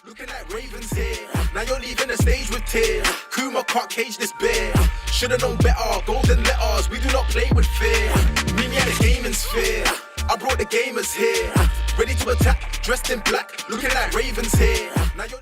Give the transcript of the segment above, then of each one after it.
Looking like Ravens here. Now you're leaving the stage with tears. Kuma can't cage this bear. Should've known better. Golden letters. We do not play with fear. Meet me at the gaming sphere. I brought the gamers here. Ready to attack. Dressed in black. Looking like Ravens here. Now you're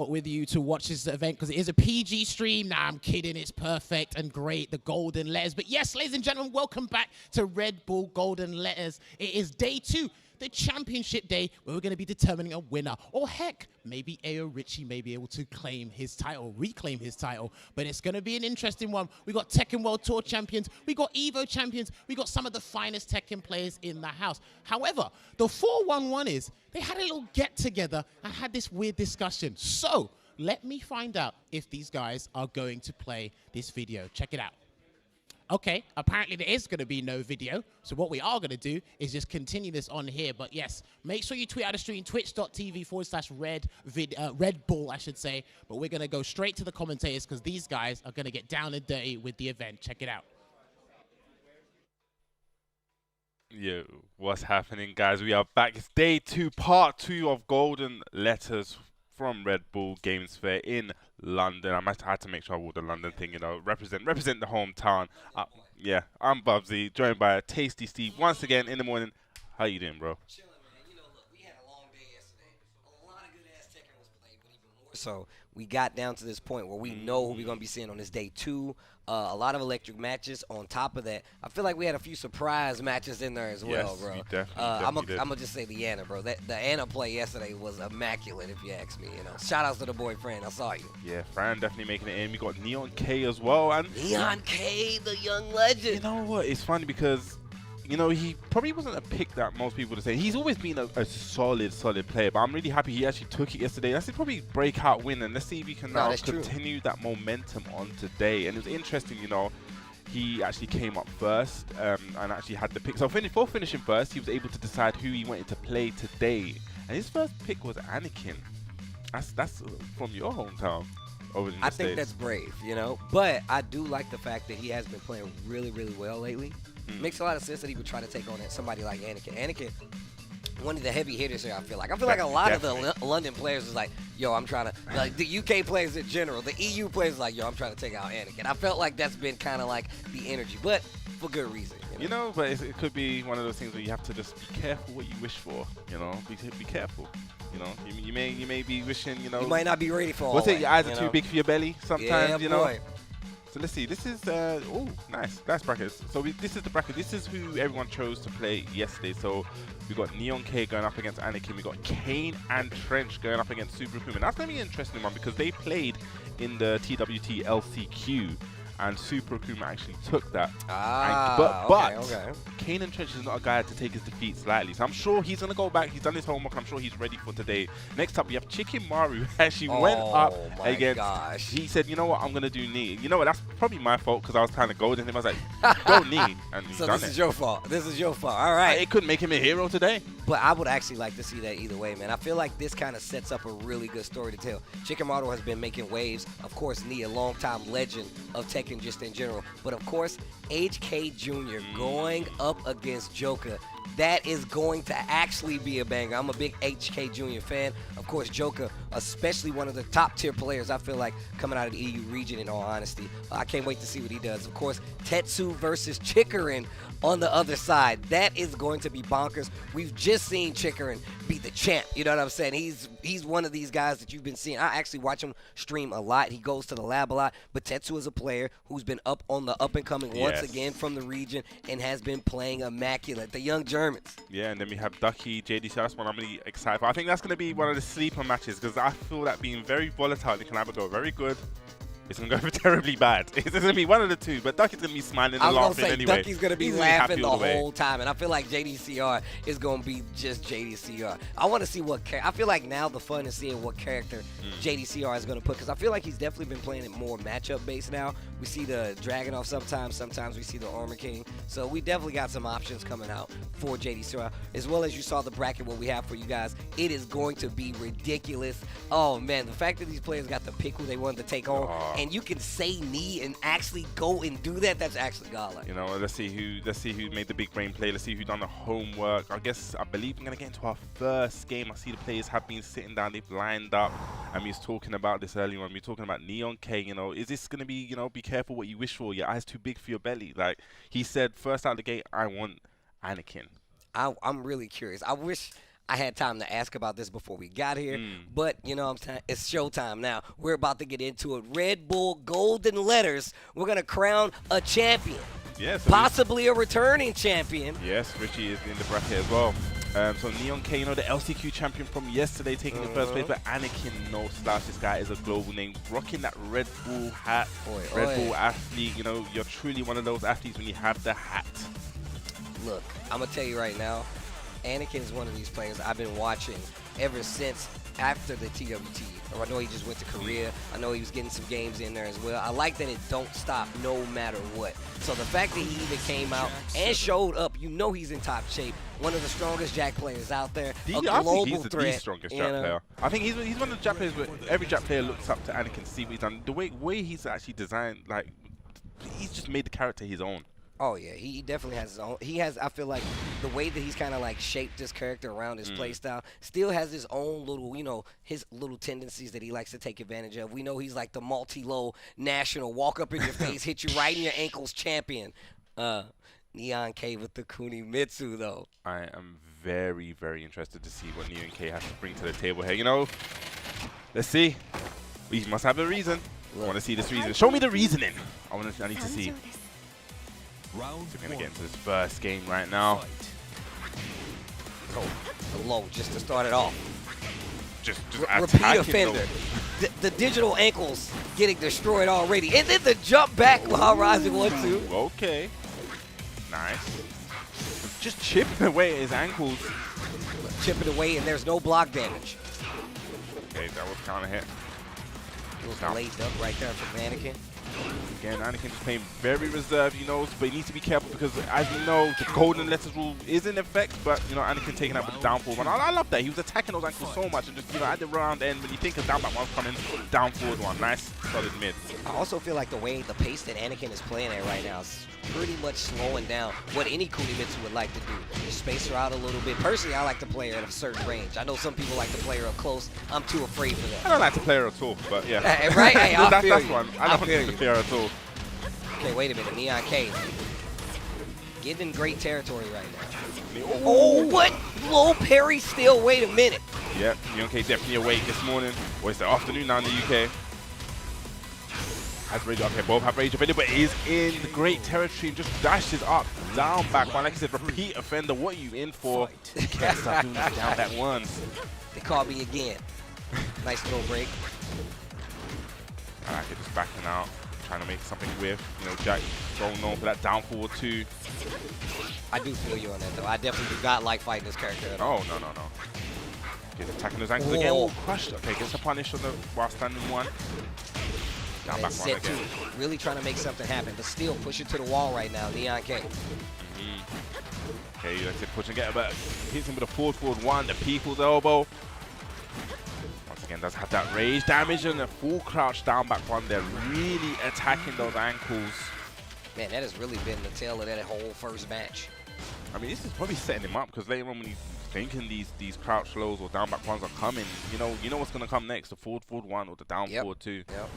with you to watch this event because it is a PG stream. Nah, I'm kidding. It's perfect and great. The golden letters. But yes, ladies and gentlemen, welcome back to Red Bull Golden Letters. It is day 2, the championship day, where we're going to be determining a winner. Or heck, maybe Ayo Richie may be able to claim his title, reclaim his title. But it's going to be an interesting one. We got Tekken World Tour champions. We got EVO champions. We got some of the finest Tekken players in the house. However, the 411 is they had a little get together and had this weird discussion. So let me find out if these guys are going to play this video. Check it out. Okay, apparently there is going to be no video. So what we are going to do is just continue this on here. But yes, make sure you tweet out a stream, twitch.tv/Red Bull, I should say. But we're going to go straight to the commentators because these guys are going to get down and dirty with the event. Check it out. Yo, what's happening, guys? We are back. It's day 2, part 2 of Golden Letters from Red Bull Games Fair in London. I had to make sure I wore the London thing, you know, represent the hometown. Yeah, I'm Bubsy, joined by a Tasty Steve once again in the morning. How you doing, bro? Chilling, man. You know, look, we had a long day yesterday. A lot of good-ass Tekken was played, but even more so, we got down to this point where we know who we're going to be seeing on this day 2. A lot of electric matches. On top of that, I feel like we had a few surprise matches in there as well, bro. We definitely I'm going to just say the Anna, bro. The Anna play yesterday was immaculate, if you ask me. You know, shout outs to the boy Fran. I saw you. Yeah, Fran definitely making it in. We got Neon K as well. And Neon K, the young legend. You know what? It's funny because, you know, he probably wasn't a pick that most people would say. He's always been a solid player, but I'm really happy he actually took it yesterday. That's probably a breakout win, and let's see if he can now continue that momentum on today. And it was interesting, you know, he actually came up first and actually had the pick. So for finishing first, he was able to decide who he wanted to play today. And his first pick was Anakin. That's from your hometown. I think that's brave, you know, but I do like the fact that he has been playing really well lately. Makes a lot of sense that he would try to take on somebody like Anakin. Anakin, one of the heavy hitters here, I feel like. I feel like a lot of the London players is like, yo, I'm trying to, like the UK players in general, the EU players like, yo, I'm trying to take out Anakin. I felt like that's been kind of like the energy, but for good reason. You know, but it could be one of those things where you have to just be careful what you wish for, you know, be careful. You know, you may be wishing, you know. You might not be ready for all what's it, your eyes are too big for your belly sometimes, yeah, you know. Boy. So let's see, this is, oh, nice brackets. So this is the bracket. This is who everyone chose to play yesterday. So we got Neon K going up against Anakin. We got Kane and Trench going up against Super Akouma. That's going to be an interesting one because they played in the TWT LCQ. And Super Akouma actually took that. But Kane and Trench is not a guy to take his defeats lightly. So I'm sure he's going to go back. He's done his homework. I'm sure he's ready for today. Next up, we have Chickenmaru, who actually went up against. He said, you know what, I'm going to do knee. You know what, that's probably my fault because I was kind of goading him. I was like, go knee. And he's so done this is your fault. This is your fault. All right. It could make him a hero today. But I would actually like to see that either way, man. I feel like this kind of sets up a really good story to tell. Chickenmaru has been making waves. Of course, Nee, a longtime legend of Tekken just in general. But of course, HK Jr. going up against Joker. That is going to actually be a banger. I'm a big HK Jr. fan. Of course, Joker, especially one of the top tier players, I feel like, coming out of the EU region, in all honesty. I can't wait to see what he does. Of course, Tetsu versus Chikurin on the other side. That is going to be bonkers. We've just seen Chikurin be the champ. You know what I'm saying? He's one of these guys that you've been seeing. I actually watch him stream a lot. He goes to the lab a lot. But Tetsu is a player who's been up on the up-and-coming once again from the region and has been playing immaculate. The young Germans. Yeah, and then we have Ducky, JDCR. That's one I'm really excited for. I think that's going to be one of the sleeper matches because I feel that being very volatile. It can either go very good. It's going to go terribly bad. It's going to be one of the two, but Ducky's going to be smiling and laughing anyway. Ducky's going to be laughing the whole time, and I feel like JDCR is going to be just JDCR. I want to see what I feel like now the fun is seeing what character JDCR is going to put, because I feel like he's definitely been playing it more matchup-based now. We see the Dragunov sometimes we see the Armor King, so we definitely got some options coming out for JDCR, as well as you saw the bracket what we have for you guys. It is going to be ridiculous. Oh, man, the fact that these players got to pick who they wanted to take on, and you can say knee and actually go and do that. That's actually godlike. You know, let's see who made the big brain play. Let's see who done the homework. I believe we're gonna get into our first game. I see the players have been sitting down, they've lined up. And we was talking about this earlier on. We were talking about Neon K. You know, is this gonna be, you know, be careful what you wish for. Your eyes too big for your belly. Like he said, first out the gate, I want Anakin. I'm really curious. I wish I had time to ask about this before we got here, but you know what I'm saying? It's showtime now. We're about to get into it. Red Bull Golden Letters. We're going to crown a champion. Yes. Possibly a returning champion. Yes, Richie is in the bracket as well. So Neon K, you know, the LCQ champion from yesterday, taking the first place, but Anakin, no slouch. This guy is a global name, rocking that Red Bull hat. Red Bull athlete, you know, you're truly one of those athletes when you have the hat. Look, I'm going to tell you right now, Anakin is one of these players I've been watching ever since after the TWT. I know he just went to Korea. I know he was getting some games in there as well. I like that it don't stop no matter what. So the fact that he even came out and showed up, you know he's in top shape. One of the strongest Jack players out there. A global I think he's threat. The strongest Jack player. I think he's one of the Jack players where every Jack player looks up to Anakin to see what he's done. The way he's actually designed, like, he's just made the character his own. Oh, yeah, he definitely has his own. He has, I feel like, the way that he's kind of like shaped this character around his play style still has his own little, you know, his little tendencies that he likes to take advantage of. We know he's like the multi-low national, walk up in your face, hit you right in your ankles champion. Neon K with the Kunimitsu, though. I am very, very interested to see what Neon K has to bring to the table here. You know, let's see. We must have a reason. I want to see this reason. Show me the reasoning. I need to see. So we're going to get into this first game right now. Oh, low just to start it off. Just repeat offender. The digital ankles getting destroyed already. And then the jump back while rising 1-2. Okay. Nice. Just chipping away at his ankles. Chipping away, and there's no block damage. Okay, that was kind of hit. It was laid up right there from Anakin. Again, Anakin just playing very reserved, you know, but he needs to be careful because, as we know, the Golden Letters rule is in effect, but, you know, Anakin taking out with the down forward one. I love that. He was attacking those ankles so much and just, you know, at the round end, when you think a down back one's coming, down forward one. Nice, solid mid. I also feel like the pace that Anakin is playing at right now is pretty much slowing down what any Kunimitsu would like to do. Just space her out a little bit. Personally, I like to play her at a certain range. I know some people like to play her up close. I'm too afraid for that. I don't like to play her at all, but yeah. Right? Hey, that's one. I don't like to play her at all. Okay, wait a minute. Neon K getting in great territory right now. Oh, what? Low parry still. Wait a minute. Yep, Neon K definitely awake this morning. Or it's the afternoon now in the UK. Has Rage, okay, both have Rage offender, but is in the great territory and just dashes up, down, back one. Like I said, repeat offender. What are you in for? Can't stop doing this down back ones. They caught me again. Nice little break. I like it, just backing out, trying to make something with, you know, Jack going on for that down forward too. I do feel you on that though. I definitely do not like fighting this character at all. Oh, no. Get attacking those ankles again. Oh, crushed. Okay, gets a punish on the while standing one. Down back one again. Really trying to make something happen, but still pushing to the wall right now, Neon K. Okay, let's push and get it, but hits him with a forward one, the people's elbow. Once again, does have that rage damage and a full crouch down back one. They're really attacking those ankles. Man, that has really been the tail of that whole first match. I mean, this is probably setting him up because later on when he's thinking these crouch lows or down back ones are coming, you know what's going to come next, the forward one or the down forward two. Yep.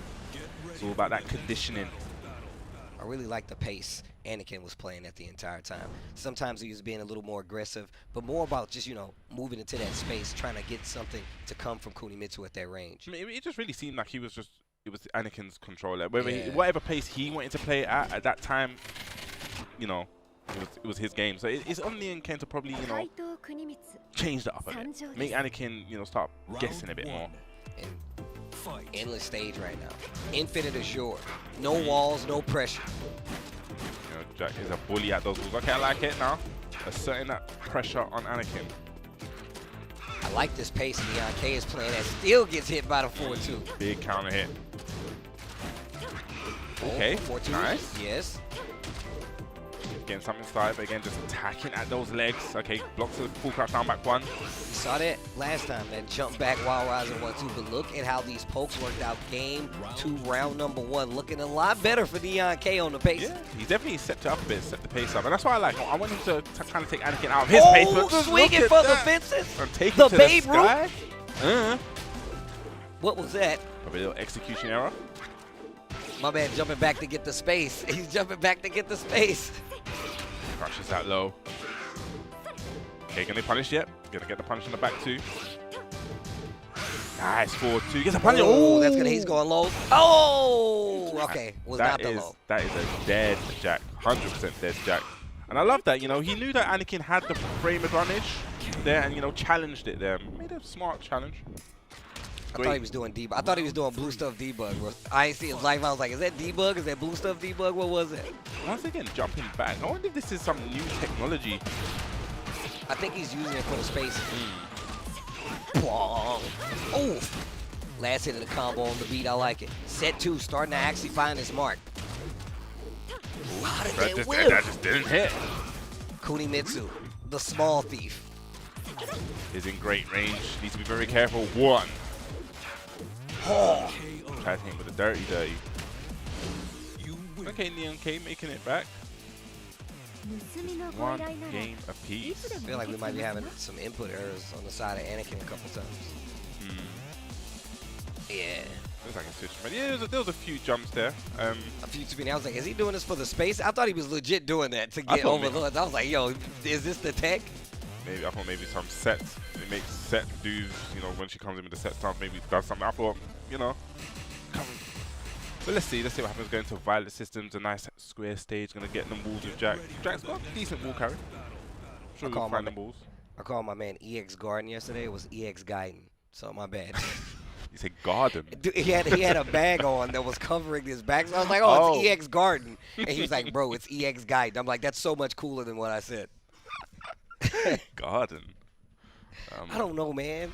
It's all about that conditioning. I really like the pace Anakin was playing at the entire time. Sometimes he was being a little more aggressive, but more about just, you know, moving into that space, trying to get something to come from Kunimitsu at that range. I mean, it just really seemed like it was Anakin's controller. Whatever pace he wanted to play at that time, you know, it was his game. So it's on Neon K to probably, you know, change that up a bit. Make Anakin, you know, start guessing a bit more. And endless stage right now. Infinite Azure. No walls, no pressure. You know, Jack is a bully at those walls. Okay, I like it now. Asserting that pressure on Anakin. I like this pace Neon K is playing that still gets hit by the 4-2. Big counter hit. Okay, 4-2. nice. Yes. Getting something started, but again, just attacking at those legs. Okay, blocks the full crouch down back one. We saw that last time, that jump back while rising 1-2. But look at how these pokes worked out. Game 2, round number 1, looking a lot better for Neon K on the pace. Yeah, he's definitely set it up a bit, set the pace up, and that's why I like. I want him to kind of take Anakin out of his pace. But just swinging look for at the that. fences. And take The it to Babe the sky. What was that? Probably a little execution error. My man jumping back to get the space. He's jumping back to get the space. Crushes that low. Okay, can they punish yet? Gonna get the punish on the back too. Nice, 4-2. Gets a punish. Oh, that's good. He's going low. Oh, okay. Was not the low. That is a dead Jack. 100% dead Jack. And I love that, you know, he knew that Anakin had the frame advantage there and, you know, challenged it there. Made a smart challenge. I thought he was doing debug. I thought he was doing blue stuff debug. I ain't see his life. I was like, is that debug? Is that blue stuff debug? What was it? Once again, jumping back. I wonder if this is some new technology. I think he's using it for the space. Oh, last hit of the combo on the beat. I like it. Set 2, starting to actually find his mark. Ooh, how did that whip? That just didn't hit. Kunimitsu, the small thief. Is in great range. Needs to be very careful. 1. Oh. Try to hit him with a dirty. Okay, Neon K making it back. 1 game apiece. I feel like we might be having some input errors on the side of Anakin a couple times. Yeah. Looks like a switch. But yeah, there was a few jumps there. A few too many. I was like, is he doing this for the space? I thought he was legit doing that to get overlooked. I was like, yo, is this the tech? Maybe I thought maybe some sets. It makes set dudes, you know, when she comes in with the set stuff, maybe does something. I thought, you know. But let's see what happens going to Violet Systems. A nice square stage, gonna get them balls with Jack. Jack's got a decent ball carry. Sure we'll find the balls. I called my man EX Garden yesterday. It was EX Gaiden, so my bad. You said garden? Dude, he had a bag on that was covering his back. So I was like, oh, it's EX Garden. And he was like, bro, it's EX Gaiden. I'm like, that's so much cooler than what I said. Garden. I don't know, man.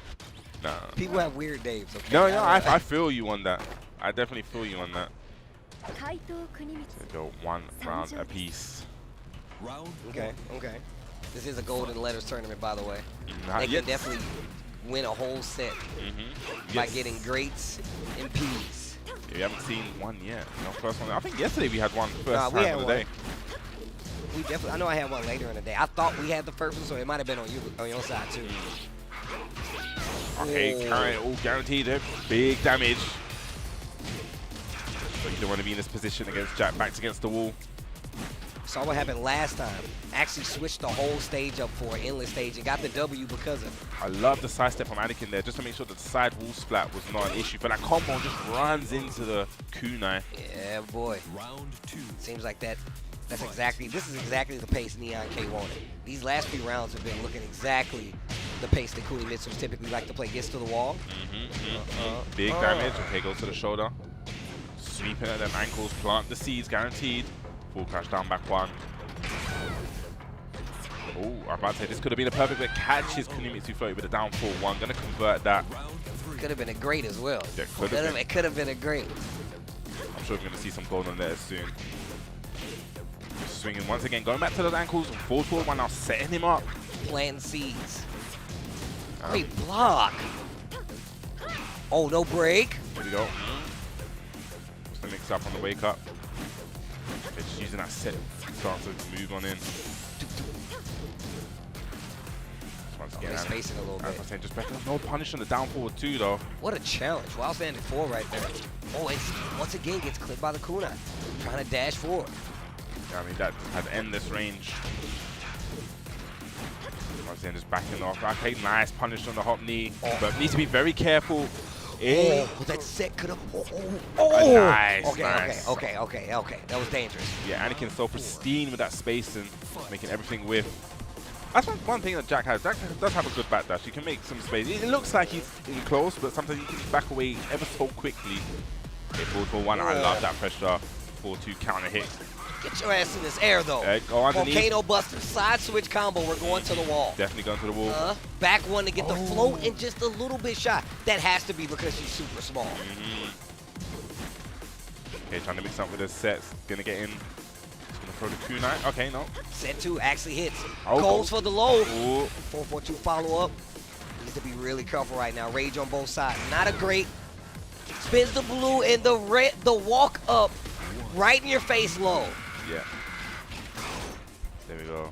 Nah. People have weird names. Okay? No, I feel you on that. I definitely feel you on that. So go 1 round apiece. Okay. This is a Golden Letters tournament, by the way. Not they yet. can definitely win a whole set by getting greats and P's. Yeah, we haven't seen one yet. No first one. I think yesterday we had one first we time had of the day. We definitely. I know I had one later in the day. I thought we had the first one, so it might have been on your side too. Okay, current all guaranteed it. Big damage. But you don't want to be in this position against Jack. Backs against the wall. Saw what happened last time. Actually switched the whole stage up for an endless stage and got the W because of it. I love the side step from Anakin there, just to make sure that the side wall splat was not an issue. But that combo just runs into the kunai. Yeah, boy. Round 2. Seems like this is exactly the pace Neon K wanted. These last few rounds have been looking exactly the pace that Kunimitsu typically like to play. Gets to the wall. Big damage. Okay, goes to the shoulder. Sweeping at them ankles, plant the seeds, guaranteed. Full crash down back 1. Oh, I'm about to say this could have been a perfect way. Catches Kunimitsu floating with a down 4-1. Gonna convert that. Could have been a great as well. Yeah, it could have been a great. I'm sure we're gonna see some golden letters soon. Swinging once again, going back to those ankles. Forward 4-1 now, setting him up. Planting seeds. Great block. Oh, no break. Here we go. What's the mix up on the wake up? They're just using that set start to move on in. Once again, spacing a little bit. As I said, just back no punish on the down forward 2 though. What a challenge. Wild standing 4 right there. Oh, it's once again gets clipped by the kunai. Trying to dash forward. Yeah, I mean, that has endless range. Once again, just backing off. Okay, nice punish on the hop knee. But needs to be very careful. Oh, that set could have. Nice. Okay. That was dangerous. Yeah, Anakin's so pristine with that space and making everything whiff. That's one thing that Jack has. Jack does have a good backdash. He can make some space. It looks like he's in close, but sometimes he can back away ever so quickly. Okay, forward for 1. I love that pressure. 4-2 counter hit. Get your ass in this air, though. Go underneath. Volcano Buster, side switch combo. We're going to the wall. Definitely going to the wall. Back 1 to get the float and just a little bit shy. That has to be because she's super small. Okay, trying to mix up with the sets. Gonna get in. Gonna throw the kunai. Okay, no. Set 2 actually hits. Oh, Goes for the low. Ooh. 4-4-2 follow-up. Needs to be really careful right now. Rage on both sides. Not a great. Spins the blue and the red, the walk up right in your face low. Yeah. There we go.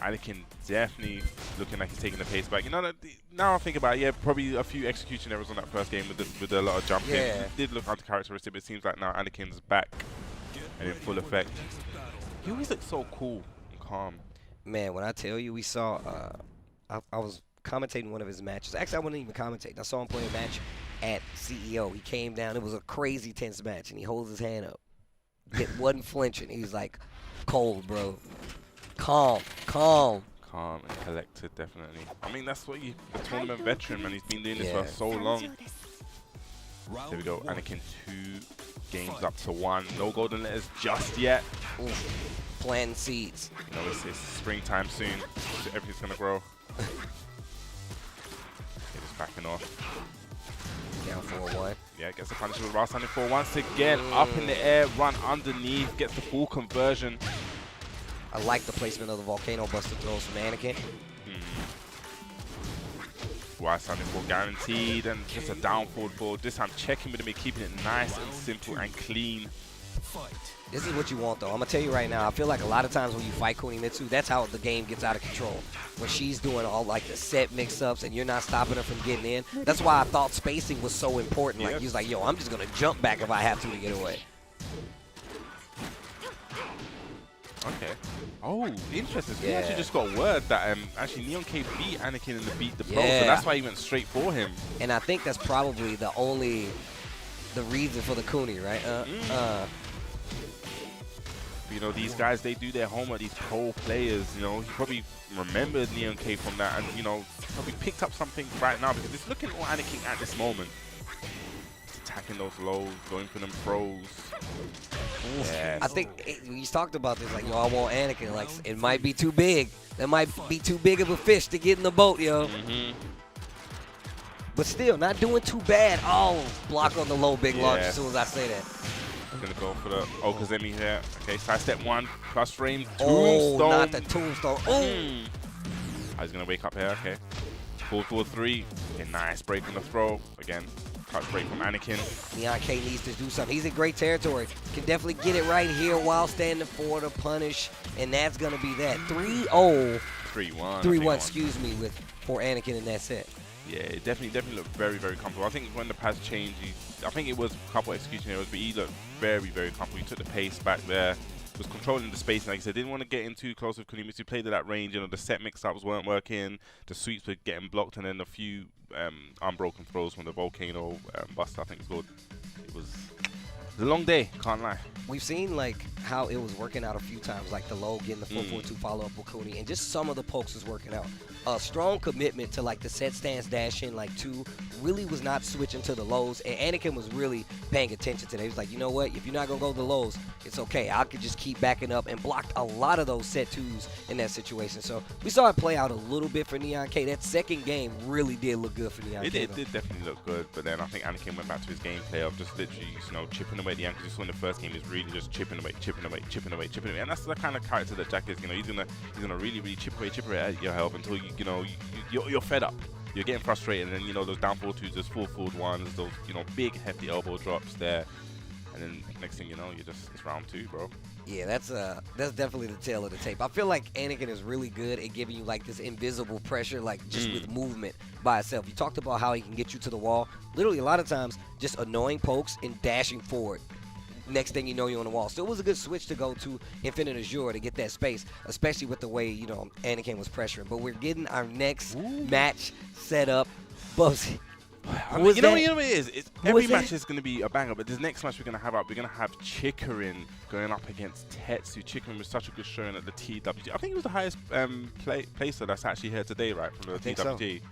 Anakin definitely looking like he's taking the pace back. You know, now I think about it, yeah, probably a few execution errors on that first game with a lot of jumping. Yeah. It did look uncharacteristic, but it seems like now Anakin's back and in full effect. He always looks so cool and calm. Man, when I tell you, we saw, I was commentating one of his matches. Actually, I wasn't even commentating. I saw him play a match at CEO. He came down. It was a crazy tense match, and he holds his hand up. It wasn't flinching. He's like, cold, bro. Calm, calm. Calm and collected, definitely. I mean, that's what the tournament veteran, man. He's been doing this for so long. There we go. Anakin 2 games up to 1. No golden letters just yet. Oof. Planting seeds. You know, it's springtime soon. Everything's going to grow. Just backing off. Down 4-1. Yeah, gets the punish with Rouse standing 4 once again. Up in the air, run underneath, gets the full conversion. I like the placement of the volcano buster throws from Anakin. Wide standing 4 guaranteed, and just a down forward forward. This time checking with him, keeping it nice and simple and clean. This is what you want, though. I'm going to tell you right now, I feel like a lot of times when you fight Kunimitsu, that's how the game gets out of control. When she's doing all like the set mix-ups and you're not stopping her from getting in. That's why I thought spacing was so important. Like, he's like, yo, I'm just going to jump back if I have to get away. Okay. Oh, interesting. So he actually just got word that actually Neon K beat Anakin in the Beat the Pro, so that's why he went straight for him. And I think that's probably the reason for the Kuni, right? You know, these guys, they do their homework, these pro players, you know, he probably remembered Neon K from that and, you know, probably picked up something right now because it's looking more Anakin at this moment. He's attacking those lows, going for them pros. Yes. I think we talked about this, like, yo, I want Anakin. Like, it might be too big. That might be too big of a fish to get in the boat, yo. But still, not doing too bad. Oh, block on the low, big launch as soon as I say that. Gonna go for the because then here. Okay, side step 1, plus frame, tombstone. Oh, not the tombstone. He's gonna wake up here. Okay, 4-4-3. Okay, nice break on the throw again. Touch break from Anakin. Neon K needs to do something. He's in great territory. Can definitely get it right here while standing for the punish, and that's gonna be that 3-0. 3-1. 3-1. Excuse me, for Anakin in that set. Yeah, it definitely looked very, very comfortable. I think when the pass changed, I think it was a couple execution errors, but he looked very, very comfortable. He took the pace back there, was controlling the space. Like I said, didn't want to get in too close with Kunimitsu. Played at that range. You know, the set mix-ups weren't working. The sweeps were getting blocked, and then a few unbroken throws from the volcano buster. I think it's called. It was a long day. Can't lie. We've seen like how it was working out a few times, like the low getting the 4-4-2 follow-up with Kuni, and just some of the pokes was working out. A strong commitment to like the set stance dash in like 2 really was not switching to the lows, and Anakin was really paying attention to that. He was like, you know what, if you're not gonna go to the lows, it's okay. I could just keep backing up, and blocked a lot of those set 2s in that situation. So we saw it play out a little bit for Neon K. That second game really did look good for Neon K. It did definitely look good, but then I think Anakin went back to his gameplay of just literally, you know, chipping away at the end, because you saw in the first game, he's really just chipping away, and that's the kind of character that Jack is. You know, he's gonna really, really chip away at your health until you're fed up. You're getting frustrated, and then, you know, those down 4-2s, those full forward 1s, those, you know, big hefty elbow drops there, and then next thing you know, it's round 2, bro. Yeah, that's definitely the tail of the tape. I feel like Anakin is really good at giving you like this invisible pressure, like just with movement by itself. You talked about how he can get you to the wall. Literally, a lot of times, just annoying pokes and dashing forward. Next thing you know, you're on the wall. So it was a good switch to go to Infinite Azure to get that space, especially with the way, you know, Anakin was pressuring. But we're getting our next match set up. Bubsy. You know what it is? Every match is going to be a banger, but this next match we're going to have Chikurin going up against Tetsu. Chikurin was such a good showing at the TWG. I think he was the highest placer that's actually here today, right, from the TWG.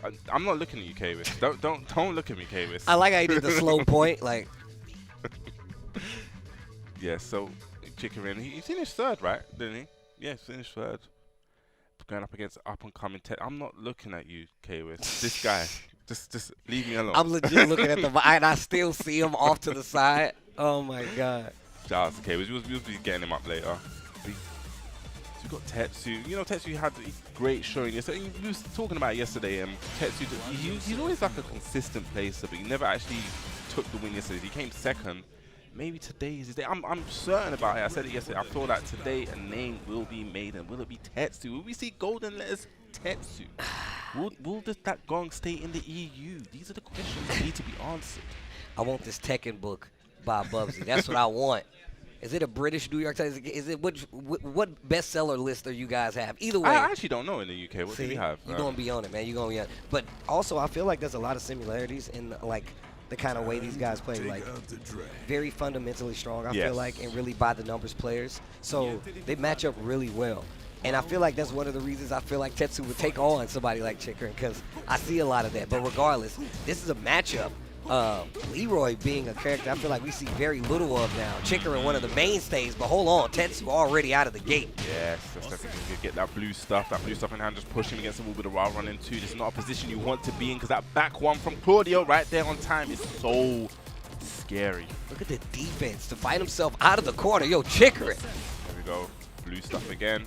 So. I'm not looking at you, Kwis. Don't look at me, Kwis. I like how he did the slow point, like. Yeah, so Chikurin, he finished 3rd, right? Didn't he? Yeah, he finished 3rd. Going up against up-and-coming Tet. I'm not looking at you, Kwis. This guy. Just leave me alone. I'm legit looking at the and I still see him off to the side. Oh my god. Just okay. We'll be getting him up later. So we've got Tetsu. You know, Tetsu had a great showing yesterday. We was talking about it yesterday. Tetsu, he's always like a consistent placer, but he never actually took the win yesterday. He came second. Maybe today is his day. I'm certain about it. I said it yesterday. I thought that today a name will be made, and will it be Tetsu? Will we see golden letters Tetsu? Will that gong stay in the EU? These are the questions that need to be answered. I want this Tekken book by Bubsy. That's what I want. Is it a British New York Times? Is it what bestseller list do you guys have? Either way. I actually don't know in the UK. What do we have? You're going to be on it, man. You're going to be on it. But also, I feel like there's a lot of similarities in, like, the kind of way these guys play, like very fundamentally strong, I feel like, and really by the numbers players. So they match up really well. And I feel like that's one of the reasons I feel like Tetsu would take on somebody like Chikurin, because I see a lot of that. But regardless, this is a matchup. Leroy being a character I feel like we see very little of now. Chikurin, one of the mainstays, but hold on, Tetsu already out of the gate. Yes, that's definitely good. Get that blue stuff in hand, just push him against the wall with a wild run into. This is not a position you want to be in, because that back one from Claudio right there on time is so scary. Look at the defense to find himself out of the corner. Yo, Chikurin. There we go. Blue stuff again.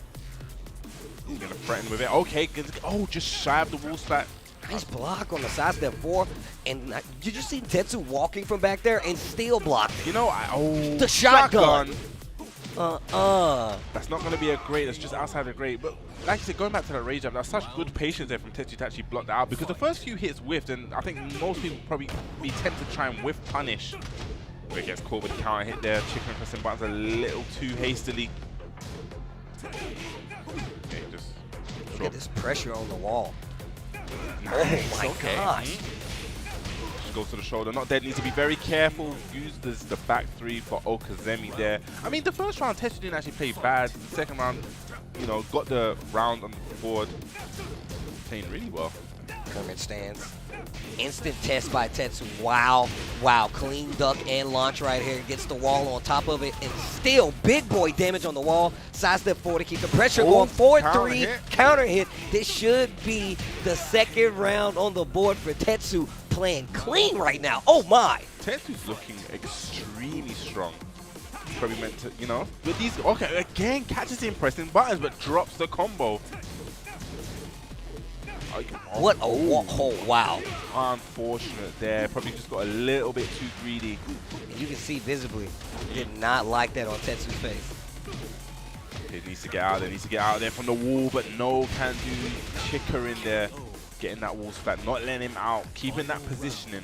He's going to threaten with it. Okay, oh, just shy of the wall splat. Nice block on the side step 4. And did you see Tetsu walking from back there and still blocked? You know, the shotgun. That's not going to be a great. That's just outside the great. But like I said, going back to that rage jab, that's such good patience there from Tetsu to actually block that out, because the first few hits whiffed, and I think most people probably be tempted to try and whiff punish. But it gets caught with the counter hit there. Chikurin pressing buttons a little too hastily. Okay, just look at this pressure on the wall. Nice. Oh my gosh. Just goes to the shoulder. Not dead. Needs to be very careful. Use the back 3 for Okazemi there. I mean, the first round, Tetsu didn't actually play bad. The second round, you know, got the round on the board. Playing really well. Kermit stands. Instant test by Tetsu. Wow. Wow. Clean duck and launch right here. Gets the wall on top of it. And still big boy damage on the wall. Side step 4 to keep the pressure going. 4-3. Counter hit. This should be the second round on the board for Tetsu. Playing clean right now. Oh my. Tetsu's looking extremely strong. Probably meant to, you know. But these, okay, again, catches him pressing buttons, but drops the combo. What a oh wow. Unfortunate there. Probably just got a little bit too greedy. You can see visibly, he did not like that on Tetsu's face. He needs to get out there. Needs to get out there from the wall, but no can do. Chikurin there, getting that wall splat, not letting him out, keeping that positioning.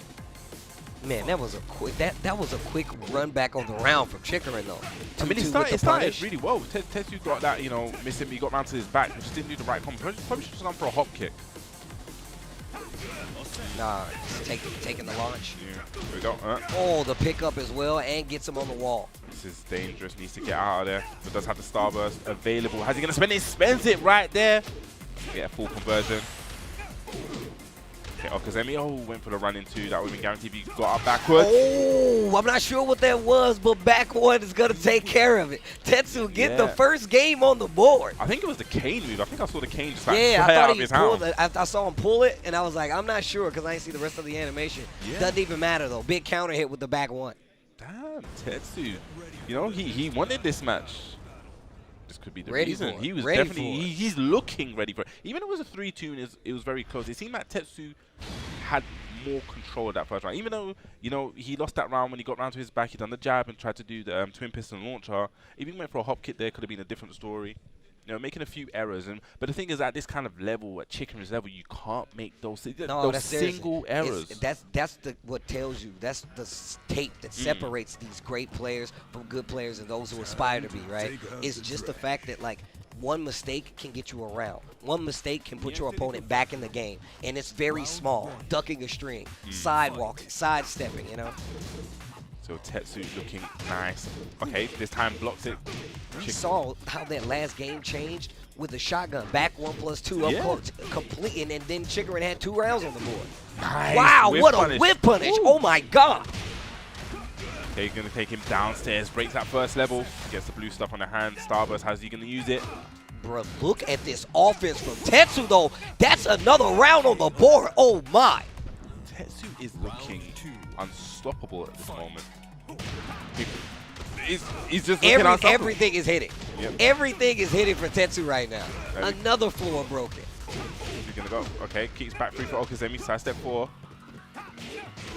Man, that was a quick that was a quick run back on the round from Chikurin though. I mean, it started really well. Tetsu got that, you know, missing. He got round to his back, but just didn't do the right combo. Probably should have gone for a hop kick. Nah, just taking the launch. Yeah, here we go. Oh, the pickup as well, and gets him on the wall. This is dangerous. Needs to get out of there. But does have the starburst available. How's he going to spend it? He spends it right there. Get a full conversion. Okay, Okazemi, went for the run into. That would have been guaranteed if he got up backwards. Oh, I'm not sure what that was, but back one is going to take care of it. Tetsu get the first game on the board. I think it was the Kane move. I think I saw the Cane just like I fly thought out of he his pulled house. it. I saw him pull it, and I was like, I'm not sure because I didn't see the rest of the animation. Doesn't even matter, though. Big counter hit with the back one. Damn, Tetsu. You know, he wanted this match. This could be the reason. He was definitely, he's looking ready for it. Even though it was a 3-2, it was very close. It seemed like Tetsu had more control of that first round. Even though, you know, he lost that round when he got round to his back, he done the jab and tried to do the twin piston launcher. If he went for a hop kick there, could have been a different story. You know, making a few errors. But the thing is, at this kind of level, at Chikurin's level, you can't make those single errors. That's what tells you. That's the tape that separates these great players from good players and those who aspire to be, right? It's just the fact that, like, one mistake can get you around. One mistake can put your opponent back in the game. And it's very small. Ducking a string, sidewalking, sidestepping, you know? So Tetsu looking nice. Okay, this time blocks it. You saw how that last game changed with the shotgun. Back 1+2 up close, complete, and then Chikurin had 2 rounds on the board. Nice. Wow, what a whip punish. Ooh. Oh my God. Okay, gonna take him downstairs, breaks that first level, gets the blue stuff on the hand. Starburst, how's he gonna use it? Bro, look at this offense from Tetsu though. That's another round on the board. Oh my. Tetsu is looking unstoppable at this moment. he's just looking outside. Everything is hitting. Yep. Everything is hitting for Tetsu right now. Another floor broken. He's gonna go. Okay, keeps back 3 for Okazemi. Side step 4.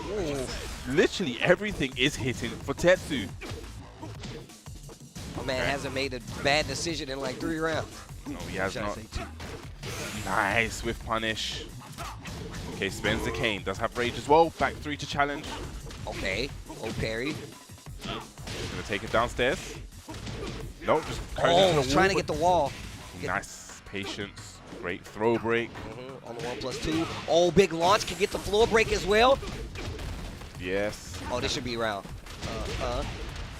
Ooh. Literally everything is hitting for Tetsu. My man hasn't made a bad decision in like 3 rounds. No, he has Should I not. say 2? Nice with punish. Okay, spins the Kane. Does have rage as well. Back 3 to challenge. Okay. Oh, parry. Gonna take it downstairs. Nope, just Oh, trying to get the wall. Nice patience. Great throw break. On the 1+2. Oh, big launch. Can get the floor break as well. Yes. Oh, this should be round. Oh,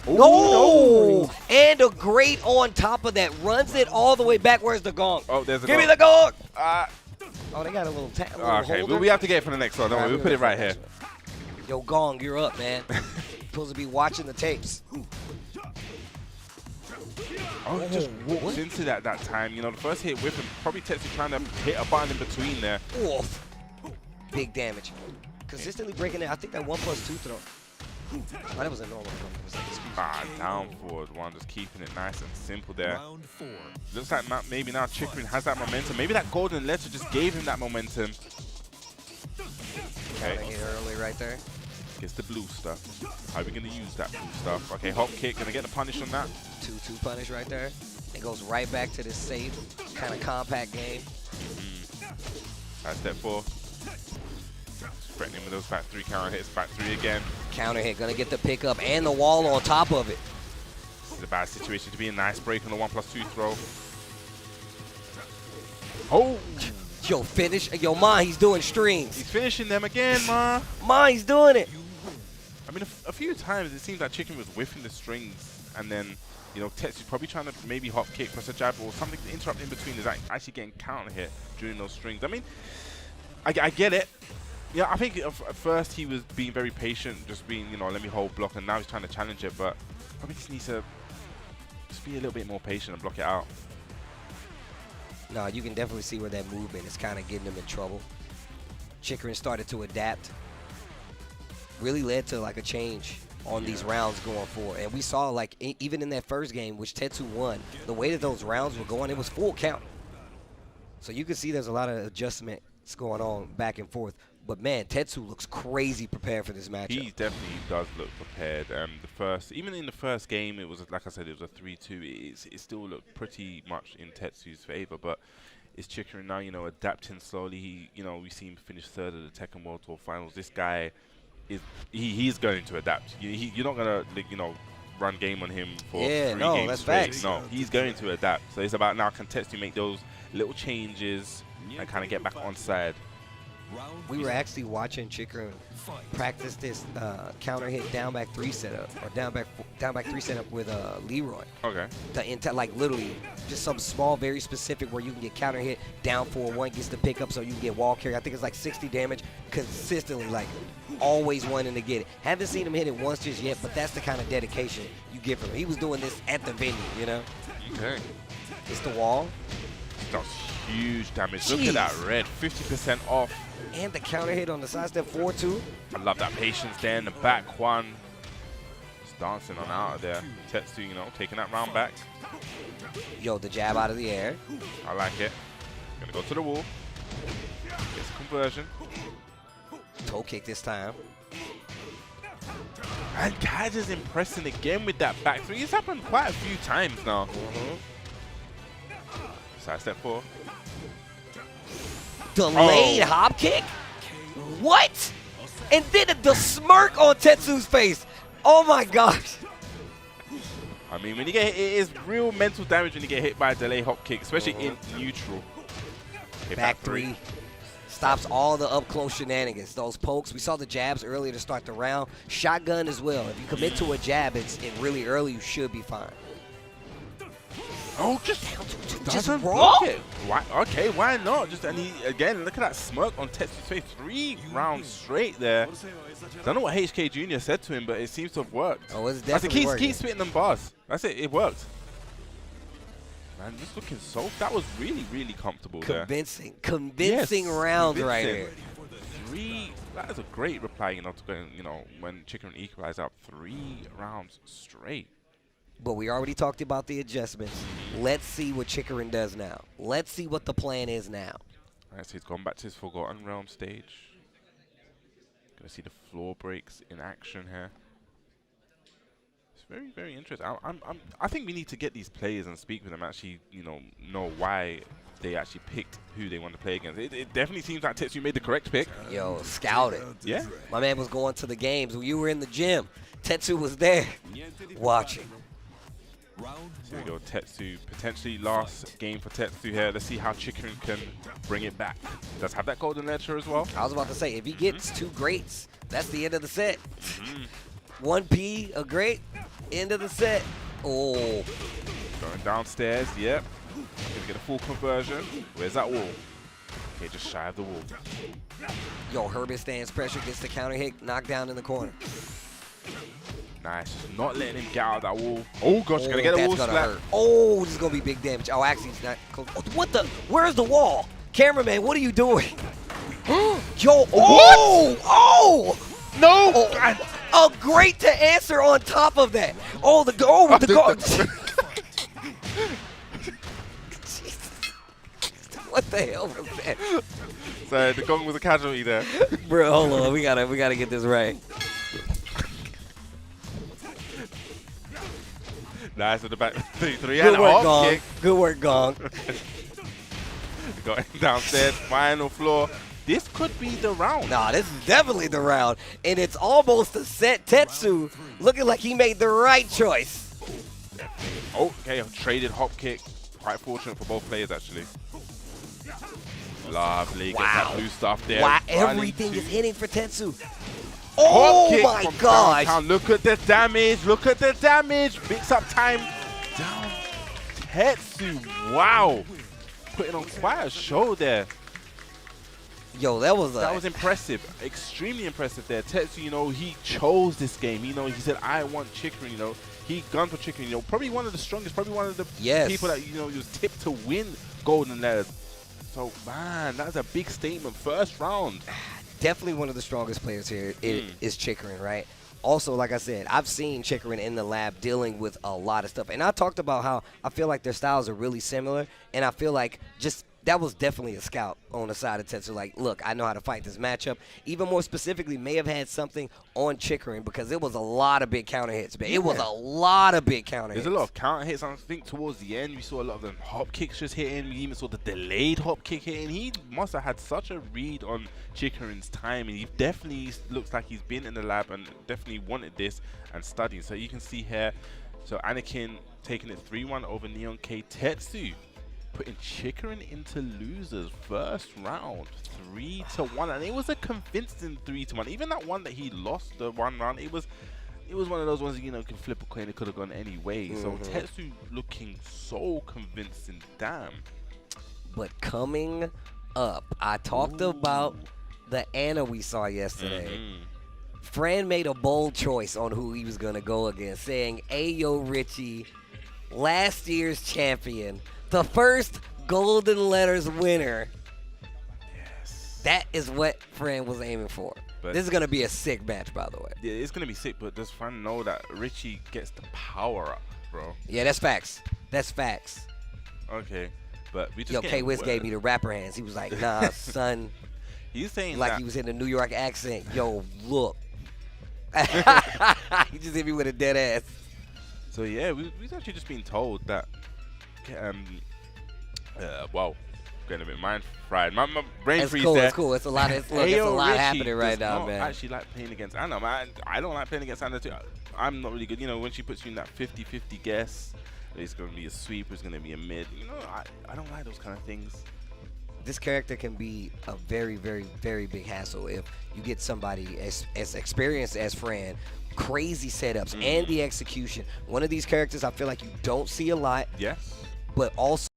No! And a great on top of that. Runs it all the way back. Where's the gong? Oh, there's a Give gong. me the gong! Ah. Oh, they got a little tap. Okay, we have to get it for the next one. Don't worry, we'll put it right here. Yo, gong, you're up, man. Supposed to be watching the tapes. Oh, he just walks into that time. You know, the first hit with him, probably Tetsu trying to hit a button in between there. Oof. Big damage. Consistently breaking it. I think that 1+2 throw. Oh, that was a normal throw. Down forward one, just keeping it nice and simple there. Looks like maybe now Chikurin has that momentum. Maybe that golden letter just gave him that momentum. Okay. Hit early right there. Gets the blue stuff. How are we going to use that blue stuff? Okay, hop kick. Going to get the punish on that. 2-2 punish right there. It goes right back to this safe, kind of compact game. Side step 4. Threatening with those back 3 counter hits. Back 3 again. Counter hit. Going to get the pickup and the wall on top of it. This is a bad situation to be in. Nice break on the 1+2 throw. Oh! Yo, finish. Yo, Ma, he's doing strings. He's finishing them again, Ma. Ma, he's doing it. I mean, a few times it seems like Chicken was whiffing the strings, and then, you know, Tetsu's probably trying to maybe hop kick, press a jab, or something to interrupt in between. Is actually getting counter hit during those strings. I mean, I get it. Yeah, I think at first he was being very patient, just being, you know, let me hold block, and now he's trying to challenge it, but probably just needs to just be a little bit more patient and block it out. No, you can definitely see where that movement is kind of getting him in trouble. Chikurin started to adapt. Really led to like a change on these rounds going forward. And we saw like even in that first game, which Tetsu won, the way that those rounds were going, it was full count. So you can see there's a lot of adjustments going on back and forth. But man, Tetsu looks crazy prepared for this matchup. He definitely does look prepared. Even in the first game, it was, like I said, it was a 3-2. It still looked pretty much in Tetsu's favor, but it's Chikurin now, you know, adapting slowly. We've seen him finish 3rd at the Tekken World Tour Finals. This guy he's going to adapt. You're not gonna, like, run game on him for 3 games that's straight. facts. No, he's going to adapt. So it's about now, can Tetsu make those little changes and kind of get back on side. We were actually watching Chikurin practice this counter hit down back 3 setup, or down back 3 setup with Leroy. Okay. Like literally just some small, very specific where you can get counter hit down 4-1, gets the pickup so you can get wall carry. I think it's like 60 damage consistently, like always wanting to get it. Haven't seen him hit it once just yet, but that's the kind of dedication you get from him. He was doing this at the venue, you know? Okay. It's the wall. That's huge damage. Jeez. Look at that red, 50% off. And the counter hit on the side step 4-2. I love that patience there in the back one. Just dancing on out of there. Tetsu, taking that round back. Yo, the jab out of the air. I like it. Gonna go to the wall. Gets conversion. Toe kick this time. And Kaj is impressing again with that back 3. It's happened quite a few times now. Side step 4. Delayed hop kick? What? And then the smirk on Tetsu's face. Oh my gosh. I mean, when you get hit, it is real mental damage when you get hit by a delay hop kick, especially in neutral. Okay, back 3. Stops all the up close shenanigans. Those pokes. We saw the jabs earlier to start the round. Shotgun as well. If you commit to a jab, it's really early, you should be fine. Oh, just doesn't roll? block it. Why? Okay, why not? And he, again, look at that smirk on Tetsu's face. 3 rounds straight there. Don't know what HK Jr. said to him, but it seems to have worked. Oh, it's definitely working. Keep spitting them bars. That's it. It worked. Man, just looking so... That was really, really comfortable Convincing Yes, rounds right here. 3... That is a great reply, to go, when Chikurin equalized up 3 rounds straight. But we already talked about the adjustments. Let's see what Chikurin does now. Let's see what the plan is now. All right, so he's gone back to his Forgotten Realm stage. Gonna see the floor breaks in action here. It's very, very interesting. I think we need to get these players and speak with them. Actually, know why they actually picked who they want to play against. It definitely seems like Tetsu made the correct pick. Yo, scouted. Yeah. My man was going to the games. When you were in the gym, Tetsu was there watching. Here we go, Tetsu. Potentially last game for Tetsu here. Let's see how Chikurin can bring it back. Does have that golden ledger as well. I was about to say, if he gets 2 greats, that's the end of the set. 1P, a great, end of the set. Oh. Going downstairs, yep. Gonna get a full conversion. Where's that wall? Okay, just shy of the wall. Yo, Herbert stands pressure, gets the counter hit, knocked down in the corner. Nice, just not letting him get out of that wall. Oh gosh, gonna get a wall gonna slap. hurt. Oh, this is gonna be big damage. Oh, actually, it's not close. Oh, what the? Where's the wall? Cameraman, what are you doing? Yo, oh! No! Oh, great to answer on top of that. Oh, the goal with the goal. What the hell was that? So the gong was a casualty there. Bro, hold on. We gotta get this right. Nice at the back. 3-3 Good and a work, hop Gong. kick. Good work, Gong. Got him downstairs, final floor. This could be the round. Nah, this is definitely the round. And it's almost a set. Tetsu looking like he made the right choice. Oh, okay, a traded hop kick. Quite fortunate for both players, actually. Lovely. Gets that blue stuff there. Wow, Running everything to is hitting for Tetsu. hop Oh kick my from gosh. downtown. Look at the damage. Look at the damage. Mix up time. Down. Tetsu. Wow. Putting on quite a show there. Yo, that was impressive. Extremely impressive there. Tetsu, he chose this game. He said, I want Chikurin, He gunned for Chikurin, probably one of the strongest, probably one of the people that, he was tipped to win golden letters. So, man, that's a big statement. First round. definitely one of the strongest players here is Chikurin, right? Also, like I said, I've seen Chikurin in the lab dealing with a lot of stuff. And I talked about how I feel like their styles are really similar. And I feel like just that was definitely a scout on the side of Tetsu. Like, look, I know how to fight this matchup. Even more specifically, may have had something on Chikurin because it was a lot of big counter hits, man. It was a lot of big counter hits. There's a lot of counter hits. I think towards the end, we saw a lot of them hop kicks just hitting. We even saw the delayed hop kick hitting. He must have had such a read on Chikurin's time, and he definitely looks like he's been in the lab and definitely wanted this and studying. So you can see here, so Anakin taking it 3-1 over Neon K. Tetsu putting Chikurin into losers first round 3-1, and it was a convincing 3-1. Even that one that he lost the one round, it was one of those ones you can flip a coin. It could have gone any way. So Tetsu looking so convincing. Damn. But coming up, I talked about the Ana we saw yesterday. Fran made a bold choice on who he was gonna go against, saying Ayo Richie, last year's champion, the first Golden Letters winner. Yes. That is what Fran was aiming for. But this is going to be a sick match, by the way. Yeah, it's going to be sick, but does Fran know that Richie gets the power up, bro? Yeah, that's facts. That's facts. Okay, but we just Yo, K-Wiz gave me the rapper hands. He was like, nah, son. He's saying like that he was in a New York accent. Yo, look. He just hit me with a dead ass. So, yeah, we've actually just been told that wow, getting a bit mind fried. My brain freeze there. It's cool. It's a lot. It's a lot happening right now, man. I actually like playing against Ana. I don't like playing against Ana too. I'm not really good. When she puts you in that 50-50 guess, it's going to be a sweep. It's going to be a mid. I don't like those kind of things. This character can be a very, very, very big hassle if you get somebody as experienced as Fran. Crazy setups and the execution. One of these characters I feel like you don't see a lot. Yes. But also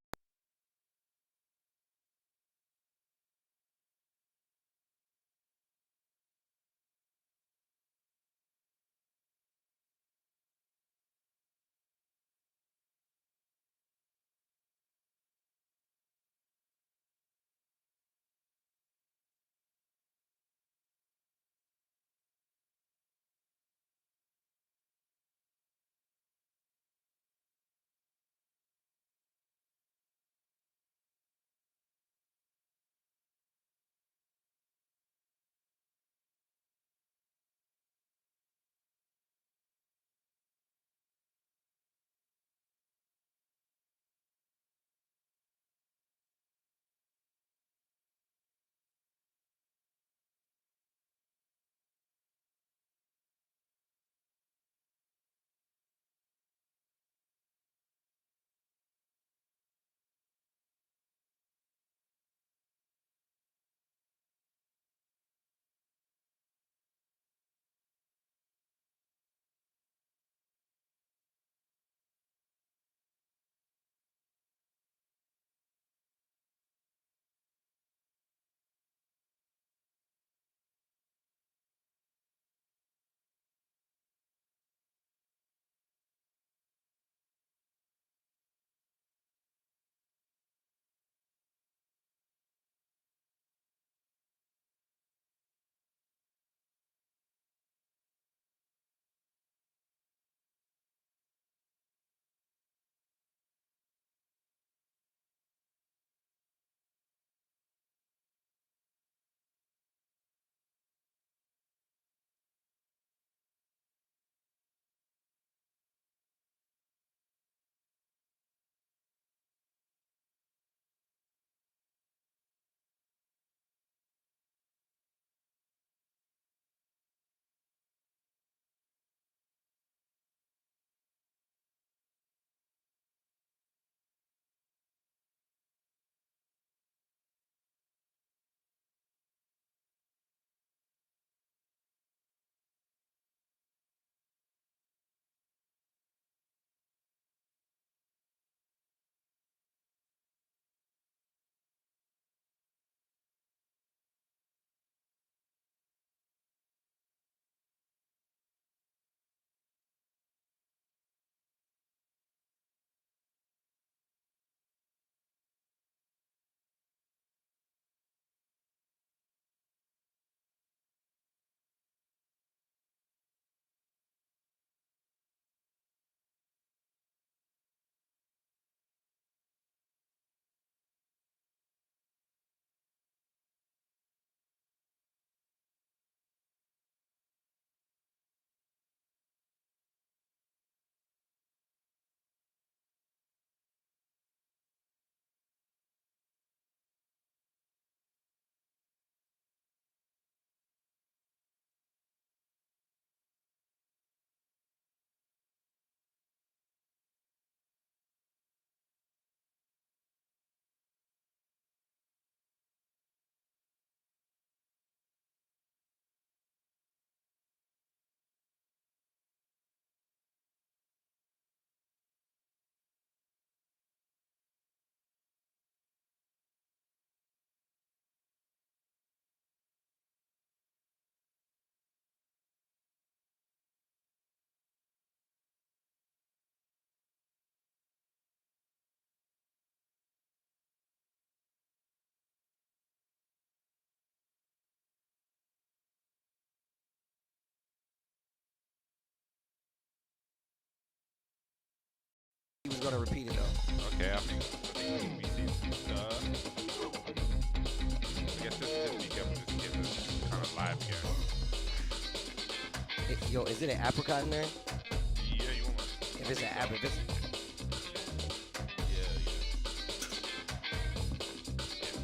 was going to repeat it, though. Okay, I think we see the... I guess just be careful, this game is kind of live here. Yo, is it an apricot in there? Yeah, you want one? If it's an apricot,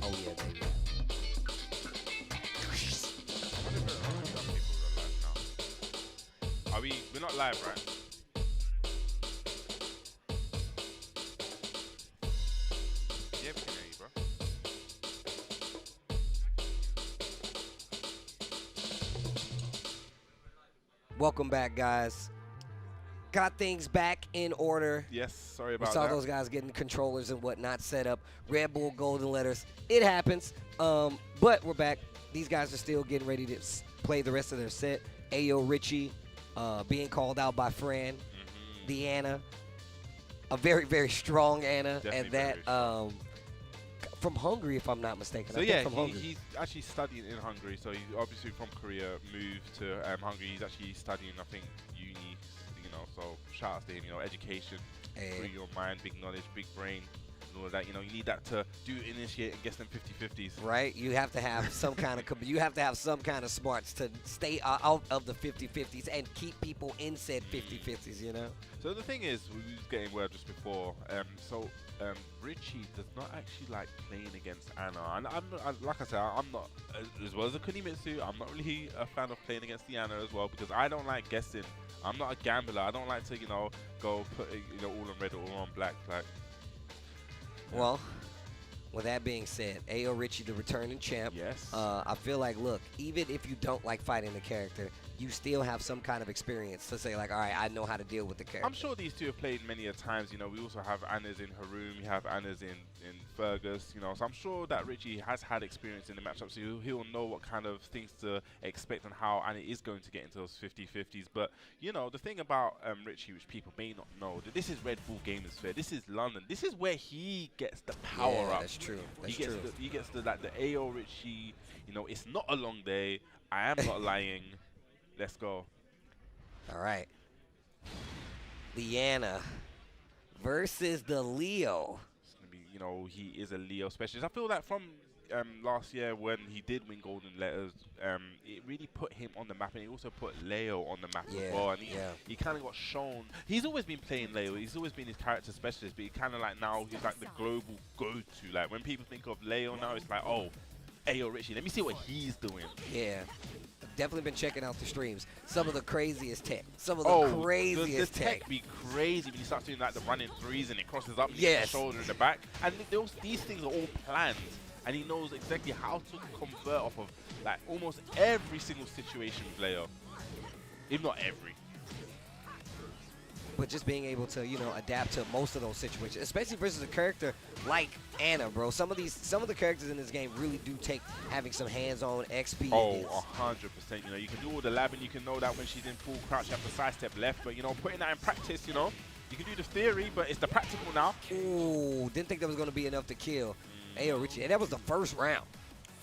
oh yeah, baby. We're not live, right? Yeah, we can hear you, bro. Welcome back, guys. Got things back in order. Yes, sorry We about saw that. those guys getting controllers and whatnot set up. Red Bull Golden Letters. It happens. But we're back. These guys are still getting ready to play the rest of their set. Ayo Richie being called out by Fran. The Anna. A very, very strong Anna. Definitely and that from Hungary, if I'm not mistaken. So I think yeah, from Hungary. he's actually studying in Hungary. So he's obviously from Korea, moved to Hungary. He's actually studying, I think, uni. You know, so shout out to him. You know, education, free your mind, big knowledge, big brain, and all of that. You know, you need that to do initiate and get them 50-50s. Right, you have to have some kind of you have to have some kind of smarts to stay out of the 50-50s and keep people in said 50-50s. You know. So the thing is, we was getting word just before. Richie does not actually like playing against Anna, and like I said, I'm not as well as a Kunimitsu. I'm not really a fan of playing against the Anna as well because I don't like guessing. I'm not a gambler. I don't like to, you know, go put all on red or all on black. Like, yeah. Well, with that being said, Ayo Richie, the returning champ. Yes. I feel like, look, even if you don't like fighting the character, you still have some kind of experience to say, like, all right, I know how to deal with the character. I'm sure these two have played many a times. You know, we also have Annas in Haroon, we have Annas in Fergus. You know, so I'm sure that Richie has had experience in the matchup, so he'll know what kind of things to expect and how Anna is going to get into those 50-50s. But you know, the thing about Richie, which people may not know, that this is Red Bull Gamers Fair. This is London. This is where he gets the power up. That's true. That's he gets the like the Ayo Richie. You know, it's not a long day. I am not lying. Let's go. All right. Liana versus the Leo. It's gonna be, you know, he is a Leo specialist. I feel that from last year when he did win Golden Letters, it really put him on the map, and he also put Leo on the map as well. And he kind of got shown. He's always been playing Leo. He's always been his character specialist, but he kind of like now he's like the global go-to. Like when people think of Leo now, it's like, oh, Ayo Richie. Let me see what he's doing. Yeah. Definitely been checking out the streams. Some of the craziest tech. Some of the craziest the tech be crazy when you start doing like the running threes and it crosses up yes. the shoulder and the back. And these things are all planned. And he knows exactly how to convert off of like almost every single situation with Leo. If not every. But just being able to, you know, adapt to most of those situations, especially versus a character like Anna, bro. Some of the characters in this game really do take having some hands-on XP. Oh, 100%. You know, you can do all the labbing, you can know that when she's in full crouch, you have to sidestep left. But, you know, putting that in practice, you know, you can do the theory, but it's the practical now. Ooh, didn't think that was going to be enough to kill Ayo Richie. And that was the first round.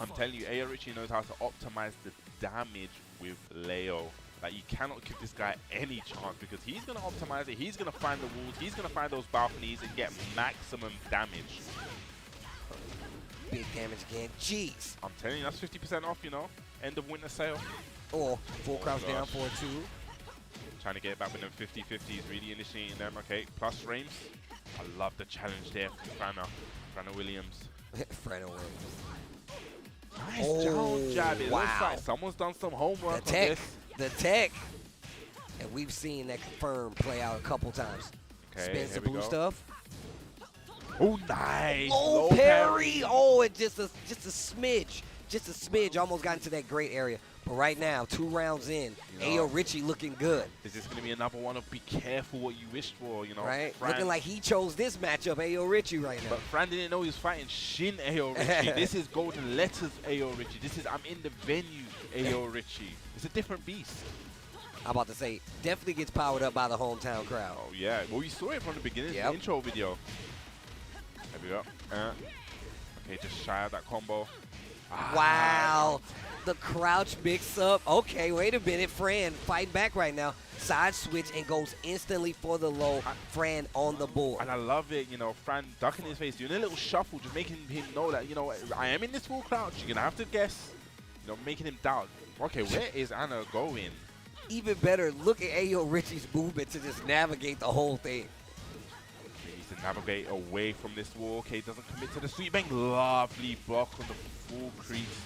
I'm telling you, Ayo Richie knows how to optimize the damage with Leo. Like, you cannot give this guy any chance because he's going to optimize it. He's going to find the walls. He's going to find those balconies and get maximum damage. Big damage again. Jeez. I'm telling you, that's 50% off, you know. End of winter sale. Or full crouch down for 2. Trying to get back with them 50-50s, really initiating them. Okay, plus frames. I love the challenge there from Frana Williams. Frana Williams. Nice down jab. It looks like someone's done some homework on this. The tech. And we've seen that confirm play out a couple times. Okay, Spin Sabu stuff. Oh, nice. Oh, parry. Oh, it just a smidge. Just a smidge. Almost got into that great area. But right now, 2 rounds in, Ayo Richie looking good. Is this going to be another one of be careful what you wished for, you know? Right? Fran, looking like he chose this matchup, Ayo Richie, right now. But Fran didn't know he was fighting Shin Ayo Richie. This is Golden Letters Ayo Richie. This is I'm in the venue Ayo Richie. It's a different beast. I'm about to say, definitely gets powered up by the hometown crowd. Oh, yeah. Well, you saw it from the beginning, the intro video. There we go. Okay, just shy of that combo. Wow. The crouch mix-up. Okay, wait a minute. Fran fighting back right now. Side switch and goes instantly for the low. Fran on the board. And I love it, you know, Fran ducking his face, doing a little shuffle, just making him know that, you know, I am in this full crouch. You're going to have to guess, you know, making him doubt. Okay, where is Anna going? Even better, look at Ayo Richie's movement to just navigate the whole thing. He needs to navigate away from this wall. Okay, doesn't commit to the sweep bang. Lovely block on the full crease.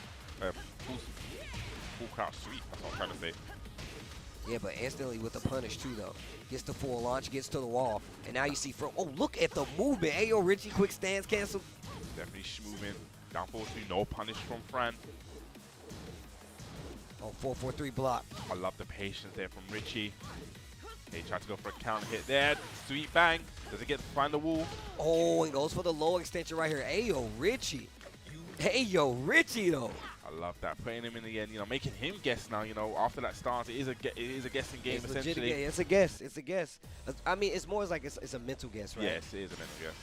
Full crouch sweep, that's what I'm trying to say. Yeah, but instantly with the punish too, though. Gets the full launch, gets to the wall, and now you see from. Oh, look at the movement. Ayo Richie, quick stance cancel. Definitely schmoving. Down 4-2, no punish from Fran. Oh, 4-4-3 block. I love the patience there from Richie. Okay, tried to go for a counter hit there. Sweet bang. Does it get to find the wall? Oh, and goes for the low extension right here. Ayo Richie. Ayo Richie, though. I love that. Putting him in the end, you know, making him guess now, you know, after that stance. It is a guessing game, It's essentially. legit, it's a guess. It's a guess. I mean, it's more like it's a mental guess, right? Yes, it is a mental guess.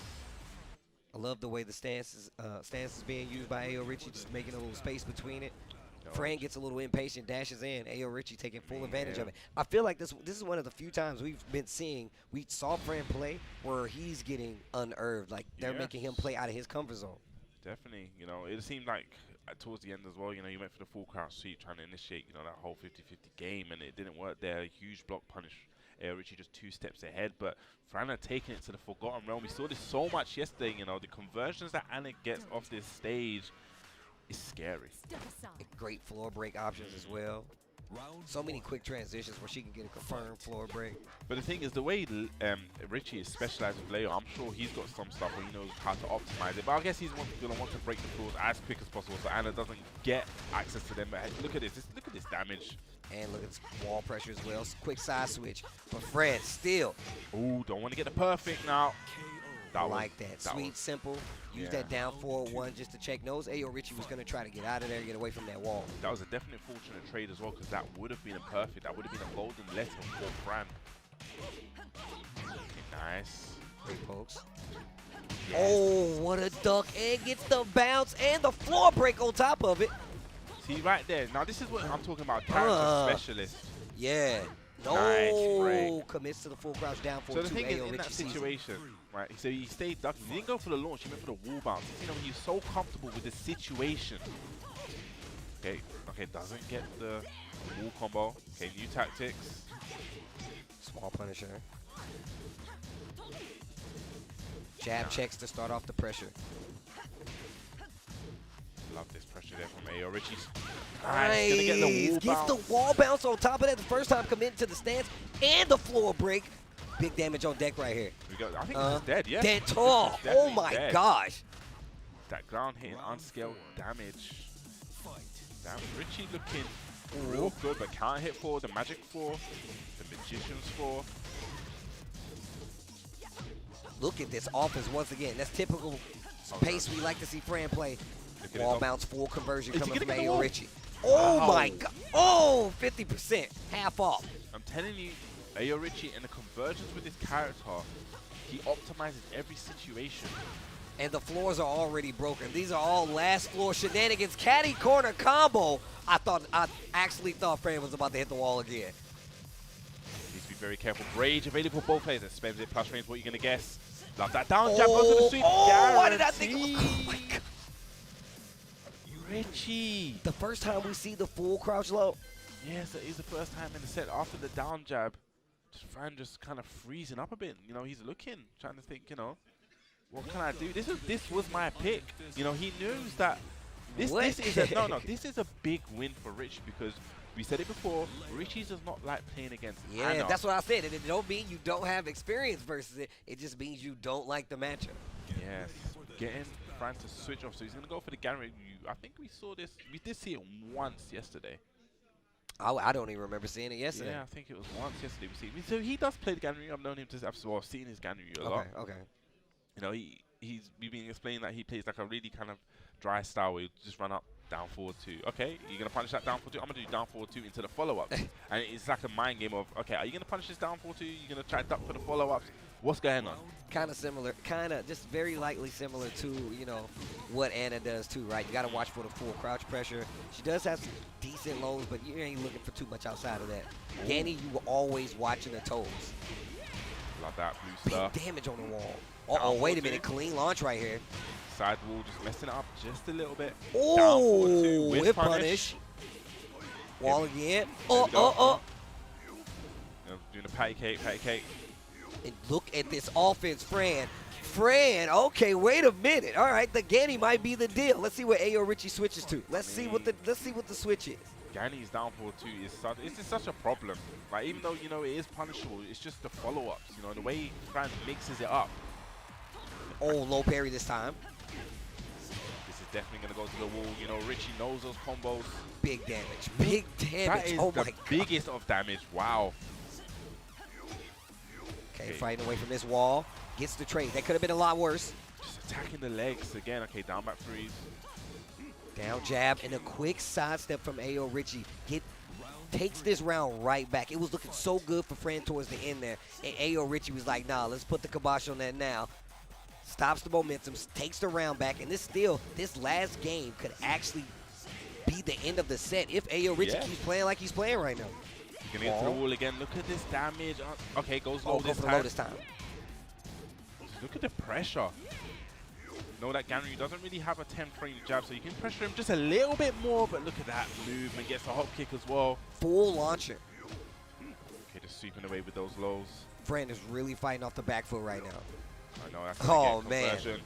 I love the way the stance is being used by Ayo Richie, just making a little space between it. Fran gets a little impatient, dashes in. Ayo Richie taking full advantage of it. I feel like this is one of the few times we've been seeing, we saw Fran play where he's getting unnerved. Like, they're making him play out of his comfort zone. Definitely. You know, it seemed like towards the end as well, you know, you went for the full crouch sweep, trying to initiate, you know, that whole 50-50 game, and it didn't work there. Huge block punish. Ayo Richie just 2 steps ahead, but Fran had taken it to the forgotten realm. We saw this so much yesterday, you know, the conversions that Anna gets off this stage is scary. Great floor break options as well. So many quick transitions where she can get a confirmed floor break. But the thing is, the way Richie is specialized with Leo, I'm sure he's got some stuff where he knows how to optimize it. But I guess he's going to want to break the floors as quick as possible so Anna doesn't get access to them. But hey, look at this. Look at this damage. And look at this wall pressure as well. Quick side switch. But Fred still. Ooh, don't want to get the perfect now. I like that. Sweet, simple. Use that down 4-1 just to check nose. Ayo Richie was going to try to get out of there, get away from that wall. That was a definite fortunate trade as well, because that would have been a perfect. That would have been a golden letter for Fran. Nice. Great pokes. Yes. Oh, what a duck. And gets the bounce and the floor break on top of it. See, right there. Now, this is what I'm talking about, character specialist. Yeah. No. Nice break. Commits to the full crouch down 4-2. So the thing is, Ayo in that Richie situation, right, so he stayed ducking. He didn't go for the launch, he went for the wall bounce. You know, he's so comfortable with the situation. Okay, doesn't get the wall combo. Okay, new tactics. Small punisher. Jab checks to start off the pressure. Love this pressure there from Ayo Richie. Nice. Gonna get the wall Gets bounce. the wall bounce on top of that. The first time committing to the stance and the floor break. Big damage on deck right here. We go. I think he's dead, yeah. Dead tall. Oh my gosh. That ground hitting unscaled damage. Damn, Richie looking real good, but can't hit for the magic 4, the magician's 4. Look at this offense once again. That's typical pace we like to see Fran play. Wall bounce, full conversion coming from Ayo Richie. Oh my god. Oh, 50%. Half off. I'm telling you, Ayo Richie and the conversions with this character, he optimizes every situation. And the floors are already broken. These are all last floor shenanigans. Caddy corner combo. I actually thought Fran was about to hit the wall again. Needs to be very careful. Rage available for both players. And spends it plus range. What are you going to guess? Love that down jab. Goes to the sweep. Why did I think? Oh my god. Richie. The first time we see the full crouch low. Yes, it is the first time in the set after the down jab. Fran just kind of freezing up a bit. You know, he's looking, trying to think, you know, what can I do? This was my pick. You know, he knows that this is a big win for Richie, because we said it before, Richie does not like playing against Anna. That's what I said. It don't mean you don't have experience versus it. It just means you don't like the matchup. Yes, getting Fran to switch off. So he's going to go for the Gary. I think we saw this. We did see it once yesterday. I don't even remember seeing it yesterday. Yeah, I think it was once yesterday. So he does play the Ganryu. I've known him to I've seen his Ganryu a lot. Okay. You know, we've been explaining that he plays like a really kind of dry style where you just run up, down, forward, 2. Okay, you're going to punish that down, forward, 2. I'm going to do down, forward, 2 into the follow-up. And it's like a mind game of, okay, are you going to punish this down, forward, 2? You're going to try to duck for the follow-ups? What's going on? Kind of similar, just very lightly similar to, you know, what Anna does too, right? You got to watch for the full crouch pressure. She does have some decent lows, but you ain't looking for too much outside of that. Ganny, you were always watching the toes. Love that blue stuff. Big damage on the wall. Uh-oh, wait a minute. Clean launch right here. Side wall just messing it up just a little bit. Oh, with whip punish. Wall again. You know, doing a patty cake. And look at this offense, Fran. Fran, okay, wait a minute. All right, the Ganny might be the deal. Let's see what Ayo Richie switches to. Let's see what the switch is. Ganny's down 4-2 is just such a problem. Like, even though, you know, it is punishable, it's just the follow-ups, you know, the way Fran mixes it up. Oh, low parry this time. This is definitely going to go to the wall. You know, Richie knows those combos. Big damage. Big damage. That is oh the my biggest of damage. Wow. Okay, fighting away from this wall. Gets the trade. That could have been a lot worse. Just attacking the legs again. Okay, down back threes. Down jab and a quick sidestep from Ayo Richie. Takes this round right back. It was looking so good for Fran towards the end there. And Ayo Richie was like, nah, let's put the kibosh on that now. Stops the momentum, takes the round back. And this last game could actually be the end of the set if Ayo Richie keeps playing like he's playing right now. Gonna get to the wall again. Look at this damage. Okay, goes low this time. Look at the pressure. Know that Ganryu doesn't really have a 10-frame jab, so you can pressure him just a little bit more, but look at that movement. Gets a hop kick as well. Full launcher. Okay, just sweeping away with those lows. Fran is really fighting off the back foot right now. I know, that's man.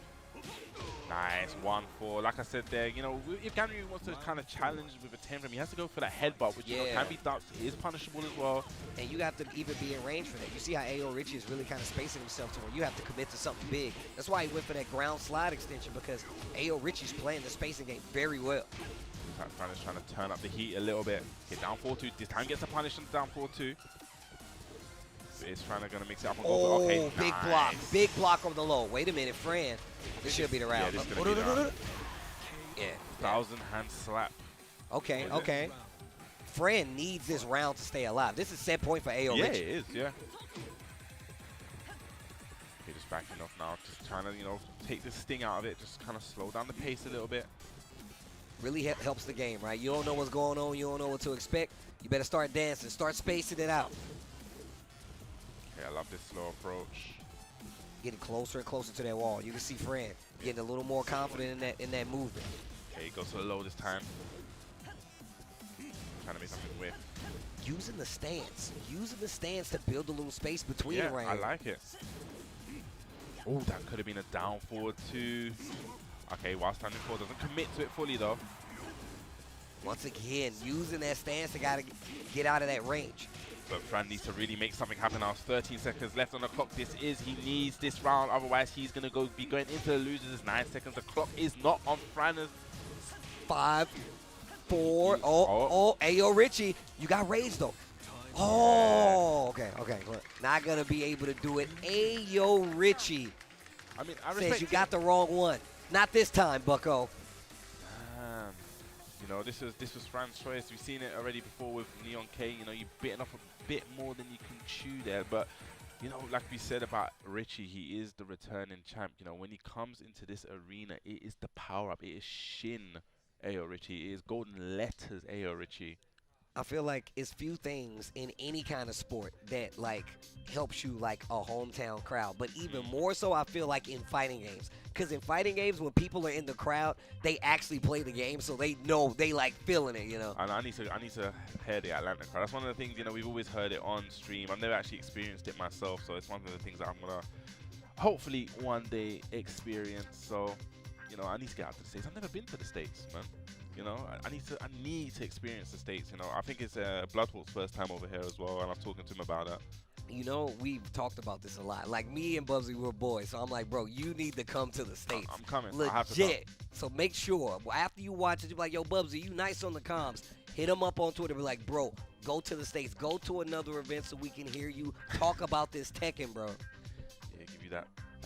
Nice, 1-4. Like I said there, you know, if Ganryu wants to kind of challenge with a 10 frame, he has to go for that headbutt, which you know, can be ducked. It is punishable as well. And you have to even be in range for that. You see how Ayo Richie is really kind of spacing himself to where you have to commit to something big. That's why he went for that ground slide extension, because Ayo Richie's playing the spacing game very well. Fran is trying to turn up the heat a little bit. Okay, down 4-2. This time gets a punish on down 4-2. Is Fran going to mix it up and go for okay, big nice. block. Big block on the low. Wait a minute, Fran. This should be the round. Yeah, this is gonna be the round. Yeah. 1,000-hand slap. Okay. Fran needs this round to stay alive. This is set point for Ayo Richie. Yeah, it is, yeah. Okay, just backing off now. Just trying to, you know, take the sting out of it. Just kind of slow down the pace a little bit. Really helps the game, right? You don't know what's going on. You don't know what to expect. You better start dancing. Start spacing it out. Okay, I love this slow approach. Getting closer and closer to that wall. You can see Fran getting a little more confident in that movement. Okay, he goes to the low this time. Trying to make something with. Using the stance. Using the stance to build a little space between the I like it. Oh, that could have been a down forward too. Okay, while standing forward, doesn't commit to it fully though. Once again, using that stance to gotta get out of that range. But Fran needs to really make something happen now. 13 seconds left on the clock. He needs this round, otherwise he's gonna be going into the losers. 9 seconds. The clock is not on Fran. 5, 4. Ayo Richie, you got raised though. Oh, okay. Look, not gonna be able to do it. Ayo Richie. I mean, I says you got the wrong one. Not this time, Bucko. You know, this was Fran's choice. We've seen it already before with Neon K. You know, you've bitten off a bit more than you can chew there. But, you know, like we said about Richie, he is the returning champ. You know, when he comes into this arena, it is the power-up. It is Shin Ayo Richie. It is golden letters Ayo Richie. I feel like it's few things in any kind of sport that, like, helps you like a hometown crowd. But even more so, I feel like in fighting games. Because in fighting games, when people are in the crowd, they actually play the game, so they know they like feeling it, you know. And I need to hear the Atlanta crowd. That's one of the things, you know, we've always heard it on stream. I've never actually experienced it myself, so it's one of the things that I'm gonna hopefully one day experience. So, you know, I need to get out to the States. I've never been to the States, man. You know, I need to experience the States. You know, I think it's Bloodhawk's first time over here as well, and I was talking to him about that. You know, we've talked about this a lot. Like, me and Bubsy, we're boys, so I'm like, bro, you need to come to the States. I'm coming. Legit. I have to come. So make sure, after you watch it, you're like, yo, Bubsy, you nice on the comms. Hit him up on Twitter. Be like, bro, go to the States. Go to another event so we can hear you talk about this Tekken, bro. Yeah, give you that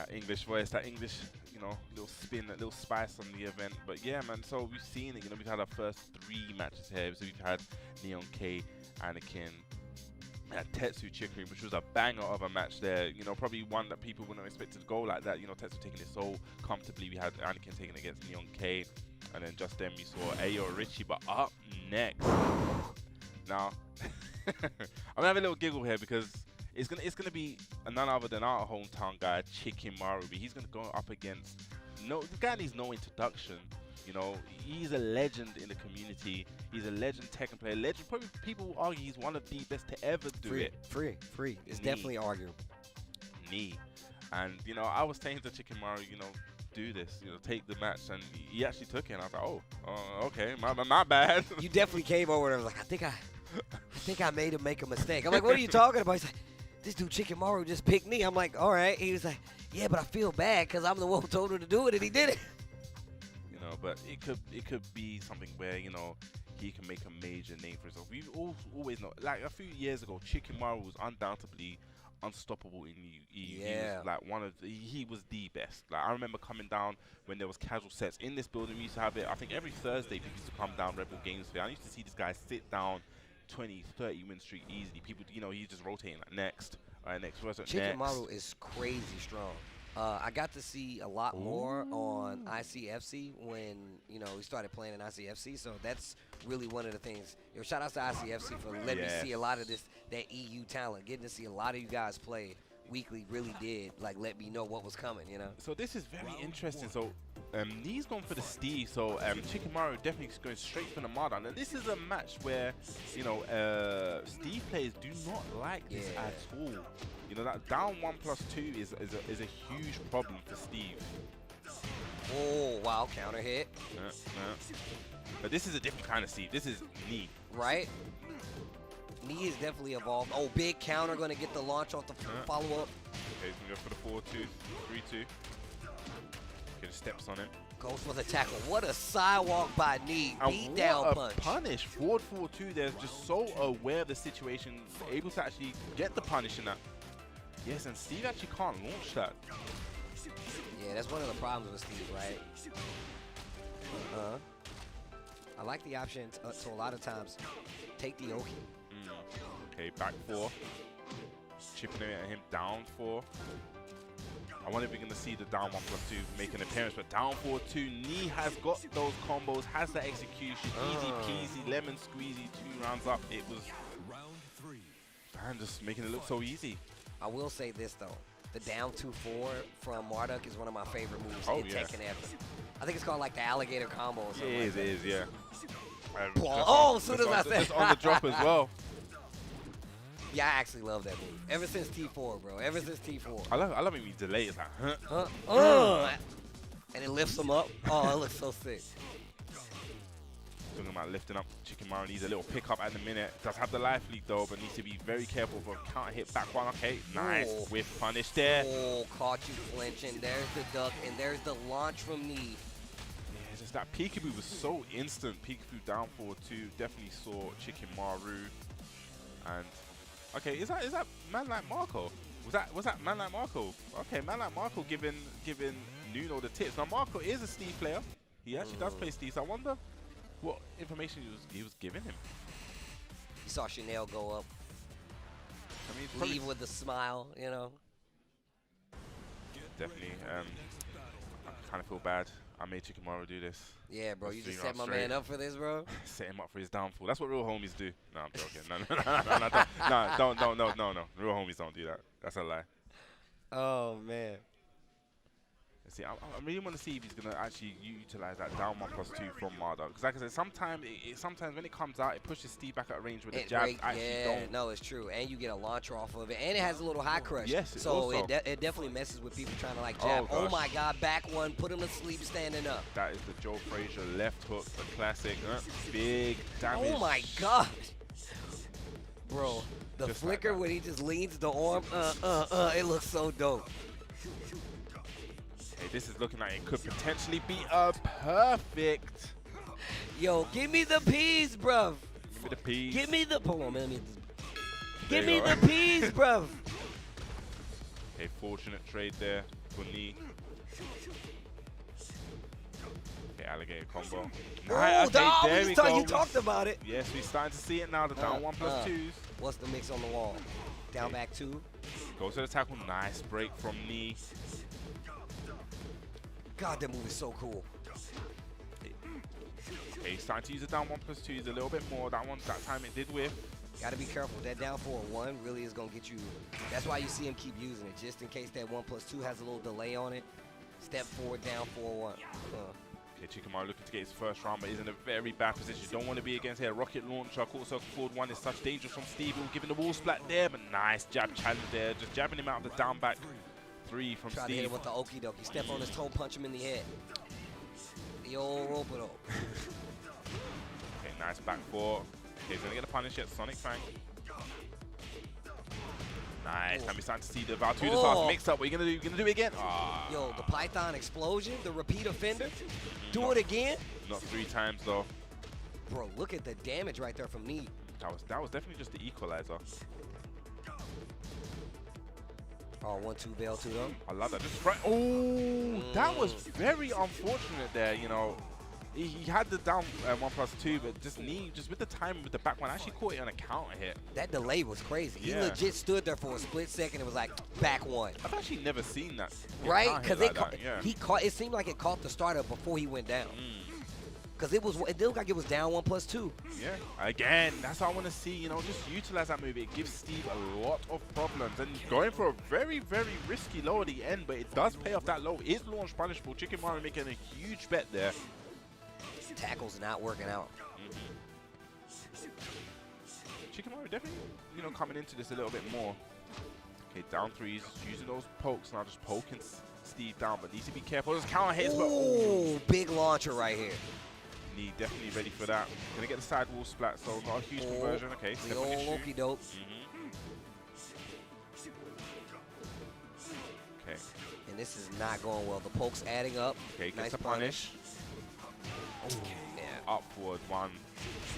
English voice, that English, you know, little spin, that little spice on the event. But yeah, man, so we've seen it. You know, we've had our first 3 matches here. So we've had Neon K, Anakin. had Tetsu Chikurin, which was a banger of a match there. You know, probably one that people wouldn't expect to go like that. You know, Tetsu taking it so comfortably. We had Anakin taking it against Neon Kane, and then just then we saw Ayo Richie. But up next, now I'm gonna have a little giggle here because it's gonna be none other than our hometown guy Chickenmaru. He's gonna go up against the guy needs no introduction. You know, he's a legend in the community. He's a legend Tekken player. Legend, probably people will argue he's one of the best to ever do it. Free. It's definitely arguable. And, you know, I was saying to Chickenmaru, you know, do this, you know, take the match. And he actually took it. And I was like, oh, okay, my bad. You definitely came over and was like, I think I made him make a mistake. I'm like, what are you talking about? He's like, this dude Chickenmaru just picked me. I'm like, all right. He was like, yeah, but I feel bad because I'm the one who told him to do it, and he did it. But it could be something where, you know, he can make a major name for himself. We've always know, like a few years ago, Chickenmaru was undoubtedly unstoppable in EU. Yeah. He was like he was the best. Like I remember coming down when there was casual sets in this building. We used to have it. I think every Thursday people used to come down Red Bull Games Fair. I used to see this guy sit down 20, 30 win streak easily. People, you know, he's just rotating like next, person. Chickenmaru is crazy strong. I got to see a lot more on ICFC when, you know, we started playing in ICFC. So that's really one of the things. Yo, shout out to ICFC for letting me see a lot of that EU talent. Getting to see a lot of you guys play weekly really did, like, let me know what was coming, you know? So this is very interesting. So Nee's going for the Steve. So Chickenmaru definitely going straight for the Mardan. And this is a match where, you know, Steve players do not like this at all. You know, that down 1+2 is a huge problem for Steve. Oh, wow, counter hit. But this is a different kind of Steve. This is Knee. Right? Knee is definitely evolved. Oh, big counter, going to get the launch off the follow-up. Okay, he's going to go for the 4-2, 3-2. Get his steps on it. Goes for the tackle. What a sidewalk by Knee. Beat down punch. Punish. Forward 4-2. They're just so aware of the situation, able to actually get the punish in that. Yes, and Steve actually can't launch that. Yeah, that's one of the problems with Steve, right? I like the option to a lot of times take the Oki. Okay, back 4. Chipping it at him, down 4. I wonder if we're going to see the down 1+2 make an appearance, but down 4-2. Knee has got those combos, has that execution. Easy peasy, lemon squeezy, 2 rounds up. It was round 3. Man, just making it look so easy. I will say this, though. The down 2-4 from Marduk is one of my favorite moves in Tekken ever. I think it's called like the alligator combo or something. It is, yeah. As soon as I said just on the drop as well. Yeah, I actually love that move. Ever since T4, bro. Ever since T4. I love when we delay. It's like, and it lifts him up. Oh, it looks so sick. Talking about lifting up, Chickenmaru needs a little pickup at the minute. Does have the life leak though, but needs to be very careful for a counter hit back one. Okay, nice. Whiff punish there. Oh, caught you flinching. There's the duck, and there's the launch from Knee. Yeah, just that peekaboo was so instant. Peekaboo down 4-2. Definitely saw Chickenmaru. And okay, is that Man Like Marco? Was that Man Like Marco? Okay, Man Like Marco giving Nuno the tips. Now Marco is a Steve player. He actually does play Steve. So I wonder what information he was giving him. You saw Chanel go up. I mean, leave with a smile, you know. Definitely. I kind of feel bad. I made Chickenmaru do this. Yeah, bro. You just set my man up for this, bro. Set him up for his downfall. That's what real homies do. No, I'm joking. No. Real homies don't do that. That's a lie. Oh, man. See, I really want to see if he's going to actually utilize that down 1+2 from Marduk. Because like I said, sometimes when it comes out, it pushes Steve back at range with the jab. No, it's true. And you get a launcher off of it. And it has a little high crush. Yes, so it definitely messes with people trying to like jab. Oh my God, back one. Put him to sleep standing up. That is the Joe Frazier left hook, the classic. Big damage. Oh my God. Bro, the just flicker like when he just leans the arm. It looks so dope. This is looking like it could potentially be a perfect. Yo, give me the peas, bruv. Give me the peas. Give me the. Hold on, man. Give me the peas, bruv. Okay, fortunate trade there for Knee. Okay, alligator combo. Oh, there we go. You talked about it. Yes, we're starting to see it now. The down 1+2s. What's the mix on the wall? Down back 2. Goes to the tackle. Nice break from knee. God, that move is so cool. Okay, he's starting to use the down 1+2. He's a little bit more. That time it did whiff. Got to be careful. That down 4-1 really is going to get you. That's why you see him keep using it, just in case that 1+2 has a little delay on it. Step forward, down 4-1. Okay, Chickenmaru looking to get his first round, but he's in a very bad position. You don't want to be against here. Rocket launcher, quarter circle forward 1 is such dangerous from Steve. Giving the wall splat there, but nice jab challenge there. Just jabbing him out of the down back 3 from Try to hit Steve. him with the okie dokie. Step on his toe, punch him in the head. The old rope-a-dope. Okay, nice back 4. Okay, he's going to get a punish yet. Sonic Fang. Nice. And we're starting to see the Valtuda stars mixed up. What are you going to do? You're going to do it again? Oh. Yo, the Python explosion, the repeat offender. Do it again. Not 3 times, though. Bro, look at the damage right there from knee. That was definitely just the equalizer. Oh, 1-2 bail 2 though. I love that. Just right. Oh, that was very unfortunate there, you know. He had the down 1+2, but just with the time with the back one, actually caught it on a counter hit. That delay was crazy. He Yeah. legit stood there for a split second and was like, back 1. I've actually never seen that. Right? Because Yeah. he caught. It seemed like it caught the starter before he went down. Because it did look like it was down 1+2. Yeah. Again, that's what I want to see. You know, just utilize that move. It gives Steve a lot of problems, and going for a very, very risky low at the end, but it does pay off. That low is launch punishable. Chickenmaru making a huge bet there. Tackle's not working out. Chickenmaru definitely, you know, coming into this a little bit more. Okay, down 3s, using those pokes now, just poking Steve down, but needs to be careful. Those counter hits, but Ooh, big launcher right here. knee definitely ready for that. Gonna get the side wall splat, so not a huge conversion. Okay, The step on his old shoe. okie doke. Okay, And this is not going well. The poke's adding up. okay, gets Nice the punish. Yeah. Upward 1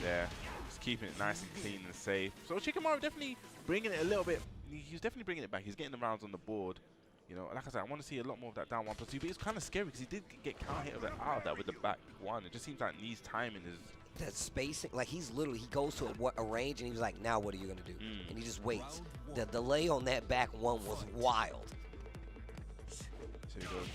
there. Just keeping it nice and clean and safe. So Chickenmaru definitely bringing it a little bit. He's definitely bringing it back. He's getting the rounds on the board. You know, like I said, I want to see a lot more of that down 1+2, but it's kind of scary because he did get counter hit out of that with the back 1. It just seems like Knee's timing is. That spacing, like he goes to a range and he was like, now what are you going to do? And he just waits. The delay on that back 1 was wild. So he goes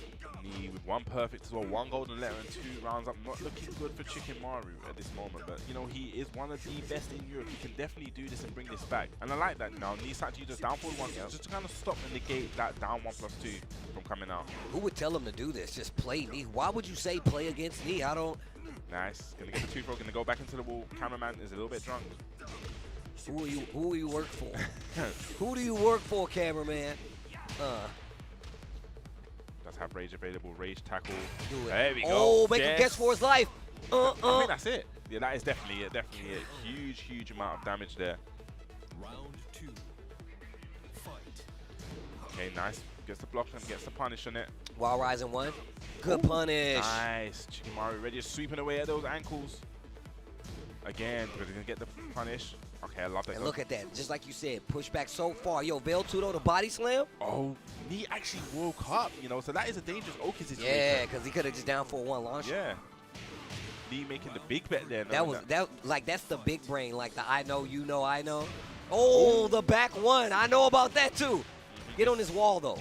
Knee with 1 perfect as well, 1 golden letter and 2 rounds up. Not looking good for Chickenmaru at this moment, but you know, he is one of the best in Europe. He can definitely do this and bring this back. And I like that now. Knee starting to use this down forward 1 just to kind of stop and negate that down 1+2 from coming out. Who would tell him to do this? Just play knee. Why would you say play against knee? I don't. Nice. Gonna get the 2 throw, gonna go back into the wall. Cameraman is a little bit drunk. Who do you work for? Who do you work for, cameraman? Does have rage available. Rage tackle. Do it. There we go. Oh, make him guess for his life. I think that's it. Yeah, that is definitely it. Definitely a huge, huge amount of damage there. Round 2. Fight. Okay, nice. Gets the block and gets the punish on it. While rising 1. Good punish. Nice. Chickenmaru ready, sweeping away at those ankles. Again, but he's gonna get the punish. Okay, I love that. And look at that. Just like you said, push back so far. Yo, Veil 2 though, the body slam. Oh, Knee actually woke up, you know, so that is a dangerous Oki situation. Yeah, because he could have just down for 1 launch. Yeah. Knee making the big bet there. That's the big brain, like the I know, you know, I know. Oh, the back 1. I know about that too. Get on this wall though.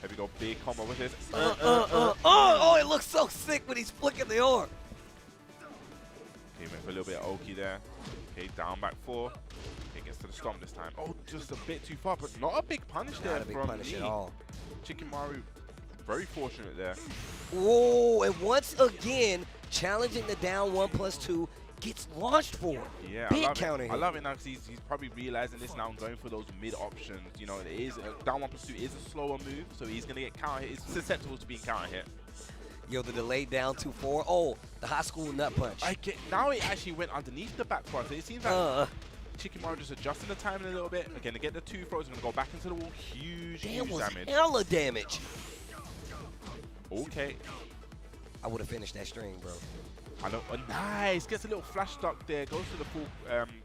There we go, big combo with this. Oh, it looks so sick when he's flicking the orb. Okay, went for a little bit of Oki there. Okay, down back 4. It gets to the stomp this time. Oh, just a bit too far, but not a big punish there. Not a big from punish Knee. at all. Chickenmaru, very fortunate there. Whoa, and once again, challenging the down 1+2, gets launched for it. Yeah, Big I love counter it. hit. I love it now because he's probably realizing this now and going for those mid options. You know, it is down 1+2 is a slower move, so he's gonna get counter hit. It's susceptible to being counter hit. Yo, the delay down 2-4. Oh, the high school nut punch. Now it actually went underneath the back part. So it seems like Chickenmaru just adjusting the timing a little bit. Again, to get the 2 throws, gonna go back into the wall. Huge, That huge was damage. hella damage. Okay. I would have finished that string, bro. I know. Nice. Gets a little flash duck there. Goes to the full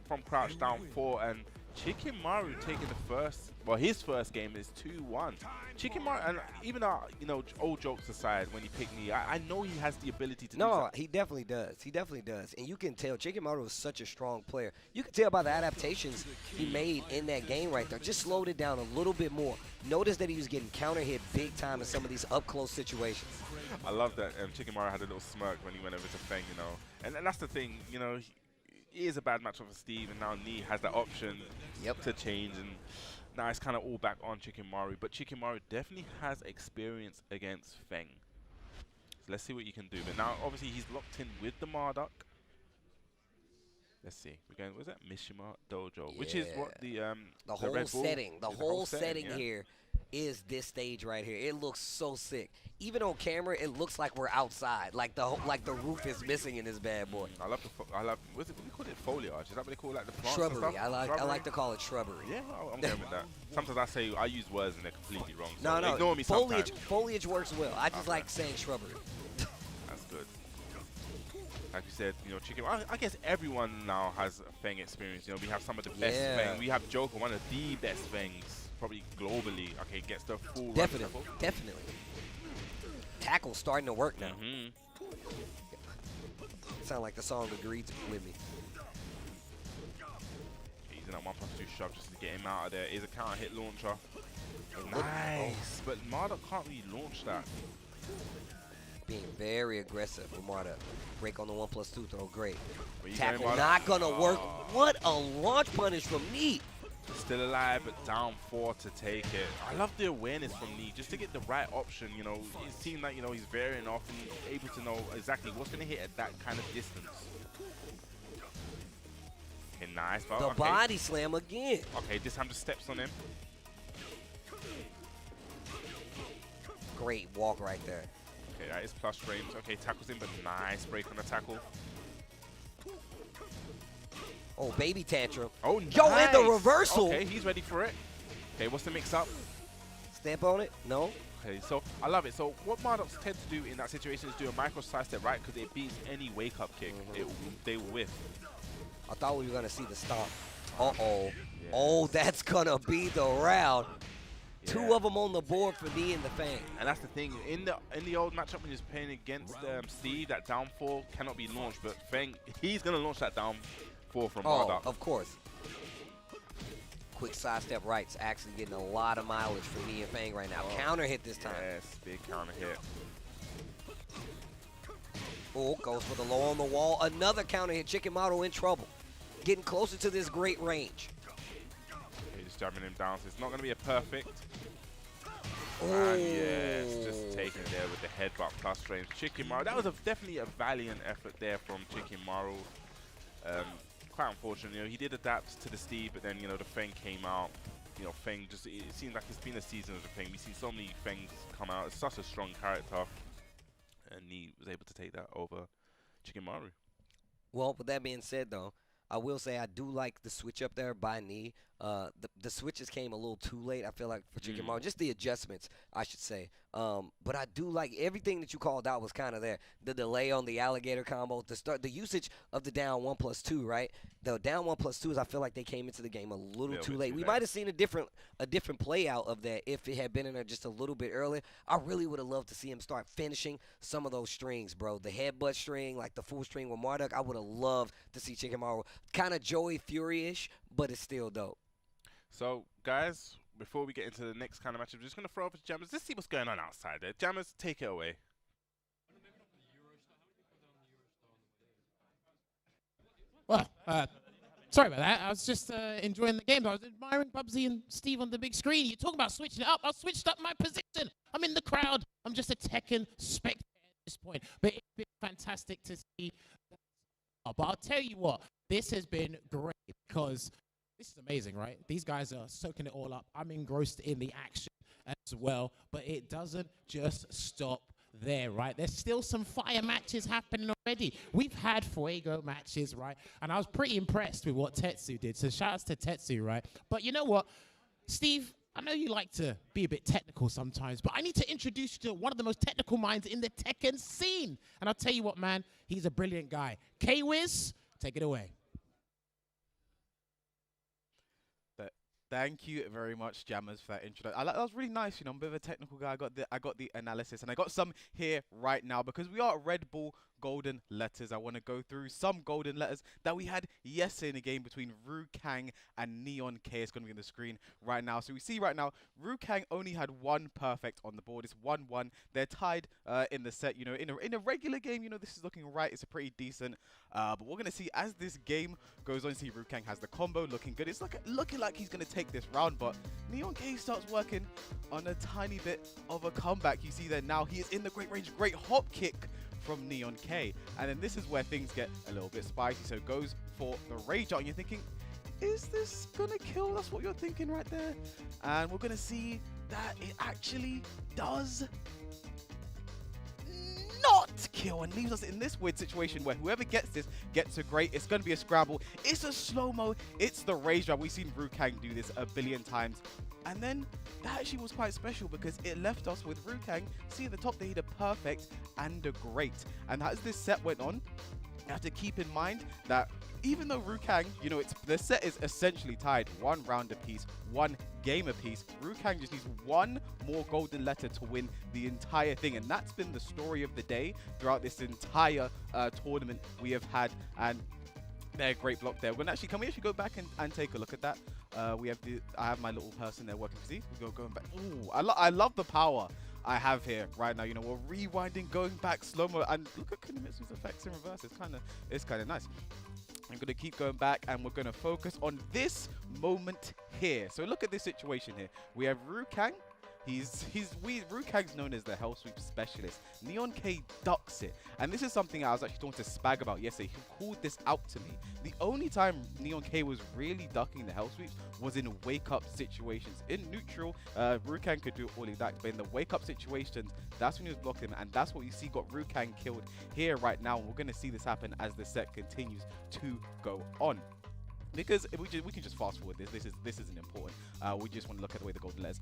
from crouch down 4, and Chickenmaru taking the first, well, his first game is 2-1. Chickenmaru, and even you know, old jokes aside, when he picked me, I know he has the ability to do No, something. he definitely does. He definitely does. And you can tell Chickenmaru is such a strong player. You can tell by the adaptations he made in that game right there. Just slowed it down a little bit more. Notice that he was getting counter hit big time in some of these up-close situations. I love that Chickenmaru had a little smirk when he went over to Feng, you know. And that's the thing, you know, he is a bad matchup for Steve, and now Nee has that option to change, and now it's kind of all back on Chickenmaru. But Chickenmaru definitely has experience against Feng. So let's see what you can do. But now, obviously, he's locked in with the Marduk. Let's see. We're going, was that Mishima Dojo? Which is what the whole Red Bull, setting. The whole setting yeah. here is this stage right here. It looks so sick. Even on camera, it looks like we're outside. Like the roof is missing in this bad boy. I love what do you call it? Foliage. Is that what they call like the plants Shrubbery. and stuff? I like to call it shrubbery. Yeah, I'm going with that. Sometimes I use words and they're completely wrong. No, So ignore me sometimes. Foliage works well. I just like saying shrubbery. That's good. Like you said, you know, I guess everyone now has Feng experience. You know, we have some of the best Feng. We have Joker, one of the best Fengs, probably globally. Okay, gets the full Definitely. Tackle starting to work now. Sound like the song agreed with me. Using that 1+2 shove just to get him out of there. Is a counter hit launcher. Nice, but Marduk can't really launch that. Being very aggressive with Marduk. Break on the 1+2 throw, great. Tackle not gonna work. What a launch punish from Nee. Still alive, but down 4 to take it. I love the awareness from Nee, just to get the right option. You know, it seems like, you know, he's varying off and able to know exactly what's going to hit at that kind of distance. Okay, nice. The body slam again. Okay, this time just steps on him. Great walk right there. Okay, that is plus range. Okay, tackles him, but nice break on the tackle. Oh, baby tantrum. Oh, nice. Yo, and the reversal. Okay, he's ready for it. Okay, what's the mix-up? Step on it? No. Okay, so I love it. So what Marduks tend to do in that situation is do a micro side step right because it beats any wake-up kick. They will whiff. I thought we were going to see the stomp. Uh-oh. Yes. Oh, that's going to be the round. Yeah. 2 of them on the board for me and the Fang. And that's the thing. In the old matchup when he was playing against Steve, that down 4 cannot be launched. But Fang, he's going to launch that down 4 from Marduk. Of course. Quick sidestep right's actually getting a lot of mileage for me and Fang right now. Counter hit this time. Yes, big counter hit. Oh, goes for the low on the wall. Another counter hit. Chickenmaru in trouble. Getting closer to this great range. Okay, just jabbing him down. So it's not going to be a perfect. Oh. And yes, just taking it there with the headbutt plus range. Chickenmaru. That was definitely a valiant effort there from Chickenmaru. Quite unfortunate, you know, he did adapt to the Steve, but then, you know, the Feng came out. You know, Feng just, it seems like it's been a season of the Feng. We've seen so many Fengs come out. It's such a strong character. And he was able to take that over Chickenmaru. Well, with that being said, though, I will say I do like the switch up there by Nee. The switches came a little too late, I feel like, for Chickenmaru. Just the adjustments, I should say. But I do like everything that you called out was kind of there. The delay on the alligator combo, the usage of the down 1+2, right? The down 1+2s, I feel like they came into the game a little too late. We might have seen a different play out of that if it had been in there just a little bit earlier. I really would have loved to see him start finishing some of those strings, bro. The headbutt string, like the full string with Marduk, I would have loved to see Chickenmaru. Kind of Joey Fury-ish, but it's still dope. So, guys, before we get into the next kind of matchup, I'm just going to throw over to Jammers. Let's see what's going on outside there. Jammers, take it away. Well, sorry about that. I was just enjoying the game. I was admiring Bubsy and Steve on the big screen. You talk about switching it up. I switched up my position. I'm in the crowd. I'm just a Tekken spectator at this point. But it's been fantastic to see. But I'll tell you what, this has been great because this is amazing, right? These guys are soaking it all up. I'm engrossed in the action as well. But it doesn't just stop there, right? There's still some fire matches happening already. We've had Fuego matches, right? And I was pretty impressed with what Tetsu did. So shout outs to Tetsu, right? But you know what? Steve, I know you like to be a bit technical sometimes, but I need to introduce you to one of the most technical minds in the Tekken scene. And I'll tell you what, man, he's a brilliant guy. K-Wiz, take it away. Thank you very much, Jammers, for that intro. That was really nice. You know, I'm a bit of a technical guy. I got the analysis, and I got some here right now because we are at Red Bull Golden Letters. I want to go through some golden letters that we had yesterday in a game between Kang and Neon K. It's going to be on the screen right now. So we see right now, Kang only had one perfect on the board. It's 1-1. They're tied in the set. You know, in a regular game, you know, this is looking right. It's a pretty decent. But we're going to see as this game goes on. See, Kang has the combo looking good. It's looking like he's going to take this round, but Neon K starts working on a tiny bit of a comeback. You see that now he is in the great range. Great hop kick from Neon K. And then this is where things get a little bit spicy. So goes for the rage out. And you're thinking, is this going to kill? That's what you're thinking right there. And we're going to see that it actually does not kill and leaves us in this weird situation where whoever gets this gets a great. It's going to be a scramble. It's a slow-mo. It's the rage drive. We've seen Kang do this a billion times. And then that actually was quite special because it left us with Kang. See at the top, they hit a perfect and a great. And as this set went on, you have to keep in mind that even though Kang, you know, the set is essentially tied, 1 round apiece, 1 game apiece. Kang just needs 1 more golden letter to win the entire thing, and that's been the story of the day throughout this entire tournament we have had. And they're a great block there. Can we actually go back and take a look at that? I have my little person there working. See, we going back. Ooh, I love the power I have here right now. You know, we're rewinding, going back slow-mo, and look at Kunimitsu's effects in reverse. It's kind of nice. I'm going to keep going back, and we're going to focus on this moment here. So look at this situation here. We have Kang. Kang's known as the Hell Sweep Specialist. Neon K ducks it. And this is something I was actually talking to Spag about yesterday. He called this out to me. The only time Neon K was really ducking the Hell Sweeps was in wake-up situations. In neutral, Kang could do all he liked, but in the wake-up situations, that's when he was blocking, and that's what you see got Kang killed here right now. And we're going to see this happen as the set continues to go on. Because we can just fast forward this. This isn't important. We just want to look at the way the golden letters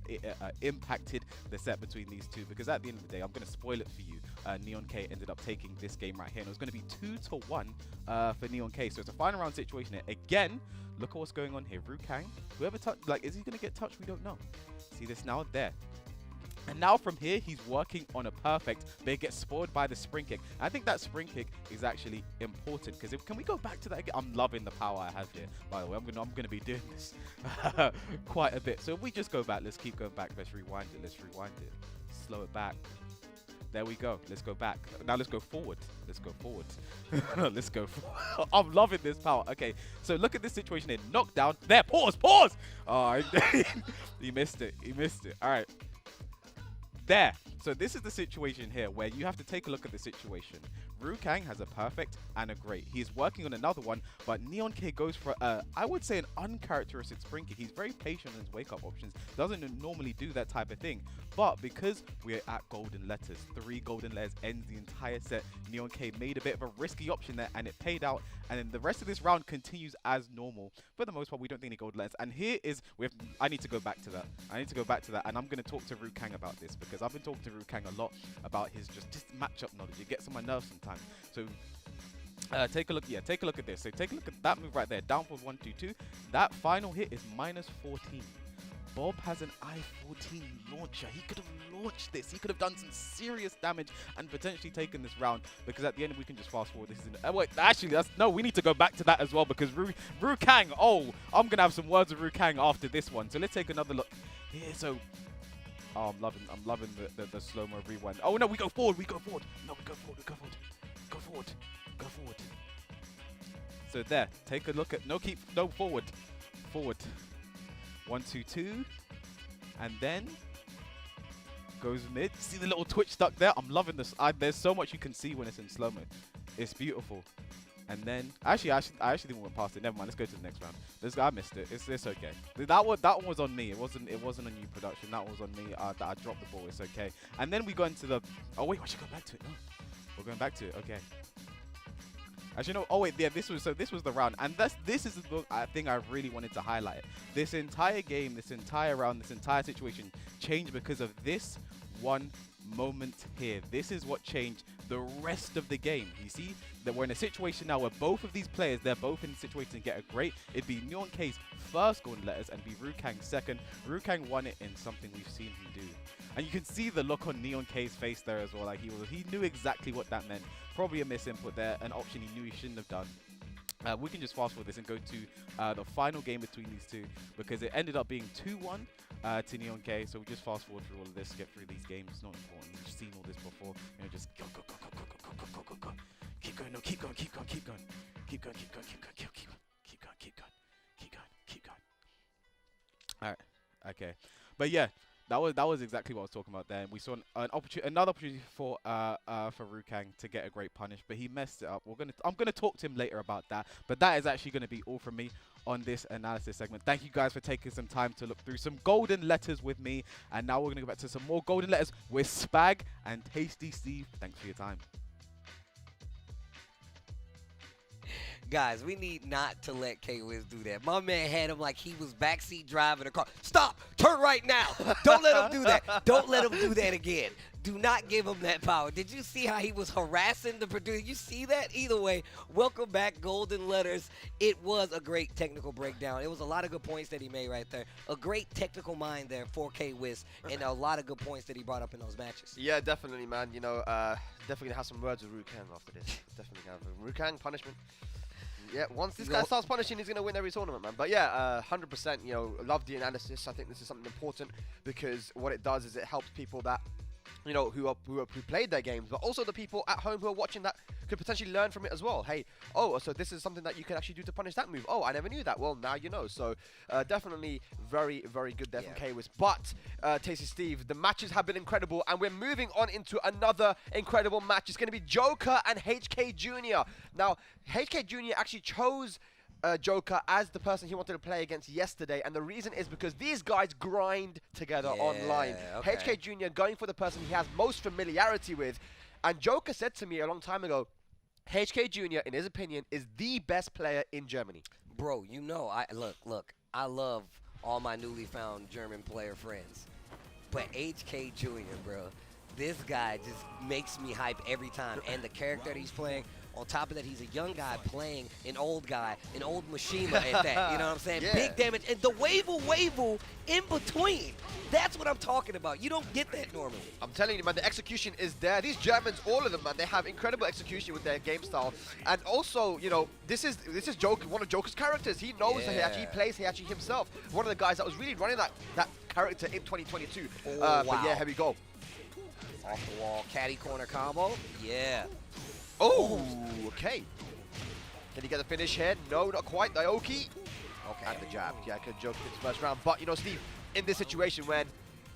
impacted the set between these two. Because at the end of the day, I'm going to spoil it for you. Neon K ended up taking this game right here, and it was going to be 2-1 for Neon K. So it's a final round situation here. Again, look at what's going on here. Kang, whoever touched, like, is he going to get touched? We don't know. See this now there. And now from here, he's working on a perfect, but it gets spoiled by the spring kick. I think that spring kick is actually important because can we go back to that again? I'm loving the power I have here. By the way, I'm gonna be doing this quite a bit. So if we just go back, let's keep going back. Let's rewind it. Let's rewind it. Slow it back. There we go. Let's go back. Now let's go forward. Let's go forward. Let's go forward. I'm loving this power. Okay, so look at this situation here. Knockdown. There. Pause. Pause. Oh, he missed it. He missed it. All right. There. So this is the situation here where you have to take a look at the situation. Kang has a perfect and a great. He's working on another one, but Neon K goes for, I would say, an uncharacteristic spring kick. He's very patient on his wake-up options. Doesn't normally do that type of thing. But because we're at golden letters, 3 golden letters ends the entire set. Neon K made a bit of a risky option there, and it paid out. And then the rest of this round continues as normal. For the most part, we don't think any golden letters. And here is, I need to go back to that. And I'm going to talk to Kang about this because I've been talking to Kang a lot about his just matchup knowledge. It gets on my nerves sometimes. So take a look. Yeah, take a look at this. So take a look at that move right there. Down for 1-2-2. That final hit is -14. Bob has an I-14 launcher. He could have launched this. He could have done some serious damage and potentially taken this round. Because at the end, we can just fast forward. This is wait, actually, no. We need to go back to that as well because Kang. Oh, I'm gonna have some words with Kang after this one. So let's take another look here. So. Oh, I'm loving the slow-mo rewind. Oh no, we go forward. No, we go forward. Go forward. So there, take a look at forward. 1-2-2, and then goes mid. See the little twitch stuck there? I'm loving this. There's so much you can see when it's in slow-mo. It's beautiful. And then, actually, I actually didn't went past it. Never mind. Let's go to the next round. I missed it. It's okay. That one was on me. It wasn't a new production. That was on me. I dropped the ball. It's okay. And then we go into the. Oh wait, I should go back to it. No, we're going back to it. Okay. As you know, oh wait, yeah, this was the round, and this is the thing I really wanted to highlight. This entire game, this entire round, this entire situation changed because of this one moment here. This is what changed the rest of the game. You see that we're in a situation now where both of these players, they're both in a situation to get a great. It'd be Neon K's first golden letters and be Rukang's second. Rukang won it in something we've seen him do. And you can see the look on Neon K's face there as well. Like he knew exactly what that meant. Probably a misinput there, an option he knew he shouldn't have done. We can just fast forward this and go to the final game between these two, because it ended up being 2-1 to Neon K. So we just fast forward through all of this, get through these games. It's not important. You've seen all this before. You know, just go, go, go, go, go, go, go, go, go, go. Keep going, no, keep going, keep going, keep going. Keep going, keep going, keep going, keep going, keep going, keep going, keep going, keep going. Alright, okay. But yeah, that was exactly what I was talking about there. We saw another opportunity for Rukang to get a great punish, but he messed it up. I'm gonna talk to him later about that. But that is actually gonna be all from me on this analysis segment. Thank you guys for taking some time to look through some golden letters with me. And now we're gonna go back to some more golden letters with Spag and Tasty Steve. Thanks for your time. Guys, we need not to let K-Wiz do that. My man had him like he was backseat driving a car. Stop! Turn right now! Don't let him do that. Don't let him do that again. Do not give him that power. Did you see how he was harassing the producer? You see that? Either way, welcome back, Golden Letters. It was a great technical breakdown. It was a lot of good points that he made right there. A great technical mind there for K-Wiz, and a lot of good points that he brought up in those matches. Yeah, definitely, man. You know, definitely gonna have some words with Rukang after this. Definitely gonna have Rukang punishment. Yeah, once this guy starts punishing, he's going to win every tournament, man. But yeah, 100%, you know, love the analysis. I think this is something important because what it does is it helps people that, you know, who played their games, but also the people at home who are watching that could potentially learn from it as well. Hey, oh, so this is something that you can actually do to punish that move. Oh, I never knew that. Well, now you know. So definitely very, very good there from K-Wiz. But, Tasty Steve, the matches have been incredible, and we're moving on into another incredible match. It's going to be Joker and HK Jr. Now, HK Jr. actually chose Joker as the person he wanted to play against yesterday, and the reason is because these guys grind together online. Okay. HK Jr. going for the person he has most familiarity with, and Joker said to me a long time ago, HK Jr., in his opinion, is the best player in Germany. Bro, you know, look, I love all my newly found German player friends, but HK Jr., bro, this guy just makes me hype every time, and the character that he's playing. On top of that, he's a young guy playing an old guy, an old Mishima at that. You know what I'm saying? Yeah. Big damage. And the wave in between. That's what I'm talking about. You don't get that normally. I'm telling you, man, the execution is there. These Germans, all of them, man, they have incredible execution with their game style. And also, you know, this is Joker, one of Joker's characters. He knows that he actually plays Heihachi himself. One of the guys that was really running that character in 2022. Wow. But yeah, here we go. Off the wall, caddy corner combo. Yeah. Oh, okay. Can he get the finish here? No, not quite. Naoki. Okay. And the jab. Yeah, could Joker his first round. But, you know, Steve, in this situation when,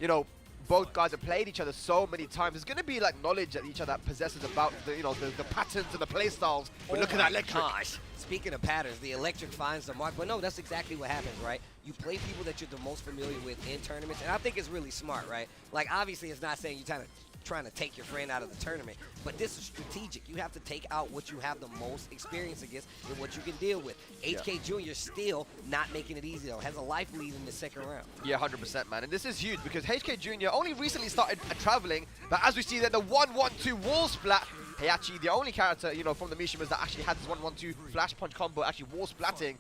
you know, both guys have played each other so many times, there's going to be, like, knowledge that each other possesses about, the, you know, the patterns and the play styles. But look at that electric. Gosh. Speaking of patterns, the electric finds the mark. But no, that's exactly what happens, right? You play people that you're the most familiar with in tournaments. And I think it's really smart, right? Like, obviously, it's not saying you're trying to take your friend out of the tournament, but this is strategic. You have to take out what you have the most experience against and what you can deal with. HK Jr. still not making it easy, though. Has a life lead in the second round. Yeah, 100%, man. And this is huge because HK Jr. only recently started traveling, but as we see there, the 1-1-2 wall splat. Heihachi, the only character, you know, from the Mishimas that actually had this 1-1-2 flash punch combo, actually wall splatting.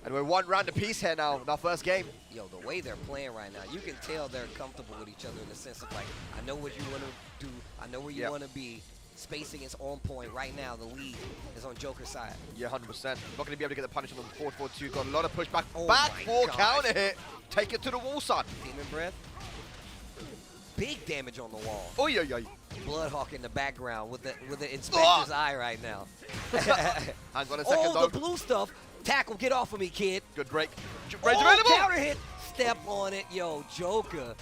And we're one round apiece here now in our first game. Yo, the way they're playing right now, you can tell they're comfortable with each other in the sense of, like, I know what you want to do. I know where you want to be. Spacing is on point. Right now, the lead is on Joker's side. Yeah, 100%. Not going to be able to get the punish on the 4-4-2. Got a lot of pushback. Back 4 counter hit. Take it to the wall, son. Demon Breath. Big damage on the wall. Oy, oy, oy. Bloodhawk in the background with the inspector's eye right now. Hang on a second, the blue stuff. Tackle, get off of me, kid. Good break. Range available. Counter hit. Step on it. Yo, Joker.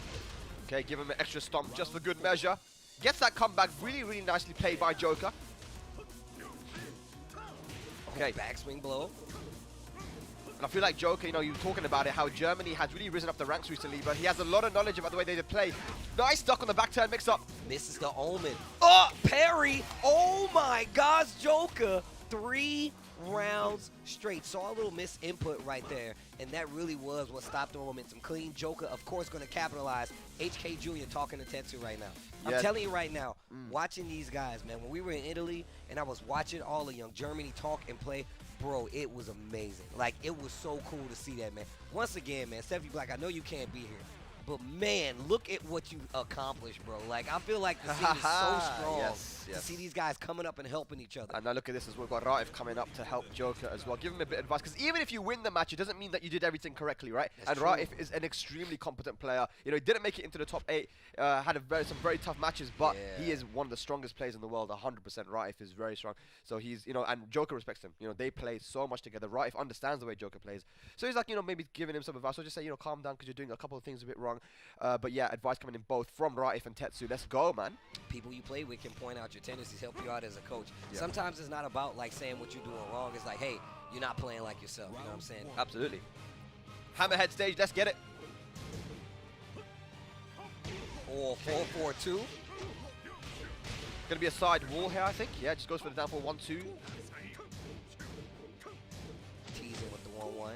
Okay, give him an extra stomp just for good measure. Gets that comeback really, really nicely played by Joker. Okay. Backswing blow. And I feel like Joker, you know, you were talking about it, how Germany has really risen up the ranks recently, but he has a lot of knowledge about the way they play. Nice duck on the back turn mix-up. Misses the Omen. Oh, parry. Oh, my gosh, Joker. 3 rounds straight. Saw a little misinput right there, and that really was what stopped the momentum. Clean Joker, of course, going to capitalize. HK Jr. talking to Tetsu right now. I'm telling you right now, watching these guys, man, when we were in Italy and I was watching all of Young Germany talk and play, bro, it was amazing. Like, it was so cool to see that, man. Once again, man, Steffi Black, I know you can't be here, but, man, look at what you accomplished, bro. Like, I feel like the scene is so strong to see these guys coming up and helping each other. And now look at this as well. We've got Raif coming up to help Joker as well. Give him a bit of advice, because even if you win the match, it doesn't mean that you did everything correctly, right? That's and Raif is an extremely competent player. You know, he didn't make it into the top 8, had some very tough matches, but he is one of the strongest players in the world, 100%. Raif is very strong. So he's, you know, and Joker respects him. You know, they play so much together. Raif understands the way Joker plays. So he's like, you know, maybe giving him some advice. So just say, you know, calm down because you're doing a couple of things a bit wrong. But yeah, advice coming in both from Raif and Tetsu. Let's go, man. People you play with can point out your tendencies, help you out as a coach. Sometimes it's not about like saying what you're doing wrong. It's like, hey, you're not playing like yourself. You know what I'm saying? Absolutely. Hammerhead stage, let's get it. Or 4-4-2. Gonna be a side wall here, I think. Yeah, just goes for the down for 1-2. Teasing with the 1-1.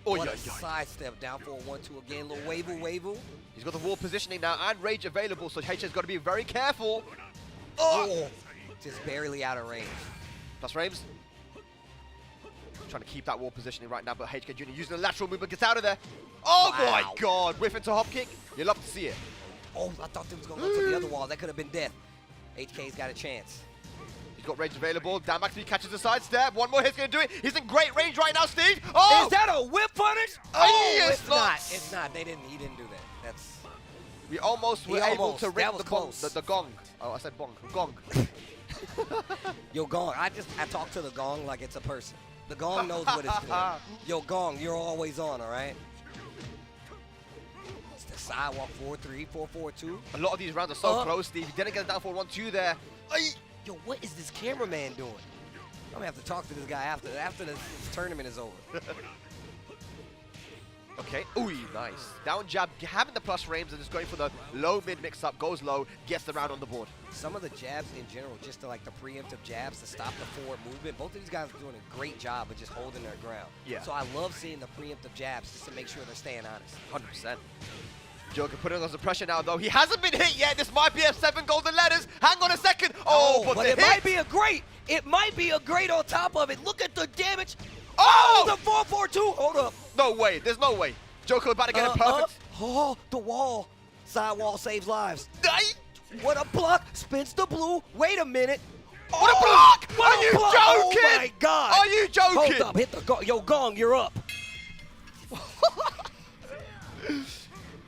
Oh, What yeah, a sidestep down for a 1-2 again. Little wavle. He's got the wall positioning now and rage available, so HJ's got to be very careful. Oh! Just barely out of range. Plus Rames. Trying to keep that wall positioning right now, but HK Jr. using the lateral movement, gets out of there. Oh my god, whiff into hop kick. You'll love to see it. Oh, I thought they was going to go to the other wall. That could have been death. HK's got a chance. He's got rage available. Down back 3 catches the sidestep. One more hit's going to do it. He's in great range right now, Steve. Oh! Is that a whip punish? Oh, it's not. It's not. He didn't do that. That's... We almost were able to ring the gong. close. The gong. Oh, I said bong. Gong. Yo, Gong, I talk to the Gong like it's a person. The Gong knows what it's doing. Yo, Gong, you're always on, all right? It's the sidewalk 4-3, 4-4-2. A lot of these rounds are so close, Steve. He didn't get it down for 1-2 there. Yo, what is this cameraman doing? I'm gonna have to talk to this guy after this tournament is over. Okay. Ooh, nice. Down jab, having the plus frames and just going for the low-mid mix-up. Goes low, gets the round on the board. Some of the jabs in general, just to like the preemptive jabs to stop the forward movement, both of these guys are doing a great job of just holding their ground. Yeah. So I love seeing the preemptive jabs just to make sure they're staying honest. 100%. Joker putting on some pressure now, though. He hasn't been hit yet. This might be a 7 golden letters. Hang on a second. Oh, but it might be a great. It might be a great on top of it. Look at the damage. Oh, the 4-4-2. Hold up. No way. There's no way. Joker about to get it perfect. Oh, the wall. Side wall saves lives. What a block. Spins the blue. Wait a minute. What a block! What Are you block. joking? Oh my God. Are you joking? Hold up. Hit the gong. Yo, Gong, you're up.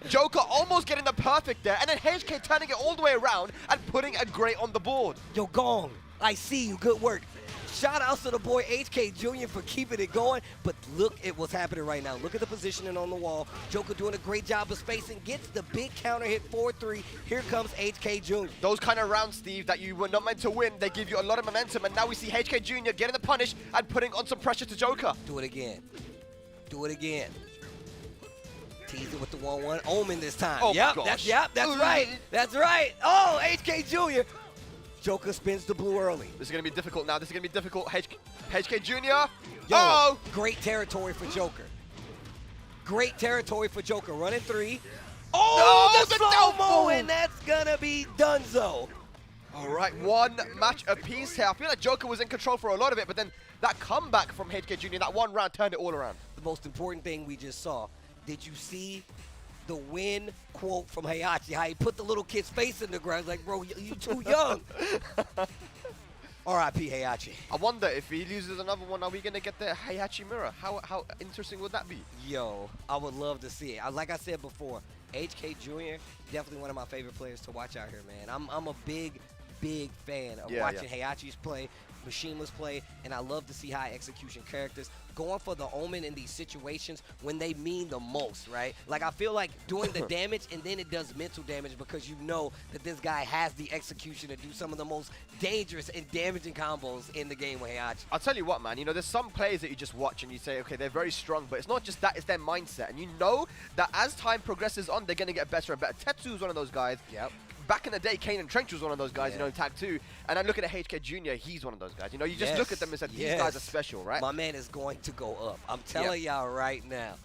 Joker almost getting the perfect there, and then HK turning it all the way around and putting a great on the board. Yo, Gong, I see you. Good work. Shout outs to the boy HK Jr. for keeping it going, but look at what's happening right now. Look at the positioning on the wall. Joker doing a great job of spacing, gets the big counter hit 4-3. Here comes HK Jr. Those kind of rounds, Steve, that you were not meant to win, they give you a lot of momentum, and now we see HK Jr. getting the punish and putting on some pressure to Joker. Do it again. Do it again. Teasing with the 1-1. Omen this time. Oh, yep, gosh. that's right. That's right. Oh, HK Jr. Joker spins the blue early. This is going to be difficult now. This is going to be difficult. HK Jr. Yo, great territory for Joker. Great territory for Joker. Running 3. Oh, no, the the slow-mo, and that's going to be donezo. All right, one match apiece here. I feel like Joker was in control for a lot of it, but then that comeback from HK Jr., that one round turned it all around. The most important thing we just saw. Did you see the win quote from Heihachi? How he put the little kid's face in the ground. Like, bro, you too young. R.I.P. Heihachi. I wonder if he loses another one, are we going to get the Heihachi mirror? How interesting would that be? Yo, I would love to see it. Like I said before, HK Jr., definitely one of my favorite players to watch out here, man. I'm a big fan of watching Heihachi's play, Mishima's play, and I love to see high execution characters going for the Omen in these situations when they mean the most, right? Like, I feel like doing the damage and then it does mental damage because you know that this guy has the execution to do some of the most dangerous and damaging combos in the game with Heihachi. I'll tell you what, man, you know, there's some players that you just watch and you say, okay, they're very strong, but it's not just that, it's their mindset. And you know that as time progresses on, they're going to get better and better. Tetsu is one of those guys. Yep. back in the day, Kane and Trench was one of those guys, you know, in Tag 2. And I look at a HK Jr., he's one of those guys. You know, you just look at them and say, these guys are special, right? My man is going to go up. I'm telling y'all right now.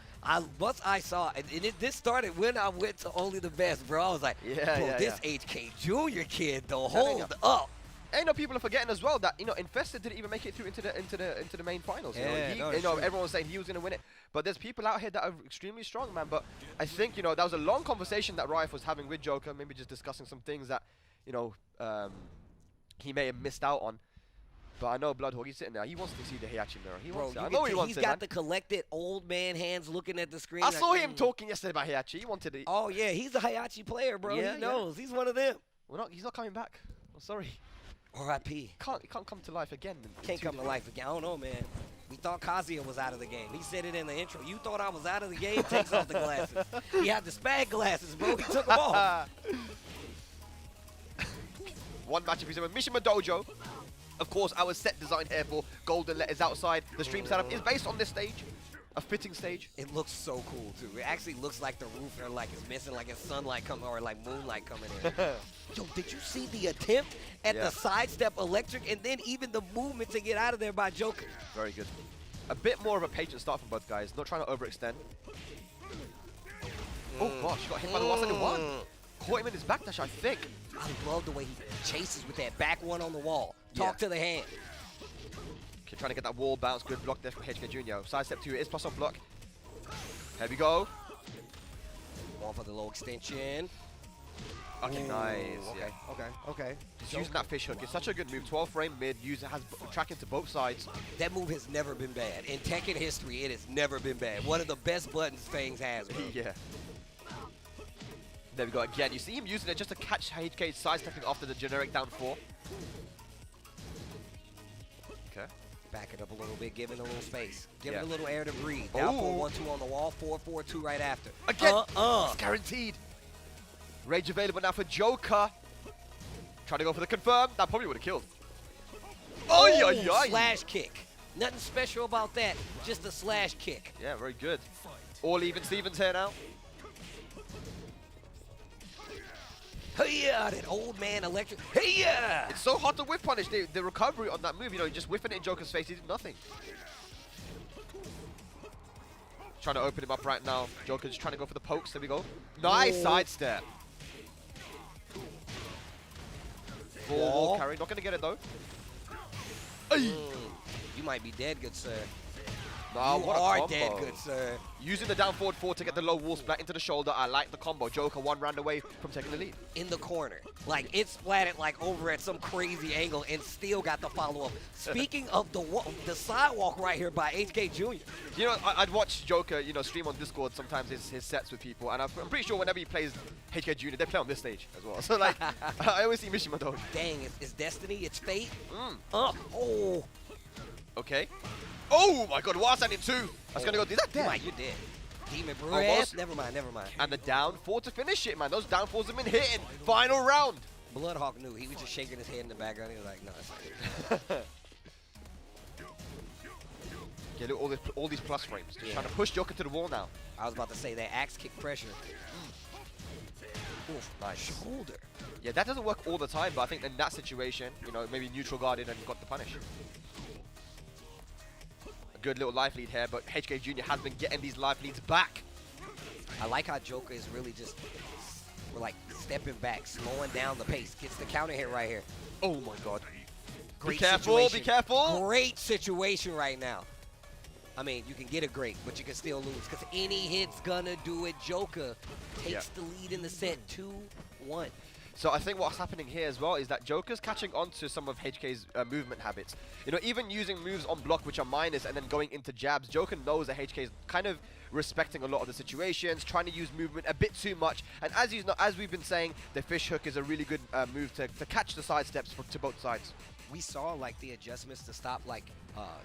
Once I saw, this started when I went to Only the Best, bro. I was like, bro, this HK Jr. kid, though, hold up. And people are forgetting as well that Infested didn't even make it through into the main finals. Everyone was saying he was gonna win it, but there's people out here that are extremely strong, man. But I think that was a long conversation that Rife was having with Joker, maybe just discussing some things that he may have missed out on. But I know Bloodhawk, he's sitting there. He wants to see the Heihachi mirror. He wants it. I know he wants it. He's got the collected old man hands looking at the screen. I saw him talking yesterday about Heihachi. He wanted it. Oh yeah, he's a Heihachi player, bro. He knows. He's one of them. He's not coming back. I'm sorry. R.I.P. Can't come to life again. Can't come to life again. I don't know, man. We thought Kazuya was out of the game. He said it in the intro. You thought I was out of the game? Takes off the glasses. He had the spag glasses, bro. He took them off. One matchup he's in with Mishima Dojo. Of course, our set design here for Golden Letters outside. The stream setup is based on this stage. A fitting stage. It looks so cool, too. It actually looks like the roof is missing, like it's sunlight coming, or like moonlight coming in. Yo, did you see the attempt at the sidestep electric, and then even the movement to get out of there by Joker? Very good. A bit more of a patient start from both guys. Not trying to overextend. Oh gosh, got hit by the last one. Caught him in his backdash, I think. I love the way he chases with that back one on the wall. Talk to the hand. Okay, trying to get that wall bounce. Good block there from HK Jr. Sidestep 2 is plus on block. Here we go. One for the low extension. Okay, nice. Okay. Just using that fish hook. It's such a good move. 12 frame mid. Has tracking to both sides. That move has never been bad. In Tekken history, it has never been bad. One of the best buttons Fangs has, bro. Yeah. There we go again. You see him using it just to catch HK sidestepping after the generic down 4. Okay. Back it up a little bit, give it a little space. Give it a little air to breathe. Down 4-1-2 on the wall, 4-4-2 right after. Again! It's guaranteed. Rage available now for Joker. Trying to go for the confirm. That probably would have killed. Slash kick. Nothing special about that. Just a slash kick. Yeah, very good. All even Stevens here now. Hey-ya! That old man electric. Hey-ya! It's so hard to whiff punish. The recovery on that move, just whiffing it in Joker's face, he did nothing. Trying to open him up right now. Joker just trying to go for the pokes. There we go. Nice sidestep. Wall carry. Not going to get it, though. You might be dead, good sir. Nah, you what a are combo. dead, good sir. Using the down forward 4 to get the low wall splat into the shoulder. I like the combo. Joker 1 round away from taking the lead. In the corner. Like, it splatted like over at some crazy angle and still got the follow-up. Speaking of the sidewalk right here by HK Jr. I'd watch Joker, stream on Discord sometimes his sets with people. And I'm pretty sure whenever he plays HK Jr., they play on this stage as well. So, like, I always see Mishima Dojo. Dang, it's destiny, it's fate. Okay. Oh my god, Wasan in 2. That's gonna go. Is that dead? You're dead. Demon breath. Almost. Never mind. And the down 4 to finish it, man. Those down 4s have been hitting. Final round. Bloodhawk knew. He was just shaking his head in the background. He was like, no, it's not. Yeah, look, all these plus frames. Just trying to push Joker to the wall now. I was about to say that axe kick pressure. Oof, nice. Shoulder. Yeah, that doesn't work all the time, but I think in that situation, maybe neutral guarded and got the punish. Good little life lead here, but HK Jr. has been getting these life leads back. I like how Joker is really just stepping back, slowing down the pace. Gets the counter hit right here. Oh my god. Great be careful, situation. be careful. Great situation right now. I mean, you can get a great, but you can still lose because any hit's gonna do it. Joker takes the lead in the set 2-1. So I think what's happening here as well is that Joker's catching on to some of HK's movement habits. Even using moves on block which are minus and then going into jabs, Joker knows that HK is kind of respecting a lot of the situations, trying to use movement a bit too much. And as we've been saying, the fish hook is a really good move to catch the side steps to both sides. We saw the adjustments to stop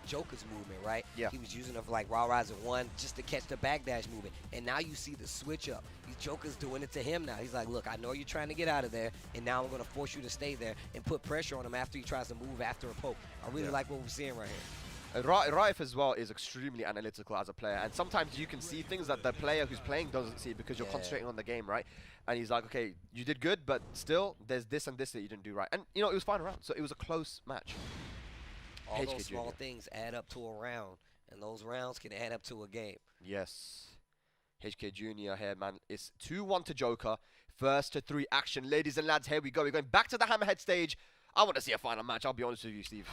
Joker's movement, right? Yeah. He was using Raw Riser 1 just to catch the backdash movement. And now you see the switch up. Joker's doing it to him now. He's like, look, I know you're trying to get out of there, and now I'm going to force you to stay there and put pressure on him after he tries to move after a poke. I really like what we're seeing right here. Raif as well is extremely analytical as a player, and sometimes you can see things that the player who's playing doesn't see because you're concentrating on the game, right? And he's like, okay, you did good, but still, there's this and this that you didn't do right. And, you know, it was final round, so it was a close match. All HK those small Junior. things add up to a round, and those rounds can add up to a game. Yes. HK Junior here, man. It's 2-1 to Joker. First to 3 action. Ladies and lads, here we go. We're going back to the Hammerhead stage. I want to see a final match. I'll be honest with you, Steve.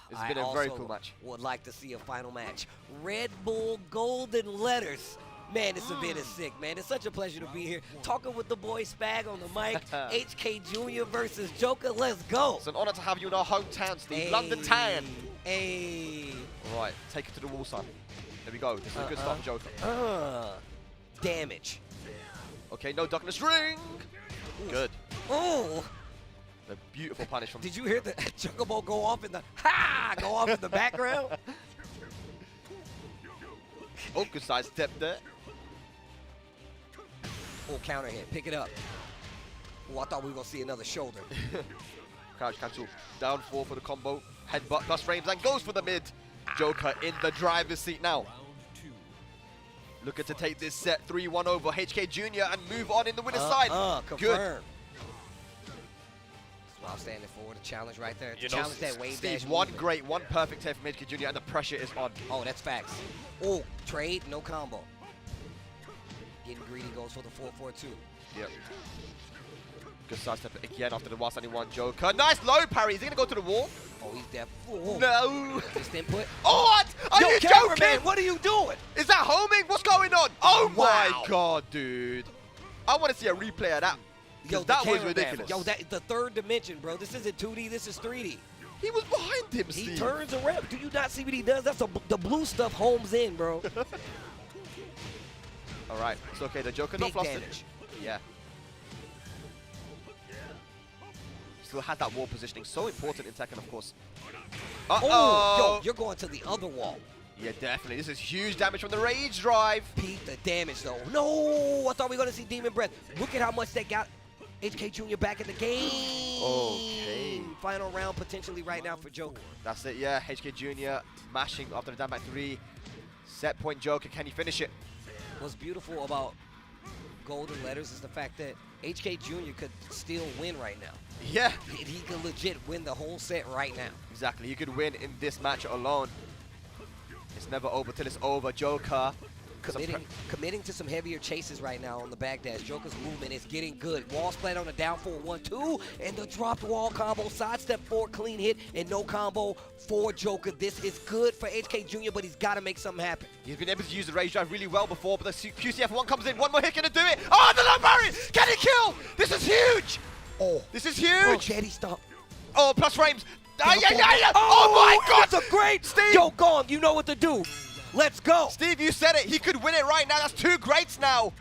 It's been a very cool match. Would like to see a final match. Red Bull Golden Letters. Man, this event is sick, man. It's such a pleasure to be here. Talking with the boy Spag on the mic. HK Junior versus Joker. Let's go. It's an honor to have you in our hometown, Steve. London town. Hey. All right, take it to the wall, son. There we go. This is a good start for Joker. Damage. Okay, no duck in the string. Good. Oh. The beautiful punish from... Did you hear the Chocobo go off in the background? Oh, good side step there. Oh, counter hit. Pick it up. Oh, I thought we were going to see another shoulder. Crouch cancel. Down 4 for the combo. Headbutt plus frames and goes for the mid. Joker in the driver's seat now. Looking to take this set 3-1 over HK Junior and move on in the winner's side. Confirm. Good. That's what I'm standing for. The challenge right there. You Challenge that wave Steve, dash one movement. great, one perfect hit from HK Junior and the pressure is on. Oh, that's facts. Oh, trade, no combo. Getting greedy, goes for the 4-4-2. Yep. Good side step again after the 171 Joker. Nice low parry. Is he going to go to the wall? Oh, he's deaf. Oh, No. just input. Oh, what? Are Yo, you cameraman, joking? what are you doing? Is that homing? What's going on? Oh Wow. my god, dude. I want to see a replay of that. Yo, That the was cameraman. ridiculous. Yo, the third dimension, bro. This isn't 2D, this is 3D. He was behind him, He Steve. turns around. Do you not see what he does? That's the blue stuff homes in, bro. All right, it's okay. The Joker Big not flustered. damage. Yeah. Still had that wall positioning. So important in Tekken, of course. Oh, yo, you're going to the other wall. Yeah, definitely. This is huge damage from the Rage Drive. Peep the damage, though. No, I thought we were going to see Demon Breath. Look at how much that got HK Junior back in the game. Okay. Final round potentially right now for Joker. That's it, yeah. HK Junior mashing after the down back 3. Set point Joker. Can he finish it? What's beautiful about Golden Letters is the fact that HK Junior could still win right now. Yeah. He could legit win the whole set right now. Exactly. He could win in this match alone. It's never over till it's over. Joker. Committing to some heavier chases right now on the backdash. Joker's movement is getting good. Wall splat on the down 4-1-2, and the dropped wall combo. Sidestep 4, clean hit, and no combo for Joker. This is good for HK Junior, but he's got to make something happen. He's been able to use the Rage Drive really well before, but the QCF1 comes in. One more hit, gonna do it. Oh, the low parry! Can he kill? This is huge! Oh, This is oh, huge! daddy stomp. Oh, plus frames. Oh, Oh my god! That's a great. Steve! Yo, Gong, you know what to do. Let's go. Steve, you said it. He could win it right now. That's 2 greats now.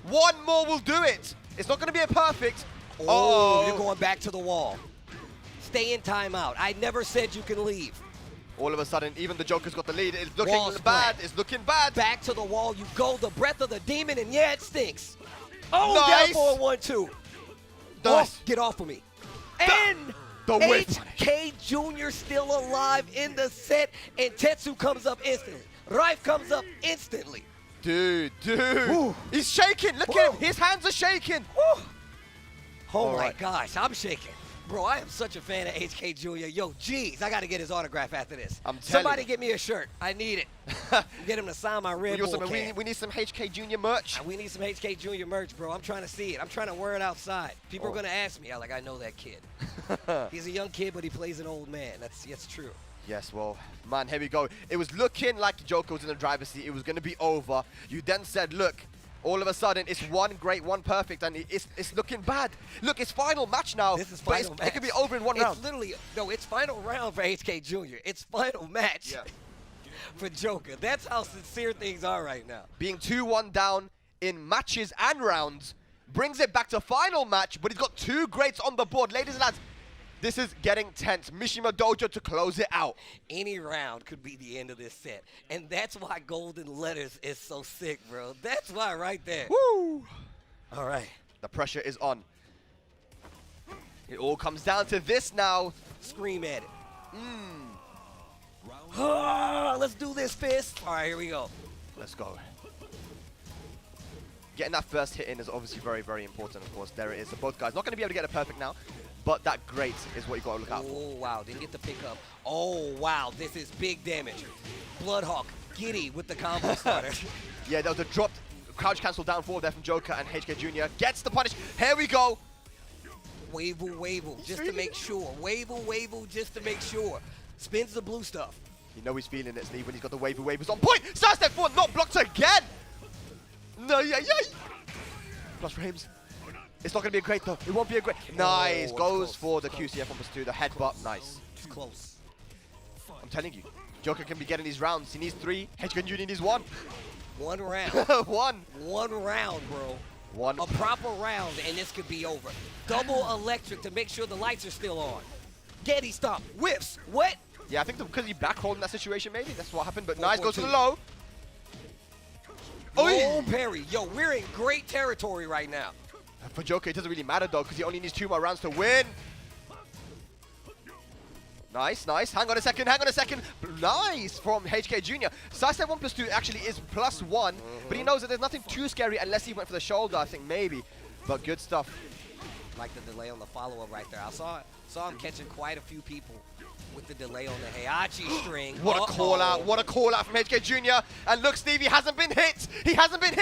One more will do it. It's not going to be a perfect. Oh, you're going back to the wall. Stay in timeout. I never said you can leave. All of a sudden, even the Joker's got the lead. It's looking Wall bad. splat. It's looking bad. Back to the wall you go. The breath of the demon, and yeah, it stinks. Oh, Nice. down 4-1-2. Nice. Oh, get off of me. And the wave HK Junior still alive in the set, and Tetsu comes up instantly. Raif comes up instantly. Dude. Woo. He's shaking. Look Woo. at him. His hands are shaking. Woo. Oh All my right. gosh, I'm shaking. Bro, I am such a fan of HK Jr. Yo, geez, I got to get his autograph after this. I'm telling Somebody you. get me a shirt. I need it. Get him to sign my Red Bull can. We need some HK Junior merch. We need some HK Jr. merch, bro. I'm trying to see it. I'm trying to wear it outside. People Oh. are going to ask me. I'm like, I know that kid. He's a young kid, but he plays an old man. That's true. Yes, well, man, here we go. It was looking like the Joker was in the driver's seat. It was going to be over. You then said, look, all of a sudden, it's one great, one perfect, and it's looking bad. Look, it's final match now. This is but final match. It could be over in one round. It's literally, no, it's final round for HK Jr. It's final match for Joker. That's how sincere things are right now. Being 2-1 down in matches and rounds brings it back to final match, but he's got 2 greats on the board. Ladies and lads, this is getting tense. Mishima Dojo to close it out. Any round could be the end of this set. And that's why Golden Letters is so sick, bro. That's why right there. Woo! All right. The pressure is on. It all comes down to this now. Scream at it. let's do this, Fist. All right, here we go. Let's go. Getting that first hit in is obviously very, very important, of course. There it is. So both guys not going to be able to get it perfect now, but that great is what you got to look out for. Oh, wow. Didn't get the pickup. Oh, wow. This is big damage. Bloodhawk, giddy with the combo starter. Yeah, there was a dropped crouch cancel down forward there from Joker, and HK Jr. gets the punish. Here we go. Wavle, just to make sure. Wavle, just to make sure. Spins the blue stuff. You know he's feeling it, Steve, when he's got the Wavle's on point. Side step forward, not blocked again. No, yeah. Plus frames. It's not going to be a great, though. It won't be a great. Nice. Goes for the QCF 1+2, the headbutt. Nice. It's close. I'm telling you, Joker can be getting these rounds. He needs 3. HK Jr. needs 1. 1 round. 1. 1 round, bro. 1. A proper round, and this could be over. Double electric to make sure the lights are still on. Getty stomp. Whiffs. What? Yeah, I think because he backrolled in that situation, maybe. That's what happened. But 4, nice. 4, Goes 2. to the low. Oh, parry. Yo, we're in great territory right now. For Joker, it doesn't really matter, though, because he only needs 2 more rounds to win. Nice. Hang on a second. Nice from HK Jr. Sidestep 1+2 actually is +1, but he knows that there's nothing too scary unless he went for the shoulder, I think, maybe. But good stuff. Like the delay on the follow-up right there. I saw him catching quite a few people with the delay on the Heihachi string. What a call out. What a call out from HK Jr. And look, Steve, he hasn't been hit.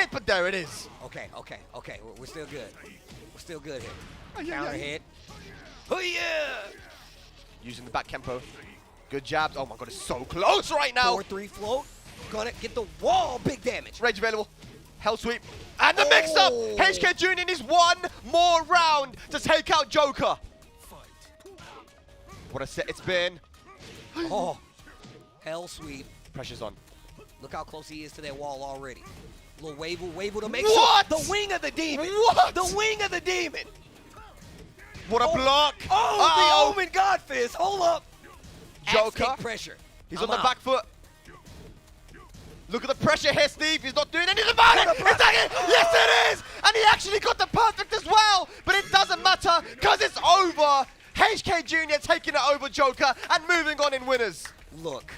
But there it is. Okay. We're still good. We're still good here. Counter hit. Oh, yeah. Using the back Kempo. Good jabs. Oh, my God, it's so close right now. 4-3 float. Gonna get the wall. Big damage. Rage available. Hell sweep. And the mix-up. HK Jr. needs 1 more round to take out Joker. What a set it's been. Oh, hell sweep. Pressure's on. Look how close he is to that wall already. Little wave to make What? sure. The wing of the demon. What? The wing of the demon. What a block. Oh, the Omen Godfist. Hold up. Joker. Axe kick pressure. He's I'm on the out. back foot. Look at the pressure here, Steve. He's not doing anything about it. It's like, yes, it is. And he actually got the perfect as well. But it doesn't matter because it's over. HK Jr. taking it over Joker and moving on in winners. Look,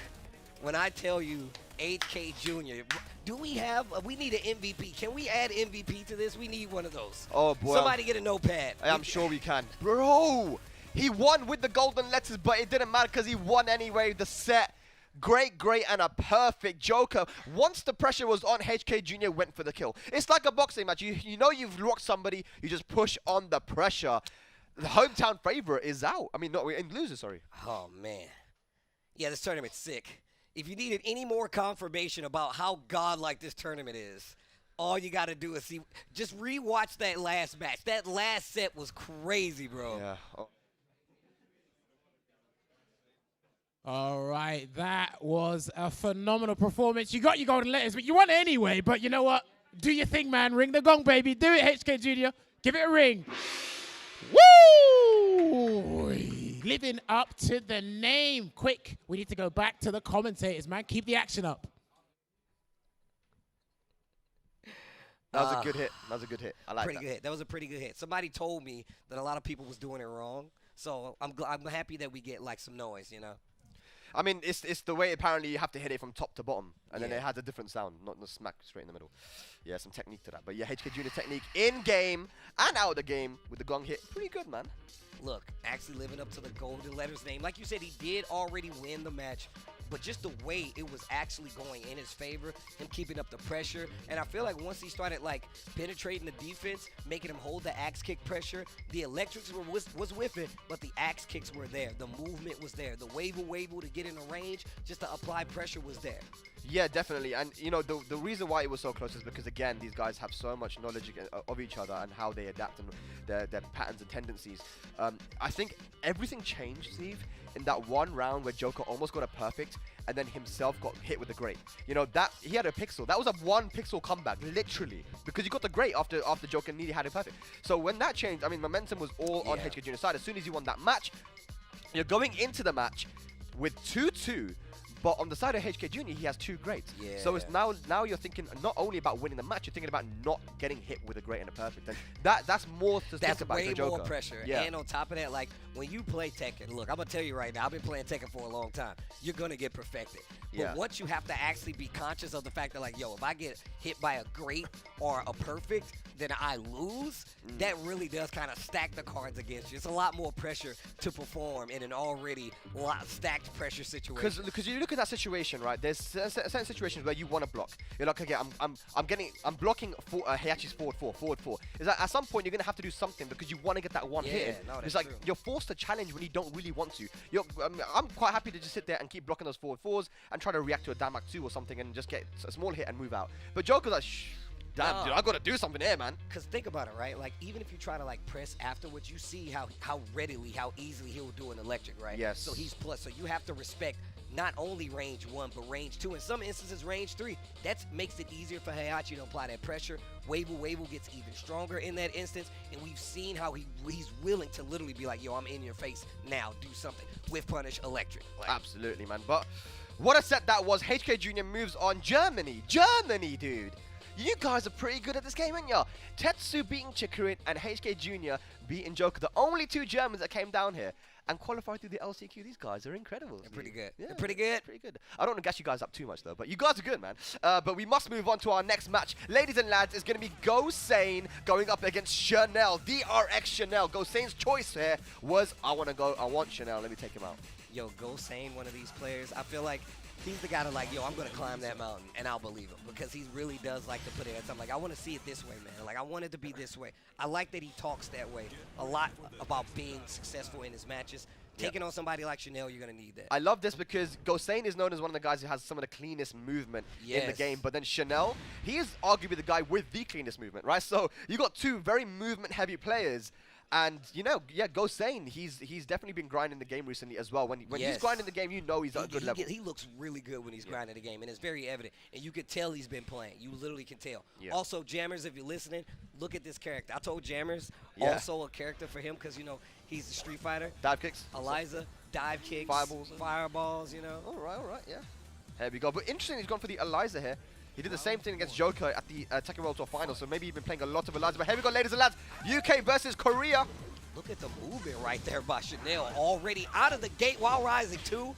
when I tell you HK Jr., do we need an MVP. Can we add MVP to this? We need one of those. Oh, boy. Somebody get a notepad. I'm sure we can. Bro, he won with the golden letters, but it didn't matter because he won anyway. The set, great, and a perfect Joker. Once the pressure was on, HK Jr. went for the kill. It's like a boxing match. You know you've locked somebody, you just push on the pressure. The hometown favorite is out. I mean, not in loser, sorry. Oh, man. Yeah, this tournament's sick. If you needed any more confirmation about how godlike this tournament is, all you got to do is just rewatch that last match. That last set was crazy, bro. Yeah. Oh. All right, that was a phenomenal performance. You got your golden letters, but you won anyway. But you know what? Do your thing, man. Ring the gong, baby. Do it, HK Jr. Give it a ring. Woo! Living up to the name. Quick, we need to go back to the commentators, man. Keep the action up. That was a good hit. That was a good hit. I like that. Pretty good hit. That was a pretty good hit. Somebody told me that a lot of people was doing it wrong. So I'm happy that we get like some noise, you know? I mean, it's the way apparently you have to hit it from top to bottom, and then it has a different sound, not smack straight in the middle. Yeah, some technique to that. But yeah, HK Jr. technique in game and out of the game with the gong hit, pretty good, man. Look, actually living up to the golden letters name. Like you said, he did already win the match, but just the way it was actually going in his favor, him keeping up the pressure. And I feel like once he started like penetrating the defense, making him hold the axe kick pressure, the electrics was with it, but the axe kicks were there. The movement was there. The wave to get in the range, just to apply pressure was there. Yeah, definitely. And, you know, the reason why it was so close is because, again, these guys have so much knowledge of each other and how they adapt and their patterns and tendencies. I think everything changed, Steve, in that one round where Joker almost got a perfect and then himself got hit with the great. You know, that he had a pixel. That was a 1 pixel comeback, literally, because he got the great after Joker nearly had it perfect. So when that changed, I mean, momentum was all on HK Jr.'s side. As soon as he won that match, you're going into the match with 2-2, But on the side of HK Jr., he has 2 greats. Yeah. So it's now you're thinking not only about winning the match, you're thinking about not getting hit with a great and a perfect. And that's more to think about way the Joker. more pressure. Yeah. And on top of that, like when you play Tekken, look, I'm gonna tell you right now, I've been playing Tekken for a long time. You're gonna get perfected. But Yeah. once you have to actually be conscious of the fact that, like, yo, if I get hit by a great or a perfect, then I lose. That really does kind of stack the cards against you. It's a lot more pressure to perform in an already stacked pressure situation. Because you look at that situation, right? There's certain situations where you want to block. You're like, okay, I'm blocking Heihachi's forward 4. Is that at some point you're gonna have to do something because you want to get that one hit in. No, It's that's like true. you're forced to challenge when you don't really want to. I'm quite happy to just sit there and keep blocking those forward 4s and try to react to a Damak 2 or something and just get a small hit and move out. But Joker's like, shh. Damn, dude, I gotta do something here, man. Because think about it, right? Like, even if you try to, like, press afterwards, you see how readily, how easily he'll do an electric, right? Yes. So he's plus. So you have to respect not only range 1, but range 2. In some instances, range 3. That makes it easier for Heihachi to apply that pressure. Wavell gets even stronger in that instance. And we've seen how he's willing to literally be like, yo, I'm in your face now. Do something with punish electric. Like, Absolutely, man. But what a set that was. HK Jr. moves on. Germany, dude. You guys are pretty good at this game, aren't ya? Tetsu beating Chikurin and HK Jr. beating Joker. The only 2 Germans that came down here and qualified through the LCQ. These guys are incredible. They're pretty good. Yeah, They're pretty good. Pretty good. I don't want to gas you guys up too much, though, but you guys are good, man. But we must move on to our next match. Ladies and lads, it's going to be GoSain going up against Chanel. DRX Chanel. GoSain's choice here was, I want Chanel. Let me take him out. Yo, GoSain, one of these players, I feel like he's the guy to, like, yo, I'm going to climb that mountain, and I'll believe him, because he really does like to put it at something. Like, I want to see it this way, man. Like, I want it to be this way. I like that he talks that way a lot about being successful in his matches. Taking on somebody like Chanel, you're going to need that. I love this because GoSain is known as one of the guys who has some of the cleanest movement in the game. But then Chanel, he is arguably the guy with the cleanest movement, right? So you got 2 very movement-heavy players. And, you know, yeah, GoSain, he's definitely been grinding the game recently as well. When he's grinding the game, you know he's at a good level. He looks really good when he's grinding the game, and it's very evident. And you can tell he's been playing. You literally can tell. Yeah. Also, Jammers, if you're listening, look at this character. I told Jammers, Yeah. also a character for him because, you know, he's a Street Fighter. Dive kicks. Eliza, dive kicks. Fireballs, you know. All right, yeah. Here we go. But interesting, he's gone for the Eliza here. He did the same thing against Joker at the Tekken World Tour Final, so maybe he's been playing a lot of Eliza. But here we go, ladies and lads. UK versus Korea. Look at the movement right there by Chanel. Already out of the gate while rising, too.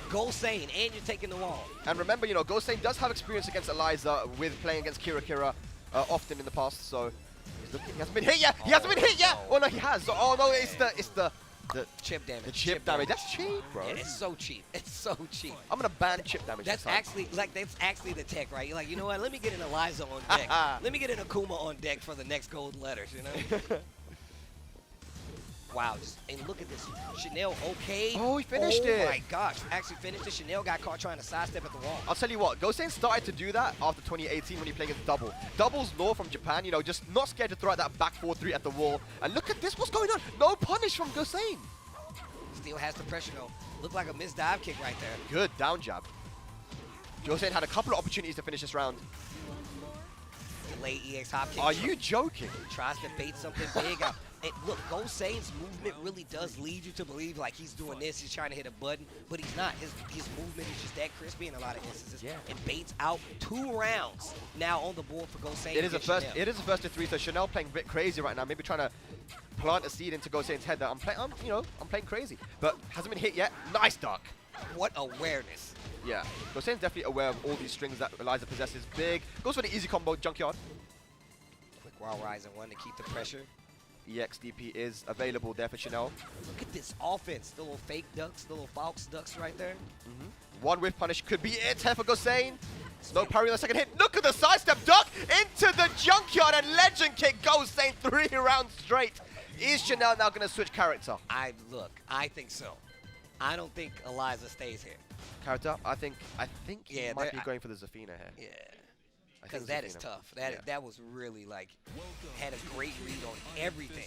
GoSain, and you're taking the wall. And remember, you know, GoSain does have experience against Eliza with playing against Kira often in the past, so he hasn't been hit yet. He hasn't been hit yet. Oh no, he has. So, oh no, it's the chip damage. The chip damage. That's cheap, bro. Yeah, it's so cheap. It's so cheap. I'm gonna ban chip damage. That's actually the tech, right? You're like, you know what? Let me get an Eliza on deck. Let me get an Akouma on deck for the next gold letters, you know? Wow, and look at this. Chanel, okay. Oh, he finished it. Oh my gosh, actually finished it. Chanel got caught trying to sidestep at the wall. I'll tell you what, GoSain started to do that after 2018 when he played against Double. Double's law from Japan, you know, just not scared to throw out that back 4-3 at the wall. And look at this, what's going on? No punish from GoSain. Still has the pressure though. Looked like a missed dive kick right there. Good down jab. GoSain had a couple of opportunities to finish this round. Late EX hop kick. Are you joking? Tries to bait something big out. And look, GoSain's movement really does lead you to believe like he's doing this, he's trying to hit a button, but he's not. His movement is just that crispy in a lot of instances. Yeah. And baits out 2 rounds now on the board for GoSain. It is a first. It is a first to 3. So Chanel playing a bit crazy right now. Maybe trying to plant a seed into GoSain's head. That I'm playing crazy, but hasn't been hit yet. Nice duck. What awareness. Yeah, GoSain's definitely aware of all these strings that Eliza possesses. Big. Goes for the easy combo, Junkyard. Quick wild rise and 1 to keep the pressure. EXDP is available there for Chanel. Look at this offense. The little fake ducks, the little Fox ducks right there. One whiff punish could be it here for GoSain. No parry on the second hit. Look at the sidestep duck into the Junkyard and legend kick GoSain 3 rounds straight. Is Chanel now going to switch character? I think so. I don't think Eliza stays here. Character? I think he Yeah, might be going for the Zafina here. Yeah. I Because think that is Zafina. tough. Yeah. That was really like, had a great read on everything.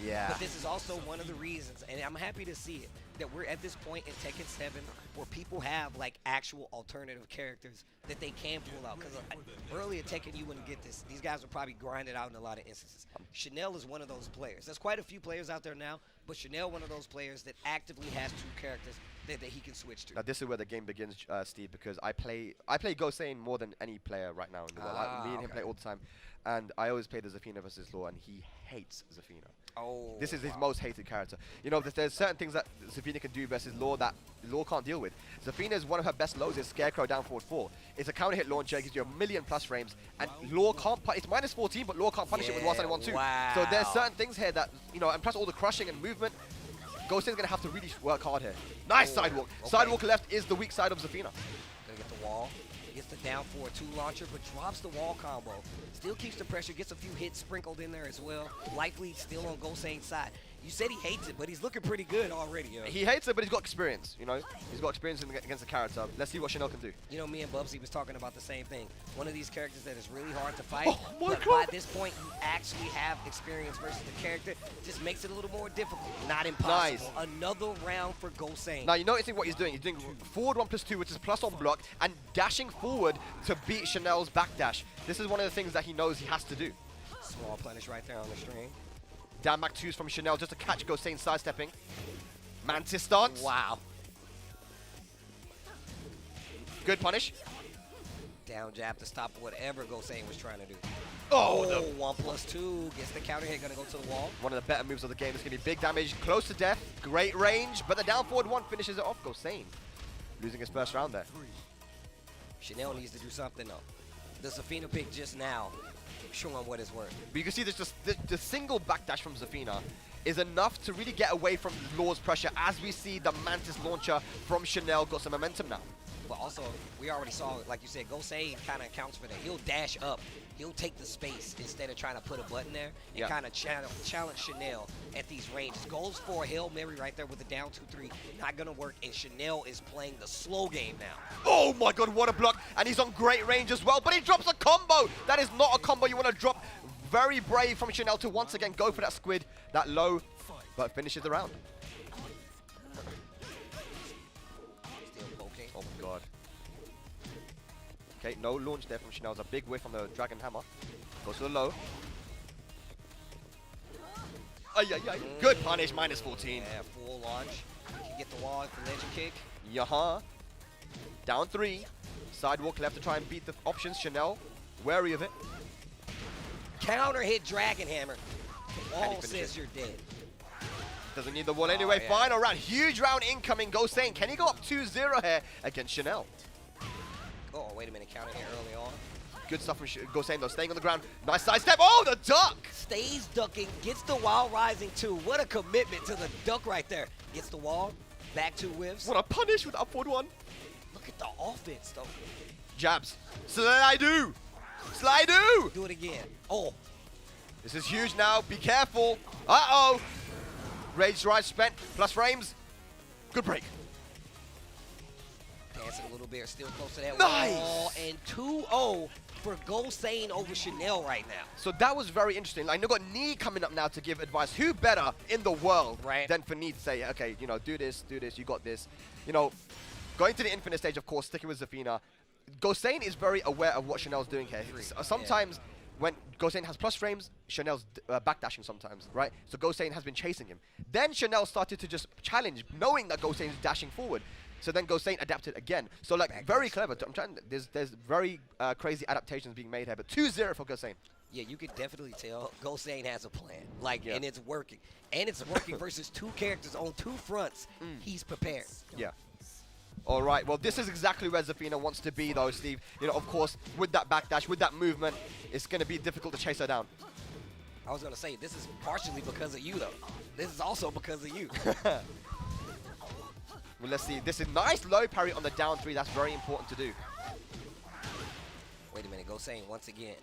Yeah. But this is also one of the reasons, and I'm happy to see it, that we're at this point in Tekken 7 where people have like actual alternative characters that they can pull out. Because earlier Tekken, you wouldn't get this. These guys would probably grind it out in a lot of instances. Chanel is one of those players. There's quite a few players out there now, but Chanel one of those players that actively has two characters that he can switch to. Now this is where the game begins, Steve, because I play GoSain more than any player right now in the world. Me and him play all the time, and I always play the Zafina versus Law, and he hates Zafina. Oh, this is his most hated character. You know, there's certain things that Zafina can do versus Law that Law can't deal with. Zafina is one of her best lows is Scarecrow down forward 4. It's a counter hit launcher, gives you a million plus frames, and Law can't it's minus 14, but Law can't punish it with 171-2. Wow. So there's certain things here that, you know, and plus all the crushing and movement, GoSain's gonna have to really work hard here. Nice sidewalk. Okay. Sidewalk left is the weak side of Zafina. Gonna get the wall. Gets the down forward 2 launcher, but drops the wall combo. Still keeps the pressure, gets a few hits sprinkled in there as well. Likely still on GoSain's side. You said he hates it, but he's looking pretty good already. Yo. He hates it, but he's got experience, you know? He's got experience against the character. Let's see what Chanel can do. You know, me and Bubsy was talking about the same thing. One of these characters that is really hard to fight, Oh my but God. by this point, you actually have experience versus the character. Just makes it a little more difficult. Not impossible. Nice. Another round for GoSain. Now, you're noticing what he's doing. He's doing forward 1+2, which is plus on block, and dashing forward to beat Chanel's backdash. This is one of the things that he knows he has to do. Small punish right there on the string. Down back 2s from Chanel just to catch GoSain sidestepping. Mantis stance. Wow. Good punish. Down jab to stop whatever GoSain was trying to do. Oh, Oh, the 1+2. Gets the counter hit, gonna go to the wall. one of the better moves of the game. It's going to be big damage, close to death, great range, but the down forward 1 finishes it off. GoSain losing his first round there. Chanel needs to do something though. The Zafina pick just now, showing what it's worth. But you can see there's just the single backdash from Zafina is enough to really get away from Law's pressure as we see the Mantis launcher from Chanel got some momentum now. But also, we already saw, like you said, GoSain kind of accounts for that. He'll dash up. He'll take the space instead of trying to put a button there and Yeah. kind of challenge Chanel at these ranges. Goes for a Hail Mary right there with the down 2-3. Not going to work, and Chanel is playing the slow game now. Oh my god, what a block. And he's on great range as well, but he drops a combo. That is not a combo you want to drop. Very brave from Chanel to once again go for that squid, that low, but finishes the round. Still poking. Oh my god. Okay, no launch there from Chanel. It's a big whiff on the Dragon Hammer. Goes to the low. Ay, ay, ay. Good punish, minus 14. Yeah, full launch. Can get the wall with the legend kick. Yaha. Down 3. Sidewalk left to try and beat the options. Chanel, wary of it. Counter hit Dragon Hammer. The wall finish says it? you're dead. Doesn't need the wall anyway. yeah. Final round. Huge round incoming. GoSain. Can he go up 2-0 here against Chanel? Oh, wait a minute. Counter hit early on. Good stuff from GoSain though. Staying on the ground. Nice sidestep. Oh, the duck. Stays ducking, gets the wall rising too. What a commitment to the duck right there. Gets the wall, back 2 whiffs. What a punish with upward 1. Look at the offense though. Jabs. Slide do. Slide do. Do it again. Oh, This is huge now. Be careful. Uh-oh. Rage drive spent. Plus frames. Good break. dancing a little bit, still close to that Nice. wall. And 2-0 for GoSain over Chanel right now. So that was very interesting. Like, you've got Nee coming up now to give advice. Who better in the world Right. than for Nee to say, okay, you know, do this, you got this. You know, going to the infinite stage, of course, sticking with Zafina. GoSain is very aware of what Chanel's doing here. Sometimes when GoSain has plus frames, Chanel's backdashing sometimes, right? So GoSain has been chasing him. Then Chanel started to just challenge, knowing that GoSain is dashing forward. So then GoSain adapted again. So like, very clever. I'm trying. There's very crazy adaptations being made here. But 2-0 for GoSain. Yeah, you could definitely tell GoSain has a plan. Like, Yeah. and it's working. And it's working versus two characters on two fronts. He's prepared. Yeah. All right. Well, this is exactly where Zafina wants to be, though, Steve. You know, of course, with that backdash, with that movement, it's going to be difficult to chase her down. I was going to say, this is partially because of you, though. This is also because of you. Well, let's see. This is nice low parry on the down 3. That's very important to do. Wait a minute, GoSain once again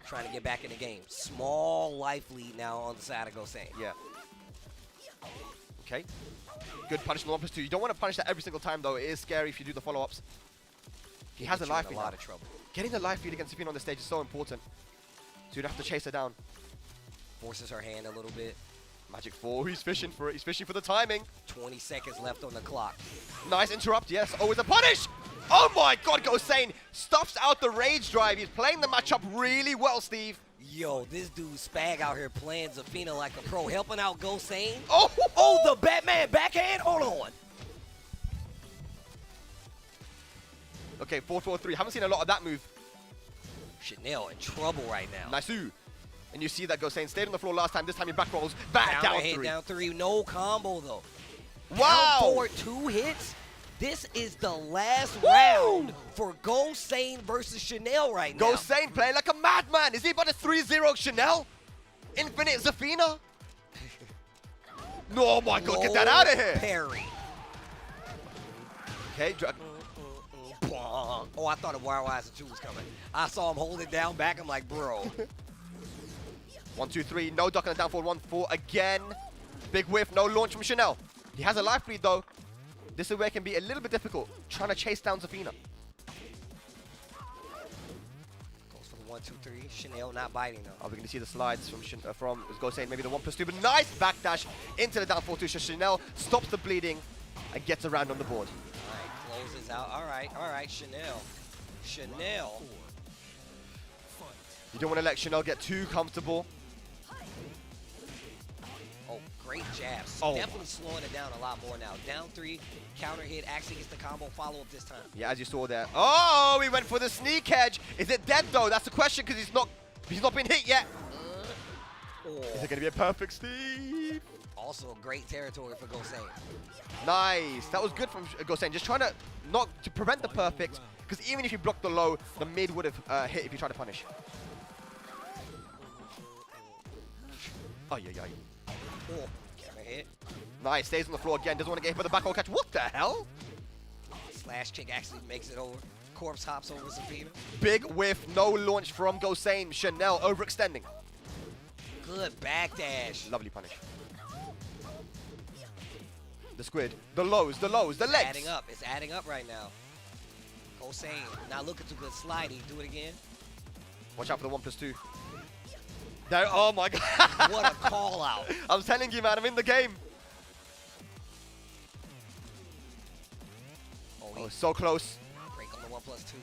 trying to get back in the game. Small life lead now on the side of GoSain. Yeah. Okay. Good punish on the 1+2. You don't want to punish that every single time, though. It is scary if you do the follow-ups. He has a life in lead a lot now. of trouble. Getting the life lead against Zafina on the stage is so important. So you don't have to chase her down. Forces her hand a little bit. Magic 4. He's fishing for it. He's fishing for the timing. 20 seconds left on the clock. Nice interrupt, yes. Always a punish! Oh my god, GoSain stuffs out the rage drive. He's playing the matchup really well, Steve. Yo, this dude Spag out here playing Zafina like a pro, helping out GoSain. Oh, The Batman backhand. Hold on. Okay, 4-4-3. Haven't seen a lot of that move. Chanel in trouble right now. Nice. And you see that GoSain stayed on the floor last time. This time he back rolls back down hit, 3. down 3. No combo though. Wow. Down forward 2 hits. This is the last round for GoSain versus Chanel right now. GoSain playing like a madman. Is he about to 3-0 Chanel? Infinite Zafina? No, oh my God, get that out of here. Parry. Okay, Oh, I thought a Wire Wise 2 was coming. I saw him hold it down back. I'm like, bro. 1, 2, 3. No duck on the down forward. 1, 4 again. Big whiff. No launch from Chanel. He has a life lead though. This is where it can be a little bit difficult. Trying to chase down Zafina. Goes for the 1, 2, 3. Chanel not biting though. Are we going to see the slides from GoSain? Maybe the 1+2. But nice backdash into the down 4-2. So Chanel stops the bleeding and gets around on the board. All right, closes out. All right, Chanel. You don't want to let Chanel get too comfortable. Oh, great jabs. Oh. Definitely slowing it down a lot more now. Down 3, counter hit, actually gets the combo follow-up this time. Yeah, as you saw there. Oh, he went for the sneak edge. Is it dead though? That's the question because he's not been hit yet. Is it going to be a perfect Steve? Also, great territory for GoSain. Nice. That was good from GoSain. Just trying to prevent the perfect, because even if you block the low, the mid would have hit if you try to punish. Oh, yeah. Oh, counter hit. Nice. Stays on the floor again. Doesn't want to get hit by the back roll catch. What the hell? Slash kick actually makes it over. Corpse hops over Zafina. Big whiff. No launch from GoSain. Chanel overextending. Good backdash. Lovely punish. The squid. The lows. The legs. Adding up. It's adding up right now. GoSain not looking too good. Sliding. Do it again. Watch out for the 1+2. There. Oh my God. What a call out. I'm telling you, man. I'm in the game. Oh, so close. Break on the 1+2.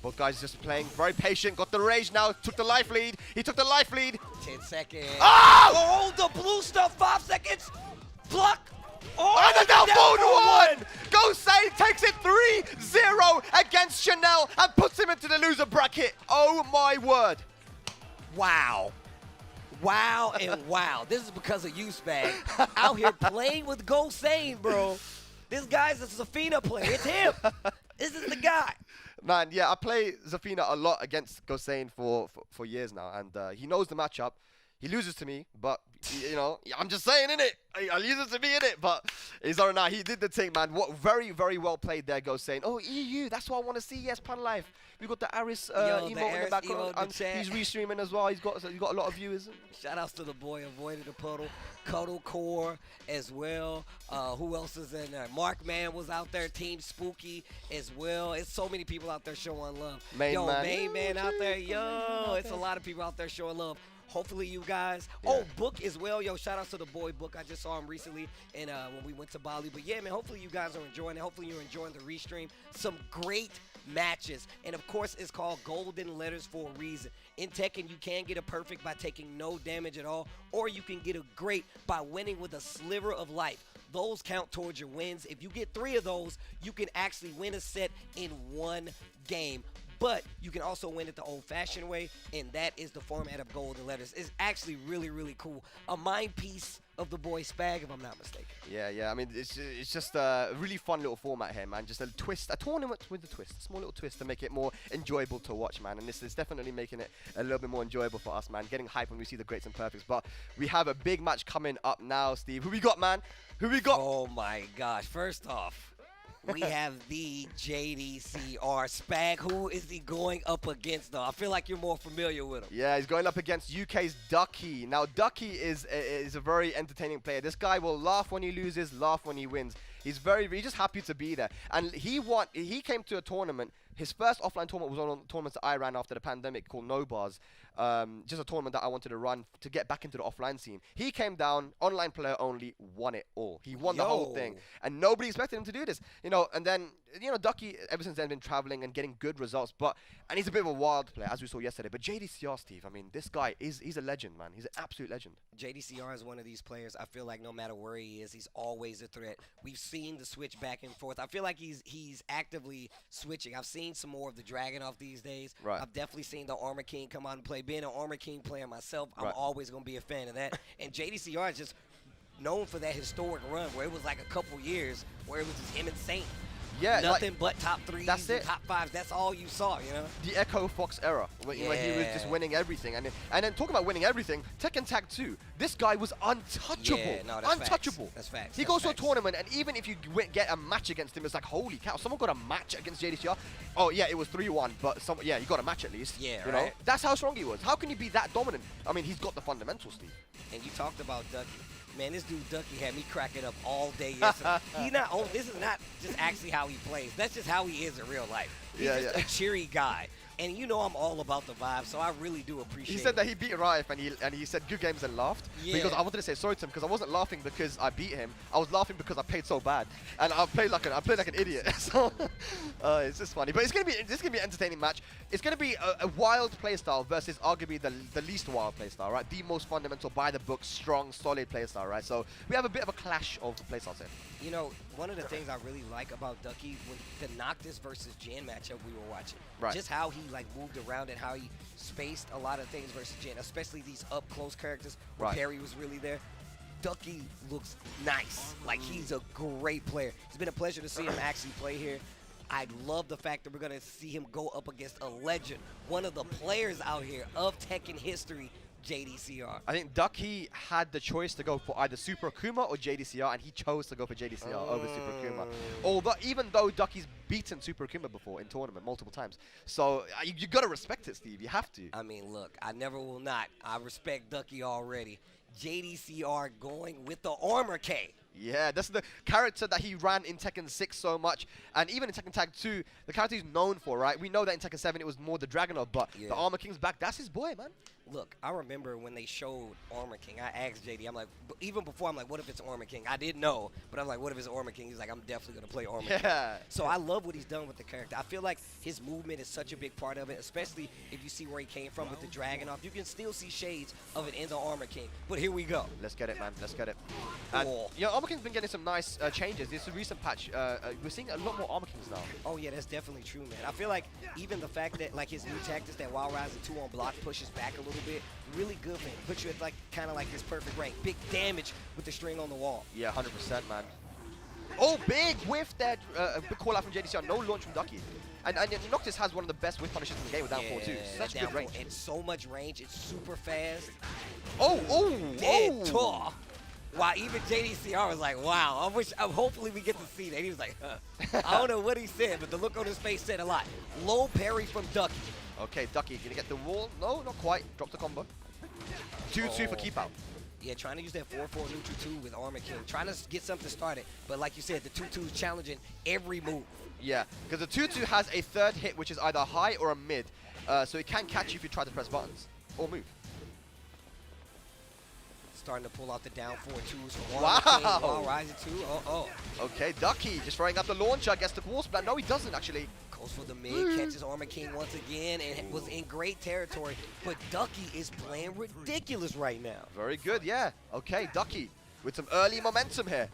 Both guys just playing very patient. Got the rage now. Took the life lead. He took the life lead. 10 seconds. Oh! Oh, the blue stuff. 5 seconds. Block. Oh, and the down forward 1! GoSain takes it 3-0 against Chanel and puts him into the loser bracket. Oh my word. Wow. Wow and wow. This is because of you, Spag. Out here playing with GoSain, bro. This guy's a Zafina player. It's him. This is the guy. Man, yeah, I play Zafina a lot against GoSain for years now, and he knows the matchup. He loses to me, but, you know, I'm just saying, innit? He loses to me, innit? But he's all right now. He did the thing, man. What very, very well played there, GoSain. Oh, EU, that's what I want to see. Yes, Pan Life. We got the Aris emote in the background. And he's restreaming as well. He's got a lot of viewers. Shout outs to the boy, avoided the puddle. Cuddle Core as well. Who else is in there? Mark Man was out there. Team Spooky as well. It's so many people out there showing love. Main Man out there. Yo, it's a lot of people out there showing love. Hopefully you guys. Yeah. Oh, Book as well. Yo, shout out to the boy Book. I just saw him recently and when we went to Bali. But yeah, man, hopefully you guys are enjoying it. Hopefully you're enjoying the restream. Some great matches. And of course, it's called Golden Letters for a reason. In Tekken, you can get a perfect by taking no damage at all, or you can get a great by winning with a sliver of life. Those count towards your wins. If you get 3 of those, you can actually win a set in 1 game. But you can also win it the old-fashioned way, and that is the format of Golden Letters. It's actually really, really cool. A mind piece of the boy Spag, if I'm not mistaken. Yeah. I mean, it's just a really fun little format here, man. Just a twist, a tournament with a twist, a small little twist to make it more enjoyable to watch, man. And this is definitely making it a little bit more enjoyable for us, man. Getting hyped when we see the greats and perfects. But we have a big match coming up now, Steve. Who we got, man? Who we got? Oh my gosh! First off, we have the JDCR Spag. Who is he going up against, though? I feel like you're more familiar with him. Yeah, he's going up against UK's Ducky. Now, Ducky is a very entertaining player. This guy will laugh when he loses, laugh when he wins. He's just happy to be there. And he came to a tournament His first offline tournament was on tournaments that I ran after the pandemic called No Bars. Just a tournament that I wanted to run to get back into the offline scene. He came down, online player only, won it all. He won the whole thing. And nobody expected him to do this. You know, and then, you know, Ducky, ever since then, been traveling and getting good results. And he's a bit of a wild player, as we saw yesterday. But JDCR, Steve, I mean, this guy, he's a legend, man. He's an absolute legend. JDCR is one of these players, I feel like no matter where he is, he's always a threat. We've seen the switch back and forth. I feel like he's actively switching. I've seen some more of the Dragunov these days. Right. I've definitely seen the Armor King come out and play. Being an Armor King player myself, I'm Right. always going to be a fan of that. And JDCR is just known for that historic run where it was like a couple years where it was just him and Saint. Yeah, Nothing but top 3s that's and it. top 5s. That's all you saw, you know? The Echo Fox era, where he was just winning everything. And then talking about winning everything, Tekken Tag 2, this guy was untouchable. Yeah, no, that's untouchable. Facts. That's facts. He That's goes to a facts. tournament, and even if you get a match against him, it's like, holy cow, someone got a match against JDCR. Oh, yeah, it was 3-1, but you got a match at least. Yeah, you right. know? That's how strong he was. How can you be that dominant? I mean, he's got the fundamentals, Steve. And you talked about Ducky. Man, this dude Ducky had me cracking up all day yesterday. This is not just actually how he plays. That's just how he is in real life. He's just a cheery guy. And you know I'm all about the vibe, so I really do appreciate it. He said that he beat Raif and he said good games and laughed. Yeah. Because I wanted to say sorry to him because I wasn't laughing because I beat him. I was laughing because I played so bad. And I played like an idiot. So it's just funny. But this is gonna be an entertaining match. It's gonna be a wild playstyle versus arguably the least wild playstyle, right? The most fundamental, by the book, strong, solid playstyle, right? So we have a bit of a clash of playstyles here. You know, one of the things I really like about Ducky, when the Noctis versus Jan matchup we were watching, Right. just how he like moved around and how he spaced a lot of things versus Jan, especially these up close characters where Right. Perry was really there. Ducky looks nice. Like, he's a great player. It's been a pleasure to see him actually play here. I love the fact that we're going to see him go up against a legend, one of the players out here of Tekken history, JDCR. I think Ducky had the choice to go for either Super Akouma or JDCR, and he chose to go for JDCR over Super Akouma. Although, even though Ducky's beaten Super Akouma before in tournament multiple times. So you got to respect it, Steve. You have to. I mean, look, I never will not. I respect Ducky already. JDCR going with the Armor K. Yeah, that's the character that he ran in Tekken 6 so much, and even in Tekken Tag 2, the character he's known for, right? We know that in Tekken 7 it was more the Dragunov, but the Armor King's back. That's his boy, man. Look, I remember when they showed Armor King, I asked JD, I'm like, even before, I'm like, what if it's Armor King? I didn't know, but I'm like, what if it's Armor King? He's like, I'm definitely going to play Armor King. So I love what he's done with the character. I feel like his movement is such a big part of it, especially if you see where he came from with the Dragunov. You can still see shades of it in the Armor King, but here we go. Let's get it, man. Let's get it. And, you know, Armor King's been getting some nice changes. This is a recent patch. We're seeing a lot more Armor Kings now. Oh, yeah, that's definitely true, man. I feel like even the fact that, like, his new tactics, that while rising 2 on block pushes back a little bit, really good for him. Puts you at, like, kind of like this perfect rank. Big damage with the string on the wall. Yeah, 100%, man. Oh, big whiff there. Big call out from JDCR. No launch from Ducky. And Noctis has one of the best whiff punishes in the game with down 4 too. Such good range. It's so much range. It's super fast. Dead tough. Wow, even JDCR was like, wow, hopefully we get to see that. He was like, I don't know what he said, but the look on his face said a lot. Low parry from Ducky. Okay, Ducky, gonna get the wall. No, not quite. Dropped the combo. 2-2 for keep out. Yeah, trying to use that 4-4 neutral 2 with Armor King. Trying to get something started. But like you said, the 2-2 is challenging every move. Yeah, because the 2-2 has a third hit, which is either a high or a mid. So it can catch you if you try to press buttons or move. Starting to pull out the down 4-2s for Wow. Armor King while rising 2. Okay, Ducky just throwing up the launcher. Gets the wall splat. No, he doesn't actually. Goes for the mid, catches Armor King once again, and was in great territory. But Ducky is playing ridiculous right now. Very good, yeah. Okay, Ducky with some early momentum here.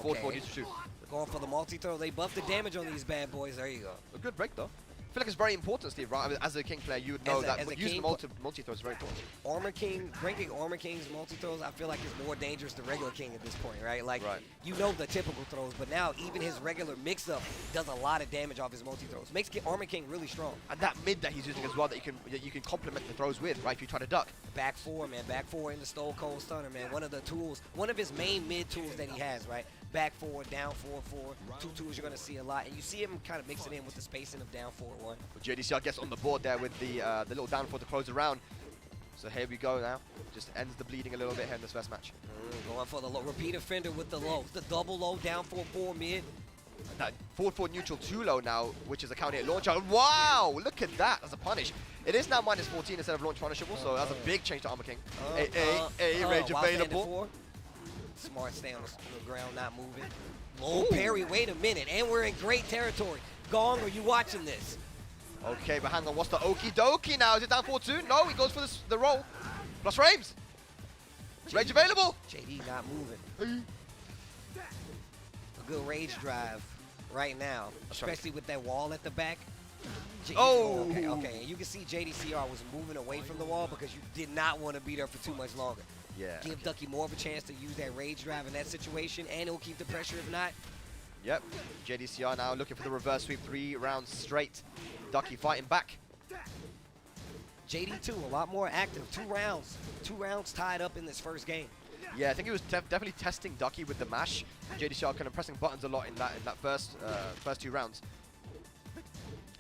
4-4 needs to shoot. Going for the multi-throw. They buff the damage on these bad boys. There you go. A good break, though. I feel like it's very important, Steve, right? I mean, as a King player, you would know that using multi-throw is very important. Armor King, breaking Armor King's multi-throws, I feel like is more dangerous than regular King at this point, right? Like, you know the typical throws, but now even his regular mix-up does a lot of damage off his multi-throws. Makes Armor King really strong. And that mid that he's using as well, that you can complement the throws with, right? If you try to duck. Back 4, man. Back 4 in the Stone Cold Stunner, man. One of the tools, one of his main mid tools that he has, right? Back 4, down 4-4. 2-2s you're going to see a lot. And you see him kind of mixing in with the spacing of down 4-1. JDCR gets on the board there with the little down 4 to close the round. So here we go now. Just ends the bleeding a little bit here in this first match. Going for the low. Repeat offender with the low. The double low, down 4-4 mid. That forward forward neutral too low now, which is a counter hit launcher. Wow, look at that as a punish. It is now -14 instead of launch punishable, so that's a big change to Armor King. Rage available. Smart stay on the ground, not moving. Low parry, wait a minute, and we're in great territory. Gong, are you watching this? Okay, but hang on, what's the okie dokie now? Is it down 4-2? No, he goes for the roll. Plus frames. Rage available. JD not moving. A good rage drive right now, especially with that wall at the back. Okay. And you can see JDCR was moving away from the wall because you did not want to be there for too much longer. Yeah. Give Ducky more of a chance to use that rage drive in that situation, and it'll keep the pressure if not. Yep. JDCR now looking for the reverse sweep, 3 rounds straight. Ducky fighting back. JD too, a lot more active. 2 rounds tied up in this first game. Yeah, I think he was definitely testing Ducky with the mash. JDCR kind of pressing buttons a lot in that first 2 rounds.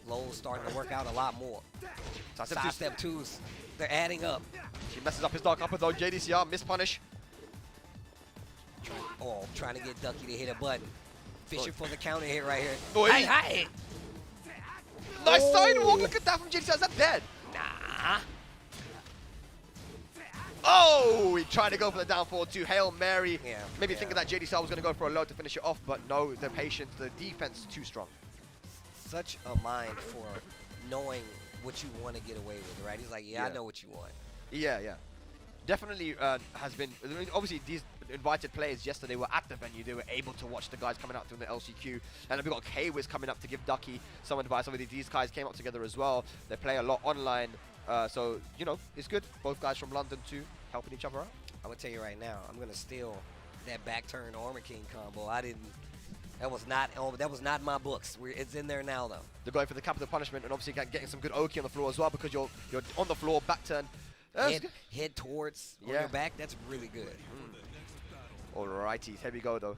Low's starting to work out a lot more. Side step twos, they're adding up. He messes up his dark upper though. JDCR mispunish. Trying to get Ducky to hit a button. Fishing for the counter hit right here. Oh, Hi. Nice sidewalk. Look at that from JDCR. Is that dead? Nah. Oh, he tried to go for the down forward too. Hail Mary. Yeah. Maybe thinking that JDCR was going to go for a low to finish it off, but no, the patience, the defense too strong. Such a mind for knowing what you want to get away with, right? He's like, yeah, I know what you want. Yeah. Definitely has been, I mean, obviously these invited players yesterday were at the venue. They were able to watch the guys coming out through the LCQ. And then we've got K-Wiz coming up to give Ducky some advice. Some of these guys came up together as well. They play a lot online. So, you know, it's good. Both guys from London too, helping each other out. I'm going to tell you right now, I'm going to steal that back turn Armor King combo. That was not my books. It's in there now, though. They're going for the capital punishment and obviously getting some good Oki on the floor as well because you're on the floor, back turn. Head towards on your back. That's really good. Alrighty, here we go though.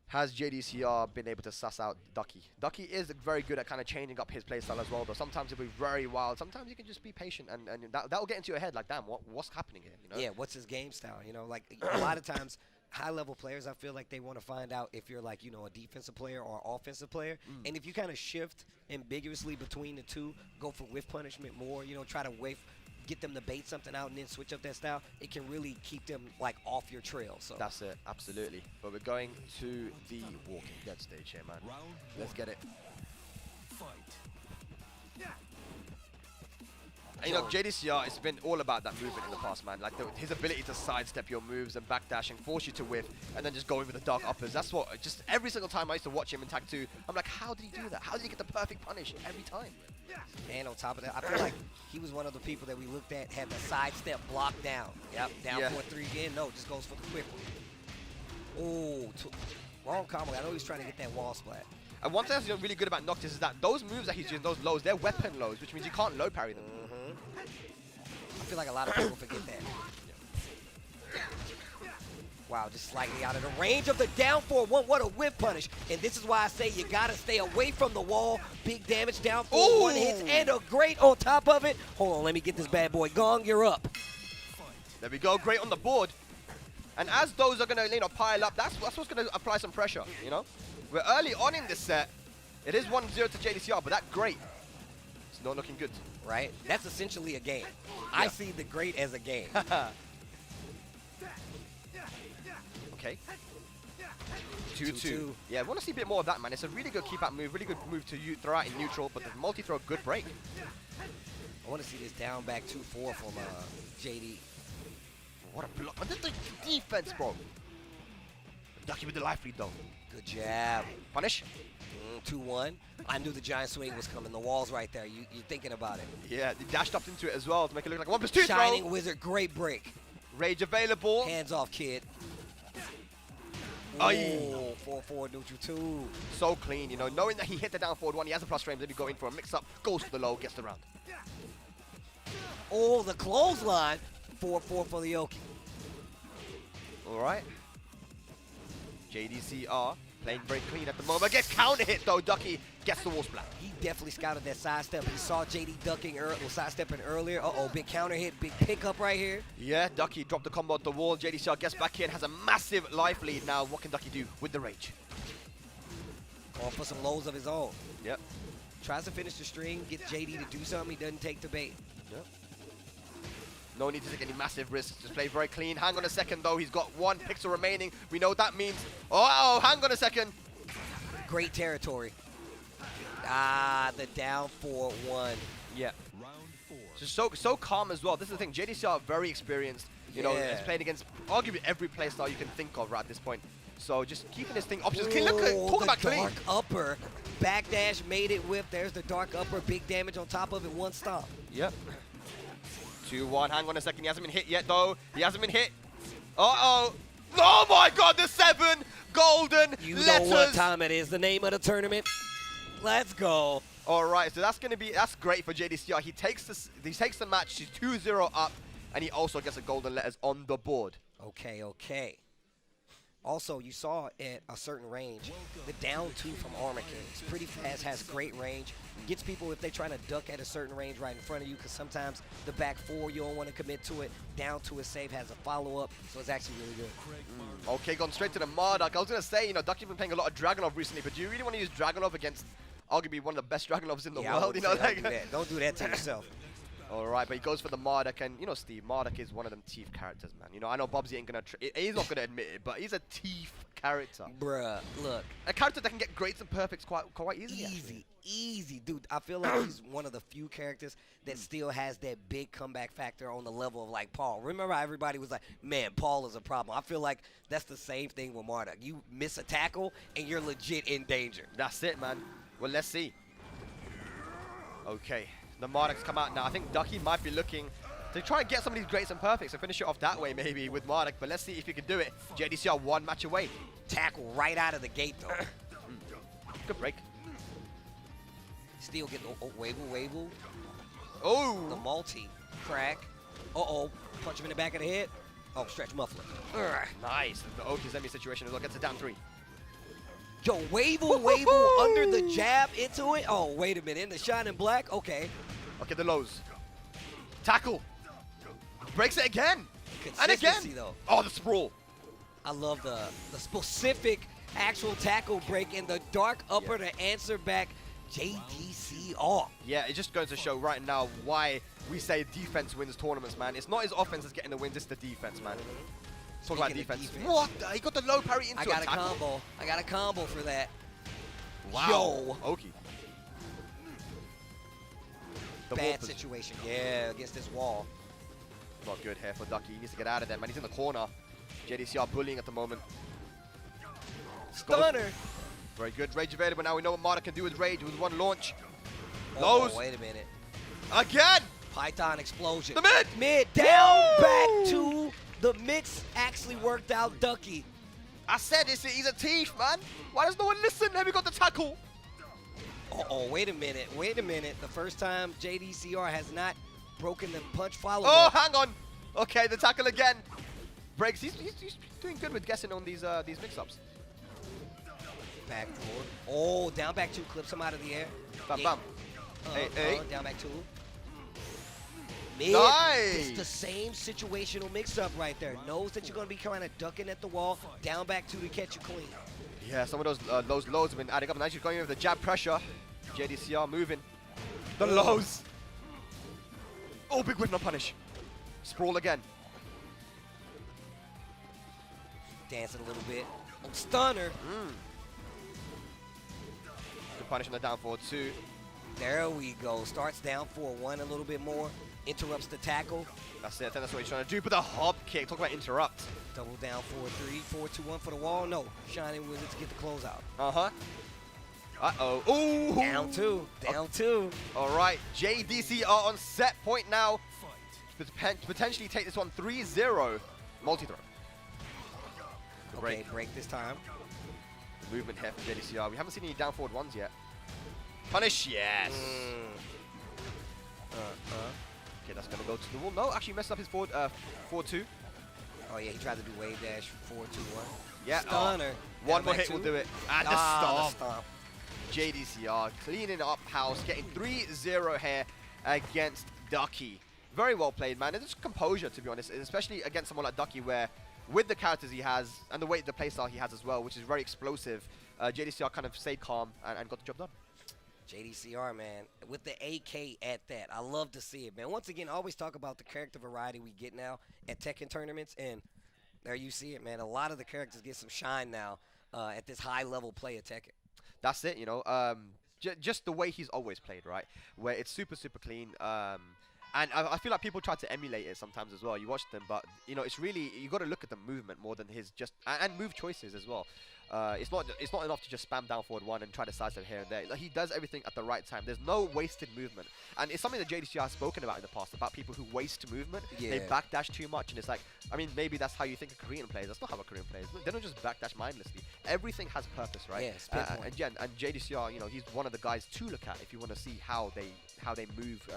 Has JDCR been able to suss out Ducky? Ducky is very good at kind of changing up his playstyle as well, though. Sometimes he'll be very wild. Sometimes you can just be patient, and that'll get into your head like, damn, what's happening here? You know? Yeah, what's his game style? You know, like a lot of times, high-level players, I feel like they want to find out if you're like, you know, a defensive player or an offensive player. And if you kind of shift ambiguously between the two, go for whiff punishment more, you know, try to get them to bait something out and then switch up that style, it can really keep them like off your trail. So that's it, absolutely. But we're going to the Walking Dead stage here, man. Let's get it. And, you know, JDCR, it's been all about that movement in the past, man. Like his ability to sidestep your moves and backdash and force you to whiff and then just go in with the dark uppers. That's what, just every single time I used to watch him in Tag 2, I'm like, how did he do that? How did he get the perfect punish every time? And on top of that, I feel like he was one of the people that we looked at, had the sidestep blocked down. Yep, down 4-3 again. No, just goes for the quick one. Oh, wrong combo. I know he's trying to get that wall splat. And one thing that's really good about Noctis is that those moves that he's doing, those lows, they're weapon lows, which means you can't low parry them. I feel like a lot of people forget that. Wow, just slightly out of the range of the down 4-1. What a whip punish. And this is why I say you got to stay away from the wall. Big damage, down 4-1 hits, and a great on top of it. Hold on, let me get this bad boy. Gong, you're up. There we go, great on the board. And as those are going to, you know, pile up, that's what's going to apply some pressure, you know? We're early on in this set. It is 1-0 to JDCR, but that great, it's not looking good. Right? That's essentially a game. I see the great as a game. Okay. 2-2. Yeah, we want to see a bit more of that, man. It's a really good keep-out move, really good move to throw out in neutral, but the multi-throw, good break. I want to see this down back 2-4 from JD. What a block. And the defense, bro. Ducky with the life lead, though. Good jab. Punish. 2-1. I knew the giant swing was coming. The wall's right there. You're thinking about it. Yeah, they dashed up into it as well to make it look like a 1+2 Shining throw. Wizard, great break. Rage available. Hands off, kid. Oh, 4-4 neutral 2. So clean, you know, knowing that he hit the down forward one, he has a plus frames, then he go in for a mix-up, goes for the low, gets the round. Oh, the clothesline. 4-4 for the Oki. All right. JDCR playing very clean at the moment. Gets counter hit though. Ducky gets the wall splat. He definitely scouted that sidestep. He saw JD ducking or sidestepping earlier. Big counter hit, big pickup right here. Yeah, Ducky dropped the combo at the wall. JDCR gets back in, has a massive life lead now. What can Ducky do with the rage? Or for some lows of his own. Yep. Tries to finish the string, get JD to do something. He doesn't take the bait. Yep. No need to take any massive risks. Just play very clean. Hang on a second, though. He's got 1 pixel remaining. We know what that means. Oh, hang on a second. Great territory. Ah, the down 4-1. Yeah. Just so calm as well. This is the thing. JDCR very experienced. You know, Yeah. he's playing against arguably every playstyle you can think of right at this point. So just keeping his thing options clean. Look at talk about the clean. dark upper. Backdash made it whip. There's the dark upper. Big damage on top of it. 1 stomp. Yep. 2-1. Hang on a second. He hasn't been hit yet, though. He hasn't been hit. Uh-oh. Oh, my God. The 7 golden You letters. know what time it is. The name of the tournament. Let's go. All right. So that's great for JDCR. He takes the match. He's 2-0 up, and he also gets a golden letters on the board. Okay, okay. Also, you saw at a certain range, the down 2 from Anakin. It's pretty fast, has great range. Gets people if they're trying to duck at a certain range right in front of you, because sometimes the back 4, you don't want to commit to it. Down 2 is safe, has a follow-up, so it's actually really good. Okay, gone straight to the Marduk. I was going to say, you know, Ducky's been playing a lot of Dragunov recently, but do you really want to use Dragunov against arguably one of the best Dragunovs in the Yeah, I world? would You know, say like, don't do that to yourself. all right, but he goes for the Marduk, and you know, Steve, Marduk is one of them teeth characters, man. You know, I know Bobsy ain't gonna, he's not gonna admit it, but he's a teeth character. Bruh, look. A character that can get greats and perfects quite easily. Actually. Easy, dude. I feel like he's one of the few characters that still has that big comeback factor on the level of like Paul. Remember how everybody was like, man, Paul is a problem. I feel like that's the same thing with Marduk. You miss a tackle and you're legit in danger. That's it, man. Well, let's see. Okay, the Marduk's come out now. I think Ducky might be looking to try and get some of these greats and perfects and finish it off that way maybe with Marduk, but let's see if he can do it. JDCR 1 match away. Tackle right out of the gate, though. Good break. Still getting wavle. The Oh! multi crack. Uh-oh. Punch him in the back of the head. Oh, stretch muffler. Ugh. Nice. The Okizemi situation as well. Gets it down 3. Yo, wavle under the jab into it. Oh, wait a minute. In the shining black. Okay. Okay, the lows. Tackle. Breaks it again. And again. Consistency, though. Oh, the sprawl. I love the specific actual tackle break and the dark upper to answer back JDCR. Yeah, it just goes to show right now why we say defense wins tournaments, man. It's not his offense that's getting the wins, it's the defense, man. Talk about Speaking of defense. defense. What? He got the low parry into I got a tackle. combo. I got a combo for that. Wow. Oki. The wall Bad position. situation. Yeah, against this wall. Not good here for Ducky. He needs to get out of there, man. He's in the corner. JDCR bullying at the moment. Stunner. Very good. Rage available now. We know what Marduk can do with Rage with 1 launch. Oh, Lows. wait a minute. Again! Python explosion. The mid! Mid down Woo! back to the mix. Actually worked out Ducky. I said he's a thief, man. Why does no one listen? Have we got the tackle? Oh, wait a minute. Wait a minute. The first time JDCR has not broken the punch follow. Oh, hang on. Okay, the tackle again. Breaks. He's doing good with guessing on these mix-ups. Back forward. Oh, down back 2. Clips him out of the air. Bam, bam. Hey. Down back 2. Mid. Nice. It's the same situational mix-up right there. Knows that you're going to be kind of ducking at the wall. Down back 2 to catch you clean. Yeah, some of those lows have been adding up. And actually going over the jab pressure. JDCR moving. The lows. Oh, big whip, no punish. Sprawl again. Dancing a little bit. Oh, stunner. Good punish on the down forward 2. There we go. Starts down 4-1 a little bit more. Interrupts the tackle. That's it. I think that's what he's trying to do. But the hop kick. Talk about interrupt. Double down 4-3. 4-2-1 for the wall. No. Shining Wizard to get the closeout. Uh-huh. Uh-oh. Ooh. Down 2. Down 2. All right. JDCR on set point now. Potentially take this one 3-0. Multi-throw. Okay, break this time. Movement here for JDCR. We haven't seen any down forward ones yet. Punish, yes. Okay, that's gonna go to the wall. No, actually messed up his forward 4-2. Oh yeah, he tried to do wave dash 4-2-1. Yeah. Stunner. One Down more back hit will 2. do it. And the The stomp. stomp. JDCR cleaning up house, getting 3-0 here against Ducky. Very well played, man. It's just composure, to be honest, especially against someone like Ducky, where with the characters he has and the way the playstyle he has as well, which is very explosive, JDCR kind of stayed calm and got the job done. JDCR, man, with the AK at that. I love to see it, man. Once again, I always talk about the character variety we get now at Tekken tournaments, and there you see it, man. A lot of the characters get some shine now at this high-level play of Tekken. That's it, you know. Just the way he's always played, right? Where it's super, super clean. And I feel like people try to emulate it sometimes as well. You watch them, but, you know, it's really, you got to look at the movement more than his and move choices as well. It's not enough to just spam down forward one and try to sidestep here and there. Like, he does everything at the right time. There's no wasted movement, and it's something that JDCR has spoken about in the past about people who waste movement. Yeah. They backdash too much, and it's like, I mean, maybe that's how you think a Korean plays. That's not how a Korean plays. They don't just backdash mindlessly. Everything has purpose, right? Yeah, and JDCR, you know, he's one of the guys to look at if you want to see how they move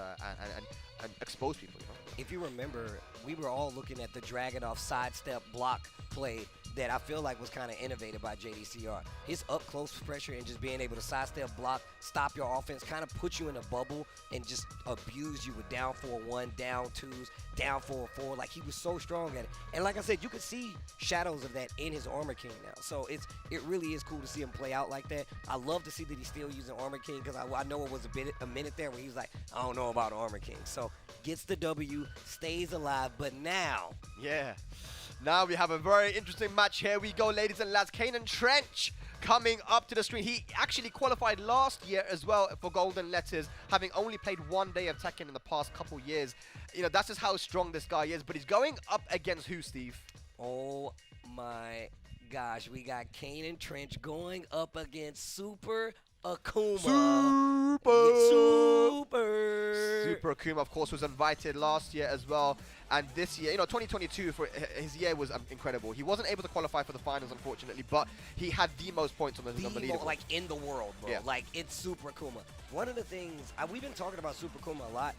and expose people. You know? If you remember, we were all looking at the Dragunov sidestep block play that I feel like was kind of innovated by JDCR. His up-close pressure and just being able to sidestep, block, stop your offense, kind of put you in a bubble and just abuse you with down 4-1, down 2s, down 4-4. Like, he was so strong at it. And like I said, you could see shadows of that in his Armor King now. So it really is cool to see him play out like that. I love to see that he's still using Armor King, because I know it was a minute there where he was like, I don't know about Armor King. So gets the W, stays alive, but now. Yeah. Now we have a very interesting match. Here we go, ladies and lads. Kane and Trench coming up to the screen. He actually qualified last year as well for Golden Letters, having only played one day of Tekken in the past couple years. You know, that's just how strong this guy is. But he's going up against who, Steve? Oh my gosh, we got Kane and Trench going up against Super Akouma. Super Akouma, of course, was invited last year as well. And this year, you know, 2022, for his year was incredible. He wasn't able to qualify for the finals, unfortunately, but he had the most points on the leaderboard. Like, in the world, bro. Yeah. Like, it's Super Akouma. One of the things, we've been talking about Super Akouma a lot,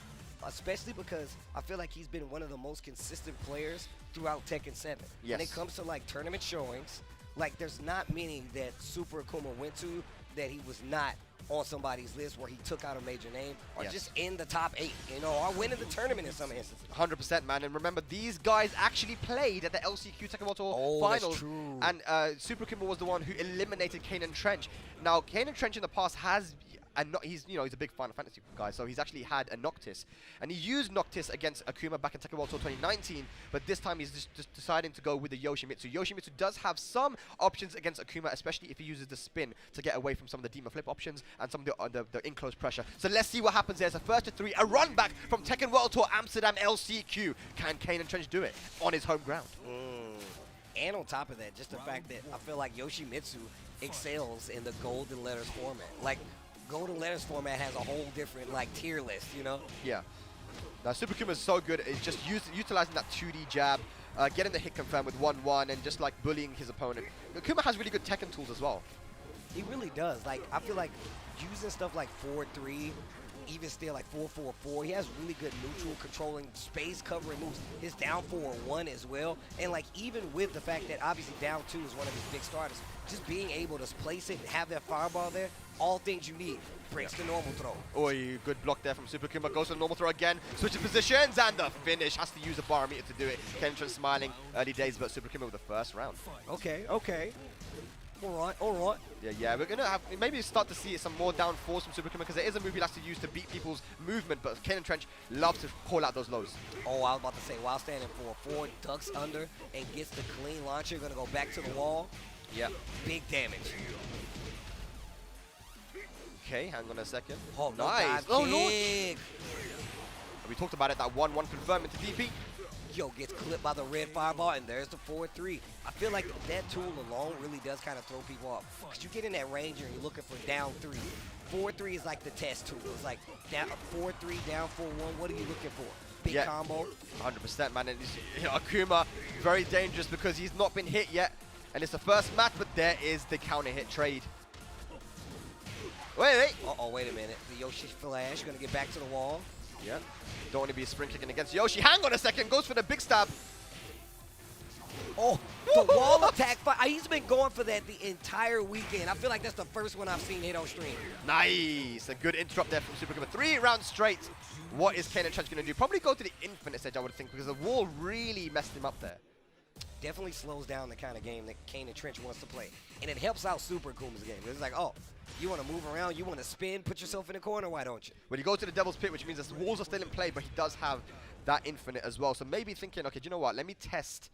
especially because I feel like he's been one of the most consistent players throughout Tekken 7. Yes. When it comes to, like, tournament showings, like, there's not many that Super Akouma went to that he was not on somebody's list where he took out a major name, or Yes. just in the top 8, you know, or winning the tournament in some instances. 100%, man. And remember, these guys actually played at the LCQ Tekken World Tour finals. That's true. And Super Kimber was the one who eliminated Kane and Trench. Now, Kane and Trench in the past has... And he's a big Final Fantasy guy, so he's actually had a Noctis. And he used Noctis against Akouma back in Tekken World Tour 2019, but this time he's just deciding to go with the Yoshimitsu. Yoshimitsu does have some options against Akouma, especially if he uses the spin to get away from some of the Demon Flip options and some of the in-close pressure. So let's see what happens there. It's a first to 3, a run back from Tekken World Tour Amsterdam LCQ. Can Kane and Trench do it on his home ground? And on top of that, just the fact that I feel like Yoshimitsu excels in the Golden Letters format. Like, Golden Letters format has a whole different, like, tier list, you know? Yeah. Now, Super Kuma is so good. It's just utilizing that 2D jab, getting the hit confirmed with 1-1, and just, like, bullying his opponent. Kuma has really good Tekken tools as well. He really does. Like, I feel like using stuff like 4-3, even still like 4-4-4, he has really good neutral controlling space covering moves. His down 4-1 as well. And, like, even with the fact that obviously down 2 is one of his big starters, just being able to place it and have that fireball there, all things you need. Breaks the normal throw. Oh, good block there from Super Kuma. Goes to the normal throw again. Switches positions, and the finish. Has to use a barometer to do it. Kentron smiling. Early days, but Super Kuma with the first round. Okay. All right. Yeah. We're gonna have maybe start to see some more down fours from Super Kuma, because it is a move he likes to use to beat people's movement. But Kane and Trench loves to call out those lows. Oh, I was about to say, while standing 4-4, ducks under and gets the clean launcher. Gonna go back to the wall. Yeah. Big damage. Okay, hang on a second. Oh, nice. Oh, launch. We talked about it. That 1-1 confirmed into DP. Yo, gets clipped by the red fireball, and there's the 4-3. I feel like that tool alone really does kind of throw people off. Because you get in that range and you're looking for down 3. 4-3 is like the test tool. It's like down 4-3, down 4-1. What are you looking for? Big combo? 100%, man. And Akouma, very dangerous because he's not been hit yet. And it's the first match, but there is the counter hit trade. Wait. Uh-oh, wait a minute. The Yoshi flash going to get back to the wall. Yeah. Don't want to be spring kicking against Yoshi. Hang on a second. Goes for the big stab. Oh, the wall attack. He's been going for that the entire weekend. I feel like that's the first one I've seen hit on stream. Nice. A good interrupt there from Super Kuma. 3 rounds straight. What is Kane and Trench going to do? Probably go to the infinite edge, I would think, because the wall really messed him up there. definitely slows down the kind of game that Kane and Trench wants to play. And it helps out Super Akuma's game. It's like, oh, you want to move around, you want to spin, put yourself in the corner, why don't you? When you go to the Devil's Pit, which means the walls are still in play, but he does have that infinite as well. So maybe thinking, okay, do you know what? Let me test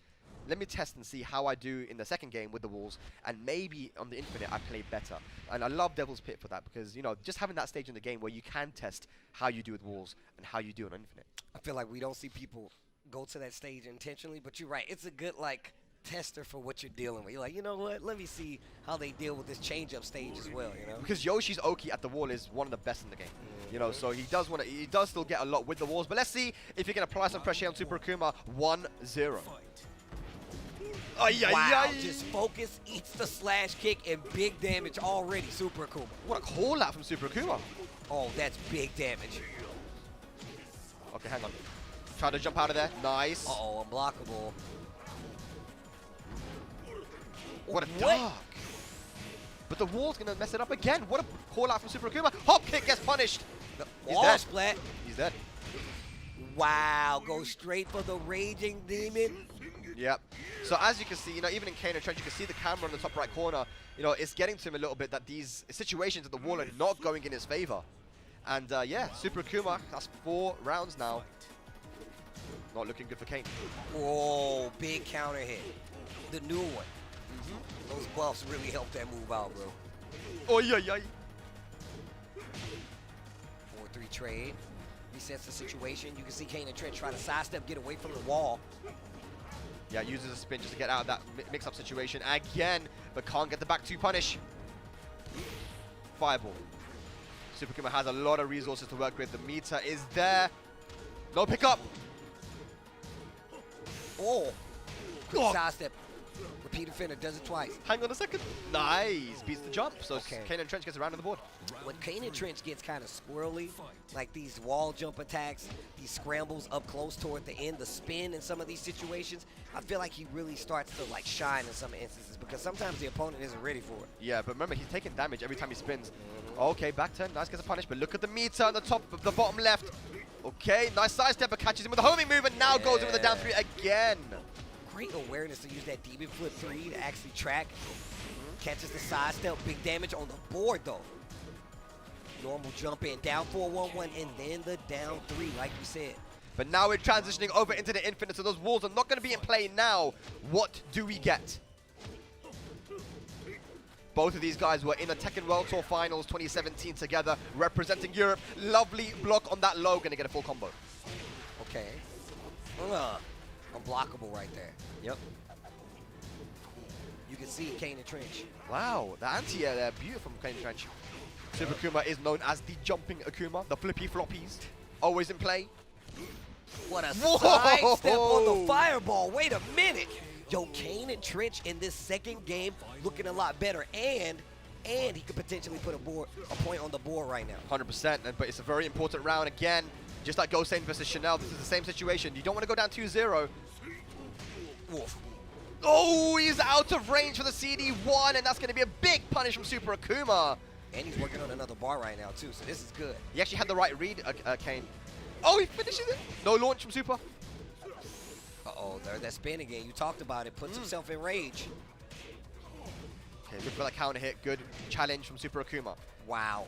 and see how I do in the second game with the walls, and maybe on the infinite I play better. And I love Devil's Pit for that, because, you know, just having that stage in the game where you can test how you do with walls and how you do on infinite. I feel like we don't see people go to that stage intentionally, but you're right. It's a good, like, tester for what you're dealing with. You're like, you know what? Let me see how they deal with this change-up stage as well, you know? Because Yoshi's Oki at the wall is one of the best in the game. You know, so he does still get a lot with the walls. But let's see if he can apply some pressure on Super Akuma. 1-0. Wow, just focus, eats the slash kick, and big damage already, Super Akuma. What a call out from Super Akuma. Oh, that's big damage. Okay, hang on. Try to jump out of there. Nice. Uh-oh, unblockable. What a dog. But the wall's going to mess it up again. What a call out from Super Akuma. Hop kick gets punished. He's dead. Splat. He's dead. Wow, go straight for the Raging Demon. Yep. So as you can see, you know, even in Kane and Trench, you can see the camera in the top right corner. You know, it's getting to him a little bit that these situations at the wall are not going in his favor. And yeah, Super Akuma, that's 4 rounds now. Not looking good for Kane. Whoa, big counter hit. The new one. Those buffs really helped that move out, bro. Oh, yeah, yeah. 4-3 trade. Resets the situation. You can see Kane and Trent try to sidestep, get away from the wall. Yeah, uses a spin just to get out of that mix-up situation again, but can't get the back 2 punish. Fireball. Super Akuma has a lot of resources to work with. The meter is there. No pickup. Oh, quick sidestep. Repeated finner, does it twice. Hang on a second. Nice. Beats the jump. So Kane and Trench gets around on the board. When Kane and Trench gets kind of squirrely, like these wall jump attacks, these scrambles up close toward the end, the spin in some of these situations, I feel like he really starts to like shine in some instances because sometimes the opponent isn't ready for it. Yeah, but remember, he's taking damage every time he spins. Okay, back turn. Nice, gets a punish, but look at the meter on the top of the bottom left. Okay, nice sidestep, but catches him with a homing move and now goes in with the down 3 again. Great awareness to use that Demon Flip 3 to actually track. Catches the sidestep, big damage on the board though. Normal jump in, down 4-1-1, and then the down 3, like you said. But now we're transitioning over into the infinite, so those walls are not going to be in play now. What do we get? Both of these guys were in the Tekken World Tour Finals 2017 together, representing Europe. Lovely block on that low, going to get a full combo. Okay. Unblockable right there. Yep. You can see Kane and Trench. Wow, the anti-air there, beautiful from Kane and Trench. Super Akuma is known as the jumping Akuma, the flippy floppies, always in play. What a sidestep on the fireball. Wait a minute. Yo, Kane and Trench in this second game looking a lot better, and he could potentially put a point on the board right now. 100%, but it's a very important round again. Just like GoSain versus Chanel, this is the same situation. You don't want to go down 2-0. Oh, he's out of range for the CD1, and that's going to be a big punish from Super Akuma. And he's working on another bar right now, too, so this is good. He actually had the right read, Kane. Oh, he finishes it. No launch from Super. Uh-oh, there's that spin again. You talked about it. Puts himself in rage. Okay, good for that counter hit. Good challenge from Super Akuma. Wow.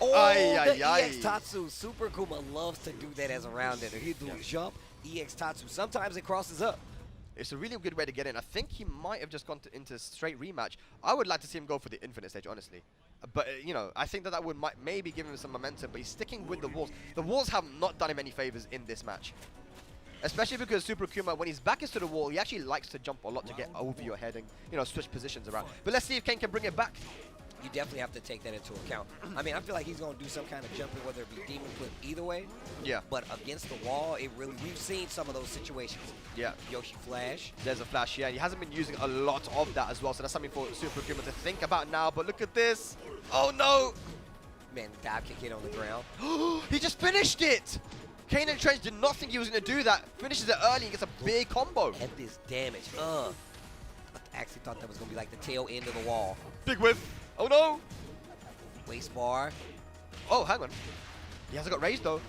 Oh, the EX Tetsu. Super Akuma loves to do that as a round ender. He'll do a jump, EX Tetsu. Sometimes it crosses up. It's a really good way to get in. I think he might have just gone into straight rematch. I would like to see him go for the infinite stage, honestly. But, you know, I think that would maybe give him some momentum, but he's sticking with the walls. The walls have not done him any favors in this match. Especially because Super Akuma, when his back is to the wall, he actually likes to jump a lot to get over your head and, you know, switch positions around. But let's see if Kane can bring it back. You definitely have to take that into account. I mean, I feel like he's going to do some kind of jumping, whether it be Demon Flip either way. Yeah. But against the wall, we've seen some of those situations. Yeah. Yoshi flash. There's a flash, yeah. He hasn't been using a lot of that as well, so that's something for Super Akuma to think about now. But look at this. Oh, no. Man, dive kick hit on the ground. He just finished it. Kane and Trench did not think he was going to do that. Finishes it early and gets a big combo. At this damage. I actually thought that was going to be like the tail end of the wall. Big whiff. Oh, no. Waist bar. Oh, hang on. He hasn't got raised, though.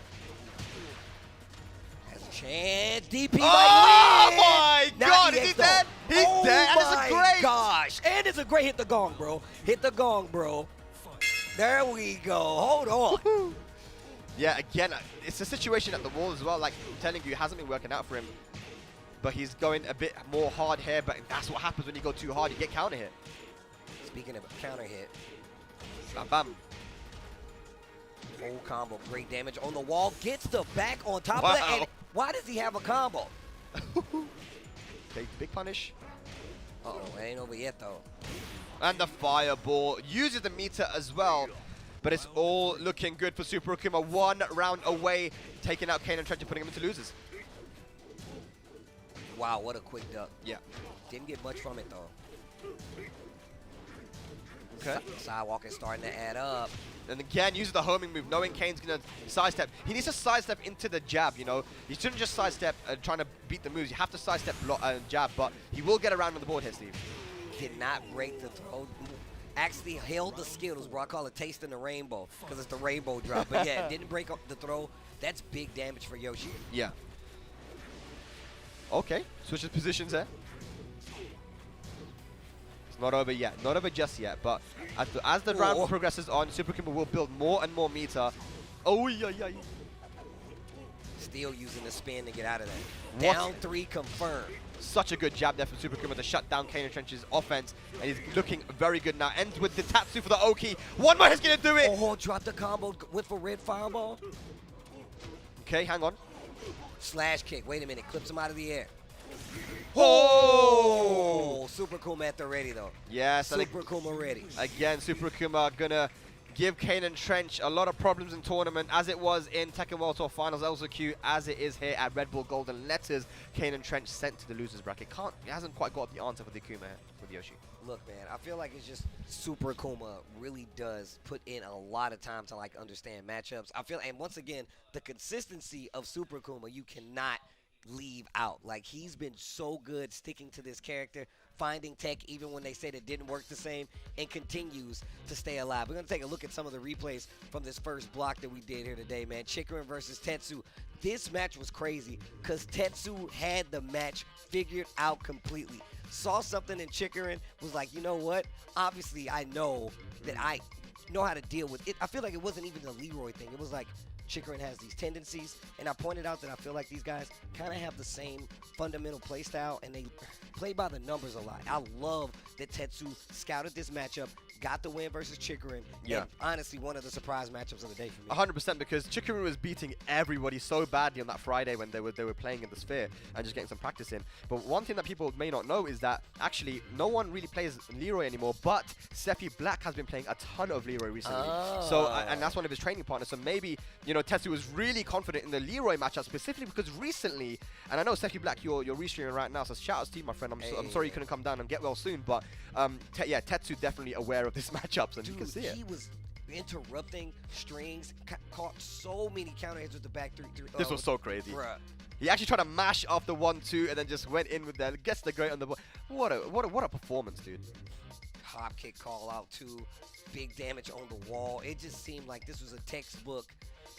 Has Chance, DP Oh might win. my Not God, yet, is he though. dead? He's Oh dead, and it's a my great- gosh. And it's a great hit the gong, bro. Hit the gong, bro. There we go. Hold on. Yeah, again, it's a situation at the wall as well. Like I'm telling you, it hasn't been working out for him. But he's going a bit more hard here. But that's what happens when you go too hard. You get counter hit. Speaking of a counter hit, Bam, bam. full combo, great damage on the wall. Gets the back on top of Wow. that. And why does he have a combo? Okay, big punish. Uh-oh, it ain't over yet, though. And the fireball uses the meter as well. But it's all looking good for Super Akouma. 1 round away, taking out Kane and Trench and putting him into losers. Wow, what a quick duck. Yeah. Didn't get much from it, though. Okay. Sidewalk is starting to add up. And again, uses the homing move, knowing Kane's going to sidestep. He needs to sidestep into the jab, you know. He shouldn't just sidestep trying to beat the moves. You have to sidestep jab, but he will get around on the board here, Steve. Did not break the throw. Actually held the Skittles, bro. I call it tasting the rainbow because it's the rainbow drop. But yeah, didn't break up the throw. That's big damage for Yoshi. Yeah. Okay, switches positions there. It's not over yet. Not over just yet, but as the round progresses on, Super Akouma will build more and more meter. Oh, yeah. Still using the spin to get out of that. What? Down 3 confirmed. Such a good jab there from Super Akouma to shut down Kane and Trench's offense. And he's looking very good now. Ends with the Tetsu for the Oki. One more is going to do it. Oh, dropped the combo, went for red fireball. Okay, hang on. Slash kick. Wait a minute. Clips him out of the air. Oh! Super Akouma at the ready, though. Yes. and Super Akouma ready. Again, Super Akouma gonna give Kane and Trench a lot of problems in tournament, as it was in Tekken World Tour Finals, also cute as it is here at Red Bull Golden Letters. Kane and Trench sent to the losers bracket. It hasn't quite got the answer for the Akuma with Yoshi. Look, man, I feel like it's just Super Akouma really does put in a lot of time to like understand matchups. I feel, and once again, the consistency of Super Akouma, you cannot leave out. Like, he's been so good sticking to this character, finding tech even when they said it didn't work the same, and continues to stay alive. We're going to take a look at some of the replays from this first block that we did here today, man. Chikurin versus Tetsu. This match was crazy because Tetsu had the match figured out completely. Saw something in Chikurin, was like, you know what? Obviously, I know that I know how to deal with it. I feel like it wasn't even the Leroy thing. It was like, Chikurin has these tendencies, and I pointed out that I feel like these guys kind of have the same fundamental play style, and they play by the numbers a lot. I love that Tetsu scouted this matchup, got the win versus Chikurin. Yeah. And honestly, one of the surprise matchups of the day for me. 100%, because Chikurin was beating everybody so badly on that Friday when they were playing in the Sphere and just getting some practice in. But one thing that people may not know is that actually no one really plays Leroy anymore, but Sephi Black has been playing a ton of Leroy recently. So and that's one of his training partners. So maybe, you know, Tetsu was really confident in the Leroy matchup specifically because recently, and I know Sephi Black, you're restreaming right now, so shout out to you, my friend. I'm sorry you couldn't come down and get well soon, but yeah, Tetsu definitely aware of this matchups, and Dude, you can see it. he was interrupting strings, caught so many counter hits with the back 3-3. This was so crazy. Bruh. He actually tried to mash off the 1-2 and then just went in with that. Gets the great on the board. What a performance, dude. Hop kick call out too. Big damage on the wall. It just seemed like this was a textbook.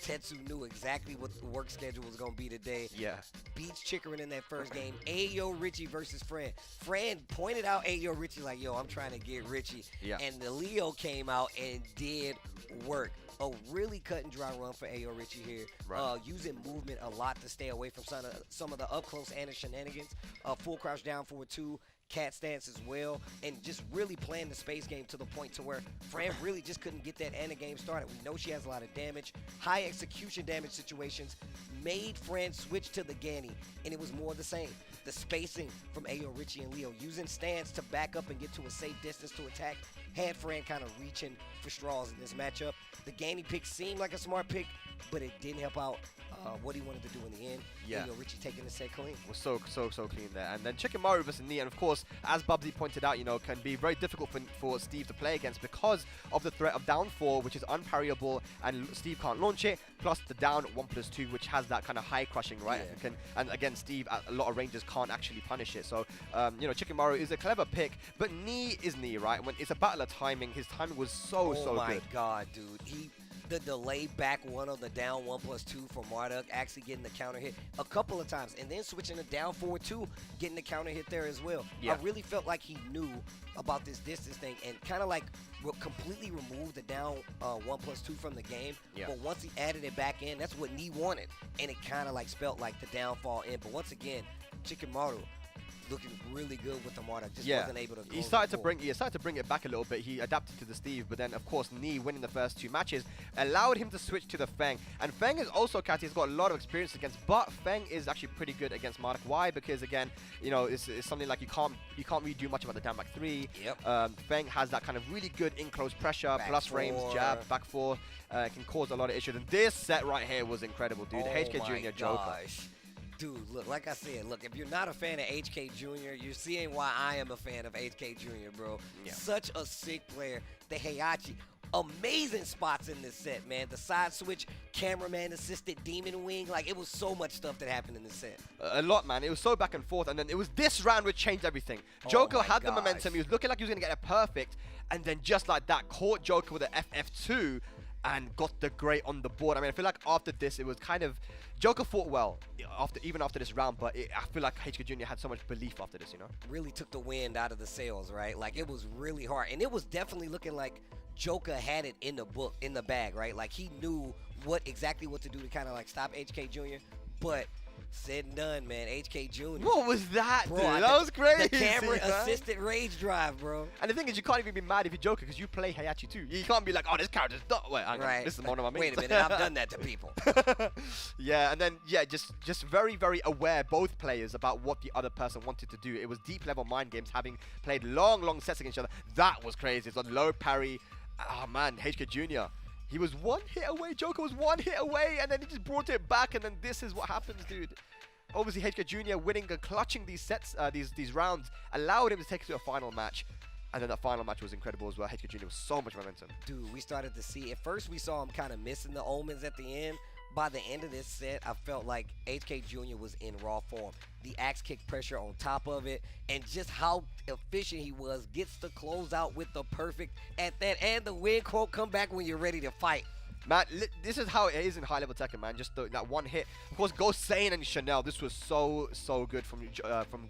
Tetsu knew exactly what the work schedule was going to be today. Yeah. Beats Chikurin in that first game. Ayo Richie versus Fran. Fran pointed out Ayo Richie like, yo, I'm trying to get Richie. Yeah. And the Leo came out and did work. A really cut and dry run for Ayo Richie here. Right. Using movement a lot to stay away from some of the up close and shenanigans. Full crouch down forward 2. Cat stance as well, and just really playing the space game to the point to where Fran really just couldn't get that Ana game started. We know she has a lot of damage. High execution damage situations made Fran switch to the Ganny, and it was more of the same. The spacing from Ayo Richie and Leo, using stance to back up and get to a safe distance to attack, had Fran kind of reaching for straws in this matchup. The Ganny pick seemed like a smart pick, but it didn't help out what he wanted to do in the end. Yeah. Ayo Richie taking the set clean. Was so clean there. And then Chickenmaru versus Nia, and of course, as Bubsy pointed out, you know, can be very difficult for Steve to play against because of the threat of down 4, which is unparryable, and Steve can't launch it, plus the down 1+2, which has that kind of high crushing, right? Yeah. And again, Steve at a lot of ranges can't actually punish it. So, you know, Chickenmaru is a clever pick, but Nia is Nia, right? When it's a battle of timing, his timing was so good. Oh my god, dude. the delay back one on the down 1+2 for Marduk, actually getting the counter hit a couple of times, and then switching to down 4-2, getting the counter hit there as well. Yeah. I really felt like he knew about this distance thing and kind of like completely removed the down 1+2 from the game. Yeah. But once he added it back in, that's what Nee wanted, and it kind of like spelt like the downfall in. But once again, Chickenmaru looking really good with the Marduk, just wasn't able to go. He started to bring it back a little bit. He adapted to the Steve, but then of course Nee winning the first 2 matches allowed him to switch to the Feng. And Feng is also he's got a lot of experience against, but Feng is actually pretty good against Marduk. Why? Because again, you know, it's something like you can't really do much about the down back 3. Yep. Feng has that kind of really good in close pressure, Back plus 4. range, jab, back 4, can cause a lot of issues. And this set right here was incredible, dude. HK Jr. Joker. Dude, look, like I said, look, if you're not a fan of HK Jr., you're seeing why I am a fan of HK Jr., bro. Yeah. Such a sick player. The Heihachi, amazing spots in this set, man. The side switch, cameraman assisted demon wing, like it was so much stuff that happened in this set. A lot, man. It was so back and forth, and then it was this round which changed everything. Joker my had the gosh. momentum. He was looking like he was going to get a perfect, and then just like that, caught Joker with an FF2 and got the great on the board. I mean, I feel like after this, it was kind of... Joker fought well, even after this round, but I feel like HK Jr. had so much belief after this, you know? Really took the wind out of the sails, right? Like it was really hard, and it was definitely looking like Joker had it in the bag, right? Like he knew exactly what to do to kind of like stop HK Jr., but said and done, man. HK Jr. What was that, Bro, dude? That was crazy. The camera man. assisted rage drive, bro. And the thing is, you can't even be mad if you're Joker because you play Heihachi too. You can't be like, oh, this character's not. Wait, hang on. Right. This is one of my mains. Wait a minute, I've done that to people. Yeah, and then, yeah, just very, very aware, both players, about what the other person wanted to do. It was deep level mind games, having played long sets against each other. That was crazy. It's a low parry. Oh, man, HK Jr. He was 1 hit away. Joker was 1 hit away, and then he just brought it back, and then this is what happens, dude. Obviously, HK Jr. winning and clutching these sets, these rounds, allowed him to take it to a final match. And then that final match was incredible as well. HK Jr. was so much momentum. Dude, we started to see, at first we saw him kind of missing the omens at the end. By the end of this set, I felt like HK Jr. was in raw form. The axe kick pressure on top of it, and just how efficient he was, gets to close out with the perfect at that, and the win quote, come back when you're ready to fight. Man, this is how it is in high-level Tekken, man. Just that 1 hit. Of course, GoSain and Chanel. This was so good from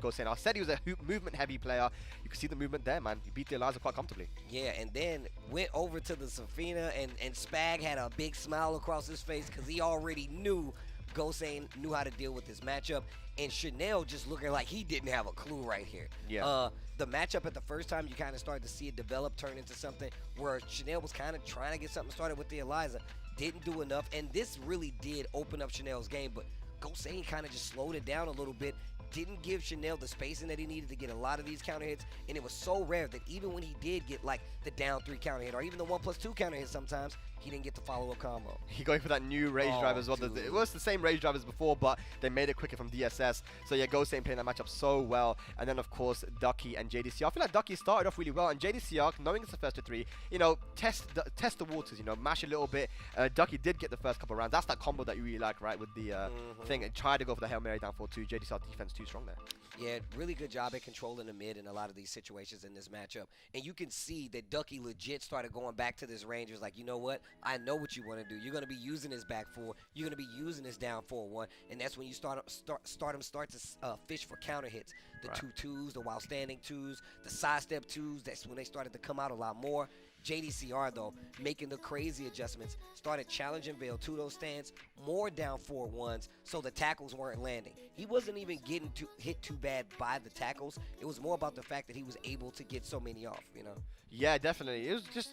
GoSain. I said he was a movement-heavy player. You can see the movement there, man. He beat the Eliza quite comfortably. Yeah, and then went over to the Safina, and Spag had a big smile across his face because he already knew GoSain knew how to deal with this matchup. And Chanel just looking like he didn't have a clue right here. Yeah. The matchup at the first time, you kind of started to see it develop, turn into something where Chanel was kind of trying to get something started with the Eliza. Didn't do enough, and this really did open up Chanel's game, but GoSain kind of just slowed it down a little bit. Didn't give Chanel the spacing that he needed to get a lot of these counter hits, and it was so rare that even when he did get like the down 3 counter hit or even the 1+2 counter hit sometimes, he didn't get the follow-up combo. He going for that new rage drive as well. Dude. It was the same rage drive as before, but they made it quicker from DSS. So yeah, GoSain playing that matchup so well. And then of course, Ducky and JDCR. I feel like Ducky started off really well, and JDCR, knowing it's the first to 3, you know, test the waters, you know, mash a little bit. Ducky did get the first couple rounds. That's that combo that you really like, right, with the thing. And tried to go for the Hail Mary down 4-2. JDCR defense too strong there. Yeah, really good job at controlling the mid in a lot of these situations in this matchup. And you can see that Ducky legit started going back to this range. It was like, you know what? I know what you want to do. You're going to be using this back 4. You're going to be using this down 4-1. And that's when you start to fish for counter hits. The 2-2s, the while standing 2s, the sidestep 2s. That's when they started to come out a lot more. JDCR, though, making the crazy adjustments, started challenging Veil to those stands, more down 4-1s, so the tackles weren't landing. He wasn't even getting hit too bad by the tackles. It was more about the fact that he was able to get so many off, you know? Yeah, definitely. It was just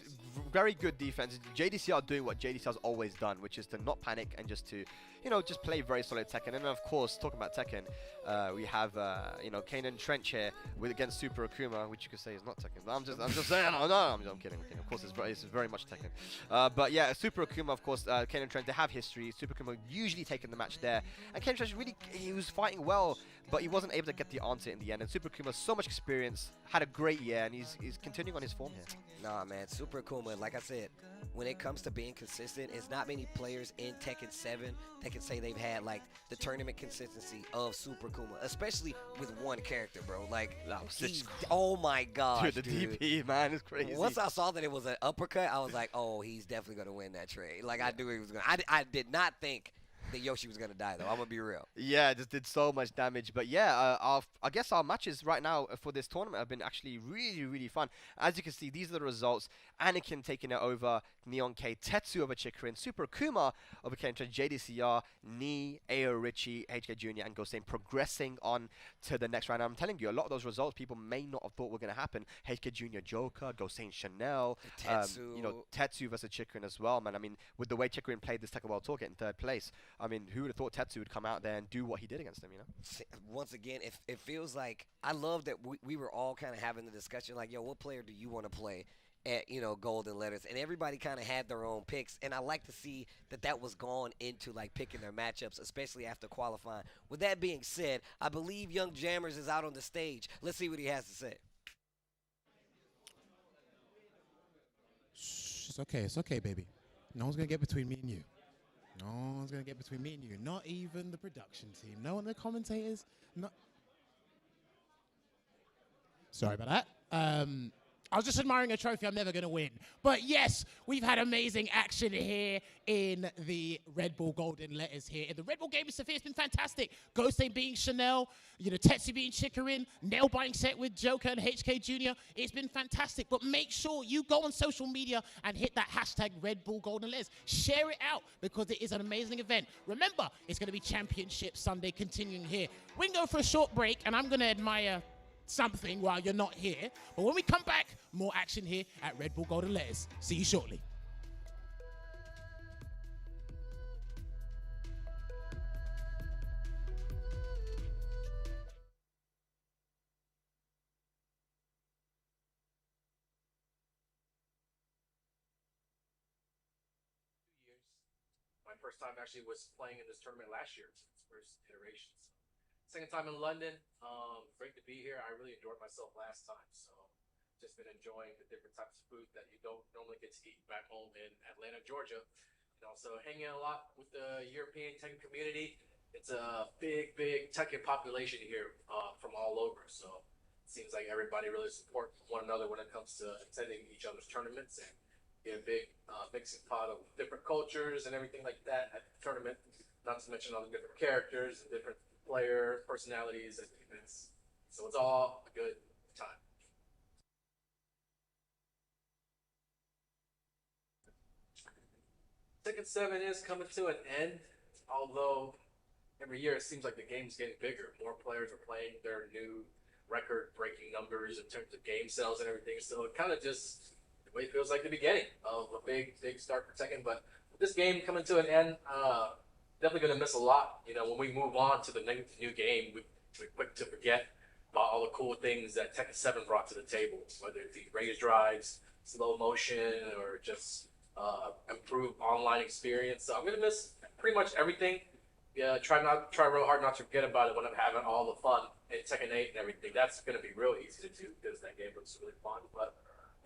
very good defense. JDCR doing what JDCR's always done, which is to not panic and just to, you know, just play very solid Tekken. And then, of course, talking about Tekken, we have, you know, Kane and Trench here against Super Akouma, which you could say is not Tekken. But I'm just saying, I'm kidding. Of course, it's very much Tekken. But yeah, Super Akouma, of course, Kane and Trench, they have history. Super Akouma usually taking the match there. And Kane and Trench really, he was fighting well, but he wasn't able to get the answer in the end. And Super Akuma, so much experience, had a great year, and he's continuing on his form here. Nah, man, Super Akuma, because like I said, when it comes to being consistent, it's not many players in Tekken 7 that can say they've had like the tournament consistency of Super Kuma, especially with one character, bro. Like, oh my gosh, Dude, the DP, man, is crazy. Once I saw that it was an uppercut, I was like, oh, he's definitely gonna win that trade. Like, I knew he was gonna. I did not think that Yoshi was gonna die though. I'm gonna be real. Yeah, just did so much damage. But yeah, I guess our matches right now for this tournament have been actually really, really fun. As you can see, these are the results. Anakin taking it over Neon K, Tetsu over Chikurin, Super Akuma over Kane, JDCR, Ni, Ayo Richie, HK Jr. and GoSain progressing on to the next round. I'm telling you, a lot of those results people may not have thought were going to happen. HK Jr. Joker, GoSain Chanel, Tetsu. you know, Tetsu versus Chikurin as well, man. I mean, with the way Chikurin played this Tekken World Tour, getting third place, I mean, who would have thought Tetsu would come out there and do what he did against him, you know? Once again, it feels like I love that we were all kind of having the discussion like, yo, what player do you want to play at, you know, Golden Letters? And everybody kind of had their own picks, and I like to see that was gone into like picking their matchups, especially after qualifying. With that being said, I believe Young Jammers is out on the stage. Let's see what he has to say. It's okay, baby. No one's gonna get between me and you. No one's gonna get between me and you. Not even the production team. No one, the commentators. Not. Sorry about that. I was just admiring a trophy I'm never going to win. But yes, we've had amazing action here in the Red Bull Golden Letters here. In the Red Bull Gaming Sphere, it's been fantastic. GoSain being Chanel, you know, Tetsu being Chikurin, nail-biting set with Joker and HK Jr. It's been fantastic. But make sure you go on social media and hit that hashtag Red Bull Golden Letters. Share it out because it is an amazing event. Remember, it's going to be Championship Sunday continuing here. We can go for a short break, and I'm going to admire something while you're not here. But when we come back, more action here at Red Bull Golden Letters. See you shortly. My first time actually was playing in this tournament last year, its first iteration. Second time in London. Great to be here. I really enjoyed myself last time, so just been enjoying the different types of food that you don't normally get to eat back home in Atlanta, Georgia. And also hanging out a lot with the European Tekken community. It's a big Tekken population here from all over, so it seems like everybody really supports one another when it comes to attending each other's tournaments and get a big mixing pot of different cultures and everything like that at the tournament. Not to mention all the different characters and different player personalities and events. So it's all a good time. Tekken 7 is coming to an end, although every year it seems like the game's getting bigger. More players are playing their new record-breaking numbers in terms of game sales and everything. So it kind of just, the way it feels like the beginning of a big start for Tekken. But with this game coming to an end, definitely going to miss a lot. You know, when we move on to the new game, we're quick to forget about all the cool things that Tekken 7 brought to the table, whether it's these raise drives, slow motion, or just improved online experience. So I'm going to miss pretty much everything. Yeah, try real hard not to forget about it when I'm having all the fun in Tekken 8 and everything. That's going to be real easy to do because that game looks really fun. But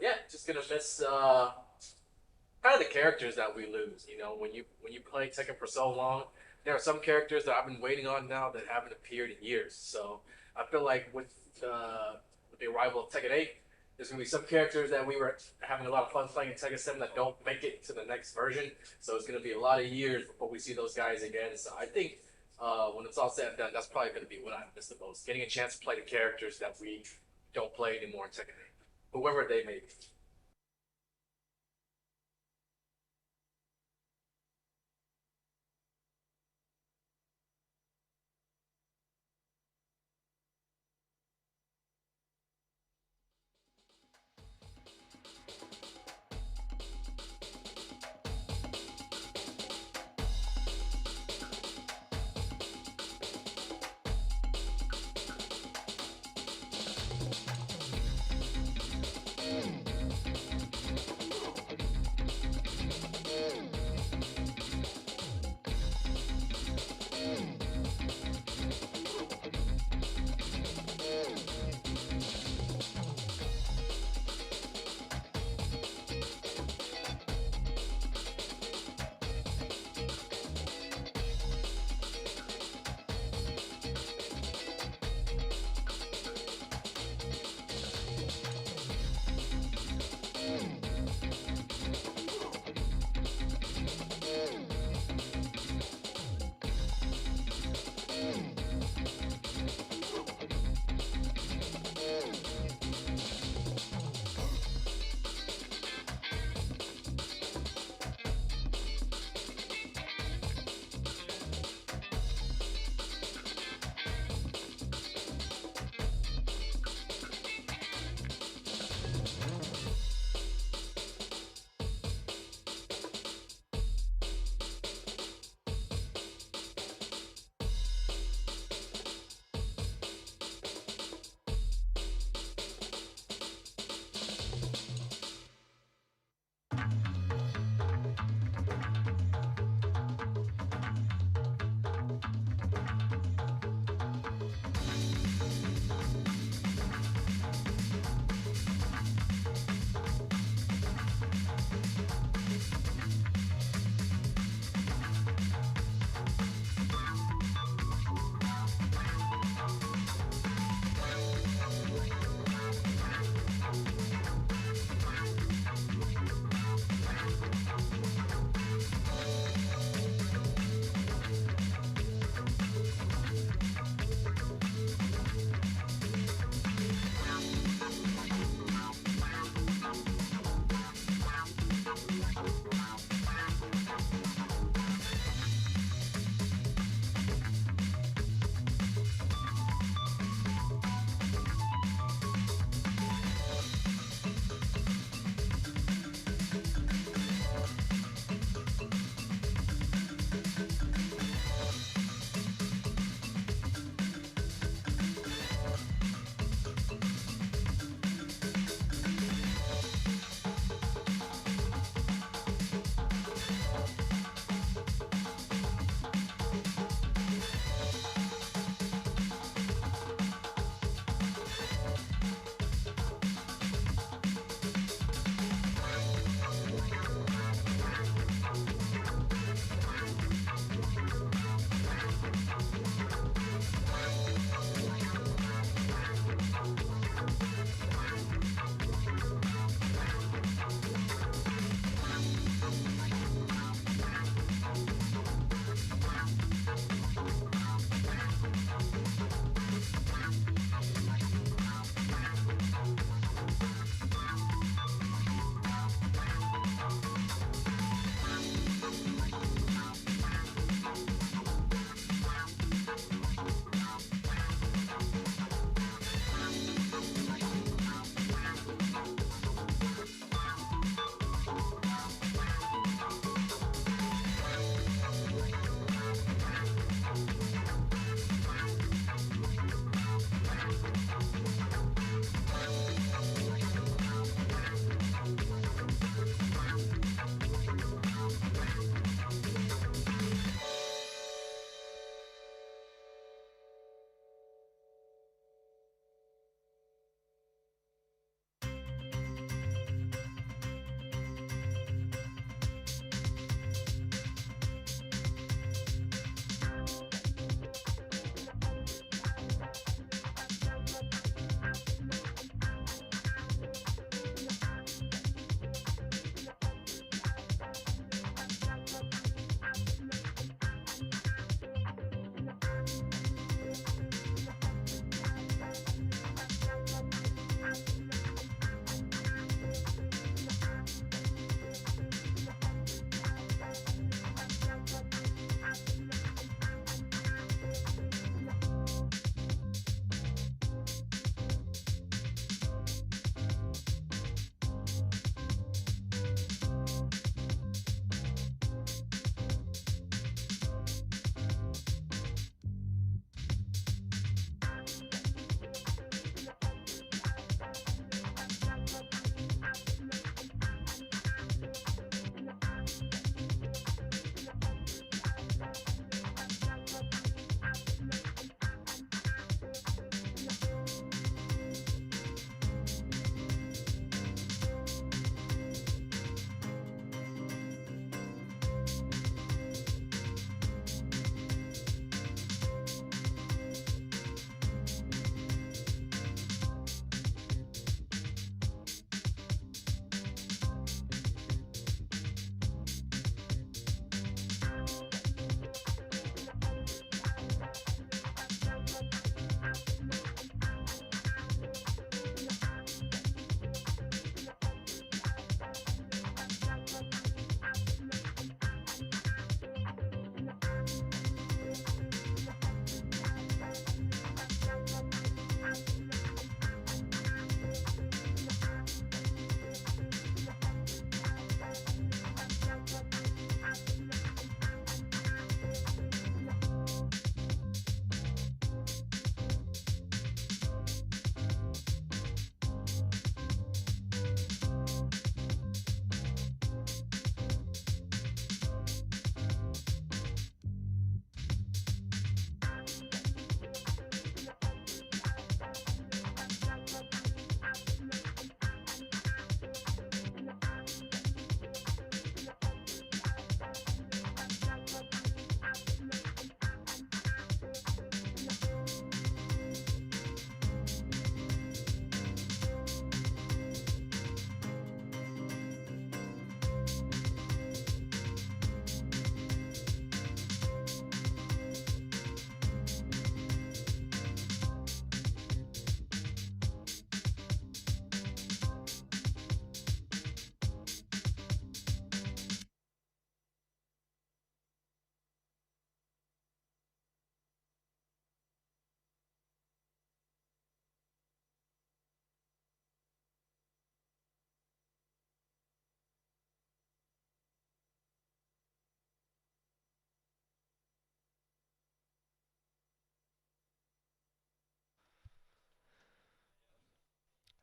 yeah, just going to miss kind of the characters that we lose. You know, when you play Tekken for so long, there are some characters that I've been waiting on now that haven't appeared in years. So I feel like with the arrival of Tekken 8, there's going to be some characters that we were having a lot of fun playing in Tekken 7 that don't make it to the next version. So it's going to be a lot of years before we see those guys again. So I think when it's all said and done, that's probably going to be what I miss the most. Getting a chance to play the characters that we don't play anymore in Tekken 8, whoever they may be.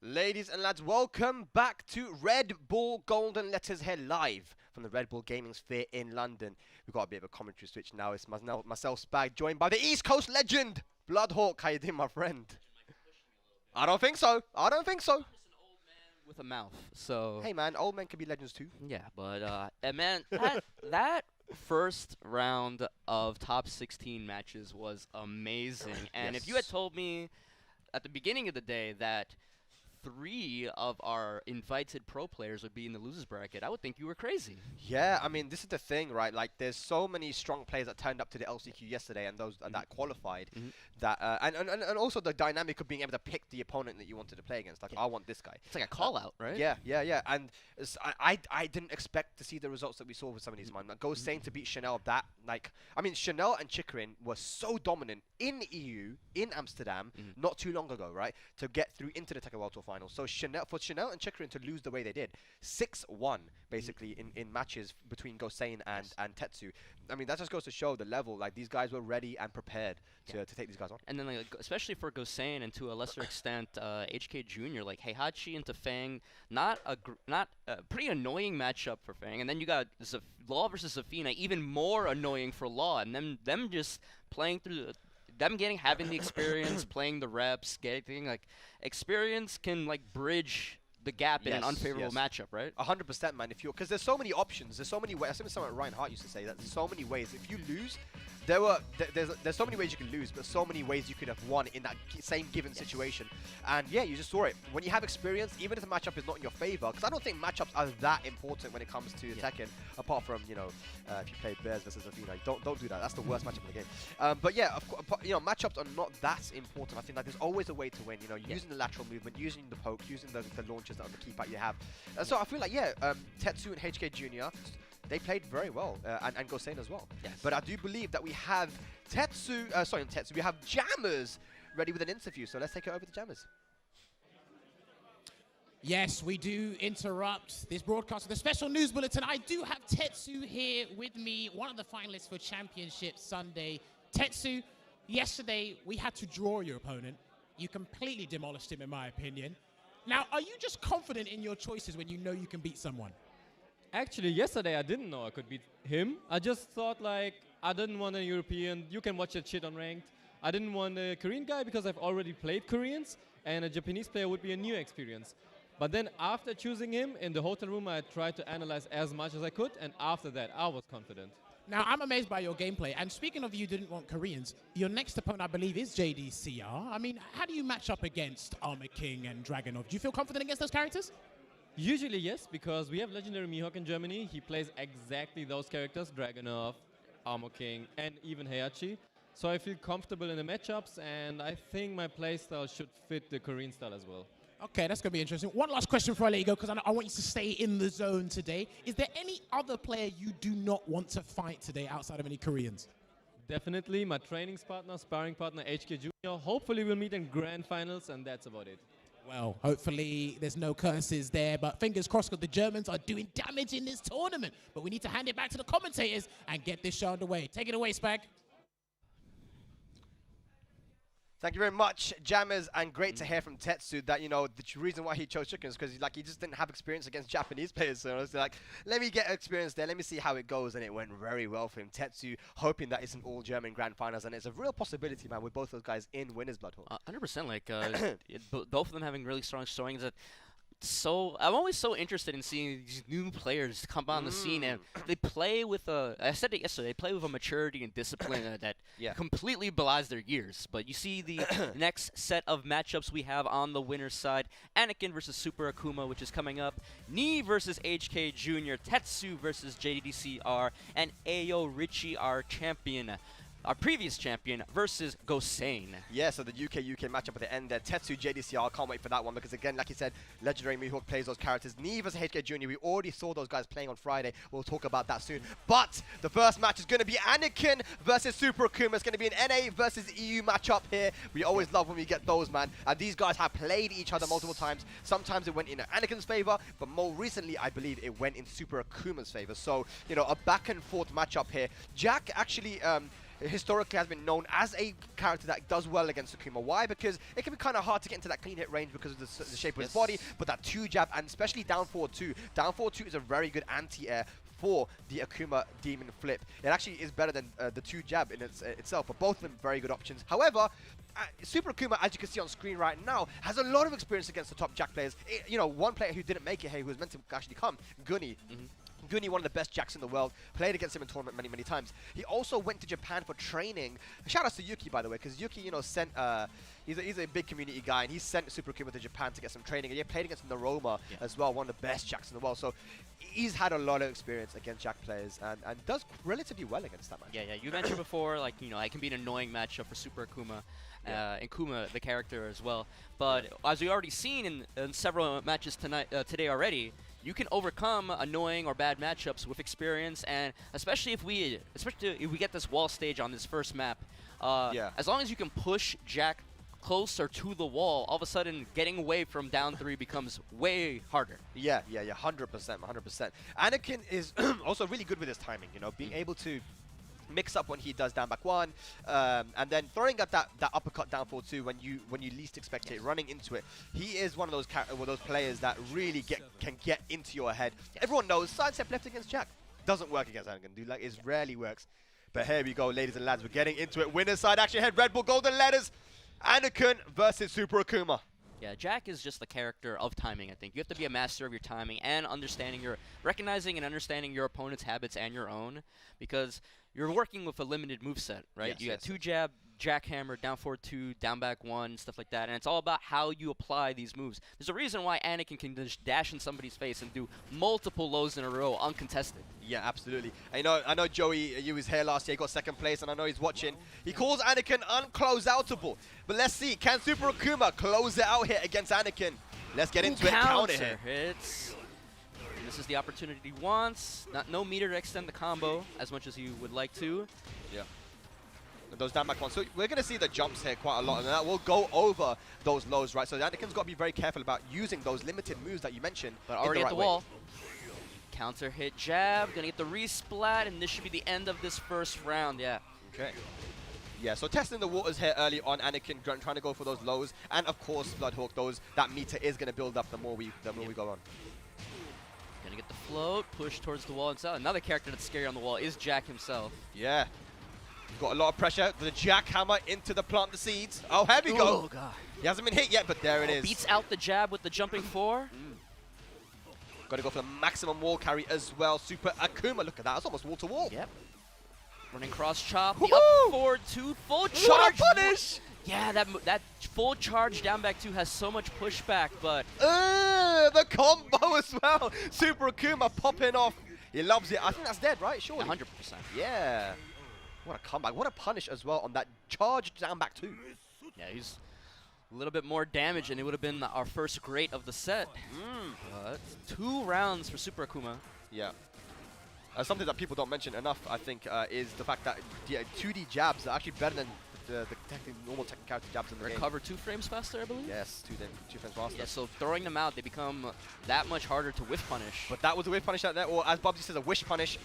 Ladies and lads, welcome back to Red Bull Golden Letters here live from the Red Bull Gaming Sphere in London. We've got a bit of a commentary switch now. It's myself, Spag, joined by the East Coast legend, Bloodhawk. How you doing, my friend? I don't think so. I don't think so. I'm just an old man with a mouth, so... Hey, man, old men can be legends too. Yeah, but, man, that first round of top 16 matches was amazing. And if you had told me at the beginning of the day that 3 of our invited pro players would be in the losers bracket, I would think you were crazy. Yeah, I mean, this is the thing, right? Like, there's so many strong players that turned up to the LCQ yesterday and those that qualified. That and also the dynamic of being able to pick the opponent that you wanted to play against. Like, I want this guy. It's like a call-out, right? Yeah. And I didn't expect to see the results that we saw with some of these man. Like, GoSain to beat Chanel. That, like, I mean, Chanel and Chikurin were so dominant in EU, in Amsterdam, not too long ago, right? To get through into the Tekken World Tour final. So for Chanel and Chikurin to lose the way they did, 6-1 basically in matches between GoSain and Tetsu. I mean, that just goes to show the level. Like, these guys were ready and prepared to take these guys on. And then, like, especially for GoSain and to a lesser extent HK Jr., like Heihachi into Fang, not a pretty annoying matchup for Fang. And then you got Law versus Zafina, even more annoying for Law. And them just playing through having the experience, playing the reps, getting like experience can like bridge the gap in an unfavorable matchup, right? 100%, man. Because there's so many options, there's so many ways. I think someone Ryan Hart used to say that there's so many ways. If you lose, there's so many ways you can lose, but so many ways you could have won in that same given situation. And yeah, you just saw it. When you have experience, even if the matchup is not in your favor, because I don't think matchups are that important when it comes to Tekken, apart from, you know, if you play Bears versus Athena, don't do that. That's the worst matchup in the game. But yeah, you know, matchups are not that important. I think that there's always a way to win. You know, using the lateral movement, using the poke, using the launches that on the keep out you have. So I feel like, yeah, Tetsu and HK Jr., they played very well, and GoSain as well. Yes. But I do believe that we have we have Jammers ready with an interview. So let's take it over to Jammers. Yes, we do interrupt this broadcast with a special news bulletin. I do have Tetsu here with me, one of the finalists for Championship Sunday. Tetsu, yesterday we had to draw your opponent. You completely demolished him, in my opinion. Now, are you just confident in your choices when you know you can beat someone? Actually, yesterday I didn't know I could beat him. I just thought, like, I didn't want a European. You can watch that shit on Ranked. I didn't want a Korean guy because I've already played Koreans, and a Japanese player would be a new experience. But then after choosing him in the hotel room, I tried to analyze as much as I could, and after that, I was confident. Now, I'm amazed by your gameplay. And speaking of you didn't want Koreans, your next opponent, I believe, is JDCR. I mean, how do you match up against Armor King and Dragonov? Do you feel confident against those characters? Usually, yes, because we have legendary Mihawk in Germany. He plays exactly those characters, Dragonov, Armor King, and even Heihachi. So I feel comfortable in the matchups, and I think my playstyle should fit the Korean style as well. Okay, that's going to be interesting. One last question before I let you go, because I want you to stay in the zone today. Is there any other player you do not want to fight today outside of any Koreans? Definitely my training partner, sparring partner, HK Jr. Hopefully we'll meet in grand finals, and that's about it. Well, hopefully there's no curses there, but fingers crossed because the Germans are doing damage in this tournament. But we need to hand it back to the commentators and get this show underway. Take it away, Spag. Thank you very much, Jammers, and great to hear from Tetsu that, you know, the reason why he chose Chicken is because he just didn't have experience against Japanese players. So I was like, let me get experience there, let me see how it goes, and it went very well for him. Tetsu hoping that it's an all-German grand finals, and it's a real possibility, man, with both those guys in winners Bloodhawk. 100%, like, both of them having really strong showings. So I'm always so interested in seeing these new players come on the scene, and they play with I said it yesterday, they play with a maturity and discipline that completely belies their years. But you see the next set of matchups we have on the winner's side: Anakin versus Super Akouma, which is coming up; Ni versus HK Jr., Tetsu versus JDCR, and Ayo Richie, our champion. Our previous champion versus GoSain. Yeah, so the UK matchup at the end there. Tetsu JDCR, can't wait for that one because, again, like you said, legendary Mihawk plays those characters. Ni versus HK Jr., we already saw those guys playing on Friday. We'll talk about that soon. But the first match is going to be Anakin versus Super Akouma. It's going to be an NA versus EU matchup here. We always love when we get those, man. And these guys have played each other multiple times. Sometimes it went in Anakin's favor, but more recently, I believe it went in Super Akuma's favor. So, you know, a back and forth matchup here. Jack actually... historically has been known as a character that does well against Akuma. Why? Because it can be kind of hard to get into that clean hit range because of the shape of his body, but that 2-jab, and especially down forward 2. Down forward 2 is a very good anti-air for the Akuma Demon Flip. It actually is better than the 2-jab in itself, but both of them very good options. However, Super Akuma, as you can see on screen right now, has a lot of experience against the top Jack players. You know, one player who didn't make it here, who was meant to actually come, Gunny. Gunny, one of the best Jacks in the world, played against him in tournament many, many times. He also went to Japan for training. Shout out to Yuki, by the way, because Yuki, you know, sent, he's a big community guy, and he sent Super Akuma to Japan to get some training. And he played against Naroma as well, one of the best Jacks in the world. So he's had a lot of experience against Jack players and does relatively well against that man. Yeah, you mentioned before, like, you know, it can be an annoying matchup for Super Akuma. And Kuma, the character, as well. But as we already seen in several matches today already, you can overcome annoying or bad matchups with experience, and especially if we get this wall stage on this first map. As long as you can push Jack closer to the wall, all of a sudden getting away from down 3 becomes way harder. Yeah, 100%. Anakin is also really good with his timing, you know, being able to mix up when he does down back 1, and then throwing at that uppercut down forward 2 when you least expect it, running into it. He is one of those players that really can get into your head. Everyone knows side step left against Jack doesn't work against Anakin, dude. Like, it rarely works. But here we go, ladies and lads. We're getting into it. Winner's side action head. Red Bull Golden Letters. Anakin versus Super Akuma. Yeah, Jack is just the character of timing, I think. You have to be a master of your timing and recognizing and understanding your opponent's habits and your own, because you're working with a limited moveset, right? You got 2-jab, jackhammer, down forward 2, down back 1, stuff like that, and it's all about how you apply these moves. There's a reason why Anakin can just dash in somebody's face and do multiple lows in a row uncontested. Yeah, absolutely. I know Joey, you was here last year, got 2nd place, and I know he's watching. He calls Anakin uncloseoutable, but let's see, can Super Akuma close it out here against Anakin? Let's get into it. Counter here. This is the opportunity he wants. No meter to extend the combo as much as you would like to. Yeah. Those down back ones. So we're going to see the jumps here quite a lot, and that will go over those lows, right? So Anakin's got to be very careful about using those limited moves that you mentioned. But already at the wall. Counter hit jab, gonna get the resplat, and this should be the end of this first round, Okay. Yeah, so testing the waters here early on, Anakin trying to go for those lows, and of course Bloodhawk, that meter is going to build up the more we go on. Gonna get the float, push towards the wall inside. Another character that's scary on the wall is Jack himself. Yeah. Got a lot of pressure. The jackhammer into the plant the seeds. Oh, here we go. Oh, God. He hasn't been hit yet, but there it is. Beats out the jab with the jumping 4. Got to go for the maximum wall carry as well. Super Akuma, look at that. That's almost wall to wall. Yep. Running cross chop. The up forward 2, full charge. What a punish! Yeah, that full charge down back 2 has so much pushback, but the combo as well. Super Akuma popping off. He loves it. I think that's dead, right? Surely. 100%. Yeah. What a comeback. What a punish as well on that charge down back 2. Yeah, he's a little bit more damage, and it would have been our first great of the set. 2 rounds for Super Akuma. Yeah. Something that people don't mention enough, I think, is the fact that the 2D jabs are actually better than the normal Tekken character jabs in the game. Recover 2 frames faster, I believe? Yes, 2 frames faster. Yeah, so throwing them out, they become that much harder to whiff punish. But that was a whiff punish out there, or as Bubsy says, a wish punish.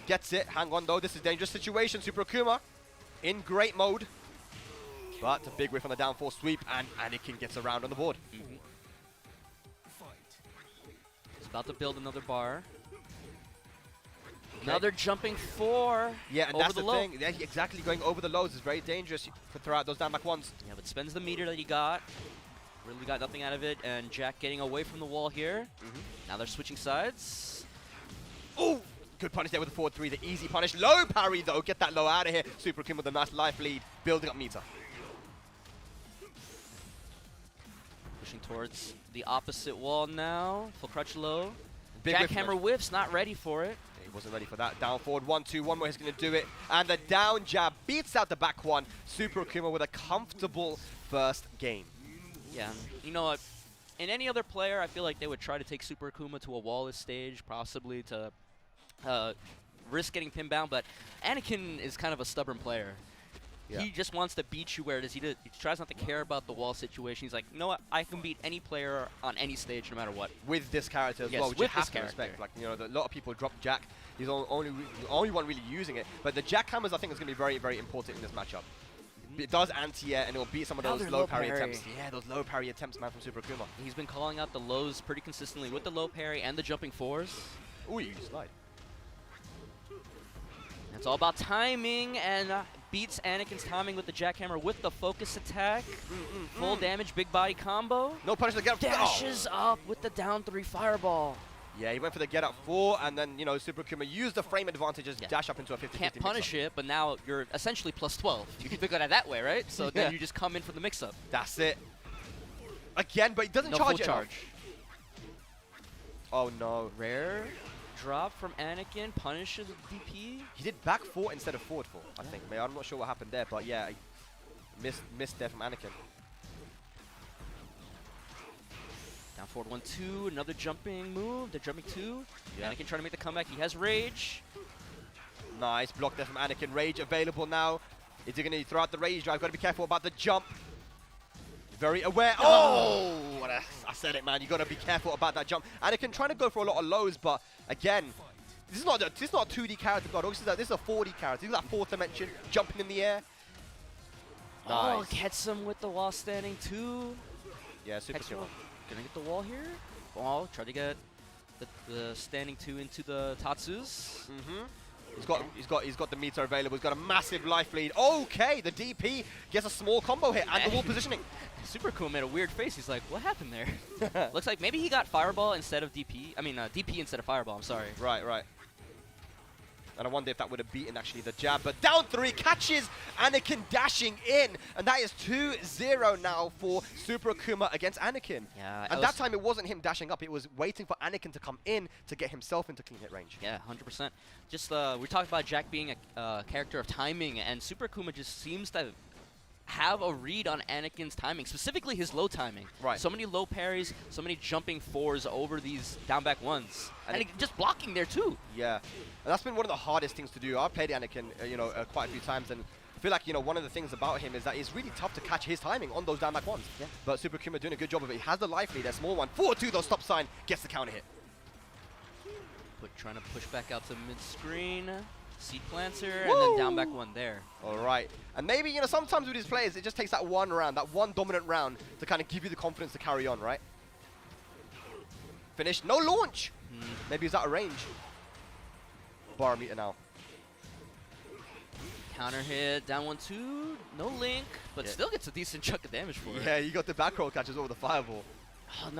Gets it. Hang on, though. This is a dangerous situation. Super Akuma in great mode. But a big whiff on the down 4 sweep, and Anakin gets around on the board. He's about to build another bar. Another jumping 4. Yeah, and that's the thing. Yeah, exactly, going over the lows is very dangerous to throw out those down back ones. Yeah, but spends the meter that he got. Really got nothing out of it, and Jack getting away from the wall here. Now they're switching sides. Oh! Good punish there with the forward 3, the easy punish. Low parry, though. Get that low out of here. Super Kim with a nice life lead, building up meter. Pushing towards the opposite wall now. Full crutch low. Big Jackhammer whiffs, not ready for it. He wasn't ready for that. Down forward, 1-2. One more is going to do it. And the down jab beats out the back 1. Super Akuma with a comfortable first game. Yeah, you know what? In any other player, I feel like they would try to take Super Akuma to a wall-less stage, possibly to risk getting pinned down, but Anakin is kind of a stubborn player. Yeah. He just wants to beat you where it is. He tries not to care about the wall situation. He's like, you know what? I can beat any player on any stage, no matter what. With this character as well, which you have to respect. Like, you know, a lot of people drop Jack. He's the only one really using it. But the jackhammers, I think, is going to be very, very important in this matchup. It does anti-air, and it will beat some of those low parry attempts. Yeah, those low parry attempts, man, from Super Akouma. He's been calling out the lows pretty consistently with the low parry and the jumping fours. Ooh, you slide. It's all about timing, and beats Anakin's timing with the jackhammer with the focus attack. Full damage, big body combo. No punish to get up. Dashes up with the down 3 fireball. Yeah, he went for the get up 4, and then, you know, Super Akouma used the frame advantages, dash up into a 50-50 Can't punish it, but now you're essentially plus 12. You can think of it that way, right? So then you just come in for the mix-up. That's it. Again, but he doesn't charge it. Charge. Oh, no. Rare drop from Anakin, punishes DP. He did back 4 instead of forward 4, I think. I'm not sure what happened there, but yeah, missed there from Anakin. Down forward 1-2, another jumping move, the jumping 2. Anakin trying to make the comeback, he has rage. Nice block there from Anakin. Rage available now. Is he going to throw out the rage drive? Got to be careful about the jump. Very aware. Oh! I said it, man. You got to be careful about that jump. Anakin trying to go for a lot of lows, but again, this is not a 2D character, God. This is a 4D character. This is that 4th dimension, jumping in the air. Oh, Nice. gets him with the wall standing 2. Yeah, super Tetsu kill. gonna get the wall here. Wall, try to get the standing 2 into the Tatsus. He's got the meter available. He's got a massive life lead. Okay, the DP gets a small combo hit and the wall positioning. Super cool made a weird face. He's like, what happened there? Looks like maybe he got fireball instead of DP. I mean, DP instead of fireball. I'm sorry. Right. And I wonder if that would have beaten actually the jab. But down 3, catches Anakin dashing in. And that is 2-0 now for Super Akouma against Anakin. Yeah. And that time it wasn't him dashing up. It was waiting for Anakin to come in to get himself into clean hit range. Yeah, 100%. Just, we talked about Jack being a character of timing, and Super Akouma just seems to have a read on Anakin's timing, specifically his low timing. Right. So many low parries, so many jumping 4s over these down back 1s. And just blocking there too. Yeah. And that's been one of the hardest things to do. I've played Anakin, quite a few times, and I feel like, one of the things about him is that it's really tough to catch his timing on those down back 1s. Yeah. But Super Akouma doing a good job of it. He has the life lead, a small one. 4-2, though, stop sign, gets the counter hit. Trying to push back out to mid-screen. Seed planter, and then down back 1 there. All right. And maybe, sometimes with these players, it just takes that one round, that one dominant round to kind of give you the confidence to carry on, right? Finish. No launch. Maybe he's out of range. Bar meter now. Counter hit, down 1-2. No link, but still gets a decent chunk of damage for it. Yeah, you got the back roll catches over the fireball. Oh,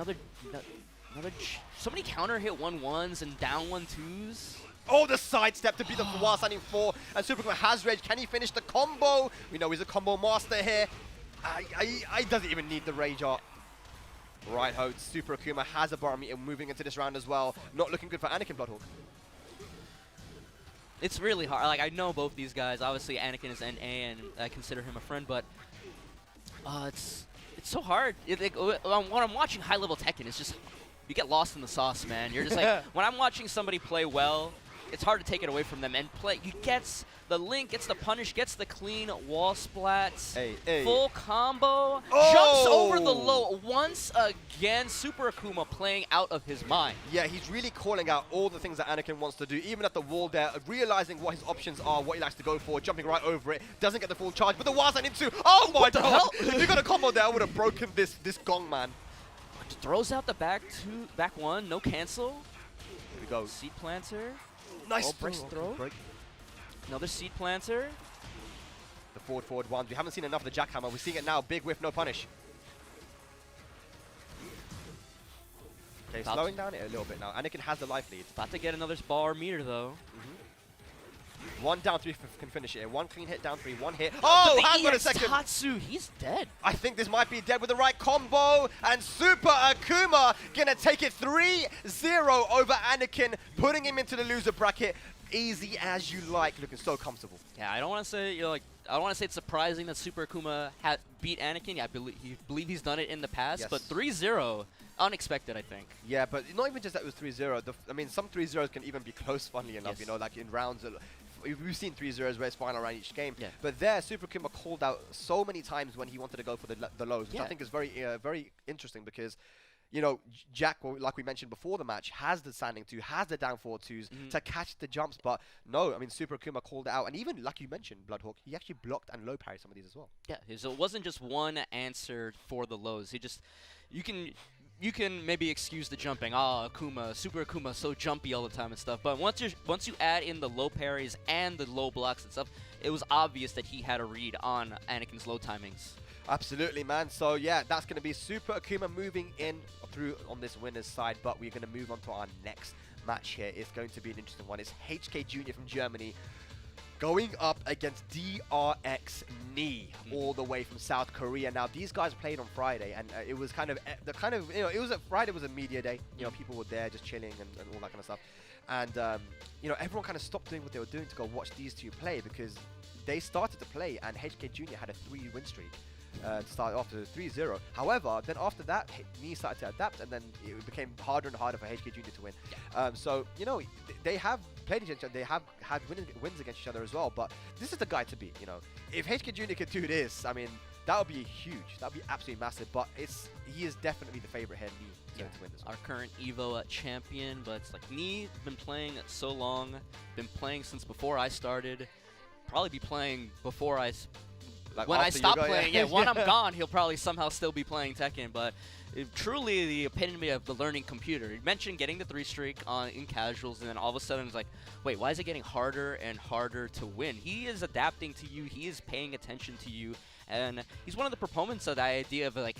so many counter hit 1-1s and down 1-2s. Oh, the sidestep to beat the while standing 4. And Super Akouma has rage. Can he finish the combo? We know he's a combo master here. I doesn't even need the rage art. Right, ho. Super Akouma has a bar meter moving into this round as well. Not looking good for Anakin Bloodhawk. It's really hard. Like, I know both these guys. Obviously, Anakin is NA, and I consider him a friend, but it's so hard. When I'm watching high-level Tekken, it's just, you get lost in the sauce, man. You're just like, when I'm watching somebody play well, it's hard to take it away from them and play. He gets the link, gets the punish, gets the clean wall splats. Full combo. Jumps over the low. Once again, Super Akouma playing out of his mind. Yeah, he's really calling out all the things that Anakin wants to do, even at the wall there, realizing what his options are, what he likes to go for, jumping right over it. Doesn't get the full charge, but the wild's on into. Oh my god! If you got a combo there, I would have broken this gong, man. Throws out the back 1, no cancel. Here we go. Seed planter. Nice throw. Another seed planter. The forward ones. We haven't seen enough of the jackhammer. We're seeing it now. Big whiff, no punish. Okay, slowing down it a little bit now. Anakin has the life lead. About to get another bar meter though. 1 down 3 can finish it. 1 clean hit, down 3, 1 hit. Oh, hang on a second. Tetsu, he's dead. I think this might be dead with the right combo. And Super Akouma gonna take it 3-0 over Anakin, putting him into the loser bracket. Easy as you like, looking so comfortable. Yeah, I don't want to say I don't want to say it's surprising that Super Akouma beat Anakin. Yeah, I believe he's done it in the past, but 3-0, unexpected, I think. Yeah, but not even just that it was 3-0. I mean, some 3-0s can even be close, funnily enough. Like in rounds. We've seen 3-0s where it's final around each game. Yeah. But there, Super Akouma called out so many times when he wanted to go for the lows, which I think is very, very interesting because, you know, Jack, like we mentioned before the match, has the standing 2, has the down 4-2s to catch the jumps. But no, I mean, Super Akouma called it out. And even, like you mentioned, Bloodhawk, he actually blocked and low parried some of these as well. Yeah, so it wasn't just one answer for the lows. He just, you can maybe excuse the jumping. Akouma, Super Akuma, so jumpy all the time and stuff. But once you add in the low parries and the low blocks and stuff, it was obvious that he had a read on Anakin's low timings. Absolutely, man. So yeah, that's going to be Super Akuma moving in through on this winner's side. But we're going to move on to our next match here. It's going to be an interesting one. It's HK Jr. from Germany going up against DRX Knee, all the way from South Korea. Now, these guys played on Friday, and it was kind of you know, it was Friday was a media day. You know, people were there just chilling and all that kind of stuff. And you know, everyone kind of stopped doing what they were doing to go watch these two play, because they started to play, and HK Jr. had a 3-win streak. To start off to 3-0. However, then after that, Knee started to adapt, and then it became harder and harder for HK Jr. to win. So, you know, they have played against each other, they have had wins against each other as well, but this is the guy to beat, you know. If HK Jr. could do this, I mean, that would be huge. That would be absolutely massive, but he is definitely the favorite here, Knee, to win this one. Our current EVO champion, but it's like Knee been playing so long, been playing since before I started, probably be playing before like when I stop go, playing, yeah, when I'm gone, he'll probably somehow still be playing Tekken, but truly the epitome of the learning computer. You mentioned getting the 3 streak in casuals, and then all of a sudden it's like, wait, why is it getting harder and harder to win? He is adapting to you, he is paying attention to you, and he's one of the proponents of the idea of, like,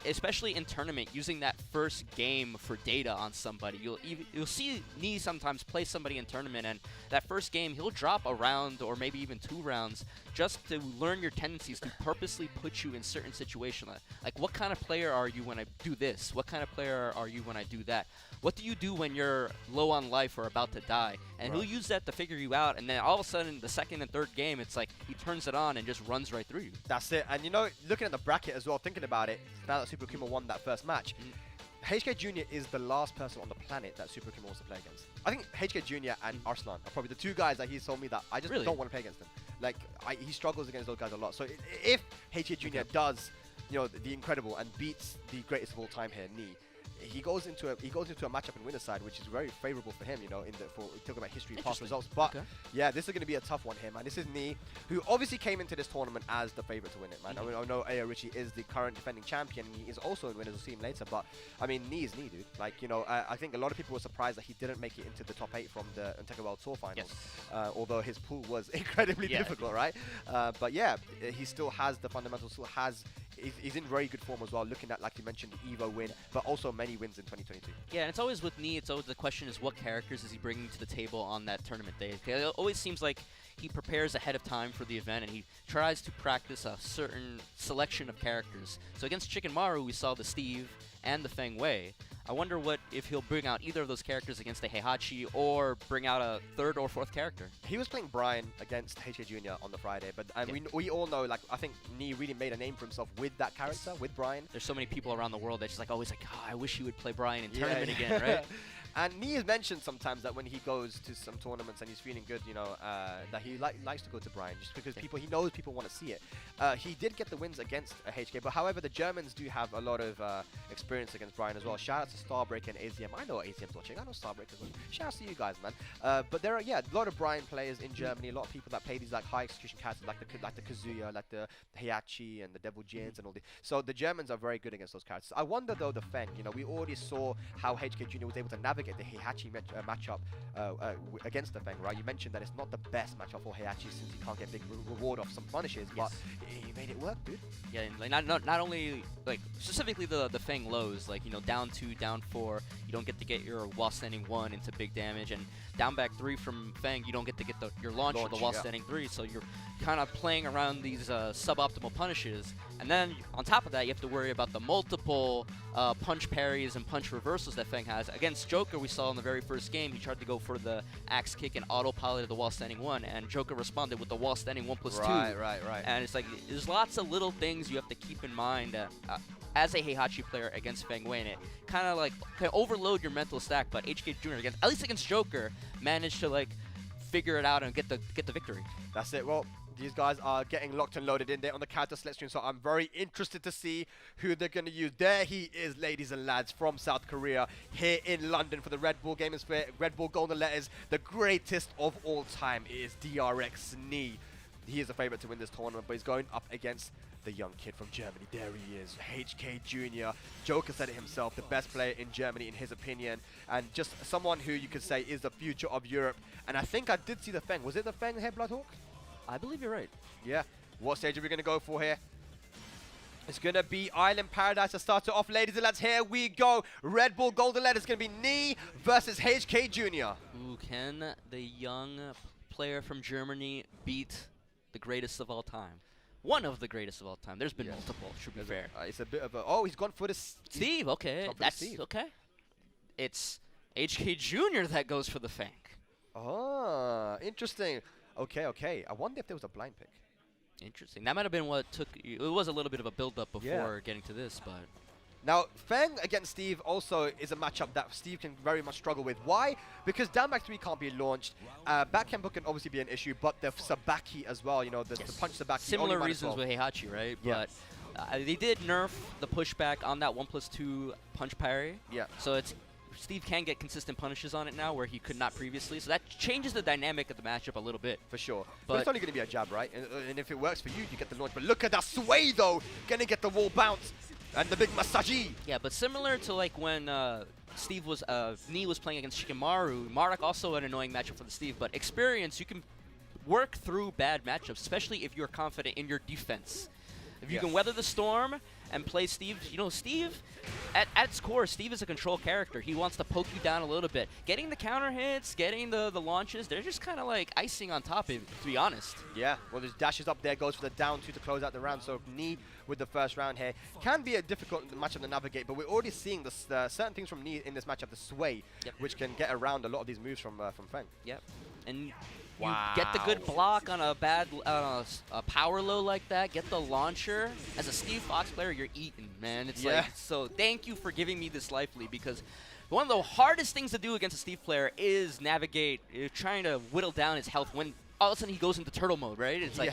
especially in tournament, using that first game for data on somebody. You'll see Knee sometimes play somebody in tournament, and that first game he'll drop a round or maybe even 2 rounds just to learn your tendencies, to purposely put you in certain situations. Like, what kind of player are you when I do this? What kind of player are you when I do that? What do you do when you're low on life or about to die? And he'll use that to figure you out, and then all of a sudden, the second and third game, it's like he turns it on and just runs right through you. That's it. And you know, looking at the bracket as well, thinking about it, now that Super Akuma won that first match, HK Jr. is the last person on the planet that Super Akuma wants to play against. I think HK Jr. and Arslan are probably the 2 guys that he's told me that I just don't want to play against them. Like, he struggles against those guys a lot. So if HK Jr. does, you know, the incredible and beats the greatest of all time here, Knee, he goes into a matchup in winner's side, which is very favorable for him, you know, for talking about history, past results. But yeah, this is going to be a tough one here, man. This is Knee, who obviously came into this tournament as the favorite to win it, man. I mean, I know Ayo Richie is the current defending champion, and he is also in winners. We'll see him later. But I mean, Knee is Knee, dude. Like, you know, I think a lot of people were surprised that he didn't make it into the top 8 from the Tekken World Tour finals, although his pool was incredibly difficult, right? But yeah, he still has the fundamentals, still has. He's in very good form as well, looking at, like you mentioned, the EVO win, but also many wins in 2022. Yeah, and it's always with Knee, it's always the question is what characters is he bringing to the table on that tournament day. It always seems like he prepares ahead of time for the event, and he tries to practice a certain selection of characters. So against Chickenmaru, we saw the Steve and the Feng Wei. I wonder if he'll bring out either of those characters against the Heihachi, or bring out a 3rd or 4th character. He was playing Brian against HK Jr. on the Friday, but we all know, like, I think Knee really made a name for himself with that character, with Brian. There's so many people around the world that just always like, oh, I wish he would play Brian in tournament again, right? And Knee has mentioned sometimes that when he goes to some tournaments and he's feeling good, you know, that he likes to go to Brian, just because he knows people want to see it. He did get the wins against HK, but however, the Germans do have a lot of experience against Brian as well. Shout out to Starbreaker and AZM. I know AZM's watching. I know Starbreaker's watching. Shout out to you guys, man. But there are, a lot of Brian players in Germany. A lot of people that play these like high execution characters, like the Kazuya, like the Heihachi and the Devil Jins and all these. So the Germans are very good against those characters. I wonder though, the Feng. You know, we already saw how HK Jr. was able to navigate the Heihachi matchup against the Feng, right? You mentioned that it's not the best matchup for Heihachi since he can't get big reward off some punishes, but he made it work, dude. Yeah, and like not only like specifically the Feng lows, like, you know, down 2, down 4, you don't get to get your while standing 1 into big damage, and down back 3 from Feng, you don't get to get your launch of the while standing 3, so you're kind of playing around these suboptimal punishes, and then on top of that, you have to worry about the multiple punch parries and punch reversals that Feng has. Against Joker, we saw in the very first game, he tried to go for the axe kick and autopiloted the while standing 1, and Joker responded with the while standing 1+2. Right. And it's like, there's lots of little things you have to keep in mind as a Heihachi player against Feng Wei, and it kind of like can overload your mental stack. But HK Jr. at least against Joker, managed to like figure it out and get the victory. That's it. Well, These guys are getting locked and loaded in there on the character select screen, so I'm very interested to see who they're going to use. There he is, ladies and lads, from South Korea, here in London for the Red Bull Gaming Sphere, Red Bull Golden Letters. The greatest of all time is DRX Knee. He is a favorite to win this tournament, but he's going up against the young kid from Germany. There he is, HK Jr. Joker said it himself, the best player in Germany in his opinion, and just someone who you could say is the future of Europe. And I think I did see the Feng. Was it the Feng here, Bloodhawk? I believe you're right. Yeah. What stage are we going to go for here? It's going to be Island Paradise to start it off, ladies and lads. Here we go. Red Bull Golden Letter is going to be Knee versus HK Jr. Ooh, can the young player from Germany beat the greatest of all time? One of the greatest of all time. There's been multiple, should be fair. It's a bit of a... Oh, he's gone for the... Steve, okay. That's okay. It's HK Jr. that goes for the Fang. Ah, interesting. Okay. I wonder if there was a blind pick. Interesting. That might have been what took... It was a little bit of a build-up before getting to this, but... Now, Feng against Steve also is a matchup that Steve can very much struggle with. Why? Because down back 3 can't be launched. Backhand hook can obviously be an issue, but the Sabaki as well, you know, the punch Sabaki. Similar reasons with Heihachi, right? Yeah. But they did nerf the pushback on that 1+2 punch parry. Yeah. So it's... Steve can get consistent punishes on it now where he could not previously. So that changes the dynamic of the matchup a little bit. For sure. But it's only going to be a jab, right? And if it works for you, you get the launch. But look at that sway, though. Going to get the wall bounce. And the big massage. Yeah, but similar to like when Steve was, Knee was playing against Chickenmaru, Marek also an annoying matchup for the Steve. But experience, you can work through bad matchups, especially if you're confident in your defense. If you can weather the storm and play Steve, you know, Steve, at its core, Steve is a control character. He wants to poke you down a little bit. Getting the counter hits, getting the launches, they're just kind of like icing on top, to be honest. Yeah, well, there's dashes up there, goes for the down 2 to close out the round. So Knee with the first round here can be a difficult matchup to navigate, but we're already seeing certain things from Knee in this matchup, the sway, which can get around a lot of these moves from Feng. Yep, and you get the good block on a bad a power low like that, get the launcher. As a Steve Fox player, you're eating, man. It's like, so thank you for giving me this life lead, because one of the hardest things to do against a Steve player is navigate, trying to whittle down his health when all of a sudden he goes into turtle mode, right? It's like,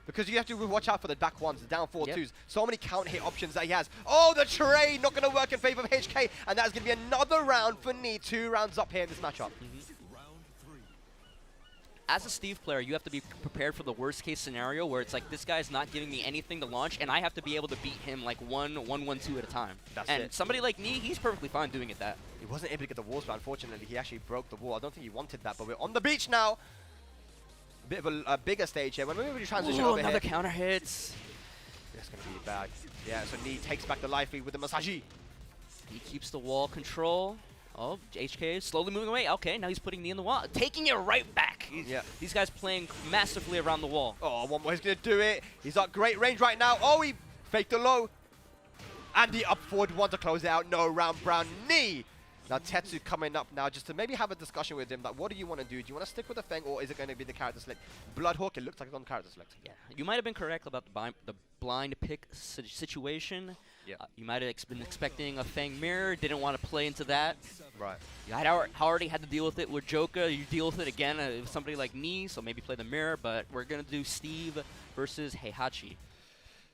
because you have to watch out for the back ones, the down 4-2s. So many counter hit options that he has. Oh, the tray not going to work in favor of HK, and that's going to be another round for Knee. 2 rounds up here in this matchup. As a Steve player, you have to be prepared for the worst case scenario where it's like, this guy's not giving me anything to launch, and I have to be able to beat him like 1-1-2 at a time. And somebody like Knee, he's perfectly fine doing it that. He wasn't able to get the walls, but unfortunately, he actually broke the wall. I don't think he wanted that, but we're on the beach now. A bit of a bigger stage here. When we transition over another here. counter hits. That's going to be bad. Yeah, so Knee takes back the life lead with the massage. He keeps the wall control. Oh, HK is slowly moving away. Okay, now he's putting Knee in the wall. Taking it right back. These guys playing massively around the wall. Oh, one more. He's going to do it. He's got great range right now. Oh, he faked the low. And the up forward one to close it out. No, round brown Knee. Now Tetsu coming up now just to maybe have a discussion with him. Like, what do you want to do? Do you want to stick with the Feng, or is it going to be the character select? Bloodhawk, it looks like it's on character select. Yeah, you might have been correct about the blind pick situation. Yeah. You might have been expecting a Fang mirror, didn't want to play into that. Right. You had already had to deal with it with Joker. You deal with it again with somebody like Knee, so maybe play the mirror, but we're going to do Steve versus Heihachi.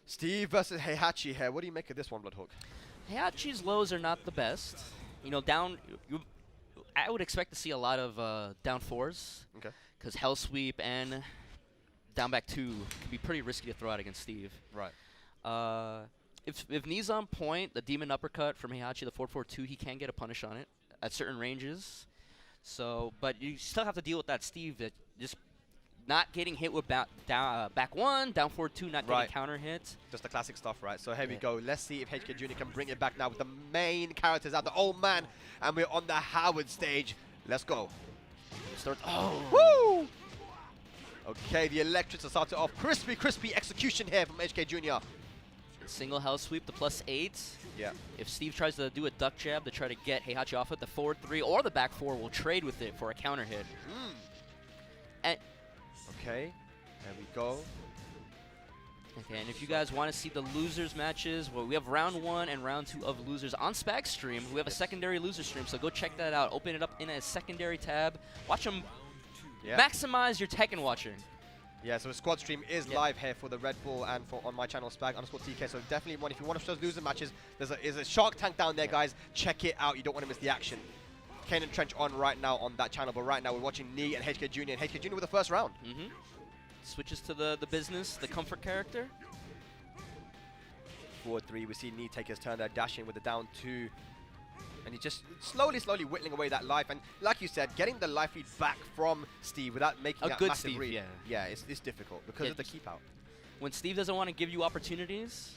Steve versus Heihachi here. What do you make of this one, Bloodhawk? Heihachi's lows are not the best. You know, I would expect to see a lot of down 4s. Okay. Because Hell Sweep and down back 2 can be pretty risky to throw out against Steve. Right. If Knee's on point, the Demon Uppercut from Heihachi, the 4-4-2, he can get a punish on it at certain ranges. So, but you still have to deal with that Steve that just not getting hit with back 1, down 4-2, not getting counter hits. Just the classic stuff, right? So here we go. Let's see if HK Jr. can bring it back now with the main characters out, the old man, and we're on the Howard stage. Let's go. Start. Woo! Okay, the electrics are started off. Crispy execution here from HK Jr. Single Hell Sweep, the +8. Yeah. If Steve tries to do a duck jab to try to get Heihachi off it, the forward 3 or the back 4 will trade with it for a counter hit. And okay, there we go. Okay, and if you guys want to see the losers matches, well, we have round 1 and round 2 of losers on Spag stream. We have a secondary loser stream, so go check that out. Open it up in a secondary tab. Watch them maximize your Tekken watching. Yeah, so the squad stream is live here for the Red Bull and for on my channel Spag_TK. So definitely one if you want to lose the matches, there's a Shark Tank down there, guys. Check it out. You don't want to miss the action. Kane and Trench on right now on that channel, but right now we're watching Nee and HK Jr. and HK Jr. with the first round. Switches to the business, the comfort character. 4-3. We see Nee take his turn there, dashing with the down 2. And he's just slowly whittling away that life. And like you said, getting the life lead back from Steve without making that good massive Steve, read. yeah. It's difficult because of the keep out. When Steve doesn't want to give you opportunities,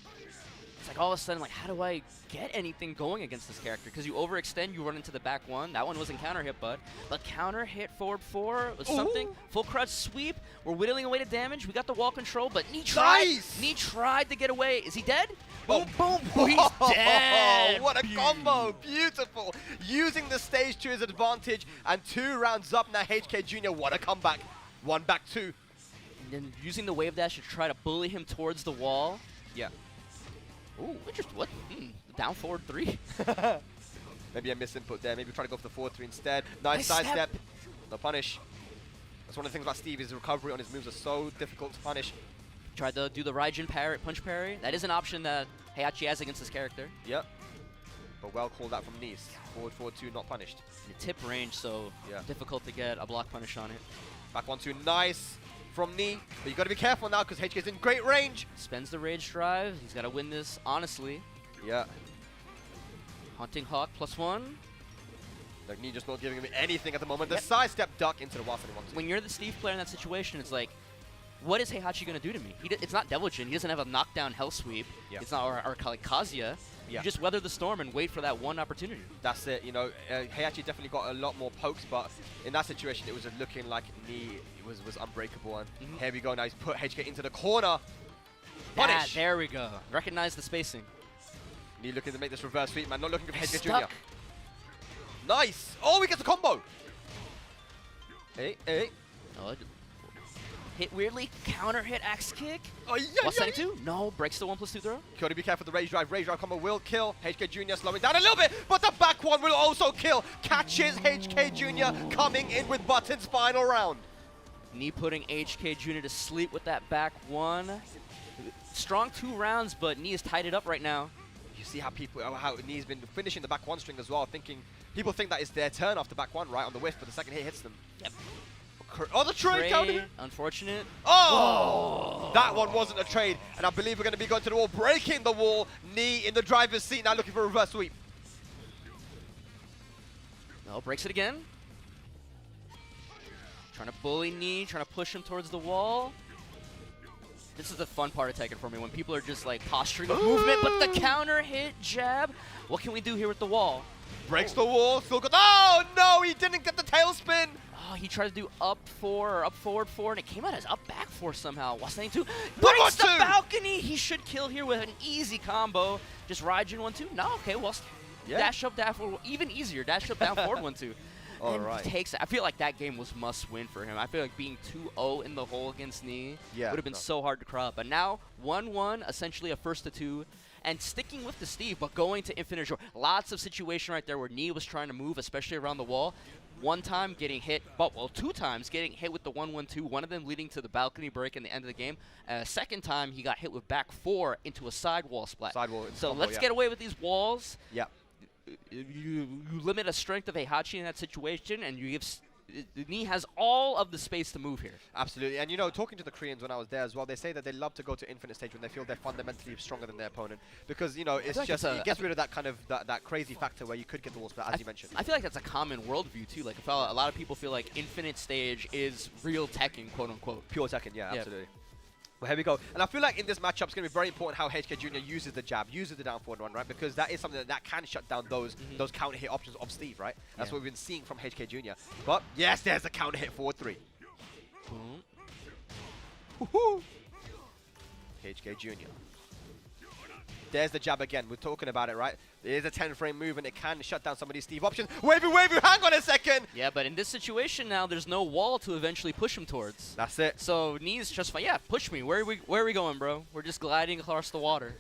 it's like all of a sudden, like, how do I get anything going against this character? Because you overextend, you run into the back 1. That one wasn't counter hit, but counter hit forward 4 was something. Full crutch sweep. We're whittling away the damage. We got the wall control, but Nee tried. Nice! Nee tried to get away. Is he dead? Oh. Boom, boom. He's dead. What a combo. Beautiful. Using the stage to his advantage. And 2 rounds up now. HK Jr. What a comeback. 1 back 2. And then using the wave dash to try to bully him towards the wall. Yeah. Ooh, interesting. What? Down forward 3. Maybe a misinput there. Maybe try to go for the 4-3 instead. Nice side step. No punish. That's one of the things about Steve. His recovery on his moves are so difficult to punish. Tried to do the Raijin parry, punch parry. That is an option that Heihachi has against this character. Yep. But well called out from Nice. Forward 4-2, not punished. The tip range, so difficult to get a block punish on it. Back 1-2, nice from Nee. But you got to be careful now because HK's in great range. Spends the rage drive. He's got to win this honestly. Yeah. Haunting Hawk +1. Like Nee just not giving him anything at the moment. The side step duck into the wall. When you're the Steve player in that situation, it's like, what is Heihachi going to do to me? It's not Devil Jin. He doesn't have a knockdown hell sweep. It's not or like Kazuya. You just weather the storm and wait for that one opportunity. That's it. You know, Heihachi definitely got a lot more pokes, but in that situation, it was just looking like Nee was unbreakable. And here we go. Now he's put HK into the corner. Punish. There we go. Recognize the spacing. Nee looking to make this reverse sweep, man. Not looking for HK Stuck. Jr. Nice. Oh, he gets a combo. Hey. Oh, hit weirdly, counter hit axe kick. Oh, yeah, What's that do? No, breaks the 1+2 throw. Gotta be careful with the rage drive. Rage drive combo will kill HK Jr. slowing down a little bit, but the back one will also kill. Catches HK Jr. coming in with Button's final round. Nee putting HK Jr. to sleep with that back 1. Strong 2 rounds, but Nee is tied it up right now. You see how Nee's been finishing the back 1 string as well, people think that it's their turn off the back 1, right, on the whiff, but the second hit hits them. Yep. Oh, the trade counter! Unfortunate. Oh! That one wasn't a trade, and I believe we're going to be going to the wall, breaking the wall. Nee in the driver's seat now looking for a reverse sweep. No, breaks it again. Trying to bully Nee, trying to push him towards the wall. This is the fun part of Tekken for me, when people are just like posturing with movement, but the counter hit jab. What can we do here with the wall? Breaks the wall, still good. Oh no, he didn't get the tailspin. Oh, he tried to do up 4 or up forward 4, and it came out as up back 4 somehow. Wasn't 2. Breaks the balcony. He should kill here with an easy combo. Just Raijin 1-2. No, okay, well, dash up, dash forward, even easier. Dash up, down forward 1-2. All right. I feel like that game was must win for him. I feel like being 2-0 in the hole against Nee would have been so hard to crop. But now 1-1, essentially a first to 2. And sticking with the Steve, but going to infinite short. Lots of situation right there where Nee was trying to move, especially around the wall. One time getting hit, well, 2 times getting hit with the 1-1-2, one of them leading to the balcony break in the end of the game. Second time, he got hit with back 4 into a sidewall splat. So let's get away with these walls. Yeah. You limit a strength of Heihachi in that situation, and you give Nee has all of the space to move here. Absolutely. And, you know, talking to the Koreans when I was there as well, they say that they love to go to infinite stage when they feel they're fundamentally stronger than their opponent. Because, you know, it's just, it gets rid of that kind of, that crazy factor where you could get the wall split, as you mentioned. I feel like that's a common worldview, too. Like, a lot of people feel like infinite stage is real Tekken, quote-unquote. Pure Tekken, yeah, absolutely. Well, here we go. And I feel like in this matchup, it's going to be very important how HK Jr. uses the jab, uses the down forward run, right? Because that is something that can shut down those counter hit options of Steve, right? That's what we've been seeing from HK Jr. But, yes, there's the counter hit forward 3. HK Jr. There's the jab again. We're talking about it, right? It is a 10-frame move, and it can shut down some of these Steve options. Wavy, hang on a second! Yeah, but in this situation now, there's no wall to eventually push him towards. That's it. So Nee's just fine. Yeah, push me. Where are we going, bro? We're just gliding across the water.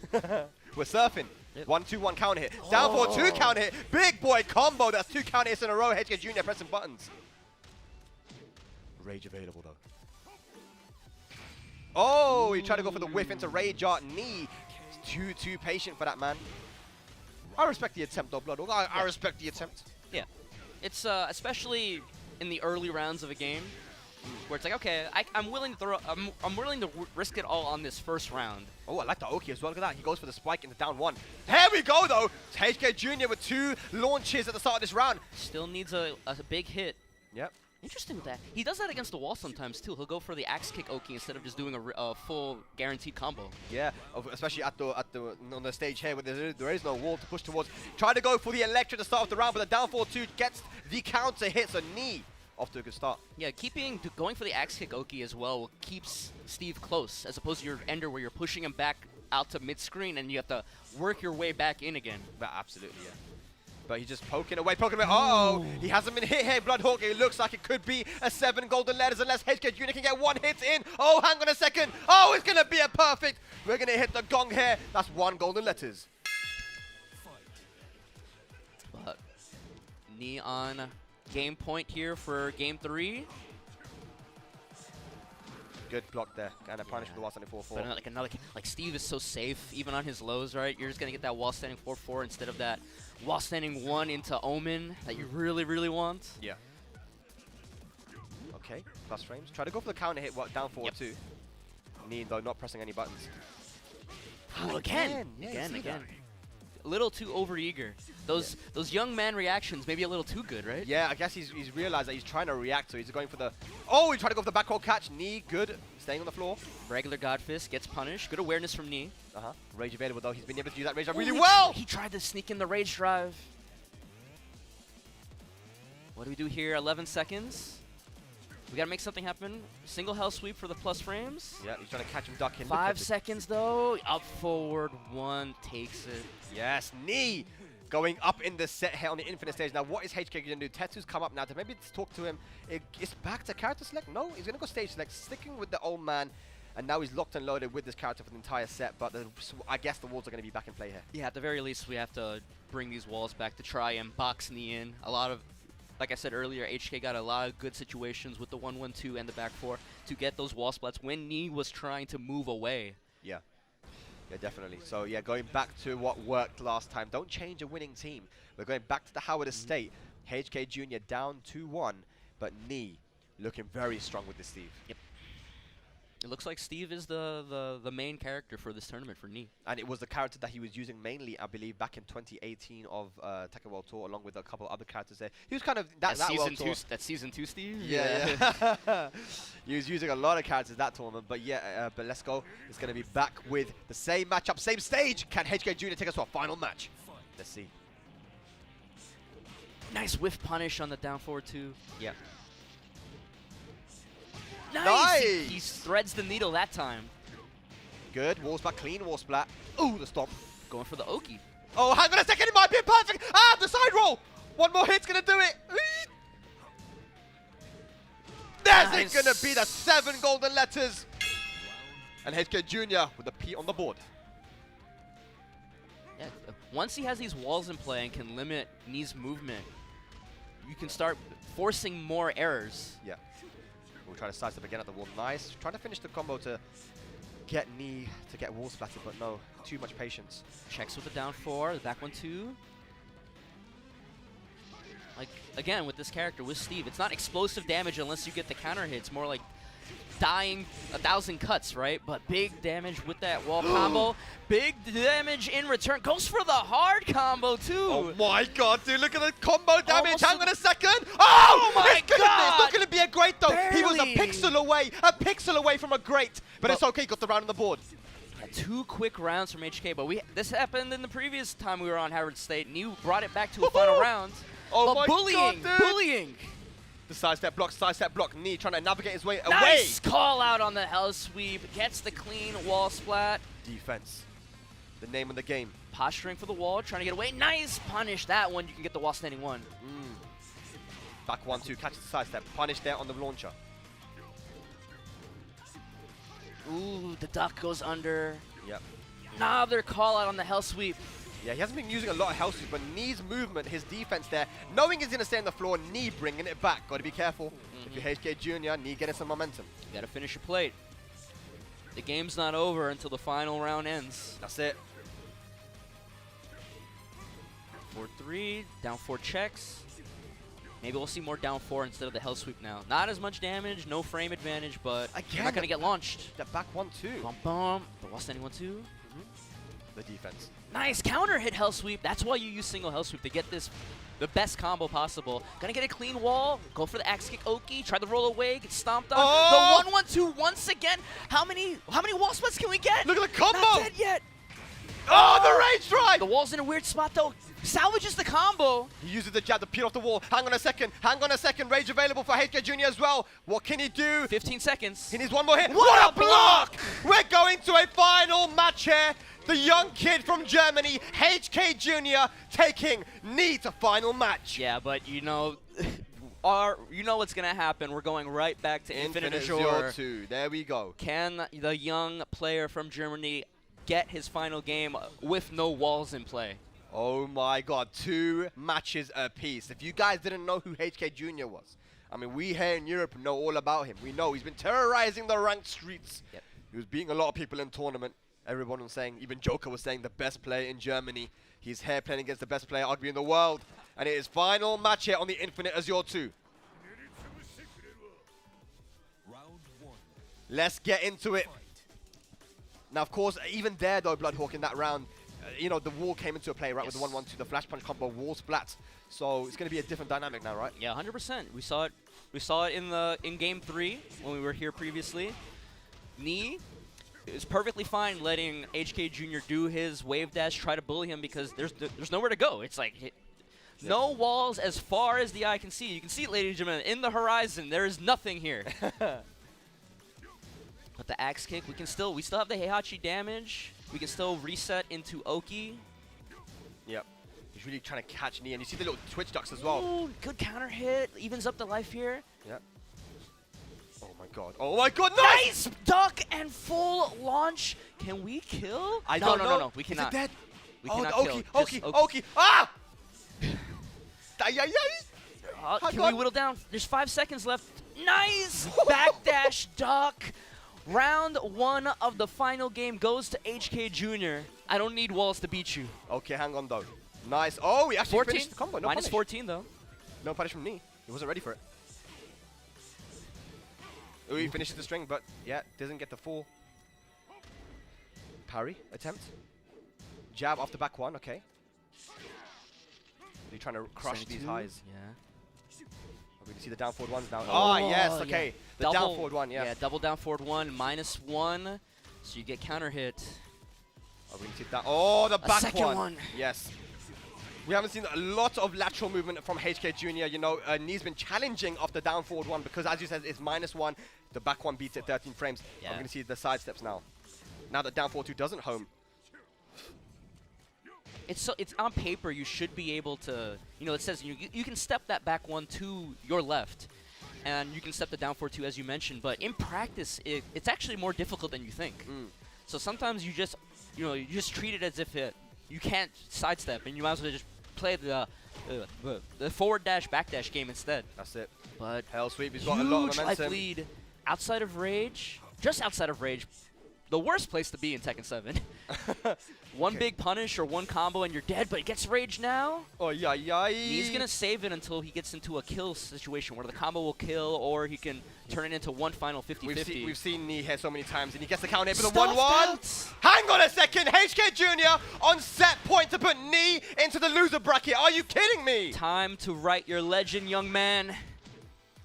We're surfing. 1-2-1 counter hit. Down 4-2 counter hit. Big boy combo. That's 2 counter hits in a row. HK Jr. pressing buttons. Rage available, though. Oh, he tried to go for the whiff into Rage Art. Knee. Too patient for that man. I respect the attempt though, Blood. I respect the attempt. Yeah. It's especially in the early rounds of a game where it's like, okay, I'm willing to throw, I'm willing to risk it all on this first round. Oh, I like the Oki as well. Look at that. He goes for the spike into down 1. Here we go though. It's HK Jr. with 2 launches at the start of this round. Still needs a big hit. Yep. Interesting with that. He does that against the wall sometimes too. He'll go for the axe kick Oki instead of just doing a full guaranteed combo. Yeah, especially at the on the stage here where there is no wall to push towards. Try to go for the Electra to start off the round, but the down 4-2 gets the counter hit. So Knee off to a good start. Yeah, going for the axe kick Oki as well keeps Steve close, as opposed to your Ender where you're pushing him back out to mid screen and you have to work your way back in again. But absolutely, yeah. But he's just poking away. Oh, he hasn't been hit here, Bloodhawk. It looks like it could be a 7 golden letters unless HK Jr. can get 1 hit in. Oh, hang on a second. Oh, it's going to be a perfect. We're going to hit the gong here. That's 1 golden letters. But Knee on game point here for game 3. Good block there. And a punish for the wall standing 4-4. Like Steve is so safe, even on his lows, right? You're just going to get that wall standing 4-4 instead of that wall standing 1 into Omen that you really, really want. Yeah. Okay, plus frames. Try to go for the counter hit, down 4-2. Knee, though, not pressing any buttons. Oh, again. A little too overeager. Those young man reactions maybe a little too good, right? Yeah, I guess he's realized that he's trying to react, so he's going for the... Oh, he tried to go for the back roll catch. Knee, good. Staying on the floor. Regular God Fist gets punished. Good awareness from Knee. Rage available, though. He's been able to use that rage drive really well. He tried to sneak in the rage drive. What do we do here? 11 seconds. We got to make something happen. Single hell sweep for the plus frames. Yeah, he's trying to catch him ducking. 5 seconds, though. Up forward. 1 takes it. Yes, Knee going up in the set here on the infinite stage. Now, what is HK going to do? Tetsu's come up now to maybe talk to him. It's back to character select. No, he's going to go stage select, sticking with the old man. And now he's locked and loaded with this character for the entire set. But I guess the walls are going to be back in play here. Yeah, at the very least, we have to bring these walls back to try and box Knee in. A lot of, like I said earlier, HK got a lot of good situations with the 1-1-2 and the back 4 to get those wall splats when Knee was trying to move away. Yeah. Yeah, definitely. So, yeah, going back to what worked last time. Don't change a winning team. We're going back to the Howard Estate. HK Jr. down 2-1, but Knee looking very strong with this Steve. Yep. It looks like Steve is the main character for this tournament for Knee. And it was the character that he was using mainly, I believe, back in 2018 of Tekken World Tour, along with a couple other characters there. He was kind of that season World Tour. That's season 2, Steve? Yeah. He was using a lot of characters that tournament, but yeah, but let's go. It's going to be back with the same matchup, same stage. Can HK Jr. take us to a final match? Let's see. Nice whiff punish on the down forward 2. Yeah. Nice! He threads the needle that time. Good. Wall splat, clean wall splat. Ooh, the stomp. Going for the Oki. Oh, hang on a second. It might be perfect. Ah, the side roll. 1 more hit's going to do it. There's it going to be the 7 golden letters. And HK Jr. with the P on the board. Yeah, once he has these walls in play and can limit Knee's movement, you can start forcing more errors. Yeah. We'll try to sidestep again at the wall. Nice. Trying to finish the combo to get Knee to get wall splatted, but no. Too much patience. Checks with the down 4, the back 1-2. Like, again, with this character, with Steve, it's not explosive damage unless you get the counter hit. It's more like dying 1,000 cuts, right? But big damage with that wall combo. Big damage in return. Goes for the hard combo, too. Oh, my God, dude. Look at the combo damage. Hang on a second. Oh, my God. It's not going to be a great, though. Barely. He was a pixel away from a great. But it's okay. Got the round on the board. Yeah, 2 quick rounds from HK. But this happened in the previous time we were on Howard State. And you brought it back to a final round. Oh, but my God, dude. Bullying. The sidestep block, Knee trying to navigate his way away. Nice call out on the hell sweep. Gets the clean wall splat. Defense. The name of the game. Posturing for the wall, trying to get away. Nice punish. That one, you can get the wall standing 1. Back 1-2, catches the sidestep. Punish there on the launcher. Ooh, the duck goes under. Yep. Another call out on the hell sweep. Yeah, he hasn't been using a lot of health sweep, but Knee's movement, his defense there, knowing he's going to stay on the floor, Knee bringing it back. Got to be careful. If you're HK Jr., Knee getting some momentum. You got to finish your plate. The game's not over until the final round ends. That's it. 4-3, down 4 checks. Maybe we'll see more down 4 instead of the hell sweep now. Not as much damage, no frame advantage, but you're not going to get launched. That back 1-2. Bum bum. The wall standing 1-2. The defense. Nice counter hit hell sweep. That's why you use single hell sweep to get this the best combo possible. Gonna get a clean wall. Go for the axe kick Oki. Try to roll away. Get stomped on. Oh! The 1-1-2 once again. How many wall splits can we get? Look at the combo. Not dead yet. Oh, the rage drive. The wall's in a weird spot though. Salvages the combo. He uses the jab to peel off the wall. Hang on a second. Hang on a second. Rage available for HK Jr. as well. What can he do? 15 seconds. He needs one more hit. What a block! We're going to a final match here. The young kid from Germany, HK Jr., taking Knee to final match. Yeah, but you know, you know what's gonna happen. We're going right back to Infinite Azure. 2. There we go. Can the young player from Germany get his final game with no walls in play? Oh my god, 2 matches apiece. If you guys didn't know who HK Jr. was, I mean, we here in Europe know all about him. We know he's been terrorizing the ranked streets. Yep. He was beating a lot of people in tournament. Everyone was saying, even Joker was saying, the best player in Germany. He's here playing against the best player arguably in the world. And it is final match here on the Infinite Azure 2. Let's get into it. Now, of course, even there, though, Bloodhawk, in that round, you know, the wall came into play, right, with the 1-1-2, the flash punch combo, wall splats. So it's going to be a different dynamic now, right? Yeah, 100%. We saw it in game 3 when we were here previously. Knee is perfectly fine letting HK Jr. do his wave dash, try to bully him because there's nowhere to go. It's like no walls as far as the eye can see. You can see it, ladies and gentlemen, in the horizon. There is nothing here. But the axe kick, we still have the Heihachi damage. We can still reset into Oki. Yep. He's really trying to catch Knee, and you see the little twitch ducks as well. Ooh, good counter hit. Evens up the life here. Yep. Oh my god. Oh my god, Nice duck and full launch. Can we kill? I don't know. No. We cannot. Is it dead? We Oh, cannot the kill. Oki. Just Oki. Ah! Can we whittle down? There's 5 seconds left. Nice backdash duck. Round 1 of the final game goes to HK Jr. I don't need walls to beat you. Okay, hang on though. Nice. Oh, he actually 14? finished the combo. No Minus punish. 14 though. No punish from Knee. He wasn't ready for it. Oh, he finishes the string, but yeah, doesn't get the full parry attempt. Jab off the back 1, okay. He's trying to crush these highs. Yeah. We can see the down forward ones now. Oh, yes, okay. Yeah. The Double, down forward one, yeah. Yeah, double down forward 1, -1. So you get counter hit. Oh, we can see that. Oh, the back second one. Yes. We haven't seen a lot of lateral movement from HK Jr. You know, Knee's been challenging off the down forward 1 because, as you said, it's -1. The back 1 beats it 13 frames. Yeah. I'm going to see the side steps now. Now that down forward 2 doesn't home. It's on paper you should be able to, you know, it says you can step that back 1 to your left, and you can step the down 4-2 as you mentioned, but in practice it's actually more difficult than you think. So sometimes you just treat it as if you can't sidestep, and you might as well just play the forward dash back dash game instead. That's it. But Hell sweep, he's got a lot of huge life momentum. lead outside of rage, just outside of rage. The worst place to be in Tekken 7. One big punish or one combo and you're dead, but it gets rage now. Oh, yeah. He's going to save it until he gets into a kill situation where the combo will kill or he can turn it into one final 50-50. We've seen Knee here so many times, and he gets the counter hit for the Stuffed 1-1. out. Hang on a second. HK Jr. on set point to put Knee into the loser bracket. Are you kidding me? Time to write your legend, young man.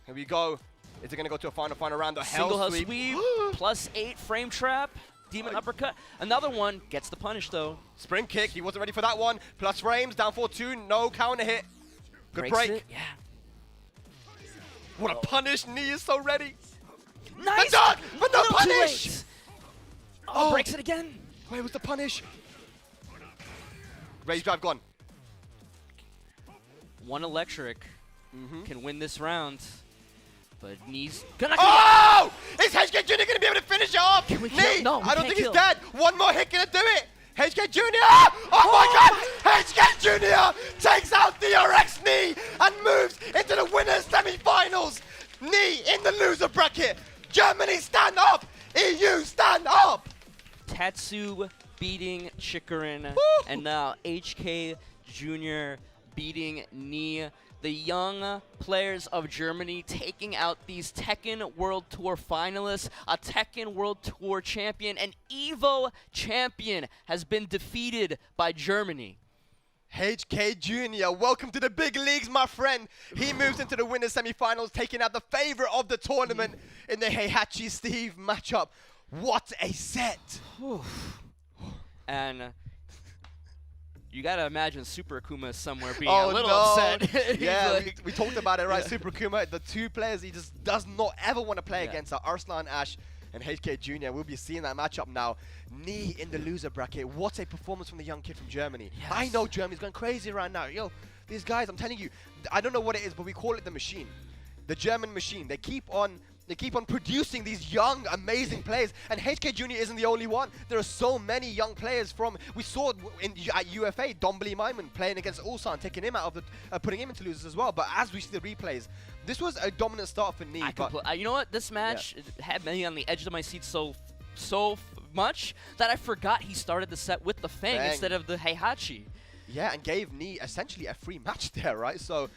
Here we go. Is it going to go to a final round? The Single hell hell sweep, +8 frame trap, demon uppercut. Another one gets the punish though. Spring kick. He wasn't ready for that one. Plus frames, down 4-2, no counter hit. Good Breaks break. it, yeah. What a punish. Knee is so ready. Nice! But no Little too punish! late. Oh, breaks it again. Where was the punish? Rage drive gone. One electric can win this round. But Knee's gonna Oh! Is HK Jr. going to be able to finish it off? Can we Knee, kill? No, we I don't can't think kill. he's dead. One more hit gonna do it. HK Jr. Oh my god! HK Jr. takes out the RX Knee and moves into the winners semi-finals. Knee in the loser bracket. Germany stand up. EU stand up. Tetsu beating Chikurin, and now HK Jr. beating Ni. The young players of Germany taking out these Tekken World Tour finalists. A Tekken World Tour champion, an EVO champion, has been defeated by Germany. HK Jr., welcome to the big leagues, my friend. He moves into the winners semifinals, taking out the favorite of the tournament in the Heihachi Steve matchup. What a set! And you gotta imagine Super Akouma is somewhere being a little upset. Yeah, we talked about it, right? Super Akouma, the two players he just does not ever want to play against are Arslan Ash and HK Jr. We'll be seeing that matchup now. Ni in the loser bracket. What a performance from the young kid from Germany. Yes. I know Germany's going crazy right now. Yo, these guys, I'm telling you, I don't know what it is, but we call it the machine. The German machine. They keep on producing these young, amazing players, and HK Jr. isn't the only one. There are so many young players from. We saw at UFA, Dombly Maiman playing against Ulsan, taking him out of the, putting him into losers as well. But as we see the replays, this was a dominant start for Ni. You know what? This match had me on the edge of my seat so much that I forgot he started the set with the Fang instead of the Heihachi. Yeah, and gave Ni essentially a free match there, right? So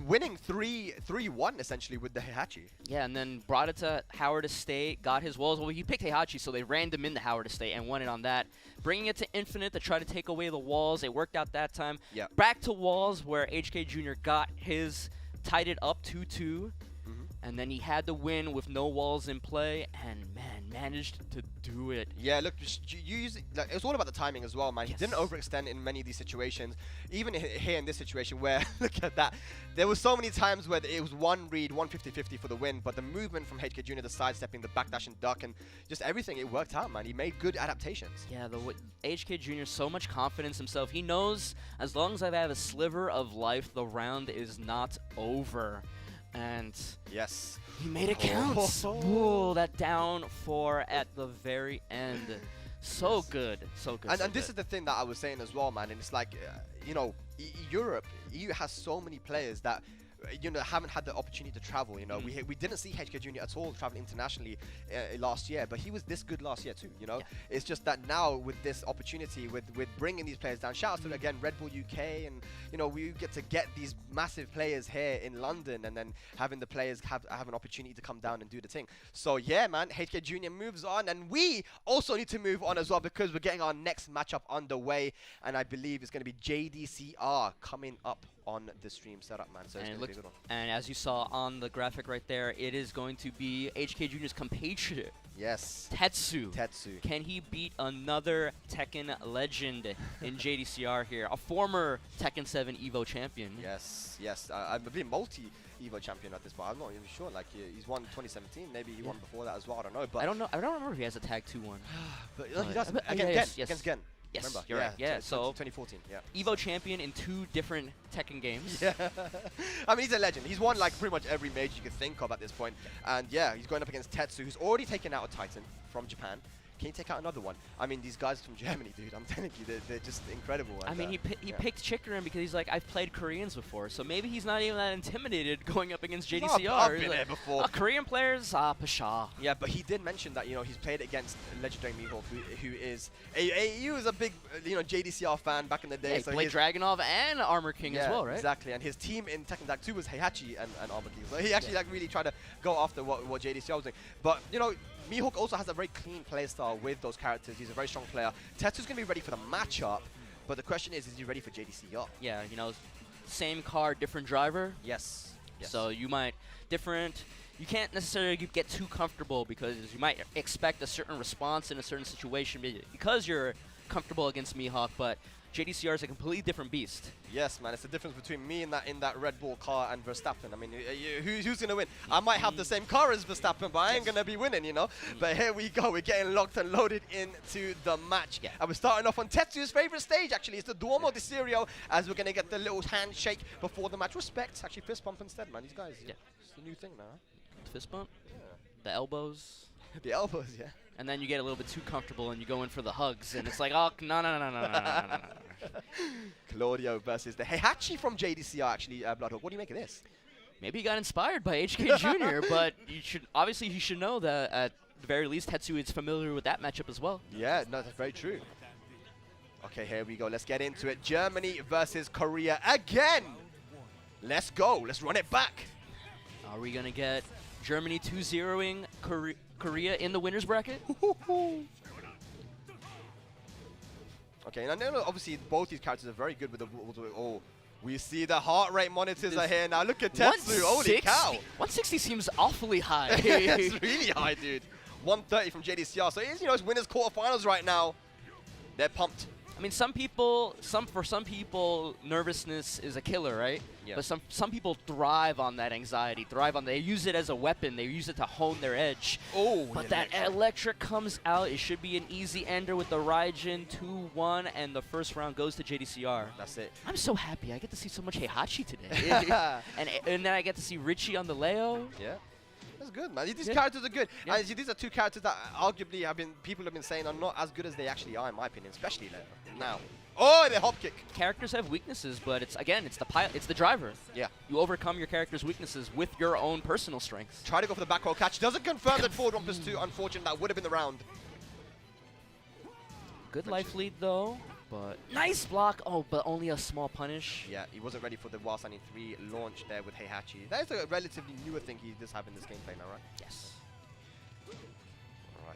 winning 3-1 essentially with the Heihachi. Yeah, and then brought it to Howard Estate, got his walls. Well, he picked Heihachi, so they ran him into Howard Estate and won it on that. Bringing it to Infinite to try to take away the walls. They worked out that time. Yeah. Back to walls where HK Jr. got his, tied it up 2-2. And then he had to win with no walls in play, and man, managed to do it. Yeah, look, like, it was all about the timing as well, man. He didn't overextend in many of these situations. Even here in this situation where, look at that, there were so many times where it was one read, 150-50 for the win, but the movement from HK Jr., the sidestepping, the backdash and duck, and just everything, it worked out, man. He made good adaptations. Yeah, HK Jr. so much confidence himself. He knows as long as I have a sliver of life, the round is not over. And yes, he made it count. Oh, that down 4 at the very end. So good, so good. And this is the thing that I was saying as well, man. And it's like, you know, Europe, EU has so many players that, you know, haven't had the opportunity to travel. You know, we didn't see HK Jr. at all traveling internationally last year, but he was this good last year too. You know, it's just that now with this opportunity, with bringing these players down. Shout out to again Red Bull UK, and you know we get to get these massive players here in London, and then having the players have an opportunity to come down and do the thing. So yeah, man, HK Jr. moves on, and we also need to move on as well because we're getting our next matchup underway, and I believe it's going to be JDCR coming up on the stream setup, man. So it's going to be a good one. And as you saw on the graphic right there, it is going to be HK Jr.'s compatriot. Yes. Tetsu. Tetsu. Can he beat another Tekken legend in JDCR here? A former Tekken 7 EVO champion. Yes, yes. I believe multi-EVO champion at this point. I'm not even sure. Like he's won 2017. Maybe he won before that as well. I don't know. But I don't know. I don't remember if he has a tag 2-1. But he does. Against Gen. Yes, remember? you're right. Yeah, so 2014. Yeah. EVO champion in 2 different Tekken games. Yeah. I mean, he's a legend. He's won like pretty much every major you could think of at this point. And yeah, he's going up against Tetsu, who's already taken out a Titan from Japan. Can you take out another one? I mean, these guys from Germany, dude, I'm telling you, they're just incredible. I mean, he picked Chikurin because he's like, I've played Koreans before, so maybe he's not even that intimidated going up against JDCR. I've been there before. Korean players, pasha. Yeah, but he did mention that, you know, he's played against legendary Mihawk, who is he was a big, you know, JDCR fan back in the day. Yeah, so he played Dragunov and Armor King as well, right? Exactly, and his team in Tekken Tag 2 was Heihachi and Armor King, so he actually like really tried to go after what JDCR was doing. But, you know, Mihawk also has a very clean playstyle with those characters. He's a very strong player. Tetsu's going to be ready for the matchup, but the question is he ready for JDCR? Yeah, you know, same car, different driver. Yes. So you might you can't necessarily get too comfortable because you might expect a certain response in a certain situation because you're comfortable against Mihawk, but JDCR is a completely different beast. Yes, man. It's the difference between me in that Red Bull car and Verstappen. I mean, who's going to win? I might have the same car as Verstappen, but I ain't going to be winning, you know? But here we go. We're getting locked and loaded into the match. Yeah. And we're starting off on Tetsu's favorite stage, actually. It's the Duomo di Sirio, as we're going to get the little handshake before the match. Respect. Actually, fist bump instead, man. These guys, it's the new thing now. Fist bump? Yeah. The elbows? The elbows, yeah. And then you get a little bit too comfortable and you go in for the hugs, and it's like, oh, no. Claudio versus the Heihachi from JDCR, actually, Bloodhawk. What do you make of this? Maybe he got inspired by HK Jr., but he should know that the very least, Tetsu is familiar with that matchup as well. Yeah, no, that's very true. Okay, here we go. Let's get into it. Germany versus Korea again. Let's go. Let's run it back. Are we going to get Germany 2-0ing Korea in the winner's bracket? Okay, and I know obviously both these characters are very good with the... Oh, we see the heart rate monitors are here now. Look at Tetsu. Holy cow. 160 seems awfully high. It's really high, dude. 130 from JDCR. So it's, you know, it's winners quarterfinals right now. They're pumped. I mean, for some people, nervousness is a killer, right? Yeah. But some people thrive on that anxiety, they use it as a weapon, they use it to hone their edge. Oh, but that electric comes out. It should be an easy ender with the Raijin 2-1, and the first round goes to JDCR. That's it. I'm so happy. I get to see so much Heihachi today. and then I get to see Richie on the Leo. Yeah. That's good, man. These characters are good. Yeah. And these are two characters that arguably people have been saying are not as good as they actually are, in my opinion, especially now. Oh, the hop kick. Characters have weaknesses, but it's the pilot, it's the driver. Yeah. You overcome your character's weaknesses with your own personal strengths. Try to go for the back roll catch. Doesn't confirm that forward 1+2. Unfortunate. That would have been the round. Good life lead though, but nice block. Oh, but only a small punish. Yeah, he wasn't ready for the Wild Standing 3 launch there with Heihachi. That is a relatively newer thing he does have in this gameplay now, right? Yes.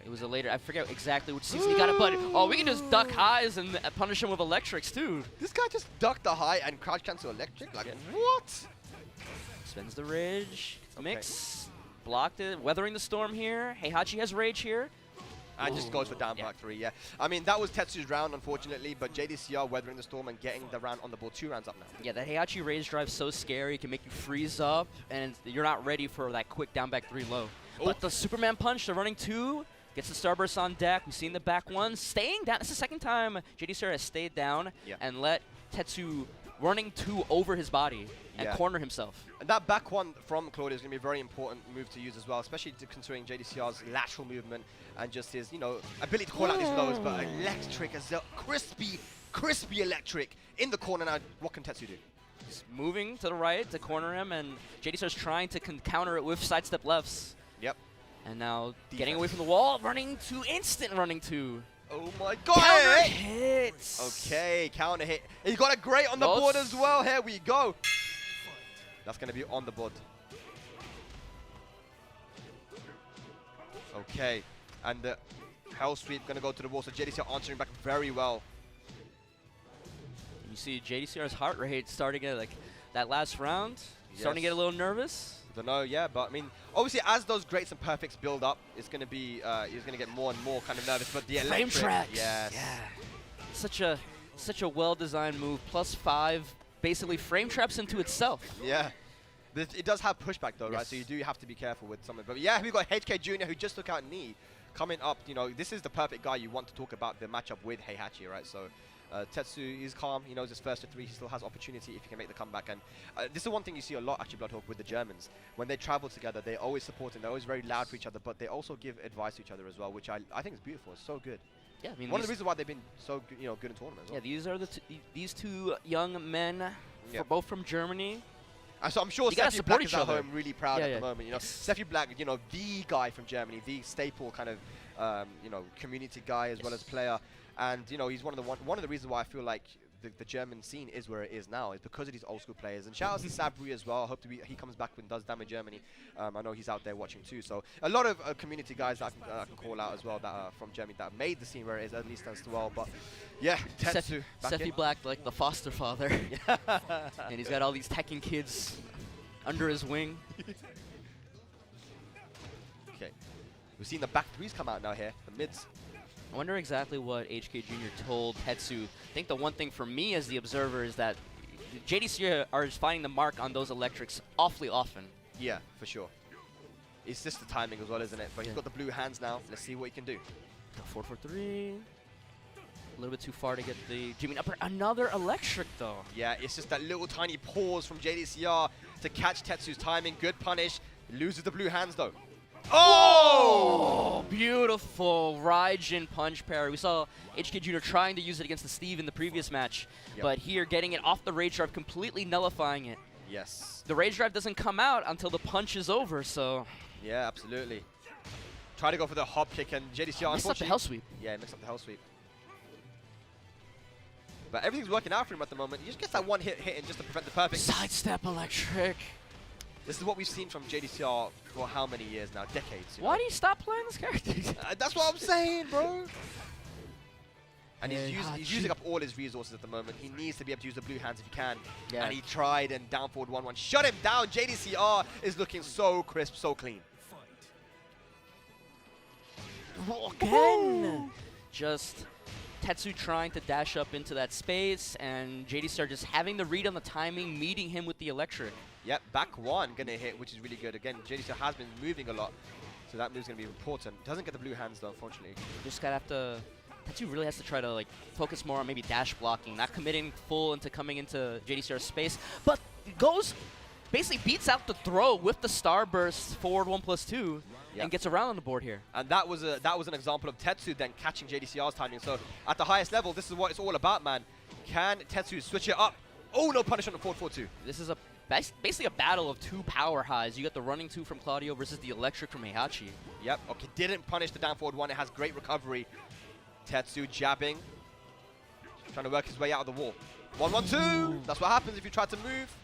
It was a later, I forget exactly which season he got it, but oh, we can just duck highs and punish him with electrics too. This guy just ducked the high and crouch cancel electric? Like, what? Spends the rage, mix, blocked it, weathering the storm here. Heihachi has rage here. And just goes for down back 3, yeah. I mean, that was Tetsu's round, unfortunately, but JDCR weathering the storm and getting the round on the board. 2 rounds up now. Yeah, that Heihachi rage drive so scary. It can make you freeze up, and you're not ready for that quick down back 3 low. Oh. But the Superman punch, the running 2, gets the starburst on deck. We've seen the back 1 staying down. It's the second time JDCR has stayed down and let Tetsu running 2 over his body and corner himself. And that back 1 from Claude is going to be a very important move to use as well, especially considering JDCR's lateral movement and just his, you know, ability to call out these lows, but electric as a crispy electric in the corner now. What can Tetsu do? He's moving to the right to corner him, and JDCR's trying to counter it with sidestep lefts. Yep. And now getting away from the wall, instant running 2. Oh my god! Counter hits! Okay, counter hit. He got a great on the board as well. Here we go. That's going to be on the board. Okay, and the Hell Sweep going to go to the wall, so JDCR answering back very well. You see JDCR's heart rate starting at like that last round, starting to get a little nervous. Don't know, yeah, but I mean, obviously as those greats and perfects build up, it's going to be, he's going to get more and more kind of nervous. But the frame tracks, yes, yeah, such a well-designed move. +5, basically frame traps into itself. Yeah. It does have pushback though, right? So you do have to be careful with something. But yeah, we've got HK Jr. who just took out knee. Coming up, you know, this is the perfect guy you want to talk about the matchup with Heihachi, right? So Tetsu is calm. He knows his first to 3. He still has opportunity if he can make the comeback. And this is one thing you see a lot, actually, Bloodhawk, with the Germans. When they travel together, they're always supporting. They're always very loud for each other, but they also give advice to each other as well, which I think is beautiful. It's so good. Yeah, I mean, one of the reasons why they've been so good, good in tournaments. Yeah, these are these 2 young men, both from Germany. So I'm sure Steffi Black is at home really proud at the moment. You know, Steffi Black, you know, the guy from Germany, the staple kind of, you know, community guy as well as player. And, you know, he's one of the reasons why I feel like the German scene is where it is now is because of these old school players. And shout out to Sabri as well. I hope he comes back and does damage Germany. I know he's out there watching too. So a lot of community guys that I can call out as well that are from Germany that have made the scene where it is, at least as well. But yeah, Tetsu. Steffi Black, like the foster father. And he's got all these Tekken kids under his wing. Okay. We've seen the back 3s come out now here, the mids. I wonder exactly what HK Jr. told Tetsu. I think the one thing for me as the observer is that JDCR is finding the mark on those electrics awfully often. Yeah, for sure. It's just the timing as well, isn't it? But he's got the blue hands now. Let's see what he can do. 4-4-3. A little bit too far to get the Jae-Min upper. Another electric, though. Yeah, it's just that little tiny pause from JDCR to catch Tetsu's timing. Good punish. Loses the blue hands, though. Oh! Beautiful Raijin punch parry. We saw HK Jr. trying to use it against the Steve in the previous match, but here getting it off the rage drive, completely nullifying it. Yes. The rage drive doesn't come out until the punch is over, so... Yeah, absolutely. Try to go for the hop kick, and JDCR Missed up the unfortunately. hell sweep. Yeah, mixed up the hell sweep. But everything's working out for him at the moment. He just gets that one hit in just to prevent the perfect. Sidestep electric. This is what we've seen from JDCR for how many years now? Decades. You Why know? do you stop playing this character? That's what I'm saying, bro. And Hey, he's using up all his resources at the moment. He needs to be able to use the blue hands if he can. Yeah. And he tried and down forward 1-1. Shut him down. JDCR is looking so crisp, so clean. Again! Just Tetsu trying to dash up into that space, and JDCR just having the read on the timing, meeting him with the electric. Yep, back one gonna hit, which is really good. Again, JDCR has been moving a lot, so that move's gonna be important. Doesn't get the blue hands though, unfortunately. Just gotta have to. Tetsu really has to try to like focus more on maybe dash blocking, not committing full into coming into JDCR's space, but goes basically beats out the throw with the starburst forward 1+2 and gets around on the board here. And that was an example of Tetsu then catching JDCR's timing. So at the highest level, this is what it's all about, man. Can Tetsu switch it up? Oh, no punish on the forward 4-2. This is basically a battle of two power highs. You got the running 2 from Claudio versus the electric from Heihachi. Yep, okay, didn't punish the down forward 1. It has great recovery. Tetsu jabbing. Trying to work his way out of the wall. 1-1-2. That's what happens if you try to move.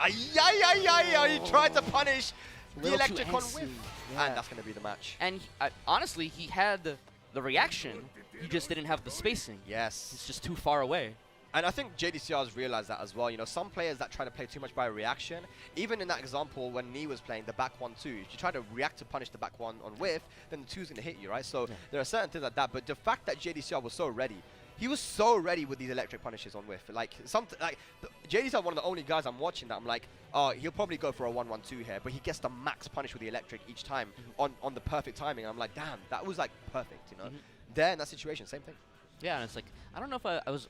He tried to punish the electric on whiff. And that's going to be the match. And honestly, he had the reaction. He just didn't have the spacing. Yes. It's just too far away. And I think JDCR has realized that as well. You know, some players that try to play too much by reaction, even in that example when Nee was playing the back 1-2, if you try to react to punish the back 1 on whiff, then the 2's going to hit you, right? So there are certain things like that. But the fact that JDCR was so ready, he was so ready with these electric punishes on whiff. Like, JDCR one of the only guys I'm watching that I'm like, oh, he'll probably go for a 1-1-2 here, but he gets the max punish with the electric each time on the perfect timing. I'm like, damn, that was like perfect, you know? There in that situation, same thing. Yeah, and it's like, I don't know if I was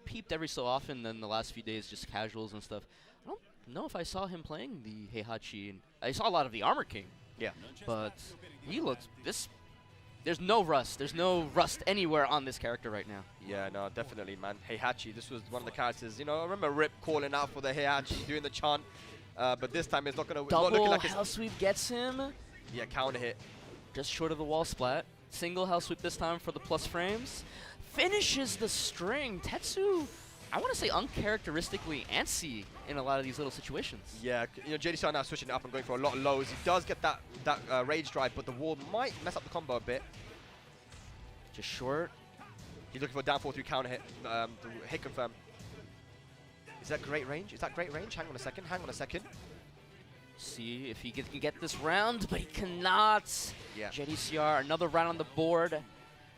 peeped every so often in the last few days, just casuals and stuff. I don't know if I saw him playing the Heihachi. And I saw a lot of the Armor King. Yeah. But he looks, there's no rust. There's no rust anywhere on this character right now. Yeah, no, definitely, man. Heihachi, this was one of the characters. You know, I remember Rip calling out for the Heihachi, doing the chant. But this time it's not looking like hell sweep gets him. Yeah, counter hit. Just short of the wall splat. Single hell sweep this time for the plus frames. Finishes the string. Tetsu, I want to say uncharacteristically antsy in a lot of these little situations. Yeah, you know, JDCR now switching it up and going for a lot of lows. He does get that rage drive, but the wall might mess up the combo a bit. Just short. He's looking for a down 4-3 counter hit. The hit confirm. Is that great range? Is that great range? Hang on a second. Hang on a second. See if he can get this round, but he cannot. Yeah. JDCR, another round on the board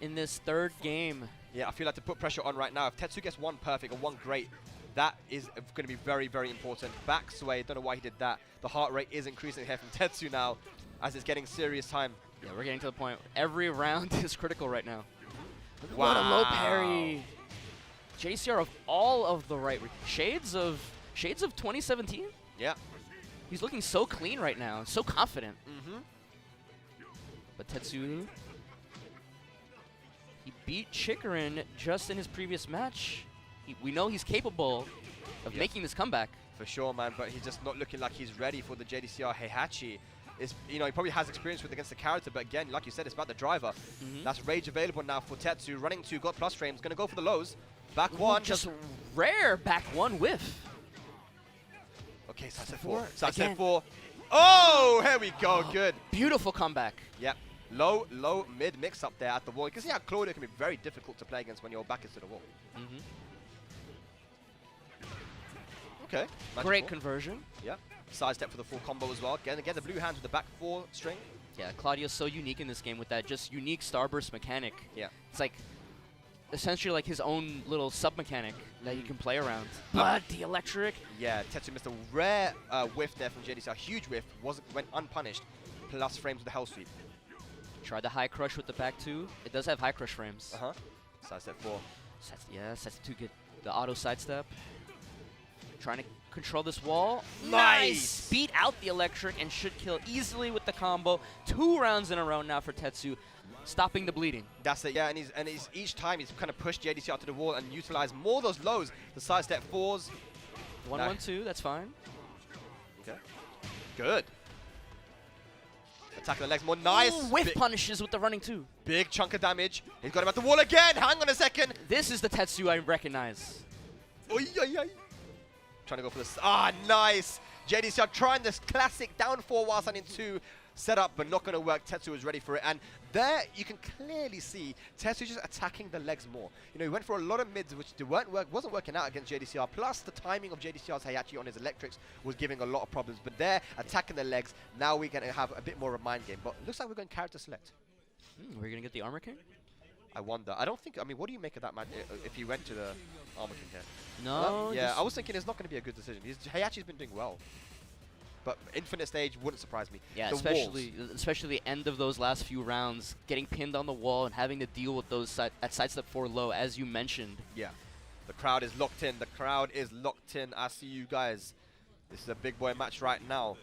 in this third game. Yeah, I feel like to put pressure on right now. If Tetsu gets one perfect or one great, that is going to be very, very important. Back sway, don't know why he did that. The heart rate is increasing here from Tetsu now as it's getting serious time. Yeah, we're getting to the point. Every round is critical right now. Wow. What a low parry. JDCR of all of the right shades of 2017. Yeah. He's looking so clean right now, so confident. But Tetsu, he beat Chikurin just in his previous match. We know he's capable of making this comeback. For sure, man, but he's just not looking like he's ready for the JDCR Heihachi. You know, he probably has experience with against the character, but again, like you said, it's about the driver. That's rage available now for Tetsu. Running 2, got plus frames, gonna go for the lows. Back 1. Just rare back 1 whiff. Okay, side set 4. Side set 4. Oh, here we go. Good. Beautiful comeback. Yep. Low, mid mix up there at the wall. You can see how Claudio can be very difficult to play against when your back is to the wall. Okay. Great conversion. Yep. Side step for the full combo as well. Again, the blue hands with the back 4 string. Yeah, Claudio's so unique in this game with that just unique starburst mechanic. Yeah. It's like essentially like his own little sub-mechanic that you can play around. But the electric. Yeah, Tetsu missed a rare whiff there from JDCR. Huge whiff. Went unpunished. Plus frames with the hell sweep. Tried the high crush with the back 2. It does have high crush frames. Side step 4. Yeah, sets 2 good. The auto sidestep. Trying to control this wall. Nice! Beat out the electric and should kill easily with the combo. 2 rounds in a row now for Tetsu, stopping the bleeding. That's it, yeah, and he's each time he's kind of pushed JDCR to the wall and utilized more of those lows. The side step 4s. 1-1-2, that's fine. Okay. Good. Attacking the legs more. Nice. Ooh, whiff punishes with the running too. Big chunk of damage. He's got him at the wall again. Hang on a second. This is the Tetsu I recognize. Oy, oy, oy. Trying to go for this. Ah, nice. JDCR trying this classic down 4 while standing 2 setup, but not going to work. Tetsu is ready for it. And there you can clearly see Tetsu just attacking the legs more. You know, he went for a lot of mids, which wasn't working out against JDCR. Plus, the timing of JDCR's Heihachi on his electrics was giving a lot of problems. But there, attacking the legs, now we're going to have a bit more of a mind game. But it looks like we're going character select. We're going to get the Armor King? I wonder. I don't think, I mean, what do you make of that match if he went to the Armor King here? No. Yeah, I was thinking it's not going to be a good decision. Heihachi's been doing well. But Infinite Stage wouldn't surprise me. Yeah, the especially the end of those last few rounds, getting pinned on the wall and having to deal with those at sidestep 4 low, as you mentioned. Yeah. The crowd is locked in. The crowd is locked in. I see you guys. This is a big boy match right now.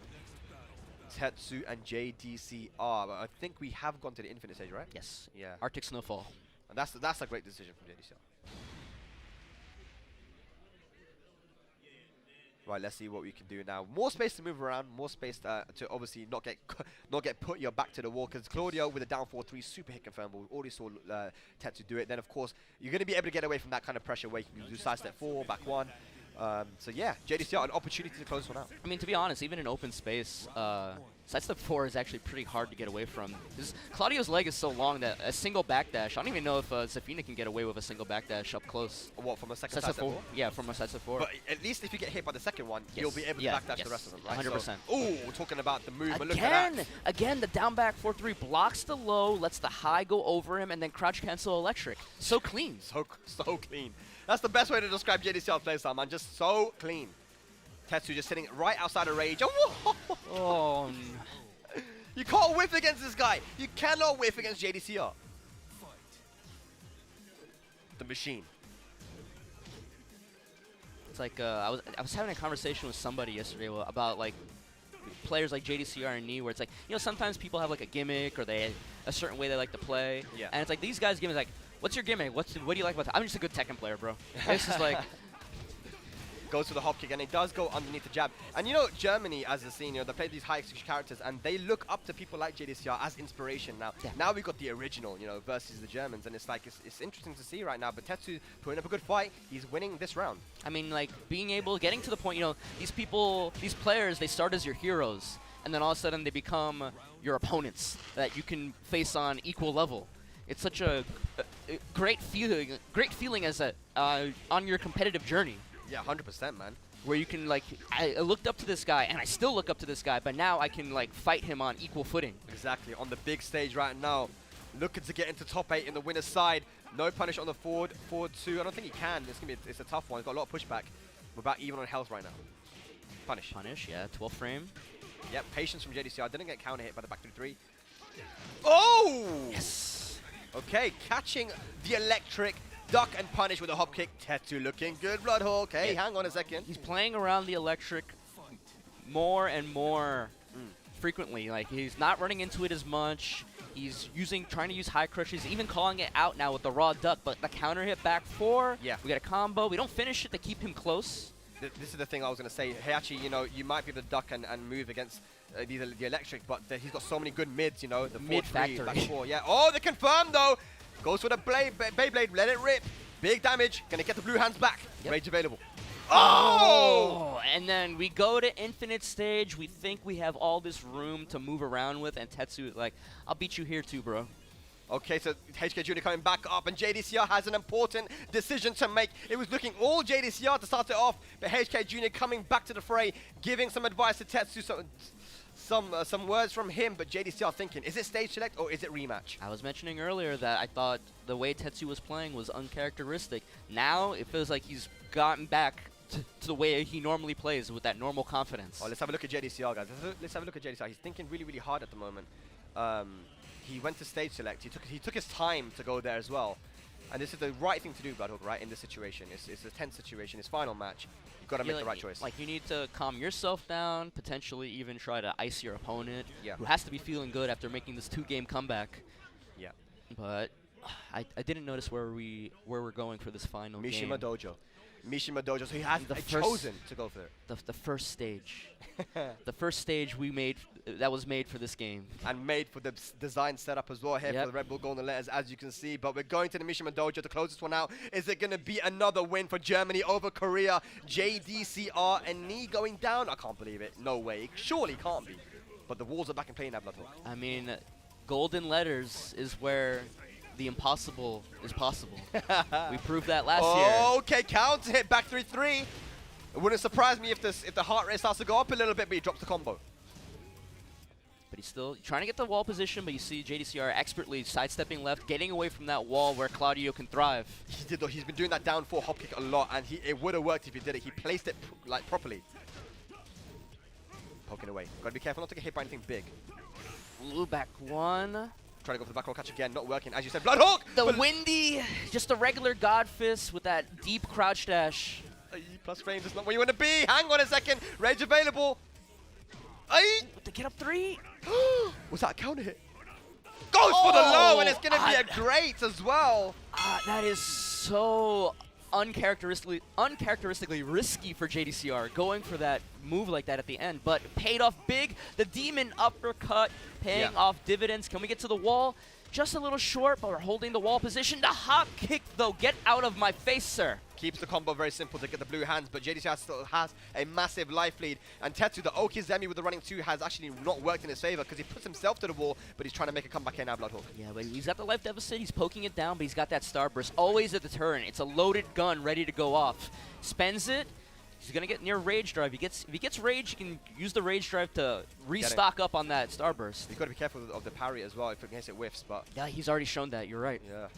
Tetsu and JDCR. I think we have gone to the Infinite Stage, right? Yes. Yeah. Arctic Snowfall. And that's a great decision from JDCR. Right, let's see what we can do now. More space to move around, more space to obviously not get put your back to the wall. Because Claudio with a down 4-3 super hit confirm, but we already saw Tetsu do it. Then of course you're going to be able to get away from that kind of pressure where you can do side step 4, back 1. So yeah, JDCR an opportunity to close one out. I mean, to be honest, even in open space, sidestep 4 is actually pretty hard to get away from. Claudio's leg is so long that a single backdash, I don't even know if Zafina can get away with a single backdash up close. What, from a second sidestep sidestep 4? Yeah, from a sidestep 4. But at least if you get hit by the second one, you'll be able to backdash the rest of them, right? 100%. So, ooh, talking about the movement, look at that. Again, the down back 4-3 blocks the low, lets the high go over him, and then crouch cancel electric. So clean. So clean. That's the best way to describe JDCR's playstyle, man. Just so clean. Tetsu just sitting right outside of rage. Oh, no. You can't whiff against this guy. You cannot whiff against JDCR. The machine. It's like I was having a conversation with somebody yesterday about like players like JDCR and Knee, where it's like, you know, sometimes people have like a gimmick or they a certain way they like to play. Yeah. And it's like these guys give me like, what's your gimmick? What do you like about that? I'm just a good Tekken player, bro. It's just like goes for the hop kick, and it does go underneath the jab. And you know, Germany as a scene, you know, they play these high execution characters, and they look up to people like JDCR as inspiration now. Yeah. Now we've got the original, you know, versus the Germans, and it's like, it's interesting to see right now. But Tetsu putting up a good fight. He's winning this round. I mean, like, getting to the point, you know, these players, they start as your heroes, and then all of a sudden they become your opponents that you can face on equal level. It's such a great feeling as on your competitive journey. Yeah, 100%, man. Where you can, like, I looked up to this guy, and I still look up to this guy, but now I can, like, fight him on equal footing. Exactly, on the big stage right now. Looking to get into top 8 in the winner's side. No punish on the forward 2. I don't think he can. It's a tough one. He's got a lot of pushback. We're about even on health right now. Punish. Punish, yeah, 12 frame. Yep, patience from JDCR. Didn't get counter hit by the back 3. Oh! Yes! Okay, catching the electric. Duck and punish with a hop kick. Tetsu looking good, Bloodhawk. Hey, hang on a second. He's playing around the electric more and more frequently. Like, he's not running into it as much. He's trying to use high crush. He's even calling it out now with the raw duck. But the counter hit back 4. Yeah. We got a combo. We don't finish it to keep him close. This is the thing I was going to say. Heihachi, you know, you might be able to duck and move against the electric, but he's got so many good mids, you know. The Mid 4-3, factory. back 4. Yeah. Oh, the confirm, though. Goes for the Beyblade, let it rip. Big damage, gonna get the blue hands back. Yep. Rage available. Oh! And then we go to Infinite Stage. We think we have all this room to move around with, and Tetsu is like, I'll beat you here too, bro. Okay, so HK Jr. coming back up, and JDCR has an important decision to make. It was looking all JDCR to start it off, but HK Jr. coming back to the fray, giving some advice to Tetsu. Some words from him, but JDCR thinking, is it stage select or is it rematch? I was mentioning earlier that I thought the way Tetsu was playing was uncharacteristic. Now it feels like he's gotten back to the way he normally plays with that normal confidence. Oh, let's have a look at JDCR, guys. Let's have a look at JDCR. He's thinking really, really hard at the moment. He went to stage select. He took his time to go there as well. And this is the right thing to do, Bloodhawk, right, in this situation. It's a tense situation. It's final match. You've got to make the right choice. Like, you need to calm yourself down, potentially even try to ice your opponent, Yeah. who has to be feeling good after making this 2-game comeback. Yeah. But I didn't notice where we're going for this final Mishima game. Dojo. Mishima Dojo, so he has chosen to go for it. The first stage. The first stage we made, that was made for this game. And made for the design setup as well here for the Red Bull Golden Letters, as you can see. But we're going to the Mishima Dojo to close this one out. Is it going to be another win for Germany over Korea? JDCR and Knee going down? I can't believe it. No way. It surely can't be. But the walls are back in play now, Bloodhawk. I mean, Golden Letters is where the impossible is possible. We proved that last year. Okay, counter hit, back 3-3. It wouldn't surprise me if the heart rate starts to go up a little bit, but he drops the combo. But he's still trying to get the wall position, but you see JDCR expertly sidestepping left, getting away from that wall where Claudio can thrive. He did though. He's been doing that down 4 hop kick a lot, and it would have worked if he did it. He placed it like properly. Poking away. Gotta be careful not to get hit by anything big. Blue back one. Trying to go for the back roll catch again, not working. As you said, Bloodhawk! The windy, just a regular God Fist with that deep crouch dash. Plus frames is not where you want to be. Hang on a second. Rage available. To get up 3. Was that a counter hit? Goes for the low, and it's going to be a great as well. That is so uncharacteristically risky for JDCR, going for that move like that at the end, but paid off big. The demon uppercut paying off dividends. Can we get to the wall? Just a little short, but we're holding the wall position. The hop kick, though. Get out of my face, sir. Keeps the combo very simple to get the blue hands, but JDCR still has a massive life lead. And Tetsu, the Okizemi with the running 2, has actually not worked in his favor because he puts himself to the wall, but he's trying to make a comeback here now, Bloodhawk. Yeah, but he's got the life deficit. He's poking it down, but he's got that starburst. Always a deterrent. It's a loaded gun ready to go off. Spends it. He's going to get near Rage Drive. If he gets Rage, he can use the Rage Drive to restock up on that starburst. You've got to be careful of the parry as well, if in case it whiffs, but... Yeah, he's already shown that. You're right. Yeah.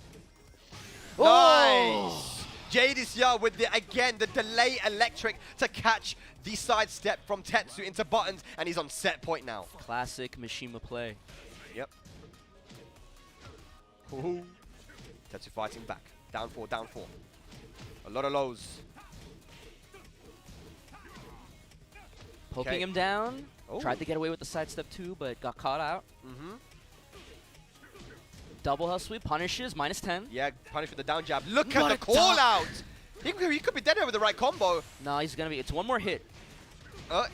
Oh! Nice! JDCR with, again, the delay electric to catch the sidestep from Tetsu into buttons, and he's on set point now. Classic Mishima play. Yep. Ooh. Tetsu fighting back. Down 4, down 4. A lot of lows. Poking him down. Tried to get away with the sidestep too, but got caught out. Double hell sweep, punishes, -10. Yeah, punish with the down jab. Look at the call out! He could be dead here with the right combo. No, he's gonna be, it's one more hit. And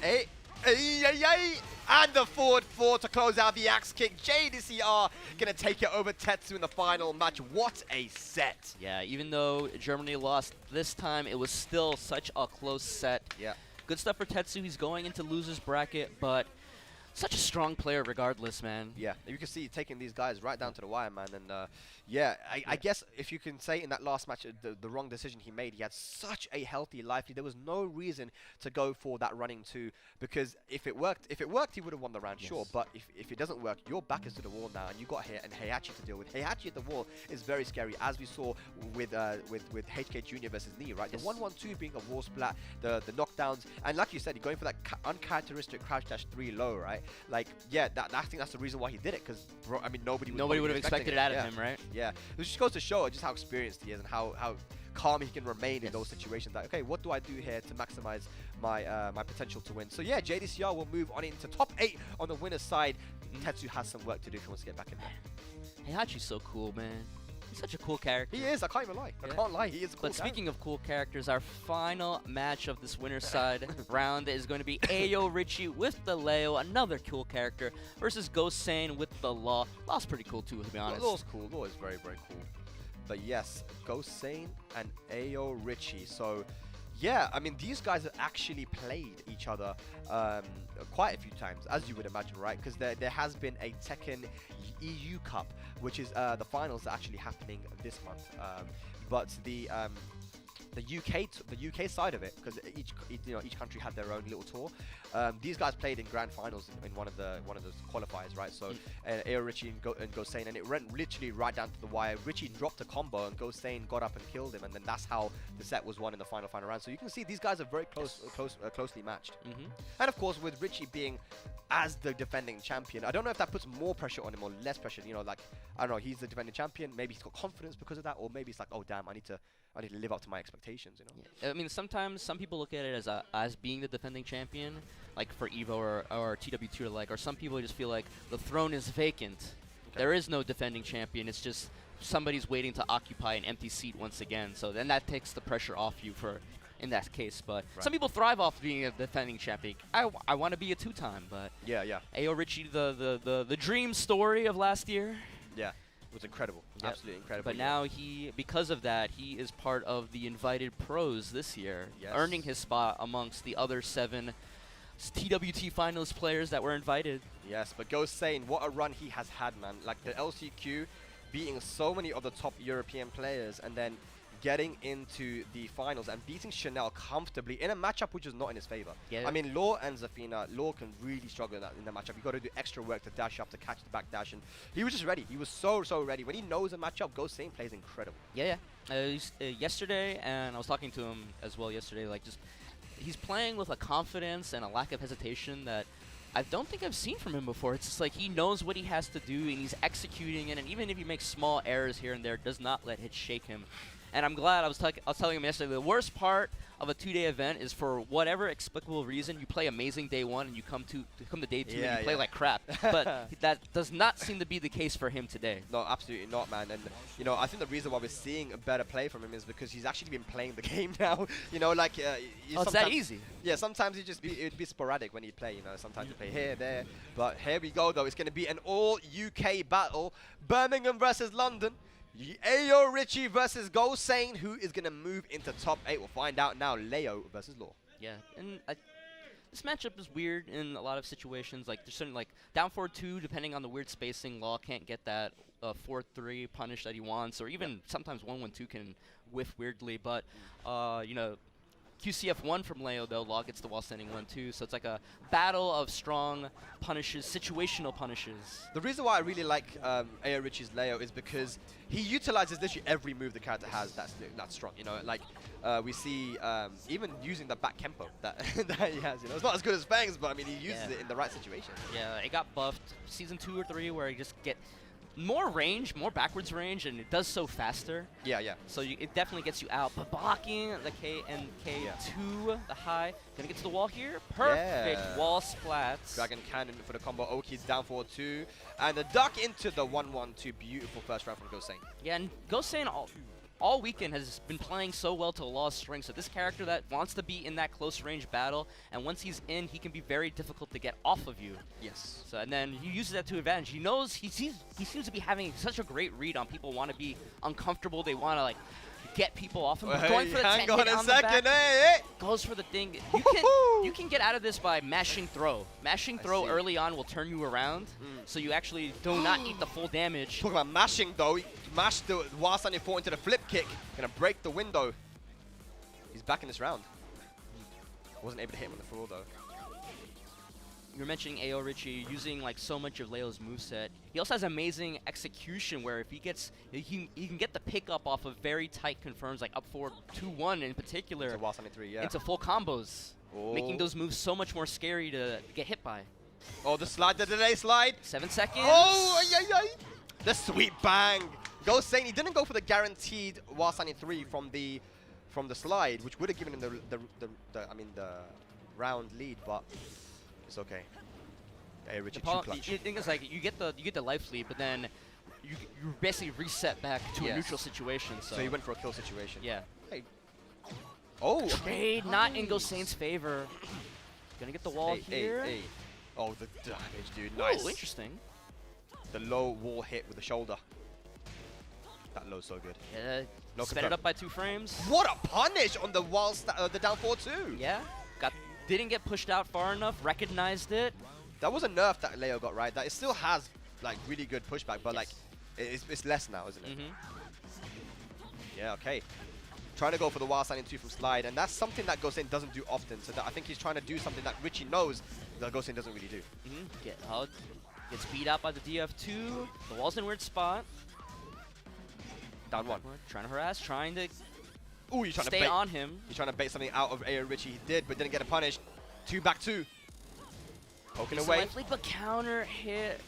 the forward 4 to close out the axe kick. JDCR gonna take it over Tetsu in the final match. What a set. Yeah, even though Germany lost this time, it was still such a close set. Yeah. Good stuff for Tetsu. He's going into loser's bracket, but such a strong player regardless, man. Yeah, you can see taking these guys right down to the wire, man. And yeah, I guess if you can say in that last match, the wrong decision he made, he had such a healthy life lead. There was no reason to go for that running 2, because if it worked, he would have won the round, sure. But if it doesn't work, your back is to the wall now, and you got here and Heihachi to deal with. Heihachi at the wall is very scary, as we saw with HK Jr. versus Knee, right? The 1-1-2 being a wall splat, the knockdowns, and like you said, you're going for that uncharacteristic crouch dash 3 low, right? Like, yeah, I think that's the reason why he did it, because I mean nobody would have expected it out of him, right? Yeah, it just goes to show just how experienced he is and how calm he can remain in those situations. Like, okay, what do I do here to maximize my my potential to win? So yeah, JDCR will move on into top 8 on the winner's side. Tetsu has some work to do if he wants to get back in there. Heihachi's so cool, man. He's such a cool character. He is, I can't even lie. I can't lie, he is a cool But speaking of cool characters, our final match of this winner's side round is going to be Ayo Richie with the Leo, another cool character, versus GoSain with the Law. Law's pretty cool too, to be honest. Law's cool, Law is very, very cool. But yes, GoSain and Ayo Richie. So yeah, I mean, these guys have actually played each other quite a few times, as you would imagine, right? Because there has been a Tekken EU Cup, which is the finals are actually happening this month. But the UK side of it, because each country had their own little tour. These guys played in grand finals in one of those qualifiers, right? So Ayo Richie and GoSain, and it went literally right down to the wire. Richie dropped a combo, and GoSain got up and killed him, and then that's how the set was won in the final round. So you can see these guys are very closely matched. And of course, with Richie being as the defending champion, I don't know if that puts more pressure on him or less pressure. You know, like, I don't know, he's the defending champion. Maybe he's got confidence because of that, or maybe it's like, oh damn, I need to live up to my expectations, you know? Yeah. I mean, sometimes some people look at it as being the defending champion, like for EVO or TW2 or like, or some people just feel like the throne is vacant. Okay. There is no defending champion. It's just somebody's waiting to occupy an empty seat once again. So then that takes the pressure off you for in that case. But Right. some people thrive off being a defending champion. I want to be a 2-time, but Yeah. Ayo Richie, the dream story of last year. Yeah. It was incredible. Yep. Absolutely incredible. But now because of that, he is part of the invited pros this year, Yes. earning his spot amongst the other 7 TWT finalist players that were invited. Yes, but GoSain, what a run he has had, man. Like the LCQ beating so many of the top European players and then getting into the finals and beating Chanel comfortably in a matchup which is not in his favor. Yeah. I mean, Law and Zafina, Law can really struggle in that matchup. You got to do extra work to dash up, to catch the back dash, and he was just ready. He was so ready. When he knows a matchup, GoSain plays incredible. Yeah. Yesterday, and I was talking to him as well yesterday, like just he's playing with a confidence and a lack of hesitation that I don't think I've seen from him before. It's just like he knows what he has to do and he's executing it, and even if he makes small errors here and there, does not let it shake him. And I'm glad. I was telling him yesterday, the worst part of a 2-day event is for whatever explicable reason you play amazing day 1 and you come to day 2 and you play like crap. But that does not seem to be the case for him today. No, absolutely not, man. And, you know, I think the reason why we're seeing a better play from him is because he's actually been playing the game now. You know, like... it's that easy. Yeah, sometimes it'd be sporadic when he'd play, you know. Sometimes you play here, there. But here we go, though. It's going to be an all-UK battle. Birmingham versus London. Ayo Richie versus GoSain. Who is going to move into top 8? We'll find out now. Leo versus Law. Yeah, and this matchup is weird in a lot of situations. Like there's certain, like down 4-2, depending on the weird spacing, Law can't get that 4-3 punish that he wants, or even sometimes 1-1-2 can whiff weirdly. But you know, QCF1 from Leo though, Law gets the wall standing 1-2, so it's like a battle of strong punishes, situational punishes. The reason why I really like Ayo Richie's Leo is because he utilizes literally every move the character has that's strong. You know, like we see even using the back kempo that he has. You know, it's not as good as Fangs, but I mean he uses it in the right situation. Yeah, it got buffed season 2 or 3 where you just get more range, more backwards range, and it does so faster. Yeah. So it definitely gets you out. But blocking the K and K2, the high, gonna get to the wall here. Perfect wall splats. Dragon Cannon for the combo. Oki's down 4-2. And the duck into the 1-1-2. Beautiful first round from GoSain. Yeah, and GoSain all weekend has been playing so well to Law's strength. So this character that wants to be in that close range battle, and once he's in, he can be very difficult to get off of you. Yes. So and then he uses that to advantage. He knows he seems to be having such a great read on people want to be uncomfortable. They want to like get people off him. But going for the hang 10 on hit a on the second, back, goes for the thing. You can get out of this by mashing throw. Mashing throw early on will turn you around, so you actually do not eat the full damage. Talking about mashing though, he mashed the Wasani 4 into the flip kick. Gonna break the window. He's back in this round. Wasn't able to hit him on the floor though. You're mentioning Ayo Richie using like so much of Leo's moveset. He also has amazing execution where if he gets, he can get the pickup off of very tight confirms, like up 4-2-1 in particular. Into Wasani 3, yeah. Into full combos, making those moves so much more scary to get hit by. Oh, the slide, the delay slide. 7 seconds. Oh, the sweet bang. GoSain, he didn't go for the guaranteed Wasani 3 from the slide, which would have given him the round lead, but it's okay. Hey, Richie, too clutch. The thing is, like, you get the life lead, but then you basically reset back to a neutral situation. So he went for a kill situation. Yeah. Hey. Oh. Trade not in GoSain's favor. Gonna get the wall here. Hey. Oh, the damage, dude. Nice. Oh, interesting. The low wall hit with the shoulder. That low's so good. Yeah. No Sped it up by 2 frames. What a punish on the wall, the down 4-2. Yeah. Didn't get pushed out far enough. Recognized it. That was a nerf that Leo got right. That it still has like really good pushback, but like it's less now, isn't it? Yeah. Okay. Trying to go for the wild sign in 2 from slide, and that's something that GoSain doesn't do often. So that I think he's trying to do something that Richie knows that GoSain doesn't really do. Gets beat out by the DF2. The wall's in a weird spot. Down 1. Trying to harass. Trying to. Ooh, you're trying stay to bait on him. He's trying to bait something out of Ayo Richie. He did, but didn't get a punish. 2 back 2. Poking away. Life lead, but counter hit.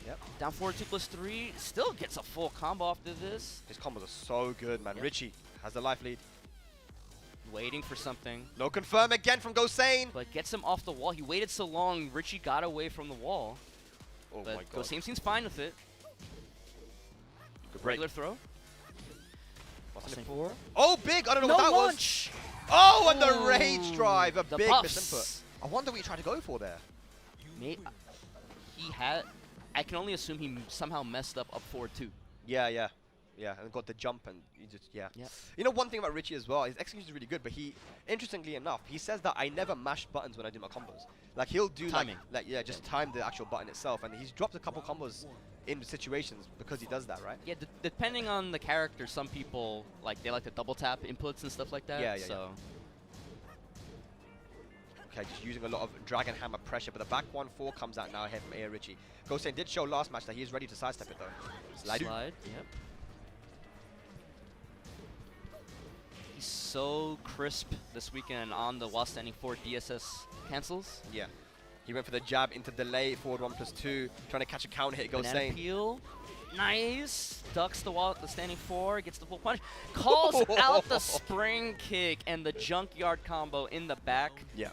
Yep. Down 4-2+3. Still gets a full combo after this. His combos are so good, man. Yep. Richie has the life lead. Waiting for something. No confirm again from GoSain. But gets him off the wall. He waited so long. Richie got away from the wall. Oh but my god. GoSain seems fine with it. Good break. Regular throw. 4. Oh, big! I don't know what that was. Oh, and the rage drive, a The big buffs. misinput. I wonder what he tried to go for there. He had. I can only assume he somehow messed up forward too. Yeah, and got the jump and he just, Yep. You know one thing about Richie as well, his execution is really good, but he, interestingly enough, he says that I never mash buttons when I do my combos. Like he'll do Timing. just time the actual button itself, and he's dropped a couple combos in situations because he does that, right? Yeah, depending on the character, some people they like to double tap inputs and stuff like that. Yeah. So Okay, just using a lot of Dragon Hammer pressure, but the back 1-4 comes out now ahead from Ayo Richie. GoSain did show last match that he is ready to sidestep it though. slide. Yep. He's so crisp this weekend on the while standing 4 DSS cancels. Yeah. He went for the jab into delay, forward 1+2, trying to catch a counter hit, Banana GoSain. peel. Nice. Ducks the wall, the standing 4, gets the full punish. Calls out the spring kick and the junkyard combo in the back. Yeah.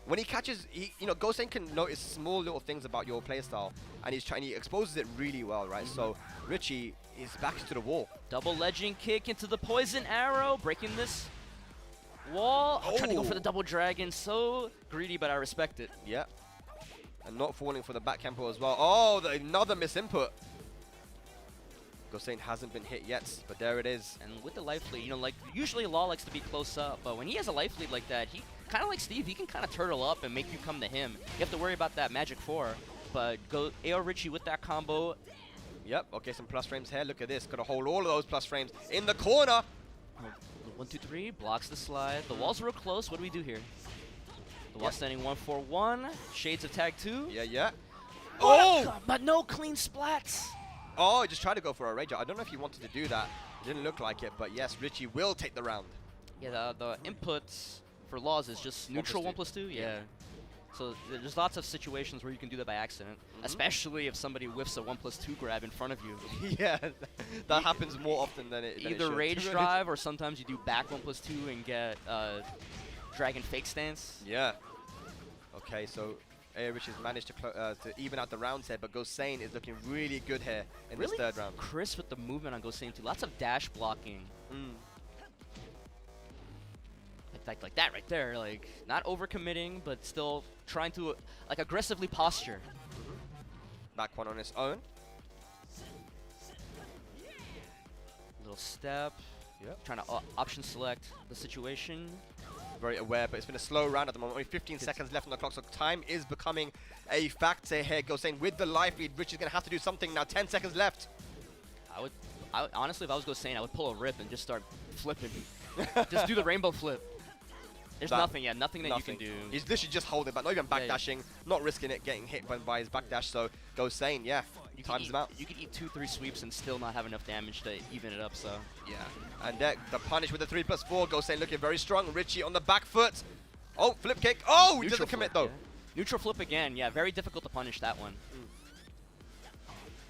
When he catches, GoSain can notice small little things about your playstyle, and he exposes it really well, right? So Richie is back to the wall. Double legend kick into the poison arrow, breaking this wall. Oh, trying to go for the double dragon. So greedy, but I respect it. Yeah. And not falling for the back campo as well. Oh, another misinput. GoSain hasn't been hit yet, but there it is. And with the life lead, usually Law likes to be close up, but when he has a life lead like that, he kind of like Steve, he can kind of turtle up and make you come to him. You have to worry about that magic 4, but Ayo Richie with that combo. Yep, okay, some plus frames here. Look at this. Got to hold all of those plus frames in the corner. 1, 2, 3, blocks the slide. The wall's real close. What do we do here? The wall standing 1-4-1. Shades of tag 2. Yeah. Oh! But no clean splats. Oh, he just tried to go for a rage. I don't know if he wanted to do that. It didn't look like it, but yes, Richie will take the round. Yeah, the inputs for Laws is just neutral 1+2. Yeah. So there's lots of situations where you can do that by accident, especially if somebody whiffs a 1+2 grab in front of you. Yeah, that happens more often than it Either should. rage drive or sometimes you do back 1+2 and get dragon fake stance. Yeah. Okay, so Ayo Richie's managed to even out the rounds here, but GoSain is looking really good here in this third round. Crisp with the movement on GoSain too. Lots of dash blocking. Like that right there, not overcommitting, but still trying to aggressively posture. Back one on his own. Little step. Yep. Trying to option select the situation. Very aware, but it's been a slow round at the moment. Only 15 seconds left on the clock, so time is becoming a factor here. GoSain with the life lead. Richie's going to have to do something now. 10 seconds left. I would honestly, if I was GoSain, I would pull a rip and just start flipping. Just do the rainbow flip. There's nothing that you can do. He's literally just holding back, not even backdashing, not risking it getting hit by his backdash. So GoSain, times him out. You could eat 2-3 sweeps and still not have enough damage to even it up. So yeah, and the punish with the 3+4. GoSain looking very strong. Richie on the back foot. Oh, flip kick. Oh, he doesn't commit though. Yeah. Neutral flip again. Yeah, very difficult to punish that one.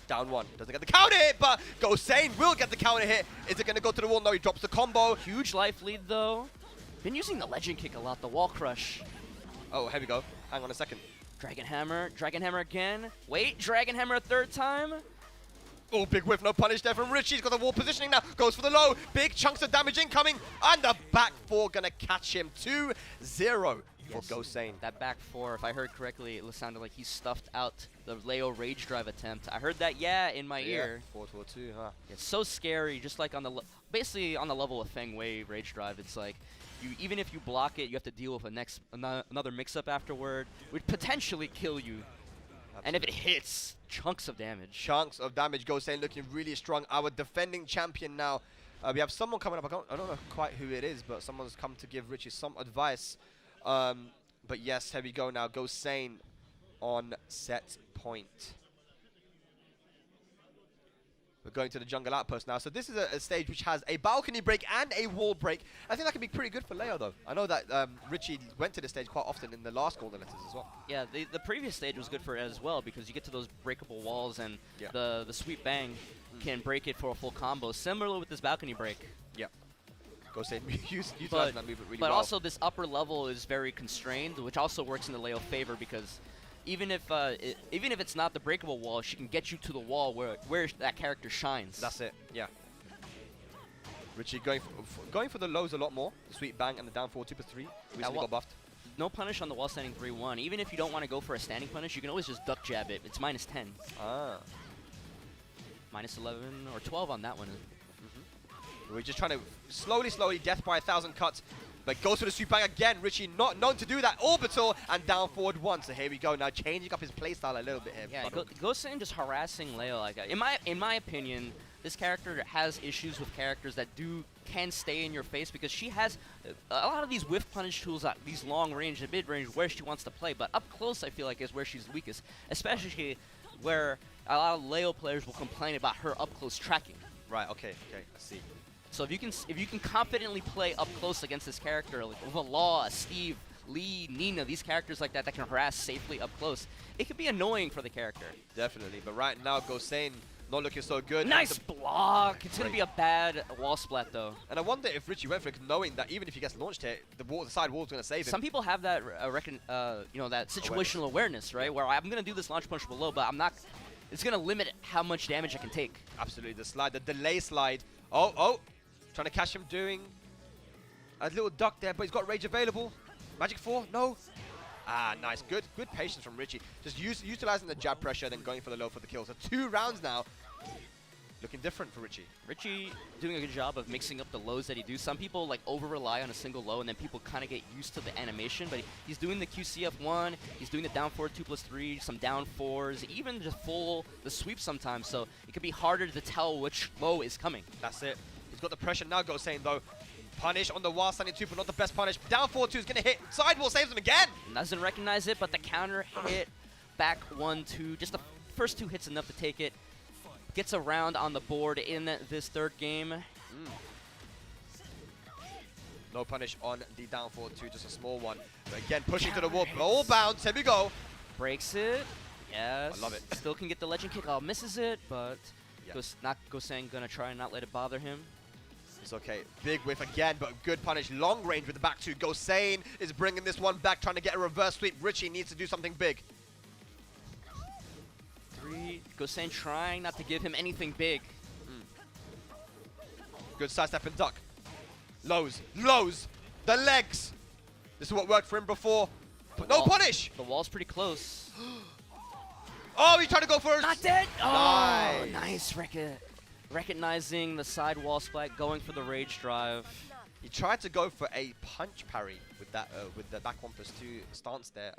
Down one. Doesn't get the counter hit, but GoSain will get the counter hit. Is it going to go to the wall? No, he drops the combo. Huge life lead though. Been using the legend kick a lot, the wall crush. Oh, here we go. Hang on a second. Dragon hammer again. Wait, Dragon hammer a third time. Oh, big whiff, no punish there from Richie. He's got the wall positioning now. Goes for the low. Big chunks of damage incoming. And the back 4 going to catch him. 2-0 for GoSain. That back 4, if I heard correctly, it sounded like he stuffed out the Leo rage drive attempt. I heard that, in my ear. 4-2, huh? It's so scary, just like on the basically on the level of Feng Wei rage drive. It's like even if you block it, you have to deal with another mix-up afterward, which potentially kill you. Absolutely. And if it hits, chunks of damage. Chunks of damage. GoSain looking really strong. Our defending champion now. We have someone coming up. I don't know quite who it is, but someone's come to give Richie some advice. But yes, here we go now. GoSain on set point. We're going to the jungle outpost now. So this is a stage which has a balcony break and a wall break. I think that can be pretty good for Leo, though. I know that Richie went to the stage quite often in the last Golden Letters as well. Yeah, the previous stage was good for it as well because you get to those breakable walls and the sweet bang can break it for a full combo. Similar with this balcony break. Yeah. GoSain utilizing that movement really well. But also this upper level is very constrained, which also works in the Leo favor because even if it's not the breakable wall, she can get you to the wall where that character shines. That's it. Yeah. Richie going for the lows a lot more. The sweep bang and the down forward 2+3. Recently got buffed. No punish on the wall standing 3-1. Even if you don't want to go for a standing punish, you can always just duck jab it. It's -10. Ah. -11 or 12 on that one. We're just trying to slowly, death by 1,000 cuts. But goes for the sweep bang again. Richie not known to do that. Orbital and down forward 1. So here we go. Now changing up his playstyle a little bit here. Yeah, GoSain just harassing Leo like that. In my opinion, this character has issues with characters that can stay in your face because she has a lot of these whiff punish tools at these long range and mid range where she wants to play. But up close, I feel like is where she's weakest, especially where a lot of Leo players will complain about her up close tracking. Right. Okay. I see. So if you can confidently play up close against this character, like with a Law, Steve, Lee, Nina, these characters like that can harass safely up close, it could be annoying for the character. Definitely, but right now GoSain not looking so good. Nice block. It's gonna be a bad wall splat though. And I wonder if Richie went for it, knowing that even if he gets launched here, the side wall's gonna save him. Some people have that that situational awareness, right? Where I'm gonna do this launch punch below, but I'm not. It's gonna limit how much damage I can take. Absolutely, the slide, the delay slide. Oh. Trying to catch him doing a little duck there, but he's got rage available. Magic 4, no. Ah, nice. Good patience from Richie. Just utilizing the jab pressure, then going for the low for the kill. So 2 rounds now. Looking different for Richie. Richie doing a good job of mixing up the lows that he do. Some people like over-rely on a single low, and then people kind of get used to the animation, but he's doing the QCF1, he's doing the down forward 2+3, some down 4s, even just the sweep sometimes, so it could be harder to tell which low is coming. That's it. He's got the pressure now, GoSain though. Punish on the wall standing 2, but not the best punish. Down 4-2 is going to hit. Sidewall saves him again. Doesn't recognize it, but the counter hit, back 1-2. Just the first 2 hits enough to take it. Gets around on the board in this 3rd game. No punish on the down 4-2, just a small one. But again, pushing to the wall. All bounce. Here we go. Breaks it. Yes. I love it. Still can get the legend kick. Oh, misses it, but Yeah. GoSain gonna try and not let it bother him. It's okay. Big whiff again, but good punish. Long range with the back 2. GoSain is bringing this one back, trying to get a reverse sweep. Richie needs to do something big. 3. GoSain trying not to give him anything big. Good sidestep and duck. Lows. The legs. This is what worked for him before. But no punish. The wall's pretty close. Oh, he's trying to go for it. Not dead. Oh, Nice. nice. Recognizing the side wall splat, going for the rage drive. He tried to go for a punch parry with that with the back 1+2 stance there.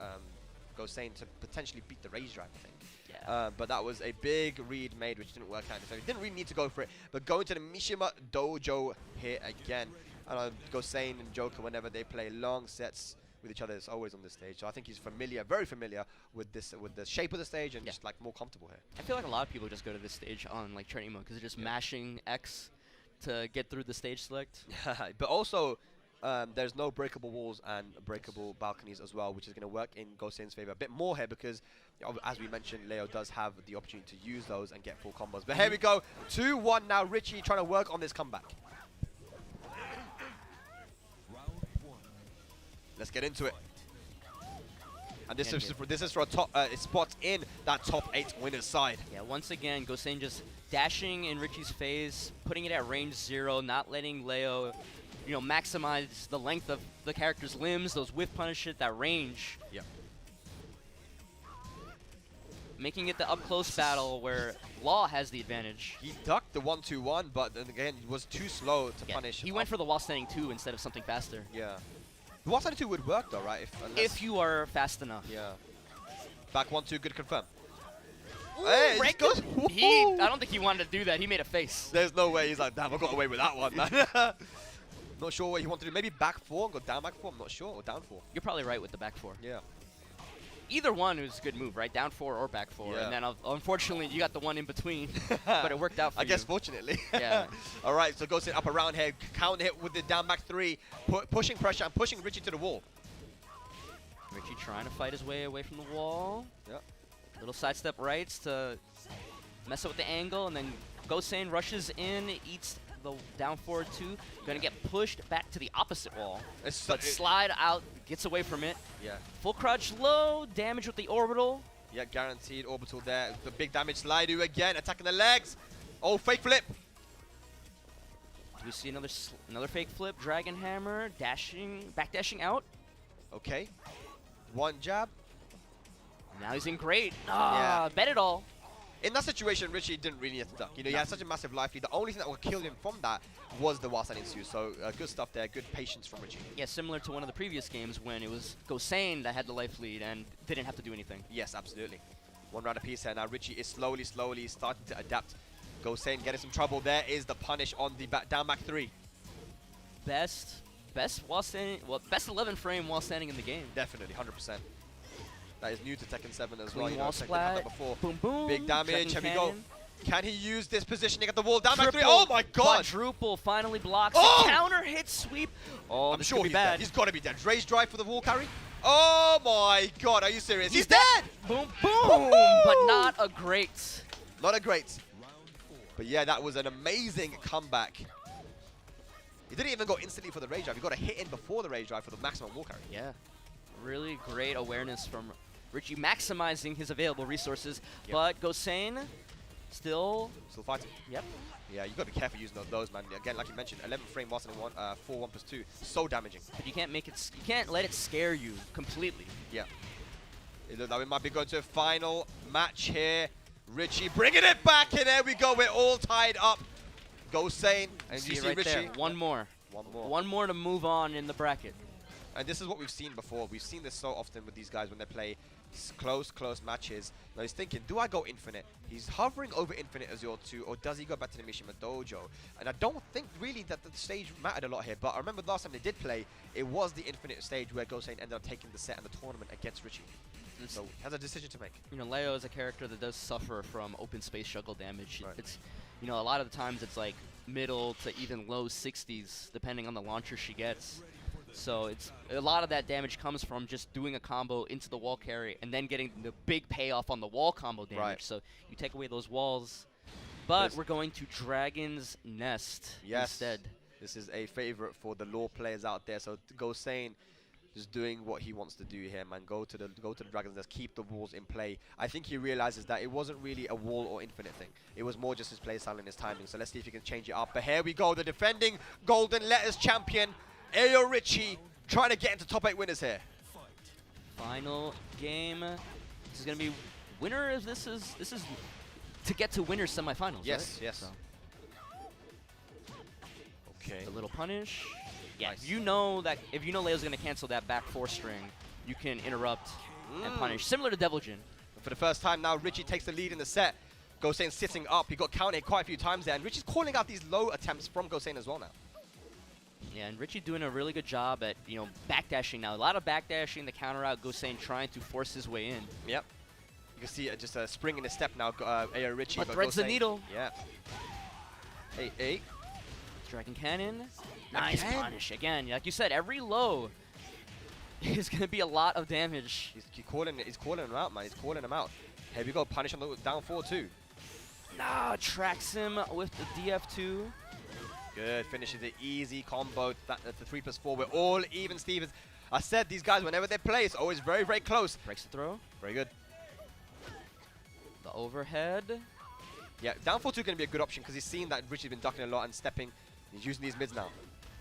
GoSain to potentially beat the rage drive, I think. Yeah. But that was a big read made, which didn't work out. So he didn't really need to go for it. But going to the Mishima Dojo here again. GoSain and Joker, whenever they play long sets with each other, is always on this stage. So I think he's very familiar with this, with the shape of the stage, and just like more comfortable here. I feel like a lot of people just go to this stage on like training mode because they're just mashing X to get through the stage select. But also, there's no breakable walls and breakable balconies as well, which is going to work in GoSain's favor a bit more here because, as we mentioned, Leo does have the opportunity to use those and get full combos. But here we go, 2-1 now. Richie trying to work on this comeback. Let's get into it. And this is for a top spot in that top 8 winners side. Yeah, once again, GoSain just dashing in Richie's phase, putting it at range 0, not letting Leo, maximize the length of the character's limbs, those whiff punishes, that range. Yeah. Making it the up-close battle where Law has the advantage. He ducked the 1-2-1, but then again, was too slow to punish. He went for the wall standing 2 instead of something faster. Yeah. The 1-2 would work though, right? If you are fast enough. Yeah. Back 1-2, good confirm. Ooh, Hey, it goes. I don't think he wanted to do that. He made a face. There's no way. He's like, damn, I got away with that one. Not sure what he wanted to do. Maybe back 4 and go down back 4. I'm not sure. Or down 4. You're probably right with the back 4. Yeah. Either one was a good move, right? Down 4 or back 4. Yeah. And then unfortunately, you got the one in between. But it worked out for you. I guess fortunately. Yeah. All right, so GoSain up around here. Counter hit with the down back 3. Pushing pressure and pushing Richie to the wall. Richie trying to fight his way away from the wall. Yeah. Little sidestep rights to mess up with the angle, and then GoSain rushes in, eats the down forward 2. Gonna get pushed back to the opposite wall. But slide out, gets away from it. Yeah. Full crouch low, damage with the orbital. Yeah, guaranteed orbital there. The big damage slide again, attacking the legs. Oh, fake flip. Do we see another fake flip? Dragon Hammer, back dashing out. Okay. One jab. Now he's in great. Ah, bet it all. In that situation, Richie didn't really have to duck. You know, he had such a massive life lead. The only thing that would kill him from that was the Wasan Insu. So good stuff there. Good patience from Richie. Yeah, similar to one of the previous games when it was GoSain that had the life lead and didn't have to do anything. Yes, absolutely. One round apiece here. Now Richie is slowly starting to adapt. GoSain getting some trouble. There is the punish on the down back 3. Best while standing, well, best 11 frame while standing in the game. Definitely, 100%. That is new to Tekken 7 as well. Clean You know, wall Tekken had splat. that before. Boom, boom. Big damage. Here we go. Cannon. Can he use this positioning at the wall? Down back 3. Triple, Oh my god! Quadruple finally blocks. Oh! Counter hit sweep. Oh, I'm this sure could be he's bad. dead. He's got to be dead. Raise drive for the wall carry. Oh my god, are you serious? He's dead! Boom, boom. But not a great. Not a great. But yeah, that was an amazing comeback. He didn't even go instantly for the rage drive. He got a hit in before the rage drive for the maximum wall carry. Yeah, really great awareness from Richie, maximizing his available resources. Yep. But GoSain still fighting. Yep. Yeah, you got to be careful using those, man. Again, like you mentioned, 11 frame Wasan in 4 1+2, so damaging. But you can't make it. You can't let it scare you completely. Yeah. It looks like we might be going to a final match here. Richie bringing it back, and there we go. We're all tied up. GoSain, and you see right Richie. there. One more. One more to move on in the bracket. And this is what we've seen before. We've seen this so often with these guys when they play close matches. Now he's thinking, do I go infinite? He's hovering over infinite Azure 2, or does he go back to the Mishima Dojo? And I don't think really that the stage mattered a lot here, but I remember last time they did play, it was the infinite stage where GoSain ended up taking the set and the tournament against Richie. So he has a decision to make. You know, Leo is a character that does suffer from open space juggle damage. Right. It's, you know, a lot of the times it's like middle to even low 60s, depending on the launcher she gets. So it's a lot of that damage comes from just doing a combo into the wall carry and then getting the big payoff on the wall combo damage. Right. So you take away those walls. But we're going to Dragon's Nest instead. This is a favorite for the lore players out there. So GoSain is doing what he wants to do here, man. Go to the Dragon's Nest, keep the walls in play. I think he realizes that it wasn't really a wall or infinite thing. It was more just his play style and his timing. So let's see if he can change it up. But here we go, the defending Golden Letters champion, Ayo Richie, trying to get into top 8 winners here. Final game. This is gonna be winner. This is to get to winners semifinals. Yes, right? yes. So Okay. a little punish. Yeah, Nice. if you know Leo's gonna cancel that back 4 string, you can interrupt and punish. Similar to Devil Jin. For the first time now, Richie takes the lead in the set. GoSain sitting up. He got counted quite a few times there, and Richie's calling out these low attempts from GoSain as well now. Yeah, and Richie doing a really good job at, you know, backdashing now. A lot of backdashing, the counter out, GoSain trying to force his way in. Yep. You can see just a spring in his step now, Ayo Richie. But threads the GoSain- needle. Yeah. 8-8. Dragon Cannon. Nice Again? punish. Again, like you said, every low is going to be a lot of damage. He's calling him out, man. He's calling him out. Here we go, punish on the down 4-2. Nah, tracks him with the DF2. Good, finishes the easy combo. That's the 3+4. We're all even, Stevens. I said these guys, whenever they play, it's always very, very close. Breaks the throw. Very good. The overhead. Yeah, down 4-2 going to be a good option because he's seen that Richie's been ducking a lot and stepping. He's using these mids now.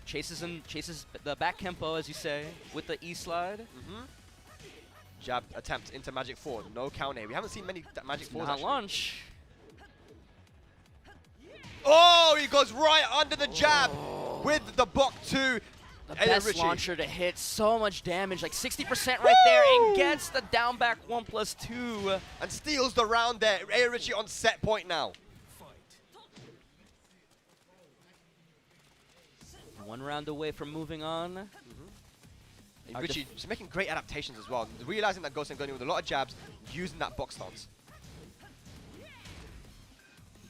Chases the back Kempo, as you say, with the E-slide. Jab attempt into Magic 4. No counter. We haven't seen many Magic 4s Not actually. launch. Oh, he goes right under the jab with the Bok 2. The Ayo best Richie. launcher to hit. So much damage, like 60% right there, and gets the down back 1+2. And steals the round there. Ayo Richie on set point now. One round away from moving on. And Richie just making great adaptations as well. Realizing that GoSain going in with a lot of jabs, using that box stance.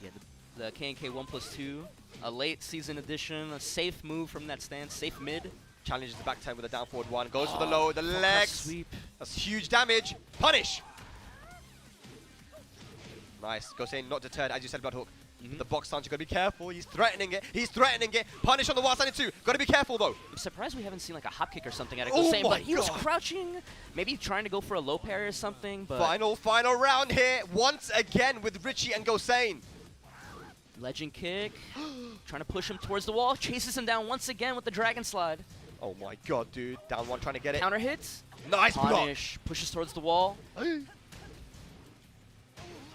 Yeah, the K&K 1+2, a late season addition, a safe move from that stance, safe mid. Challenges the back 10 with a down forward 1. Goes for the low, the legs. Sweep. That's huge damage. Punish. Nice. GoSain not deterred, as you said, Bloodhook. The box stance, you gotta be careful. He's threatening it. He's threatening it. Punish on the wild side too. Gotta be careful though. I'm surprised we haven't seen like a hop kick or something out of Oh GoSain, my but he was God. crouching, maybe trying to go for a low parry or something, but Final round here. Once again with Richie and GoSain. Legend kick. Trying to push him towards the wall. Chases him down once again with the Dragon Slide. Oh my god, dude. Down one trying to get it. Counter hits. Nice block. Punish. Pushes towards the wall.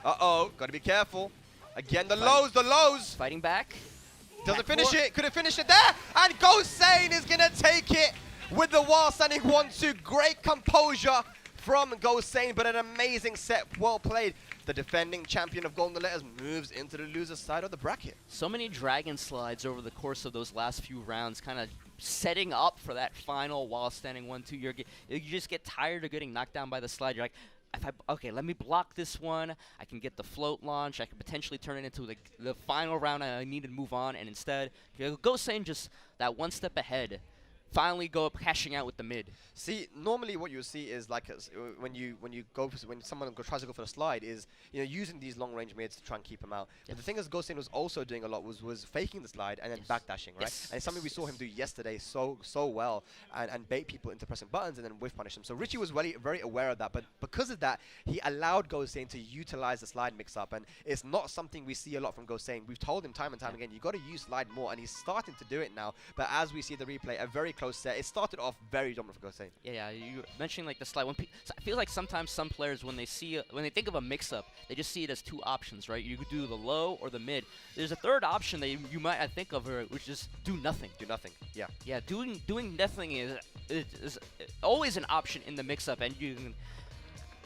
Uh-oh. Gotta be careful. Again, the lows. Fighting back. Doesn't finish it. Could have finished it there. And GoSain is going to take it with the while standing 1-2. Great composure from GoSain, but an amazing set. Well played. The defending champion of Golden Letters moves into the loser side of the bracket. So many Dragon Slides over the course of those last few rounds, kind of setting up for that final while standing 1-2. You just get tired of getting knocked down by the slide. You're like, okay, let me block this one. I can get the float launch. I can potentially turn it into the final round. I need to move on, and instead, GoSain just that one step ahead. Finally go up cashing out with the mid. See, normally what you see is like when someone tries to go for the slide is using these long range mids to try and keep him out. But the thing is, GoSain was also doing a lot was faking the slide and then backdashing, right? And it's something we saw him do yesterday so well and bait people into pressing buttons and then whiff punish them. So Richie was very aware of that, but because of that, he allowed GoSain to utilize the slide mix up, and it's not something we see a lot from GoSain. We've told him time and time again, you got to use slide more, and he's starting to do it now. But as we see the replay, a very close set. It started off very dominant for GoSain. Yeah, you mentioning like the slide. So I feel like sometimes some players, when they think of a mix-up, they just see it as two options, right? You could do the low or the mid. There's a third option that you might think of, which is do nothing. Do nothing. Yeah. Yeah, doing nothing is always an option in the mix-up, and you can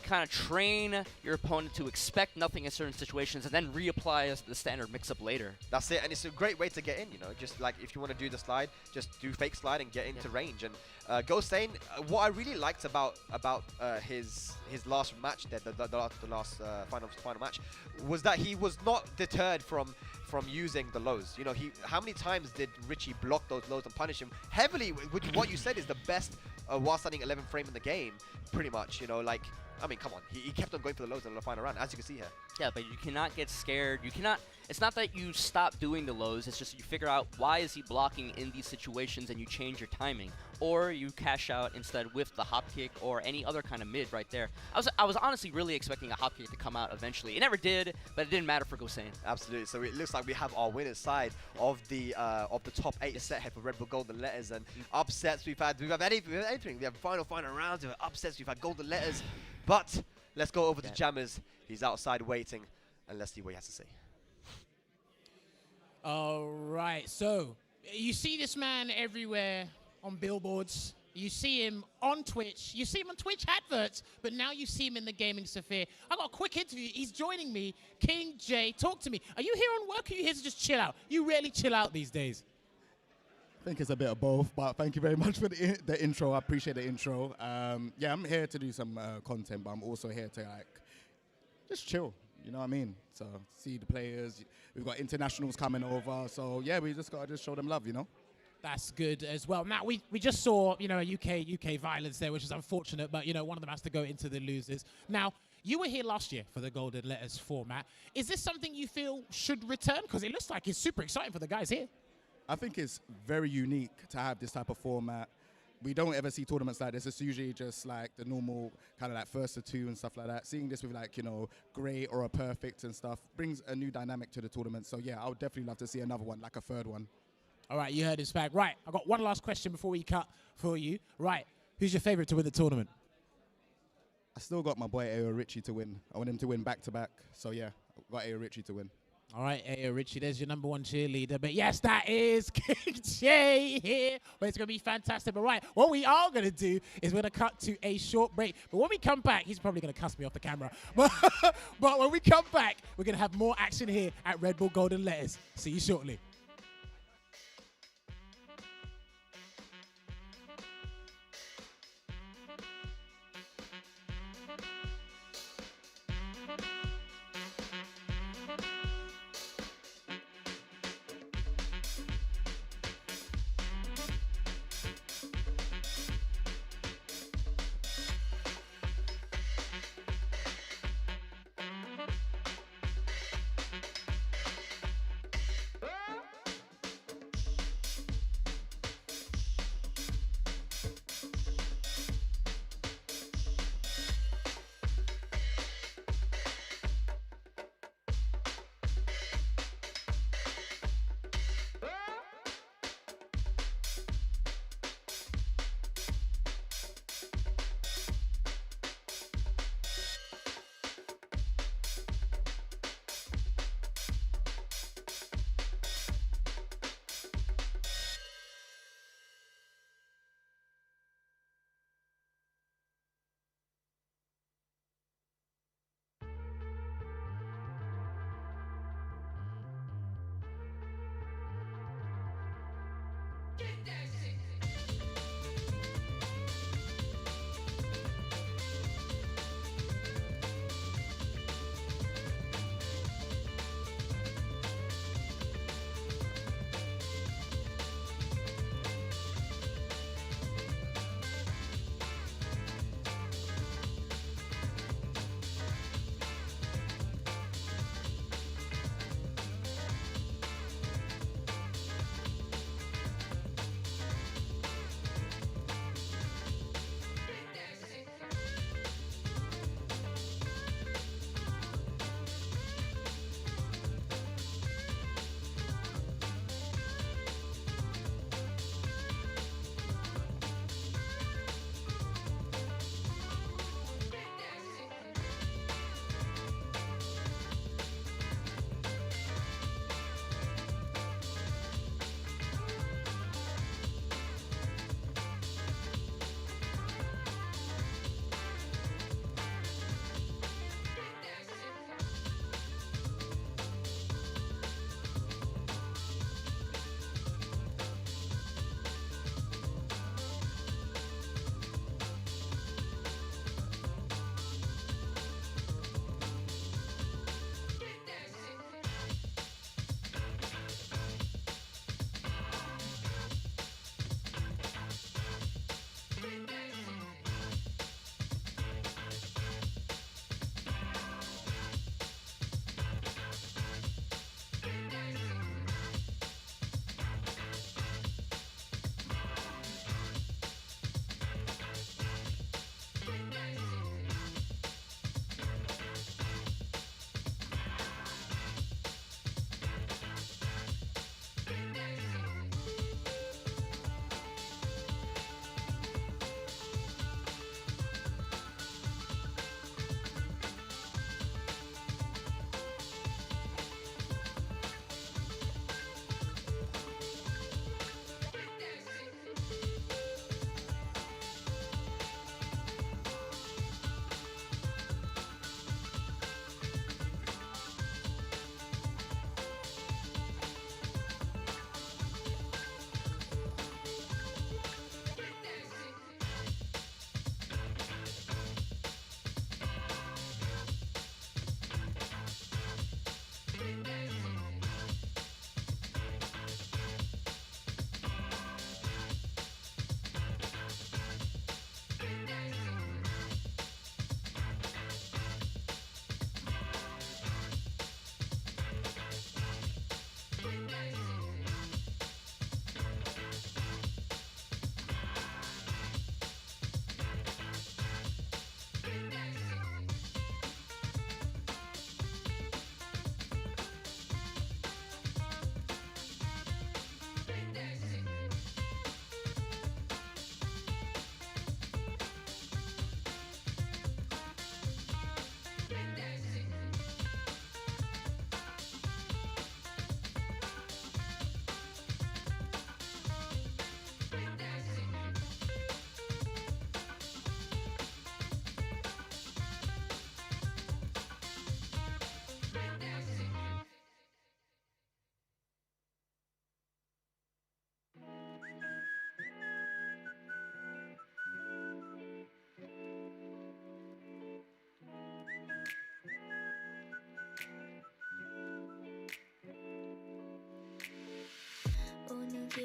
kind of train your opponent to expect nothing in certain situations and then reapply the standard mix-up later. That's it, and it's a great way to get in, just like if you want to do the slide, just do fake slide and get into range. And GoSain, what I really liked about his last match there, the last final match, was that he was not deterred from using the lows. How many times did Richie block those lows and punish him heavily, which what you said is the best while standing 11 frame in the game, pretty much, I mean, come on. He kept on going for the lows in the final round, as you can see here. Yeah, but you cannot get scared. You cannot. It's not that you stop doing the lows. It's just you figure out why is he blocking in these situations, and you change your timing, or you cash out instead with the hop kick or any other kind of mid right there. I was honestly really expecting a hop kick to come out eventually. It never did, but it didn't matter for GoSain. Absolutely. So it looks like we have our winner's side of the top 8 set here for Red Bull Golden Letters, and upsets we've had anything. We have final rounds. We have upsets. We've had Golden Letters. But let's go over to Jammers. He's outside waiting, and let's see what he has to say. All right, so you see this man everywhere on billboards. You see him on Twitch. You see him on Twitch adverts, but now you see him in the gaming sphere. I got a quick interview. He's joining me. King J, talk to me. Are you here on work, or are you here to just chill out? You rarely chill out these days. I think it's a bit of both, but thank you very much for the intro. I appreciate the intro. Yeah, I'm here to do some content, but I'm also here to just chill. You know what I mean? So see the players. We've got internationals coming over. So yeah, we just gotta show them love, That's good as well. Now we just saw a UK violence there, which is unfortunate, but one of them has to go into the losers. Now you were here last year for the Golden Letters format. Is this something you feel should return? Because it looks like it's super exciting for the guys here. I think it's very unique to have this type of format. We don't ever see tournaments like this. It's usually just like the normal kind of like first to two and stuff like that. Seeing this with great or a perfect and stuff brings a new dynamic to the tournament. So yeah, I would definitely love to see another one, like a third one. All right, you heard his back. Right, I got one last question before we cut for you. Right, who's your favorite to win the tournament? I still got my boy Ayo Richie to win. I want him to win back-to-back. So yeah, I've got Ayo Richie to win. All right, Ayo Richie, there's your number one cheerleader. But yes, that is King J here. But it's going to be fantastic. But right, what we are going to do is we're going to cut to a short break. But when we come back, he's probably going to cuss me off the camera. But when we come back, we're going to have more action here at Red Bull Golden Letters. See you shortly.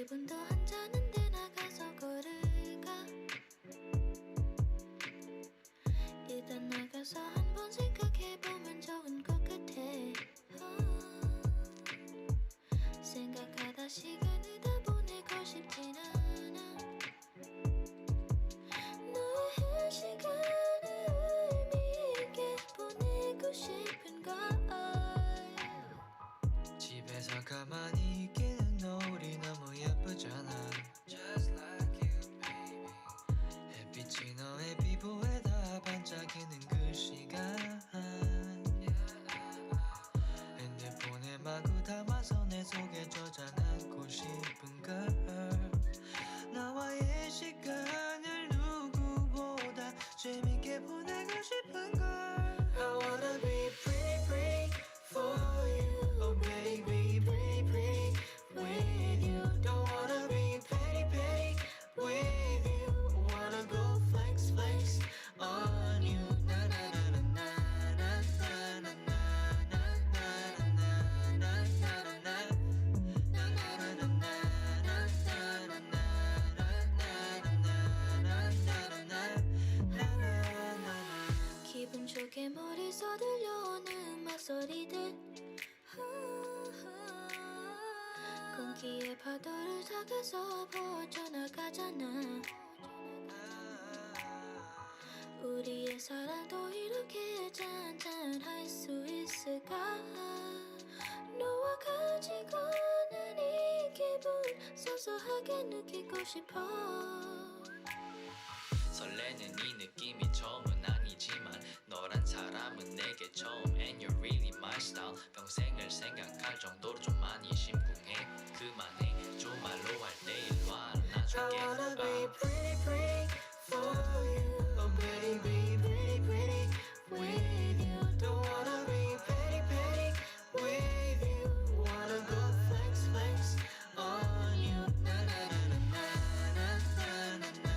기분도 한자는데 나가서 걸을까 일단 나가서 한번 생각해보면 좋은 것 같아 생각하다 시간을 다 보내고 싶진 않아 너의 시간을 의미있게 보내고 싶은 걸 집에서 가만히 있기는 노을이 너무 예쁘잖아 Just like you baby 햇빛이 너의 피부에다 반짝이는 그 시간 핸드폰에 마구 담아서 내 속에 저장하고 싶은 걸 나와의 시간을 누구보다 재밌게 보내고 싶은 걸 I wanna be pretty pretty for you Oh baby pretty pretty with you Don't wanna be petty petty with you Wanna go flex flex on you Na na na na na na na na na na 기분 좋게 머리서 들려오는 음악 소리들 공기의 파도를 타가서 퍼져나가잖아 우리의 사랑도 이렇게 잔잔할 수 있을까 너와 가지고 는 이 기분 소소하게 느끼고 싶어 설레는 이 느낌이 처음은 아니지만 너란 사람은 내게 처음 And you're really my style 평생을 생각할 정도로 좀 많이 심쿵해 그만해 좀 말로 할 때 일로 와 나중에 I wanna be pretty pretty for you Oh baby pretty pretty with you Don't wanna be petty petty with you Wanna go flex flex on you Na na na na na na na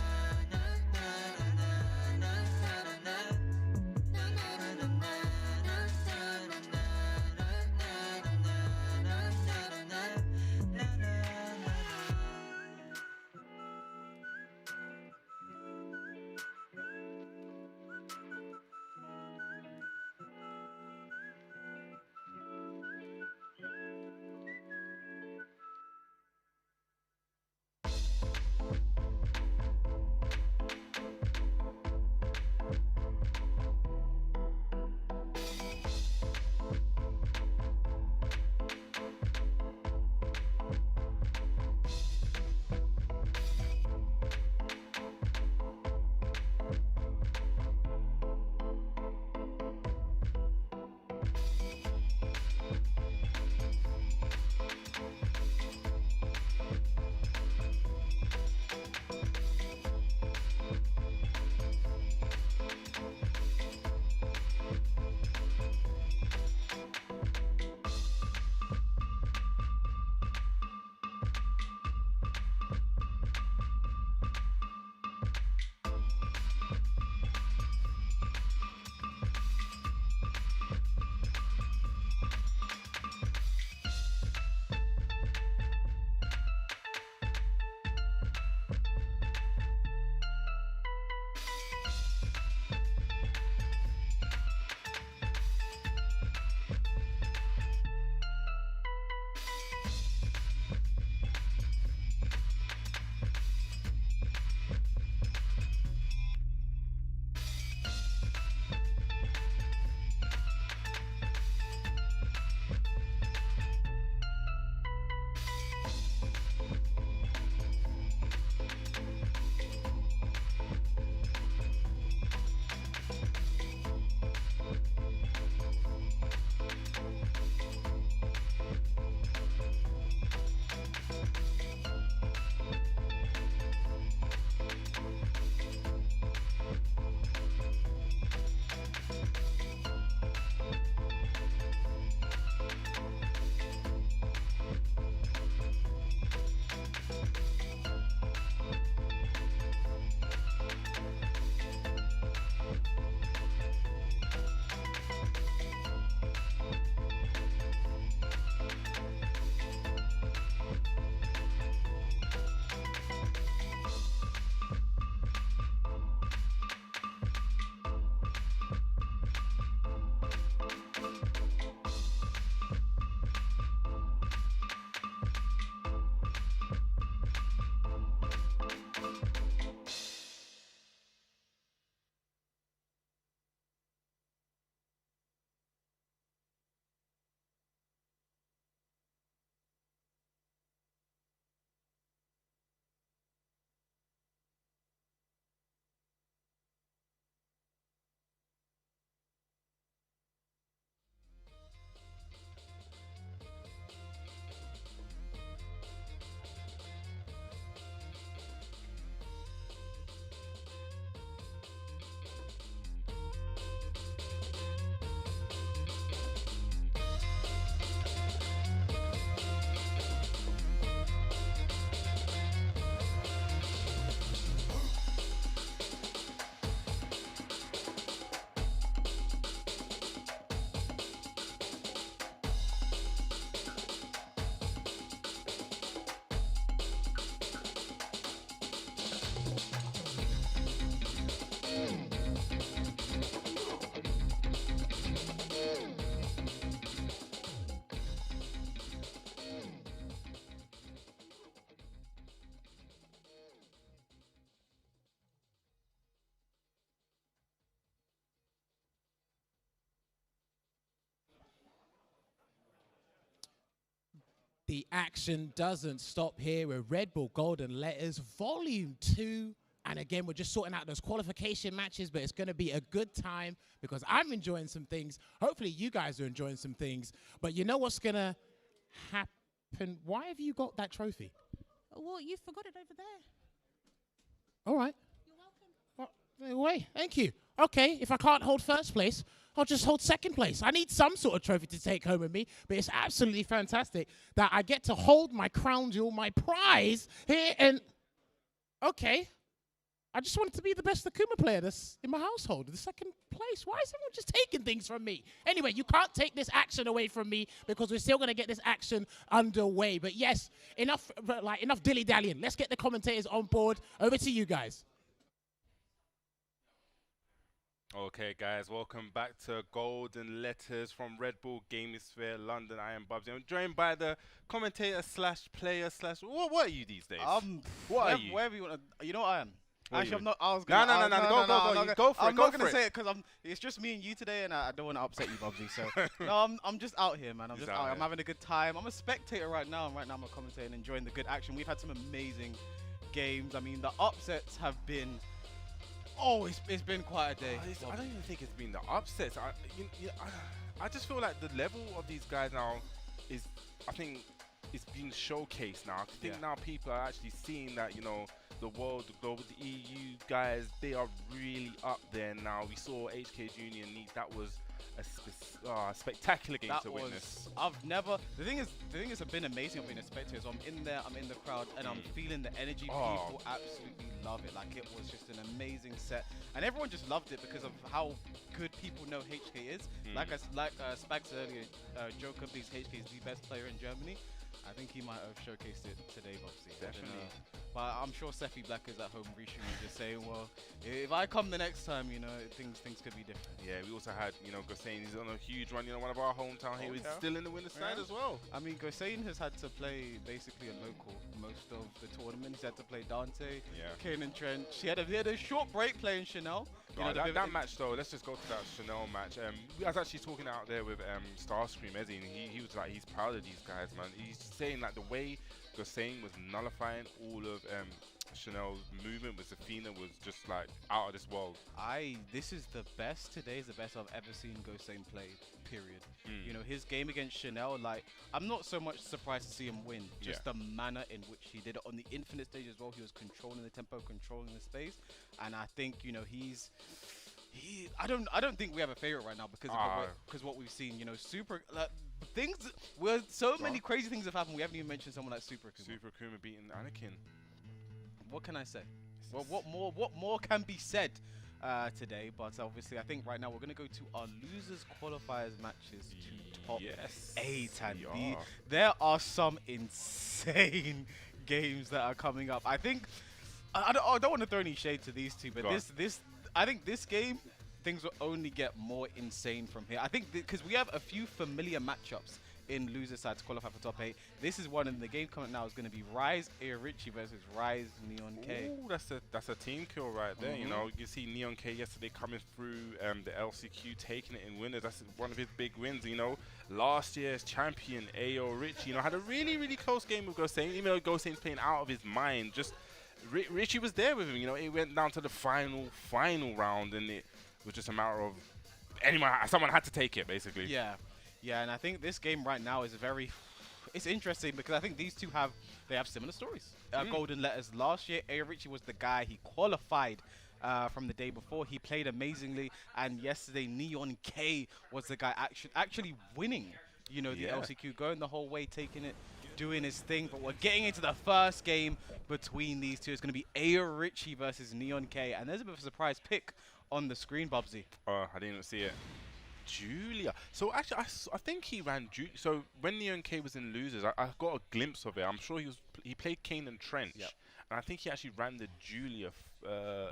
The action doesn't stop here with Red Bull Golden Letters Volume 2. And again, we're just sorting out those qualification matches, but it's going to be a good time because I'm enjoying some things. Hopefully, you guys are enjoying some things. But you know what's going to happen? Why have you got that trophy? Well, you forgot it over there. All right. You're welcome. Wait, thank you. Okay, if I can't hold first place, I'll just hold second place. I need some sort of trophy to take home with me, but it's absolutely fantastic that I get to hold my crown jewel, my prize here, and okay. I just wanted to be the best Akouma player that's in my household, the second place. Why is everyone just taking things from me? Anyway, you can't take this action away from me because we're still going to get this action underway. But yes, enough dilly-dallying. Let's get the commentators on board. Over to you guys. Okay, guys, welcome back to Golden Letters from Red Bull Gaming Sphere, London. I am Bubsy. I'm joined by the commentator slash player slash. What are you these days? What are you? Wherever you want to. You know what I am. Actually, I'm not. I was No, gonna. go for it. I'm not gonna say it because it's just me and you today, and I don't want to upset you, Bubsy. So no, I'm just out here, man. I'm just out. I'm having a good time. I'm a spectator right now, and right now I'm a commentator and enjoying the good action. We've had some amazing games. I mean, the upsets have been. Oh, it's been quite a day. I don't even think it's been the upsets. I just feel like the level of these guys now is, I think, it's being showcased now. I think now people are actually seeing that, you know, the world, the global, the EU guys, they are really up there now. We saw HK Junior and Neat. That was a spectacular game to witness. The thing is, it's been amazing. I've been a spectator. So I'm in there, I'm in the crowd, and I'm feeling the energy. People absolutely love it. Like, it was just an amazing set, and everyone just loved it because of how good people know HK is. Like Spags earlier, Joker believes HK is the best player in Germany. I think he might have showcased it today, obviously. Definitely. But I'm sure Sephi Black is at home reaching and just saying, well, if I come the next time, you know, things could be different. Yeah, we also had, you know, GoSain, he's on a huge run, you know, one of our hometown here. He's still in the winner's side as well. I mean, GoSain has had to play basically a local most of the tournament. He's had to play Dante, Kane and Trent. He had a short break playing Chanel. That match, though, let's just go to that Chanel match. I was actually talking out there with Starscream Ezzy, and he was like, he's proud of these guys, man. He's saying like the way GoSain was nullifying all of Chanel's movement with Zafina was just like out of this world. This is the best. Today is the best I've ever seen GoSain play, period. You know, his game against Chanel, like, I'm not so much surprised to see him win. Just the manner in which he did it on the infinite stage as well. He was controlling the tempo, controlling the space, and I think, you know, I don't think we have a favorite right now because of what we've seen. You know, many crazy things have happened. We haven't even mentioned someone like Super Akouma. Super Akouma beating Anakin. What can I say? Well, what more can be said today? But obviously, I think right now we're going to go to our losers qualifiers matches to top 8. And there are some insane games that are coming up. I think I don't want to throw any shade to these two, but I think this game, things will only get more insane from here. I think because we have a few familiar matchups in loser side to qualify for top 8. This is one, and the game coming now is going to be Rise AyoRichie versus Rise Neon K. Ooh, that's a team kill right there. You know, you can see Neon K yesterday coming through the LCQ, taking it in winners. That's one of his big wins. You know, last year's champion AyoRichie, you know, had a really, really close game with GoSain. Even though GoSain's playing out of his mind, just Richie was there with him. You know, it went down to the final round, and it was just a matter of someone had to take it, basically. Yeah, and I think this game right now is it's interesting because I think these two have similar stories. Golden Letters last year, AyoRichie was the guy. He qualified from the day before. He played amazingly, and yesterday Neon K was the guy actually winning. You know, the LCQ, going the whole way, taking it, doing his thing. But we're getting into the first game between these two. It's going to be AyoRichie versus Neon K, and there's a bit of a surprise pick on the screen, Bubsy. I didn't even see it. Julia. So actually, I think he ran Julia. So when Neon K was in losers, I got a glimpse of it. I'm sure he played Kane and Trench, and I think he actually ran the Julia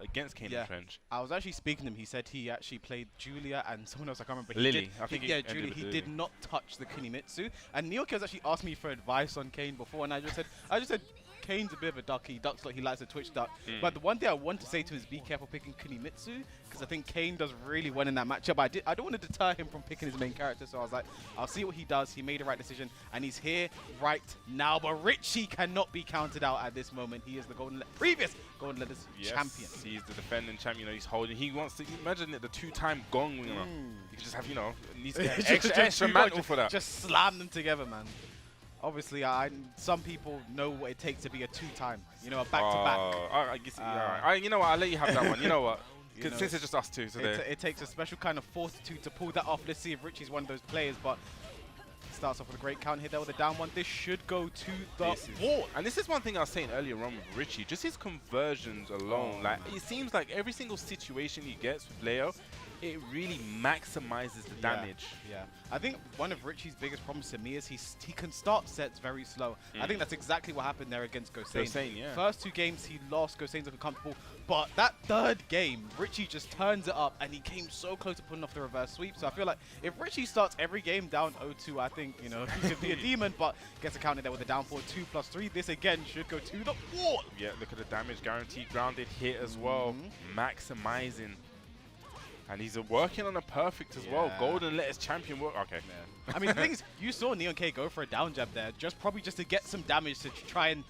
against Kane and Trench. I was actually speaking to him. He said he actually played Julia and someone else. I can't remember. Lily. I think Julia. He did not touch the Kunimitsu. And Neon K has actually asked me for advice on Kane before, and I just said, Kane's a bit of a duck. He ducks like he likes a twitch duck. But the one thing I want to say to him is be careful picking Kunimitsu, because I think Kane does really well in that matchup. I don't want to deter him from picking his main character, so I was like, I'll see what he does. He made the right decision, and he's here right now. But Richie cannot be counted out at this moment. He is the previous Golden Letters champion. He's the defending champion. You know, he's holding. He wants to imagine it, the two-time gong winner. He could just have, you know, needs to get extra mantle for that. Just slam them together, man. Obviously, some people know what it takes to be a two-time. You know, a back-to-back. I guess, you know what? I'll let you have that one. You know what? Because since it's just us two today. It takes a special kind of fortitude to pull that off. Let's see if Richie's one of those players, but starts off with a great counter hit there with a down one. This should go to the wall. And this is one thing I was saying earlier on with Richie. Just his conversions alone. Like, it seems like every single situation he gets with Leo, it really maximizes the damage. Yeah. I think one of Richie's biggest problems to me is he can start sets very slow. I think that's exactly what happened there against GoSain. GoSain, yeah. First 2 games he lost, GoSain's looking comfortable, but that 3rd game, Richie just turns it up, and he came so close to putting off the reverse sweep. So I feel like if Richie starts every game down 0-2, I think, you know, he could be a demon, but gets a counter there with a down 4, 2+3. This again should go to the wall. Yeah, look at the damage, guaranteed grounded hit as well, maximizing. And he's working on a perfect as well. Golden Letters champion work. Okay. Yeah. I mean, the thing is, you saw Neon K go for a down jab there, probably just to get some damage to try and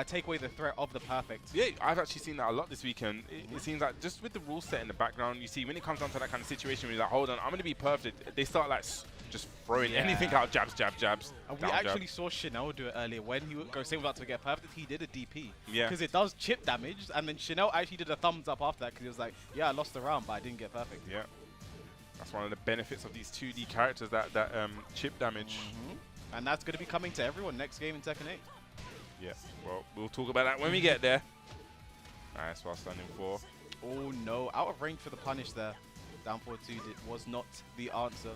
take away the threat of the perfect. Yeah, I've actually seen that a lot this weekend. It seems like just with the rule set in the background, you see when it comes down to that kind of situation where you're like, hold on, I'm going to be perfect. They start like just throwing anything out, jabs, jabs. And we actually saw Chanel do it earlier when he would GoSain about to get perfect. He did a DP. Yeah. Because it does chip damage, and then Chanel actually did a thumbs up after that because he was like, yeah, I lost the round, but I didn't get perfect. Yeah. That's one of the benefits of these 2D characters, that chip damage. And that's going to be coming to everyone next game in Tekken 8. Yeah, well, we'll talk about that when we get there. Nice, while standing 4. Oh no, out of range for the punish there. Down 4-2 was not the answer.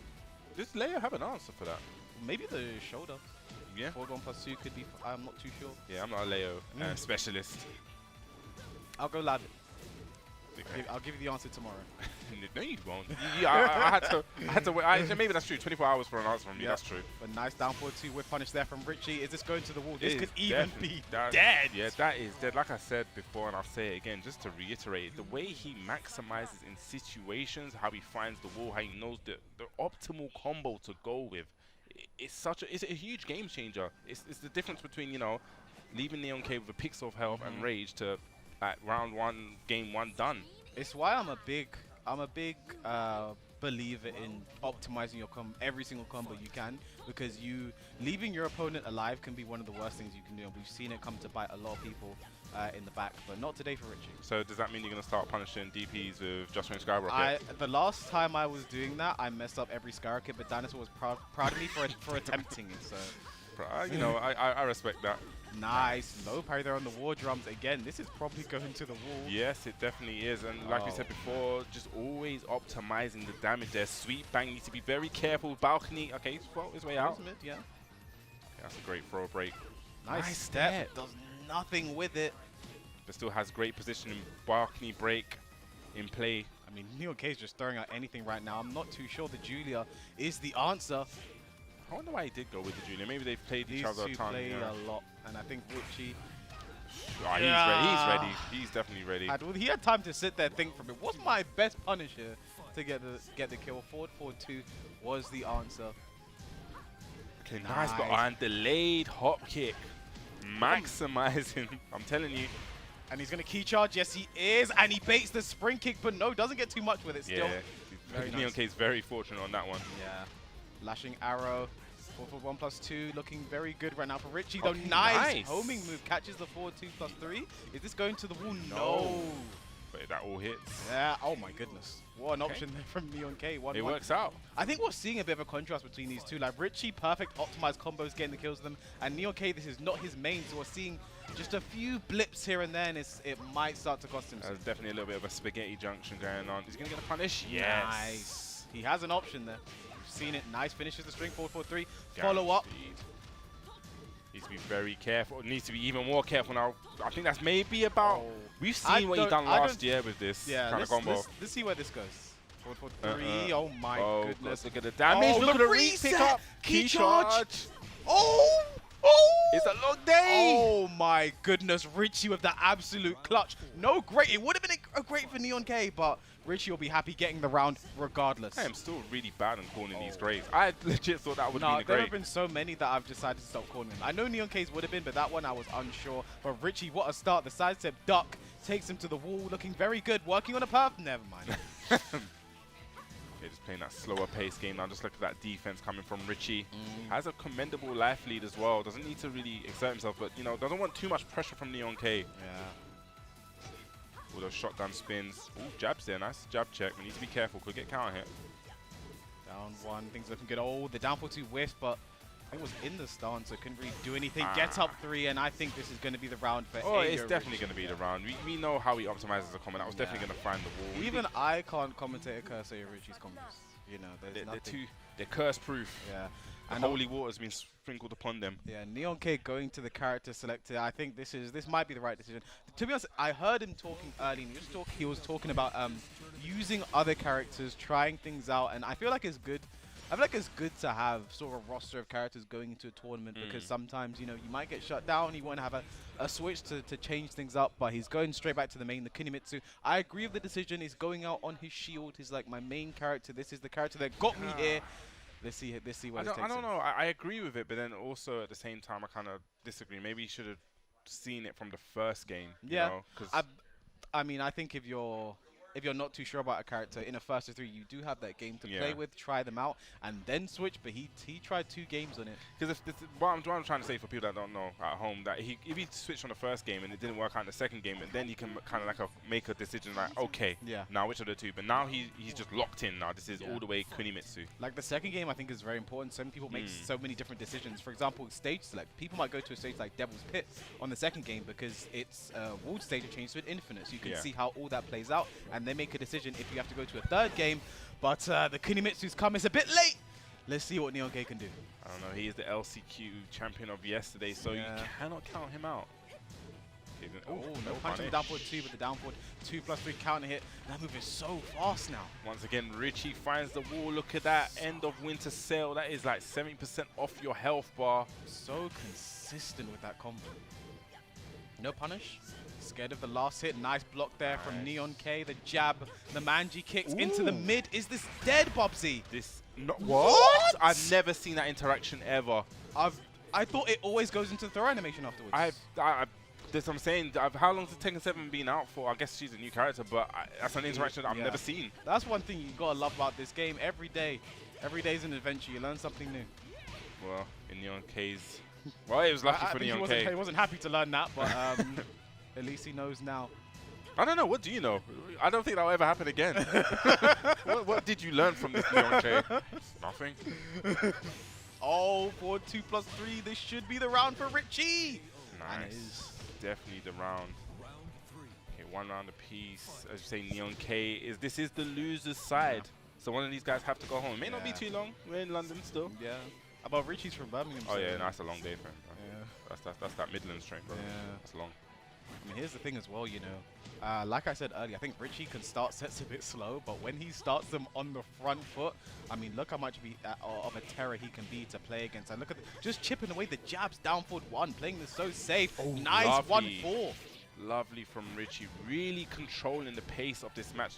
Does Leo have an answer for that? Maybe the shoulder. Yeah. Forward 1+2 could be, I'm not too sure. Yeah, I'm not a Leo specialist. I'll go lab it. Okay. I'll give you the answer tomorrow. No, you won't. I had to wait. Maybe that's true. 24 hours for an answer from me. That's true. But nice down 4-2 with punish there from Richie. Is this going to the wall? This could even be dead. Yeah, that is dead. Like I said before, and I'll say it again, just to reiterate, the way he maximizes in situations, how he finds the wall, how he knows the optimal combo to go with. It's a huge game changer. It's the difference between, you know, leaving Neon K with a pixel of health and rage to at round 1, game 1 done. It's why I'm a big believer in optimizing your every single combo you can, because leaving your opponent alive can be one of the worst things you can do, and we've seen it come to bite a lot of people in the back, but not today for Richie. So does that mean you're going to start punishing DPs with Just Range Skyrocket? The last time I was doing that, I messed up every Skyrocket, but Dinosaur was proud of me for attempting it. So, you know, I respect that. Nice low parry there on the war drums again. This is probably going to the wall. Yes, it definitely is. And like we said before, just always optimizing the damage there. Sweet Bang needs to be very careful with balcony. Okay, he's fought his way out. Mid, yeah. That's a great throw break. Nice step. Does nothing with it. But still has great position in balcony break in play. I mean, Neon K is just throwing out anything right now. I'm not too sure the Julia is the answer. I wonder why he did go with the Julia. Maybe they've played each other a ton. These two played a lot, and I think Richie... Oh, he's ready. He's definitely ready. He had time to sit there and think from it. What's my best punish here to get the kill? Forward 4-2 was the answer. Okay, nice, but and delayed hop kick. Maximizing. I'm telling you. And he's going to key charge. Yes, he is. And he baits the spring kick, but no, doesn't get too much with it still. Yeah, Neon K is very fortunate on that one. Yeah. Lashing arrow. 4-1+2 looking very good right now for Richie though. Nice homing move, catches the 4-2+3. Is this going to the wall? No. But that all hits. Yeah, oh my goodness. What an option there from Neon K. It works out. I think we're seeing a bit of a contrast between these two. Like Richie, perfect optimized combos, getting the kills with them. And Neon K, this is not his main, so we're seeing just a few blips here and there, and it might start to cost him. There's definitely a little bit of a spaghetti junction going on. He's going to get a punish. Yes. Nice. He has an option there. Seen it. Nice. Finishes the string. 4-4-3. Follow up. Needs to be very careful. Needs to be even more careful now. I think that's maybe about... We've seen what he done last year with this kind of combo. Let's see where this goes. 4-4-3. Oh my goodness. Look at the damage. Look at the repick up. Key charge. It's a long day. Oh my goodness, Richie with the absolute clutch. No great. It would have been a great for Neon K, but Richie will be happy getting the round regardless. I am still really bad on calling these grades. I legit thought that would have been a there grade. have been so many that I've decided to stop calling them. I know Neon K's would have been, but that one I was unsure. But Richie, what a start. The side step duck takes him to the wall, looking very good, working on a path. Never mind. Okay, just playing that slower pace game now. Just look at that defense coming from Richie. Has a commendable life lead as well. Doesn't need to really exert himself, but you know, doesn't want too much pressure from Neon K. Yeah. All those shotgun spins. Ooh, jabs there. Nice jab check. We need to be careful. Could get counter hit. Down one. Things looking good. Oh, the down for 2 whiffs, but I think it was in the stance, so couldn't really do anything. Gets up 3, and I think this is going to be the round for Oh, Ayo it's definitely Richie. going to be the round. We know how he optimizes the comment. That was definitely going to find the wall. Even I can't commentate a curse Ayo Richie's comments. You know, there's nothing. They're curse proof. Yeah. The holy water's been sprinkled upon them. Yeah, Neon K going to the character selector. I think this might be the right decision. To be honest, I heard him talking early. And he was talking about using other characters, trying things out, and I feel like it's good. I feel like it's good to have sort of a roster of characters going into a tournament because sometimes, you know, you might get shut down. You want to have a switch to change things up, but he's going straight back to the main, the Kunimitsu. I agree with the decision. He's going out on his shield. He's like my main character. This is the character that got me here. Let's see what it takes. I don't know. I agree with it, but then also at the same time, I kind of disagree. Maybe you should have seen it from the first game. Yeah. You know, I mean, I think if you're not too sure about a character in a first or 3, you do have that game to play with, try them out, and then switch. But he tried 2 games on it. Because what I'm trying to say for people that don't know at home, that if he switched on the first game and it didn't work out in the second game, and then he can kind of like make a decision like, okay, now which of the 2? But now he's just locked in now. This is all the way Kunimitsu. Like the second game, I think is very important. Some people make so many different decisions. For example, stage select. People might go to a stage like Devil's Pit on the second game because it's walled stage and changed to an infinite, so you can see how all that plays out, and they make a decision if you have to go to a third game. But the Kunimitsu's come. It's a bit late. Let's see what Neon K can do. I don't know. He is the LCQ champion of yesterday, so you cannot count him out. Okay, oh, no punch on the down forward 2 with the down forward 2+3 counter hit. That move is so fast now. Once again, Richie finds the wall. Look at that end of winter sale. That is like 70% off your health bar. So consistent with that combo. No punish. Scared of the last hit. Nice block there from Neon K. The jab, the manji kicks into the mid. Is this dead, Bobsy? What? I've never seen that interaction ever. I thought it always goes into the throw animation afterwards. That's what I'm saying. How long has Tekken 7 been out for? I guess she's a new character, but that's an interaction I've never seen. That's one thing you gotta love about this game. Every day is an adventure. You learn something new. Well, in Neon K's, well, it was lucky for Neon K. He wasn't happy to learn that, but at least he knows now. I don't know. What do you know? I don't think that'll ever happen again. what did you learn from this Neon K? Nothing. Oh, for 2+3, this should be the round for Richie. Nice. Definitely the round. Okay, 1 round apiece. As you say, Neon K this is the loser's side. So one of these guys have to go home. It may not be too long. We're in London still. Yeah. About Richie's from Birmingham. Oh yeah, that's a long day for him. That's that Midlands train, bro. Yeah. That's long. I mean, here's the thing as well, you know. Like I said earlier, I think Richie can start sets a bit slow, but when he starts them on the front foot, I mean, look how much of a terror he can be to play against. And look at just chipping away the jabs down forward 1, playing this so safe. Oh, nice 1-4. Lovely from Richie, really controlling the pace of this match.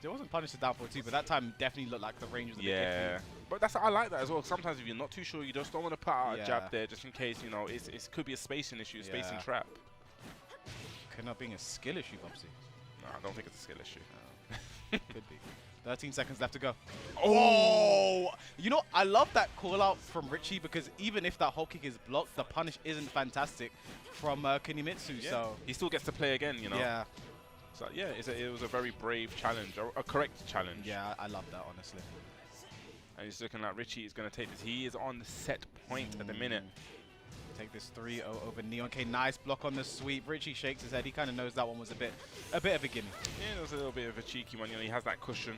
There wasn't punished to down forward 2, but that time definitely looked like the range was a bit iffy. But I like that as well. Sometimes if you're not too sure, you just don't want to put out a jab there, just in case, you know, it could be a spacing issue, a spacing trap. Could not being a skill issue, Bubsy. No, I don't think it's a skill issue. No. Could be. 13 seconds left to go. Oh! You know, I love that call out from Richie because even if that whole kick is blocked, the punish isn't fantastic from Kunimitsu. Yeah. So he still gets to play again, you know. Yeah. So yeah, it was a very brave challenge, a correct challenge. Yeah, I love that, honestly. And he's looking like Richie is going to take this. He is on the set point at the minute. Take this 3-0 over Neon K. Nice block on the sweep. Richie shakes his head. He kind of knows that one was a bit of a gimme. Yeah, it was a little bit of a cheeky one. You know, he has that cushion.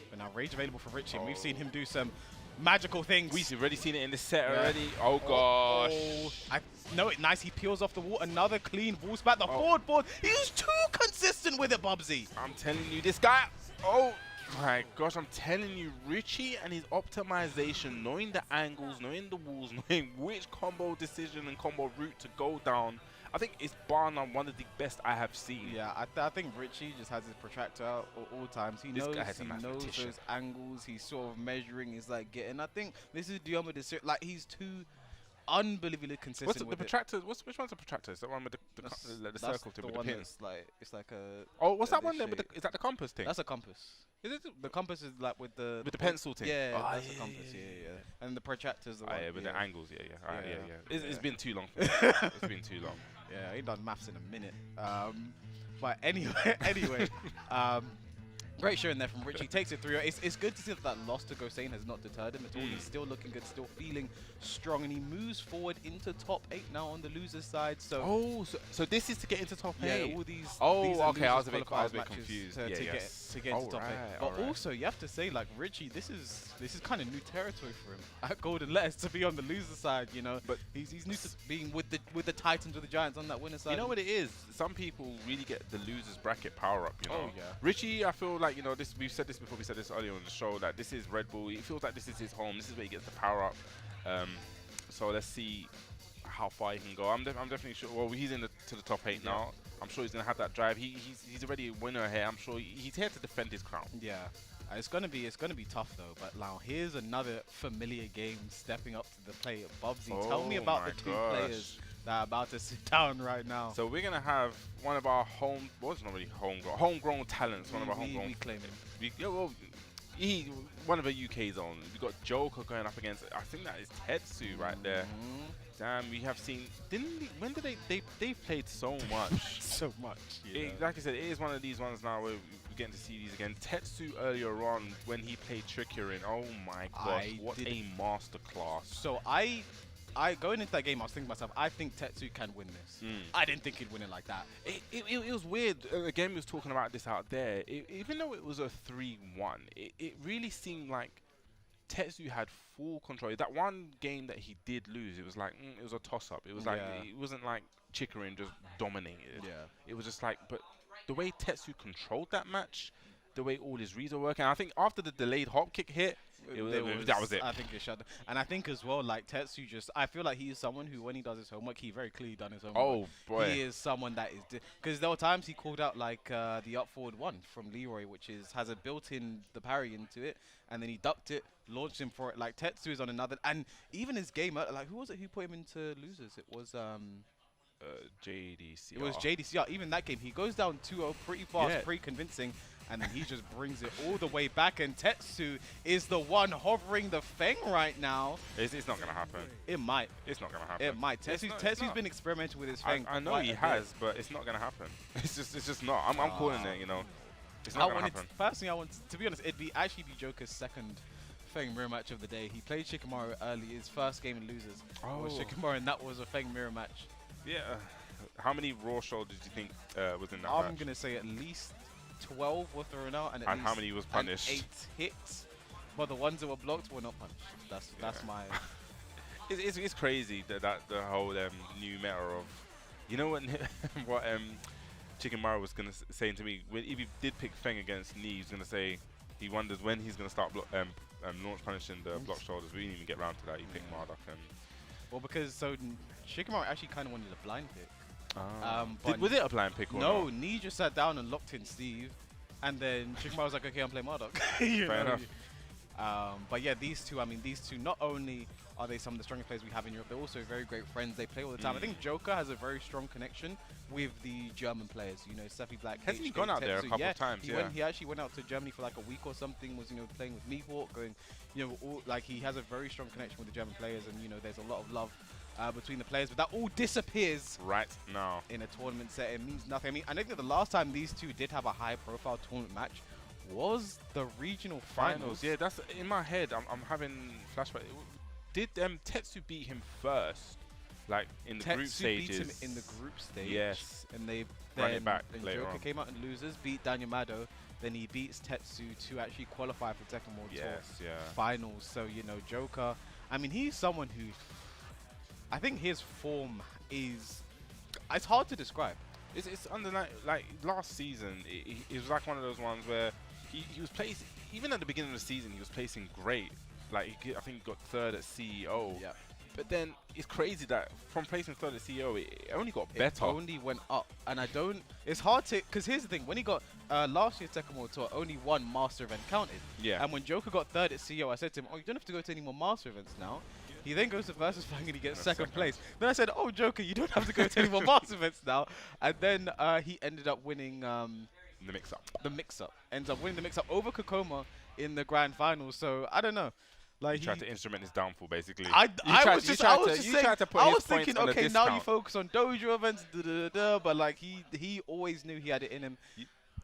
But now rage available for Richie. And we've seen him do some magical things. We've already seen it in this set already. Oh gosh. No, nice. He peels off the wall. Another clean wall spat. The forward. He was too consistent with it, Bubsy. I'm telling you, this guy. Oh, My gosh, I'm telling you, Richie and his optimization, knowing the angles, knowing the walls, knowing which combo decision and combo route to go down, I think it's bar none one of the best I have seen. Yeah, I think Richie just has his protractor out at all times. He knows those angles. He's sort of measuring. He's like getting. I think this is Dioma DCR. Like he's too unbelievably consistent. What's the with protractor? Which one's a protractor? Is that one with the circle the with the one pin? that's like it's like a. Oh, what's that one there? Is that the compass thing? That's a compass. Is it the compass is like with the pencil thing? Yeah, oh, that's a compass. Yeah. And the protractor's the one. Yeah, with the angles. Yeah. It's been too long. It's been too long. Yeah, I ain't done maths in a minute. But anyway, great showing there from Richie. Takes it through. It's good to see that loss to GoSain has not deterred him at all. He's still looking good, still feeling strong, and he moves forward into top 8 now on the loser's side. So so this is to get into top 8. Yeah, all these. Oh, these okay. I was a bit qualifiers confused. to get into top 8. But also, you have to say, like Richie, this is kind of new territory for him at Golden Letters to be on the loser side. You know, but he's new to being with the Titans or the Giants on that winner side. You know what it is? Some people really get the losers bracket power up. You know, Oh, yeah. Richie, I feel like this. We've said this before. We said this earlier on the show. That this is Red Bull. He feels like this is his home. This is where he gets the power up. So let's see how far he can go. I'm definitely sure. Well, he's to the top 8 now. I'm sure he's gonna have that drive. He's already a winner here. I'm sure he's here to defend his crown. Yeah, it's gonna be tough though. But now here's another familiar game stepping up to the plate. Bubsy, tell me about the two players that are about to sit down right now. So we're gonna have one of our it's not really homegrown talents. One of our homegrown. We claim him. One of the UK's own. We got Joker going up against. I think that is Tetsu right there. Damn, we have seen. When did they played so much? So much. Like I said, it is one of these ones now where we're getting to see these again. Tetsu earlier on when he played Chikurin. Oh my gosh, what a masterclass! So I going into that game, I was thinking to myself, I think Tetsu can win this. I didn't think he'd win it like that. It was weird. Again, we was talking about this out there. Even though it was a 3-1, it really seemed like Tetsu had full control. That one game that he did lose, it was like it was a toss-up. It was like it wasn't like Chikurin just dominated. Yeah. It was just like, but the way Tetsu controlled that match, the way all his reads are working. I think after the delayed hop kick hit, that was it. I think it shut down. And I think as well, like Tetsu I feel like he is someone who, when he does his homework, he very clearly done his homework. Oh, boy. He is someone that is... Because there were times he called out, like, the up forward 1 from Leroy, which has a built-in the parry into it, and then he ducked it, launched him for it. Like, Tetsu is on another... And even his game, like, who was it who put him into losers? It was... JDCR. It was JDCR. Even that game, he goes down 2-0 pretty fast, pretty convincing, and then he just brings it all the way back. And Tetsu is the one hovering the Feng right now. It's not gonna happen. It might. It's not gonna happen. It might. Tetsu's been experimenting with his Feng. I know he has, but it's not gonna happen. It's just not. I'm calling it. You know, it's not gonna happen. Personally, to be honest, it'd actually be Joker's second Feng mirror match of the day. He played Chickenmaru early, his first game in losers was Chickenmaru, and that was a Feng mirror match. Yeah. How many raw shoulders do you think was in that I'm match? going to say at least 12 were thrown out. And how many was punished? 8 hits. But the ones that were blocked were not punished. That's my... It's crazy that the whole new meta of... You know what Chickenmaru was going to say to me? If he did pick Feng against Knee, he's going to say he wonders when he's going to start launch punishing the block shoulders. We didn't even get around to that. He picked Marduk and... Well, because Chickenmaru actually kind of wanted a blind pick. Was it a blind pick or no? not? Nee just sat down and locked in Steve, and then Chickenmaru was like, "Okay, I'm playing Marduk." Fair enough. But yeah, these two. Not only are they some of the strongest players we have in Europe, they're also very great friends. They play all the time. I think Joker has a very strong connection with the German players. You know, Steffi Black. Hasn't he gone out there a couple of times? He actually went out to Germany for like a week or something. Was playing with Meatwalk, going, he has a very strong connection with the German players, and there's a lot of love between the players, but that all disappears right now in a tournament setting. It means nothing. I think that the last time these two did have a high-profile tournament match was the regional finals. Yeah, that's in my head. I'm having flashback. Did Tetsu beat him first, like in the group stages? Tetsu beat him in the group stage. Yes, and then Joker came out in losers, beat Daniel Mado. Then he beats Tetsu to actually qualify for Tekken Tour finals. So Joker. He's someone who. I think his form it's hard to describe. It's under like last season. It was like one of those ones where he was placed. even at the beginning of the season, he was placing great. Like, I think he got 3rd at CEO. Yeah. But then it's crazy that from placing 3rd at CEO, it only got better. It only went up. And I don't... It's hard to... Because here's the thing. When he got... last year's Tekken World Tour, only one Master event counted. Yeah. And when Joker got 3rd at CEO, I said to him, oh, you don't have to go to any more Master events now. He then goes to Versus Fang and he gets second place. Then I said, oh, Joker, you don't have to go to any more Master events now. And then he ended up winning... the mix-up. The mix-up. Ends up winning the mix-up over Akouma in the grand final. So, I don't know. Like He tried to instrument his downfall, basically. I was just thinking, on okay, a now you discount. focus on dojo events, but like he always knew he had it in him.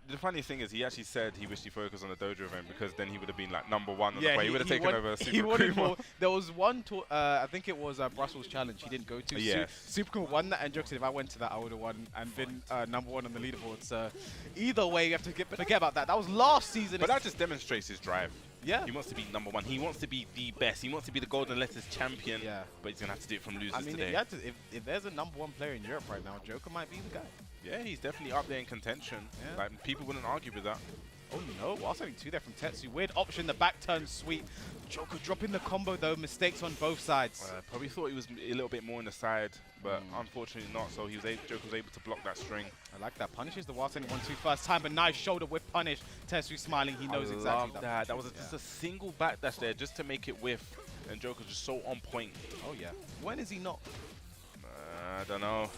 The funny thing is, he actually said he wished he focused on the dojo event because then he would have been like #1 on the play. He would have taken over Super wanted Akouma. more. There was one tour, I think it was Brussels Challenge. He didn't go to. Yes. Super Akouma won that, and Joke said if I went to that, I would have won and been #1 on the leaderboard. So either way, you have to forget about that. That was last season. But that just demonstrates his drive. Yeah. He wants to be #1. He wants to be the best. He wants to be the Golden Letters champion. Yeah. But he's gonna have to do it from losers I mean, today. if there's a #1 player in Europe right now, Joker might be the guy. Yeah, he's definitely up there in contention. Yeah. Like, people wouldn't argue with that. Oh no, while having 2 there from Tetsu. Weird option, the back turn sweep. Joker dropping the combo though, mistakes on both sides. Probably thought he was a little bit more on the side, but unfortunately not. So Joker was able to block that string. I like that. Punishes the while sending 1-2 first time, but nice shoulder whip punish. Tetsu smiling, he knows exactly that. That was just a single backdash there just to make it whiff. And Joker's just so on point. Oh yeah. When is he not? I don't know.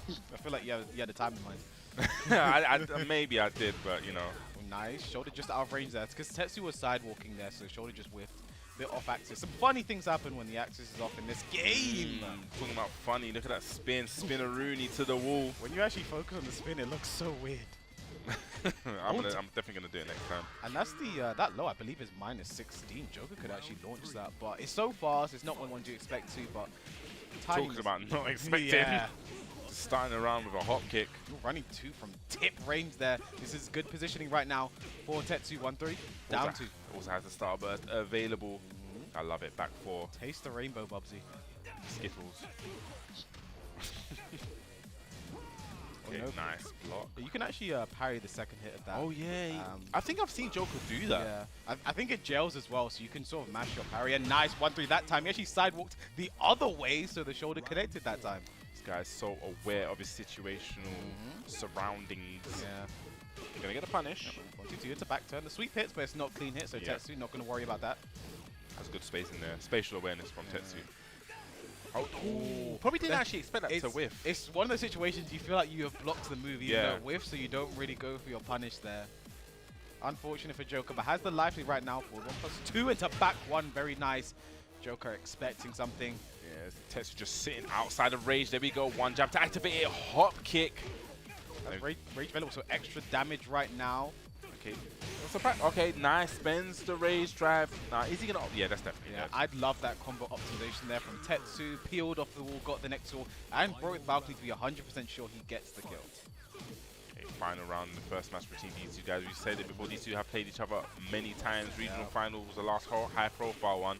I feel like you had the time in mind. Maybe I did, but you know. Nice. Shoulder just out of range there. It's because Tetsu was sidewalking there, so shoulder just whiffed. Bit off axis. Some funny things happen when the axis is off in this game. Talking about funny, look at that spin. Spin-a-rooney to the wall. When you actually focus on the spin, it looks so weird. I'm definitely going to do it next time. And that's the, that low, I believe, is -16. Joker could actually launch that, but it's so fast, it's not what you expect to, but... Talking about not expecting. Yeah. Starting around with a hop kick. You're running 2 from tip range there. This is good positioning right now for Tetsu. 1-3. Down 2. Also has the star burst available. I love it. Back 4. Taste the rainbow, Bubsy. Skittles. Okay, no. nice block. You can actually parry the second hit of that. Oh, yeah. I think I've seen Joker do that. Yeah. I think it gels as well, so you can sort of mash your parry. And nice 1-3 that time. He actually sidewalked the other way, so the shoulder connected that time. Guy's so aware of his situational surroundings. Yeah. You're going to get a punish. 1-2-2, it's a back turn. The sweep hits, but it's not clean hit, so Tetsu not going to worry about that. Has good space in there. Spatial awareness from Tetsu. Oh, probably didn't actually expect that to whiff. It's one of those situations you feel like you have blocked the move, even though it whiffs, so you don't really go for your punish there. Unfortunate for Joker, but has the lively right now for 1+2 into back 1. Very nice. Joker expecting something. Yeah, Tetsu just sitting outside of rage. There we go. One jab to activate it. Hop kick. Rage available, so extra damage right now. Okay. Okay, nice. Spends the rage drive. Nah, is he gonna? Yeah, that's definitely. Yeah, I'd love that combo optimization there from Tetsu. Peeled off the wall, got the next wall, and broke balcony to be 100% sure he gets the kill. Okay, final round in the first match between these two guys. We said it before. These two have played each other many times. Regional final was the last high-profile one.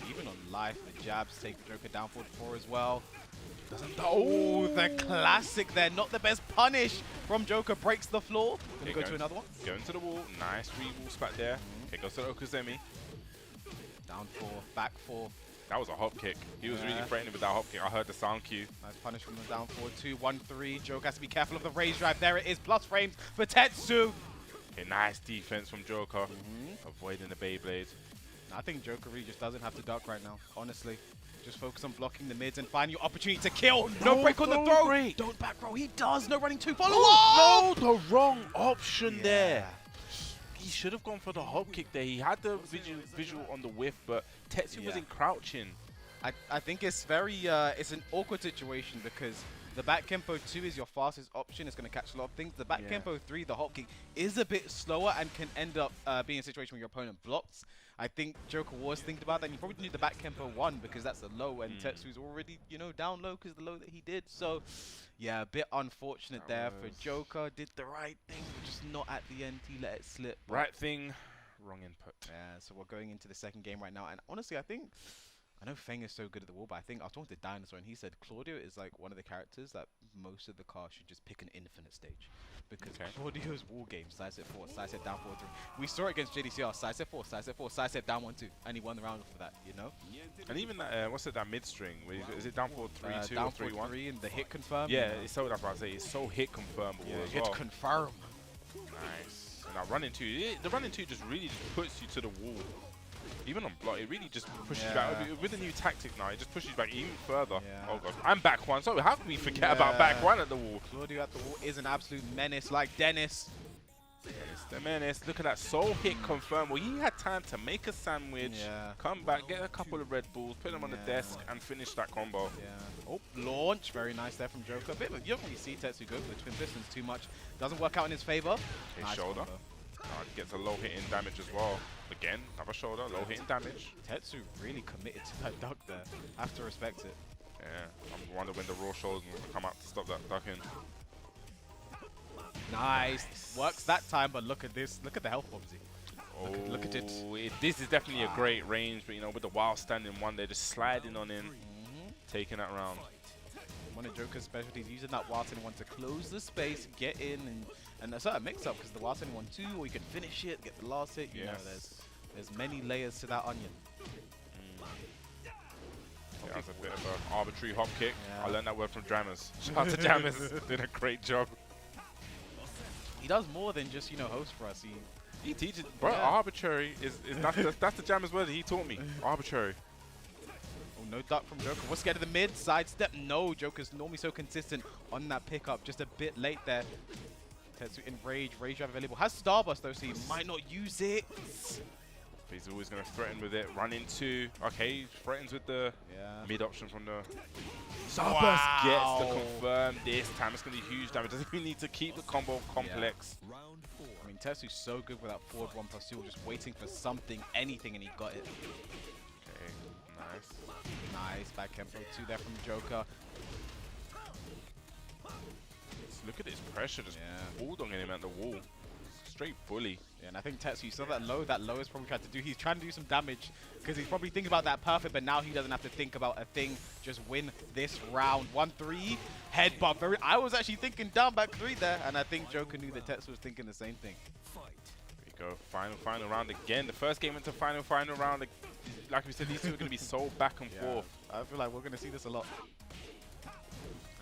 Even on life, the jabs take Joker down for 4 as well. Oh, the classic there. Not the best punish from Joker. Breaks the floor. Gonna go to another one. Going to the wall. Nice wall spot there. Okay, goes to Okuzemi. Down 4, back 4. That was a hop kick. He was really threatening with that hop kick. I heard the sound cue. Nice punish from the down 4. 2-1-3. Joker has to be careful of the raise drive. There it is. Plus frames for Tetsu. Okay, nice defense from Joker. Avoiding the Beyblade. I think Joker really just doesn't have to duck right now, honestly. Just focus on blocking the mids and find your opportunity to kill. No break on the throw. Break. Don't back row. He does. No running 2. Follow up. No, the wrong option there. He should have gone for the hop kick there. He had the visual on the whiff, but Tetsu wasn't crouching. I think it's very, it's an awkward situation because the back Kempo 2 is your fastest option. It's going to catch a lot of things. The back Kempo 3, the hop kick, is a bit slower and can end up being a situation where your opponent blocks. I think Joker was thinking about that. And you probably need the back Kempo 1 because that's a low, and Tetsu's already, you know, down low because the low that he did. So, yeah, a bit unfortunate there for Joker. Did the right thing, but just not at the end. He let it slip. Right thing, wrong input. Yeah, so we're going into the second game right now. And honestly, I think I know Feng is so good at the wall, but I think I was talking to Dinosaur and he said Claudio is like one of the characters that most of the cars should just pick an infinite stage. Because Claudio's wall game, side set 4, side set down 4-3. We saw it against JDCR, side set 4, side set 4, side set down 1-2, and he won the round for that, you know? And even that, what's it, that mid string? Is it down 4-3-2 down or 3-1? 4-3 and the hit confirm. Yeah, it's so, that's what I say, it's so hit confirmable as hit well. confirm. Nice. And that running 2, the running 2 just really just puts you to the wall. Even on block, it really just pushes you back. With the new tactic now, it just pushes you back even further. Oh god, and back 1. So how can we forget about back 1 at the wall? Claudio at the wall is an absolute menace, like Dennis. Dennis the menace. Look at that, so hit confirm. Well, he had time to make a sandwich, come back, get a couple of Red Bulls, put them on the desk, and finish that combo. Oh, launch, very nice there from Joker. You don't really see Tetsu go for the twin pistons too much. Doesn't work out in his favor. His Nice shoulder. combo. Gets a low hitting damage as well. Again, another shoulder, low hitting damage. Tetsu really committed to that duck there. I have to respect it. Yeah, I wonder when the raw shoulders will come out to stop that ducking. Nice. Works that time, but look at this. Look at the health bombsy. Look at it. This is definitely a great range, but you know, with the wild standing one, they're just sliding on in, taking that round. One of Joker's specialties, using that wild standing one to close the space, get in, and there's a mix-up because the wild standing 1-2, or you can finish it, get the last hit. You know, there's many layers to that onion. Yeah, that's a bit of an arbitrary hop kick. I learned that word from Jammers. Shout out to Jammers, did a great job. He does more than just, you know, host for us. He teaches, bro. Arbitrary is that's the Jammers word he taught me. Arbitrary. Oh, no duck from Joker. What's scared of the mid sidestep? No, Joker's normally so consistent on that pickup. Just a bit late there. Tetsu in rage drive available. Has Starburst though, so he might not use it. But he's always going to threaten with it. Run into. Okay, he threatens with the mid option from the. Starburst gets the confirm this time. It's going to be huge damage. Doesn't even need to keep the combo complex. Round 4. I mean, Tetsu's so good with that forward 1+2, just waiting for something, anything, and he got it. Okay, nice. Nice back tempo 2 there from Joker. Look at his pressure, just bulldogging him at the wall. Straight bully. Yeah, and I think Tetsu, you saw that low is probably trying to do. He's trying to do some damage because he's probably thinking about that perfect, but now he doesn't have to think about a thing. Just win this round. 1-3, headbutt. I was actually thinking down back 3 there, and I think Joker knew that Tetsu was thinking the same thing. There you go, final round again. The first game into final round. Like we said, these two are going to be so back and forth. I feel like we're going to see this a lot.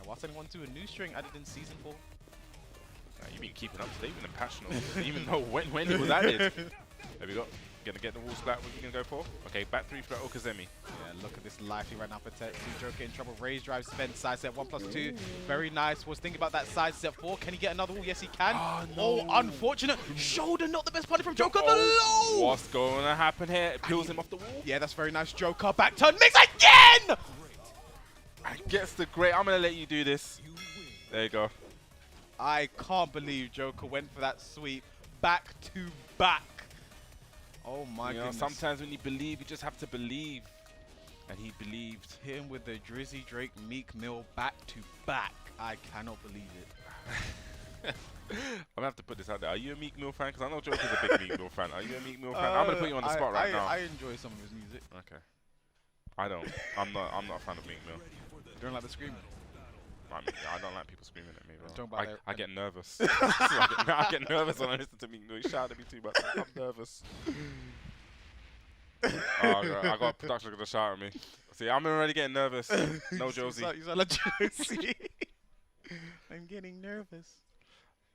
What's anyone to a new string added in season 4? You've been keeping up to date with the patch notes. You didn't even know when it was added. There we go. Gonna get the wall splat. What are you gonna go for? Okay, back 3 for Okazemi. Yeah, look at this lively right now for Tetsu. Joker in trouble. Rage drive, spend side set 1+2. Very nice. Was thinking about that side set 4. Can he get another wall? Yes, he can. Oh, unfortunate. Shoulder, not the best party from Joker. The low. What's going to happen here? It peels him off the wall. Yeah, that's very nice. Joker back turn. Mix again. Gets the great. I'm gonna let you do this. There you go. I can't believe Joker went for that sweep back to back. Oh my goodness. Sometimes when you believe, you just have to believe. And he believed. Hit him with the Drizzy Drake Meek Mill back to back. I cannot believe it. I'm gonna have to put this out there. Are you a Meek Mill fan? Because I know Joker's a big Meek Mill fan. Are you a Meek Mill fan? I'm gonna put you on the spot right now. I enjoy some of his music. Okay. I don't. I'm not a fan of Meek Mill. You don't like the screaming? I mean, I don't like people screaming at me, bro. I get nervous. So I get nervous when I listen to Meek Mill. He shouted at me too much. I'm nervous. Oh, God, I got production going to shout at me. See, I'm already getting nervous. No, Josie. You sound like Josie. I'm getting nervous.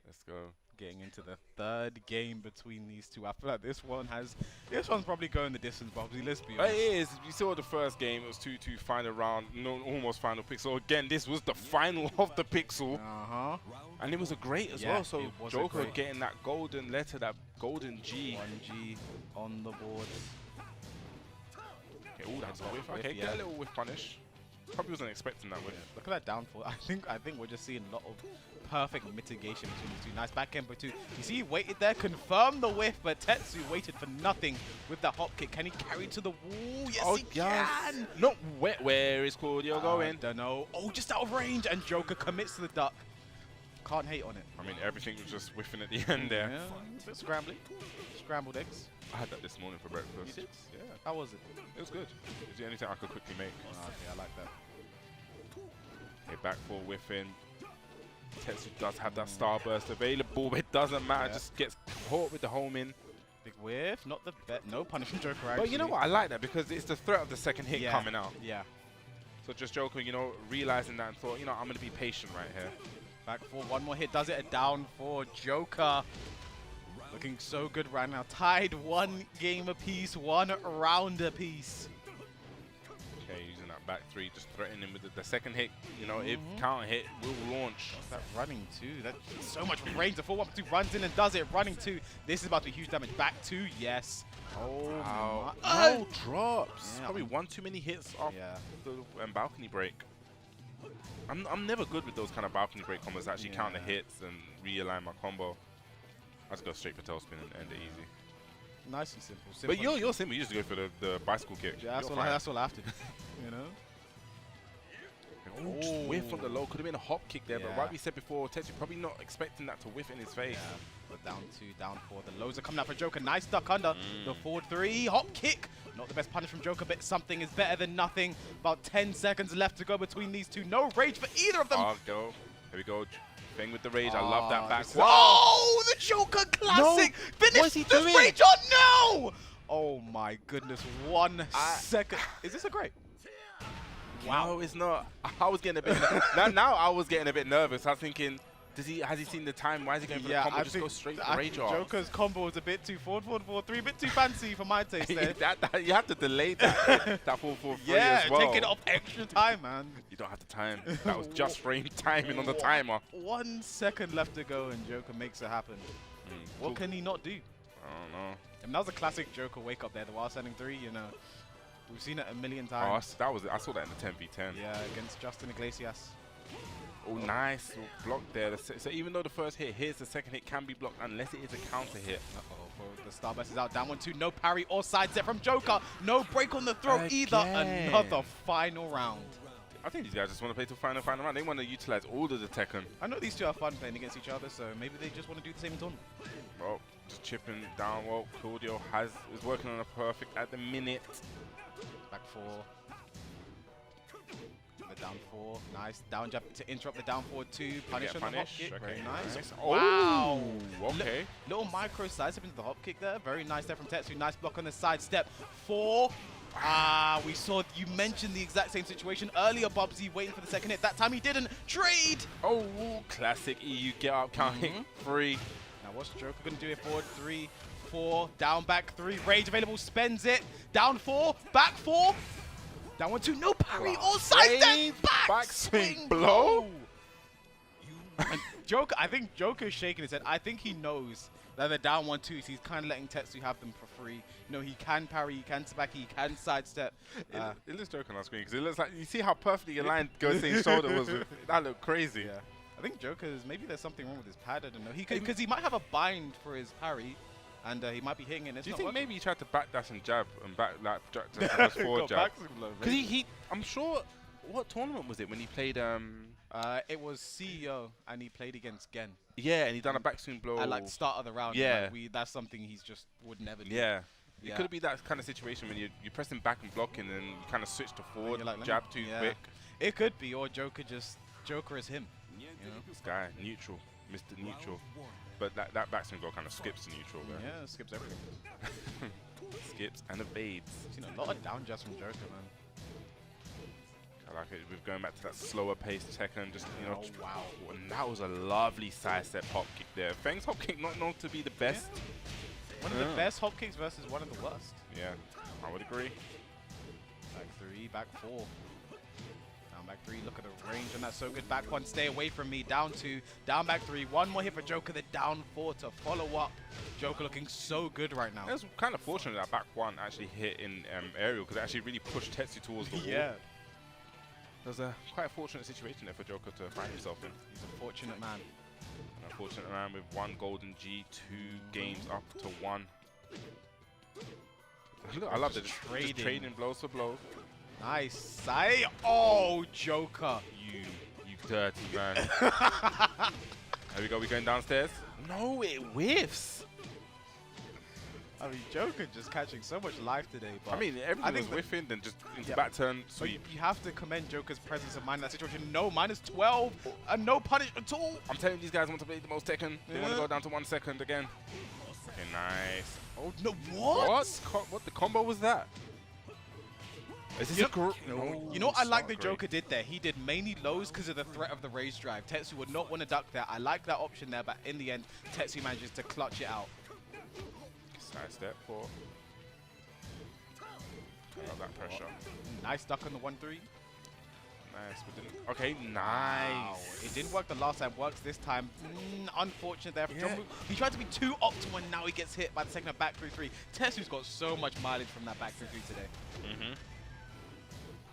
Let's go. Getting into the third game between these two. I feel like this one's probably going the distance, Bobsy. Let's be honest. It is. You saw the first game. It was 2-2 final round. No, almost final pixel. Again, this was the final of the pixel. And it was a great as well. So Joker getting that golden letter, that golden G. 1G on the board. Okay, that's a whiff. Okay, get a little whiff punish. Probably wasn't expecting that whiff. Look at that downfall. I think we're just seeing a lot of perfect mitigation between these two. Nice back end for 2. You see, he waited there, confirmed the whiff, but Tetsu waited for nothing with the hop kick. Can he carry to the wall? Yes, he can. No, where is Claudio going? Don't know. Oh, just out of range, and Joker commits to the duck. Can't hate on it. I mean, everything was just whiffing at the end there. Yeah, it's a bit scrambly. Scrambled eggs. I had that this morning for breakfast. You did? Yeah. How was it? It was good. Is there anything I could quickly make? Oh, okay, I like that. Okay, back four whiffing. Tetsu does have that starburst available, but it doesn't matter. Just gets caught with the home in. Big whiff, not the bet. No punishment Joker, actually. But you know what? I like that because it's the threat of the second hit coming out. Yeah. So just Joker, you know, realizing that and thought, you know, I'm going to be patient right here. Back four, one more hit does it. A down for Joker. Looking so good right now. Tied 1 game apiece, 1 round apiece. Okay, using that back three, just threatening with the second hit. You know, if counter hit will launch. That running two, that's so much range. The 4-1-2 runs in and does it. Running two. This is about to be huge damage. Back two, yes. Oh, wow. my. No drops. Yeah. Probably one too many hits off the balcony break. I'm never good with those kind of balcony break combos. Actually counter hits and realign my combo. I just go straight for tailspin and end it easy. Nice and simple. But you're simple. You just go for the bicycle kick. Yeah, that's all I have to do. You know. Oh, just whiff on the low. Could have been a hop kick there, but Yeah. like we said before, Tetsu probably not expecting that to whiff in his face. Yeah, but down 2, down 4. The lows are coming out for Joker. Nice duck under. The forward 3. Hop kick. Not the best punish from Joker, but something is better than nothing. About 10 seconds left to go between these two. No rage for either of them. Go. Here we go. Thing with the rage. I love that back. Oh, the Joker classic. Finish this rage on. No. Oh my goodness. 1 second. Is this a great? Wow, it's not. I was getting a bit. now I was getting a bit nervous. I was thinking, has he seen the time? Why is he going for the combo? Just go straight for rage off. Joker's combo was a bit too forward, 3, a bit too fancy for my taste there. You have to delay that 4-4-3 as well. Take it off extra time, man. You don't have the time. That was just frame timing on the timer. 1 second left to go, and Joker makes it happen. What can he not do? I don't know. And that was a classic Joker wake up there. The while sending 3, you know. We've seen it a million times. Oh, I saw that in the 10v10. Yeah, against Justin Iglesias. Oh, nice block there. So even though the first hit hits, the second hit can be blocked unless it is a counter hit. The Starburst is out. Down 1-2. No parry or side set from Joker. No break on the throat either. Another final round. I think these guys just want to play till final round. They want to utilize all of the Tekken. I know these two are fun playing against each other, so maybe they just want to do the same in tournament. Well, just chipping down. Well, Claudio is working on a perfect at the minute. Back 4. The down 4. Nice. Down jab to interrupt the down forward 2. Punish on the hop kick. Very nice. Oh, wow. Okay. Little micro side step into the hop kick there. Very nice there from Tetsu. Nice block on the side step. 4. We saw you mentioned the exact same situation earlier, Bubsy, waiting for the second hit. That time he didn't. Trade. Oh, classic EU get up counting 3. Now what's Joker going to do here? Forward 3, 4, down back 3. Rage available, spends it. Down 4, back 4. Down 1-2, no parry or side step. Back swing blow. And Joker, I think Joker's shaking his head. I think he knows that they're down 1-2, so he's kind of letting Tetsu have them for free. You know, he can parry, he can Tsubaki, he can sidestep. It looks Joker on our screen because it looks like, you see how perfectly aligned GoSain's shoulder was with, that looked crazy. Yeah. I think Joker's, maybe there's something wrong with his pad, I don't know. Because he might have a bind for his parry, and he might be hitting it. Do you think maybe he tried to backdash and jab and back that just forward jab? Because I'm sure, what tournament was it when he played? It was CEO, and he played against Gen. Yeah, and he done a backswing blow. At like the start of the round. Yeah. Like that's something he's just would never do. Yeah. It could be that kind of situation when you're pressing back and blocking and you kind of switch to forward, like, jab too quick. It could be, or Joker is him. You know? This guy, neutral, Mr. Neutral. But that backswing blow kind of skips neutral there. Yeah, skips everything. Skips and evades. I've seen a lot of down jabs from Joker, man. I like it. We're going back to that slower paced Tekken. Just, you know. Oh, wow. And that was a lovely side step hop kick there. Feng's hop kick not known to be the best. One of the best hop kicks versus one of the worst. Yeah, I would agree. Back 3, back 4. Down back 3, look at the range on that, so good. Back 1, stay away from me. Down 2, down back 3. One more hit for Joker, then down 4 to follow up. Joker looking so good right now. It was kind of fortunate that back 1 actually hit in aerial because it actually really pushed Tetsu towards the wall. Yeah. It was a quite a fortunate situation there for Joker to find himself in. He's a fortunate man. An unfortunate man with 1 golden G, 2 games up to 1. Look, I love the trading blows for blows. Nice. Oh, Joker. You dirty man. There we go, we're going downstairs. No, it whiffs. I mean, Joker just catching so much life today. But I mean, everything was whiffing, then just into back turn, sweep. You have to commend Joker's presence of mind in that situation. No, -12 and no punish at all. I'm telling you, these guys want to play the most Tekken. They want to go down to 1 second again. Okay, nice. Oh, no, what? What the combo was that? Is this you know what I like the Joker did there? He did mainly lows because of the threat of the raise drive. Tetsu would not want to duck there. I like that option there, but in the end, Tetsu manages to clutch it out. Side step 4. I love that pressure. Nice duck on the 1-3. Nice, but didn't. Okay, nice. Wow. It didn't work the last time. Works this time. Unfortunate there for John. He tried to be too optimal, and now he gets hit by the second back 3-3. Tetsu's got so much mileage from that back 3-3 today.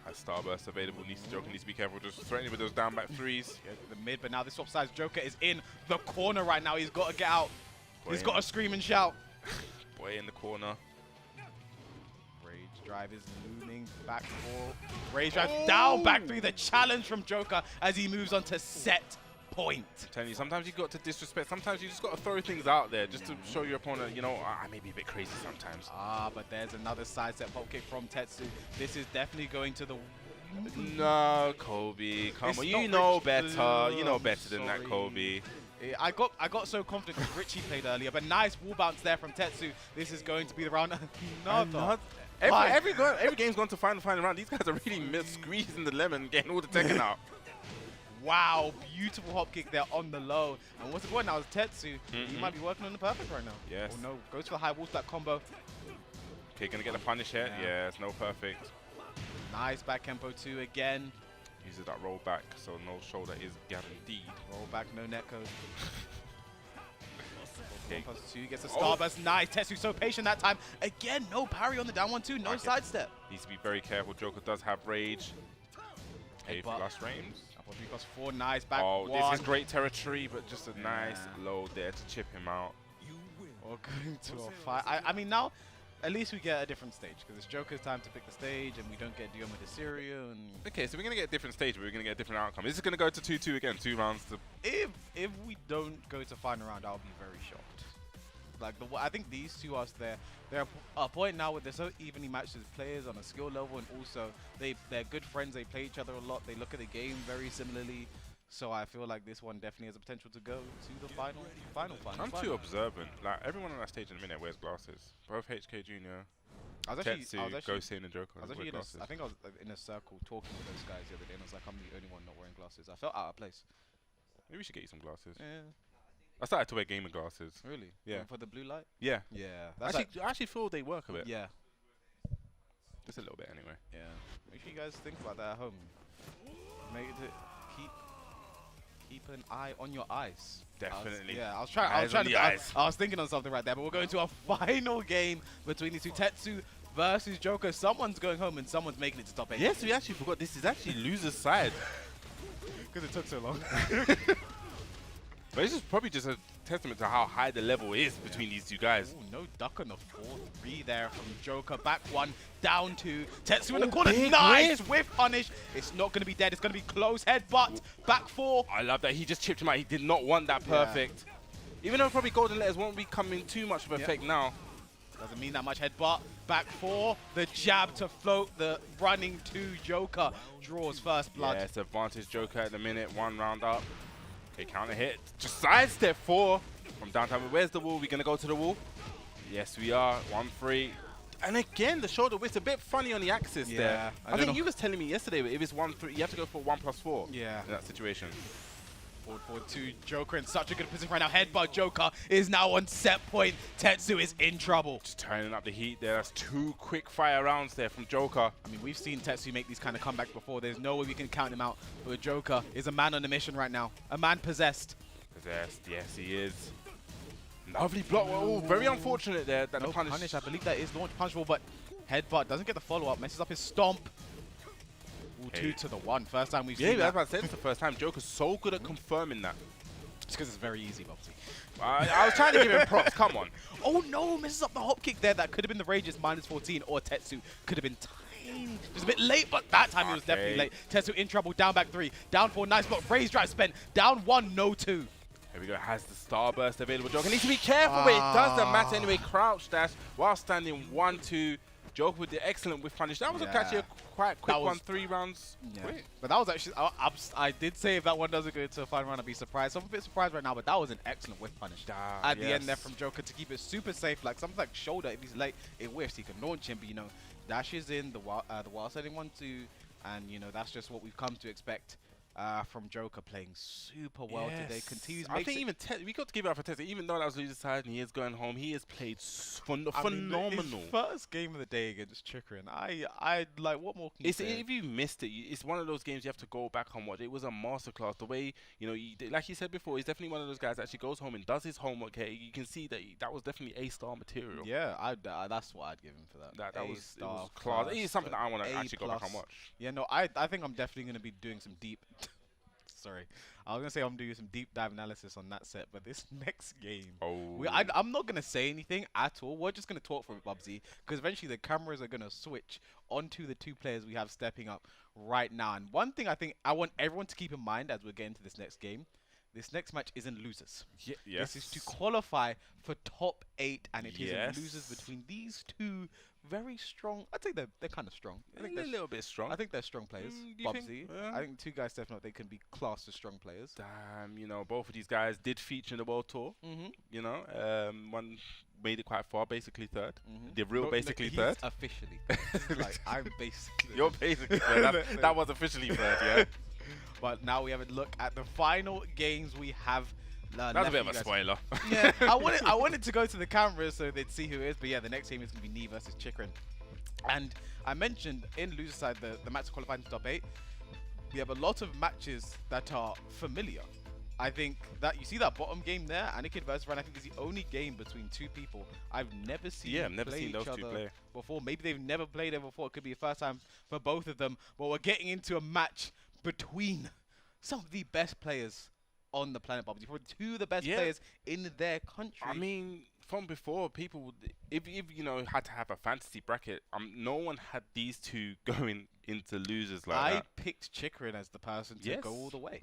Has Starburst available. Joker needs to be careful. Just threatening with those down back 3s. Yeah, the mid, but now this swap sides Joker is in the corner right now. He's got to get out. He's got to scream and shout. Boy in the corner. Rage drive is looming back 4. Rage drive down back 3. The challenge from Joker as he moves on to set point. I'm telling you, sometimes you got to disrespect. Sometimes you just got to throw things out there just to show your opponent, you know, I may be a bit crazy sometimes. But there's another side step pop kick from Tetsu. This is definitely going to the... No, Kobe, come on. You know better. You know better than that, Kobe. I got so confident because Richie played earlier, but nice wall bounce there from Tetsu. This is going to be the round. Every game's gone to final round. These guys are really squeezing the lemon, getting all the Tekken out. Wow, beautiful hop kick there on the low. And what's the point now is Tetsu. He might be working on the perfect right now. Yes. Oh no, goes for the high wall stack combo. Okay, gonna get the punish here. Yeah, it's no perfect. Nice back tempo 2 again. Uses that roll back, so no shoulder is guaranteed. Roll back, no net code. Okay. +2 gets a starburst. Nice. Tetsu so patient that time. Again, no parry on the down 1-2, no sidestep. Needs to be very careful. Joker does have rage. Okay, plus frames. Up 3+4, nice back. This is great territory, but just a nice low there to chip him out. Or going to a fight. I mean, now at least we get a different stage because it's Joker's time to pick the stage, and we don't get Dioma de Syria. And okay, so we're gonna get a different stage, but we're gonna get a different outcome. This is gonna go to 2-2 again, 2 rounds. To if we don't go to final round, I'll be very shocked. Like I think these two are they're a point now where they're so evenly matched as players on a skill level, and also they're good friends. They play each other a lot. They look at the game very similarly. So I feel like this one definitely has the potential to go to the final. I'm too observant. Like everyone on that stage in a minute wears glasses. Both HK Jr. Tetsu, GoSain and Joker. I think I was in a circle talking with those guys the other day, and I was like, I'm the only one not wearing glasses. I felt out of place. Maybe we should get you some glasses. Yeah. I started to wear gaming glasses. Really? Yeah. For the blue light? Yeah. Yeah. I actually feel they work a bit. Yeah. Just a little bit anyway. Yeah. Make sure you guys think about that at home. Make it keep an eye on your eyes. Definitely. I was thinking on something right there, but we're going to a final game between these two. Tetsu versus Joker. Someone's going home and someone's making it to top 8. Yes, we actually forgot this is actually loser's side. Because it took so long. But this is probably just a testament to how high the level is between these two guys. Ooh, no duck on the 4-3 there from Joker. Back 1, down 2. Tetsu in the corner. Nice whiff punish. It's not going to be dead. It's going to be close headbutt. Back 4. I love that. He just chipped him out. He did not want that perfect. Even though probably golden letters won't be coming too much of effect now. Doesn't mean that much headbutt. Back 4. The jab to float the running 2 Joker. Draws first blood. Yeah, it's advantage Joker at the minute. 1 round up. Okay, counter hit. Just sidestep 4 from downtown. Where's the wall? We're going to go to the wall? Yes, we are. 1-3. And again, the shoulder whiff's a bit funny on the axis there. I think you was telling me yesterday, if it's 1-3, you have to go for 1+4 in that situation. Forward 2 Joker in such a good position right now. Headbutt Joker is now on set point. Tetsu is in trouble. Just turning up the heat there. That's 2 quick fire rounds there from Joker. I mean, we've seen Tetsu make these kind of comebacks before. There's no way we can count him out. But Joker is a man on a mission right now. A man possessed. Possessed, yes, he is. Lovely block. Oh, very unfortunate there. That no the punish. I believe that is launch punishable, but headbutt doesn't get the follow-up. Messes up his stomp. Ooh, 2 to the 1. First time we've seen that. Yeah, that's what I said. It's the first time. Joker's so good at confirming that. It's because it's very easy, Bobsy. I was trying to give him props. Come on. Oh, no. Misses up the hop kick there. That could have been the Rage's -14, or Tetsu could have been tiny. Just a bit late, but that time he was definitely late. Tetsu in trouble. Down back 3. Down 4. Nice block. Raise drive spent. Down 1. No 2. Here we go, has the Starburst available. Joker needs to be careful, but it doesn't matter anyway. Crouch dash while standing 1-2. Joker with the excellent whiff punish. That was actually a quite quick one, 3 rounds. Yeah. But that was actually, I did say if that one doesn't go to a final round, I'd be surprised. So I'm a bit surprised right now, but that was an excellent whiff punish at the end there from Joker to keep it super safe. Like something like shoulder, if he's late, it whiffs. He can launch him, but you know, dashes in the wild setting 1-2, and you know, that's just what we've come to expect. From Joker playing super well today. Continues. I think even we got to give it up for Tetsu. Even though that was loser's side and he is going home, he has played phenomenal. His first game of the day against Chikurin. I like. What more can you say? If you missed it, it's one of those games you have to go back and watch. It was a masterclass. The way like you said before, he's definitely one of those guys that actually goes home and does his homework. Here, you can see that that was definitely A-star material. Yeah, that's what I'd give him for that. That was class. It's something that I want to actually go back and watch. Yeah, no, I think I'm definitely going to be doing some deep. Sorry, I was gonna say I'm doing some deep dive analysis on that set, but this next game, I'm not gonna say anything at all. We're just gonna talk for it, Bubsy, because eventually the cameras are gonna switch onto the 2 players we have stepping up right now. And one thing I think I want everyone to keep in mind as we get into this next game, this next match isn't losers. This is to qualify for top 8, and it is losers between these 2 very strong. I'd say they're kind of strong. I think they're a little bit strong. I think they're strong players. Bubsy. I think 2 guys stepping up, they can be classed as strong players. Damn, you know, both of these guys did feature in the World Tour. You know, one made it quite far, basically 3rd. The real basically 3rd. Officially. Like, I'm basically. You're basically 3rd. That was officially 3rd, yeah. But now we have a look at the final games we have. That's a bit of a spoiler. Yeah, I wanted to go to the cameras so they'd see who it is, but yeah, the next game is going to be Knee versus Chikurin. And I mentioned in loser side the match qualified in top 8. We have a lot of matches that are familiar. I think that you see that bottom game there, Anakin versus Fran. I think is the only game between 2 people I've never seen. Yeah, I've never seen those 2 play before. Maybe they've never played it before. It could be a first time for both of them. But we're getting into a match between some of the best players on the planet, Bobby. Probably 2 of the best players in their country. I mean, from before, people, if you know, had to have a fantasy bracket, no one had these 2 going into losers like that. I picked Chikurin as the person to go all the way.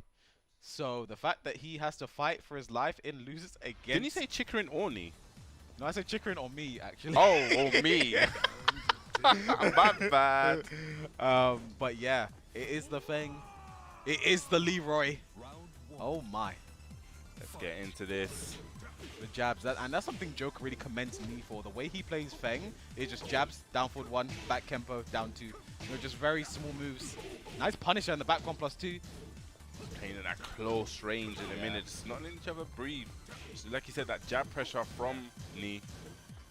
So the fact that he has to fight for his life in losers against... Didn't you say Chikurin or Knee? No, I said Chikurin or me, actually. Oh, or me. My bad. But yeah, it is the thing. It is the Leroy. Oh my. Let's get into this. The jabs, and that's something Joker really commends me for. The way he plays Feng is just jabs, down forward 1, back Kempo, down 2. You know, just very small moves. Nice Punisher in the back 1+2. Playing in that close range in a minute, just not letting each other breathe. Just like you said, that jab pressure from Knee.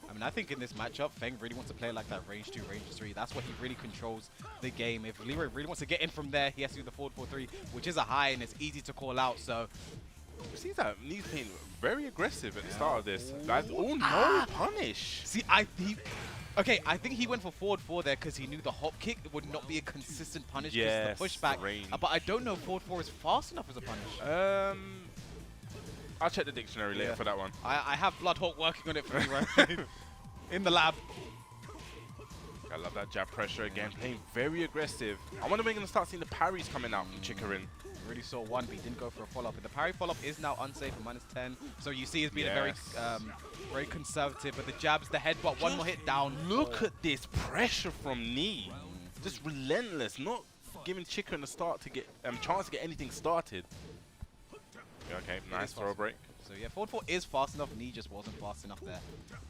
I mean, I think in this matchup, Feng really wants to play like that range 2, range 3. That's what he really controls the game. If Leroy really wants to get in from there, he has to do the forward 4-3, which is a high and it's easy to call out. So, see that Knee's playing very aggressive at the start of this. Like, no punish. See, I think he went for forward 4 there because he knew the hop kick would not be a consistent punish because of the pushback. But I don't know if forward 4 is fast enough as a punish. I'll check the dictionary later for that one. I have Bloodhawk working on it for me right in the lab. I love that jab pressure again, playing very aggressive. I wonder when we're going to start seeing the parries coming out from Chikurin. Really saw one, but he didn't go for a follow-up. And the parry follow-up is now unsafe at -10. So you see it's been a very conservative. But the jabs, the headbutt, one more hit down. Look at this pressure from Knee. Just relentless, not giving Chikurin a start to get chance to get anything started. Okay, nice throw break. So yeah, forward 4 is fast enough. Knee just wasn't fast enough there.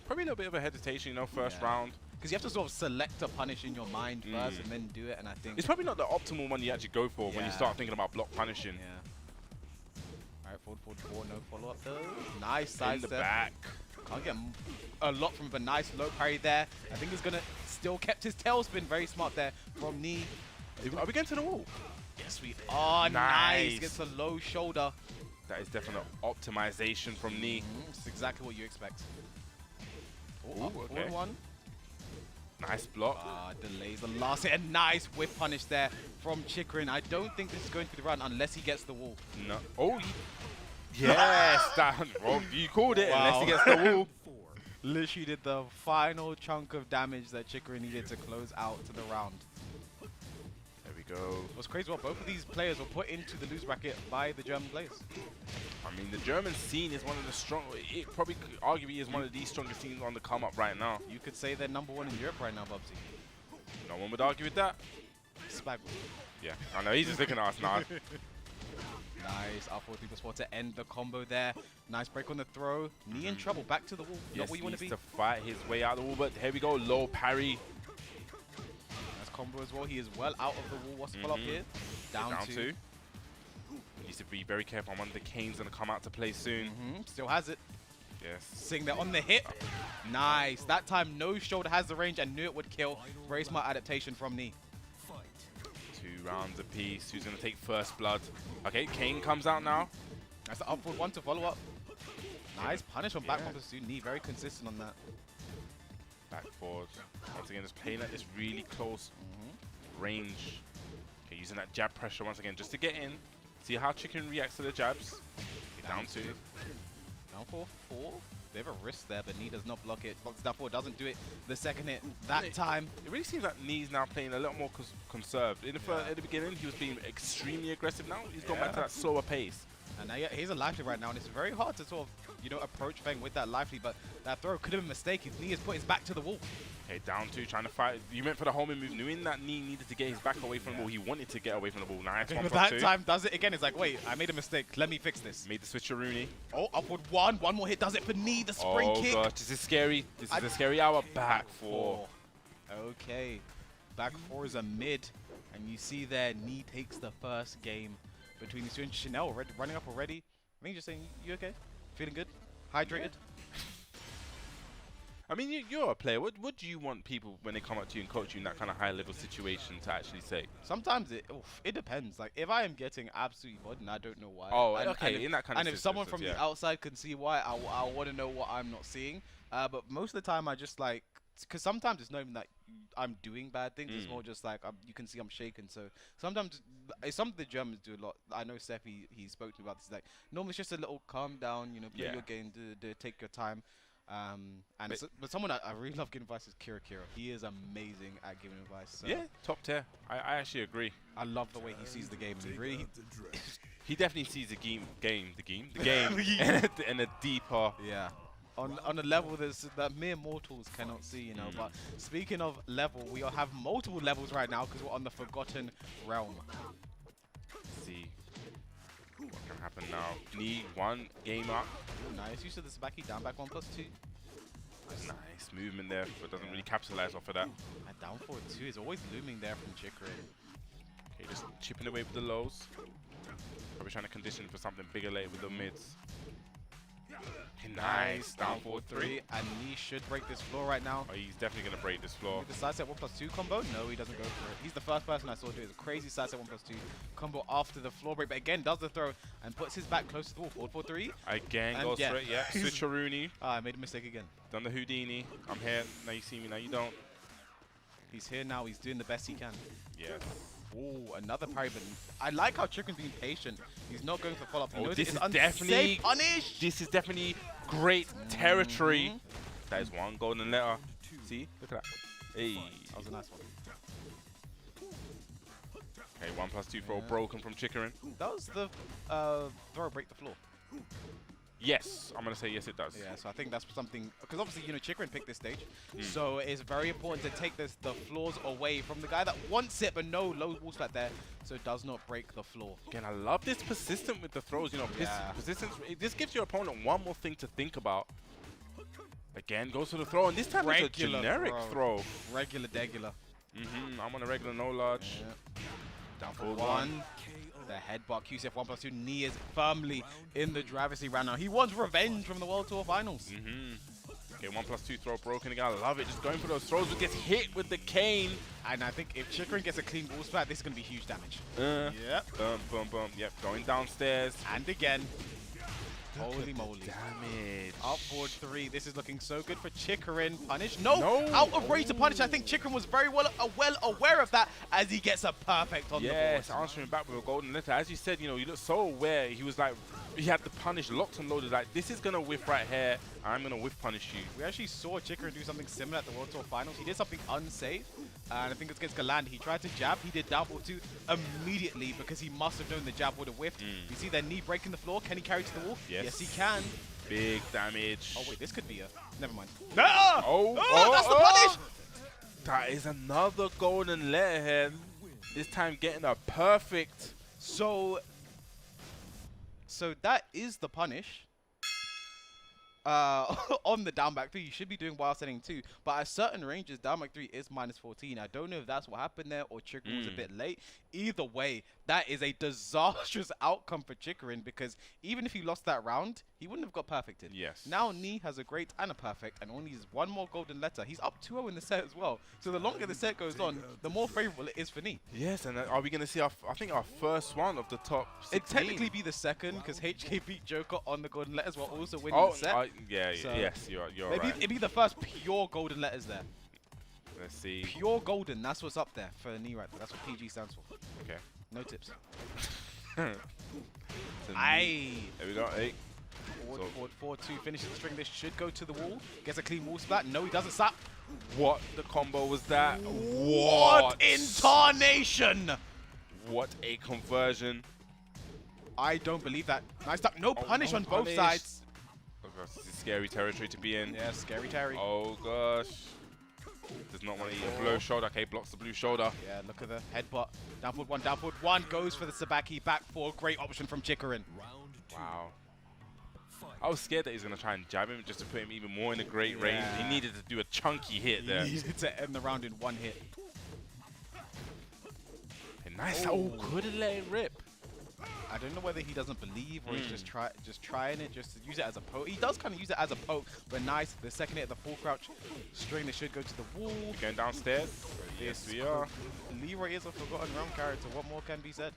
Probably a little bit of a hesitation, you know, first round. Because you have to sort of select a punish in your mind first and then do it, and I think... It's probably not the optimal one you actually go for when you start thinking about block punishing. Yeah. Alright, forward 4, no follow-up though. Nice side in the back. Can't get a lot from him, but nice low parry there. I think he's gonna still kept his tailspin. Very smart there from Knee. Are we getting to the wall? Yes, we are. Nice. Gets a low shoulder. That is definite optimization from Knee. It's exactly what you expect. Ooh, okay. One. Nice block. Delays the last hit. A nice whip punish there from Chikurin. I don't think this is going to the run unless he gets the wall. No. Oh, yes. Well, you called it unless he gets the wall. Literally did the final chunk of damage that Chikurin needed to close out to the round. There we go. What's crazy, well, both of these players were put into the lose bracket by the German players. I mean, the German scene is one of the strong. It probably arguably is one of the strongest scenes on the come up right now. You could say they're #1 in Europe right now, Bubsy. No one would argue with that. Spag. Yeah, I know. He's just looking at us now. Nice, up 4-3+4 to end the combo there. Nice break on the throw. Knee in trouble, back to the wall. Yes, Not where you want to be. needs to fight his way out of the wall, but here we go. Low parry. Nice combo as well. He is well out of the wall. What's the follow-up here? Down two. Needs to be very careful. One of the Kane's going to come out to play soon. Still has it. Yes. Sitting there on the hit. Nice. That time, no shoulder has the range and knew it would kill. Very smart adaptation from Knee. 2 rounds apiece. Who's going to take first blood? Okay, Kane comes out now. That's the upward one to follow up. Nice punish on back one to Knee. Very consistent on that. Back forward. Once again, just playing at this really close range. Okay, using that jab pressure once again just to get in. See how Chicken reacts to the jabs. Okay, down 2. Down 4. They have a wrist there, but Knee does not block it. Blocks down 4, doesn't do it the second hit. That time. It really seems like Knee's now playing a little more conserved. In the, at the beginning, he was being extremely aggressive. Now he's gone back to that slower pace. And now he's a lively right now, and it's very hard to sort of, you know, approach Feng with that lively, but that throw could have been a mistake. His Knee has put his back to the wall. Okay, down 2, trying to fight. You went for the homing move, knowing that Knee needed to get his back away from the ball. He wanted to get away from the ball. Nice, But that time does it again. It's like, wait, I made a mistake. Let me fix this. Made the switcheroonie. Oh, upward 1. One more hit does it for Knee. The spring kick. Oh, gosh, this is scary. This is a scary hour. Back 4. Okay. Back 4 is a mid. And you see there, Knee takes the first game between these two. And Chanel running up already. I think just saying, you okay? Feeling good? Hydrated? I mean, you're a player. What do you want people, when they come up to you and coach you in that kind of high-level situation, to actually say? Sometimes it depends. Like, if I am getting absolutely bodied and I don't know why. Oh, okay, in that kind of And if someone from the outside can see why, I want to know what I'm not seeing. But most of the time, I just like, because sometimes it's not even that I'm doing bad things. It's more just like, you can see I'm shaking. So sometimes, it's something the Germans do a lot. I know Seth, he spoke to me about this. Like, normally it's just a little calm down, you know, play your game, take your time. But someone I really love giving advice is Kira. He is amazing at giving advice. So yeah, top tier. I actually agree. I love the way he sees the game. He definitely sees the game in a deeper. Yeah. On a level that mere mortals cannot see, you know. But speaking of level, we all have multiple levels right now because we're on the Forgotten Realm. Let's see what can happen now. Knee 1 game up. Nice use of the Sabaki, down back 1+2. Nice movement there, but doesn't really capitalize off of that. And down forward 2 is always looming there from Chikurin. Okay, just chipping away with the lows. Probably trying to condition for something bigger later with the mids. Okay, nice, down 4-3. And Knee should break this floor right now. Oh, he's definitely going to break this floor. With the side set 1+2 combo? No, he doesn't go for it. He's the first person I saw do it. It's a crazy side set 1+2 combo after the floor break. But again, does the throw and puts his back close to the wall. Forward 4-3. Again, goes for it, yeah. Switcheroonie. I made a mistake again. Done the Houdini. I'm here. Now you see me, now you don't. He's here now. He's doing the best he can. Yes. Oh, another parry, but I like how Chikurin's being patient. He's not going for follow-up. Oh, this is definitely punished. This is definitely great territory. That is 1 golden letter. See, look at that. Hey, that was a nice one. Okay, 1+2 throw broken from Chikurin. Does the throw break the floor? Yes, I'm gonna say yes, it does. Yeah, so I think that's something, because obviously, you know, Chikurin picked this stage, so it's very important to take the floors away from the guy that wants it, but no low wall splat there, so it does not break the floor. Again, I love this persistent with the throws, you know, persistence. This gives your opponent one more thing to think about. Again, goes for the throw, and this time it's a generic throw. Regular degular. I'm on a regular no large. Yeah. Down for 1. The headbutt, QCF 1+2. Knee is firmly in the driver's seat right now. He wants revenge from the World Tour Finals. Okay, 1+2 throw broken again. I love it. Just going for those throws, but gets hit with the Kane. And I think if Chikurin gets a clean wall splat, this is going to be huge damage. Yep. Boom, boom, boom. Yep, going downstairs. And again. Holy moly. Damage. Up forward 3. This is looking so good for Chikurin. Punish. No. Out of range to punish. I think Chikurin was very well aware of that as he gets a perfect on the board. Yes, answering back with a golden letter. As you said, you know, you look so aware. He was like, he had the punish locked and loaded. Like, this is going to whiff right here. I'm going to whiff punish you. We actually saw Chikurin do something similar at the World Tour Finals. He did something unsafe. And I think it's against Galand. He tried to jab. He did down forward 2 immediately because he must have known the jab would have whiffed. You see their knee breaking the floor. Can he carry to the wall? Yes, he can. Big damage. Oh, wait, this could be a... Never mind. No! Oh, that's the punish! That is another golden letterhead. This time getting a perfect. So that is the punish. On the down back 3, you should be doing wild setting too. But at certain ranges, down back 3 is -14. I don't know if that's what happened there or Chikurin was a bit late. Either way, that is a disastrous outcome for Chikurin because even if he lost that round, he wouldn't have got perfected. Yes. Now Nee has a great and a perfect and only needs one more golden letter. He's up 2-0 in the set as well. So the longer the set goes on, the more favorable it is for Nee. Yes, and are we going to see our, I think our first one of the top 16. It'd technically be the second because HK beat Joker on the golden letters while also winning the set. Yes, you're maybe right. it'd be the first pure golden letters there. Let's see. Pure golden, that's what's up there for Nee right there. That's what PG stands for. Okay. No tips. Aye. There we go. Hey. Forward 2, finishes the string. This should go to the wall. Gets a clean wall splat. No, he doesn't slap. What the combo was that? What in tarnation? What a conversion. I don't believe that. Nice stuff. No punish on both punish. sides. Oh gosh, this is scary territory to be in. Yeah, scary Terry. Oh gosh. Does not want to eat a blow shoulder. Okay, blocks the blue shoulder. Yeah, look at the headbutt. Down forward 1, goes for the Sabaki. Back 4, great option from Chikurin. Wow. I was scared that he was going to try and jab him just to put him even more in a great range. He needed to do a chunky hit there. He needed to end the round in 1 hit. Okay, nice. Oh, couldn't let it rip. I don't know whether he doesn't believe or he's just trying it just to use it as a poke. He does kind of use it as a poke, but nice. The second hit, the full crouch string that should go to the wall. We're going downstairs. Yes, we are. Leroy is a forgotten round character. What more can be said?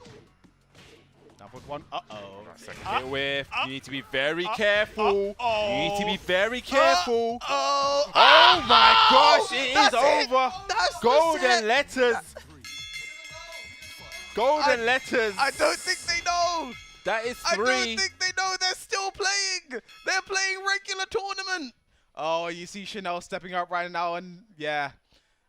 Down forward 1. Uh-oh. Second hit whiff. You need to be very careful. You need to be very careful. Oh my gosh, it is over. Golden letters. Golden letters. I don't think they know. That is 3. I don't think they know. They're still playing. They're playing regular tournament. Oh, you see Chanel stepping up right now, and yeah.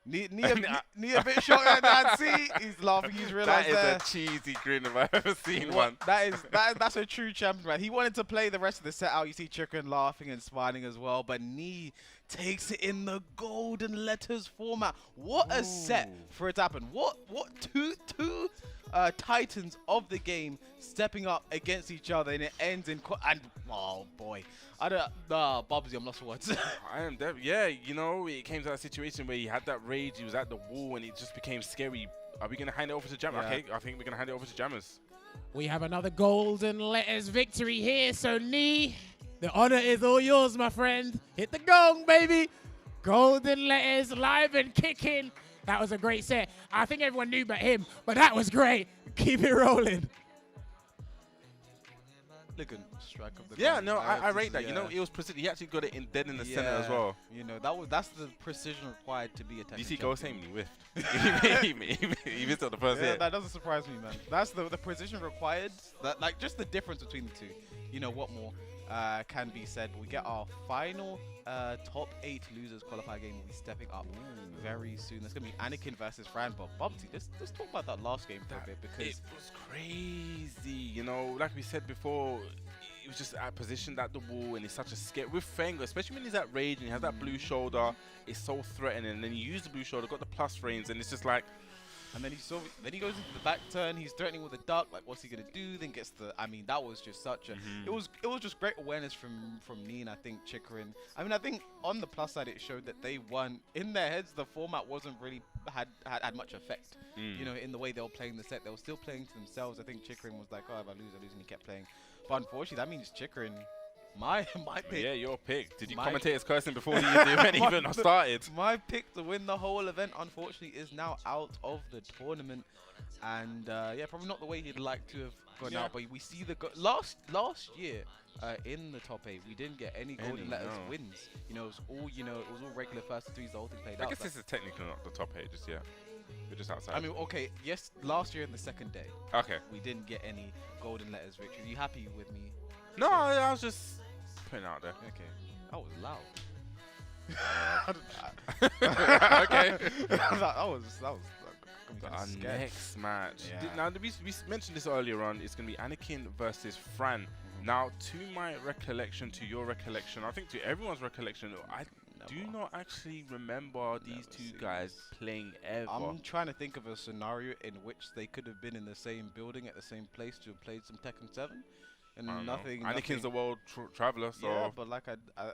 Need a bit shorter than that. See, he's laughing. He's realized that is a cheesy grin if I've ever seen one. That's a true champion, man. He wanted to play the rest of the set out. You see Chikurin laughing and smiling as well, but Nee takes it in the golden letters format. What a set for it to happen. What two titans of the game stepping up against each other, and it ends in oh boy. Bobsy, I'm lost for words. I am dead. Yeah, you know, it came to that situation where he had that rage, he was at the wall, and it just became scary. Are we going to hand it over to Jammers? Yeah. Okay, I think we're going to hand it over to Jammers. We have another golden letters victory here, so Nee, the honor is all yours, my friend. Hit the gong, baby. Golden letters live and kicking. That was a great set. I think everyone knew but him, but that was great. Keep it rolling. Look at strike of the Yeah, no, I rate that. You know, it was precision. He actually got it dead in the center as well. You know, that's the precision required to be a Tekken. You see GoSain when he whiffed. he missed on the first hit. That doesn't surprise me, man. That's the precision required. That, like, just the difference between the two. You know, what more can be said? But we get our final top 8 losers qualifier game. Will be stepping up very soon. That's gonna be Anakin versus Fran. But Bobsy, let's talk about that last game for a bit, because it was crazy. You know, like we said before, he was just at positioned at the wall, and it's such a scare with Fengo, especially when he's at rage and he has that blue shoulder. It's so threatening. And then he used the blue shoulder, got the plus frames, and it's just like. And then he goes into the back turn. He's threatening with a duck. Like, what's he gonna do? Then gets the. I mean, that was just such a. It was just great awareness from Nee and I think Chikurin. I mean, I think on the plus side, it showed that they won. In their heads, the format wasn't really had much effect. You know, in the way they were playing the set, they were still playing to themselves. I think Chikurin was like, oh, if I lose, and he kept playing. But unfortunately, that means Chikurin My pick. Yeah, your pick. Did you My- commentators cursing before the event even started? My pick to win the whole event, unfortunately, is now out of the tournament, and yeah, probably not the way he'd like to have gone out. But we see the last year in the top 8, we didn't get any golden letters wins. You know, it was all regular first threes. The whole thing played out. I guess this is technically not the top 8 just yet. We're just outside. I mean, okay, yes, last year in the second day, okay, we didn't get any golden letters victory. Are you happy with me? No, I was just putting it out there. Okay, that was loud. Okay. that was Our next match. Yeah. Now, we mentioned this earlier on. It's going to be Anakin versus Fran. Now, to my recollection, to your recollection, I think to everyone's recollection, I do not actually remember these two guys playing ever. I'm trying to think of a scenario in which they could have been in the same building at the same place to have played some Tekken 7. And nothing. Anakin's the world traveler, so yeah, but like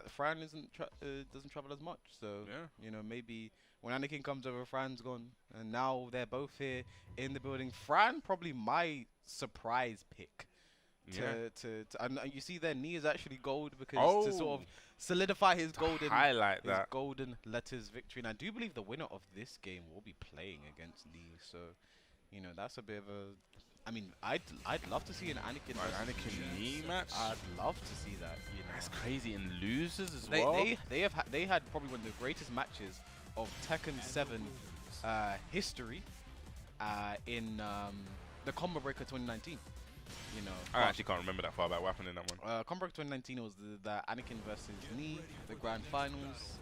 Fran doesn't travel as much, so you know, maybe when Anakin comes over, Fran's gone, and now they're both here in the building. Fran probably my surprise pick. And you see their knee is actually gold because to sort of solidify his golden golden letters victory. And I do believe the winner of this game will be playing against Lee, so you know that's a bit of a. I mean, I'd love to see an Anakin Lee match. I'd love to see that. You know, that's crazy. And losers as well. They had probably one of the greatest matches of Tekken 7 history in the Combo Breaker 2019. You know, I actually can't remember that far back. What happened in that one? Combo Breaker 2019 was the Anakin versus Knee, the grand finals.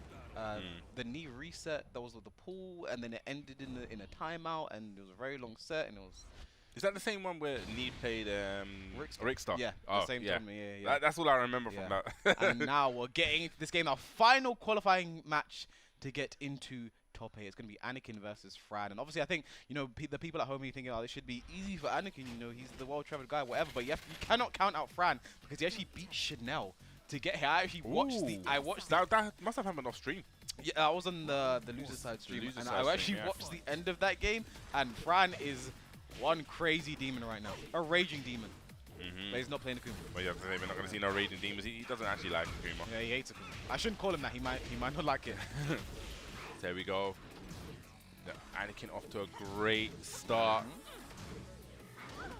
The knee reset. That was with the pool, and then it ended in a timeout, and it was a very long set, and it was. Is that the same one where Knee played Rickstar? Yeah, the same tournament. Yeah. That's all I remember from that. And now we're getting into this game, our final qualifying match to get into top 8. It's going to be Anakin versus Fran. And obviously, I think, you know, the people at home are thinking, oh, this should be easy for Anakin. You know, he's the world-traveled guy, whatever. But you cannot count out Fran because he actually beat Chanel to get here. I actually watched that must have happened off stream. Yeah, I was on the loser side stream, and I actually watched the end of that game. And Fran is one crazy demon right now, a raging demon. But he's not playing Akouma. But yeah, we're not going to see no raging demons. He doesn't actually like Akouma. Yeah, he hates Akouma. I shouldn't call him that. He might not like it. There we go. Anakin off to a great start.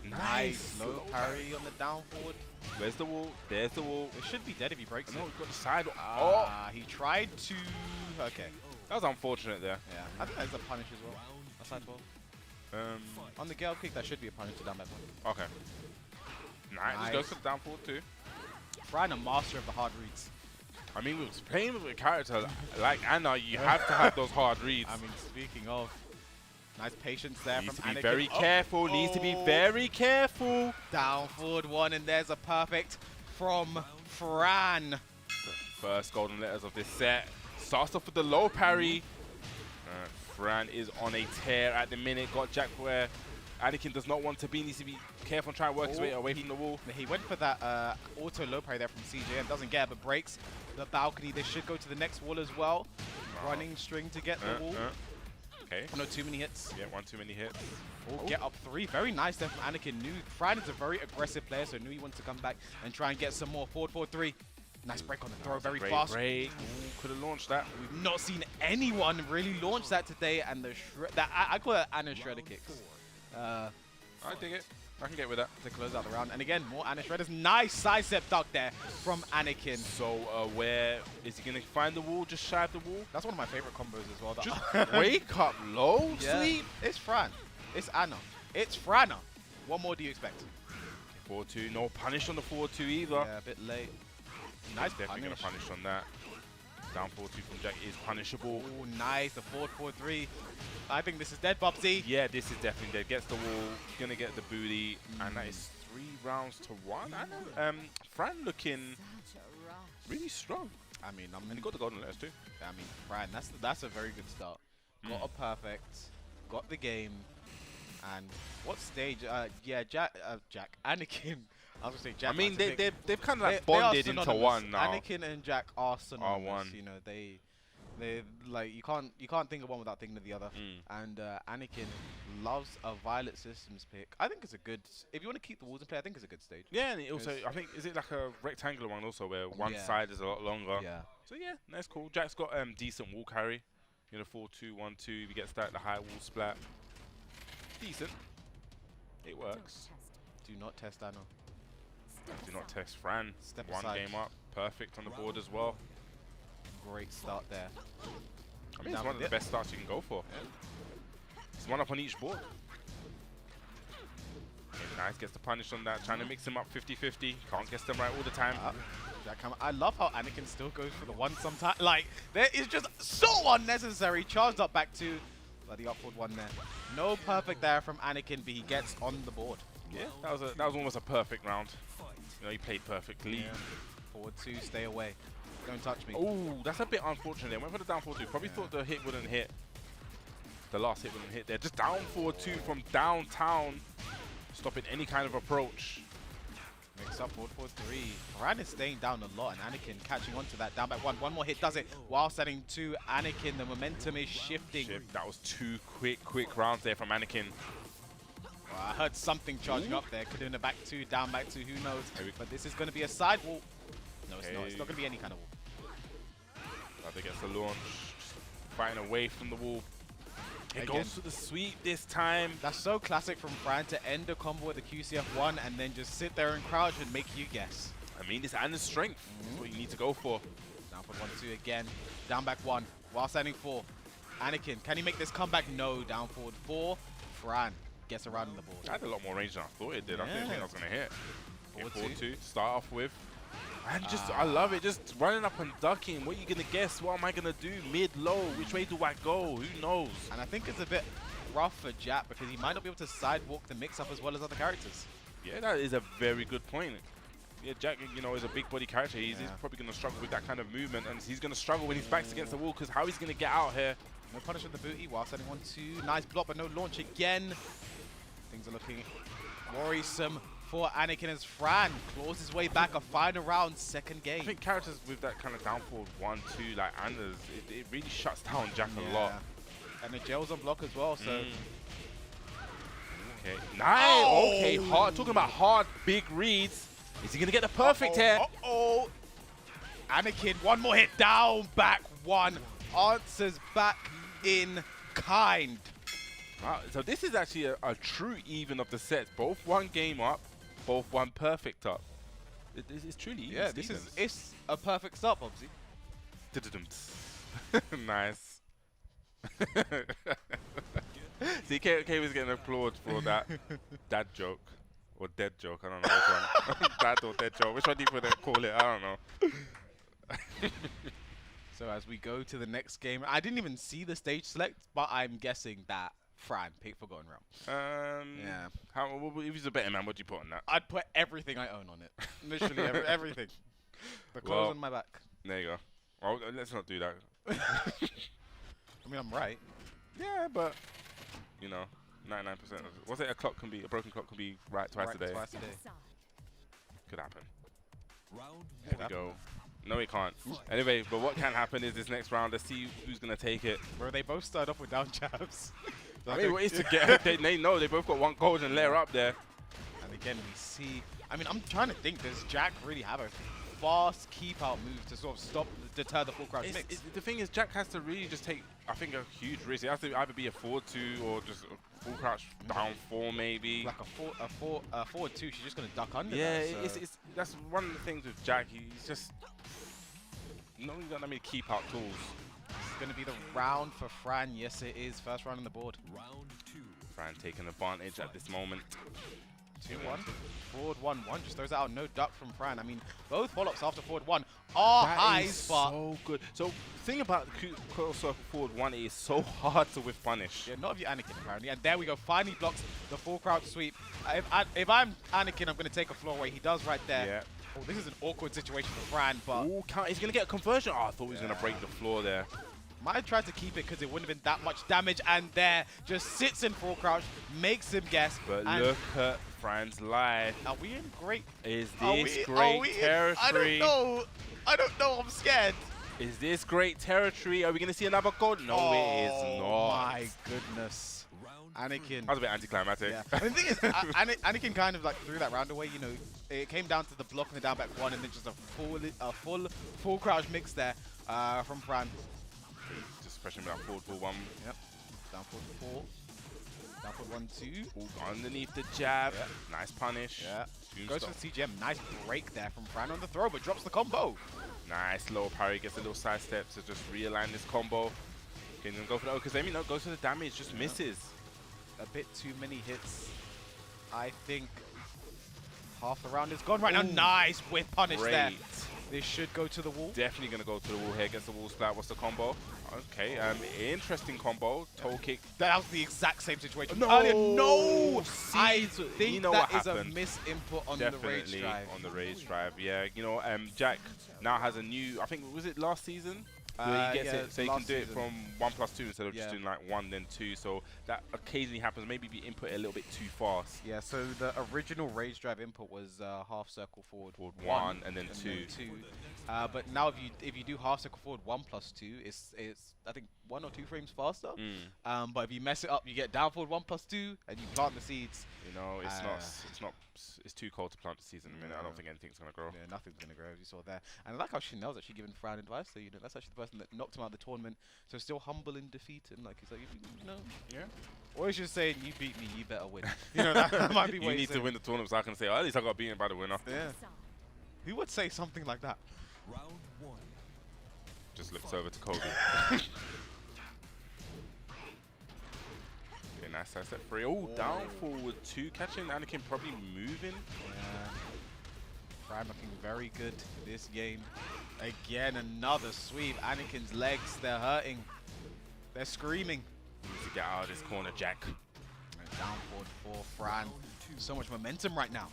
Nice. No parry on the down forward. Where's the wall? There's the wall. It should be dead if he breaks it. No, he's got the side. He tried to. Okay. That was unfortunate there. Yeah. I think that's a punish as well. A side 12. On the Gale kick, that should be a punish to down that one. Okay. Nice. Just goes for the down forward too. Fran, a master of the hard reads. I mean, we was playing with a character like Anna. You have to have those hard reads. I mean, speaking of, nice patience there needs from to be Anakin. very careful. Needs to be very careful. Down forward one, and there's a perfect from Fran. First golden letters of this set. Starts off with the low parry. Fran is on a tear at the minute. Got Jack where Anakin does not want to be. Needs to be careful and try and work his way away from the wall. He went for that auto low parry there from CJ and doesn't get it, but breaks the balcony. They should go to the next wall as well. Running string to get the wall. Okay. No, too many hits. Yeah, one too many hits. Get up 3. Very nice there from Anakin. Fran is a very aggressive player, so knew he wants to come back and try and get some more. Forward 4-3. Nice break on the throw, very fast. Could have launched that. We've not seen anyone really launch that today, and I call it Anna Shredder kicks. I dig it. I can get with that. To close out the round. And again, more Anna Shredders. Nice side step duck there from Anakin. So where is he going to find the wall? Just shy of the wall? That's one of my favorite combos as well. Just wake up low, sleep. It's Fran. It's Anna. It's Frana. What more do you expect? 4-2. No punish on the 4-2 either. Yeah, a bit late. Nice definitely going to punish on that. Down 4-2 from Jack is punishable. Oh, nice. The forward 4-3. I think this is dead, Bubsy. Yeah, this is definitely dead. Gets the wall. Going to get the booty. And that is 3 rounds to 1. Fran looking really strong. I mean, and he got the golden letters too. I mean, Fran, that's a very good start. Got a perfect. Got the game. And what stage? Jack. Anakin. I was gonna say Jack. I mean, they've kind of like bonded into one now. Anakin and Jack are synonymous. One. You know, they They like you can't think of one without thinking of the other. And Anakin loves a Violet Systems pick. I think it's a good. If you want to keep the walls in play, I think it's a good stage. Yeah, and it also I think is it like a rectangular one also where one side is a lot longer. Yeah. So yeah, that's cool. Jack's got decent wall carry. You know, 4-2-1-2. If he gets that the high wall splat, decent. It works. Do not test Anno. Do not test Fran. Step One aside. game up, perfect on the board as well. Great start there. I mean, it's one of the best starts you can go for. It's one up on each board. Okay, nice, gets the punish on that. Trying to mix him up 50-50. Can't guess them right all the time. I love how Anakin still goes for the one sometimes. Like, there is just so unnecessary. Charged up back two. But the upward one there. No perfect there from Anakin, but he gets on the board. Yeah, that was almost a perfect round. You know, he played perfectly. Yeah. Forward two, stay away. Don't touch me. Oh, that's a bit unfortunate. They went for the down forward two. Probably thought the hit wouldn't hit. The last hit wouldn't hit there. Just down forward two from downtown. Stopping any kind of approach. Mix up forward 4-3. Fran is staying down a lot, and Anakin catching on to that. Down back one. One more hit does it. While setting two, Anakin, the momentum is shifting. That was two quick rounds there from Anakin. I heard something charging up there. Could have been a back two, down back two, who knows. But this is going to be a side wall. No, it's not. It's not going to be any kind of wall. Brother gets the launch. Just fighting away from the wall. It goes to the sweep this time. That's so classic from Fran to end a combo with a QCF1 and then just sit there and crouch and make you guess. I mean, it's Anna's strength. That's what you need to go for. Down for 1-2 again. Down back one. While standing 4. Anakin, can he make this comeback? No. Down forward 4. Fran gets around the board. I had a lot more range than I thought it did. I didn't think I was going to hit. Forward 2 to start off with. And just, I love it. Just running up and ducking. What are you going to guess? What am I going to do? Mid, low? Which way do I go? Who knows? And I think it's a bit rough for Jack because he might not be able to sidewalk the mix-up as well as other characters. Yeah, that is a very good point. Yeah, Jack, you know, is a big body character. He's probably going to struggle with that kind of movement. And he's going to struggle when his back's against the wall because how he's going to get out here. No punish with the booty while sending 1-2. Nice block, but no launch again. Things are looking worrisome for Anakin as Fran claws his way back a final round, second game. I think characters with that kind of down forward 1-2 like Anna's, it really shuts down Jack a lot. And the jail's on block as well, so. Okay, nice. Okay, hard. Talking about hard, big reads. Is he gonna get the perfect here? Anakin, one more hit, down, back one. Answers back in kind. Wow, so this is actually a true even of the sets. Both one game up, both one perfect up. It's truly even. Yeah, it's a perfect start, Bobsy. Nice. See, K was getting applaud for that dad joke. Or dead joke, I don't know which one. Dad or dead joke. Which one do you call it? I don't know. So as we go to the next game, I didn't even see the stage select, but I'm guessing that Fran picked Forgotten Realm. Yeah. If he's a better man, what'd you put on that? I'd put everything I own on it. Literally everything. The clothes on my back. There you go. Well, let's not do that. I mean, I'm right. Yeah, but, you know, 99%. Was it a broken clock can be right twice a day? Twice a day. Could happen. There we go. No, it can't. Anyway, but what can happen is this next round, let's see who's going to take it. Bro, they both start off with down jabs. I mean, what is to get? They know they both got one golden layer up there. And again, we see. I mean, I'm trying to think. Does Jack really have a fast keep out move to sort of deter the full crouch mix? The thing is, Jack has to really just take, I think, a huge risk. It has to either be a forward 2 or just a full crouch down 4, maybe. Like a forward 2. She's just gonna duck under. Yeah, that, so. that's one of the things with Jack. He's just not really got that many keep out tools. It's going to be the round for Fran. Yes, it is. First round on the board. Round 2. Fran taking advantage at this moment. 2-1. Forward 1-1. Just throws out no duck from Fran. I mean, both follow-ups after forward 1 are highs, but so good. So the thing about close circle forward 1 is so hard to whiff punish. Yeah, not if you're Anakin, apparently. And there we go. Finally blocks the full crouch sweep. If I'm Anakin, I'm going to take a floor away. He does right there. Yeah. Oh, this is an awkward situation for Fran, but... Ooh, he's going to get a conversion. Oh, I thought he was going to break the floor there. Might have tried to keep it because it wouldn't have been that much damage. And there, just sits in full crouch, makes him guess. But look at Fran's life. Are we in great... Is this great territory? I don't know. I'm scared. Is this great territory? Are we going to see another gold? No, it is not. Oh my goodness. Anakin. That was a bit anticlimactic. Yeah. And the thing is, Anakin kind of like threw that round away. You know, it came down to the block and the down back one, and then just a full crouch mix there from Fran. Just pressing that forward for one. Yep. Down forward 4. Down forward 1-2. Ooh, underneath the jab. Yep. Nice punish. Yeah. Goes for the CGM. Nice break there from Fran on the throw, but drops the combo. Nice low parry. Gets a little side step to just realign this combo. Can then go for the because I mean, no, goes for the damage, just misses. A bit too many hits. I think half the round is gone right now. Nice with punish there. This should go to the wall. Definitely going to go to the wall here. Gets the wall splat. What's the combo? Okay, interesting combo. Toe kick. That was the exact same situation. No! No! I See, think you know that what is a happened. misinput on Definitely the rage drive. on the rage drive. Yeah, you know, Jack now has a new, I think, was it last season? Where he gets yeah, it, so he can do it season. from 1+2 instead of just doing like 1 then 2. So that occasionally happens. Maybe we input it a little bit too fast. Yeah, so the original rage drive input was half circle forward 1 and then 2. But now if you do half circle forward 1+2, it's I think 1 or 2 frames faster. But if you mess it up, you get down forward 1+2 and you plant the seeds. You know, it's too cold to plant the seeds in a minute. I don't think anything's gonna grow. Yeah, nothing's gonna grow, as you saw there. And I like how Chanel's actually giving Fran advice. So you know, that's actually the person that knocked him out of the tournament. So still humble in defeat, and like he's like, you know, yeah. Or he's just saying, you beat me, you better win. You know, that might be. You need to win the tournament, so I can say, oh, at least I got beaten by the winner. Yeah. Who would say something like that? Round 1. Just looks over to Kobe. Nice side step 3. Oh, down forward 2. Catching Anakin probably moving. Yeah. Fran looking very good this game. Again, another sweep. Anakin's legs, they're hurting. They're screaming. Needs to get out of this corner, Jack. And down forward 4, Fran. So much momentum right now.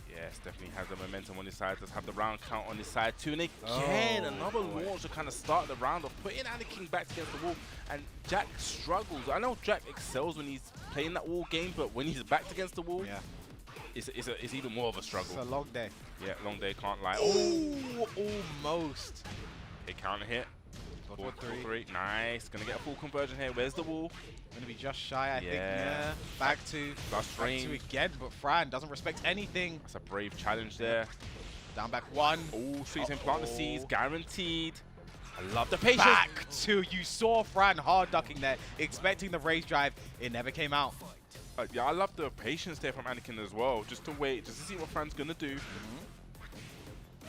Yes, definitely has the momentum on his side. Does have the round count on his side too. And again, another launch to kind of start the round off, putting Anakin back against the wall. And Jack struggles. I know Jack excels when he's playing that wall game, but when he's backed against the wall, it's even more of a struggle. It's a long day. Yeah, long day, can't lie. Oh, almost. Hit counter hit. 4-3. Nice. Gonna get a full conversion here. Where's the wall? Gonna be just shy, I think. Yeah. Back to again, but Fran doesn't respect anything. That's a brave challenge there. Down back 1. Oh, sweeps and plant the seeds, guaranteed. I love the patience. Back 2. You saw Fran hard ducking there, expecting the rage drive. It never came out. Yeah, I love the patience there from Anakin as well. Just to wait, just to see what Fran's gonna do.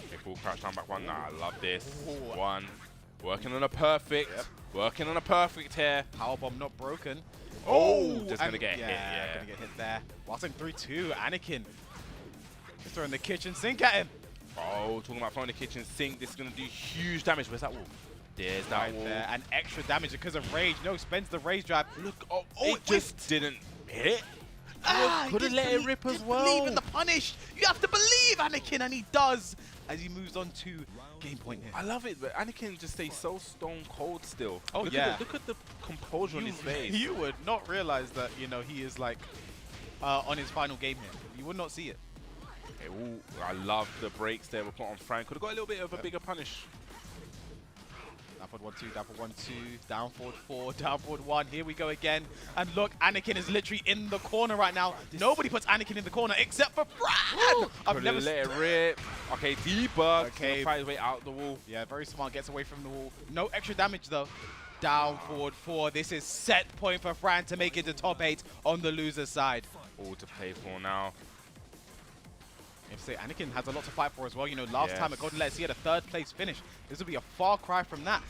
Okay, full crouch down back 1. Nah, I love this. 1. Working on a perfect. Working on a perfect here. Powerbomb not broken. Oh, just gonna get hit. Yeah, gonna get hit there. Whilst in 3-2, Anakin just throwing the kitchen sink at him. Oh, talking about throwing the kitchen sink. This is gonna do huge damage. Where's that wall? There's that wall. There. And extra damage because of rage. No, spends the rage drive. Look, it just didn't hit. Could have let it rip as well. Believe in the punish. You have to believe, Anakin, and he does as he moves on to game point here. I love it, but Anakin just stays so stone cold still. Oh, look at the composure on his face. You would not realize that, you know, he is like on his final game here. You would not see it. Okay, ooh, I love the breaks there we put on Fran. Could have got a little bit of a bigger punish. Down forward 1-2, down forward 1-2, down forward 4, down forward 1. Here we go again. And look, Anakin is literally in the corner right now. Nobody puts Anakin in the corner except for Fran. I've never let it rip. Okay, debug. Okay, fight his way out the wall. Yeah, very smart. Gets away from the wall. No extra damage though. Down forward 4. This is set point for Fran to make it to top 8 on the loser side. All to play for now. If say Anakin has a lot to fight for as well. You know, last time at Golden Let's, he had a 3rd place finish. This will be a far cry from that.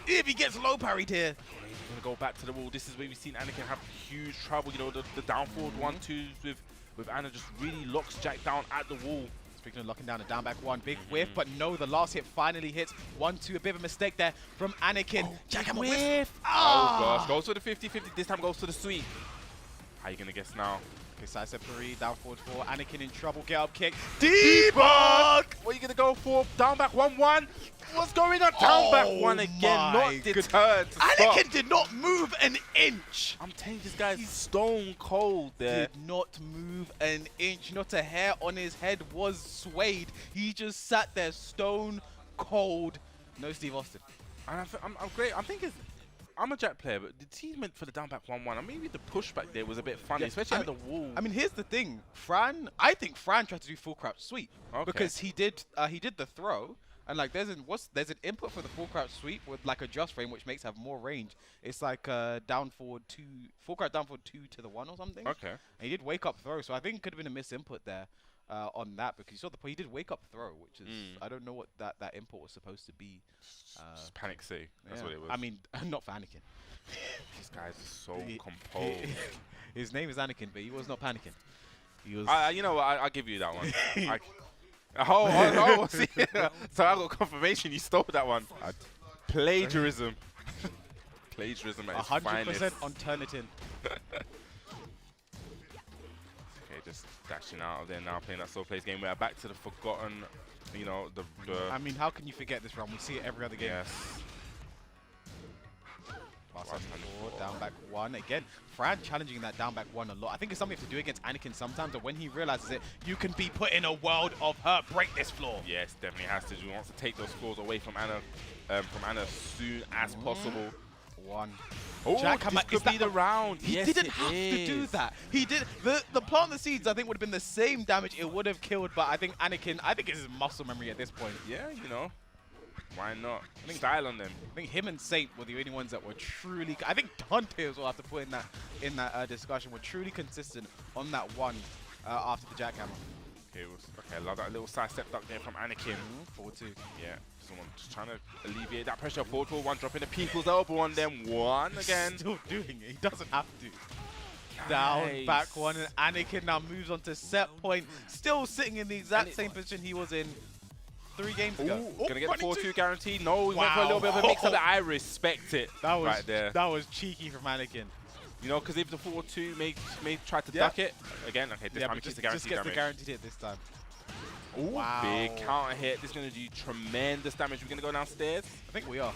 If he gets low parried here. He's going to go back to the wall. This is where we've seen Anakin have huge trouble. You know, the down forward 1-2s with Anna just really locks Jack down at the wall. Speaking of locking down, a down back 1. Big whiff, but no, the last hit finally hits. 1-2, a bit of a mistake there from Anakin. Oh, Jack and whiff. Oh, gosh. Goes for the 50-50. This time goes to the sweep. How are you going to guess now? Okay, side step 3, down forward 4. Anakin in trouble. Get up kick. Debug! What are you going to go for? Down back 1-1. What's going on? Down back 1 again. Not deterred. Anakin did not move an inch. I'm telling you, this guy's stone cold there. Did not move an inch. Not a hair on his head was swayed. He just sat there stone cold. No Steve Austin. And I'm great. I'm thinking, I'm a Jack player, but the team went for the down back 1-1. And maybe the pushback there was a bit funny, especially at the wall. I mean, here's the thing. I think Fran tried to do full crouch sweep because he did the throw. And like there's an input for the full crouch sweep with like a just frame, which makes have more range. It's like down forward 2, full crouch down forward 2 to the 1 or something. Okay. And he did wake up throw, so I think it could have been a misinput there on that because you saw he did wake up throw, which is I don't know what that input was supposed to be. Just panic C. That's what it was. I mean, not for Anakin. These guys are so composed. His name is Anakin, but he was not panicking. He was. You know what? I'll give you that one. Oh, see, so I got confirmation you stole that one. Plagiarism. Plagiarism at its 100% on Turnitin. Okay, just dashing out of there now, playing that slow plays game. We're back to the forgotten, you know, the I mean, how can you forget this round? We see it every other game. Yes. Down back 1 again. Fran challenging that down back 1 a lot. I think it's something you have to do against Anakin sometimes, but when he realizes it, you can be put in a world of hurt. Break this floor. Yes, definitely has to. He wants to take those scores away from Anna as soon as possible. 1. Oh, Jackhammer, this could be the round. He yes, didn't have to do that. He did. The plant the seeds, I think, would have been the same damage it would have killed, but I think Anakin, it's his muscle memory at this point. Yeah, you know. Why not? Style on them. I think him and Saint were the only ones that were truly. I think Dante as well, have to put in that discussion, were truly consistent on that one after the jackhammer. Okay, I love that little side step duck there from Anakin. 4-2. Yeah, someone just trying to alleviate that pressure. 4-1, dropping the people's elbow on them. 1 again. Still doing it. He doesn't have to. Down, back 1, and Anakin now moves on to set point. Still sitting in the exact same position he was in 3 games ago. Gonna get the 4-2 guarantee. No, he went for a little bit of a mix-up. I respect it. That was right there. That was cheeky from Anakin. You know, because if the 4-2 may try to duck it again. Okay, this time it gets the guarantee just damage. The guaranteed hit this time. Ooh, wow. Big counter hit. This is gonna do tremendous damage. We're gonna go downstairs. I think we are.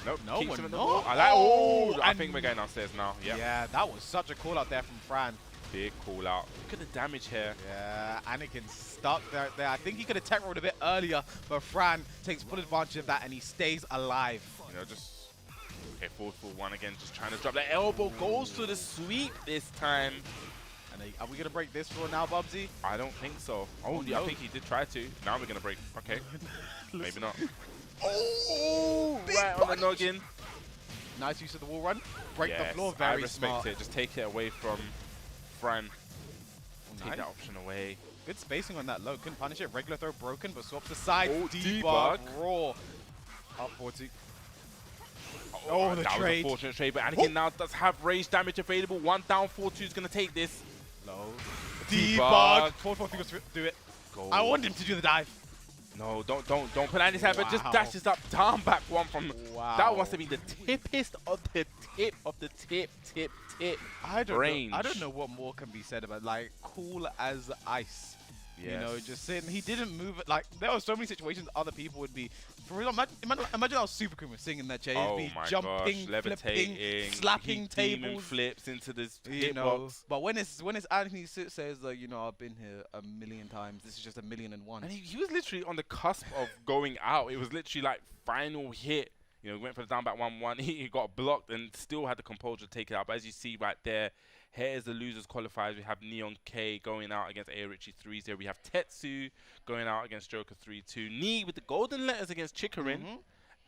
Nope. No, we're not. I think we're going downstairs now. Yep. Yeah, that was such a call out there from Fran. Big call out. Look at the damage here. Yeah, Anakin stuck there. I think he could have tech rolled a bit earlier, but Fran takes full advantage of that and he stays alive. You know, just okay, 4-1 again, just trying to drop that elbow. Goes for the sweep this time. And are we gonna break this floor now, Bubsy? I don't think so. Oh, yeah, I think he did try to. Now we're gonna break. Okay, maybe not. Oh, right on the noggin. Nice use of the wall run. Break the floor, very I respect smart. it. Just take it away from Fran. Take Nice. that option away. Good spacing on that low. Couldn't punish it. Regular throw broken, but swaps the side. Oh, debug. Raw. Up 40. Oh, the that trade. was a fortunate trade, but Anakin now does have range damage available. 1 down, 4-2 is going to take this. Low. Debug. 4-4 fingers do it. Go. I want him to do the dive. No, don't put that in his head, but just dashes up, down, back 1 from. Wow. That must have been the tippest of the tip of the tip range. I don't know what more can be said about like cool as ice. Yes. You know, just sitting. He didn't move it. Like there were so many situations other people would be. For real, imagine how Super Cream was sitting in that chair. Oh He'd be my jumping, gosh, levitating, flipping, slapping tables, flips into this you know. hitbox. But when it's Anthony says like, you know, I've been here a million times. This is just 1,000,001. And he was literally on the cusp of going out. It was literally like final hit. You know, went for the down back 1-1. He got blocked and still had the composure to take it out. But as you see right there, here's the losers qualifiers. We have Neon K going out against Ayo Richie 3-0. We have Tetsu going out against Joker 3-2. Nee with the golden letters against Chikurin.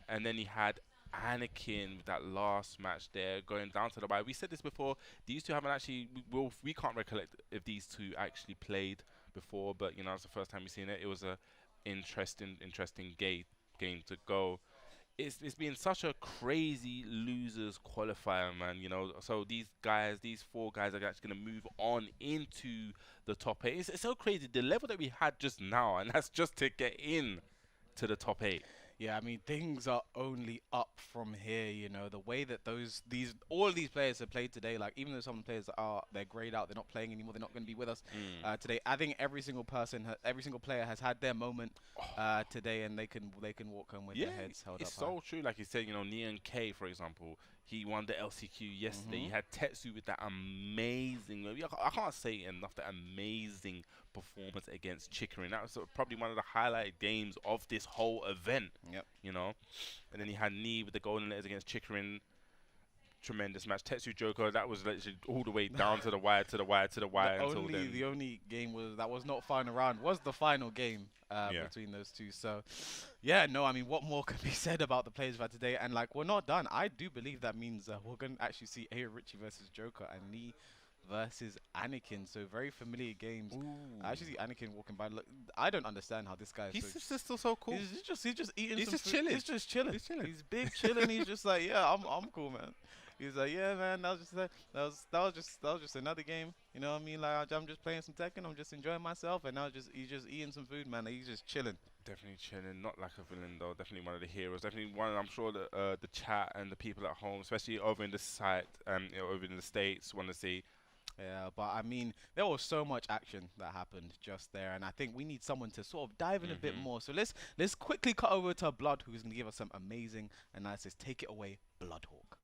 And then he had Anakin with that last match there going down to the bye. We said this before. These two haven't actually, we can't recollect if these two actually played before. But, you know, it's the first time we've seen it. It was a interesting game to go. It's been such a crazy losers qualifier, man. You know, so these 4 guys are actually going to move on into the top 8. It's so crazy, the level that we had just now, and that's just to get in to the top 8. Yeah, I mean, things are only up from here, you know. The way that all of these players have played today, like, even though some of the players they're grayed out, they're not playing anymore, they're not going to be with us today. I think every single player has had their moment today, and they can walk home with their heads held up. It's so true. Like you said, you know, Neon K, for example, He won the LCQ yesterday. You had Tetsu with that amazing, I can't say enough, that amazing performance against Chikurin. That was probably one of the highlighted games of this whole event. Yep. You know, and then he had Knee with the golden letters against Chikurin. Tremendous match. Tetsu Joker, that was literally all the way down to the wire, to the wire, to the wire. The only game that was not final round was the final game between those two. So, yeah, no, I mean, what more can be said about the players for today? And like, we're not done. I do believe that means we're going to actually see Ayo Richie versus Joker and Knee versus Anakin. So very familiar games. I actually see Anakin walking by. Look, I don't understand how this guy is. He's just still so cool. He's just eating. He's some just food. chilling. He's just chilling. He's chilling. He's big chilling. He's just like, yeah, I'm cool, man. He's like, yeah, man, that was just another game. You know what I mean? Like, I'm just playing some Tekken. I'm just enjoying myself, and he's just eating some food, man. He's just chilling. Definitely chilling. Not like a villain though. Definitely one of the heroes. Definitely one. I'm sure that the chat and the people at home, especially over in the site, over in the States, want to see. Yeah, but I mean, there was so much action that happened just there, and I think we need someone to sort of dive in a bit more. So let's quickly cut over to Blood, who's going to give us some amazing analysis. Take it away, Bloodhawk.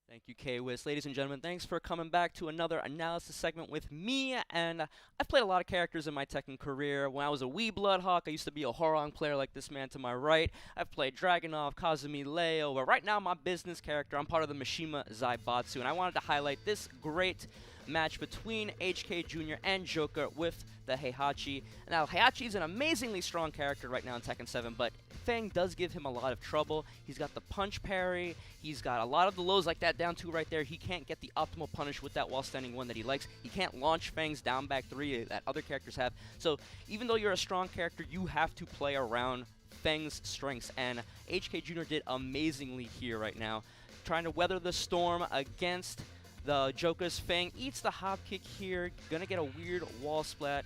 Thank you, K-Wiz. Ladies and gentlemen, thanks for coming back to another analysis segment with me. And I've played a lot of characters in my Tekken career. When I was a wee Bloodhawk, I used to be a Horong player like this man to my right. I've played Dragunov, Kazumi, Leo, but right now my business character, I'm part of the Mishima Zaibatsu, and I wanted to highlight this great match between HK Jr. and Joker with the Heihachi. Now, Heihachi is an amazingly strong character right now in Tekken 7, but Fang does give him a lot of trouble. He's got the punch parry. He's got a lot of the lows like that down 2 right there. He can't get the optimal punish with that while standing 1 that he likes. He can't launch Fang's down back 3 that other characters have. So even though you're a strong character, you have to play around Fang's strengths, and HK Jr. did amazingly here right now, trying to weather the storm against the Joker's Fang. Eats the hop kick here, gonna get a weird wall splat,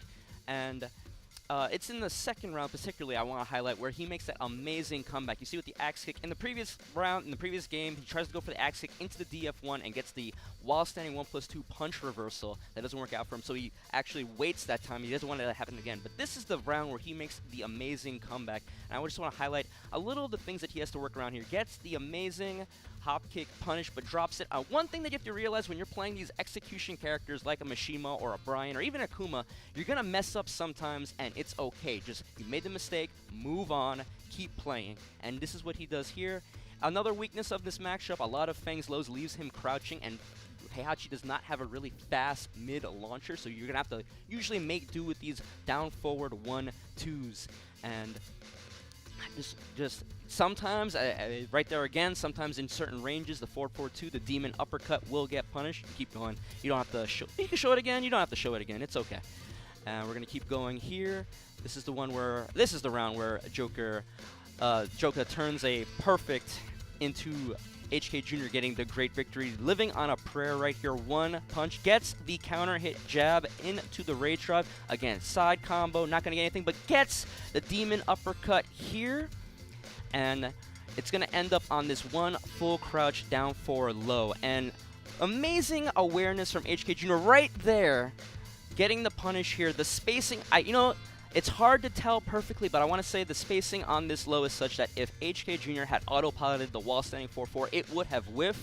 and it's in the second round particularly I want to highlight where he makes that amazing comeback. You see with the axe kick in the previous round, in the previous game, he tries to go for the axe kick into the DF1 and gets the while standing 1+2 punch reversal. That doesn't work out for him, so he actually waits that time. He doesn't want it to happen again. But this is the round where he makes the amazing comeback, and I just want to highlight a little of the things that he has to work around here. Gets the amazing hop kick punish, but drops it. One thing that you have to realize when you're playing these execution characters like a Mishima or a Brian or even Akouma, you're gonna mess up sometimes, and it's okay. Just, you made the mistake, move on, keep playing. And this is what he does here. Another weakness of this matchup, a lot of Fang's lows leaves him crouching, and Heihachi does not have a really fast mid launcher, so you're gonna have to usually make do with these down forward 1-2s. And just sometimes, right there again, sometimes in certain ranges, the 4-4-2, the demon uppercut will get punished. Keep going. You don't have to show. You can show it again. You don't have to show it again. It's okay. And we're gonna keep going here. This is the one where the round where Joker turns a perfect into HK Jr. getting the great victory, living on a prayer right here. 1 punch, gets the counter hit jab into the rage drive. Again, side combo, not going to get anything, but gets the demon uppercut here. And it's going to end up on this 1 full crouch down 4 low. And amazing awareness from HK Jr. right there, getting the punish here. The spacing, it's hard to tell perfectly, but I want to say the spacing on this low is such that if HK Jr. had autopiloted the wall standing 4-4, it would have whiffed.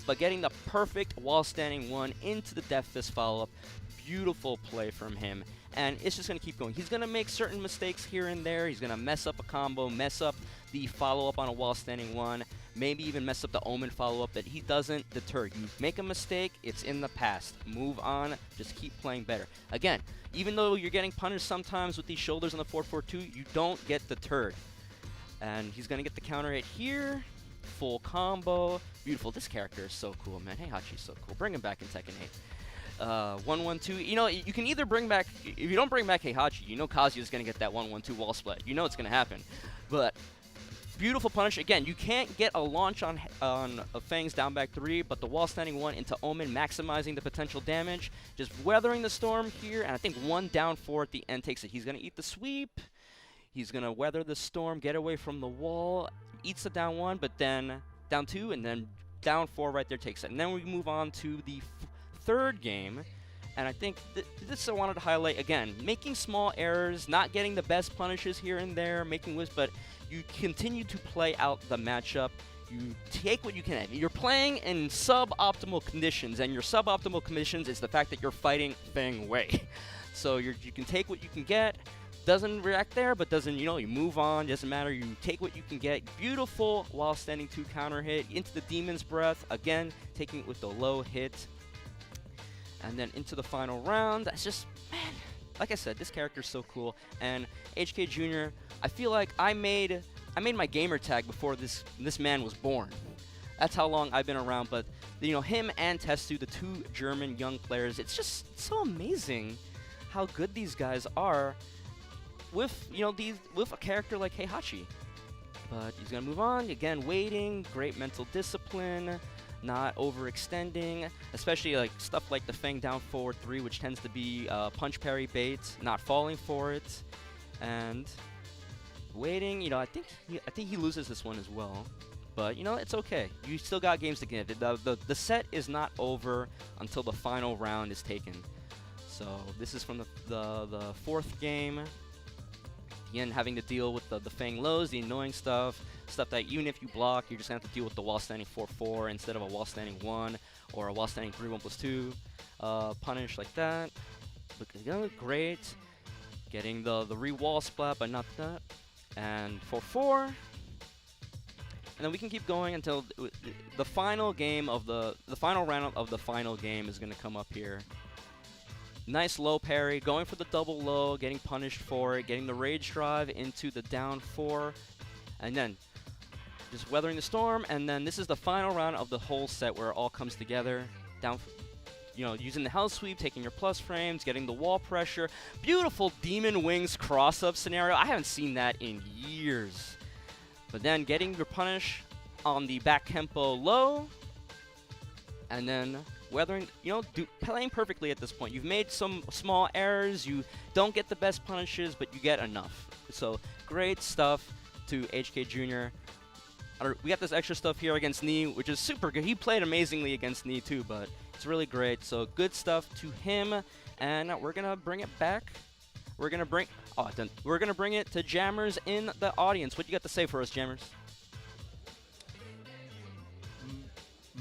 But getting the perfect wall standing 1 into the Death Fist follow-up, beautiful play from him. And it's just going to keep going. He's going to make certain mistakes here and there. He's going to mess up a combo, mess up the follow-up on a wall standing 1, maybe even mess up the Omen follow-up, but he doesn't deter. You make a mistake, it's in the past. Move on, just keep playing better. Again, even though you're getting punished sometimes with these shoulders on the 4-4-2, you don't get deterred. And he's going to get the counter hit here. Full combo. Beautiful. This character is so cool, man. Heihachi's so cool. Bring him back in Tekken 8. 1-1-2. You can either bring back... If you don't bring back Heihachi, you know Kazuya's going to get that 1-1-2 wall split. You know it's going to happen. But... beautiful punish. Again, you can't get a launch on a Fang's down back 3, but the wall standing 1 into Omen, maximizing the potential damage. Just weathering the storm here, and I think 1 down 4 at the end takes it. He's going to eat the sweep. He's going to weather the storm, get away from the wall, eats the down 1, but then down 2, and then down 4 right there takes it. And then we move on to the third game. And I think this I wanted to highlight, again, making small errors, not getting the best punishes here and there, making whiffs, but you continue to play out the matchup. You take what you can have. You're playing in suboptimal conditions, and your suboptimal conditions is the fact that you're fighting Feng Wei. So you can take what you can get. Doesn't react there, but doesn't, you move on. Doesn't matter. You take what you can get. Beautiful while standing 2 counter hit into the Demon's Breath. Again, taking it with the low hit. And then into the final round. That's just, man, like I said, this character's so cool. And HK Jr., I feel like I made my gamer tag before this man was born. That's how long I've been around. But him and Tetsu, the 2 German young players, it's just so amazing how good these guys are with with a character like Heihachi. But he's gonna move on again, waiting, great mental discipline, not overextending, especially like stuff like the Feng down forward 3, which tends to be punch parry bait, not falling for it, and waiting. I think he loses this one as well. But it's okay. You still got games to get. The set is not over until the final round is taken. So this is from the 4th game. Again, having to deal with the Feng lows, the annoying stuff that even if you block, you're just going to have to deal with the wall standing 4-4 instead of a wall standing 1 or a wall standing 3-1+2 punish like that. But great. Getting the re-wall splat, but not that. And 4-4. And then we can keep going until the final game of the final round of the final game is going to come up here. Nice low parry, going for the double low, getting punished for it, getting the rage drive into the down 4, and then just weathering the storm. And then this is the final round of the whole set where it all comes together. Down, using the hell sweep, taking your plus frames, getting the wall pressure. Beautiful Demon Wings cross-up scenario. I haven't seen that in years. But then getting your punish on the back kempo low, and then weathering, playing perfectly at this point. You've made some small errors. You don't get the best punishes, but you get enough. So great stuff to HK Jr. We got this extra stuff here against Knee, which is super good. He played amazingly against Knee too, but it's really great. So good stuff to him, and we're gonna bring it back. We're gonna bring it to Jammers in the audience. What you got to say for us, Jammers?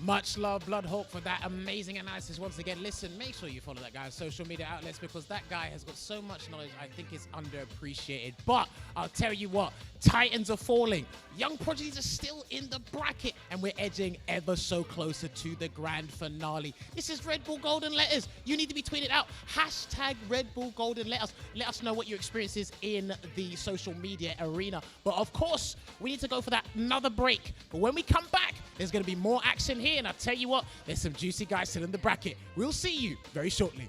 Much love, Bloodhawk, for that amazing analysis once again. Listen, make sure you follow that guy's social media outlets because that guy has got so much knowledge I think is underappreciated. But I'll tell you what, Titans are falling. Young Prodigies are still in the bracket and we're edging ever so closer to the grand finale. This is Red Bull Golden Letters. You need to be tweeted out. Hashtag Red Bull Golden Letters. Let us know what your experience is in the social media arena. But of course, we need to go for that another break. But when we come back, there's going to be more action here. And I'll tell you what, there's some juicy guys still in the bracket. We'll see you very shortly.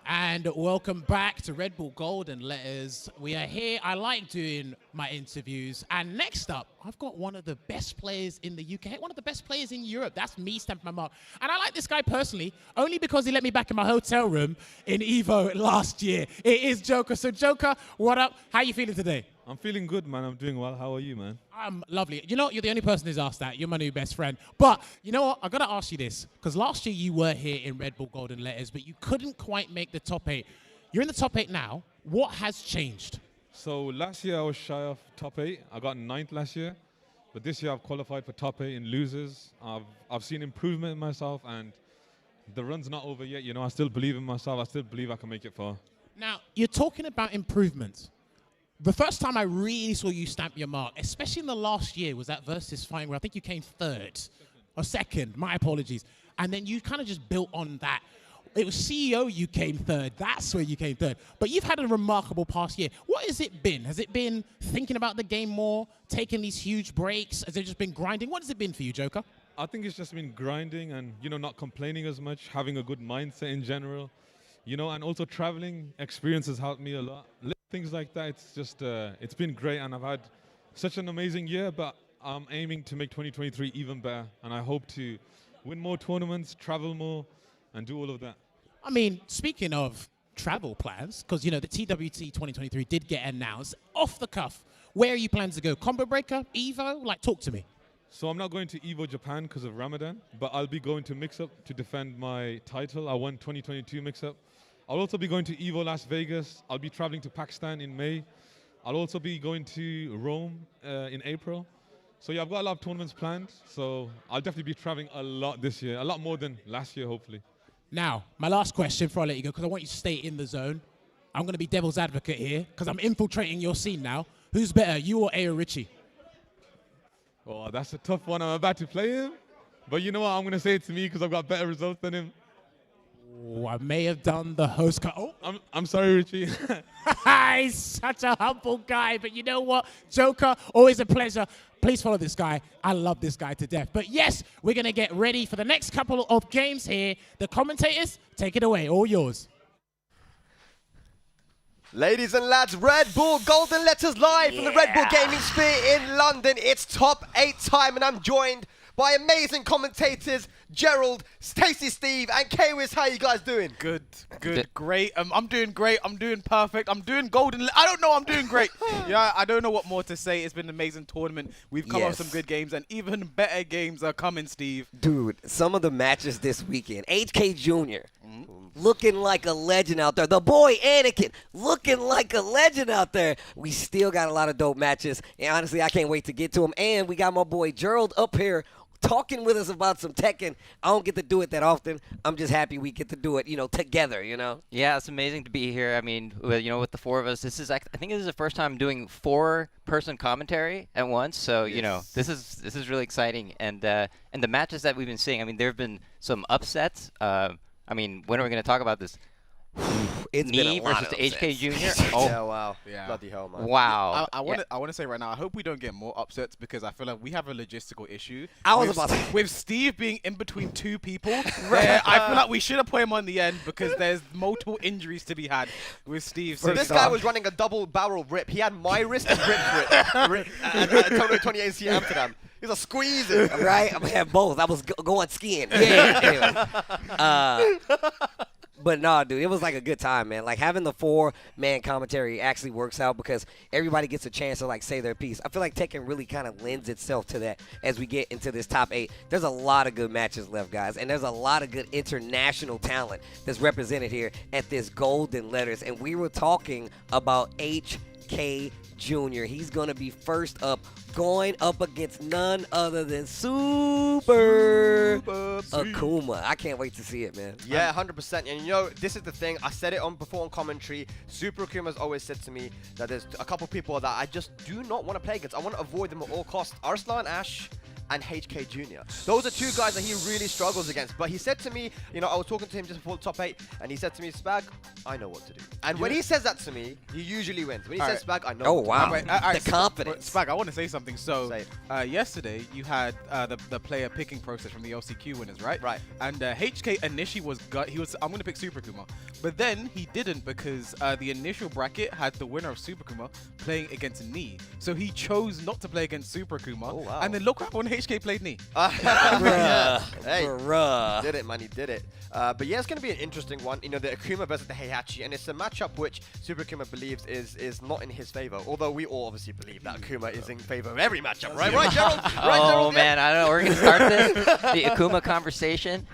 And welcome back to Red Bull Golden Letters. We are here. I like doing my interviews. And next up, I've got one of the best players in the UK, one of the best players in Europe. That's me stamping my mark. And I like this guy personally, only because he let me back in my hotel room in EVO last year. It is Joker. So Joker, what up? How you feeling today? I'm feeling good, man. I'm doing well. How are you, man? I'm lovely. You know, you're the only person who's asked that. You're my new best friend. But you know what? I got to ask you this, because last year you were here in Red Bull Golden Letters, but you couldn't quite make the top 8. You're in the top 8 now. What has changed? So last year I was shy of top 8. I got 9th last year, but this year I've qualified for top 8 in losers. I've seen improvement in myself, and the run's not over yet. You know, I still believe in myself. I still believe I can make it far. Now, you're talking about improvements. The first time I really saw you stamp your mark, especially in the last year, was that versus fighting where I think you came 3rd or 2nd. My apologies. And then you kind of just built on that. It was CEO you came 3rd. That's where you came 3rd. But you've had a remarkable past year. What has it been? Has it been thinking about the game more, taking these huge breaks? Has it just been grinding? What has it been for you, Joker? I think it's just been grinding and, you know, not complaining as much, having a good mindset in general. You know, and also traveling experience has helped me a lot. Things like that, it's just, it's been great, and I've had such an amazing year, but I'm aiming to make 2023 even better, and I hope to win more tournaments, travel more, and do all of that. I mean, speaking of travel plans, because, you know, the TWT 2023 did get announced, off the cuff, where are you planning to go? Combo Breaker? EVO? Like, talk to me. So I'm not going to EVO Japan because of Ramadan, but I'll be going to Mix Up to defend my title. I won 2022 Mix Up. I'll also be going to EVO Las Vegas. I'll be traveling to Pakistan in May. I'll also be going to Rome in April. So yeah, I've got a lot of tournaments planned. So I'll definitely be traveling a lot this year, a lot more than last year, hopefully. Now, my last question before I let you go, because I want you to stay in the zone. I'm going to be devil's advocate here, because I'm infiltrating your scene now. Who's better, you or Ayo Richie? Oh, that's a tough one. I'm about to play him. But you know what? I'm going to say it to me because I've got better results than him. Oh, I may have done the host cut. Oh, I'm sorry, Richie. He's such a humble guy, but you know what? Joker, always a pleasure. Please follow this guy. I love this guy to death. But yes, we're going to get ready for the next couple of games here. The commentators, take it away. All yours. Ladies and lads, Red Bull Golden Letters live from the Red Bull Gaming Sphere in London. It's top 8 time, and I'm joined by amazing commentators, Gerald, Stacey Steve, and K-Wiz. How you guys doing? Good, great. I'm doing great. I'm doing perfect. I'm doing golden. I don't know. I'm doing great. Yeah, I don't know what more to say. It's been an amazing tournament. We've come up with some good games, and even better games are coming, Steve. Dude, some of the matches this weekend. HK Jr. looking like a legend out there. The boy Anakin looking like a legend out there. We still got a lot of dope matches, and honestly, I can't wait to get to them. And we got my boy Gerald up here talking with us about some Tekken. I don't get to do it that often. I'm just happy we get to do it, you know, together, you know? Yeah, it's amazing to be here. I mean, you know, with the 4 of us, this is, I think this is the first time doing 4-person commentary at once. So, you know, this is really exciting. And the matches that we've been seeing, I mean, there have been some upsets. I mean, when are we going to talk about this? It's been a lot versus of HK Jr. Oh, yeah, wow. Yeah. Bloody hell, man. Wow. I want to say right now, I hope we don't get more upsets because I feel like we have a logistical issue. With Steve being in between 2 people, I feel like we should have put him on the end because there's multiple injuries to be had with Steve. So this guy was running a double barrel rip. He had my wrist and Rip's wrist at Tournament 28C Amsterdam. He's a squeezing. Right? I had both. I was going skiing. Yeah. Anyway. But no, dude, it was like a good time, man. Like having the 4-man commentary actually works out because everybody gets a chance to like say their piece. I feel like Tekken really kind of lends itself to that as we get into this top 8. There's a lot of good matches left, guys, and there's a lot of good international talent that's represented here at this Golden Letters. And we were talking about HK Jr. He's going to be first up, going up against none other than Super Akouma. I can't wait to see it, man. Yeah, 100%. And you know, this is the thing. I said it before on commentary. Super Akouma has always said to me that there's a couple people that I just do not want to play against. I want to avoid them at all costs. Arslan, Ash, and HK Jr. Those are two guys that he really struggles against. But he said to me, you know, I was talking to him just before the top 8, and he said to me, Spag, I know what to do. And when he says that to me, he usually wins. When he says Spag, I know. Oh, what to wow. do. The confidence. Spag, I want to say something. So, yesterday, you had the player picking process from the LCQ winners, right? Right. And HK initially was, I'm going to pick Super Kuma. But then he didn't because the initial bracket had the winner of Super Kuma playing against Ni. So he chose not to play against Super Kuma. Oh, wow. And then look what happened when HK played Ni. Hey, did it, man. He did it. But yeah, it's going to be an interesting one. You know, the Akouma versus the Heihachi, and it's a matchup which Super Akuma believes is not in his favor. Although we all obviously believe that Akuma is in favor of every matchup, right? Right, Gerald? Oh man, I don't know. We're gonna start this the Akuma conversation.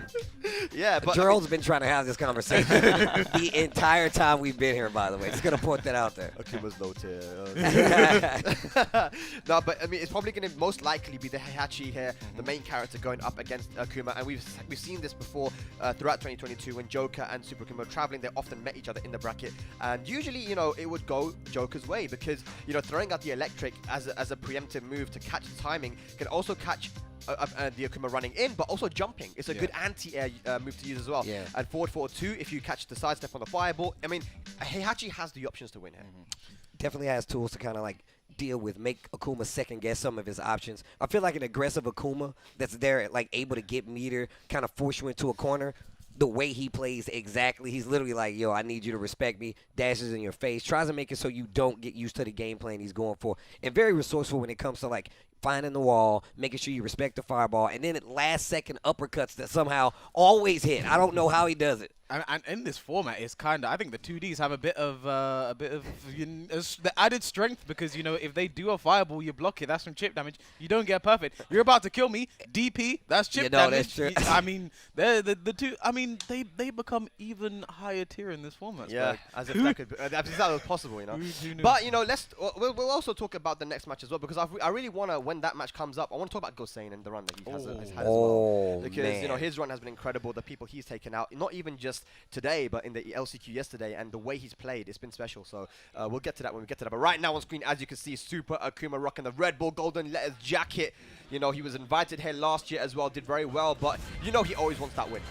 Yeah, but Gerald's been trying to have this conversation the entire time we've been here. By the way, just gonna put that out there. Akuma's low tier. No, but I mean, it's probably going to most likely be the Heihachi here, the main character going up against Akuma, and we've seen this before throughout 2022 when Joker and Super Akuma were traveling. They often met each other in the bracket, and usually, you know, it would go Joker's way because, you know, throwing out the electric as a preemptive move to catch the timing can also catch the Akuma running in, but also jumping. It's a good anti-air move to use as well. Yeah. And forward 4-2 if you catch the sidestep on the fireball. I mean, Heihachi has the options to win here. Definitely has tools to kind of like deal with, make Akuma second guess some of his options. I feel like an aggressive Akuma that's there, like able to get meter, kind of force you into a corner. The way he plays exactly, he's literally like, yo, I need you to respect me, dashes in your face, tries to make it so you don't get used to the game plan he's going for, and very resourceful when it comes to like finding the wall, making sure you respect the fireball, and then at last second uppercuts that somehow always hit. I don't know how he does it. And in this format, it's kind of, I think the 2Ds have a bit of the added strength because, you know, if they do a fireball, you block it. That's some chip damage. You don't get perfect. You're about to kill me. DP, that's chip damage. That's true. I mean, the two. I mean, they become even higher tier in this format. Yeah, as if that could be, as if that was possible, you know. But you know, we'll also talk about the next match as well because I really want to, when that match comes up, I want to talk about GoSain and the run that he has had as well. Because you know his run has been incredible. The people he's taken out, not even just today, but in the LCQ yesterday, and the way he's played, it's been special. So we'll get to that when we get to that. But right now on screen, as you can see, Super Akuma rocking the Red Bull Golden Letters jacket. You know, he was invited here last year as well, did very well, but you know he always wants that win.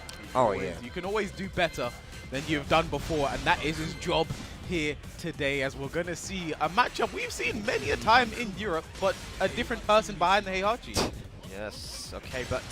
You can always do better than you've done before, and that is his job here today, as we're going to see a matchup we've seen many a time in Europe, but a different person behind the Heihachi. Yes, okay, but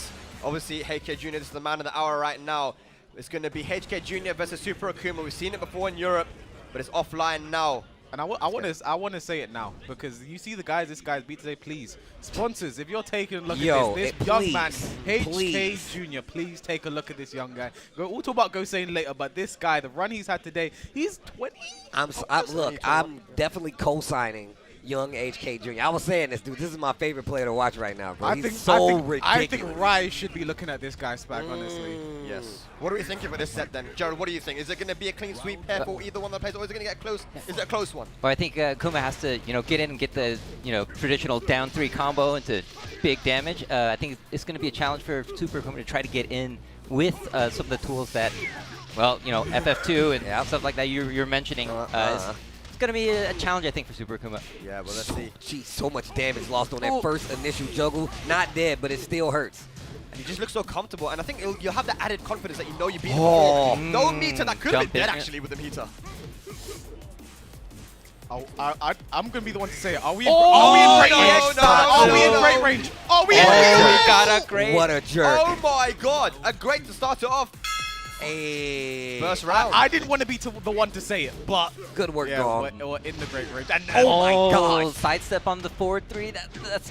obviously HK Jr., this is the man of the hour right now. It's going to be HK Jr. versus Super Akuma. We've seen it before in Europe, but it's offline now. And I want to say it now because you see this guy's beat today. Please, sponsors, if you're taking a look at this young man, HK Jr., please take a look at this young guy. We'll talk about GoSain later, but this guy, the run he's had today, he's 20. I'm definitely co-signing young HK Jr. I was saying this, dude. This is my favorite player to watch right now, bro. He's so ridiculous. I think Rai should be looking at this guy, Spag, honestly. Yes. What are we thinking for this set then? Gerald, what do you think? Is it going to be a clean sweep here for either one of the players, or is it going to get close? Is it a close one? Well, I think Akuma has to, you know, get in and get the, you know, traditional down 3 combo into big damage. I think it's going to be a challenge for Super Akuma to try to get in with some of the tools that, well, you know, FF2 and stuff like that you're mentioning. It's going to be a challenge, I think, for Super Akuma. Yeah, well, let's see. Geez, so much damage lost on that first initial juggle. Not dead, but it still hurts. And he just looks so comfortable, and I think you'll have the added confidence that you know you beat him before. No meter, that could have been dead actually with the meter. I'm going to be the one to say it. Are we in great range? Are we in great range? Are we in great range? Got a great. What a jerk. Oh my god, a great to start it off. Hey. First round. I didn't want to be the one to say it, but good work, dog. We're in the great range. And oh my god! Sidestep on the forward 3.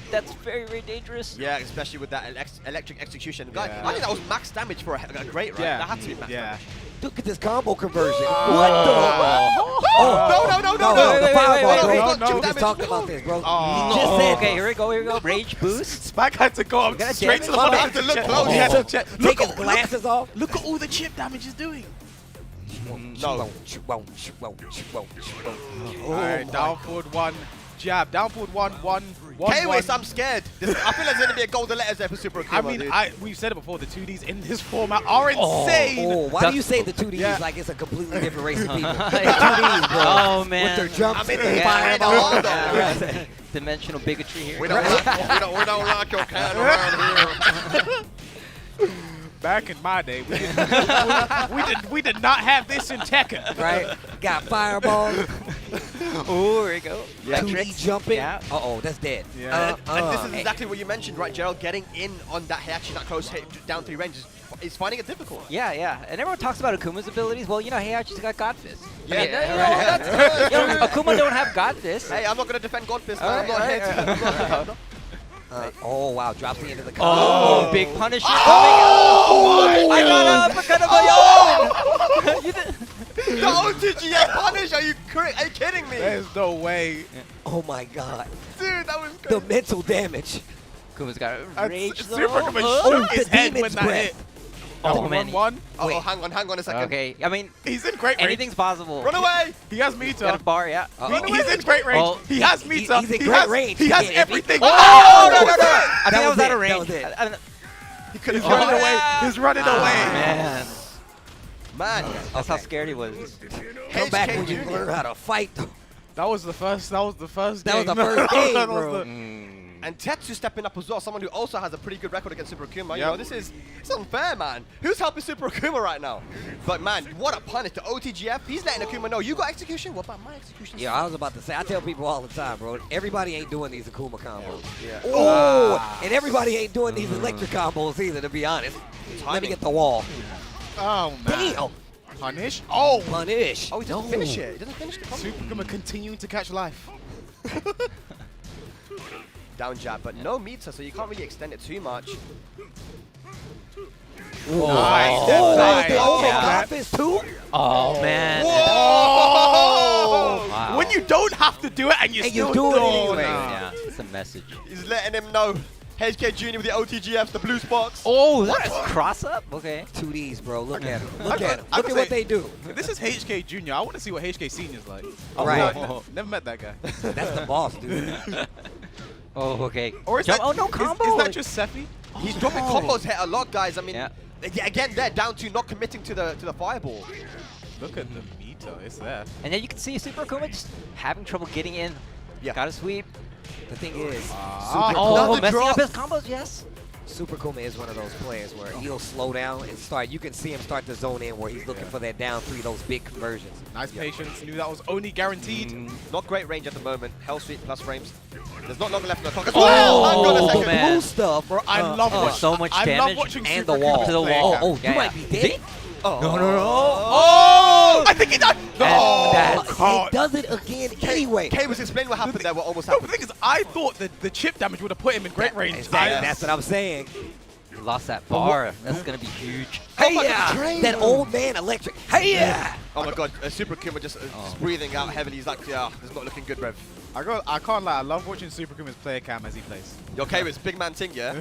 That's very, very dangerous. Yeah, especially with that electric execution. I think that was max damage for a great round. That had to be max damage. Look at this combo conversion. What the? No. The fireball, bro. No. We just talked about this, bro. Okay, here we go. Rage boost. Spag had to go up straight to the front. Had to look close. He had to check. Take his glasses off. Look at all the chip damage he's doing. No. Alright, down forward 1. Jab. Down forward 1. K-Wiz, I'm scared. I feel like there's going to be a golden letters there for Super Akuma. I mean, we've said it before, the 2Ds in this format are insane. Why do you say the 2Ds like it's a completely different race of people? 2Ds, bro. Oh, man. With their jumps I mean, and fireball. dimensional bigotry here. We don't like your cat around here. Back in my day, we did not have this in Tekken. Right? Got fireballs. Oh, there you go. Yeah. 2D jumping. Yeah. Uh-oh, that's dead. Yeah. And this is exactly what you mentioned, right, Gerald? Getting in on that Heihachi, that close hit, down 3 range is finding it difficult. Yeah, yeah. And everyone talks about Akuma's abilities. Well, you know, Heihachi's got God Fist. Yeah. Akuma don't have God Fist. Hey, I'm not going to defend God Fist, man. I'm not here to. Oh, wow. Drops the end of the combo. Oh, big Punisher coming. I got an uppercut of my own. The OTGF punish? Are you kidding me? There's no way. Oh, my God. Dude, that was crazy. The mental damage. Akuma's got a rage though. Superman shook his head when that hit. Oh, man. 1-1. Oh, hang on a second. Okay, I mean, He's in great range. anything's possible. Run away! He has meter. Got a bar, yeah. He's in great range. Oh. He has meter. He's in great range. He has Yeah, if he- everything. Oh, no. That I think I was out of it. range. That was it. He could have running away. He's running away. Man, Man. that's how scared he was. Come back when you Jr. learn how to fight. That was the first. That was the first That was game. the first game, That was bro. the- And Tetsu stepping up as well, someone who also has a pretty good record against Super Akuma. You Yep. know, it's unfair, man. Who's helping Super Akuma right now? But man, what a punish. The OTGF, he's letting Akuma know, you got execution? What about my execution? Yeah, I was about to say, I tell people all the time, bro, everybody ain't doing these Akuma combos. Yeah. Oh, and everybody ain't doing these electric combos either, to be honest. Let me get the wall. Oh man. Damn. Punish. Oh. Punish. Oh, he doesn't finish it. He doesn't finish the combo. Super Akuma continuing to catch life. Down jab, but no meter, so you can't really extend it too much. Nice. Oh, Nice. oh, Yeah. God Fist too? Oh, man. Whoa! Wow. When you don't have to do it and you And you still do it anyway. Yeah, it's a message. He's letting him know. HK Jr. with the OTGF, the blue sparks. Oh, that's cross up? Okay. 2Ds, bro. Look at him. I Look could- at him. I Look could at what say- they do. If this is HK Jr., I want to see what HK Senior's like. Right. Never met that guy. That's the boss, dude. Oh, okay. Or is Jump. that, Oh, no combo. Is that just Sephi? He's dropping combos hit a lot, guys. I mean, Yeah. again, they're down to not committing to the fireball. Look at the meter. It's there. And then you can see Super Akuma just having trouble getting in. Yeah. Got a sweep. The thing is, Oh, Another messing drop. up his combos, yes. Super Kuma is one of those players where he'll slow down and start. You can see him start to zone in where he's looking for that down 3, those big conversions. Nice patience. Knew that was only guaranteed. Not great range at the moment. Hell sweep plus frames. There's not long left in the clock as Oh, well. Hang on a second. man. Blue stuff. Bro, I love oh, watching. so much I love damage watching and Super the wall. Akuma To the play. wall. Oh, Yeah, you might yeah. be dead. Oh. No. Oh! I think he died. No! that's- It does it again anyway. Kay was explaining what happened there, what almost No, the happened. thing is, I thought that the chip damage would have put him in great range. That's what I'm saying. He lost that bar. That's going to be huge. Hey, my yeah. God, That old man electric. Hey, yeah. Oh my god, Super Akuma just breathing out heavily. He's like, yeah, it's not looking good, Rev. I can't lie. I love watching Super Akuma's player cam as he plays. You okay with big man thing, yeah?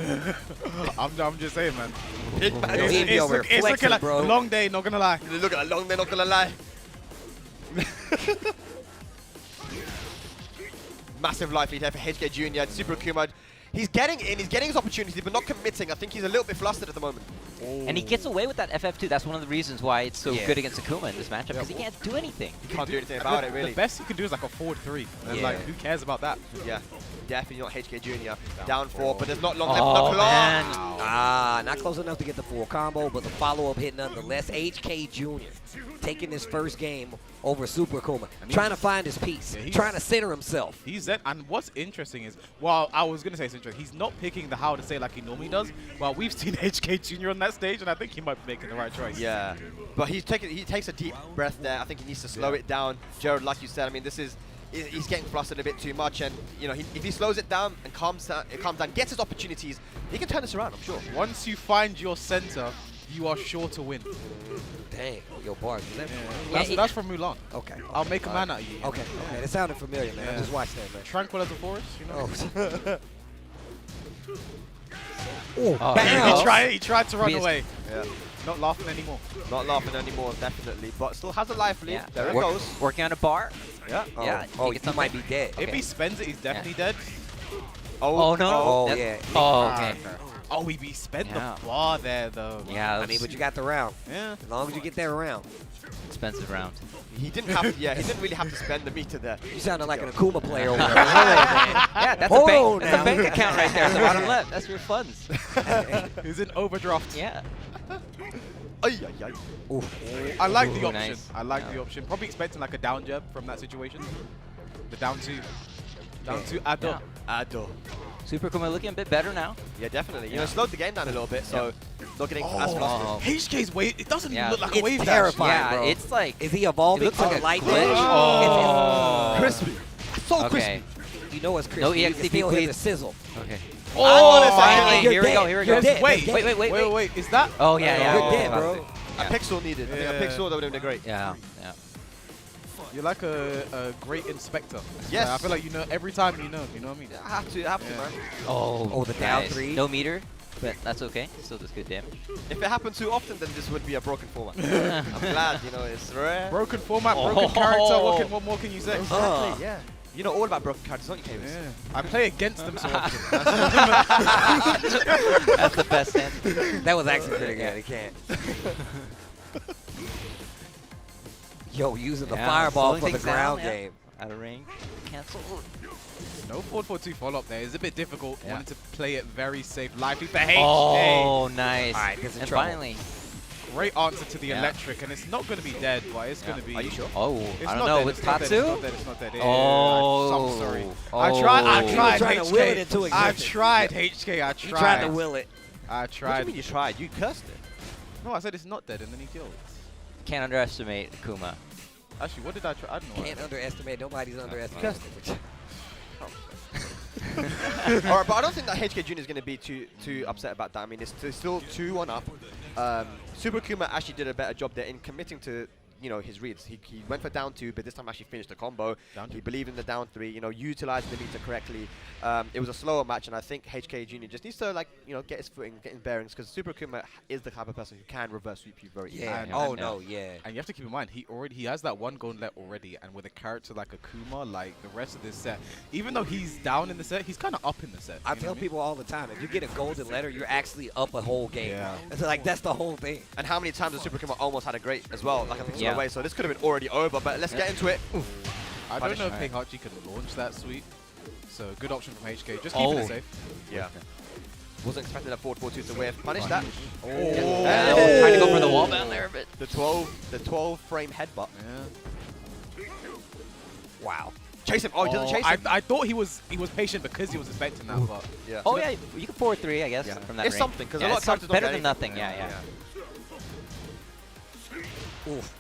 I'm just saying, man. Big man Yo, thing. he be over It's looking flexing, like bro. long day. Not gonna lie. Look at that long, they're not gonna lie. Massive life lead here for HK Jr. Super Akuma. He's getting in, he's getting his opportunity, but not committing. I think he's a little bit flustered at the moment. And he gets away with that FF2. That's one of the reasons why it's so Yeah. good against Akuma in this matchup, because he can't do anything. He can't do anything about it, really. The best he can do is like a forward 3. And Yeah. like, who cares about that? Yeah, definitely not HK Jr. Down 4, but there's not long Oh, left in the clock. man. Ah, not close enough to get the full combo, but the follow-up hit nonetheless. HK Jr. taking his first game over Super Akuma, trying to find his piece, Yeah, he's- trying to center himself. He's that, and what's interesting is, well, I was gonna say it's interesting. He's not picking the how to say like he normally does. Well, we've seen HK Jr. on that stage, and I think he might be making the right choice. Yeah, but he takes a deep breath there. I think he needs to slow it down. Jared, like you said, I mean, he's getting flustered a bit too much, and you know, if he slows it down and calms down, gets his opportunities, he can turn this around, I'm sure. Once you find your center, you are sure to win. Dang, yo, bars. Is that That's from Mulan. Okay. I'll make a man out of you. Okay, okay. That sounded familiar, man. I Yeah. just watched that, man. Tranquil as a forest, you know. Oh. Oh, bam. He tried to run Yes. away. Yeah. Not laughing anymore. Not laughing anymore, definitely, but still has a life lead. Yeah. There it Work- goes. Working on a bar. Yeah. Oh, Yeah, oh, he gets he might something. be dead. If he spends it, he's definitely dead. Oh, no. Oh, That- yeah. Oh, okay. Oh, he spent Yeah. the bar there, though. Yeah. I mean, but you got the round. Yeah. As long as you get that round. Expensive round. He didn't have to, yeah, he didn't really have to spend the meter there. You sounded like an Akouma player over there. Yeah, that's Hold a bank. on That's a now. bank account right there at the bottom left. That's your funds. He's in overdraft. Yeah. Ay, ay, ay. I like the Ooh, option. nice. I like the option. Probably expecting like a down jab from that situation. The down two. Down two, Ado. Ado. Super Kuma looking a bit better now. Yeah, definitely. You know, slowed the game down a little bit, so not getting as flustered. HK's wave, it doesn't even Yeah. look like a It's wave terrifying, Yeah, bro. it's like Is he evolving it looks like to a light glitch. edge? Oh. Crispy. So Okay. You know it's crispy. No You can EXTP, feel him, the please. sizzle. Okay. Oh, finally. You're Here we go. dead. Here we You're go. dead. Wait, That's dead. wait. Is that? Oh yeah, yeah. You're dead, bro. A pixel needed. I think a pixel that would have been great. Yeah, yeah. You're like a great inspector. Yes. I feel like you know every time you know what I mean? I have to, man. Oh, the down nice. three. No meter, but that's okay. Still does good damage. If it happened too often, then this would be a broken format. I'm glad, you know, it's rare. Broken format, broken character. What more can you say? Exactly, yeah. You know all about broken characters, don't you, Kane? Yeah. I play against them so often. That's the best answer. That was actually pretty good. He can't. Yo, using the fireball slowing for the things down, ground yeah. game. Out of range. Cancel. No 4-4-2 follow-up there. It's a bit difficult. Wanted to play it very safe. Lively for HK. Oh, nice. All right, gets in and trouble. finally. Great answer to the Yeah. electric, and it's not going to be dead, but it's going to be... Are you sure? Oh, It's I not don't know. dead, With it's not dead, Tatsu? It's not dead. Yeah, Oh. I'm sorry. Oh. I tried trying to will it into HK. I existence. tried HK. I You tried to tried. will it. I What do you tried. mean you tried? You cursed it. No, I said it's not dead, and then he killed. Can't underestimate Akouma. Actually, what did I try? I don't know. Can't underestimate. Nobody's underestimating. Alright, but I don't think that HK Jr. is going to be too upset about that. I mean, it's still 2-1 up. Super Kuma actually did a better job there in committing to, you know, his reads. He went for down 2, but this time actually finished the combo. He believed in the down 3, you know, utilized the meter correctly. It was a slower match, and I think HK Jr. just needs to, like, you know, get his footing, get his bearings, because Super Kuma is the type of person who can reverse sweep you very easily. Yeah. And- Oh and- no. Yeah. And you have to keep in mind, he has that one gauntlet already, and with a character like Akouma, like the rest of this set, even though he's down in the set, he's kind of up in the set. I you know tell what mean? people all the time, if you get a golden letter, you're actually up a whole game. Yeah. It's like that's the whole thing. And how many times has Super Kuma almost had a great as well, like I think Yeah. away. So this could have been already over, but let's get into it. I don't know if Heihachi can launch that sweep, so good option from HK. Just keeping it safe. Yeah. Wasn't expecting a 4-4-2 to whiff. Punish that. Oh. Hey. Trying to go for the wall down there, but The 12 frame headbutt. Yeah. Wow. Chase him. Oh, he doesn't chase him. I thought he was patient because he was expecting that, but Yeah. oh yeah, you can forward 3, I guess, Yeah. from that It's range. something, 'cause a Yeah, lot it's of characters don't better get than anything. nothing. Yeah. Oof.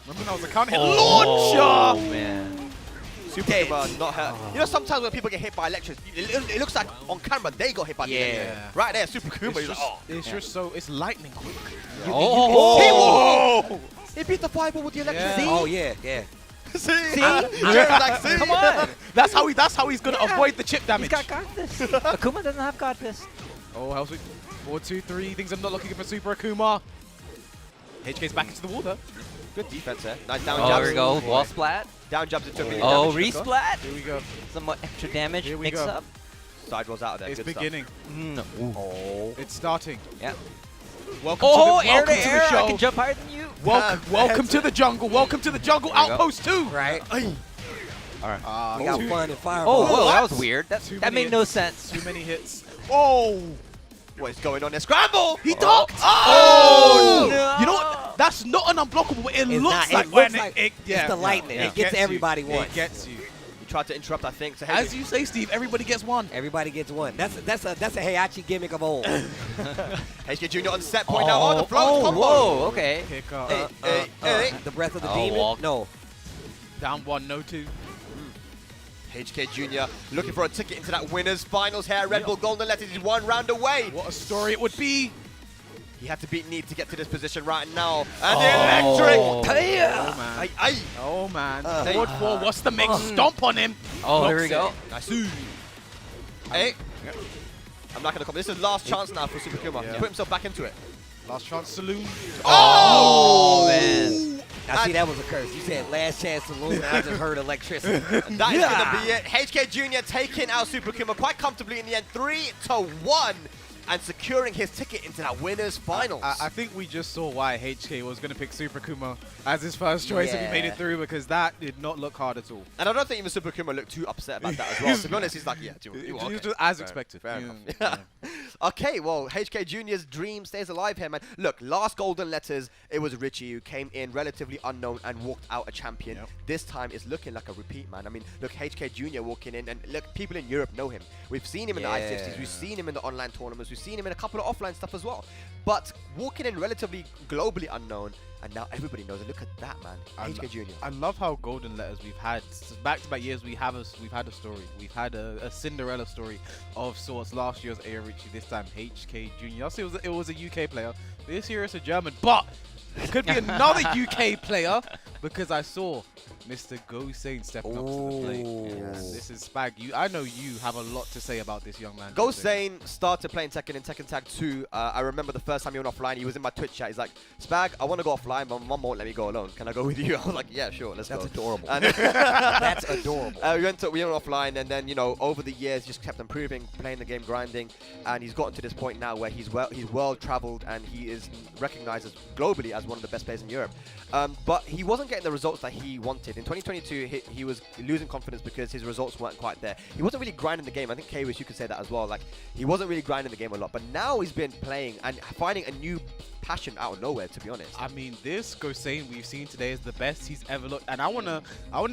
remember that was a counter hit Oh launcher. man. Super Kuma not hurt. You know, sometimes when people get hit by electrics, it looks like on camera they got hit by the electric. Yeah. Right there, Super Kuma. It's He's like, just, oh. it's just so it's lightning quick. Oh! He beat the fireball with the electric. Yeah. See? Oh yeah. Yeah. See? Come on. That's how he's gonna avoid the chip damage. He's got this. Akouma doesn't have got this. Oh, hell sweep. 4-2-3. Things are not looking good for Super Akouma. HK's back into the wall though. Good defense there. Nice down Oh, jabs. there we go. Wall splat. Down jabs it took me. Oh, resplat. Here we go. Some extra damage. Here we Mix go. up. Side rolls out of there. It's Good beginning. No. Oh. It's starting. Yeah. Welcome Oh, to the, air welcome to to air. the show. I can jump higher than you. Welcome to the jungle. Welcome to the jungle. There you go. Outpost 2. Right. All right. We got Two- fun and fireball. Oh, whoa, that was What? weird. That Too that many made no hits. sense. Too many hits. Oh! What is going on there? Scramble! He ducked! Oh! No. You know what? That's not an unblockable. It It's looks not- like it when looks like it it's the lightning. It gets you. everybody once. It gets you. He tried to interrupt, I think. So As you say, Steve, everybody gets one. Everybody gets one. That's a Heihachi gimmick of old. HK Jr. on set point now. Oh, the flow Oh, combo. whoa, okay. Kick up. Hey. The breath of the Oh, demon. walk. No. Down 1, no 2. HK Jr. looking for a ticket into that winners finals here. Red Bull Golden Letters is 1 round away. What a story it would be. He had to beat Need to get to this position right now. And the electric. Oh, man. Aye, aye. Oh, man. Hey. Forward 4. What's the mix? Stomp on him. Oh, here we Blocks go. Nice. Hey. I'm not going to come. This is last chance now for Super Kuma. Yeah. He's put himself back into it. it. Last chance saloon. Oh, man. Now see, that was a curse. You said last chance saloon, and I just heard electricity. And that is going to be it. HK Jr. taking out Super Kuma quite comfortably in the end. 3-1. and securing his ticket into that winners finals. I think we just saw why HK was going to pick Super Kuma as his first choice if he made it through, because that did not look hard at all. And I don't think even Super Kuma looked too upset about that as well. To be honest, he's like, yeah, he was just as expected. Fair enough. Okay, well, HK Jr.'s dream stays alive here, man. Look, last Golden Letters, it was Richie who came in relatively unknown and walked out a champion. This time it's looking like a repeat, man. I mean, look, HK Jr. walking in, and look, people in Europe know him. We've seen him in the I-50s, we've seen him in the online tournaments, we've seen him in a couple of offline stuff as well. But walking in relatively globally unknown, and now everybody knows it. Look at that, man. HK Jr. I love how Golden Letters we've had back-to-back years. We've had a story. We've had a Cinderella story of sorts. Last year's Ayo Richie, this time HK Jr. Last year it was a UK player. This year it's a German, but it could be another UK player because I saw Mr. GoSain stepping up to the plate. Yes. This is Spag. I know you have a lot to say about this young man. GoSain started playing Tekken in Tekken Tag 2. I remember the first time he went offline, he was in my Twitch chat. He's like, Spag, I want to go offline, but my mom won't let me go alone. Can I go with you? I was like, yeah, sure, let's go. That's adorable. That's adorable. We went offline, and then, you know, over the years, just kept improving, playing the game, grinding, and he's gotten to this point now where he's well-traveled, and he is recognized as globally as one of the best players in Europe. But he wasn't getting the results that he wanted. In 2022, he was losing confidence because his results weren't quite there. He wasn't really grinding the game. I think K-Wish, you could say that as well. Like, he wasn't really grinding the game a lot. But now he's been playing and finding a new passion out of nowhere, to be honest. I mean, this GoSain we've seen today is the best he's ever looked. And I wanna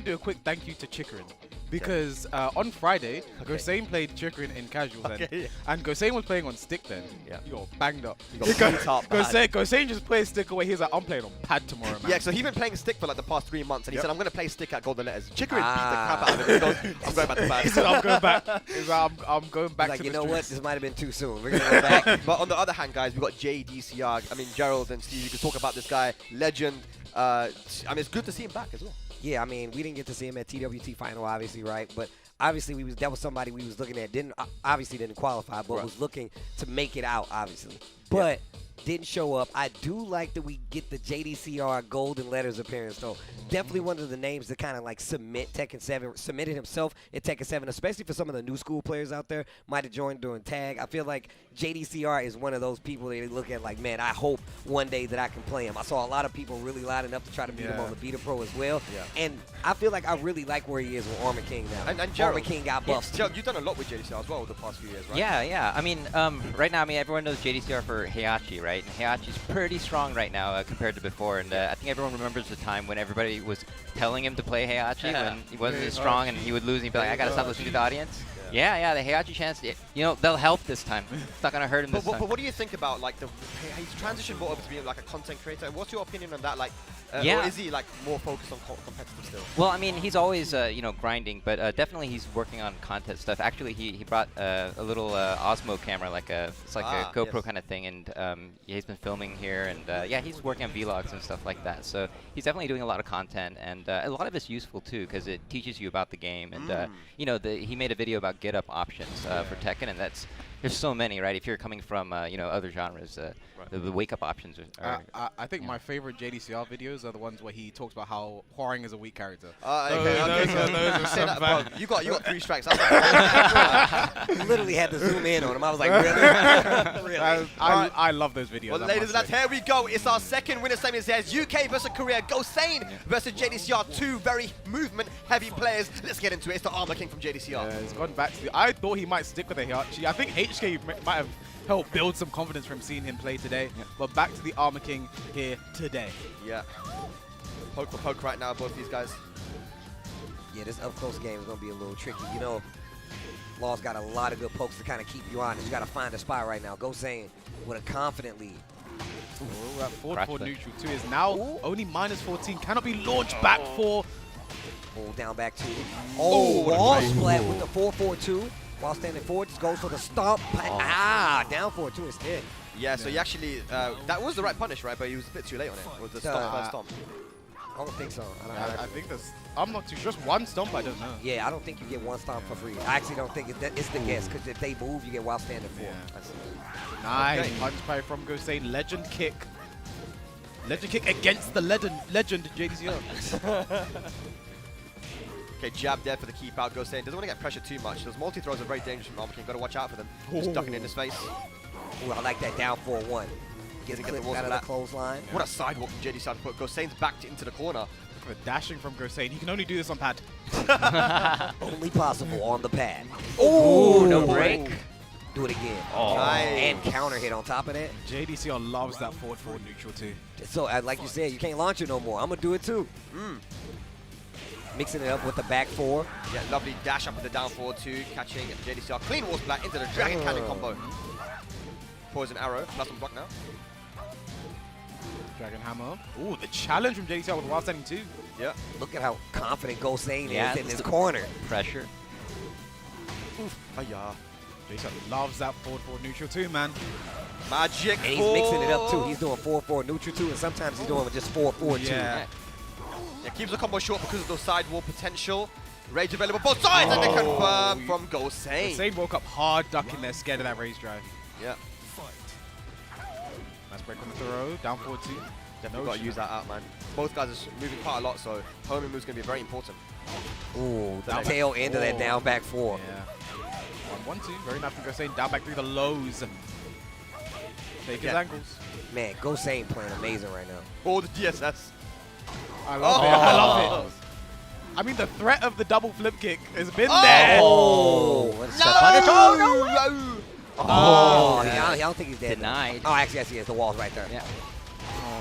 do a quick thank you to Chikurin. Because on Friday, GoSain played Chikurin in casuals, and GoSain was playing on stick then. Yeah. He got banged up. He got beat up. GoSain just played stick away. He's like, I'm playing on pad tomorrow, man. Yeah, so he's been playing stick for like the past 3 months, and he said, I'm going to play stick at Golden Letters. Chikurin beat the crap out of him. He goes, I'm going back to pad. He said, I'm going back. He's like, I'm going back to the you know what? This might have been too soon. We're going to go back. But on the other hand, guys, we've got JDCR. I mean, Gerald and Steve, you can talk about this guy. Legend. I mean, it's good to see him back as well. Yeah, I mean, we didn't get to see him at TWT final, obviously, right? But obviously, that was somebody we was looking at. Obviously didn't qualify, but was looking to make it out, obviously. But didn't show up. I do like that we get the JDCR Golden Letters appearance, though. Definitely one of the names to kind of like submitted himself in Tekken 7, especially for some of the new school players out there. Might have joined during tag. I feel like JDCR is one of those people that they look at like, man, I hope one day that I can play him. I saw a lot of people really lining up to try to beat him on the Beta Pro as well. And I feel like I really like where he is with Armor King now. And Gerald, Armor King got buffed. Gerald, you've done a lot with JDCR as well the past few years, right? Yeah. I mean, right now, everyone knows JDCR for Heihachi, right? And Heihachi's pretty strong right now compared to before. And I think everyone remembers the time when everybody was telling him to play Heihachi when he wasn't as strong and he would lose and he'd be like, I got to stop listening to the audience. Yeah, the Heihachi chance, you know, they'll help this time. It's not going to hurt him this time. But what do you think about, like, he's transitioned more over to being, like, a content creator? What's your opinion on that? Like, or is he, like, more focused on competitive still? Well, I mean, he's always, you know, grinding, but definitely he's working on content stuff. Actually, he brought a little Osmo camera, it's like a GoPro kind of thing, and he's been filming here, and yeah, he's working on vlogs and stuff like that. So he's definitely doing a lot of content, and a lot of it's useful, too, because it teaches you about the game. And, you know, he made a video about get-up options for Tekken, and there's so many, right? If you're coming from, you know, other genres, the wake-up options are I think my favorite JDCR videos are the ones where he talks about how Hwoarang is a weak character. You got 3 strikes. Literally had to zoom in on him. I was like, really? I love those videos. Well, ladies and gentlemen, here we go. It's our second winner semi. It's UK versus Korea. GoSain versus JDCR. 2 very movement-heavy players. Let's get into it. It's the Armor King from JDCR. Yeah, he's gone back to I thought he might stick with the Heihachi. I think HK might have helped build some confidence from seeing him play today. But back to the Armor King here today. Yeah. Poke for poke right now, both these guys. Yeah, this up-close game is going to be a little tricky. You know, Law's got a lot of good pokes to kind of keep you honest. You got to find a spot right now. GoSain with a confident lead. We're at 4-4 neutral. 2 is now only -14. Cannot be launched back for. Down back 2. Wall splat with the 4-4-2. While standing forward, just goes for the stomp. Down 4-2 instead. Yeah, so he actually, that was the right punish, right? But he was a bit too late on it. Was the stomp first stomp? I don't think so. I think I'm not too sure. Just one stomp, I don't know. Yeah, I don't think you get one stomp for free. I actually don't think it's the guess, because if they move, you get while standing forward. Nice punch by from GoSain. Legend kick. Legend kick against the legend JDCR. Okay, jab there for the keep out. GoSain doesn't want to get pressured too much. Those multi-throws are very dangerous from Armor King. Got to watch out for them. Just ducking in his face. Ooh, I like that down 4-1. Gets Doesn't get the clipped walls out of the flat. clothesline. What a sidewalk from JDCR to put GoSain's back into the corner. The dashing from GoSain. He can only do this on pad. Only possible on the pad. Ooh, no break. Do it again. Oh. Nice. And counter hit on top of that. JDCR loves that forward neutral too. So, like you said, you can't launch it no more. I'm going to do it too. Mixing it up with the back 4. Yeah, lovely dash up with the down forward 2, catching JDCR. Clean wall splat into the Dragon Cannon combo. Poison arrow, last one block now. Dragon Hammer. Ooh, the challenge from JDCR with wild standing 2. Yeah. Look at how confident GoSain Yeah, is in this corner. Pressure. Oof. Ayah. JDCR loves that forward neutral too, man. Magic. And he's mixing it up too. He's doing 4-4 neutral too, and sometimes he's doing just 4-4 too. Yeah. Yeah, keeps the combo short because of the sidewall potential. Rage available both sides, and they confirm from GoSain. GoSain woke up hard ducking there, scared of that raise drive. Yeah. Nice break on the throw, down forward 2. Definitely got to use that out, man. Both guys are moving quite a lot, so homing move's going to be very important. Ooh, the tail end of that down back 4. Yeah. 1-1-2, very nice from GoSain. Down back through the lows. Take his ankles. Man, GoSain playing amazing right now. Oh, the DSS. I love it. I love it. I mean, the threat of the double flip kick has been there. Oh, what's no! I don't think he's dead. Denied. Oh, actually, I see it. The wall's right there. Yeah.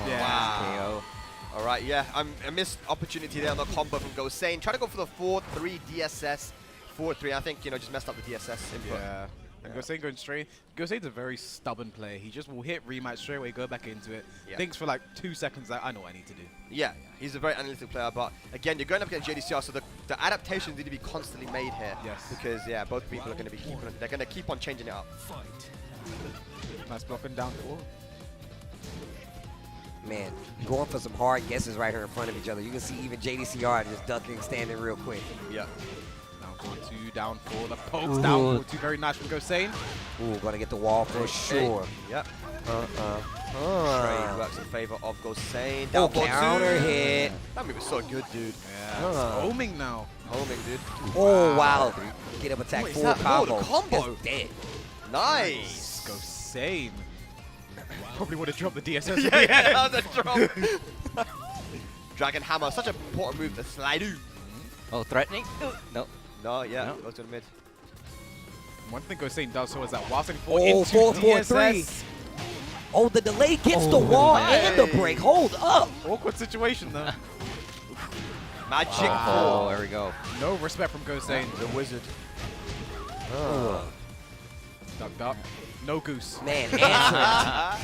Yeah. Wow. All right, yeah. I missed opportunity there on the combo from GoSain. Try to go for the 4-3 DSS. 4-3. I think, just messed up the DSS input. Yeah. And GoSain going straight. GoSain's a very stubborn player. He just will hit rematch straight away, go back into it. Yeah. Thinks for like 2 seconds that I know what I need to do. Yeah, he's a very analytical player, but again, you're going up against JDCR, so the adaptations need to be constantly made here. Yes. Because yeah, both people are going to be they're going to keep on changing it up. Nice blocking down 4. Man, going for some hard guesses right here in front of each other. You can see even JDCR just ducking, standing real quick. Yeah. Down 4-2, down 4. The pokes down 4-2. Very nice from GoSain. Ooh, gonna get the wall for sure. Yep. Trade works in favor of GoSain. Down 4-2. Counter hit. That move is so good, dude. Yeah. It's homing now. Homing, dude. Oh, wow. Get up attack What is 4 that? combo. Oh, the combo. That's dead. Nice. GoSain. Probably would have dropped the DSS. Yeah, that was a drop. Dragon Hammer, such an important move to slide. Oh, threatening? No. No, yeah, No. goes to the mid. One thing GoSain does so is that while standing 4 Oh, into 4-4-3. DSS. Oh, the delay gets the wall and the break. Hold up. Awkward situation though. Magic Oh, 4. there we go. No respect from GoSain. The wizard. Ducked up. No goose. Man, answer.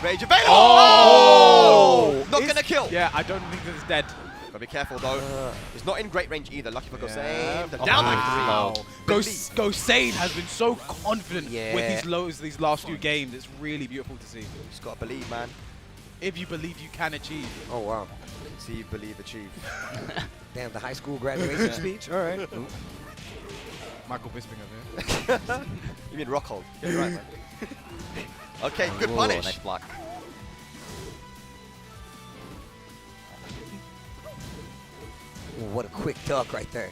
Rage available! Oh! Not gonna kill! Yeah, I don't think this is dead. Gotta be careful though. It's not in great range either. Lucky for GoSain. Yeah. The down by Wow. 3. GoSain has been so confident Yeah. with these lows these last few games. It's really beautiful to see. Just gotta believe, man. If you believe you can achieve. Oh, wow. Conceive, believe, achieve. Damn, the high school graduation speech. All right. Michael Bisping over here. You mean Rockhold? Get it right, man. Okay, good Ooh, punish. nice block. Ooh, what a quick duck right there.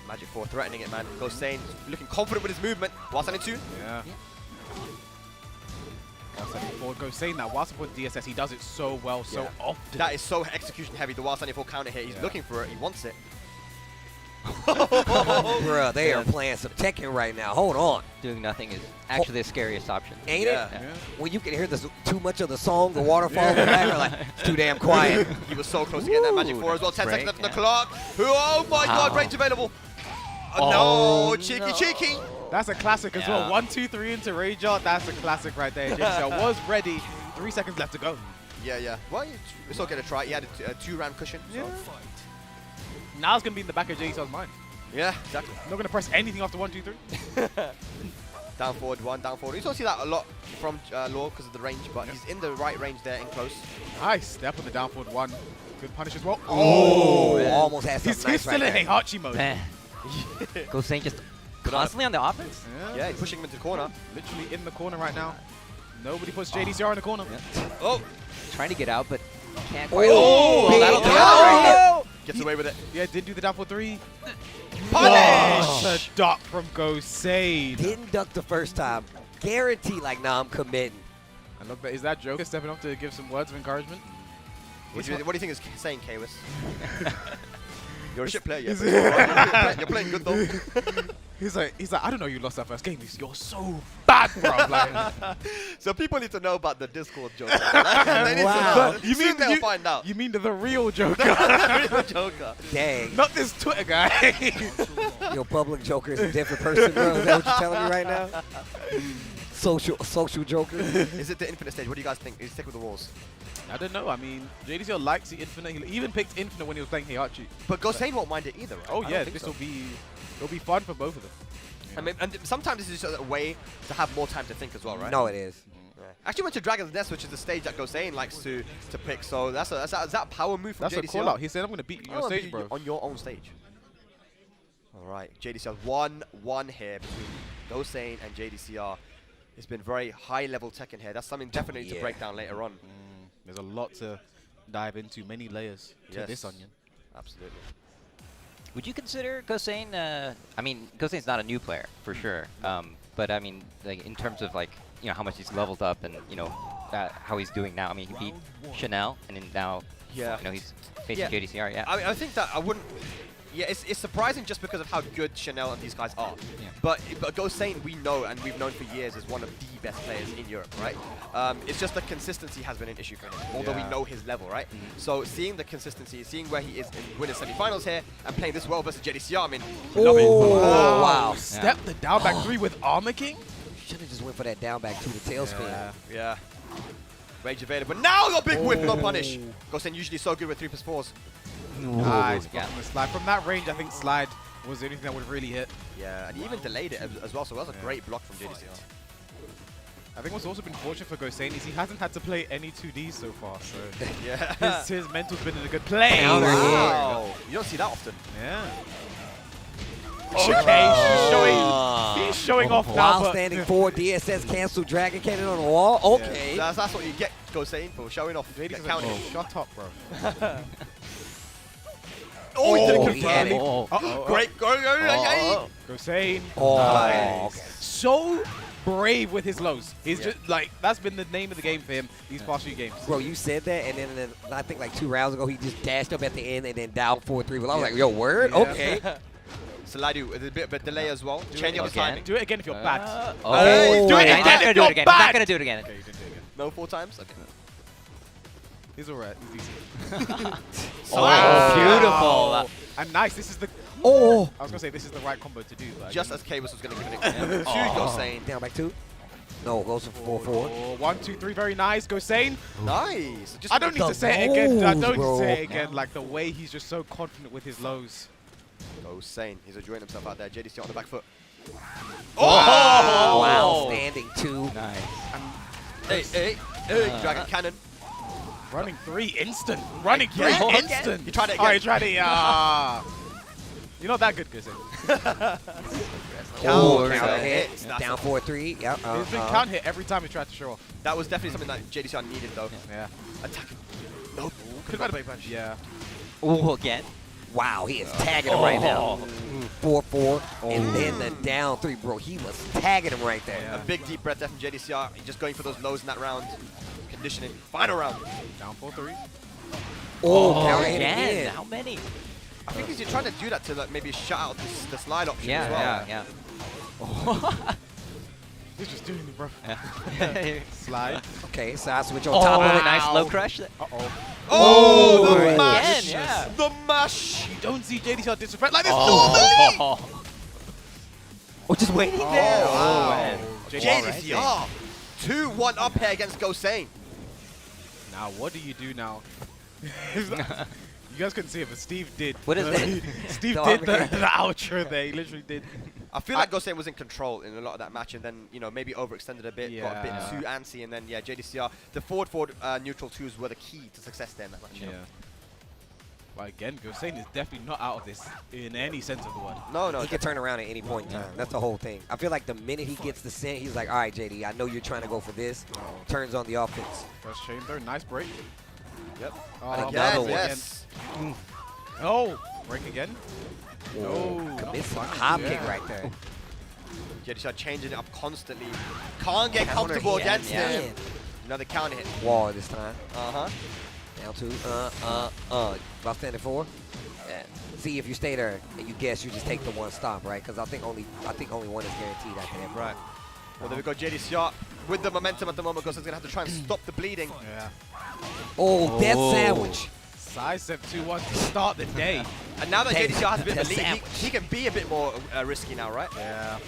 Magic 4 threatening it, man. GoSain looking confident with his movement. Whilst on 2. Yeah. Whilst standing 4, GoSain now. Whilst upon DSS, he does it so well, so Yeah. often. That is so execution heavy. The whilst on 4 counter hit. He's Yeah. looking for it. He wants it. Bruh, they are playing some Tekken right now. Hold on. Doing nothing is actually the scariest option. Ain't Yeah. it? When you can hear this too much of the song, the waterfall in the background, like, it's too damn quiet. He was so close to getting that Magic 4 as well. 10 seconds left on the clock. Oh my god, rage available. No, cheeky. That's a classic as well. Yeah. 1, 2, 3 into Rage Art. That's a classic right there. JDCR was ready. 3 seconds left to go. Yeah. Well, it's okay to try. He had a 2-round cushion. So. Yeah. Now it's going to be in the back of JDCR's mind. Yeah, exactly. Not going to press anything after 1, 2, 3. Down forward 1, down forward. You don't see that a lot from Law because of the range, but he's in the right range there, in close. Nice step on the down forward 1. Good punish as well. Oh, almost has He's something nice still right in there. Heihachi mode. Man. GoSain just constantly on the offense? Yeah, he's pushing him into the corner. Literally in the corner right now. Nobody puts JDCR in the corner. Oh! Trying to get out, but can't quite. Oh, big that'll do it. counter hit. Gets away with it. Yeah, did do the down for 3. Punish! The duck from GoSain. Didn't duck the first time. guarantee, like, nah, I'm committing. I love that. Is that Joker stepping up to give some words of encouragement? What do you think is saying, Kawis? You're a shit player, yeah. You're playing good though. He's like, I don't know you lost that first game. You're so bad, bro. Like, so people need to know about the Discord Joker. They need to know. They'll find out. You mean the real Joker? The real Joker. Dang. Not this Twitter guy. Your public Joker is a different person, bro. Is that what you're telling me right now? Social Joker. Is it the infinite stage? What do you guys think? Is he stick with the walls? I don't know. I mean, JDCR likes the infinite. He even picked infinite when he was playing HeiHachi. But GoSain won't mind it either, right? Oh yeah, this will be. It'll be fun for both of them. I mean, and sometimes this is just a way to have more time to think as well, right? No, it is. Yeah. Actually went to Dragon's Nest, which is the stage that GoSain likes to pick. So that's a power move from JDCR. That's a call out. He said, "I'm going to beat you on stage, bro." On your own stage. All right, JDCR 1-1 here between GoSain and JDCR. It's been very high-level Tekken here. That's something definitely to break down later on. There's a lot to dive into, many layers to this onion. Absolutely. Would you consider GoSain? I mean, GoSain's not a new player for sure, but I mean, like in terms of like how much he's leveled up and how he's doing now. I mean, he beat Chanel, and then now he's facing JDCR. Yeah. I think that I wouldn't. Yeah, it's surprising just because of how good Chanel and these guys are. Yeah. But GoSain, we know and we've known for years, is one of the best players in Europe, right? It's just the consistency has been an issue for him, although we know his level, right? So seeing the consistency, seeing where he is in winning semifinals here, and playing this well versus JDCR, I mean, we love it. Oh, wow. Step the down back 3 with Armor King? Should have just went for that down back 2 to tailspin. Yeah. Rage evaded, but now the big whip, no punish. GoSain usually so good with 3+4s. Nice block from the slide. From that range, I think slide was the only thing that would really hit. Yeah, and he even delayed it as well, so that was a great block from JDCR. I think what's also been fortunate for GoSain is he hasn't had to play any 2Ds so far, so yeah, his mental's been in a good place. Wow. You don't see that often. Yeah. Okay, he's showing off now. While standing forward, DSS cancel Dragon Cannon on the wall. Okay. Yeah, that's what you get GoSain for, showing off. Shut up, bro. Oh, he didn't confirm. Great. GoSain. Nice. So brave with his lows. He's just like, that's been the name of the game for him these past few games. Bro, you said that, and then I think like 2 rounds ago, he just dashed up at the end and then down 4-3. Well, I was like, yo, word? Yeah. Okay. Saladu with a bit of a delay as well. Change up the timing. Do it again if you're bad. Do it again if you're bad. I'm not going to do it again. Okay, you didn't do it again. No 4 times? Okay. He's alright. He's decent. Beautiful. And nice. This is the... I was going to say this is the right combo to do. Just as Kawis was going to give it to GoSain. Down back 2. No, goes for 4-4. 1, 2, 3. Very nice. GoSain. Nice. Just I don't need to say it again. I don't need to say it again. Like the way he's just so confident with his lows. GoSain. He's enjoying himself out there. JDCR on the back foot. Oh! Wow. Standing 2. Nice. Hey. Dragon Cannon. Running 3 instant. Running 3 instant. You tried it again. Oh, you tried it. You're not that good, GoSain. Counter hit. Down 4-3. Yep. He's been count hit every time he tried to show off. That was definitely something that JDCR needed, though. Yeah. Attacking. Nope. Could have been a punch. Yeah. Oh, again. Wow, he is tagging him right now. 4-4, and then the down 3, bro. He was tagging him right there. Yeah. A big deep breath there from JDCR. He's just going for those lows in that round. Conditioning. Final round. Down 4-3. Counter hit again. How many? I think he's trying to do that to like, maybe shut out the slide option as well. Yeah. He's just doing it, bro. Yeah. Slide. Okay, side switch on top of it. Nice low crush. Oh, the mash. Again, yeah. The mash. You don't see JDCR disrespect like this normally. Just waiting there. Wow. JDCR. 2-1 up here against GoSain. Now, what do you do now? You guys couldn't see it, but Steve did. What is it? Steve did the outro there. He literally did. I feel like GoSain was in control in a lot of that match, and then maybe overextended a bit, got a bit too antsy, and then JDCR, the forward neutral 2s were the key to success there in that match. Yeah. But again, GoSain is definitely not out of this in any sense of the word. No. He can turn around at any point in time. That's the whole thing. I feel like the minute he gets the scent, he's like, all right, JD, I know you're trying to go for this. Turns on the offense. First chamber, nice break. Yep. Another one. Yes. Oh, break again. Commits some hop kick right there. JDCR changing it up constantly. Can't get Counter comfortable hit, against yeah. him. Another counter hit. Wall this time. Uh-huh. Down two. About standing 4. Yeah. See, if you stay there and you guess, you just take the one stop, right? Because I think only one is guaranteed after that. Right. Well, there we go. JDCR with the momentum at the moment, because he's gonna have to try and stop the bleeding. Yeah. Oh, death sandwich. Sidestep 2-1 to start the day. And now that JDCR has a bit of a lead, sandwich. he can be a bit more risky now, right? Yeah.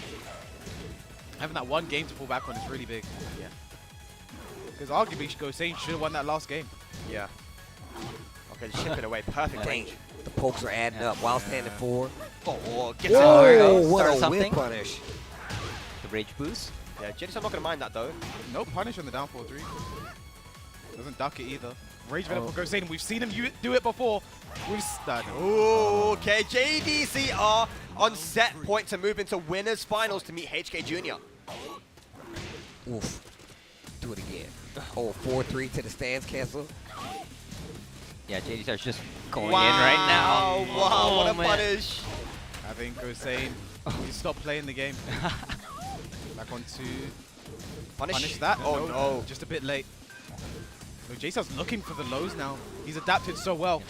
Having that one game to fall back on is really big. Yeah. Because arguably, GoSain should have won that last game. Yeah. Okay, chipping away. Perfect Dang. range. The pokes are adding up while standing 4. Oh, gets Whoa, it. what Start a something. whip punish. The rage boost. Yeah, JDCR not gonna mind that though. No punish on the down 4-3. Doesn't duck it either. Rage Venom for GoSain. We've seen him do it before. We've started. Ooh, okay, JDCR on set point to move into winners finals to meet HK Jr. Oof. Do it again. Oh, 4-3 to the stands, cancel. Yeah, JDCR's just going in right now. Wow, what a man. punish. I think GoSain, you stop playing the game. Back on 2. Punish that? Oh no. Just a bit late. No, JDCR's looking for the lows now. He's adapted so well.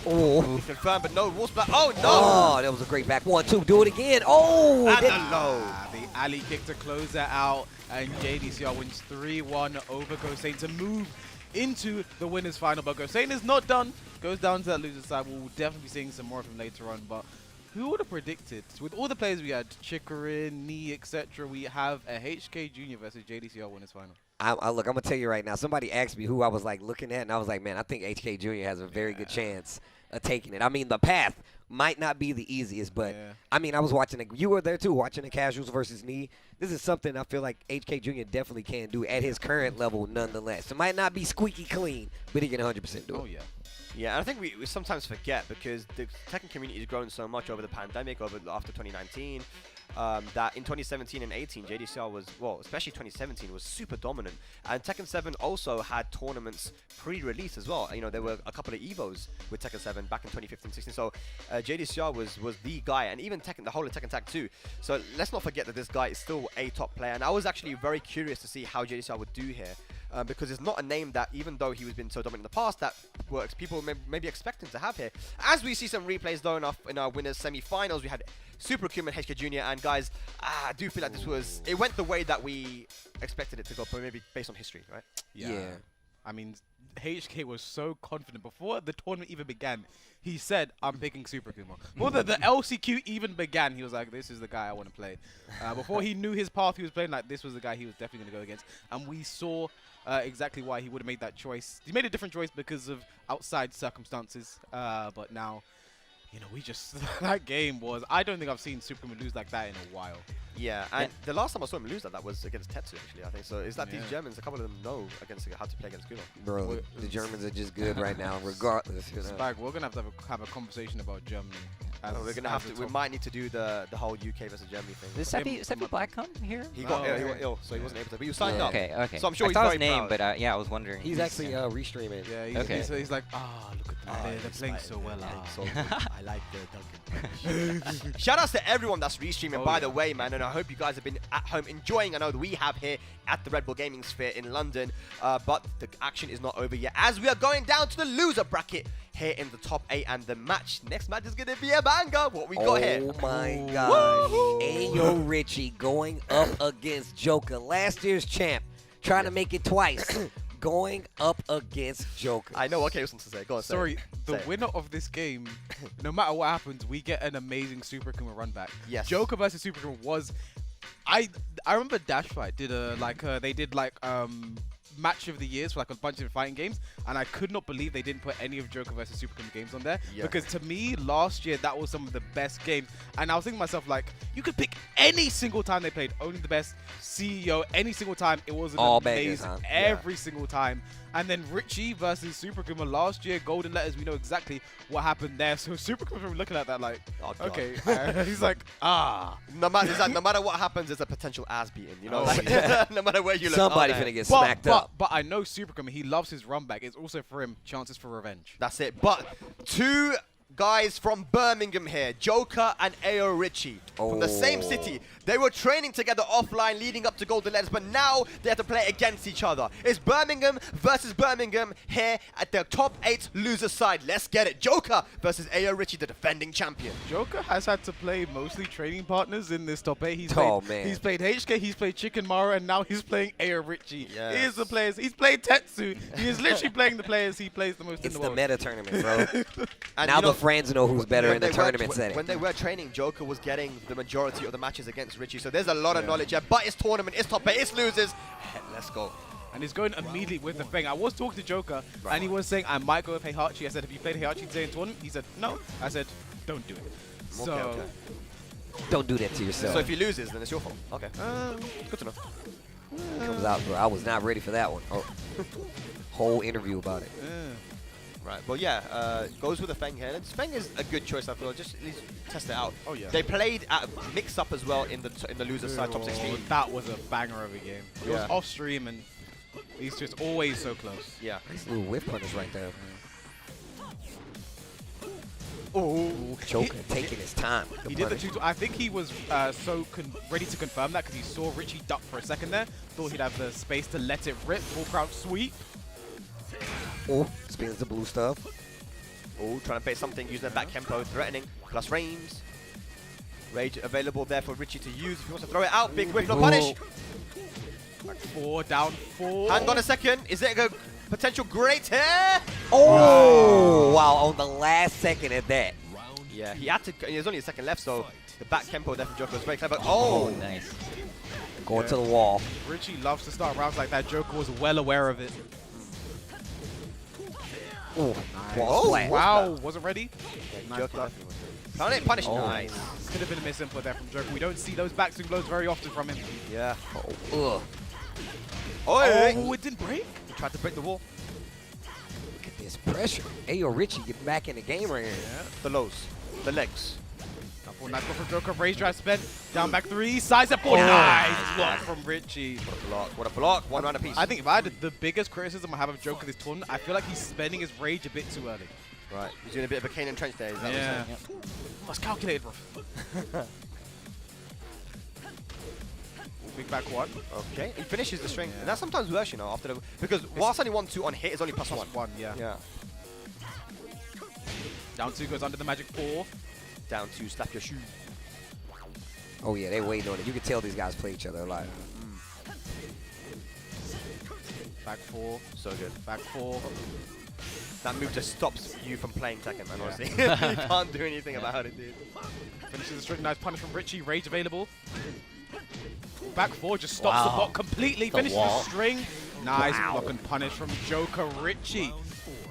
Oh. Confirmed, but no wall splat. Oh no! Oh, that was a great back 1-2. Do it again. Oh, And that- the low. The alley kick to close that out, and JDCR wins 3-1 over GoSain to move into the winners final. But GoSain is not done. Goes down to that loser side. We'll definitely be seeing some more of him later on. But who would have predicted? With all the players we had, Chikurin, Knee, etc., we have a HK Jr. versus JDCR winners final. Look, I'm going to tell you right now. Somebody asked me who I was like looking at, and I was like, man, I think HK Jr. has a very good chance of taking it. I mean, the path might not be the easiest, but I mean, I was watching you were there too, watching the casuals versus Knee. This is something I feel like HK Jr. definitely can do at his current level nonetheless. It might not be squeaky clean, but he can 100% do it. Oh, yeah. Yeah, and I think we sometimes forget, because the Tekken community has grown so much over the pandemic, after 2019, that in 2017 and 18, JDCR was, well, especially 2017, was super dominant. And Tekken 7 also had tournaments pre-release as well. You know, there were a couple of EVOs with Tekken 7 back in 2015-16. So JDCR was the guy, and even the whole of Tekken Tag 2. So let's not forget that this guy is still a top player. And I was actually very curious to see how JDCR would do here. Because it's not a name that, even though he was been so dominant in the past, that works. People may be expecting to have here. As we see some replays though in our winners semi-finals, we had Super Akouma and HK Jr. And guys, I do feel like it went the way that we expected it to go, but maybe based on history, right? Yeah. I mean, HK was so confident before the tournament even began. He said, I'm picking Super Akouma. Before the LCQ even began, he was like, this is the guy I want to play. Before he knew his path he was playing, like, this was the guy he was definitely going to go against. And we saw exactly why he would have made that choice. He made a different choice because of outside circumstances. But now, you know, that game was, I don't think I've seen Super Akouma lose like that in a while. Yeah, and the last time I saw him lose that was against Tetsu, actually, I think. So it's that these Germans, a couple of them know how to play against Gulo. Bro, the Germans are just good right now, regardless. You know? Spike, we're going to have a conversation about Germany. We're gonna have to. We might need to do the whole UK versus Germany thing. Does Seppi Black come here? He got ill, so he wasn't able to. But he was signed up. Okay. So I'm sure I he's saw very his name, proud. but yeah, I was wondering. He's actually restreaming. Yeah, he's like, look at them. They're playing so well. I like the Duncan. Shout outs to everyone that's restreaming, by the way, man. And I hope you guys have been at home enjoying. I know that we have here at the Red Bull Gaming Sphere in London, but the action is not over yet, as we are going down to the loser bracket here in the top 8, and the next match is going to be a banger. What we got here? Oh my gosh. Ayo Richie going up against Joker. Last year's champ. Trying to make it twice. Going up against Joker. I know what Kane wants to say. Go on, Sorry, the winner of this game, no matter what happens, we get an amazing Super Akouma run back. Yes. Joker versus Super Akouma was... I remember Dash Fight did they did match of the years for like a bunch of fighting games, and I could not believe they didn't put any of Joker versus Super Akouma games on there, because to me last year that was some of the best games, and I was thinking to myself, like, you could pick any single time they played, only the best CEO, any single time. It was all amazing, bangers, huh? every single time. And then Richie versus Super Akouma last year, Golden Letters, we know exactly what happened there. So Super Akouma looking at that like, okay, he's like, No matter what happens, there's a potential ass beating, you know? No matter where you look. Somebody finna get smacked up. But I know Super Akouma, he loves his run back. It's also for him chances for revenge. That's it. But to guys from Birmingham here, Joker and Ayo Richie. From the same city. They were training together offline leading up to Golden Letters, but now they have to play against each other. It's Birmingham versus Birmingham here at the top 8 loser side. Let's get it. Joker versus Ayo Richie, the defending champion. Joker has had to play mostly training partners in this top 8. He's played HK, he's played Chickenmaru, and now he's playing Ayo Richie. Yes. He is the players. He's played Tetsu. He is literally playing the players he plays the most in the world. It's the meta tournament, bro. And now you know, the Frans know who's better in the tournament setting. When they were training, Joker was getting the majority of the matches against Richie, so there's a lot of knowledge here. But it's tournament, it's top 8, it's losers. Let's go. And he's going immediately with the Feng. I was talking to Joker, and he was saying, I might go with Heihachi. I said, have you played Heihachi today in tournament? He said, no. I said, don't do it. Okay. Don't do that to yourself. So if he loses, then it's your fault. Okay. Good to know. Comes out, bro. I was not ready for that one. Oh. Whole interview about it. Right, well, yeah, goes with the Feng here. And Feng is a good choice, I feel. Just at least test it out. Oh, yeah. They played at mix-up as well in the loser side, top 16. That was a banger of a game. It was off stream, and these two is always so close. Yeah. Nice little whip punish right there. Oh, Joker taking his time. He did the 2. I think he was ready to confirm that because he saw Richie duck for a second there. Thought he'd have the space to let it rip. Full crouch sweep. Oh, spins the blue stuff. Oh, trying to bait something, using the back tempo, threatening, plus frames. Rage available there for Richie to use if he wants to throw it out. Big whip, no punish. Back 4, down 4. Hang on a second. Is it a potential great here? Oh, wow, on the last second at that. Yeah, he had to. There's only a second left, so the back tempo there from Joker was very clever. Oh, nice. Going to the wall. Richie loves to start rounds like that. Joker was well aware of it. Oh, nice. Wow, wasn't ready. Yeah, Joker found it punished. Nice. Could have been a misinput there from Joker. We don't see those backswing blows very often from him. Yeah. Oh, oh, it didn't break. He tried to break the wall. Look at this pressure. Ayo Richie getting back in the game right here. Yeah. The lows, the legs. Nice block from Joker. Raise drive spent. Down back 3. Size up 4. Nice block from Richie. What a block. What a block. One round apiece. I think if I had the biggest criticism I have of Joker this tournament, I feel like he's spending his rage a bit too early. Right. He's doing a bit of a Kane and trench there. Is that yeah. what you're saying? That's calculated, bro. Big back 1. Okay. He finishes the string. And that's sometimes worse, you know, after the... Because whilst only 1-2 on hit is only plus 1. Yeah. Yeah. Down 2 goes under the magic 4. Down 2, slap your shoe. Oh yeah, they waiting on it. You can tell these guys play each other live. Back 4. So good. Back 4. That move just stops you from playing Tekken, man, honestly. You can't do anything about it, dude. Finishes the string. Nice punish from Richie. Rage available. Back 4 just stops the block completely. Finishes the string. Nice block and punish from Joker Richie.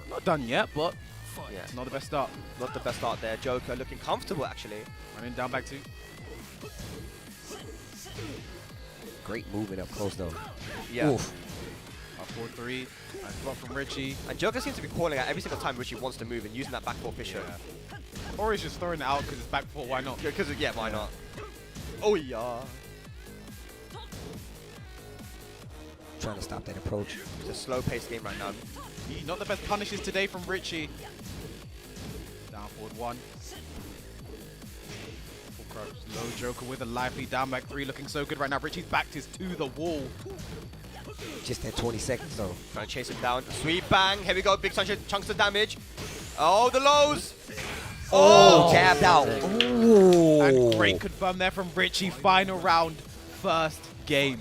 Not done yet, but yeah, it's not the best start. Not the best start there. Joker looking comfortable, actually. Running down back 2. Great movement up close, though. Yeah. Oof. 4-3. Nice block from Richie. And Joker seems to be calling out every single time Richie wants to move and using that back 4 Fisher. Yeah. Or he's just throwing it out because it's back 4. Why not? Because yeah, why not? Oh yeah. Trying to stop that approach. It's a slow-paced game right now. Not the best punishes today from Richie. Down forward 1. Full crouch. Low Joker with a lively down back 3. Looking so good right now. Richie's backed his to the wall. Just that 20 seconds though. Trying to chase him down. Sweep bang. Here we go. Big chunks of damage. Oh, the lows. Oh, tapped out. Ooh. And great confirm there from Richie. Final round. First game.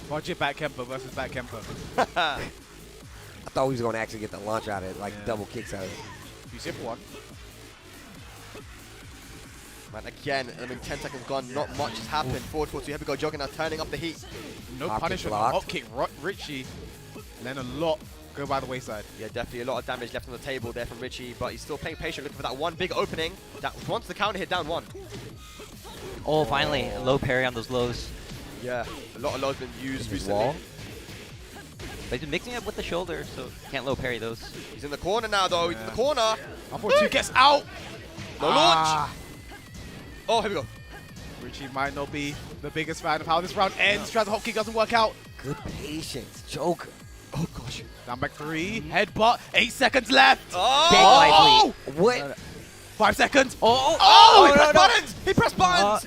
Budget back Kempo versus back Kempo. I thought he was going to actually get the launch out of it, like double kicks out of it. You zip 1. Man, again, I mean, 10 seconds gone, not much has happened. Forward 4-2, here we go, Joker now turning up the heat. No punish on the hop kick, Richie. And then a lot go by the wayside. Yeah, definitely a lot of damage left on the table there from Richie, but he's still playing patient, looking for that one big opening. That wants the counter hit down 1. Oh, finally, low parry on those lows. Yeah, a lot of lows been used recently. Wall. But he's been mixing up with the shoulder, so can't low parry those. He's in the corner now, though. He's in the corner. 4-2 gets out. No launch. Oh, here we go. Richie might not be the biggest fan of how this round ends. Tries the hop kick, doesn't work out. Good patience, Joker. Oh gosh. Down back 3. Headbutt. 8 seconds left. Oh! What? 5 seconds. He pressed buttons. He pressed buttons.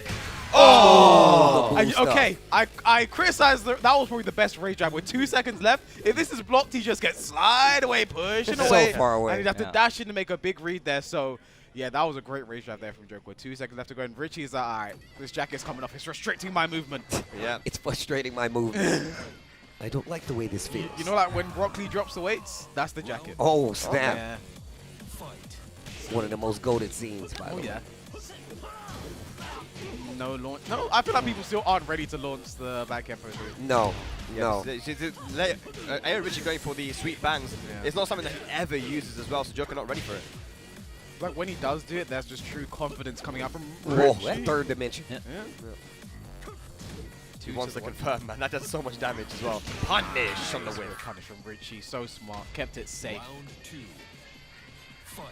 Okay, I criticized that was probably the best rage jab with 2 seconds left. If this is blocked, he just gets slide away, pushing away. So far away. And he'd have to dash in to make a big read there. So, yeah, that was a great rage jab there from Joker with 2 seconds left to go. And Richie's like, all right, this jacket's coming off. It's restricting my movement. Yeah. It's frustrating my movement. I don't like the way this feels. You know, like when Rock Lee drops the weights? That's the jacket. Oh, snap. Yeah. One of the most goated scenes, by the way. Yeah. No launch. No, I feel like people still aren't ready to launch the back end for it. No. No. Ayo Richie going for the sweet bangs. Yeah. It's not something that he ever uses as well, so Joker not ready for it. Like when he does do it, there's just true confidence coming out from Whoa, Richie. that third dimension. Yeah. He wants to confirm, man. That does so much damage as well. Punish on the win. Punish from Richie. So smart. Kept it safe. Round 2. Fight.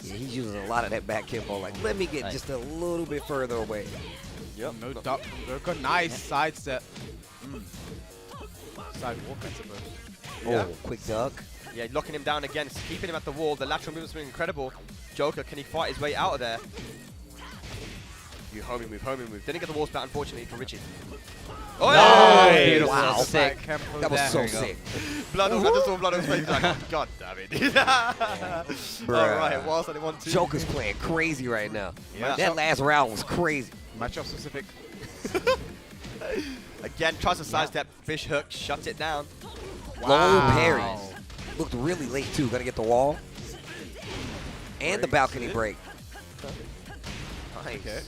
Yeah, he's using a lot of that back kimbo. Like, let me get just a little bit further away. Yep. No duck from Joker. Nice side step. Side walk, I suppose. Oh, quick duck. Yeah, locking him down again, keeping him at the wall. The lateral movement's been incredible. Joker, can he fight his way out of there? You homing move. Didn't get the wall spout, unfortunately, for Richie. Oh, nice. yeah! Wow, Sick. That was so sick. Blood on blood on his face. God damn it. Alright, whilst only 1-2. Joker's playing crazy right now. Yeah. That last round was crazy. Matchup specific. Again, tries to sidestep. Fish hook, shuts it down. Low parries. Looked really late, too. Gonna get the wall. And the balcony break. Nice. Okay.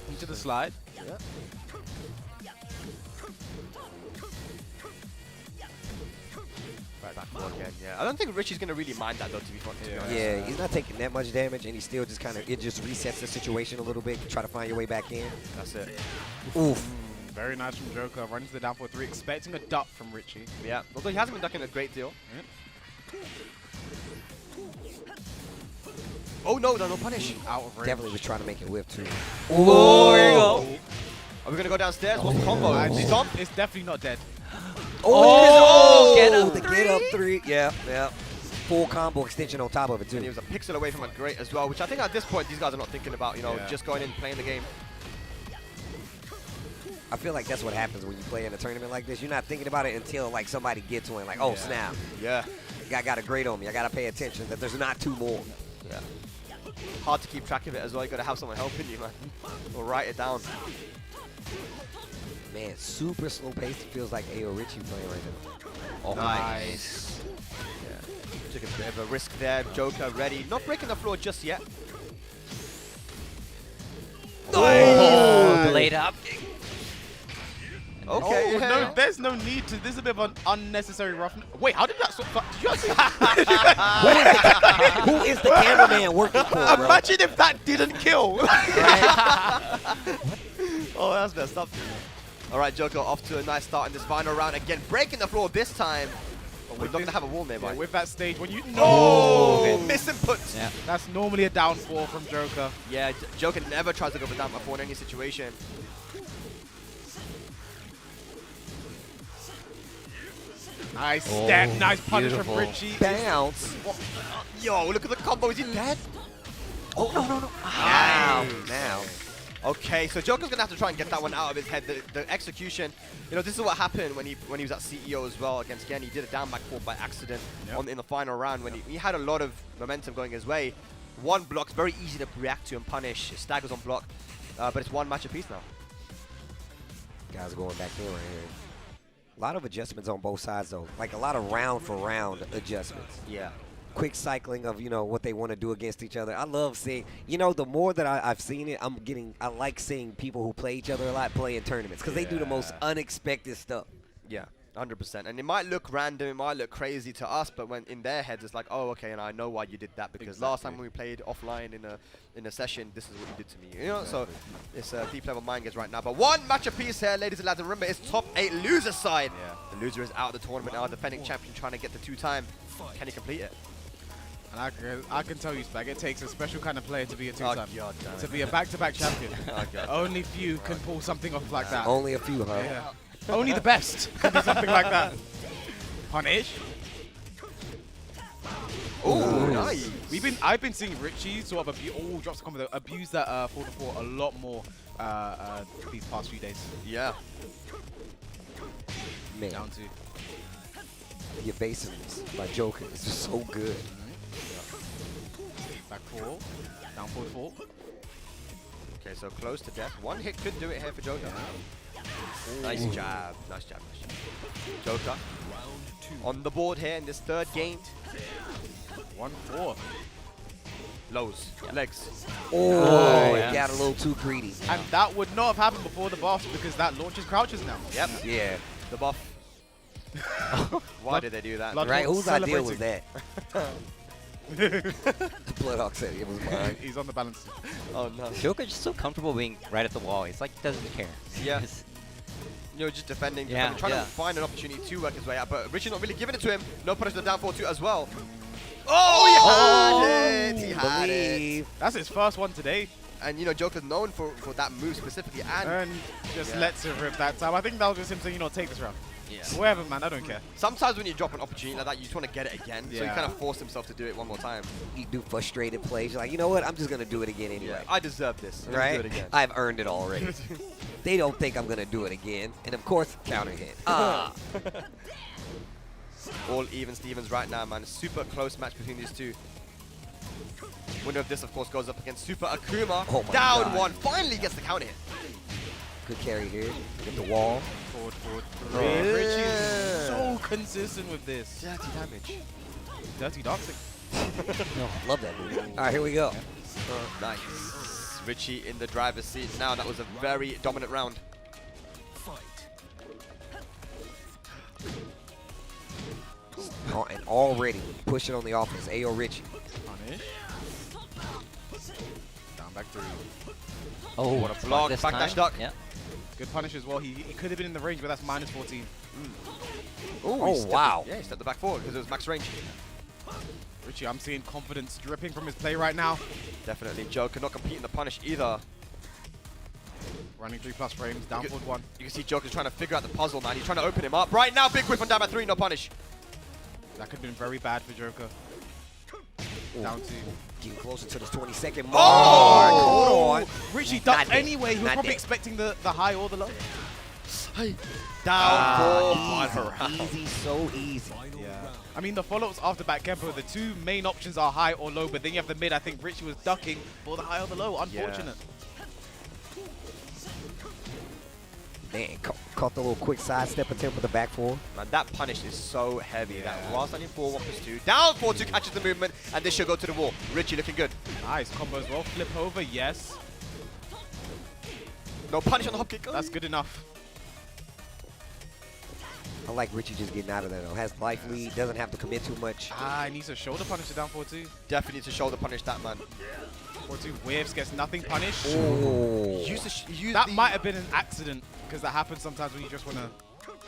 Into the slide. Yeah. Back four again, yeah. I don't think Richie's going to really mind that, though, to be honest. Yeah, he's not taking that much damage, and he still just kind of, it just resets the situation a little bit. Try to find your way back in. That's it. Oof. Very nice from Joker. Runs the down for 3, expecting a duck from Richie. Yeah, although he hasn't been ducking a great deal. Yeah. Oh, no punish. Out of range. Definitely was trying to make it whip, too. Oh, there you go. Are we going to go downstairs? What's the combo? Stomp? It's definitely not dead. Oh, the get up 3. Yeah. Full combo extension on top of it, too. And he was a pixel away from a great as well, which I think at this point, these guys are not thinking about, Yeah. just going in and playing the game. I feel like that's what happens when you play in a tournament like this. You're not thinking about it until like somebody gets one. Like, oh, snap. Yeah. I got a grade on me. I got to pay attention that there's not 2 more. Yeah. Hard to keep track of it as well. You got to have someone helping you, man. Or write it down. Man, super slow pace. It feels like Ayo Richie playing right now. Oh, nice. Yeah. Took a bit of a risk there. Joker ready. Not breaking the floor just yet. Oh, blade up. Okay. No, there's no need to. This is a bit of an unnecessary roughness. Wait, how did that? Did you see? Who is the cameraman working for, bro? Imagine if that didn't kill. Oh, that's messed up. All right, Joker off to a nice start in this final round. Again, breaking the floor this time. We're not going to have a wall nearby. Yeah, with that stage, when you misinput. Yeah. That's normally a downfall from Joker. Yeah, Joker never tries to go for down before in any situation. Nice step, nice punish from beautiful. Richie. Bounce. Yo, look at the combo. Is he dead? Oh, no. Now. Okay, so Joker's gonna have to try and get that one out of his head. The execution, this is what happened when he was at CEO as well against Gen. He did a down back four by accident in the final round when he had a lot of momentum going his way. One block's very easy to react to and punish. Staggers on block, but it's one match apiece now. Guys going back in right here. A lot of adjustments on both sides, though. Like a lot of round for round adjustments. Yeah. Quick cycling of, what they want to do against each other. I love seeing, the more that I've seen it, I like seeing people who play each other a lot play in tournaments because they do the most unexpected stuff. Yeah, 100%. And it might look random, it might look crazy to us, but when in their heads, it's like, oh, okay, and I know why you did that because last time when we played offline in a session, this is what you did to me. So it's a deep level mind games right now. But one match apiece here, ladies and lads. And remember, it's top 8 loser side. Yeah. The loser is out of the tournament now. Defending champion trying to get the 2-time. Can he complete it? And I can tell you, Spag, it takes a special kind of player to be a two-time. Oh, God damn it. To be a back-to-back champion. Oh, God. Only few can pull something off like that. Only a few, huh? Yeah. Only the best can do something like that. Punish. Oh, nice. I've been seeing Richie sort of drops the combo, abuse that 4-4 a lot more these past few days. Yeah. Man, Down to. the evasiveness by Joker is just so good. Back 4. Down forward 4. Okay, so close to death. One hit could do it here for Joker. Nice jab. Nice jab. Joker on the board here in this third game. 1-4. Lows. Legs. Oh, Nice. got a little too greedy. And that would not have happened before the buff because that launches crouches now. Yep. Yeah. The buff. Why did they do that? Right, whose idea was celebrating. that? Bloodhawk said it was mine. He's on the balance. Oh no. Joker's just so comfortable being right at the wall. He's like, he doesn't care. Yeah. He's- You know, just defending, Yeah, trying yeah. to find an opportunity to work his way out. But Richie's not really giving it to him. No punish the down 4-2 as well. Oh, he had it! He had it. That's his first one today. And you know, Joker's known for that move specifically. And just lets it rip that time. I think that was just him saying, you know, take this round. Yeah. Whatever, man, I don't care. Sometimes when you drop an opportunity like that, you just want to get it again. So he Yeah. kind of forced himself to do it one more time. You do frustrated plays. You're like, you know what? I'm just going to do it again anyway. I deserve this. I'm gonna Right? do it again. I've earned it already. They don't think I'm going to do it again. And of course, counter hit. Ah. All even Stevens right now, man. Super close match between these two. Winner of this, of course, goes up against Super Akouma. Oh my Down God. 1. Finally gets the counter hit. Good carry here. Get the wall. Forward. Oh. Richie is so consistent with this. Dirty damage. Dirty dancing. Love that move. All right, here we go. Nice. Richie in the driver's seat now. That was a very dominant round. Oh, and already pushing on the offense. Ayo Richie. Punish. Down back 3. Oh, What a block. this Backdash time. duck. Yeah. Good punish as well. He could have been in the range, but that's minus 14. Oh, wow. Yeah, he stepped the back forward because it was max range. Richie, I'm seeing confidence dripping from his play right now. Definitely. Joker not competing the punish either. Running 3+ frames, down forward 1. You can see Joker's trying to figure out the puzzle, man. He's trying to open him up. Right now, big whip on down by 3, no punish. That could have been very bad for Joker. Down 2. Getting closer to this 20-second mark. Oh! Hold on. Richie ducked Not dead. anyway. He was Not probably dead. expecting the high or the low. Down 4. Easy, so easy. Yeah. I mean, the follow-ups after back Kempo, the two main options are high or low, but then you have the mid. I think Richie was ducking for the high or the low. Unfortunate. Man, caught the little quick sidestep attempt with the back 4. Man, that punish is so heavy. That while standing 4, 1+2. Down 4-2 catches the movement, and this should go to the wall. Richie looking good. Nice combo as well. Flip over, yes. No punish on the hop kick. That's good enough. I like Richie just getting out of there, though. Has life lead, doesn't have to commit too much. He needs a shoulder punish to down 4-2. Definitely to shoulder punish that, man. 4-2 whiffs, gets nothing punished. Oh. That might have been an accident, because that happens sometimes when you just want to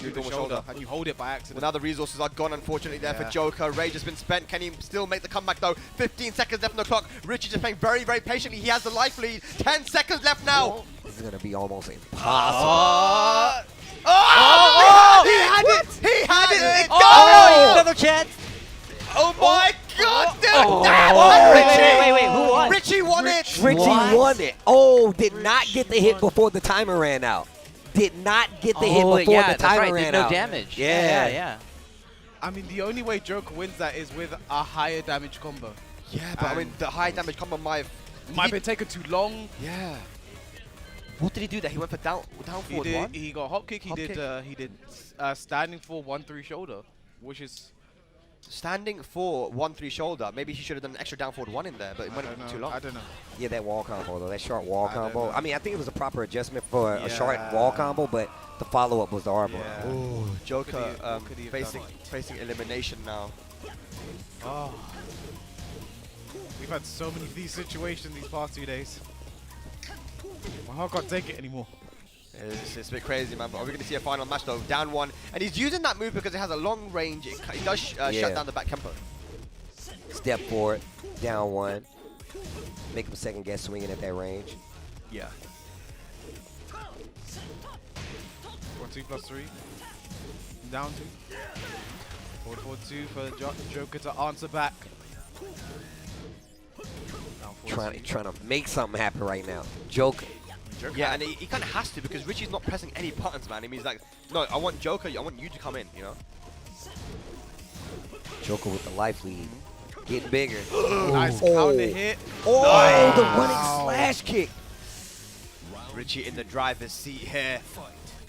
do the normal shoulder, shoulder. and you hold it by accident. Well, now the resources are gone, unfortunately, there Yeah. for Joker. Rage has been spent. Can he still make the comeback, though? 15 seconds left on the clock. Richie just playing very, very patiently. He has the life lead. 10 seconds left now. This is going to be almost impossible. He had it! He had it! Oh, another chance. Oh my God, dude! Wait, who won? Richie won it! Richie won it. Oh, did not get the hit before the timer ran out. Did not get the hit before yeah, the timer that's right. ran There's out. no damage. Yeah. I mean, the only way Joker wins that is with a higher damage combo. Yeah, but I mean, the high damage combo might have been taken too long. Yeah. What did he do there? He went for down forward one? He got hop kick. He Hop did kick. standing for 1-3 shoulder, which is Standing for 1-3 shoulder. Maybe he should have done an extra down forward 1 in there, but it went too long. I don't know. Yeah, that wall combo, though. That short wall combo. know. I mean, I think it was a proper adjustment for a short wall combo, but the follow-up was the armor. Yeah. Ooh, Joker What could he have facing elimination now. Oh. We've had so many of these situations these past 2 days. My heart can't take it anymore. It's a bit crazy, man, but are we going to see a final match, though? Down 1. And he's using that move because it has a long range. It does shut down the back tempo. Step forward, down 1. Make him second guess swinging at that range. Yeah. 4-2 plus 3. Down 2. Forward 4-2 for Joker to answer back. Trying to make something happen right now. Joker. Yeah, and he kind of has to because Richie's not pressing any buttons, man. I mean, he's like, no, I want Joker, I want you to come in, you know? Joker with the life lead. Getting bigger. Nice counter hit. Oh, Nice. the running slash kick. Richie in the driver's seat here.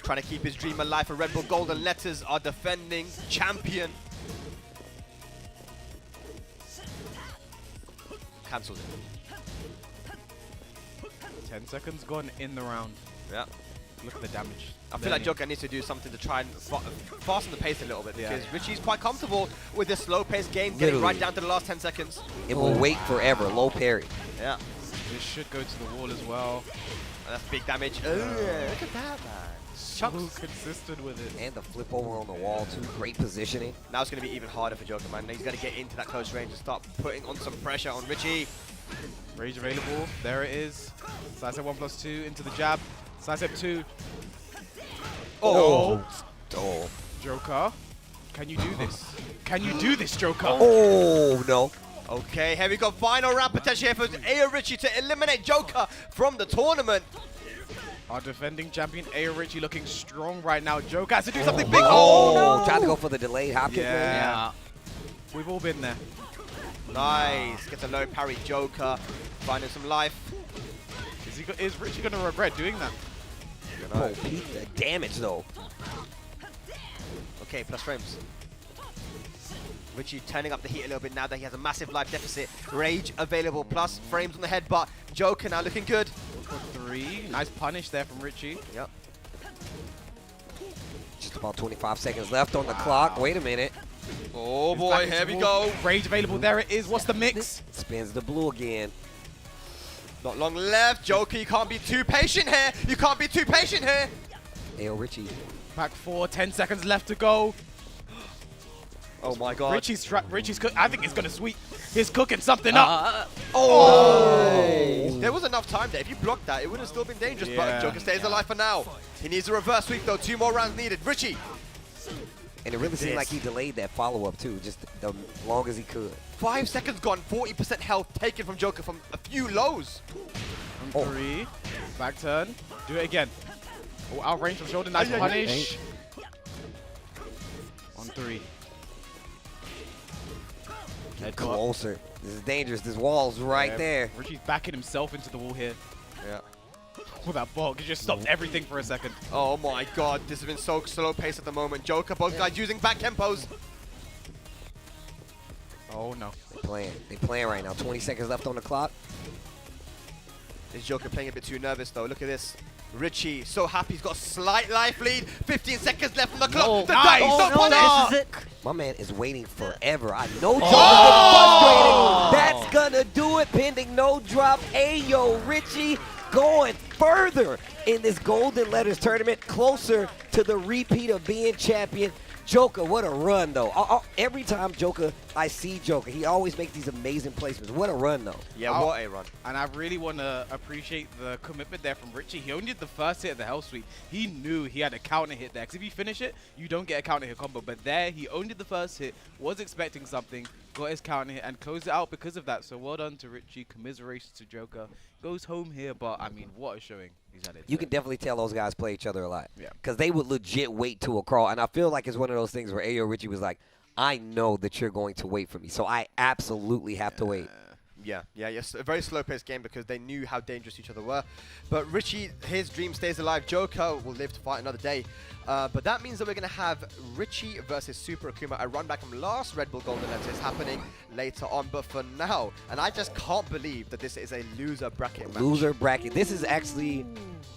Trying to keep his dream alive for Red Bull Golden Letters are defending champion. Cancels it. 10 seconds gone in the round. Yeah. Look at the damage. I feel like Joker needs to do something to try and fasten the pace a little bit because Richie's quite comfortable with this slow-paced game, getting right down to the last 10 seconds. It will wait forever. Low parry. Yeah. This should go to the wall as well. And that's big damage. Look at that, man. So consistent with it. And the flip over on the wall, too. Great positioning. Now it's going to be even harder for Joker, man. He's got to get into that close range and start putting on some pressure on Richie. Rage available. There it is. Side step 1 plus 2 into the jab. Side step 2. Oh. Joker, can you do this? Can you do this, Joker? Oh, no. Okay, here we go. Final round potential here for Ayo Richie to eliminate Joker from the tournament. Our defending champion, Ayo Richie, looking strong right now. Joker has to do something big. Oh, no. Tried to go for the delayed hop kick. Yeah. We've all been there. Nice. Gets a low parry Joker. Finding some life. Is Richie going to regret doing that? Oh, the damage, though. Okay, plus frames. Richie turning up the heat a little bit now that he has a massive life deficit. Rage available, plus frames on the headbutt. Joker now looking good. 3. Nice punish there from Richie. Yep. Just about 25 seconds left on the clock. Wait a minute. Oh boy, here we go. Rage available, there it is. What's the mix? Spins the blue again. Not long left. Joker, you can't be too patient here. You can't be too patient here. Ayo Richie. Back 4, 10 seconds left to go. Oh my god. Richie's I think he's gonna sweep. He's cooking something up. There was enough time there. If you blocked that, it would have still been dangerous, but Joker stays alive for now. He needs a reverse sweep though. 2 more rounds needed. Richie. And it really seemed like he delayed that follow-up too, just the long as he could. 5 seconds gone, 40% health taken from Joker from a few lows. On 3, back turn, do it again. Oh, out range from shoulder, nice punish. On 3. Get closer. This is dangerous. This wall's right there. Richie's backing himself into the wall here. Yeah. With that ball, he just stopped everything for a second. Oh my god, this has been so slow pace at the moment. Joker, both guys using back tempos. Oh no. They playing right now. 20 seconds left on the clock. This Joker playing a bit too nervous though. Look at this. Richie, so happy he's got a slight life lead. 15 seconds left on the clock. The nice. Ducky, punish. This is it. My man is waiting forever. I know Joker's frustrated. That's gonna do it. Pending no drop. Ayo Richie going further in this Golden Letters tournament, closer to the repeat of being champion. Joker, what a run, though. Every time I see Joker, he always makes these amazing placements. What a run, though. Yeah, what a run. And I really want to appreciate the commitment there from Richie. He only did the first hit of the Hell Sweep. He knew he had a counter hit there. Because if you finish it, you don't get a counter hit combo. But there, he only did the first hit, was expecting something, got his counter hit, and closed it out because of that. So well done to Richie. Commiserations to Joker. Goes home here, but I mean, what a showing he's had it. You can definitely tell those guys play each other a lot. Yeah. Because they would legit wait to a crawl. And I feel like it's one of those things where Ayo Richie was like, I know that you're going to wait for me, so I absolutely have to wait. Yeah, yes, a very slow-paced game because they knew how dangerous each other were. But Richie, his dream stays alive. Joker will live to fight another day. But that means that we're going to have Richie versus Super Akouma, a run back from last Red Bull Golden Letters happening later on. But for now, and I just can't believe that this is a loser bracket match. Loser bracket. This is actually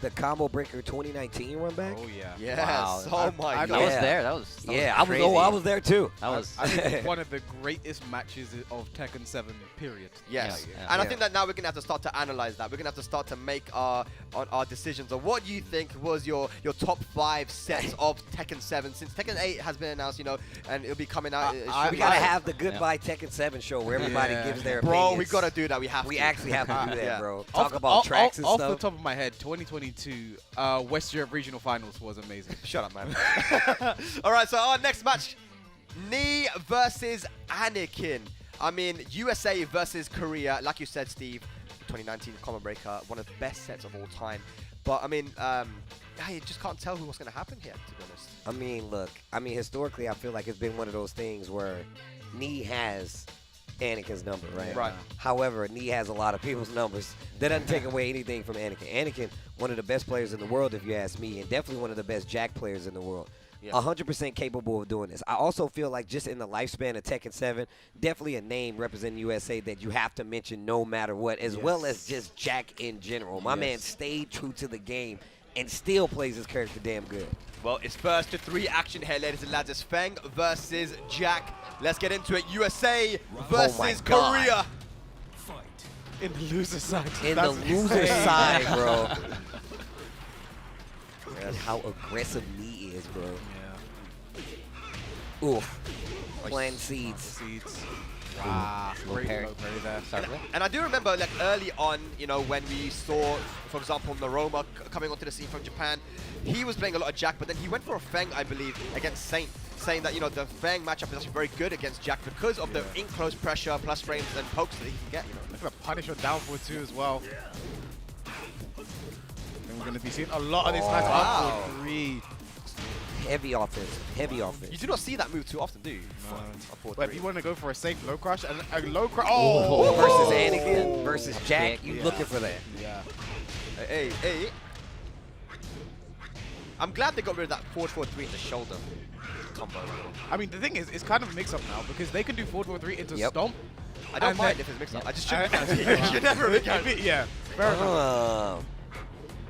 the Combo Breaker 2019 run back? Oh yeah. Yes. Wow. Oh my I god. was there. That was Yeah, crazy. I was there too. That was I think it's one of the greatest matches of Tekken 7, period. Yes, Yeah. and I Yeah. think that now we're gonna have to start to analyze that. We're gonna have to start to make our decisions on what you think was your top 5 sets of Tekken 7, since Tekken 8 has been announced, you know, and it'll be coming out. We gotta have the Goodbye Tekken 7 show where everybody gives their Bro, opinions. we gotta do that. We have We to. actually have to do that, Yeah. bro. Talk about tracks and off stuff. the top of my head, 2022 West Europe Regional Finals was amazing. Shut up, man. All right, so our next match, Knee versus Anakin. I mean, USA versus Korea. Like you said, Steve, 2019 Common Breaker, one of the best sets of all time. But I mean, you just can't tell what's going to happen here, to be honest. I mean, look. I mean, historically, I feel like it's been one of those things where Knee has Anakin's number, right? Right. However, Knee has a lot of people's numbers. That doesn't take away anything from Anakin. Anakin, one of the best players in the world, if you ask me, and definitely one of the best Jack players in the world. Yeah. 100% capable of doing this. I also feel like just in the lifespan of Tekken 7, definitely a name representing USA that you have to mention no matter what, as well as just Jack in general. My man stayed true to the game and still plays his character damn good. Well, it's first to 3 action here, ladies and lads. It's Feng versus Jack. Let's get into it. USA versus Korea. In the loser side. In the loser side, bro. And how aggressive Knee is, bro. Yeah. Oof. Plant seeds. Seeds. Wow. Great low parry there. And I do remember, like, early on, you know, when we saw, for example, Naroma coming onto the scene from Japan, he was playing a lot of Jack, but then he went for a Feng, I believe, against Saint, saying that, you know, the Feng matchup is actually very good against Jack because of the in-close pressure, plus frames, and pokes that he can get, you know. Look at the punish on down forward too as well. And we're going to be seeing a lot of this nice up forward 3. Heavy offense. Heavy offense. You do not see that move too often, do you? But if you want to go for a safe low crush, and a low crush. Versus Anakin versus Jack, you looking for that. Yeah. Hey. I'm glad they got rid of that forward 4-3 in the shoulder combo. I mean, the thing is, it's kind of a mix-up now because they can do forward 4-3 into stomp. I don't and mind then- if it's mixed-up. I just shouldn't. You never be. Yeah. Fair enough.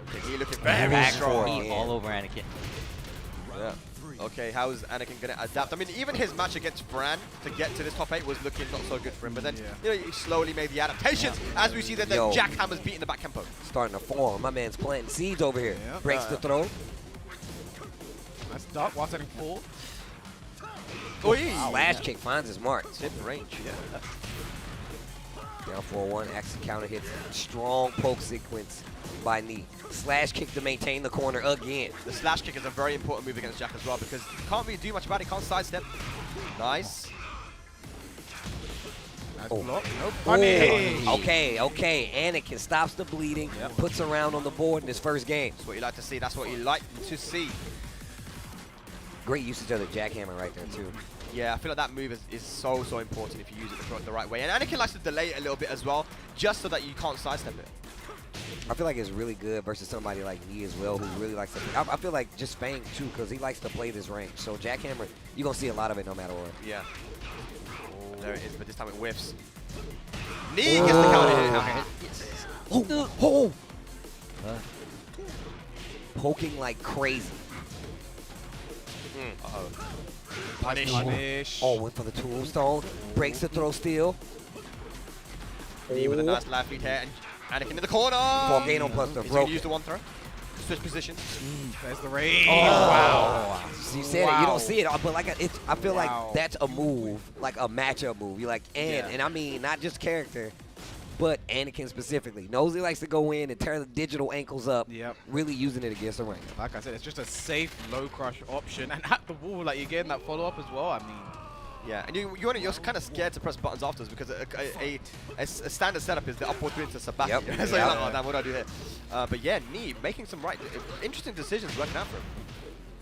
Okay, he looking very strong. all over Anakin. Yeah. Okay, how is Anakin going to adapt? I mean, even his match against Fran to get to this top 8 was looking not so good for him. But then, you know, he slowly made the adaptations as we see that the jackhammer's beating the back tempo. Starting to form. My man's planting seeds over here. Breaks the throw. Nice duck while setting 4. Slash kick finds his mark. Tip range. Down 4-1. Action counter hits. Strong poke sequence by Knee. Slash kick to maintain the corner again. The slash kick is a very important move against Jack as well because you can't really do much about it. Can't sidestep. Nice. Nice block. No punish. Okay. Anakin stops the bleeding. Puts a round on the board in his first game. That's what you like to see. That's what you like to see. Great usage of the jackhammer right there, too. Yeah, I feel like that move is so important if you use it the right way. And Anakin likes to delay it a little bit as well, just so that you can't sidestep it. I feel like it's really good versus somebody like Knee as well, who really likes to. I feel like just Fang too, because he likes to play this range. So jackhammer, you're gonna see a lot of it no matter what. Yeah. There it is, but this time it whiffs. Knee gets the counter hit. Poking like crazy. Uh-oh. Punish. Oh, went for the tombstone. Breaks the throw steal. Knee with a nice live feed here, and Anakin in the corner. 4 gain on plus the He's broke. gonna use the one throw. Switch positions. There's the range. Wow. You said it. You don't see it, but like I feel like that's a move, like a matchup move. You like and I mean not just character, but Anakin specifically knows he likes to go in and tear the digital ankles up. Yep. Really using it against the ring. Like I said, it's just a safe low crush option, and at the wall, like you're getting that follow up as well. I mean. Yeah, and you're kind of scared to press buttons afterwards because a standard setup is the upward three into Sebastian. Yep. So you're like, oh damn, what do I do here? But yeah, Knee making some interesting decisions working out for him.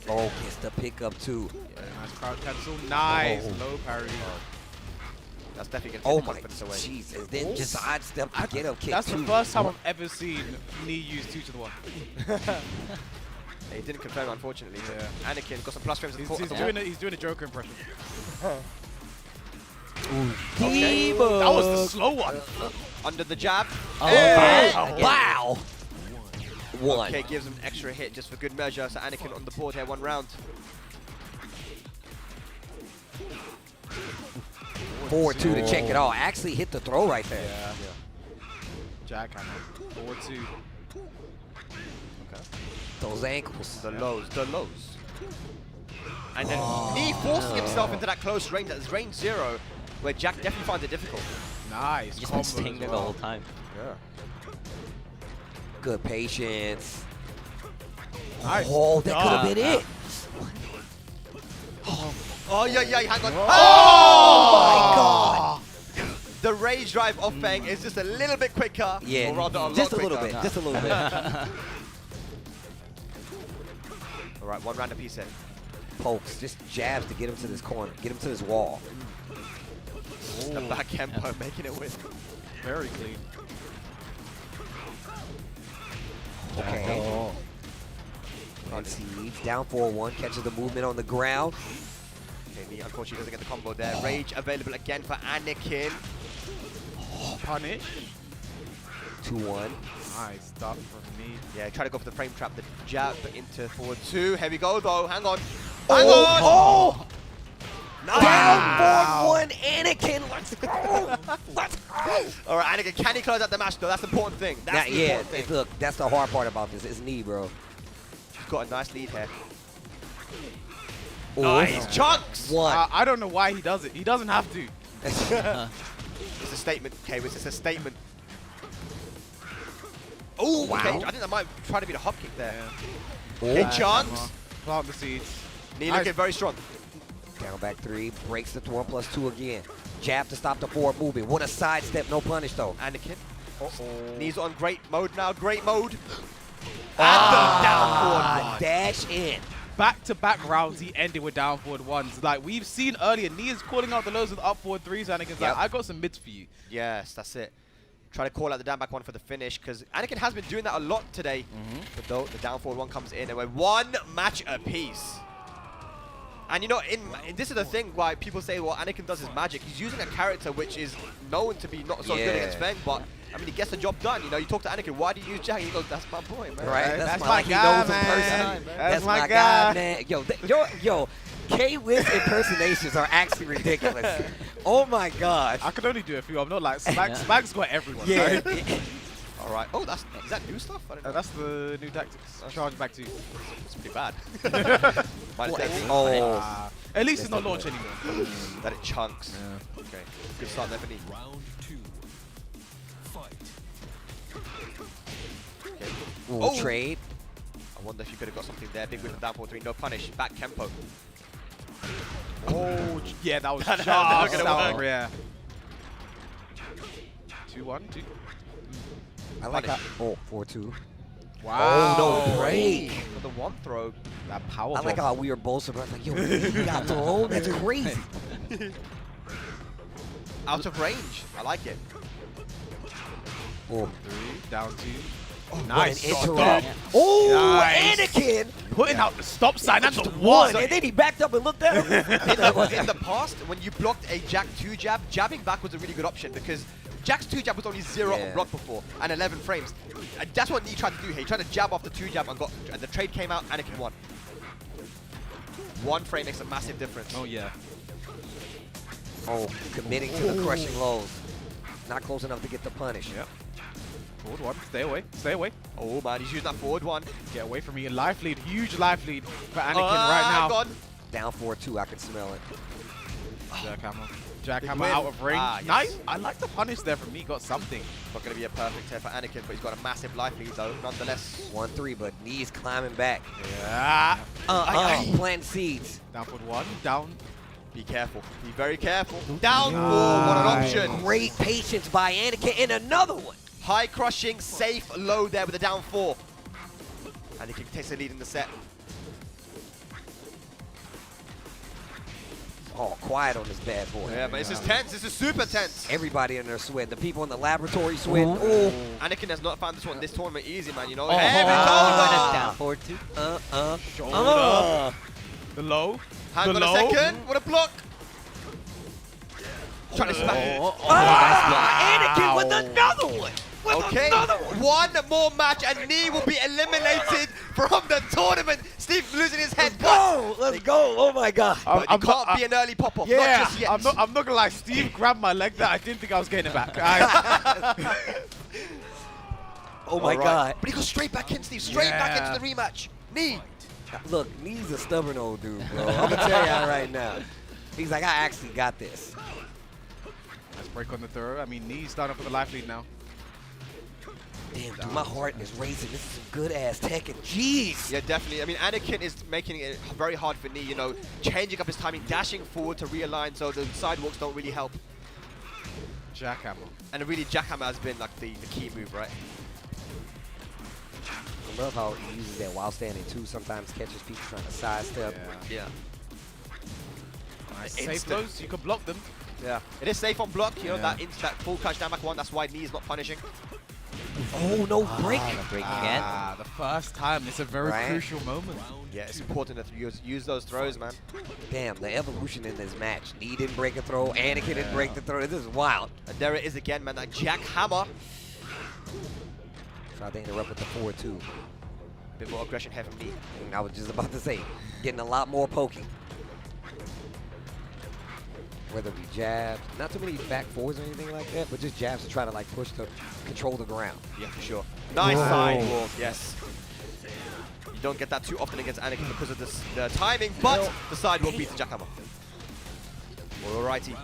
Oh, gets the pickup too. Yeah, nice crouch cancel. Nice low parry. That's definitely going to take the confidence away. Jesus, then just sidestep to get up kick. That's the first time I've ever seen Knee use 2 to the 1. He didn't confirm, unfortunately. Yeah. Anakin got some plus frames. He's doing a Joker impression. Okay. That was the slow one. Under the jab. Oh, wow. One. Okay, gives him an extra hit just for good measure. So Anakin on the board here, 1 round. 4-2 to check it all. Actually hit the throw right there. Jackhammer. 4-2. Okay. Those ankles. The lows. And then he forcing himself into that close range. That's range 0, where Jack definitely finds it difficult. Nice. Just been staying there the whole time. Yeah. Good patience. Nice. Oh, that could have been it. Oh, yeah, hang on. Oh, my God. The rage drive off Feng is just a little bit quicker. Yeah, or rather, just a lot little quicker. bit. Just a little bit. All right, 1 round apiece here. Pokes, just jabs to get him to this corner, get him to this wall. The back tempo making it win. Very clean. Okay. And Siege down 4-1, catches the movement on the ground. Okay, unfortunately doesn't get the combo there. Rage available again for Anakin. Punish. 2-1. Nice stuff from me. Yeah, try to go for the frame trap, the jab into forward 2. Here we go though, hang on. Oh! Nice. Down 4-1, Anakin, let's go! Let's go! All right, Anakin, can he close out the match though? That's the important thing. That's the important thing. Look, that's the hard part about this. It's knee, bro. He's got a nice lead here. Ooh. Nice chunks! One. I don't know why he does it. He doesn't have to. It's a statement, K-Wiz. It's a statement. Oh, wow. Okay. I think that might try to be the hop kick there. Okay, chunks. Plant the seeds. Knee looking very strong. Down back 3, breaks the 1+2 again. Jab to stop the forward movement. What a sidestep, no punish though. Anakin. Knees on great mode now, great mode. And the down forward one. Dash in. Back-to-back rounds, he ended with down forward 1s. Like we've seen earlier, Nia is calling out the lows with up forward 3s. Anakin's like, I got some mids for you. Yes, that's it. Try to call out the down back 1 for the finish, because Anakin has been doing that a lot today. But though the down forward 1 comes in, and we're 1 match apiece. And you know, this is the thing why people say, well, Anakin does his magic. He's using a character which is known to be not so good against Feng, but I mean, he gets the job done. You know, you talk to Anakin, why do you use Jack? He goes, that's my boy, man. Right, that's my my guy, man. That's my guy, man. Yo, K-Wiz impersonations are actually ridiculous. Oh my gosh. I can only do a few. I'm not like Smag's got everyone. Yeah. Right? All right. Oh, is that new stuff? I don't know. That's the new tactics. Charge back 2. It's pretty bad. At least it's not launch anymore. That it chunks. Yeah. Okay. Good start there for me. Round 2. Fight. Okay. Trade. I wonder if you could have got something there. Big whip down 4-3. No punish. Back Kempo. Oh, yeah, that was just gonna work. Yeah. 2-1, 2. I like that. Oh, 4-2. Wow. Oh, no break. For the 1 throw. That power I like how we were both surprised. Like, yo, he got thrown? That's crazy. Out of range. I like it. Oh. 3, down 2. Oh, nice. Interrupt. Oh, nice. Anakin. Putting out the stop sign and the 1. One. And then he backed up and looked at him. In the past, when you blocked a Jack 2 jab, jabbing back was a really good option because Jack's 2 jab was only 0 on block before and 11 frames. And that's what he tried to do here. He tried to jab off the 2 jab and the trade came out, Anakin won. 1 frame makes a massive difference. Oh, yeah. Oh, committing to the crushing lows. Not close enough to get the punish. Yep. Forward 1. Stay away. Stay away. Oh, man. He's using that forward 1. Get away from me. A life lead. Huge life lead for Anakin right now. God. Down 4-2. I can smell it. Jackhammer. Jackhammer out of range. Yes. Nice. I like the punish there from me. Got something. Not going to be a perfect hit for Anakin, but he's got a massive life lead, though, nonetheless. 1-3, but knees climbing back. Yeah. Plant seeds. Down forward 1. Down. Be careful. Be very careful. Down 4. What an option. Great patience by Anakin. And another one. High crushing, safe low there with a down 4. Anakin takes the lead in the set. Oh, quiet on this bad boy. Yeah, but this is tense. This is super tense. Everybody in there sweat. The people in the laboratory sweat. Oh. Anakin has not found this tournament easy, man. You know. Oh, Heavy down 4-2. Shoulder. The low. Hang on a second. What a block. Trying to smash. Anakin with another one. Okay, one more match and Nee will be eliminated from the tournament. Steve losing his head. Let's go. Oh my God. But you can't be an early pop-off, Yeah, not just yet. I'm not gonna lie. Steve grabbed my leg there. I didn't think I was getting it back. Oh my God. But he goes straight back in, Steve. Straight back into the rematch. Nee. Look, Nee's a stubborn old dude, bro. I'm gonna tell y'all right now. He's like, I actually got this. Let's break on the throw. I mean, Nee's starting up for the life lead now. Damn, dude, my heart is racing. This is some good-ass Tekken. Jeez. Yeah, definitely. I mean, Anakin is making it very hard for Nee, you know, changing up his timing, dashing forward to realign, so the sidewalks don't really help. Jackhammer. And really, Jackhammer has been like the key move, right? I love how he uses that while standing too. Sometimes catches people trying to sidestep. Yeah. Nice. Safe those, you can block them. Yeah. It is safe on block, you know, that full crouch down back one, that's why Nee is not punishing. Oh, no break. Break again. The first time. It's a very crucial moment. Yeah, it's important to use those throws, man. Damn, the evolution in this match. Nee didn't break a throw. Anakin didn't break the throw. This is wild. And there it is again, man. That jackhammer. Tried to interrupt with the 4-2. Bit more aggression here from Nee. I was just about to say, getting a lot more poking. Whether it be jabs, not too many back fours or anything like that, but just jabs to try to like push to control the ground. Yeah, for sure. Nice sidewalk, yes. You don't get that too often against Anakin because of the timing, but the sidewalk beats the jackhammer. Alrighty.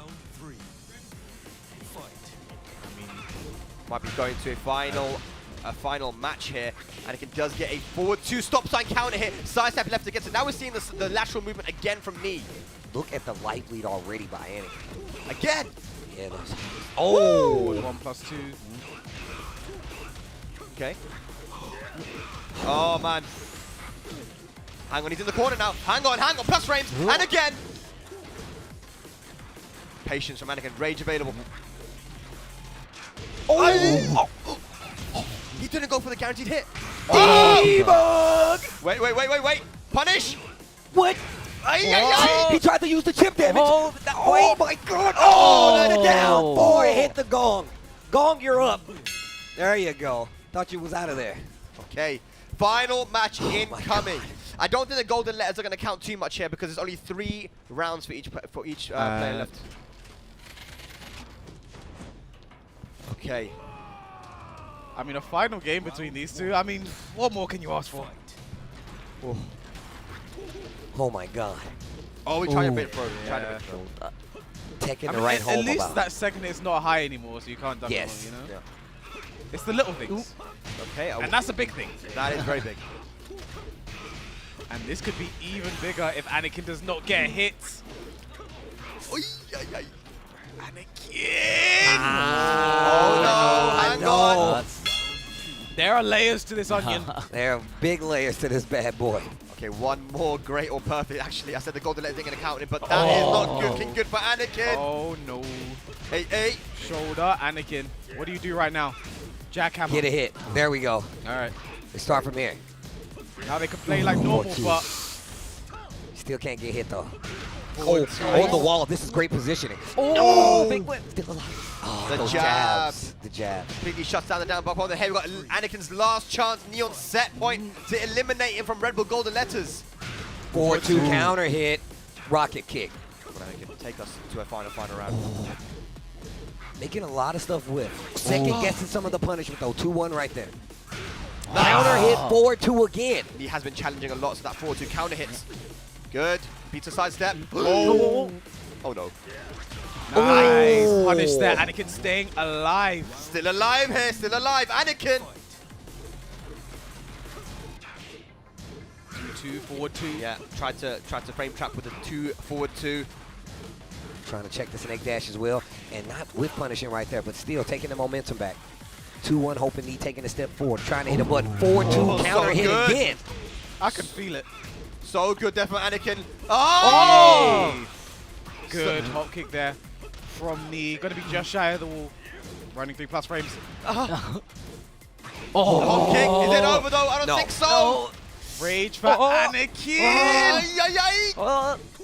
Might be going to a final match here. Anakin does get a forward 2 stop sign counter hit. Sidestep left against it. Now we're seeing the lateral movement again from Nee. Look at the life lead already by Anakin. Again! Yeah, those. Oh! 1+2. Okay. Oh, man. Hang on, he's in the corner now. Hang on, plus frames. And again! Patience from Anakin. Rage available. Oh! He didn't go for the guaranteed hit. Debug! Wait. Punish! What? He tried to use the chip damage. Oh my God. Oh, the down 4 hit the gong. Gong, you're up. There you go. Thought you was out of there. Okay. Final match incoming. I don't think the golden letters are going to count too much here because there's only 3 rounds for each player left. Okay. I mean, a final game between these two. I mean, what more can you ask for? Oh my God. Oh, we tried a bit, bro. Taking the right home. At least that second is not high anymore, so you can't dunk it, you know? Yeah. It's the little things. Okay. And that's a big thing. That is very big. And this could be even bigger if Anakin does not get hits. Anakin! Oh no, hang on. There are layers to this onion. There are big layers to this bad boy. Okay, one more great or perfect. Actually, I said the golden letters ain't going to count it, but that is not looking good for Anakin. Oh no. Hey. Shoulder, Anakin. What do you do right now? Jackhammer. Get a hit. There we go. All right. They start from here. Now they can play like normal, but still can't get hit though. On the wall. This is great positioning. Big whip. Still alive. The those jabs. The jab. Completely shuts down the down buck on the head. We've got Anakin's last chance. Neon set point to eliminate him from Red Bull Golden Letters. 4-2 counter hit. Rocket kick. Anakin, take us to a final round. Making a lot of stuff with. Second guessing some of the punishment though. 2-1 right there. Counter hit 4-2 again. He has been challenging a lot, so that 4-2 counter hits. Good. Pizza sidestep. Oh no. Nice. Punish there. Anakin staying alive. Still alive here. Still alive. Anakin. 2-2, forward 2. Yeah. Tried to frame trap with the 2 forward 2. Trying to check the snake dash as well. And not with punishing right there, but still taking the momentum back. 2-1 hoping he taking a step forward. Trying to hit a button. 4-2 counter hit again. I can feel it. So good there from Anakin. Oh! Good hop kick there from Nee. Going to be just shy of the wall. Running 3+ frames. Hop kick. Is it over though? I don't think so. Rage for Anakin.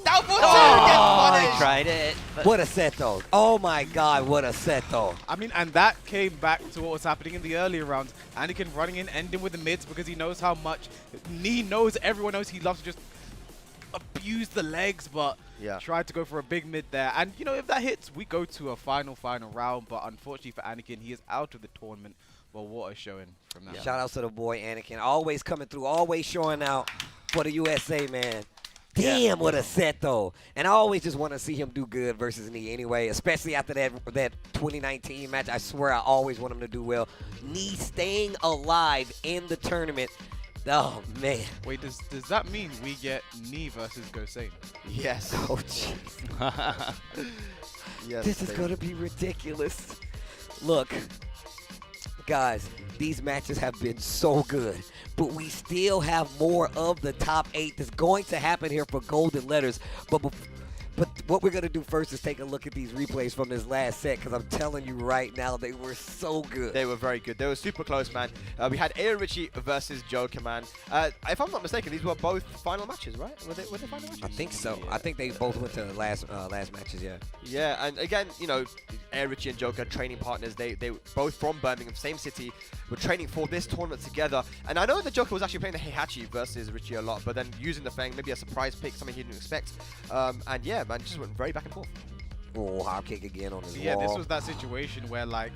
Down for 2 Oh, gets I punished. tried it. What a set, though. Oh, my God, what a set, though. I mean, and that came back to what was happening in the earlier rounds. Anakin running in, ending with the mids because he knows how much. He knows, everyone knows he loves to just abuse the legs, but tried to go for a big mid there. And, you know, if that hits, we go to a final round. But unfortunately for Anakin, he is out of the tournament. Well, what a showing from that. Shout out to the boy, Anakin. Always coming through, always showing out for the USA, man. Damn, what a set, though. And I always just want to see him do good versus Knee anyway, especially after that 2019 match. I swear I always want him to do well. Knee staying alive in the tournament. Oh, man. Wait, does that mean we get Knee versus GoSain? Yes. Oh, jeez. Yes, This is baby. going to be ridiculous. Look, guys, these matches have been so good, but we still have more of the top 8 that's going to happen here for Golden Letters. But what we're going to do first is take a look at these replays from this last set, because I'm telling you right now, they were so good. They were very good. They were super close, man. We had Ayo Richie versus Joker, man. If I'm not mistaken, these were both final matches, right? Were they final matches? I think so. I think they both went to the last matches, yeah. Yeah, and again, you know, Ayo Richie and Joker, training partners. They both from Birmingham, same city, were training for this tournament together. And I know the Joker was actually playing the Heihachi versus Richie a lot, but then using the Fang, maybe a surprise pick, something he didn't expect. And yeah, man, just went very back and forth. Oh, hop kick again on his wall. Yeah, this was that situation where, like,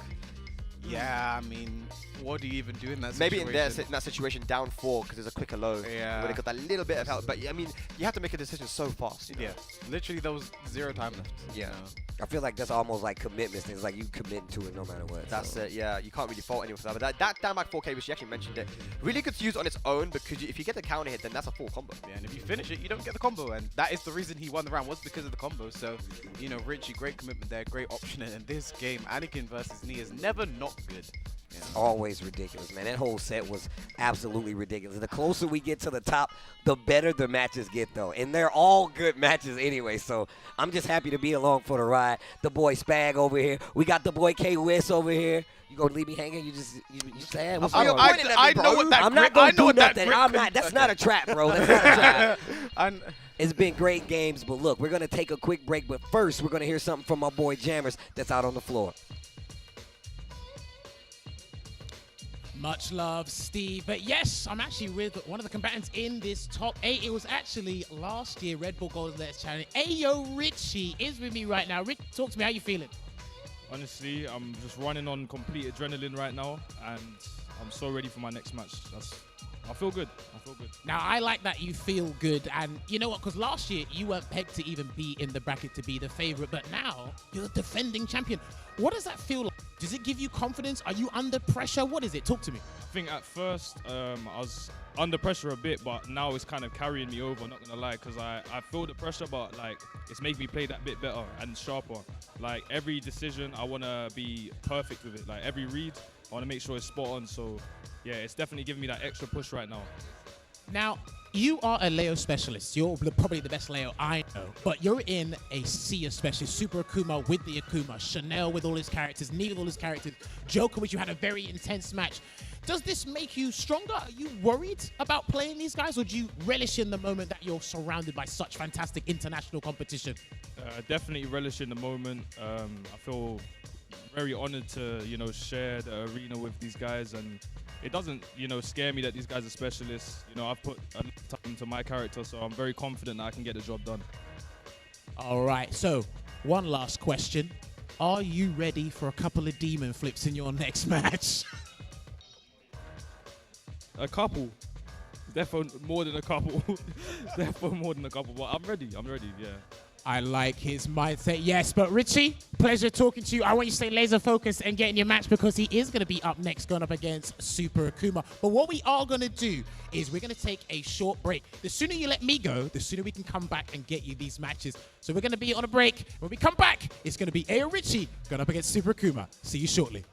I mean, what do you even do in that situation? Maybe in that situation, down 4 because there's a quicker low. Yeah. Where they got that little bit of help. But, I mean, you have to make a decision so fast. You know? Yeah, literally there was 0 time left. Yeah. You know? I feel like that's almost like commitments. It's like you commit to it no matter what. That's it, yeah. You can't really fault anyone for that. But that down back 4K, which she actually mentioned it, really good to use on its own because if you get the counter hit, then that's a full combo. Yeah, and if you finish it, you don't get the combo. And that is the reason he won the round, was because of the combo. So, you know, Richie, great commitment there, great option. And in this game, Anakin versus Knee is never not good. Yeah. Always ridiculous, man. That whole set was absolutely ridiculous. The closer we get to the top, the better the matches get, though. And they're all good matches anyway, so I'm just happy to be along for the ride. The boy Spag over here. We got the boy K-Wiss over here. You gonna leave me hanging? You sad? What's going on? I know what that I'm not gonna do nothing. I'm not. That's not a trap, bro. That's not a trap. It's been great games, but look, we're gonna take a quick break. But first, we're gonna hear something from my boy Jammers that's out on the floor. Much love, Steve. But yes, I'm actually with one of the combatants in this top 8. It was actually last year Red Bull Golden Letters Challenge. Ayo Richie is with me right now. Rick, talk to me. How you feeling? Honestly, I'm just running on complete adrenaline right now, and I'm so ready for my next match. I feel good. I feel good. Now, I like that you feel good. And you know what? Because last year, you weren't pegged to even be in the bracket to be the favorite. But now, you're the defending champion. What does that feel like? Does it give you confidence? Are you under pressure? What is it? Talk to me. I think at first I was under pressure a bit, but now it's kind of carrying me over, not gonna lie, because I feel the pressure, but like it's making me play that bit better and sharper. Like every decision, I want to be perfect with it. Like every read, I want to make sure it's spot on. So yeah, it's definitely giving me that extra push right now. Now, you are a Leo specialist. You're probably the best Leo I know. But you're in a Sia specialist. Super Akouma with the Akouma. Chanel with all his characters. Nee with all his characters. Joker, which you had a very intense match. Does this make you stronger? Are you worried about playing these guys? Or do you relish in the moment that you're surrounded by such fantastic international competition? Definitely relish in the moment. I feel very honored to, share the arena with these guys, and it doesn't, scare me that these guys are specialists. I've put a lot of time into my character, so I'm very confident that I can get the job done. All right, so one last question. Are you ready for a couple of demon flips in your next match? A couple. Definitely more than a couple. Definitely more than a couple, but I'm ready, yeah. I like his mindset, yes. But Richie, pleasure talking to you. I want you to stay laser focused and get in your match because he is going to be up next going up against Super Akouma. But what we are going to do is we're going to take a short break. The sooner you let me go, the sooner we can come back and get you these matches. So we're going to be on a break. When we come back, it's going to be Ayo Richie going up against Super Akouma. See you shortly.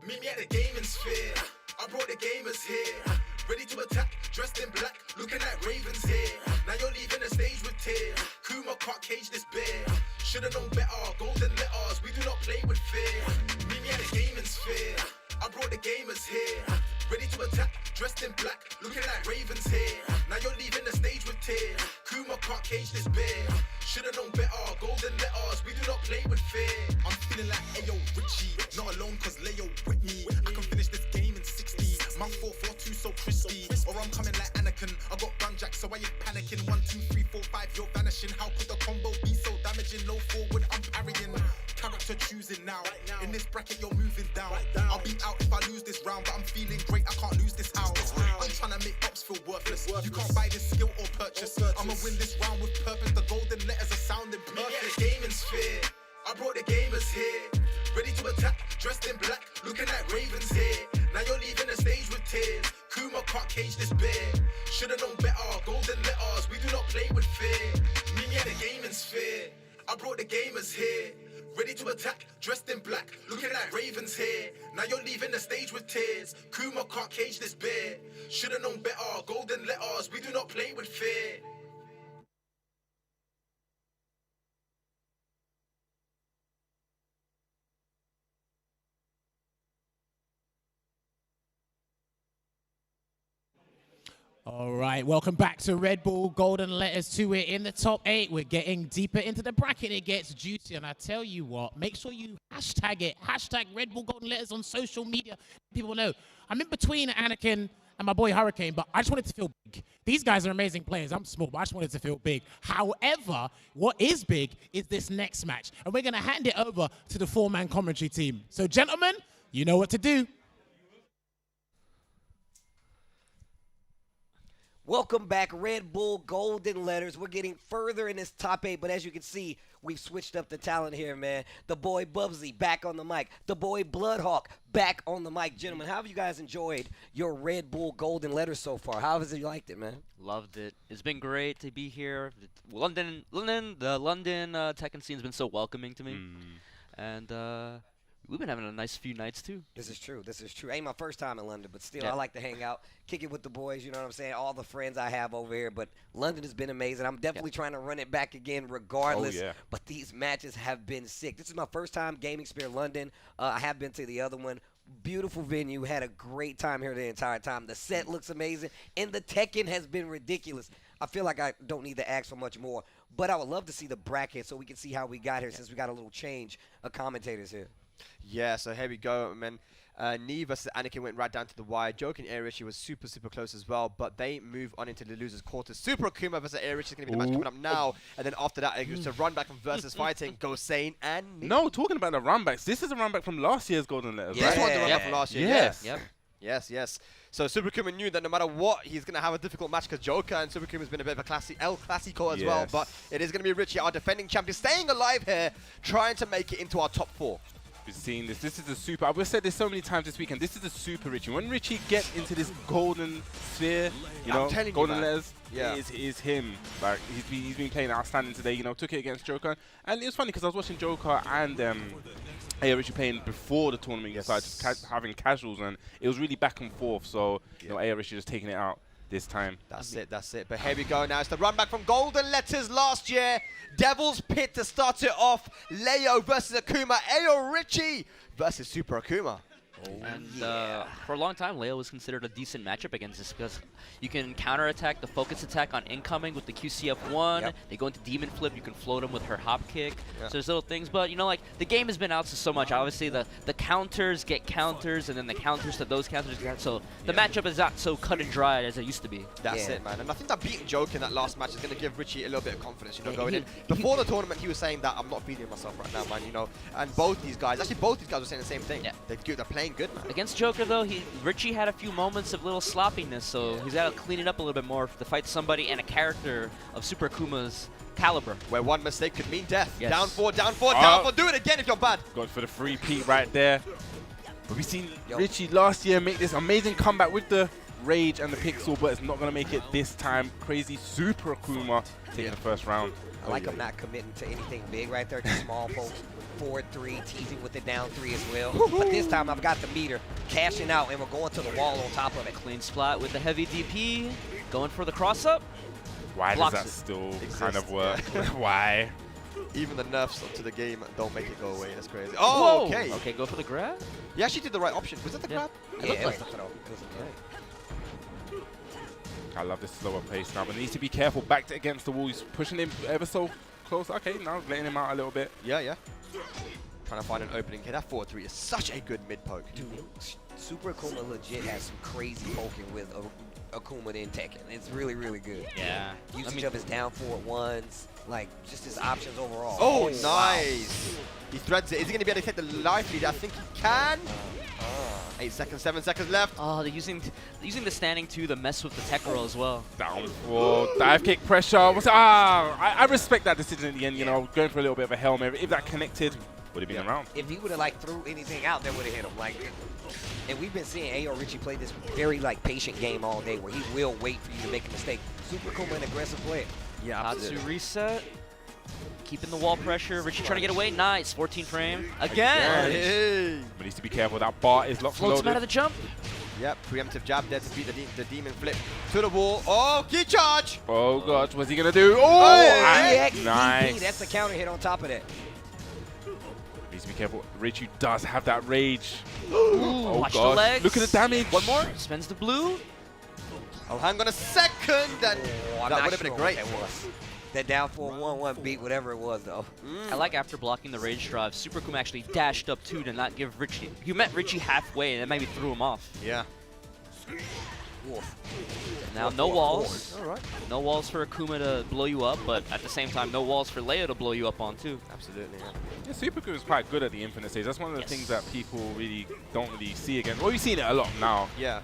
Meet me at the gaming sphere. I brought the gamers here. Ready to attack, dressed in black, looking like ravens here. Now you're leaving the stage with tears. Kuma can't cage this bear. Should've known better, golden letters, we do not play with fear. Meet me at the gaming sphere. I brought the gamers here. Ready to attack, dressed in black, looking like ravens here. Now you're leaving the stage with tears. Kuma can't cage this bear. Should've known better, golden letters, we do not play with fear. I'm feeling like Ayo Richie, not alone cause Leo with me. I can finish this game in 60. My 4-4-2 so crispy. Or I'm coming like Anakin. I got gun jack, so I ain't panicking. 1, 2, 3, 4, 5, you're vanishing. How could the combo be so damaging? No forward, I'm parrying. Character choosing now. In this bracket, you're moving down. I'll be out if I lose this round, but I'm feeling great. I can't lose this out. I'm trying to make ops feel worthless. You can't buy this skill or purchase. I'ma win this round with purpose. The golden letters are sounding perfect. Me at the gaming sphere. I brought the gamers here. Ready to attack, dressed in black, looking like ravens here. Now you're leaving the stage with tears. Kuma can't cage this bear. Should've known better, golden letters, we do not play with fear. Meet me at the gaming sphere. I brought the gamers here. Ready to attack, dressed in black, looking like ravens here. Now you're leaving the stage with tears. Kuma can't cage this bear. Should've known better, golden letters, we do not play with fear. All right, welcome back to Red Bull Golden Letters 2. We're in the top 8. We're getting deeper into the bracket. It gets juicy. And I tell you what, make sure you hashtag it. Hashtag Red Bull Golden Letters on social media. People know. I'm in between Anakin and my boy Hurricane, but I just wanted to feel big. These guys are amazing players. I'm small, but I just wanted to feel big. However, what is big is this next match. And we're going to hand it over to the 4-man commentary team. So, gentlemen, you know what to do. Welcome back, Red Bull Golden Letters. We're getting further in this top 8, but as you can see, we've switched up the talent here, man. The boy Bubsy back on the mic. The boy Bloodhawk back on the mic. Gentlemen, how have you guys enjoyed your Red Bull Golden Letters so far? How has you liked it, man? Loved it. It's been great to be here. The London Tekken scene's been so welcoming to me. And we've been having a nice few nights, too. This is true. This is true. Ain't my first time in London, but still, I like to hang out, kick it with the boys, you know what I'm saying? All the friends I have over here, but London has been amazing. I'm definitely trying to run it back again regardless, but these matches have been sick. This is my first time Gaming Sphere London. I have been to the other one. Beautiful venue. Had a great time here the entire time. The set looks amazing, and the Tekken has been ridiculous. I feel like I don't need to ask for much more, but I would love to see the bracket so we can see how we got here since we got a little change of commentators here. Yeah, so here we go, man. Nee versus Anakin went right down to the wire. Joking AyoRichie was super, super close as well, but they move on into the losers' quarters. Super Akouma versus AyoRichie is going to be the match coming up now, and then after that, it's a run back versus fighting GoSain and Nee. No, talking about the runbacks, this is a runback from last year's Golden Letters. This one's a runback from last year. Yes. Yes. So Super Akouma knew that no matter what, he's going to have a difficult match because Joker and Super Akouma has been a bit of a El Clasico as well, but it is going to be Richie, our defending champion, staying alive here, trying to make it into our top 4. We've seen this. This is a super. I've said this so many times this weekend. This is a super Richie. When Richie gets into this golden sphere, you know, golden letters, is him. Like he's been playing outstanding today. You know, took it against Joker, and it was funny because I was watching Joker and Ayo Richie playing before the tournament started, just having casuals, and it was really back and forth. So you know, Ayo Richie just taking it out this time. That's it. But here we go now. It's the run back from Golden Letters last year. Devil's Pit to start it off. Leo versus Akouma. AyoRichie versus Super Akouma. And for a long time, Leo was considered a decent matchup against this because you can counterattack the focus attack on incoming with the QCF1. They go into Demon Flip. You can float them with her hop kick. So there's little things. But, you know, like, the game has been out so much. Obviously, the counters get counters, and then the counters to those counters get so the matchup is not so cut and dry as it used to be. That's it, man. And I think that beating Joker in that last match is going to give Richie a little bit of confidence, you know, going in. Before the tournament, he was saying that I'm not feeling myself right now, man, you know. And both these guys were saying the same thing. They're playing good, man. Against Joker, though, Richie had a few moments of little sloppiness, so he's got to clean it up a little bit more to fight somebody and a character of Super Akuma's caliber. Where one mistake could mean death. Yes. Down four. Do it again if you're bad. Going for the free peat right there. But we've seen Richie last year make this amazing comeback with the Rage and the Pixel, but it's not going to make it this time. Crazy Super Akouma taking the first round. I like him not committing to anything big right there, just small pokes. Forward 3, teasing with the down 3 as well. But this time I've got the meter, cashing out, and we're going to the wall on top of it. Clean splat with the heavy DP, going for the cross up. Why Blocks does that it. still Exists, kind of work? yeah. Why? Even the nerfs to the game don't make it go away. That's crazy. Oh, Whoa. okay. Okay, go for the grab. You actually did the right option. Was that the grab? Yeah, looked it was like the throw. It was a throw. I love this slower pace now, but needs to be careful. Back against the wall. He's pushing him ever so close. Okay, now letting him out a little bit. Yeah, yeah. Trying to find an opening here. That forward 3 is such a good mid poke. Dude, Super Akuma legit has some crazy poking with Akuma in Tekken. It's really, really good. Yeah. Usage of his down forward ones, like just his options overall. Oh, wow. nice. He threads it. Is he going to be able to take the life lead? I think he can. 8 seconds, 7 seconds left. Oh, they're using the standing 2 to mess with the tech roll as well. Down for dive kick pressure. I respect that decision in the end, you know, going for a little bit of a Hail Mary. If that connected, would have been around. If he would have like threw anything out, that would have hit him. Like, and we've been seeing Ayo Richie play this very like patient game all day, where he will wait for you to make a mistake. Super Akuma, an aggressive player. Yeah, Tetsu reset. Keeping the wall pressure. Richie trying to get away. Nice. 14 frame. Again. Hey. But needs to be careful. That bar is locked Floats him out of loaded. the jump. Yep, preemptive jab there to beat the demon flip to the wall. Oh, key charge. Oh, God. What's he going to do? Oh, nice. That's a counter hit on top of that. Needs to be careful. Richie does have that rage. Oh, watch God. the legs. Look at the damage. One more. Spends the blue. I'll hang on a second. And I'm that not would have been sure a great. what that was. That down for 1-1 beat, whatever it was, though. I like after blocking the rage drive, Super Akuma actually dashed up too to not give Richie. You met Richie halfway, and that maybe threw him off. Yeah. Wolf. Now no walls. All right. No walls for Akuma to blow you up, but at the same time, no walls for Leia to blow you up on too. Absolutely. Yeah. Yeah, Super Akuma is quite good at the infinite stage. That's one of the things that people really don't really see again. Well, we've seen it a lot now. Yeah.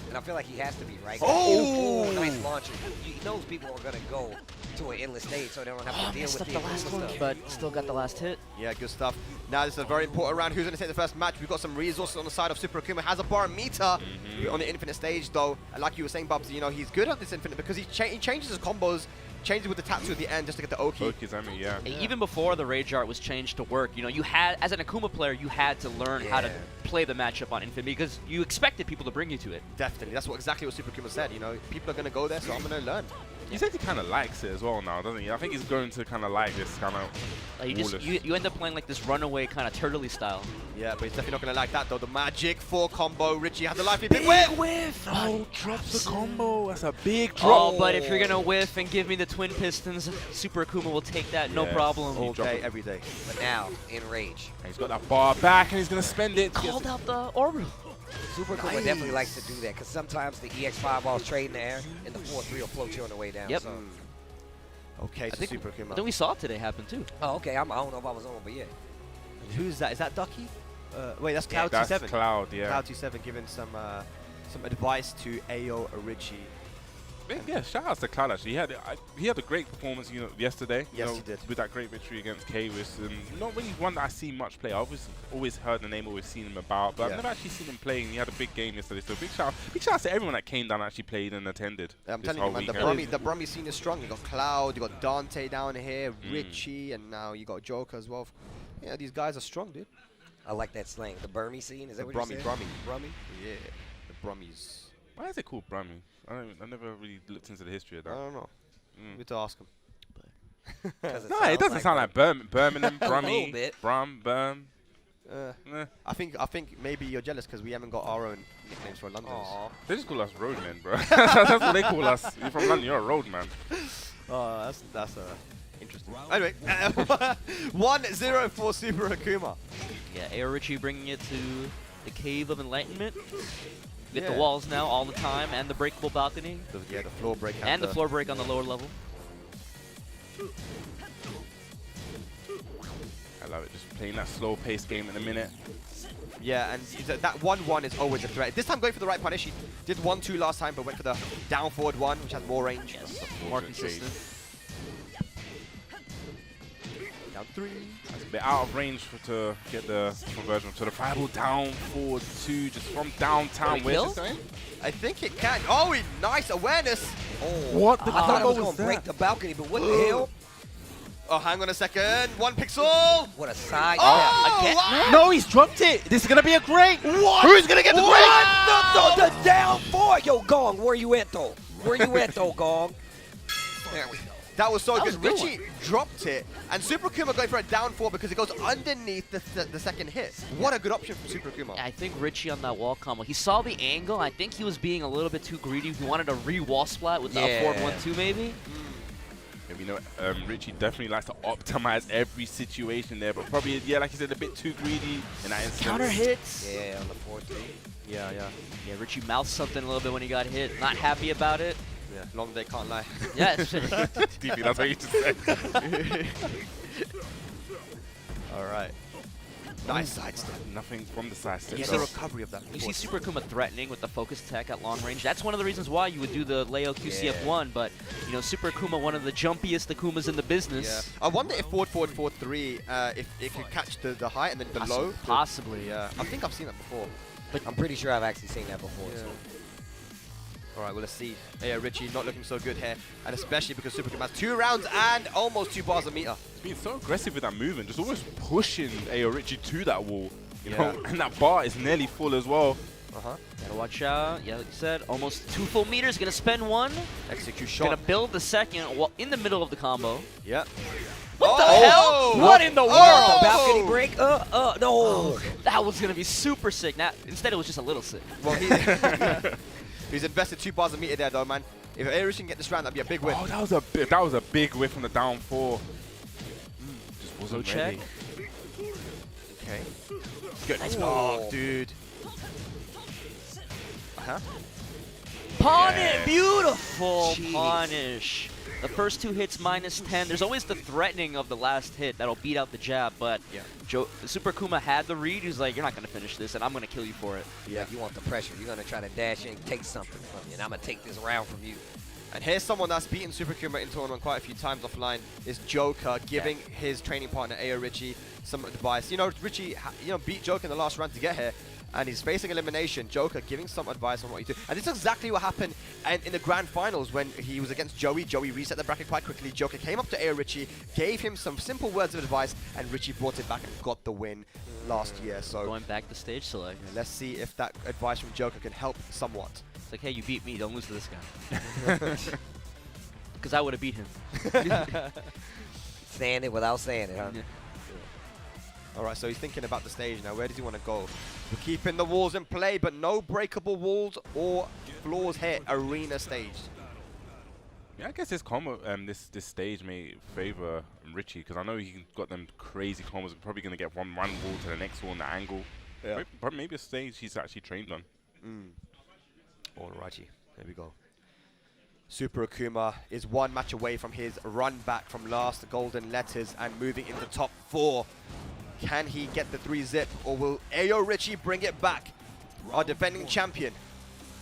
And I feel like he has to be, right? Oh! Nice launcher. He knows people are going to go to an endless stage, so they don't have to deal with the last one, but still got the last hit. Yeah, good stuff. Now this is a very important round. Who's going to take the first match? We've got some resources on the side of Super Akuma. Has a bar meter on the infinite stage, though. Like you were saying, Bubs, you know, he's good at this infinite because he changes his combos, changes with the Tetsu at the end just to get the Oki. Oki's, I mean, yeah. Even before the rage art was changed to work, you know, you had, as an Akuma player, you had to learn how to play the matchup on infinite because you expected people to bring you to it. Definitely. That's exactly what Super Akuma said. You know, people are going to go there, so I'm going to learn. He said he kind of likes it as well now, doesn't he? I think he's going to kind of like this kind of you end up playing like this runaway kind of turtley style. Yeah, but he's definitely not going to like that, though. The Magic 4 combo. Richie has a lively big whiff! No, drops the combo. That's a big drop. Oh, but if you're going to whiff and give me the twin pistons, Super Akuma will take that, no problem. All day, every day. But now, in rage. And he's got that bar back, and he's going to spend it. Called out the orbital. Super Akuma definitely likes to do that because sometimes the EX5 balls trade in the air and the 4-3 will float you on the way down. Yep. So. Okay, so Super Akuma. I think we saw it today happen too. Oh, okay. I don't know if I was on, but yeah. Who's that? Is that Ducky? Wait, that's Yeah, Cloud that's 27. Cloud, yeah. Cloud 27 giving some advice to Ayo Richie. Yeah, shout out to Cloud actually. He had a great performance, you know, yesterday. Yes, you know, he did. With that great victory against K-Wiz, and not really one that I see much play. I've always heard the name, always seen him about, but I've never actually seen him playing. He had a big game yesterday, so big shout out to everyone that came down and actually played and attended. I'm this telling you, whole man, weekend. the Brummy scene is strong. You got Cloud, you got Dante down here, Richie, and now you got Joker as well. Yeah, these guys are strong, dude. I like that slang. The Burmy scene, is that what Brummy, you said? Brummy. Yeah, the Brummies. Why is it called Brummy? I never really looked into the history of that. I don't know. We need to ask him. No, it doesn't sound like Birmingham, Brummy, bit. Brum, Birm. I think maybe you're jealous because we haven't got our own nicknames for London. They just call us roadmen, bro. That's what they call us. You're from London, you're a roadman. Oh, that's interesting. Anyway, 1-0 for Super Akuma. Yeah, Ayo Richie bringing it to the Cave of Enlightenment. With the Yeah. walls now all the time and the breakable balcony. The floor break. And the floor break on the lower level. I love it, just playing that slow-paced game in a minute. Yeah, and that 1-1 is always a threat. This time going for the right punish. He did 1-2 last time, but went for the down forward 1, which has more range. More consistent. Down 3. That's a bit out of range to get the conversion to the fireball. Down forward 2, just from downtown. Where's this going? I think it can. Oh, nice awareness. Oh, What the I thought it was combo going was to break that? the balcony, but what the hell? Oh, hang on a second. 1 pixel. What a side Oh, step. wow. No, he's dropped it. This is gonna be a great. What? Who's gonna get the What? The down 4. Yo, Gong, where you at, though? Where you at, though, Gong? There we go. That was so That good. was a good Richie dropped it, and Super Akuma going for a down 4 because it goes underneath the second hit. What a good option from Super Akuma. I think Richie on that wall combo, he saw the angle. I think he was being a little bit too greedy. He wanted to re-wall splat with the forward 1-2 maybe. Yeah, we know Richie definitely likes to optimize every situation there, but probably, yeah, like you said, a bit too greedy in that instance. Counter hits. Yeah, on the 4-3. Yeah. Yeah, Richie mouthed something a little bit when he got hit. Not happy about it. Yeah, long day, can't lie. Yeah. DP, that's what you just said. All right. Nice side step. Nothing from the side step. It's the recovery of that. You see Super Akuma threatening with the focus attack at long range. That's one of the reasons why you would do the Leo QCF1, but you know, Super Akuma, one of the jumpiest Akumas in the business. Yeah. I wonder if forward 4-3, if it could catch the height and then below. Possibly. Yeah. I think I've seen that before. But I'm pretty sure I've actually seen that before. Yeah. So. All right, well, let's see. Ayo Richie not looking so good here, and especially because Super Akuma has 2 rounds and almost 2 bars a meter. He's been so aggressive with that movement, just almost pushing Ayo Richie to that wall. You Yeah. know, and that bar is nearly full as well. Gotta watch out. Yeah, like you said, almost 2 full meters. Gonna spend 1. Execution. Gonna build the second while in the middle of the combo. Yeah. What the hell? What in the world? The balcony break? No. Oh, that was gonna be super sick. Now, instead, it was just a little sick. Well, he's invested 2 bars a meter there, though, man. If Ayo Richie can get this round, that'd be a big win. Oh, that was a big whiff from the down 4. Just wasn't ready. Okay. Good. Nice block, dude. Punish! Beautiful punish. The first 2 hits -10. There's always the threatening of the last hit that'll beat out the jab, but Super Akuma had the read. He's like, you're not going to finish this, and I'm going to kill you for it. Yeah, if you want the pressure, you're going to try to dash in and take something from you, and I'm going to take this round from you. And here's someone that's beaten Super Akuma in tournament quite a few times offline, is Joker, giving his training partner Ayo Richie some advice. You know, Richie beat Joker in the last round to get here, and he's facing elimination. Joker giving some advice on what he do. And this is exactly what happened in the grand finals when he was against Joey. Joey reset the bracket quite quickly. Joker came up to Ayo Richie, gave him some simple words of advice, and Richie brought it back and got the win last year. So going back to stage select. Let's see if that advice from Joker can help somewhat. It's like, hey, you beat me, don't lose to this guy. Because I would have beat him. Saying it without saying it, huh? Yeah. All right, so he's thinking about the stage now. Where does he want to go? We're keeping the walls in play, but no breakable walls or floors here. Arena stage. Yeah, I guess this combo, this stage may favor Richie because I know he got them crazy combos. We're probably gonna get one wall to the next wall in the angle. Yeah. But maybe a stage he's actually trained on. Alrighty, there we go. Super Akuma is 1 match away from his run back from last Golden Letters and moving into top 4. Can he get the 3-zip, or will Ayo Richie bring it back? Our defending champion.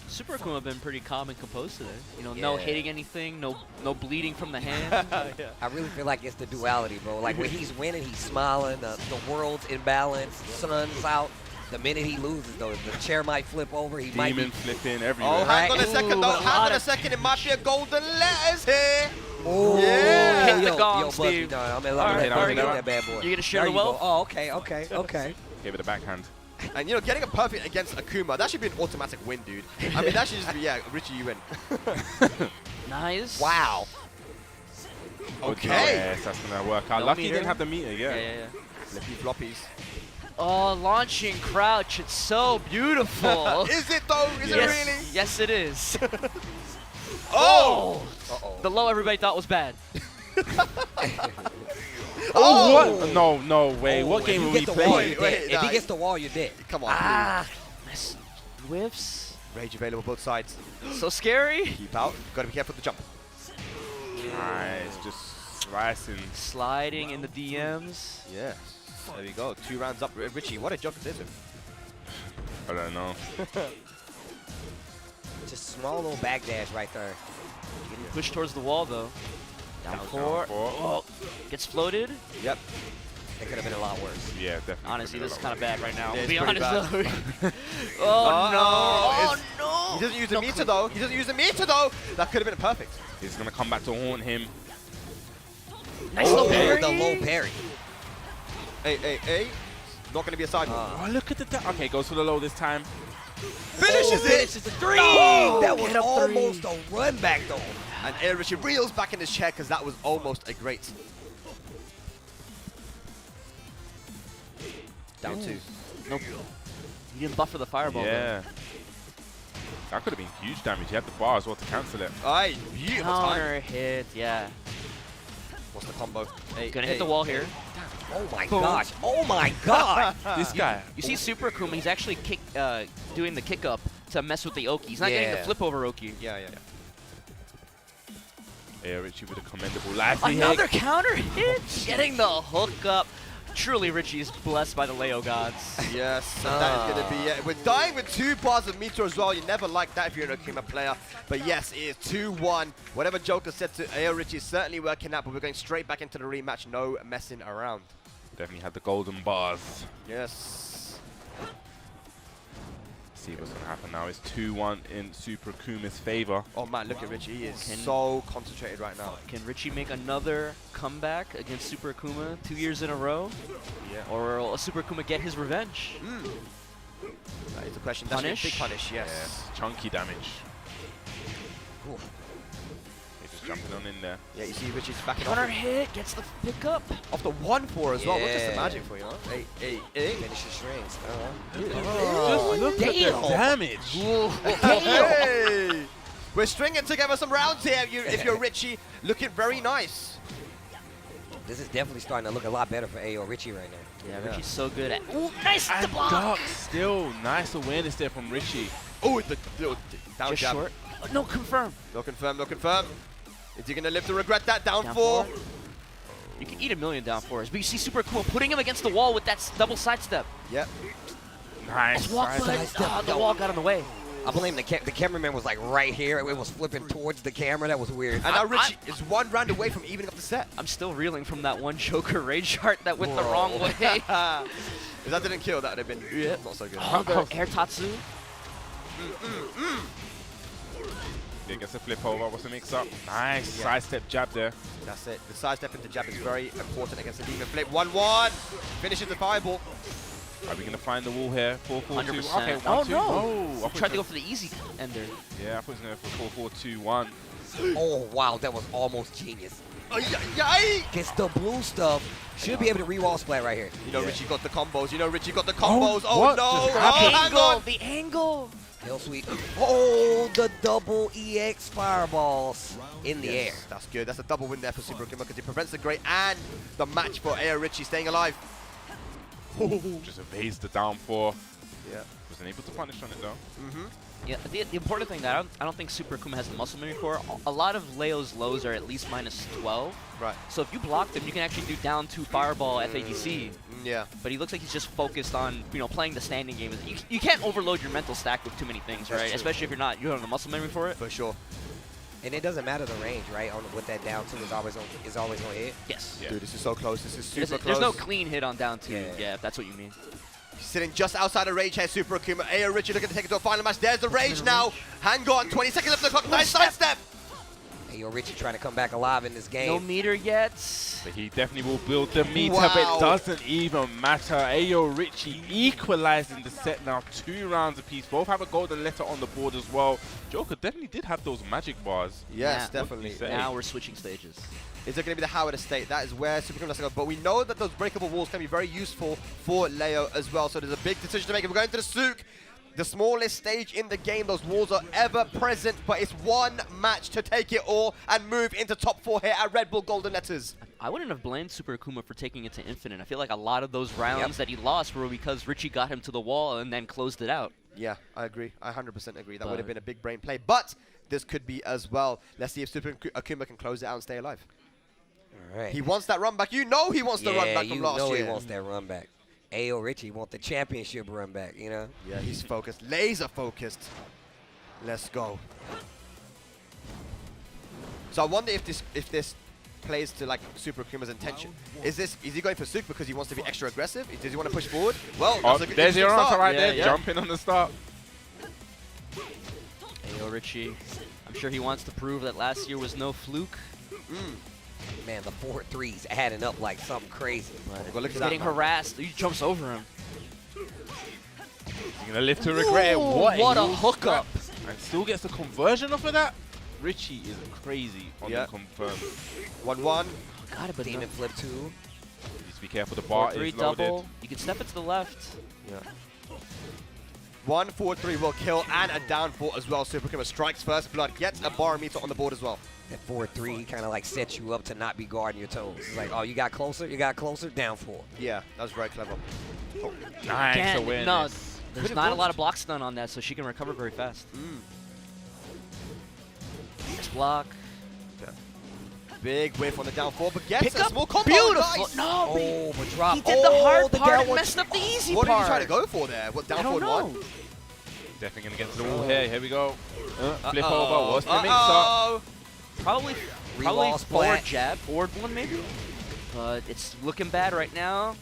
Super Akuma have been pretty calm and composed today. You know, no hitting anything, no bleeding from the hand. I really feel like it's the duality, bro. Like when he's winning, he's smiling. The world's in balance. Sun's out. The minute he loses, though, the chair might flip over. He might be flipping everywhere. Oh, hang on a second, though. Hang on a second. It might be a Golden Letters here. Oh, yeah. Hit the gong, Steve. Steve. I'm in love with that bad boy. You gonna share There the you go. wealth? Oh, okay. Gave it a backhand. And, you know, getting a perfect against Akuma, that should be an automatic win, dude. I mean, that should just be, Richie, you win. Nice. Wow. Okay. Yes, that's going to work out. No Lucky meter. didn't have the meter, Yeah. Flippy floppies. Oh, launching crouch. It's so beautiful. Is it, though? Is it really? Yes, it is. Oh! The low everybody thought was bad. Oh, what? No way. What game are we playing? If he gets the wall, you're dead. Come on. Nice whiffs. Rage available both sides. So scary. Keep out. Gotta be careful with the jump. Nice. Just slicing. Sliding in the DMs. Yeah. There you go. 2 rounds up. Richie, what did Joker do to him? I don't know. Just small little back dash right there. Getting pushed towards the wall, though. Down 4. Oh, gets floated. Yep. It could have been a lot worse. Yeah, definitely. Honestly, this is kind of bad right now. Yeah, To be it's pretty honest, though. Oh, no! He doesn't use the meter though. He doesn't use the meter though. That could have been perfect. He's gonna come back to haunt him. Nice low parry. The low parry. Hey. Not gonna be a side move. Oh, look at the okay, goes for the low this time. Finishes it. Finishes the 3. No! That was Get up 3. almost a run back though. And Ayo Richie reels back in his chair because that was almost a great. Down 2. Nope. He didn't buffer the fireball. Yeah. That could have been huge damage. He had the bar as well to cancel it. Aye, beautiful Counter time. hit, yeah. What's the combo? Gonna hit the wall here. Oh my gosh. Oh my god. This guy. You see Super Akouma, he's actually doing the kick up to mess with the Oki. He's not getting the flip over Oki. Yeah. Ayo Richie with a commendable life. Another counter hit! Getting the hook up. Truly, Richie is blessed by the Leo gods. Yes, and that is going to be it. We're dying with 2 bars of meter as well. You never like that if you're an Akouma player. But yes, it is 2-1. Whatever Joker said to Ayo Richie is certainly working out, but we're going straight back into the rematch. No messing around. Definitely had the golden bars. Yes. See what's going to happen now. It's 2-1 in Super Akuma's favor. Oh man, look at Richie. He is so concentrated right now. Can Richie make another comeback against Super Akouma 2 years in a row? Yeah. Or will Super Akouma get his revenge? That is the question. That's a Punish? big punish, yes. Yeah, chunky damage. Ooh. He's just jumping on in there. Yeah, you see Richie's backing Counter off. hit, gets the pick up. Off the 1-4 as well. What's just the Yeah. magic for you, huh? Hey. Finish the strings. Just look at the damage. Hey! We're stringing together some rounds here if you're Richie. Looking very nice. This is definitely starting to look a lot better for Ayo Richie right now. Yeah, Richie's so good at. Ooh, nice to And block. Duck still. Nice awareness there from Richie. Oh, the down Just jab. short. No, confirm. No confirm. Is he going to live to regret that? Down, Down 4. You can eat a million down 4s, but you see Super Cool putting him against the wall with that double sidestep. Yep. Nice. Walk, but the wall got in the way. I blame the cameraman was like right here. It was flipping towards the camera. That was weird. And now Richie is 1 round away from evening up the set. I'm still reeling from that one Joker rage chart that went the wrong way. If that didn't kill, that would have been not so good. Oh, the air Tatsu. Yeah, gets a flip over. What's the mix up? Nice. Sidestep jab there. That's it. The sidestep into jab is very important against the demon flip. 1-1. Finishes the fireball. Are we going to find the wall here? 4-4-2. 100%. Okay, 1-2. Oh, no. Oh, I Tried to go for the easy ender. Yeah, I thought he was going to go for 4-4-2-1. Oh, wow. That was almost genius. Yay! Gets the blue stuff. Should be able to re-wall splat right here. You know Richie got the combos. Oh, what no. just Oh, hang Angle, on. the angle. Hell sweet. Oh, the double EX fireballs in the air. That's good. That's a double win there for Super Akouma because it prevents the great and the match for Ayo Richie staying alive. Just evades the down 4. Yeah. Wasn't able to punish on it though. Yeah, the important thing that I don't think Super Akouma has the muscle memory for. A lot of Leo's lows are at least -12. Right. So if you block them, you can actually do down 2 fireball FADC. Yeah. But he looks like he's just focused on playing the standing game. You can't overload your mental stack with too many things, That's right? true. Especially if you don't have the muscle memory for it. For sure. And it doesn't matter the range, right? With that down 2 is always gonna hit. Yes. Yeah. Dude, this is so close. This is super close. There's no clean hit on down 2. Yeah. Yeah, if that's what you mean. He's sitting just outside of rage here, Super Akouma. Ayo Richie looking to take it to a final match. There's the rage now. Hang on, 20 seconds left on the clock. Nice sidestep. Ayo Richie trying to come back alive in this game. No meter yet. But he definitely will build the meter, Wow. but it doesn't even matter. Ayo Richie equalizing the set now, 2 rounds apiece. Both have a golden letter on the board as well. Joker definitely did have those magic bars. Yes, Yeah. definitely. Say. Now we're switching stages. Is it going to be the Howard Estate? That is where Super Akouma has to go. But we know that those breakable walls can be very useful for Leo as well. So there's a big decision to make. If we're going to the Souk, the smallest stage in the game, those walls are ever present. But it's one match to take it all and move into top 4 here at Red Bull Golden Letters. I wouldn't have blamed Super Akouma for taking it to Infinite. I feel like a lot of those rounds that he lost were because Richie got him to the wall and then closed it out. Yeah, I agree. I 100% agree. That would have been a big brain play. But this could be as well. Let's see if Super Akouma can close it out and stay alive. All right. He wants that run back. You know he wants the run back from last year. he wants that run back. Ayo Richie want the championship run back, you know? Yeah, he's focused. Laser focused. Let's go. So I wonder if this plays to like Super Akuma's intention. Is he going for Super because he wants to be extra aggressive? Does he want to push forward? Well, there's your answer right there. Yeah. Jumping on the start. Ayo Richie. I'm sure he wants to prove that last year was no fluke. Man, the 4 threes adding up like something crazy. But he's getting harassed. He jumps over him. He's gonna live to regret it. What a hookup! And still gets the conversion off of that. Richie is crazy on the confirm. 1-1. Got it, but Demon flip 2. Needs to be careful. The bar 4-3 is loaded. double. You can step it to the left. Yeah. 1-4-3 will kill and a downfall as well. Super Akuma strikes first blood, gets a bar meter on the board as well. That 4-3 kind of like sets you up to not be guarding your toes. It's like, oh, you got closer, down 4. Yeah, that was very clever. Oh, nice awareness. No, there's not a lot of blocks done on that, so she can recover very fast. Next block. Okay. Big whiff on the down 4, but gets Pick a up. small combo. Beautiful. Nice. No, but drop. he did the hard the part down and one. messed up the easy What part. did he try to go for there? What, down I don't forward know. 1? Definitely gonna get to the wall here. Here we go. Flip over. What's the mix up? Probably Re-wall forward splat. jab, forward one maybe. But it's looking bad right now.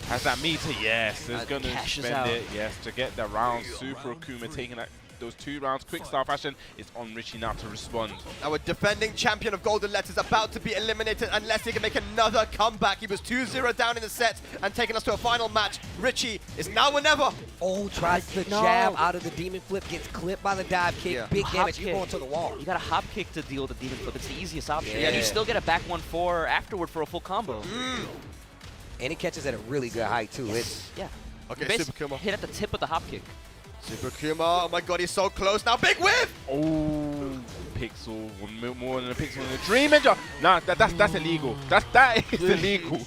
Has that meter? Yes. Is gonna cashes spend out. it. Yes, to get that round. Super Akuma taking those 2 rounds quick start fashion. It's on Richie now to respond. Our defending champion of Golden Letters about to be eliminated unless he can make another comeback. He was 2-0 down in the set and taking us to a final match. Richie is now or never. Oh, tries the jab out of the demon flip, gets clipped by the dive kick. Yeah. Big Hop damage, kick. you going to the wall. You got a hop kick to deal with the demon flip. It's the easiest option. Yeah. And you still get a back 1-4 afterward for a full combo. And he catches at a really good height, too. It's Yeah. Okay, Basically, Super Akuma. hit at the tip of the hop kick. Super Akuma, oh my god, he's so close now. Big whiff! Oh, pixel. More than a pixel in a dream. Nah, that's illegal. That is illegal.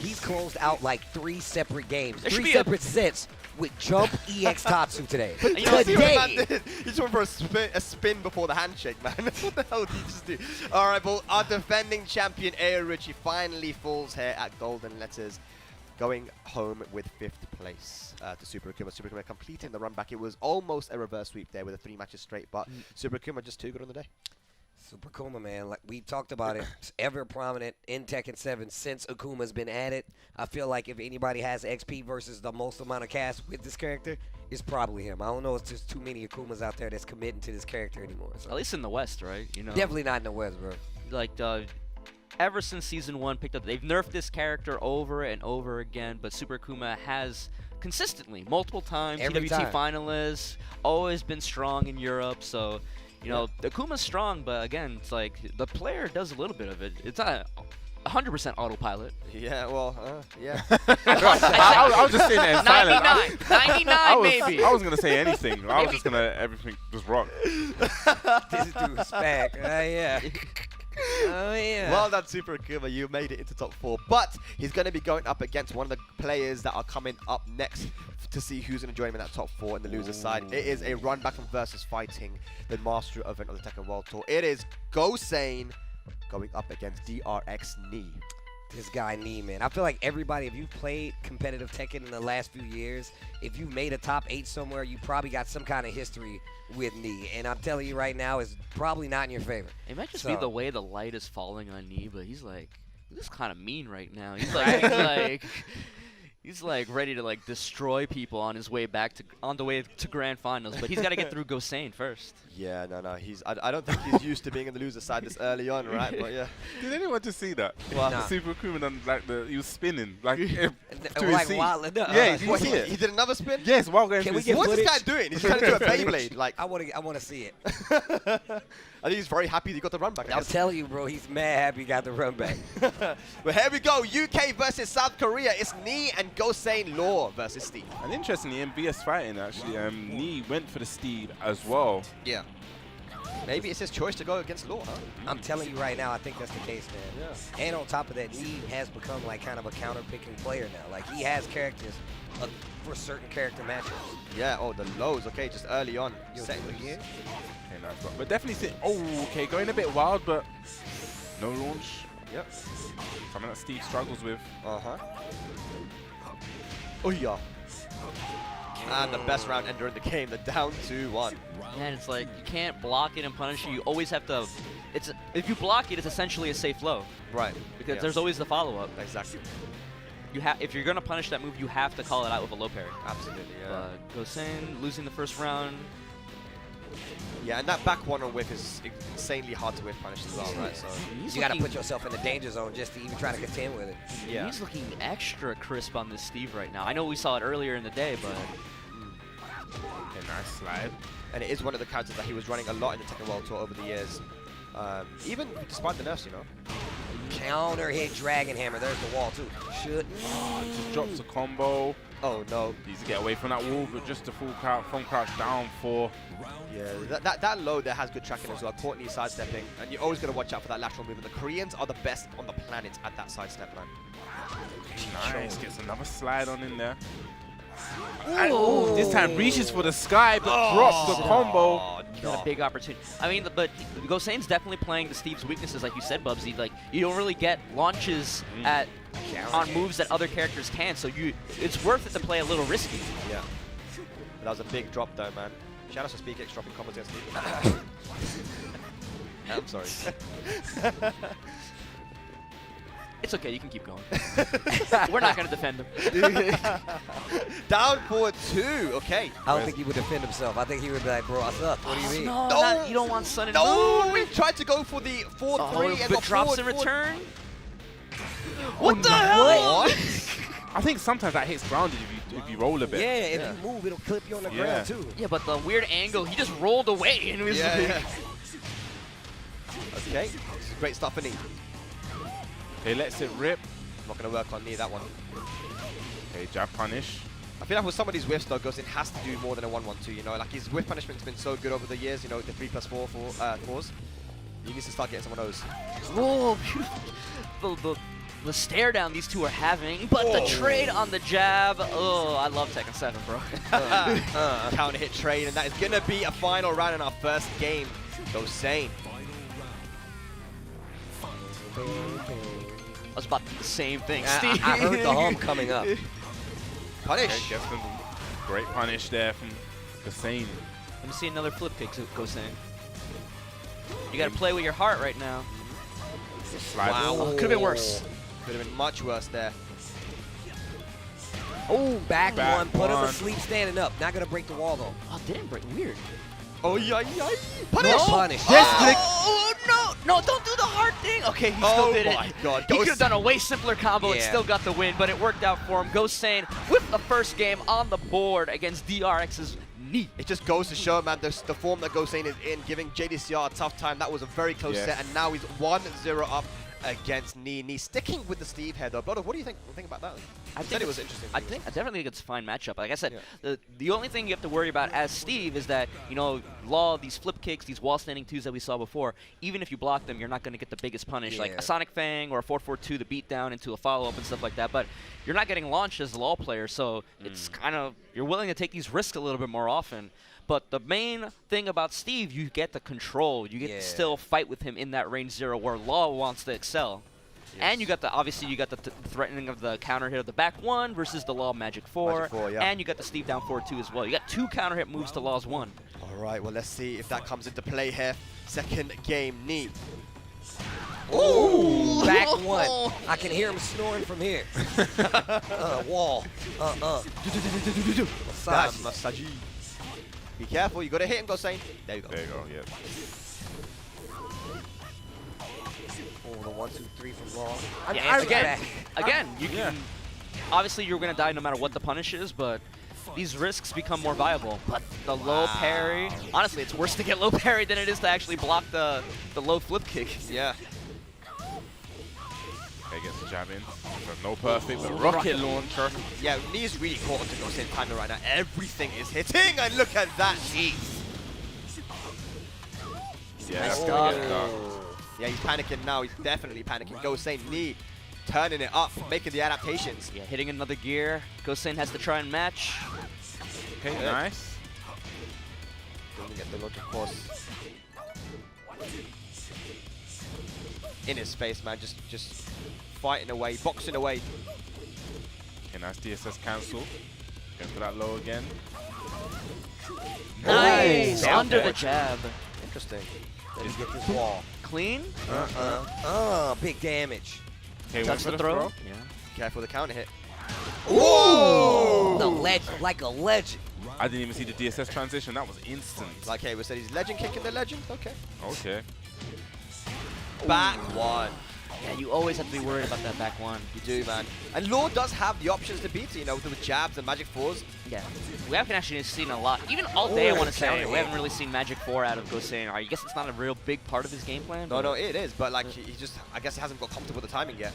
He's closed out like 3 separate games, There should 3 be a- separate sets with Jump EX Tatsu today. You know, See what man Today. did? He just went for a spin before the handshake, man. What the hell did he just do? All right, well, our defending champion, Ayo Richie, finally falls here at Golden Letters, going home with 5th place to Super Akuma. Super Akuma completing the run back. It was almost a reverse sweep there with the 3 matches straight, but Super Akuma just too good on the day. Super Akuma, man, like we talked about it, it's ever prominent in Tekken 7 since Akuma's been added. I feel like if anybody has XP versus the most amount of cast with this character, it's probably him. I don't know if there's too many Akumas out there that's committing to this character anymore. So. At least in the West, right? You know, Definitely not in the West, bro. like ever since season 1 picked up, they've nerfed this character over and over again, but Super Akuma has consistently, multiple times, Every TWT time. finalists, always been strong in Europe, so, you know, Akuma's strong, but again, it's like, the player does a little bit of it. It's not 100% autopilot. Yeah, well, yeah. I was just sitting there in silence. 99 maybe. I was gonna say anything. I was just gonna everything just rock. This dude's back. Yeah. Oh, yeah. Well done, Super Akuma. You made it into top 4. But he's going to be going up against one of the players that are coming up next to see who's going to join him in that top 4 in the loser side. It is a run back from versus fighting the master event of the Tekken World Tour. It is GoSain going up against DRX Knee. This guy Nee, man. I feel like everybody, if you've played competitive Tekken in the last few years, if you've made a top 8 somewhere, you probably got some kind of history with Nee. And I'm telling you right now, it's probably not in your favor. It might just be the way the light is falling on Nee, but he's kind of mean right now. He's like ready to like destroy people on his way back on the way to grand finals, but he's got to get through GoSain first. Yeah, no, I don't think he's used to being in the loser side this early on, right? But yeah. Did anyone just see that? Well, The Super Akuma done he was spinning to his like seat. wild, Yeah, did you see it? He did another spin? Yes, while going Can to we his get seat. What's this guy footage? doing? He's trying to do a Beyblade. Like, I want to see it. I think he's very happy he got the run back. I I'm guess. telling you, bro, he's mad happy he got the run back. But here we go. UK versus South Korea. It's Nee and GoSain Law versus Steve. And interestingly, in BS fighting, actually, Nee went for the Steve as well. Yeah. Maybe it's his choice to go against Law, huh? I'm telling you right now, I think that's the case, man. Yeah. And on top of that, Nee has become like kind of a counter-picking player now. Like he has characters for certain character matchups. Yeah, oh, the lows. Okay, just early on. Again? Okay, nice. But definitely, okay, going a bit wild, but no launch. Yep. Something that Steve struggles with. Uh-huh. Oh, yeah. And the best round ender in the game, the down 2-1. And it's like, you can't block it and punish it. You always have to, it's if you block it, it's essentially a safe low. Right. Because there's always the follow-up. Exactly. If you're gonna punish that move, you have to call it out with a low parry. Absolutely. Yeah. GoSain losing the first round. Yeah, and that back one on whiff is insanely hard to whiff punish as well, right? So you got to put yourself in the danger zone just to even try to contend with it. Yeah. He's looking extra crisp on this Steve right now. I know we saw it earlier in the day, but Okay, nice slide. And it is one of the characters that he was running a lot in the Tekken World Tour over the years. Even despite the nerfs, you know. Counter hit Dragon Hammer. There's the wall too. Just drops a combo. Oh no. Needs to get away from that wall, but just a full from crouch down for. Yeah, that low there has good tracking as well. Courtney sidestepping, and you're always going to watch out for that lateral movement. The Koreans are the best on the planet at that sidestep, man. Nice, gets another slide on in there. And this time reaches for the sky, but drops the combo. A big opportunity. I mean, but GoSain's definitely playing to Steve's weaknesses, like you said, Bubsy. Like you don't really get launches on moves that other characters can, so it's worth it to play a little risky. Yeah. That was a big drop though, man. Shout out to SpeedX dropping combos against Steve. I'm sorry. It's okay, you can keep going. We're not going to defend him. Down for 2, okay. I don't think he would defend himself. I think he would be like, bro, I suck. What do you mean? No, you don't want Sun and Moon. Moon. We tried to go for the 4-3 and but drops in forward. return. What the hell? I think sometimes that hits grounded if you roll a bit. Yeah, if you move, it'll clip you on the ground too. Yeah, but the weird angle, he just rolled away and it was Okay, this is great stuff for Knee. He lets it rip. Not going to work on Knee, that one. Okay, jab punish. I feel like with some of these whiffs though, GoSain has to do more than a 1-1-2, you know, like his whiff punishment's been so good over the years, you know, the 3+4 fours. He needs to start getting some of those. Oh, beautiful. The stare down these two are having, but the trade on the jab. Oh, I love Tekken 7, bro. Counter hit trade, and that is going to be a final round in our first game. GoSain. I was about to do the same thing, Steve. I heard the hum coming up. Punish. Okay, gets some great punish there from GoSain. Let me see another flip kick, GoSain. You got to play with your heart right now. Slide. Wow. Could have been worse. Could have been much worse there. Oh, back one. Put him to sleep standing up. Not going to break the wall, though. Oh, didn't break. Weird. Oh, yeah. Punish. No punish. Oh, no, don't do the hard thing. Okay, he still did it. Oh, my God. He could have done a way simpler combo and Yeah. still got the win, but it worked out for him. GoSain with the first game on the board against DRX's Knee. It just goes to show, man, the form that GoSain is in, giving JDCR a tough time. That was a very close set, and now he's 1-0 up against Knee. Knee sticking with the Steve head, though. Blood, what do you think about that? I think it was interesting. I definitely think it's a fine matchup. Like I said, the only thing you have to worry about as Steve is that, you know, Law, these flip kicks, these wall standing twos that we saw before, even if you block them, you're not going to get the biggest punish. Like a Sonic Fang or a 4-4-2 to beat down into a follow-up and stuff like that. But you're not getting launched as a Law player, so it's kind of, you're willing to take these risks a little bit more often. But the main thing about Steve, you get the control. You get to still fight with him in that range 0 where Law wants to excel. And you got the, obviously, you got the threatening of the counter hit of the back 1 versus the Law Magic 4. And you got the Steve down 4-2 as well. You got 2 counter hit moves to Law's 1. All right, well, let's see if that comes into play here. Second game, Knee. Ooh, back 1. I can hear him snoring from here. Wall. That's Massage. Be careful, you got to hit him, GoSain. There you go. There you go, yeah. Oh, the 1, 2, 3 from Law. Again, you can. Obviously, you're going to die no matter what the punish is, but these risks become more viable. But the low parry, honestly, it's worse to get low parry than it is to actually block the low flip kick. Yeah. Okay, gets the jab in. So no perfect, but rocket launcher. Yeah, Knee is really caught onto GoSain timing right now. Everything is hitting, and look at that. Jeez. Yeah, that's going to get dark. Yeah, he's panicking now. He's definitely panicking. GoSain, Knee turning it up, making the adaptations. Yeah, hitting another gear. GoSain has to try and match. Okay, nice. Don't get the launch, of course. In his space, man. Just fighting away, boxing away. Okay, nice DSS cancel. Going for that low again. Nice! Oh, Under okay. the jab. Interesting. Let me get this wall. clean. Big damage. Okay, Touch the throw. Yeah. Careful the counter hit. Whoa! The legend, like a legend. I didn't even see the DSS transition. That was instant. Like Haywood said, he's legend kicking the legend. Okay. Okay. Back one. Yeah, you always have to be worried about that back one. You do, man. And Lord does have the options to beat it, you know, with jabs and magic fours. Yeah. We haven't actually seen a lot. Even all day, I want to say, we haven't really seen Magic 4 out of GoSain. I guess it's not a real big part of his game plan. No, it is. But, like, he just, I guess he hasn't got comfortable with the timing yet.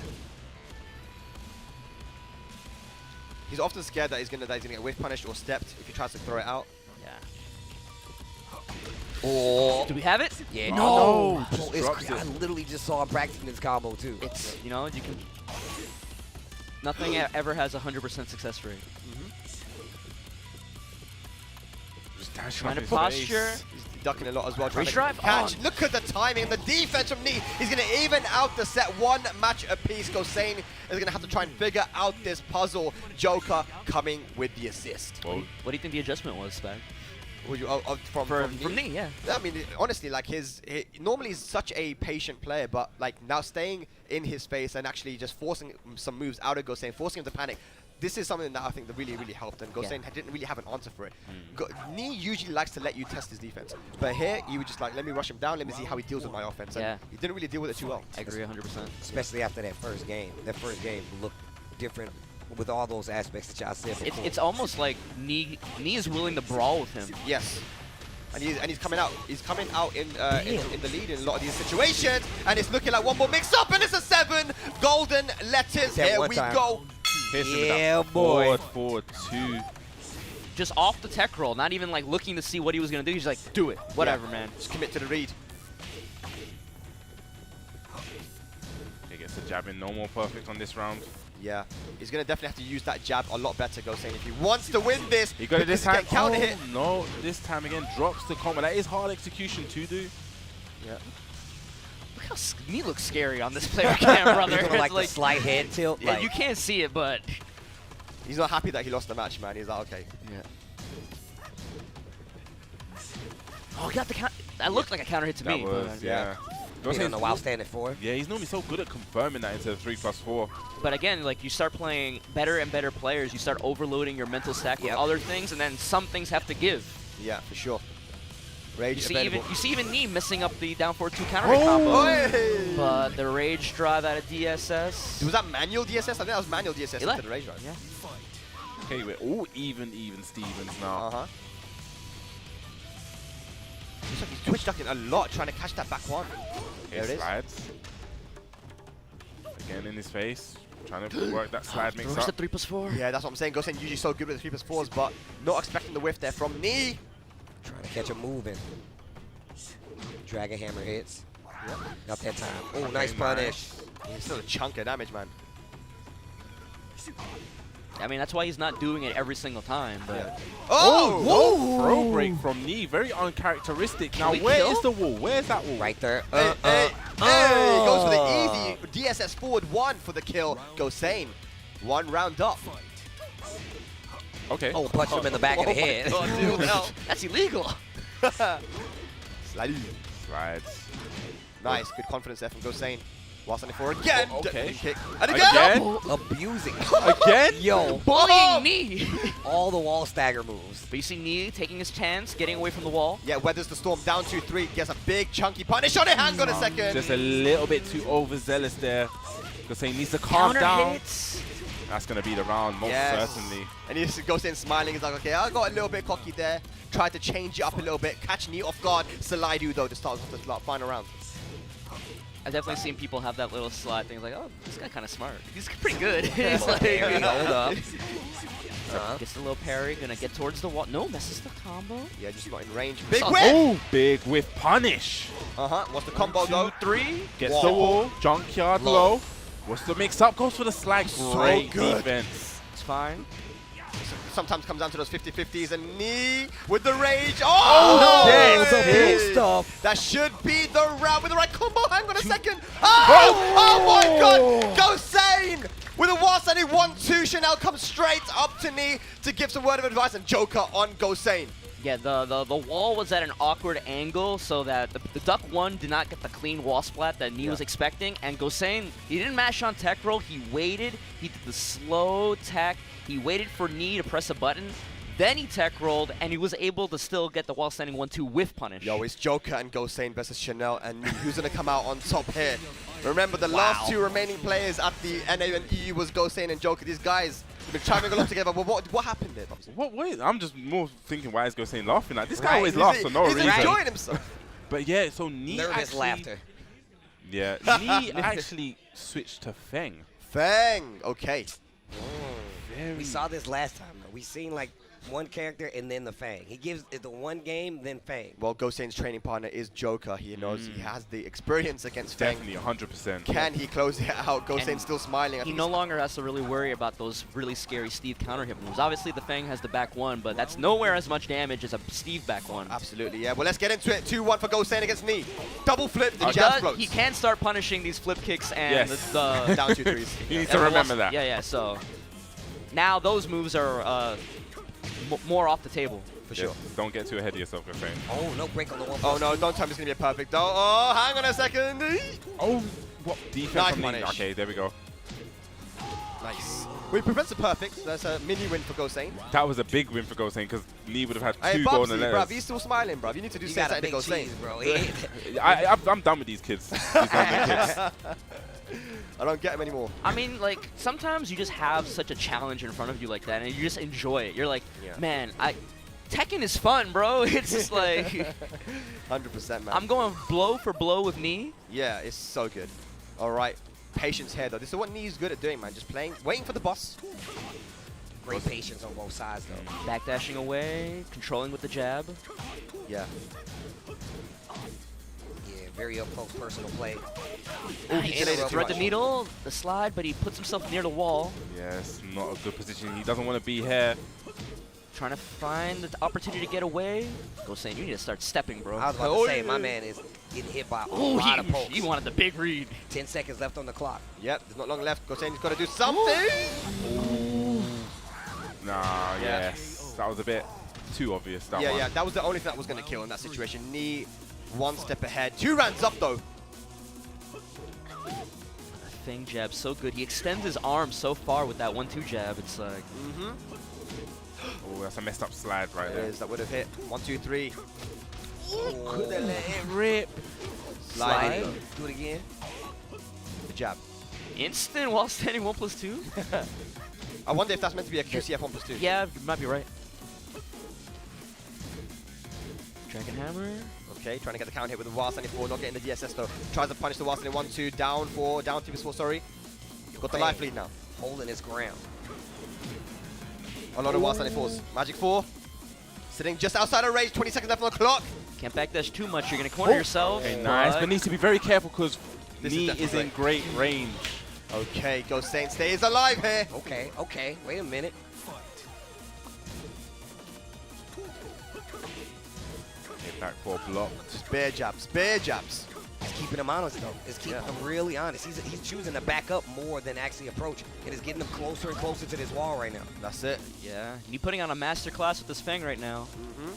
He's often scared that he's gonna get whiff punished or stepped if he tries to throw it out. Yeah. Oh. Do we have it? Yeah. No. I literally just saw him practicing this combo too. It's, you know, you can. Nothing ever has 100% success rate. Just dash Trying to his posture. face. He's ducking a lot as well. Trying to Drive catch. on. Look at the timing and the defense from Knee. He's going to even out the set. One match apiece. GoSain is going to have to try and figure out this puzzle. Joker coming with the assist. What do you think the adjustment was, Spag? From Knee, yeah. I mean, honestly, like normally he's such a patient player, but like now staying in his face and actually just forcing some moves out of GoSain, forcing him to panic. This is something that I think that really, really helped, and GoSain didn't really have an answer for it. Knee usually likes to let you test his defense, but here you were just like, let me rush him down, let me see how he deals with my offense. And he didn't really deal with it too well. I agree 100%. Especially after that first game. That first game looked different with all those aspects that y'all said before. It's almost like Knee is willing to brawl with him. Yes. And he's coming out. He's coming out in the lead in a lot of these situations, and it's looking like one more mix-up, and it's a 7 golden letters. Here we go. Yeah, boy. Forward 2. Just off the tech roll, not even like looking to see what he was gonna do. He's like, do it, whatever, man. Just commit to the read. He gets the jab in, no more perfect on this round. Yeah, he's gonna definitely have to use that jab a lot better, GoSain, if he wants to win this. He got it this time. Counter hit. No, this time again drops the combo. That is hard execution to do. Yeah. Look how Knee looks scary on this player cam, brother. He's like, like the slight head tilt. Yeah, like, you can't see it, but he's not happy that he lost the match, man. He's like, okay. Yeah. Oh, he got the count. That looked like a counter hit to me. Was, yeah. on the wild stand at 4. Yeah, he's normally so good at confirming that into 3+4. But again, like you start playing better and better players, you start overloading your mental stack with other things, and then some things have to give. Yeah, for sure. Rage you see even Knee missing up the down forward 2 counter hit combo. Hey. But the rage drive out of DSS. Was that manual DSS? I think that was manual DSS into the rage drive. Yeah. Okay, we're all even Stevens now. Looks like he's twitch ducking a lot, trying to catch that back one. There it slides. Again in his face, trying to work that slide mix up. the 3+4. Yeah, that's what I'm saying. GoSain usually so good with the 3+4s, but not expecting the whiff there from Knee. Trying to catch him moving. Dragon hammer hits. Yep. Not that time. Oh, nice punish. He's still a chunk of damage, man. I mean, that's why he's not doing it every single time. But Oh! No throw break from Knee, very uncharacteristic. Now, where is the wall? Where's that wall? Right there. Hey, goes for the easy DSS forward 1 for the kill. GoSain, 1 round up. Okay. Oh, punch him in the back of the head. God, dude, no. that's illegal. Slides. Nice, good confidence there from GoSain. Whilst on the forward again. Okay. Kick. And again. Abusing. Again? Yo. Bullying Knee. All the wall stagger moves. But you see Knee taking his chance, getting away from the wall. Yeah, weathers the storm down 2-3. Gets a big chunky punish on it. Hang on a second. Just a little bit too overzealous there. GoSain needs to calm down. Hits. That's going to be the round, most certainly. And he just goes in smiling. He's like, okay, I got a little bit cocky there. Tried to change it up a little bit. Catch Knee off guard. Slidu, though, to start off the final round. I've definitely seen people have that little slide thing. Like, oh, this guy kind of smart. He's pretty good. He's Hold up. Gets the little parry. Gonna get towards the wall. No, misses the combo. Yeah, just not in range. Big whip! Oh, big whiff punish. What's the combo, though? 3. Gets the wall. Junkyard low. What's the mix-up? Goes for the slag. Great defense. It's fine. Sometimes comes down to those 50-50s, and Knee with the rage. Oh, big stuff. That should be the round with the right combo. Hang on a second. Oh my God. GoSain with a while standing 1-2. Chanel comes straight up to Knee to give some word of advice, and Joker on GoSain. Yeah, the wall was at an awkward angle so that the Duck 1 did not get the clean wall splat that Nee was expecting. And GoSain, he didn't mash on tech roll, he waited, he did the slow tech, he waited for Nee to press a button, then he tech rolled, and he was able to still get the wall standing 1-2 with punish. Yo, it's Joker and GoSain versus Chanel, and who's going to come out on top here? Remember, the last two remaining players at the NA and EU was GoSain and Joker. These guys have been chiming along together, but what happened there, Bubsy? Wait, I'm just more thinking, why is GoSain laughing? Like, this guy always laughs for no reason. He's enjoying himself. But yeah, so Nee Nervous laughter. Yeah, Nee actually switched to Feng. Feng, okay. We saw this last time, though. We seen like one character and then the Fang. He gives it the one game, then Fang. Well, GoSain's training partner is Joker. He knows he has the experience against Fang. Definitely, 100%. Can he close it out? GoSain's still smiling. He no longer has to really worry about those really scary Steve counter hit moves. Obviously, the Fang has the back one, but that's nowhere as much damage as a Steve back one. Absolutely, yeah. Well, let's get into it. 2-1 for GoSain against Nee. Double flip, the jab floats. He can start punishing these flip kicks and the down 2-3s. He needs to remember that. Yeah, so now those moves are more off the table. For sure. Don't get too ahead of yourself, GoSain. Oh, no break on the one. Oh, no, don't tell me it's going to be a perfect. Oh, hang on a second. Oh, what defense Nice from Nee. punish. Okay, there we go. Nice. Well, he prevents the perfect. That's a mini win for GoSain. That was a big win for GoSain because Nee would have had Hey, two golden Bubsy, letters. bruv, he's still smiling, bruv. You need to do You got a something to big GoSain. cheese, bro. I'm done with these kids. These London kids. I don't get him anymore. I mean, like, sometimes you just have such a challenge in front of you like that, and you just enjoy it. You're like, man, Tekken is fun, bro. It's just like 100%, man. I'm going blow for blow with Nee. Yeah, it's so good. All right. Patience here, though. This is what Nee's good at doing, man. Just playing, waiting for the boss. Great patience on both sides, though. Backdashing away, controlling with the jab. Yeah. Yeah, very up close personal play. Oh, he delayed it too Thread the much. needle, the slide, but he puts himself near the wall. Yes, not a good position. He doesn't want to be here. Trying to find the opportunity to get away. GoSain, you need to start stepping, bro. I was about to say, my man is getting hit by a lot of pokes. He wanted the big read. 10 seconds left on the clock. Yep, there's not long left. GoSain's got to do something. Nah, yes. That was a bit too obvious, that one. Yeah, that was the only thing that was going to kill in that situation. Nee, one step ahead. 2 rounds up, though. Fang jab, so good. He extends his arm so far with that 1-2 jab. It's like... Oh, that's a messed up slide right there. That would have hit. 1, 2, 3. Could have let it rip. Slide. Do it again. The jab. Instant while standing 1+2? I wonder if that's meant to be a QCF 1+2. Yeah, you might be right. Dragon Hammer. Okay, trying to get the count hit with the Wild Standing 4, not getting the DSS though. Tries to punish the Wild Standing 1-2, down 4, down 2+4, sorry. Got the life lead now. Holding his ground. A lot of Wild Standing 4s. Magic 4. Sitting just outside of range, 20 seconds left on the clock. Can't backdash too much, you're going to corner yourself. Okay, nice, but needs to be very careful because This Nee is is in great range. Okay, GoSain stays alive here. Okay, wait a minute. Hit back 4 blocked. Just bare jabs. It's keeping him honest, though. It's keeping him really honest. He's choosing to back up more than actually approach. It is getting him closer and closer to this wall right now. That's it. Yeah, and he's putting on a masterclass with this Fang right now.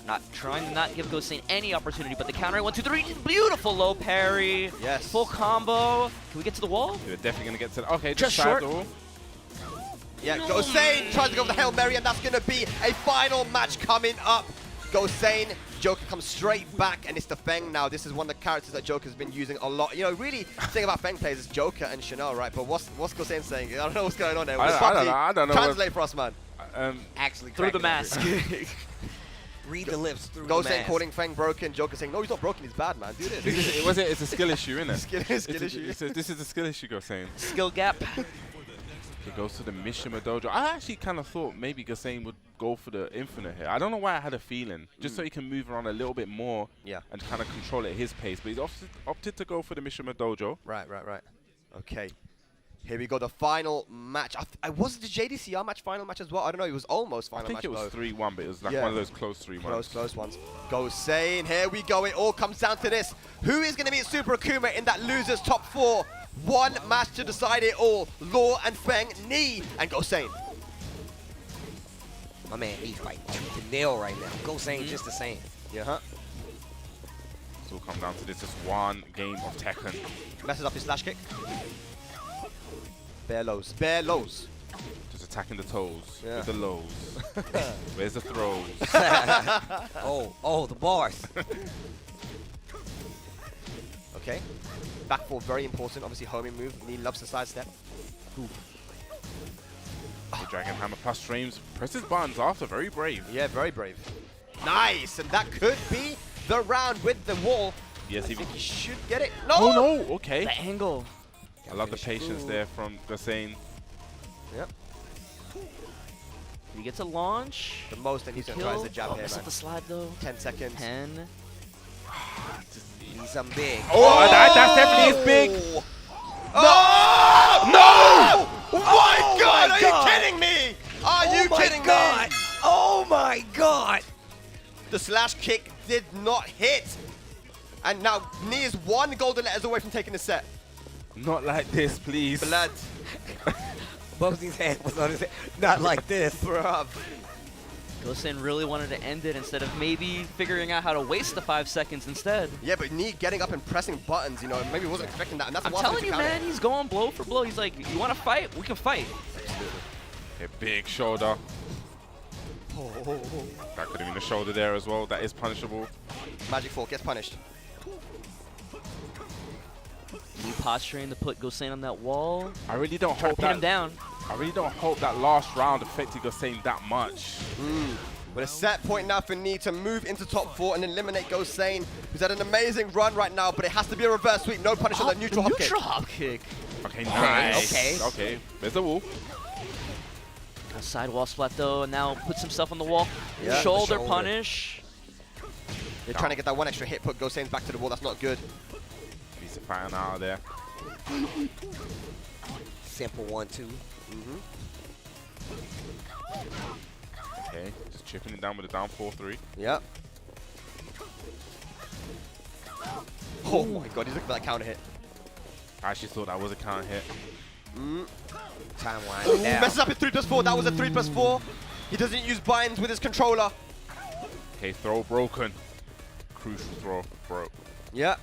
Not trying to not give GoSain any opportunity, but the counter 1, 2, 3, beautiful low parry. Yes. Full combo. Can we get to the wall? We're definitely going to get to the... Okay, Just side short. door. Yeah, GoSain tries to go for the Hail Mary, and that's going to be a final match coming up. GoSain, Joker comes straight back, and it's the Feng now. This is one of the characters that Joker's been using a lot. You know, really, the thing about Feng players is Joker and Chanel, right? But what's GoSain saying? I don't know what's going on there. I don't know. Translate for us, man. Actually, through the mask. Read the lips through the GoSain mask. calling Feng broken. Joker saying, no, he's not broken, he's bad, man. Do this. It's a skill issue, isn't it? Skill issue. This is a skill issue, GoSain. Skill gap. It goes to the Mishima Dojo. I actually kind of thought maybe GoSain would go for the Infinite here. I don't know why I had a feeling. Just so he can move around a little bit more and kind of control it at his pace. But he's opted to go for the Mishima Dojo. Right. Okay. Here we go, the final match. Was it the JDCR match, final match as well? I don't know, it was almost final match. I think it was 3-1, but it was like one of those close 3-1s. Close ones. GoSain, here we go. It all comes down to this. Who is going to beat Super Akouma in that loser's top 4? One match to decide it all. Law and Feng, Nee, and GoSain. My man He's fighting tooth and nail right now. GoSain just the same. Yeah, huh? It's all come down to this. Just one game of Tekken. Messes up his slash kick. Bare lows. Bare lows. Just attacking the toes Yeah. with the lows. Where's the throws? oh, the bars. Okay. Back four, very important. Obviously, homing move. Knee loves the sidestep. The Dragon Hammer plus frames. Presses buttons after. Very brave. Yeah, very brave. Nice! And that could be the round with the wall. Yes, I think he should get it. No! Oh no! Okay. The angle. I love the patience there from GoSain. Yep. He gets a launch. The most that he's going to try is a jab here, Mess man. up the slide though. 10 seconds. 10. Need something big. Oh, that definitely is big. No! No! Oh my God! Are you kidding me? Are you kidding me? Oh my God! The slash kick did not hit. And now Knee is one golden letters away from taking the set. Not like this, please. Blood. Bubsy's hand was on his head. Not like this. Bruv. GoSain really wanted to end it instead of maybe figuring out how to waste the 5 seconds instead. Yeah, but Knee getting up and pressing buttons, you know, maybe wasn't expecting that. And that's I'm why telling you, man, he's going blow for blow. He's like, you want to fight? We can fight. A big shoulder. That could have been a shoulder there as well. That is punishable. Magic Fork gets punished. Knee posturing to put GoSain on that wall. I really don't Try to hope pin him down. I really don't hope that last round affected GoSain that much. But a set point now for Knee to move into top 4 and eliminate GoSain, who's had an amazing run right now, but it has to be a reverse sweep. No punish on the neutral hop kick. Neutral hop kick. Okay, nice. Okay. Okay, there's the wall. A side wall splat though, and now puts himself on the wall. Yeah, Shoulder the shoulder. punish. They're trying to get that one extra hit, put GoSain's back to the wall. That's not good. Needs to find out of there. Simple 1-2. Okay, just chipping it down with a down 4-3. Yep. Oh my God, he's looking for that counter hit. I actually thought that was a counter hit. Time Ooh, winding down. messes up his 3+4. That was a 3+4. He doesn't use binds with his controller. Okay, throw broken. Crucial throw broke. Yeah.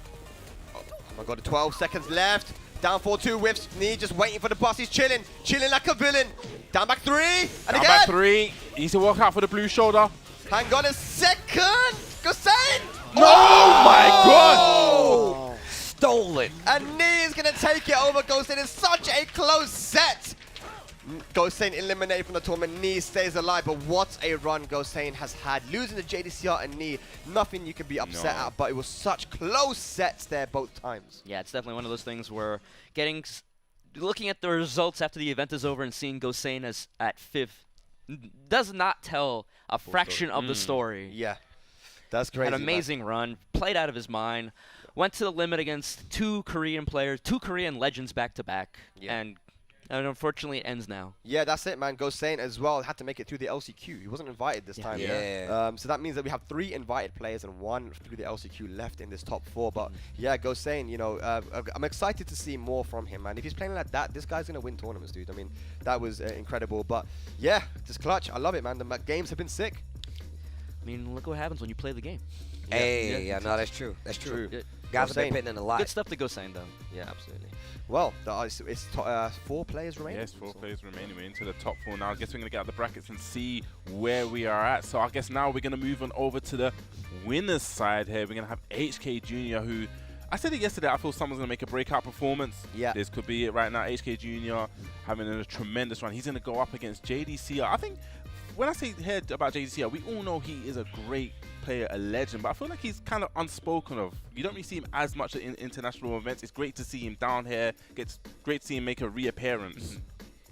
Oh my God, 12 seconds left. Down 4-2 whiffs. Knee just waiting for the bus. He's chilling. Chilling like a villain. Down back 3. And Down again. back 3. Easy walk out for the blue shoulder. Hang on a second. GoSain. Oh my God! Stole it. And Knee is going to take it over GoSain. It's such a close set. GoSain eliminated from the tournament. Knee stays alive, but what a run GoSain has had. Losing to JDCR and Knee, nothing you can be upset at, but it was such close sets there both times. Yeah, it's definitely one of those things where looking at the results after the event is over and seeing GoSain as at 5th does not tell a fraction of the story. Yeah, that's crazy. An amazing run, played out of his mind, went to the limit against 2 Korean players, 2 Korean legends back to back, and unfortunately it ends now. Yeah, that's it, man. GoSain as well had to make it through the LCQ. He wasn't invited this time. Yeah. So that means that we have 3 invited players and 1 through the LCQ left in this top 4. But yeah, GoSain, you know, I'm excited to see more from him, man. If he's playing like that, this guy's gonna win tournaments, dude. I mean, that was incredible. But yeah, just clutch. I love it, man. The games have been sick. I mean, look what happens when you play the game. Hey, yeah, no, that's true. That's true. Guys have been putting in a lot. Good stuff to GoSain though. Yeah, absolutely. Well, it's 4 players remaining. Yes, 4 players remaining. We're into the top 4 now. I guess we're going to get out the brackets and see where we are at. So I guess now we're going to move on over to the winners side here. We're going to have HK Jr., who I said it yesterday. I feel someone's going to make a breakout performance. Yeah. This could be it right now. HK Jr. having a tremendous run. He's going to go up against JDCR. I think when I say here about JDCR, we all know he is a great player, a legend, but I feel like he's kind of unspoken of. You don't really see him as much in international events. It's great to see him down here. It's great to see him make a reappearance.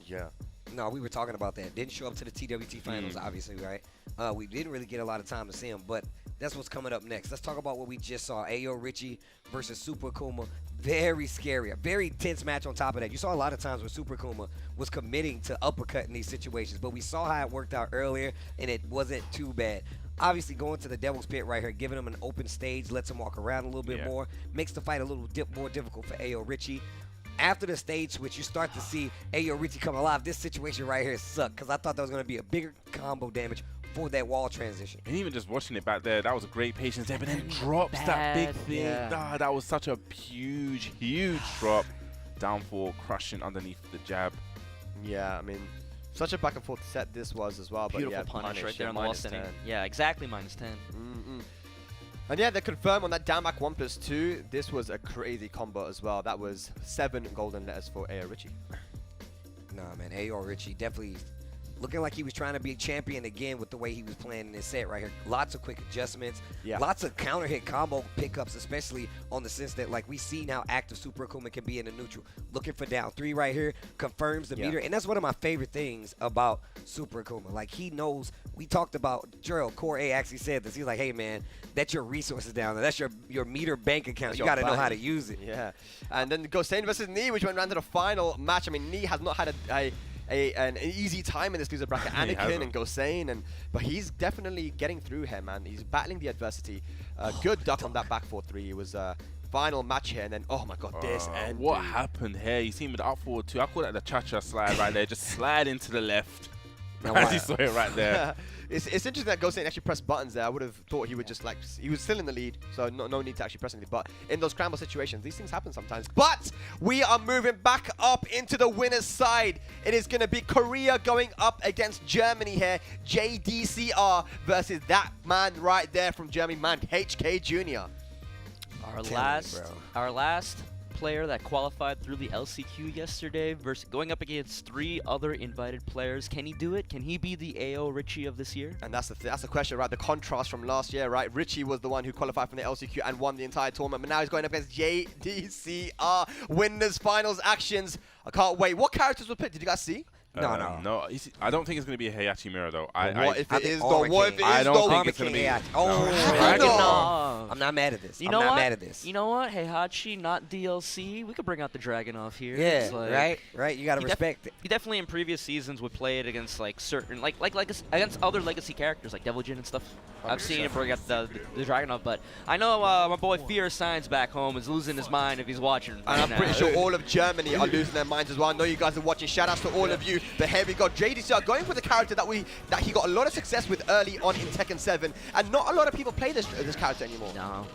Yeah. No, we were talking about that. Didn't show up to the TWT finals, obviously, right? We didn't really get a lot of time to see him, but that's what's coming up next. Let's talk about what we just saw. Ayo Richie versus Super Akouma. Very scary. A very tense match on top of that. You saw a lot of times where Super Akouma was committing to uppercut in these situations, but we saw how it worked out earlier, and it wasn't too bad. Obviously, going to the Devil's Pit right here, giving him an open stage, lets him walk around a little bit more, makes the fight a little more difficult for Ayo Richie. after the stage switch, you start to see Ayo Richie come alive. This situation right here sucked because I thought that was going to be a bigger combo damage for that wall transition. And even just watching it back there, that was a great patience there, but then drops that big thing. Yeah. Ah, that was such a huge, huge drop. Downfall, crushing underneath the jab. Yeah, I mean, such a back and forth set this was as well. Beautiful but yeah, punish right there yeah, on the wall standing. Yeah, exactly -10. And yeah, they confirm on that down back 1+2. This was a crazy combo as well. That was 7 golden letters for Ayo Richie. Nah, man, Ayo Richie definitely looking like he was trying to be a champion again with the way he was playing in this set right here. Lots of quick adjustments, lots of counter hit combo pickups, especially on the sense that like we see now active Super Akouma can be in the neutral. Looking for down 3 right here, confirms the meter, and that's one of my favorite things about Super Akouma. Like he knows, we talked about, Gerald, Core A actually said this, he's like, hey man, that's your resources down there, that's your meter bank account, you gotta know how to use it. Yeah, and then GoSain versus Knee, which went round to the final match. I mean, Knee has not had an easy time in this loser bracket. Anakin and GoSain, but he's definitely getting through here, man. He's battling the adversity. Good duck on that back 4-3. It was final match here, and then oh my god, this end. What happened here? You see him with the up forward 2. I call that the cha-cha slide right there. Just slide into the left. As you saw it right there. It's interesting that GoSain actually pressed buttons there. I would have thought he would just like, he was still in the lead, so no need to actually press anything. But in those scramble situations, these things happen sometimes. But we are moving back up into the winner's side. It is going to be Korea going up against Germany here. JDCR versus that man right there from Germany, man, HK Jr. Our last player that qualified through the LCQ yesterday versus going up against 3 other invited players. Can he do it? Can he be the Ayo Richie of this year? And that's the question, right? The contrast from last year, right? Richie was the one who qualified from the LCQ and won the entire tournament, but now he's going up against JDCR. Winners finals actions. I can't wait. What characters were picked? Did you guys see? No. I don't think it's going to be a Heihachi Mirror, though. What if it is, though? What if it is, though? I don't think it's going to be. I'm not mad at this. You know what? You know what? Heihachi, not DLC. We could bring out the Dragunov here. Yeah, like, right. You gotta respect it. He definitely in previous seasons would play it against like certain, like against other legacy characters like Devil Jin and stuff. I've seen him bring out the Dragunov, but I know my boy Fear Signs back home is losing his mind if he's watching. And I'm pretty sure all of Germany are losing their minds as well. I know you guys are watching. Shout outs to all of you. But here we go. JDCR going for the character that he got a lot of success with early on in Tekken 7, and not a lot of people play this character anymore. No.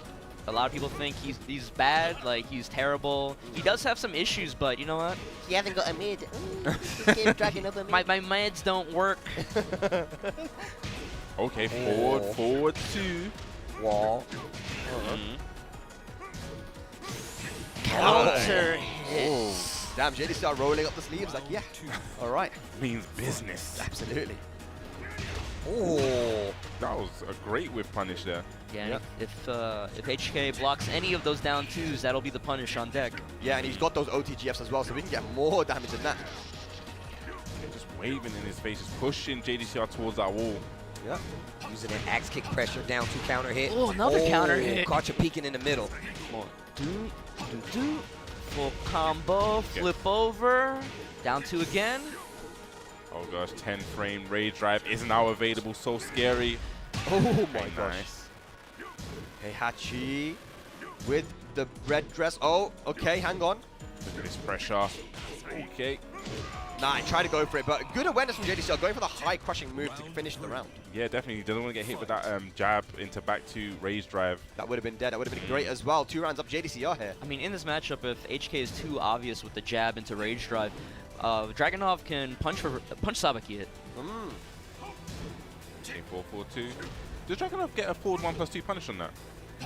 A lot of people think he's bad, like he's terrible. He does have some issues, but you know what? He hasn't got a mid. My meds don't work. Okay, forward 2. Wall. Counter hit. Damn, JDCR rolling up the sleeves like, yeah. All right. Means business. Absolutely. Oh, that was a great whip punish there. Yeah, if HK blocks any of those down 2s, that'll be the punish on deck. Yeah, and he's got those OTGFs as well, so we can get more damage than that. Just waving in his face, just pushing JDCR towards that wall. Yep. Using an axe kick pressure, down 2 counter hit. Oh, another counter hit. Caught you peeking in the middle. Come on. Do. Full combo, flip over, down 2 again. Oh gosh, 10 frame rage drive is now available, so scary. Oh my gosh. Nice. Heihachi with the red dress. Oh, okay, hang on. Look at this pressure. Okay. Nah, I tried to go for it, but good awareness from JDCR, going for the high crushing move to finish the round. Yeah, definitely. He doesn't want to get hit with that jab into back 2 rage drive. That would have been dead. That would have been great as well. 2 rounds up JDCR here. I mean, in this matchup, if HK is too obvious with the jab into rage drive, Dragunov can punch Sabaki it. Okay, 4-4-2. Does Dragunov get a forward 1+2 punish on that?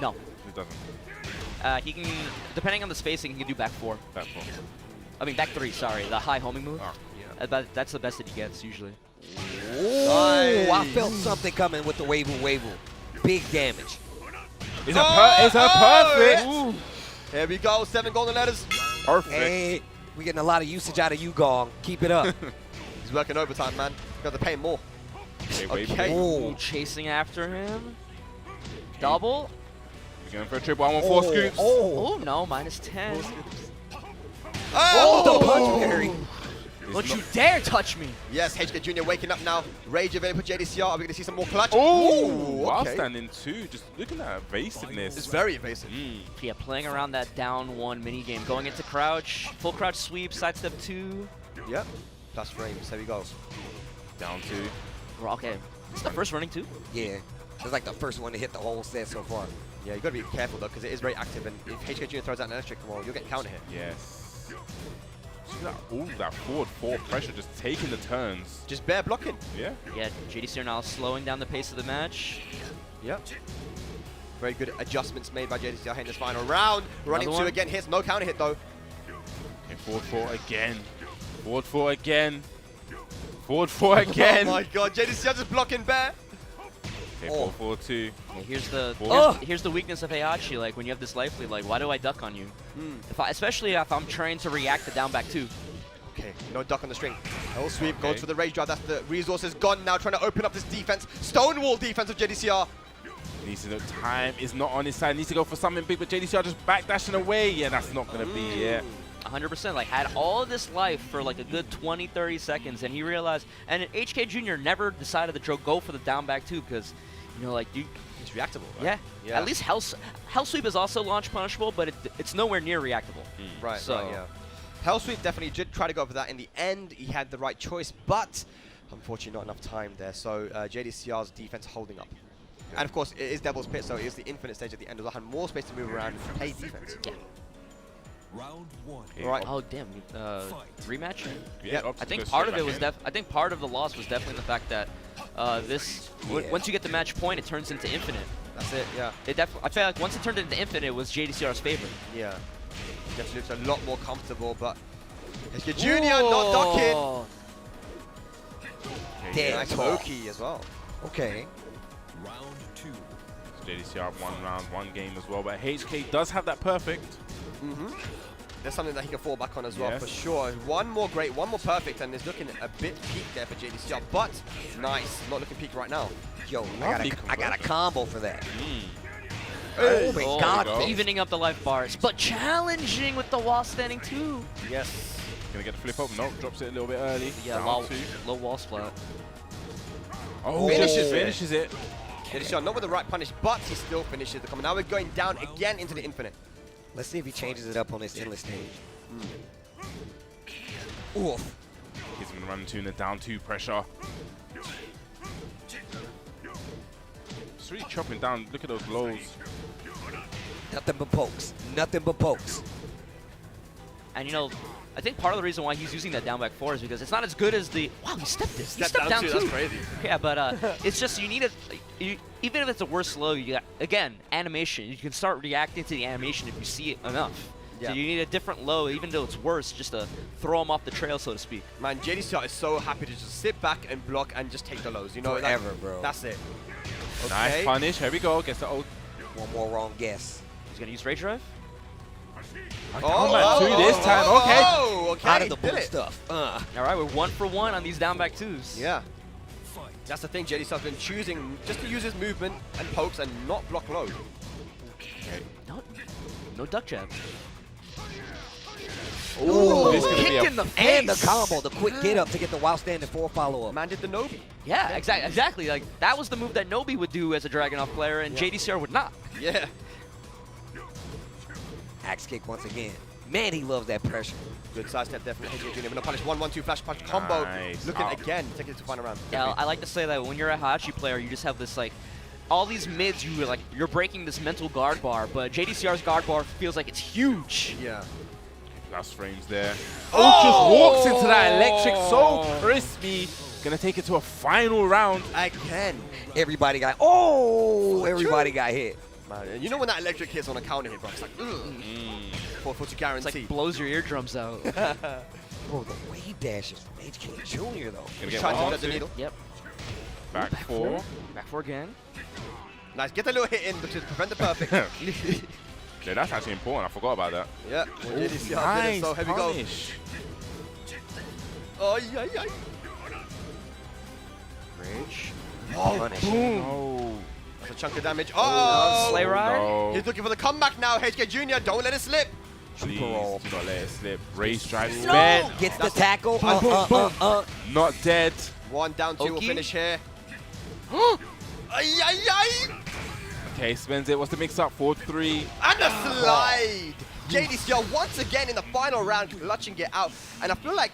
No. He doesn't. He can, depending on the spacing, he can do back 4. Back 4. I mean, back 3, sorry. The high homing move. Oh, yeah. That's the best that he gets, usually. Oh, nice. I felt something coming with the wave. Big damage. It's a perfect. Ooh. Here we go, 7 golden letters. Perfect. Hey, we're getting a lot of usage out of you, Gong. Keep it up. He's working overtime, man. Got to pay him more. Okay. Ooh, chasing after him. Double. He's going for a triple. I want 4 scoops. Oh, no, -10. Oh, the punch parry. Don't you dare touch me. Yes, HK Jr. waking up now. Rage available for JDCR. Are we going to see some more clutch? Oh, okay. outstanding too. Just looking at evasiveness. It's very evasive. Yeah, playing around that down 1 mini game, going into crouch, full crouch sweep, sidestep 2. Yep. Plus frames. There we go. Down 2. Okay. It's the first running 2? Yeah. It's like the first one to hit the whole set so far. Yeah, you got to be careful though, because it is very active, and if HK Jr. throws out an electric, well, you'll get counter hit. Yes. That forward 4 pressure, just taking the turns. Just bare blocking. Yeah. Yeah, JDCR now slowing down the pace of the match. Yep. Very good adjustments made by JDCR here in this final round. Running 2 again, hits, no counter hit though. Okay, forward 4 again. Forward 4 again. Forward 4 again. Oh my god, JDCR just blocking bare. Okay, 4-4-2. Yeah, here's the weakness of Heihachi. Like when you have this life lead, like why do I duck on you? Especially if I'm trying to react to down back 2. Okay, no duck on the string. Hell sweep goes for the rage drive. That's the resources gone now. Trying to open up this defense. Stonewall defense of JDCR. Needs to know time is not on his side. Needs to go for something big, but JDCR just backdashing away. Yeah, that's not gonna be it. 100%, like had all of this life for like a good 20-30 seconds, and he realized, and HK Jr. never decided to go for the down back 2 because, you know, like it's reactable. Right? Yeah. At least Hell Sweep is also launch punishable, but it's nowhere near reactable. Right. So right, yeah. Hell Sweep definitely did try to go for that. In the end, he had the right choice, but unfortunately not enough time there. So JDCR's defense holding up. And of course, it is Devil's Pit, so it is the infinite stage at the end. We'll have more space to move around and play defense. Yeah. Round 1. Right. Oh damn! Rematch. Yeah. I think part of it was I think part of the loss was definitely the fact that once you get the match point, it turns into infinite. That's it. Yeah. I feel like once it turned into infinite, it was JDCR's favorite. Yeah. Definitely looks a lot more comfortable, but HK Jr. not docking. Damn. Nice Loki as well. Okay. Round 2. JDCR 1 round, 1 game as well, but HK does have that perfect. There's something that he can fall back on as well, Yes. for sure. One more great, one more perfect, and it's looking a bit peak there for JDCR, but nice. Not looking peak right now. Yo, I got a combo for that. Hey. Oh my god. Evening up the life bars, but challenging with the wall standing 2. Yes. Gonna get the flip up. Nope, drops it a little bit early. Yeah, Down 2. low wall splat. Oh, finishes it. JDCR not with the right punish, but he still finishes the combo. Now we're going down again into the infinite. Let's see if he changes it up on this endless stage. Oof. He's gonna run 2 in the down 2 pressure. It's really chopping down. Look at those lows. Nothing but pokes. Nothing but pokes. And you know, I think part of the reason why he's using that down back 4 is because it's not as good as the he stepped this. He stepped down 2. That's crazy. Yeah, but it's just you need it. Even if it's a worse slow, you got again animation. You can start reacting to the animation if you see it enough. Yeah. So you need a different low, even though it's worse, just to throw him off the trail, so to speak. Man, JDCR is so happy to just sit back and block and just take the lows. You know, forever, bro. That's it. Okay. Nice punish. Here we go. Gets the old. One more wrong guess. He's gonna use Rage Drive. Down back 2 this time. Okay. Okay. Out of the Did boot it. stuff. All right, we're 1 for 1 on these down back 2s. Yeah. That's the thing, JDCR's been choosing just to use his movement and pokes and not block low. No duck jab. Ooh, this is gonna be Kick a in the face. And the combo, the quick get up to get the while standing 4 follow up. Man did the Nobi. Yeah, exactly. Like that was the move that Nobi would do as a Dragunov player, and JDCR would not. Yeah. Axe kick once again. Man, he loves that pressure. Good sidestep there from HK Jr. Gonna punish 1-1-2 flash punch combo. Nice. Looking again, taking it to final round. Yeah, I like to say that when you're a Heihachi player, you just have this like, all these mids, you're breaking this mental guard bar, but JDCR's guard bar feels like it's huge. Yeah. Plus frames there. Oh, just walks into that electric so crispy. Gonna take it to a final round. Again. Everybody got everybody got hit. Man, you know when that electric hits on a counter hit, bro? It's like, for to guarantee. It's like blows your eardrums out. Bro, the wave dashes from HK Jr. though. Gonna get Trying to one, get the two. needle. Yep. Back 4. Back 4 again. Nice, get a little hit in to prevent the perfect. Yeah, that's actually important. I forgot about that. Yeah. Nice so here we go. punish. Oh, yeah, yeah. Rage. Punish. Oh. That's a chunk of damage. Oh! Sleigh Ride. No. He's looking for the comeback now, HK Jr. Don't let it slip. Please roll. do not let it slip. Raise drive No! spin. Gets the tackle. Not dead. One down, two will finish here. Okay, spins it. What's the mix-up? 4-3. And a slide! JDCR once again in the final round, clutching it out. And I feel like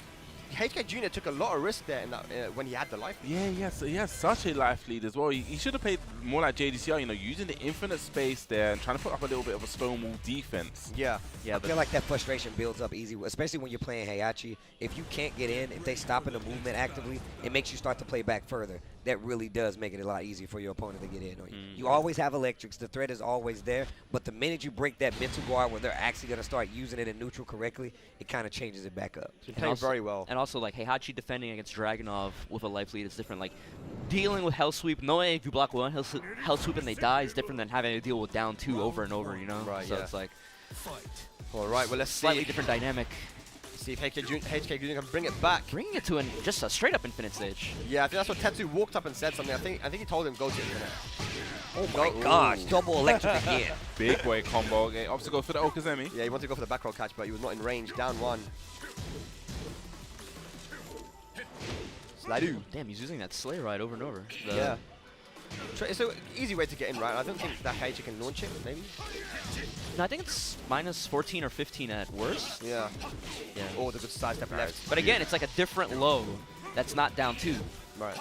HK Jr. took a lot of risk there in that, when he had the life. Yeah, he has such a life lead as well. He should have played more like JDCR, you know, using the infinite space there and trying to put up a little bit of a slow-mo defense. Yeah. I feel like that frustration builds up easy, especially when you're playing Heihachi. If you can't get in, if they stop in the movement actively, it makes you start to play back further. That really does make it a lot easier for your opponent to get in on you. You always have electrics. The threat is always there. But the minute you break that mental guard where they're actually going to start using it in neutral correctly, it kind of changes it back up. Playing very well. And also, like, Heihachi defending against Dragunov with a life lead is different. Like, dealing with Hell Sweep, knowing if you block one Hell Sweep and they die is different than having to deal with down 2 over and over, you know? Right, so yeah. it's like... All right, well, let's see. Slightly different dynamic. See if HK Jr. can bring it back. Bringing it to just a straight-up infinite stage. Yeah, I think that's what Tetsu walked up and said something. I think he told him go to infinite. Oh my gosh, double electric again. Big boy combo. Okay, opts to go for the Okazemi. Yeah, he wanted to go for the back roll catch, but he was not in range. Down 1. Slidoo. Damn, he's using that sleigh ride over and over. Yeah. It's an easy way to get in, right? I don't think that Heihachi can launch it, maybe? No, I think it's minus 14 or 15 at worst. Yeah. Yeah. Oh, the good side step left. But again, it's like a different low that's not down 2. Right.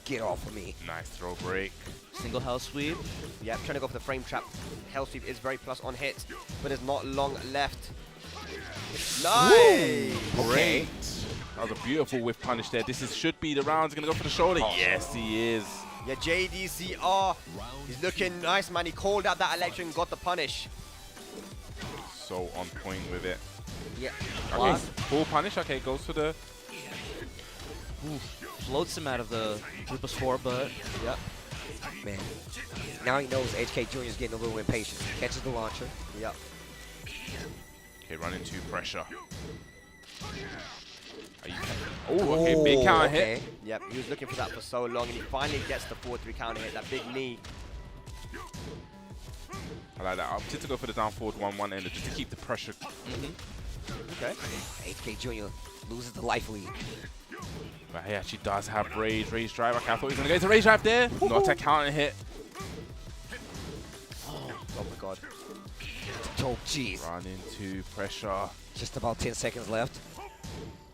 Get off of me. Nice throw break. Single hell sweep. Yeah, trying to go for the frame trap. Hell sweep is very plus on hit, but there's not long left. Nice! Great. That was a beautiful whiff punish there. This should be the round. He's going to go for the shoulder. Yes, he is. Yeah, JDCR, he's looking nice, man. He called out that electric and got the punish. So on point with it. Yeah. Okay, full punish. Okay, goes for the... Floats him out of the group of 4, but... Yep. Man, now he knows HK Jr. is getting a little impatient. Catches the launcher. Yep. Okay, run into pressure. Oh, okay, big counter hit. Yep, he was looking for that for so long, and he finally gets the 4-3 counter hit, that big knee. I like that. I opted to go for the down forward 1-1 ender just to keep the pressure. Okay. HK Jr. loses the life lead. But he actually does have rage drive. Okay, I thought he was going to go to rage drive there. Not a counter hit. Oh my god. Oh, jeez. Run into pressure. Just about 10 seconds left.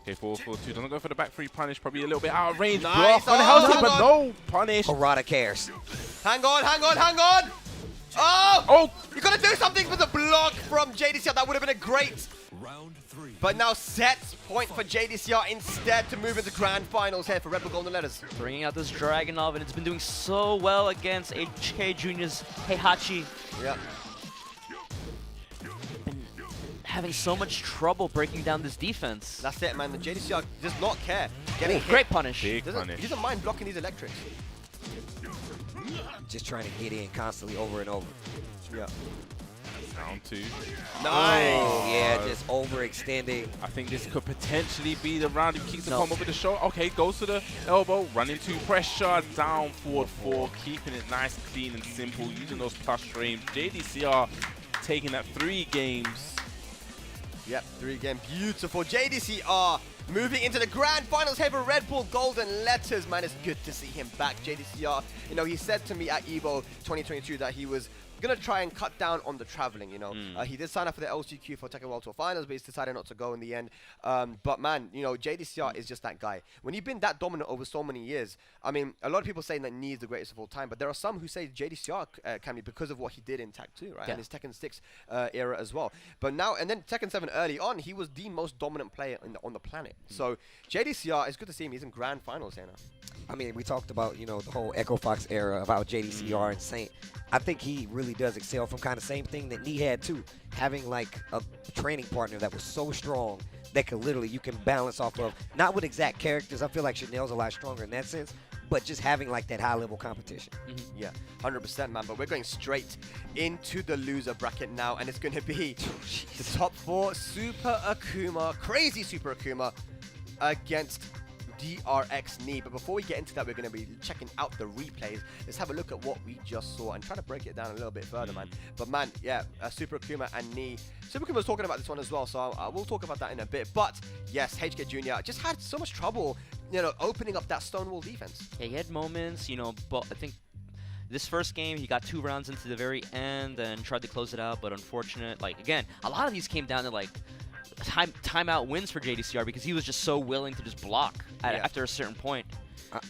Okay, 4-4-2. Doesn't go for the back 3 punish. Probably a little bit out of range. Nice. Block on the house, but no punish. Harada cares. Hang on, hang on, hang on! Oh! Oh! You gotta do something for the block from JDCR. That would have been a great. Round 3. But now set point for JDCR instead to move into grand finals here for Red Bull Golden Letters. Bringing out this Dragunov, and it's been doing so well against HK Jr.'s Heihachi. Yeah. Having so much trouble breaking down this defense. That's it, man. The JDCR does not care. Getting hit. Great punish. Big He punish. doesn't mind blocking these electrics. Just trying to get in constantly over and over. Yeah. Down 2. Nice. Oh, yeah, just overextending. I think this could potentially be the round. He keeps the combo with the shoulder. Okay, goes to the elbow. Run into pressure. Down forward 4. Keeping it nice, clean, and simple. Using those plus frames. JDCR taking that 3 games. Yep, 3 again. Beautiful. JDCR moving into the grand finals here for Red Bull Golden Letters. Man, it's good to see him back. JDCR, you know, he said to me at EVO 2022 that he was going to try and cut down on the traveling, you know. He did sign up for the LCQ for Tekken World Tour Finals, but he's decided not to go in the end. But man, you know, JDCR is just that guy. When you've been that dominant over so many years, I mean, a lot of people saying that Ni is the greatest of all time, but there are some who say JDCR can be because of what he did in Tag 2, right? Yeah. And his Tekken 6 era as well. But now, and then Tekken 7 early on, he was the most dominant player on the planet. So JDCR, it's good to see him. He's in grand finals here now. I mean, we talked about, you know, the whole Echo Fox era about JDCR and Saint. I think he really does excel from kind of same thing that Ni had too. Having like a training partner that was so strong that could literally, you can balance off of, not with exact characters. I feel like Chanel's a lot stronger in that sense, but just having like that high level competition. Yeah, 100%, man. But we're going straight into the loser bracket now, and it's going to be the top 4 Super Akouma, crazy Super Akouma against DRX knee. But before we get into that, we're going to be checking out the replays. Let's have a look at what we just saw and try to break it down a little bit further, man. But man, yeah, Super Akuma and knee. Super Akuma was talking about this one as well, so we'll talk about that in a bit. But yes, HK Jr. just had so much trouble, you know, opening up that Stonewall defense. Yeah, he had moments, you know, but I think this first game, he got 2 rounds into the very end and tried to close it out, but unfortunate. Like, again, a lot of these came down to, like, timeout wins for JDCR because he was just so willing to just block after a certain point.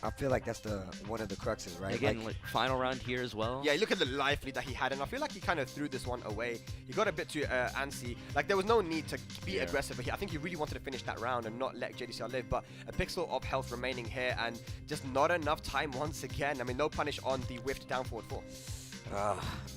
I feel like that's one of the cruxes, right? Again, like final round here as well. Yeah, look at the life lead that he had, and I feel like he kind of threw this one away. He got a bit too antsy. Like, there was no need to be aggressive here. I think he really wanted to finish that round and not let JDCR live, but a pixel of health remaining here, and just not enough time once again. I mean, no punish on the whiffed down forward 4.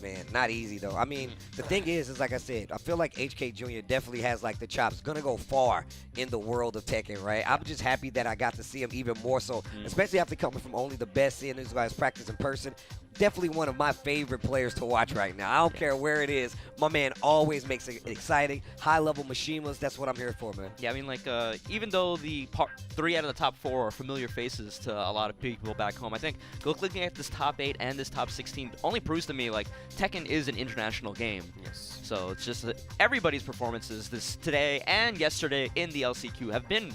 Man, not easy though. I mean, the thing is like I said, I feel like HK Jr. definitely has like the chops. Gonna go far in the world of Tekken, right? I'm just happy that I got to see him even more so, especially after coming from only the best seeing these guys practice in person. Definitely one of my favorite players to watch right now. I don't care where it is. My man always makes it exciting. High-level machinas, that's what I'm here for, man. Yeah, I mean, like, even though the 3 out of the top 4 are familiar faces to a lot of people back home, I think looking at this top 8 and this top 16 only proves to me, like, Tekken is an international game. Yes. So it's just that everybody's performances today and yesterday in the LCQ have been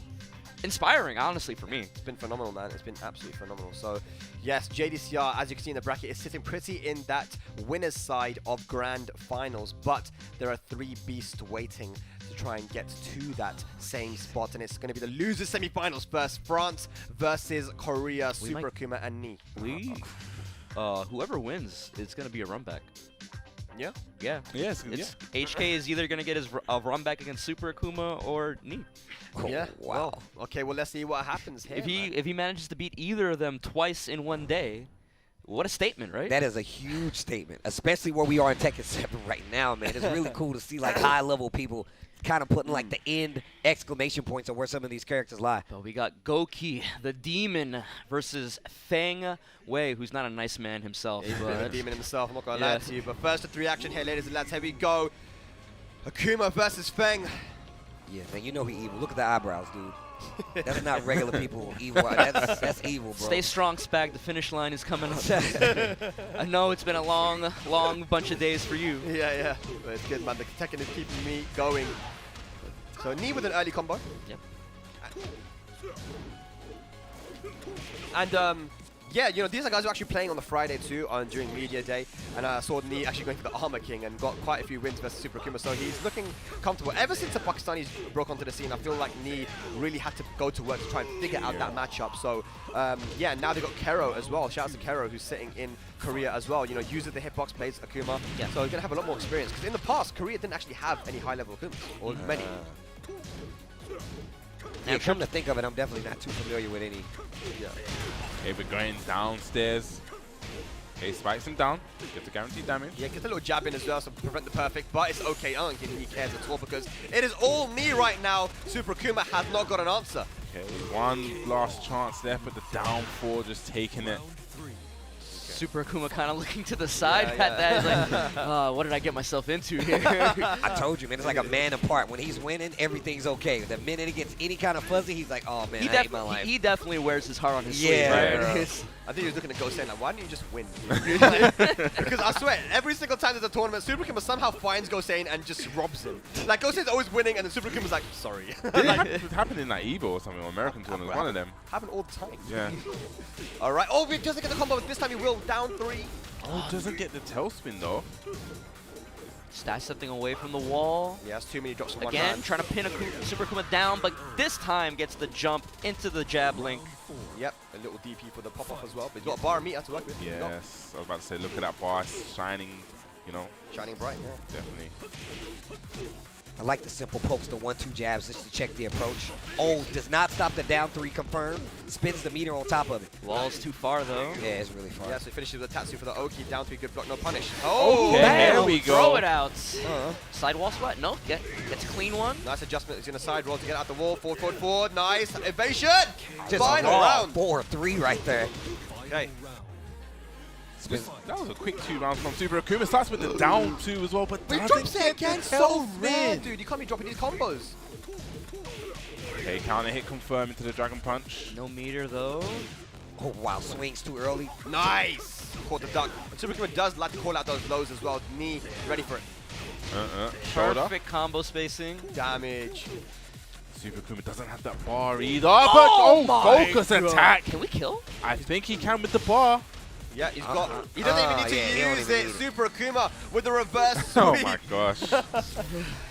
inspiring, honestly, for me. It's been phenomenal, man. It's been absolutely phenomenal. So, yes, JDCR, as you can see in the bracket, is sitting pretty in that winner's side of grand finals, but there are 3 beasts waiting to try and get to that same spot, and it's going to be the losers semi-finals first. France versus Korea, Super Akuma and Knee. Whoever wins, it's going to be a run back. Yeah? Yeah. HK is either going to get his run back against Super Akuma or Knee. Yeah. Wow. Okay, well, let's see what happens here. If he manages to beat either of them twice in one day, what a statement, right? That is a huge statement, especially where we are in Tekken 7 right now, man. It's really cool to see like high-level people kind of putting like the end exclamation points on where some of these characters lie. But we got Goki, the demon, versus Feng Wei, who's not a nice man himself. He's a demon himself, I'm not going to lie to you. But first, the 3 action here, ladies and lads. Here we go. Akuma versus Feng. Yeah, man, you know he evil. Look at the eyebrows, dude. That's not regular people evil. That's evil, bro. Stay strong, Spag. The finish line is coming up. I know it's been a long bunch of days for you. Yeah. But it's good, man. The Tekken is keeping me going. So, Knee with an early combo. Yep. And, yeah, you know, these are guys who are actually playing on the Friday too, during Media Day. And I saw Knee actually going for the Armor King and got quite a few wins versus Super Akuma. So he's looking comfortable. Ever since the Pakistanis broke onto the scene, I feel like Knee really had to go to work to try and figure out that matchup. So, yeah, now they've got Kero as well. Shout out to Kero, who's sitting in Korea as well. You know, uses the hitbox, plays Akuma. Yeah. So he's going to have a lot more experience. Because in the past, Korea didn't actually have any high-level Akumas, or many. Now, come to think of it, I'm definitely not too familiar with any. Yeah. Okay, we're going downstairs. Okay, spikes him down. Gets the guaranteed damage. Yeah, gets a little jab in as well to prevent the perfect, but it's okay. I don't think he cares at all because it is all Knee right now. Super Akuma has not got an answer. Okay, one last chance there for the down 4, just taking it. Super Akuma kind of looking to the side at that. He's like, what did I get myself into here? I told you, man, it's like a man apart. When he's winning, everything's okay. The minute it gets any kind of fuzzy, he's like, oh, man, I hate my life. He definitely wears his heart on his sleeve, right? I think he was looking to GoSain like, why don't you just win? Because I swear, every single time there's a tournament, Super Akuma somehow finds GoSain and just robs him. Like, GoSain's always winning, and then Super Akuma's like, sorry. It happened in like EVO or something, or American tournament, one of them. Happen all the time. Yeah. All right. Oh, he doesn't get the combo, but this time he will. Down 3. Oh, doesn't get the tailspin though. Stash something away from the wall. Yeah, that's too many drops in one Again, hand. trying to pin Super Akuma down, but this time gets the jump into the jab link. Yep, a little DP for the pop-off as well, but he's got a bar meter to work with. Yes, I was about to say, look at that bar, shining, you know. Shining bright, yeah. Definitely. I like the simple pokes, the 1-2 jabs just to check the approach. Oh, does not stop the down 3 confirm. Spins the meter on top of it. Wall's too far though. Yeah, it's really far. Yeah, so he finishes with a Tetsu for the Oki. Down 3, good block, no punish. Oh, there we go. Throw it out. Side wall spot? No, gets a clean one. Nice adjustment. He's going to side roll to get out the wall. Forward. Nice. Evasion. Just final round. 4-3 right there. Okay. That was a quick 2 rounds from Super Akuma. Starts with the down 2 as well, but he drops it again. So rare, dude. You can't be dropping these combos. Okay, counter hit confirmed into the Dragon Punch. No meter though. Oh wow, swings too early. Nice! Caught the duck. And Super Kuma does like to call out those lows as well. Knee, ready for it. Shoulder. Perfect combo spacing. Damage. Super Kuma doesn't have that bar either. But focus attack. Can we kill? I think he can with the bar. Yeah, he's got. He doesn't even need to use it. Super Akuma with the reverse sweep. Oh my gosh.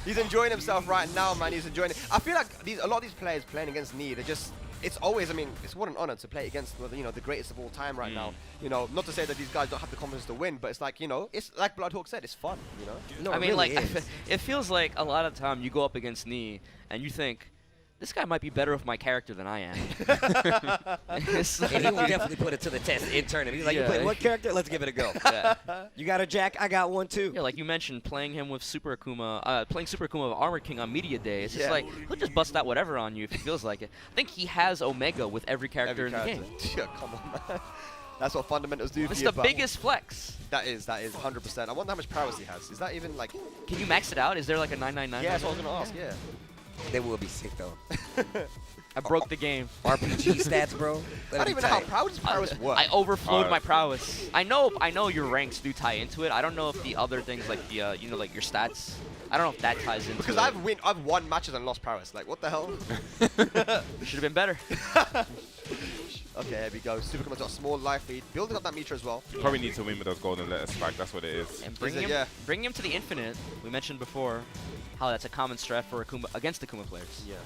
He's enjoying himself right now, man. He's enjoying it. I feel like a lot of these players playing against Knee, they're just. It's always, I mean, it's what an honor to play against, you know, the greatest of all time right now. You know, not to say that these guys don't have the confidence to win, but it's like, you know, it's like Bloodhawk said, it's fun, you know? No, I mean, really like, it feels like a lot of time you go up against Knee and you think, this guy might be better with my character than I am. And he will definitely put it to the test internally. He's like, you play what character? Let's give it a go. You got a Jack? I got one too. Yeah, like you mentioned, playing him with Super Akuma, playing Super Akuma with Armor King on Media Day. It's just like, he'll just bust out whatever on you if he feels like it. I think he has Omega with every character in the game. Yeah, come on, man. That's what fundamentals do for It's you. the biggest flex. That is 100%. I wonder how much prowess he has. Is that even like... Can you max it out? Is there like a 999? Yeah, that's what I was going to ask, yeah. They will be sick though. I broke the game. RPG stats, bro. I don't even know how prowess works. I overflowed my prowess. I know your ranks do tie into it. I don't know if the other things like the you know, like your stats. I don't know if that ties into it. Because I've won matches and lost prowess. Like, what the hell? Should have been better. Okay, here we go. Super Kuma's got a small life lead, building up that meter as well. You probably need to win with those golden letters back. That's what it is. And bring him to the infinite. We mentioned before how that's a common strat for Akuma against Akuma players. Yeah.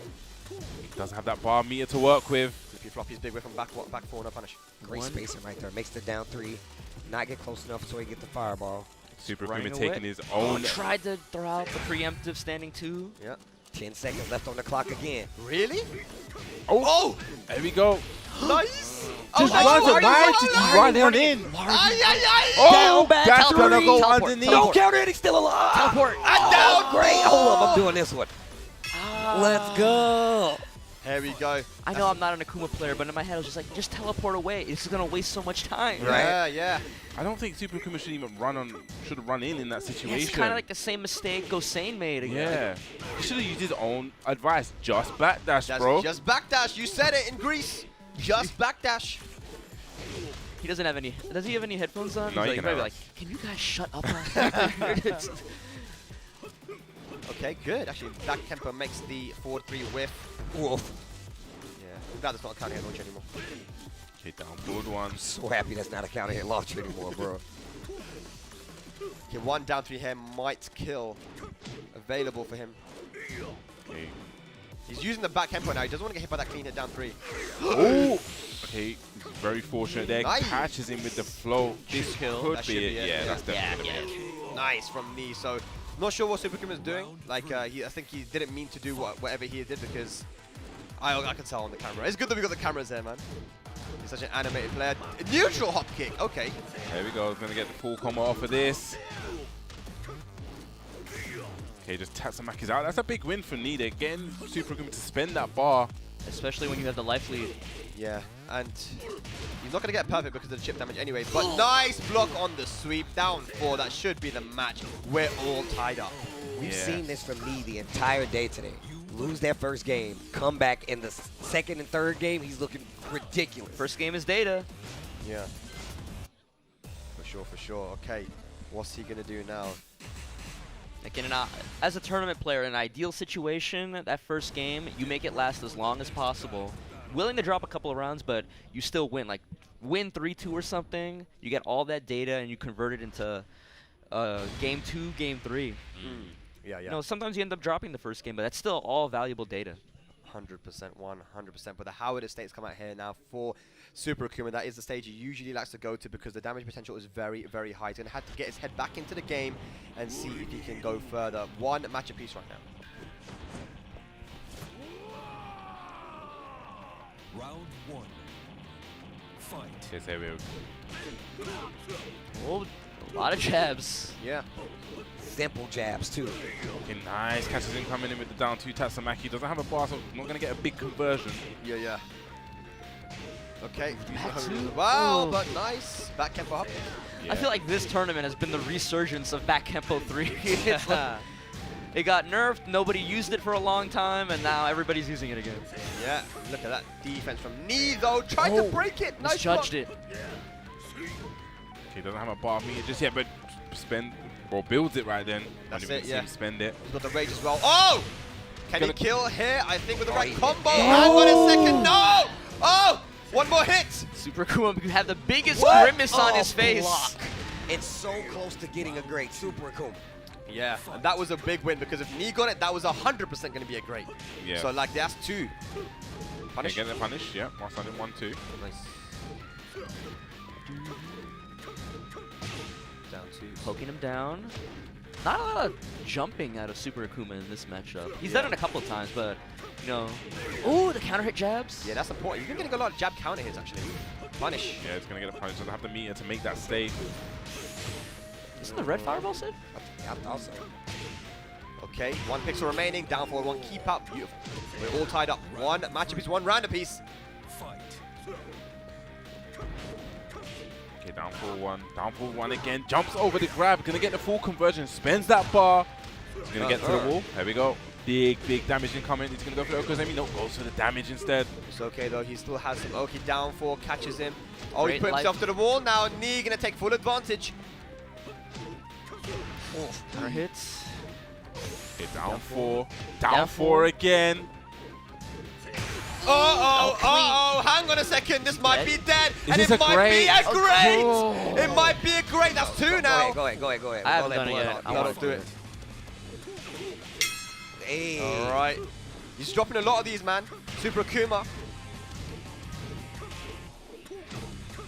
He doesn't have that bar meter to work with. If you flop his big whip from back four, no punish. Great spacing right there. Makes the down three. Not get close enough so he get the fireball. Super Akuma taking his own. Tried to throw out the preemptive standing 2. Yeah. 10 seconds left on the clock again. Really? Oh! There we go. Nice! Just why did you run him in? Oh, that's gonna go underneath. Don't counter it, he's still alive! Teleport! Oh, great! Hold up, I'm doing this one. Let's go! Here we go. I know I'm not an Akuma player, but in my head I was just like, just teleport away. It's gonna waste so much time. Right? Yeah. I don't think Super Akuma should even should run in that situation. Yeah, it's kind of like the same mistake GoSain made again. Yeah. He should have used his own advice. Just backdash, bro. Just backdash. You said it in Greece. Just backdash. He doesn't have any. Does he have any headphones on? No, He's he like, can like, can you guys shut up? Okay, good. Actually, that Kemper makes the 4-3 whiff. Wolf. Yeah, I'm glad it's not a counter hit launch anymore. Okay, down forward one. So happy that's not a counter hit launch anymore, bro. Okay, one down 3 here might kill. Available for him. Okay. He's using the back Kemper now. He doesn't want to get hit by that clean hit down 3. Oh! Okay, very fortunate there. Nice. Catches him with the flow. This could That be should it. be it, Yeah, yeah. that's definitely it. Nice from Knee. So, not sure what Super Kim is doing. Like, I think he didn't mean to do whatever he did because I can tell on the camera. It's good that we got the cameras there, man. He's such an animated player. Neutral hop kick. Okay. There we go. Gonna get the full combo off of this. Okay, just Tatsumaki's out. That's a big win for Knee. They're getting Super Akuma to spend that bar. Especially when you have the life lead. Yeah, and he's not going to get perfect because of the chip damage anyways, but nice block on the sweep. Down 4. That should be the match. We're all tied up. We've seen this from Knee the entire day today. Lose that first game, come back in the second and third game, he's looking ridiculous. First game is data. Yeah. For sure. Okay, what's he going to do now? Like as a tournament player, in an ideal situation, that first game, you make it last as long as possible. Willing to drop a couple of rounds, but you still win. Like, win 3-2 or something, you get all that data and you convert it into game 2, game 3. Yeah. You know, sometimes you end up dropping the first game, but that's still all valuable data. 100%, 100%. But the Howard Estates come out here now for Super Akuma. That is the stage he usually likes to go to because the damage potential is very, very high. He's going to have to get his head back into the game and see if he can go further. One match apiece right now. Round 1. Fight. Yes, there we go. Oh, a lot of jabs. Yeah. Simple jabs, too. Okay, nice. Catches him coming in with the down 2. Tatsumaki doesn't have a bar, so not going to get a big conversion. Yeah. Okay. Tetsu. Wow, but nice. Back Kempo up. I feel like this tournament has been the resurgence of back Kempo 3. It's like, It got nerfed, nobody used it for a long time, and now everybody's using it again. Yeah, look at that defense from Knee though. Tried to break it. Nice Judged block. it. Okay, doesn't have a bar meter just yet, but builds it right then. That's Don't even it, see yeah. him spend it. He's got the rage as well. Oh! Can he kill here? I think with the right combo. Oh. Hang on a second. No! Oh! One more hit. Super Akouma could have the biggest What? grimace on his face. Block. It's so close to getting a great Super Akouma. Yeah, and that was a big win because if Knee got it, that was 100% going to be a great. Yeah. So like that's 2. Punish. Okay, get it punished, yeah. Whilst I did 1-2. Nice. Down 2. Poking him down. Not a lot of jumping out of Super Akouma in this matchup. He's done it a couple of times, but, you know. Ooh, the counter hit jabs. Yeah, that's important. You've been getting a lot of jab counter hits, actually. Punish. Yeah, it's going to get a punish. Doesn't have the meter to make that stay. Isn't the red fireball Sid? Yeah, I thought so. Okay, 1 pixel remaining. Down for 1. Keep up. Beautiful. We're all tied up. 1 matchup is 1 round apiece. Okay, down for 1. Down for 1 again. Jumps over the grab. Going to get the full conversion. Spends that bar. He's going to get to the wall. There we go. Big damage incoming. He's going to go for the Oko's. No, goes for the damage instead. It's okay though. He still has some Oki down for. Catches him. Oh, he Great put himself life. to the wall. Now Knee going to take full advantage. Counter hits. Okay, down 4. Down 4 again. Oh, hang on a second. This might be dead. Is And this it a might great? be a great. Oh. It might be a great. That's 2 now. Go ahead. I haven't done it yet. I No, want don't do it. Hey. All right. He's dropping a lot of these, man. Super Akouma.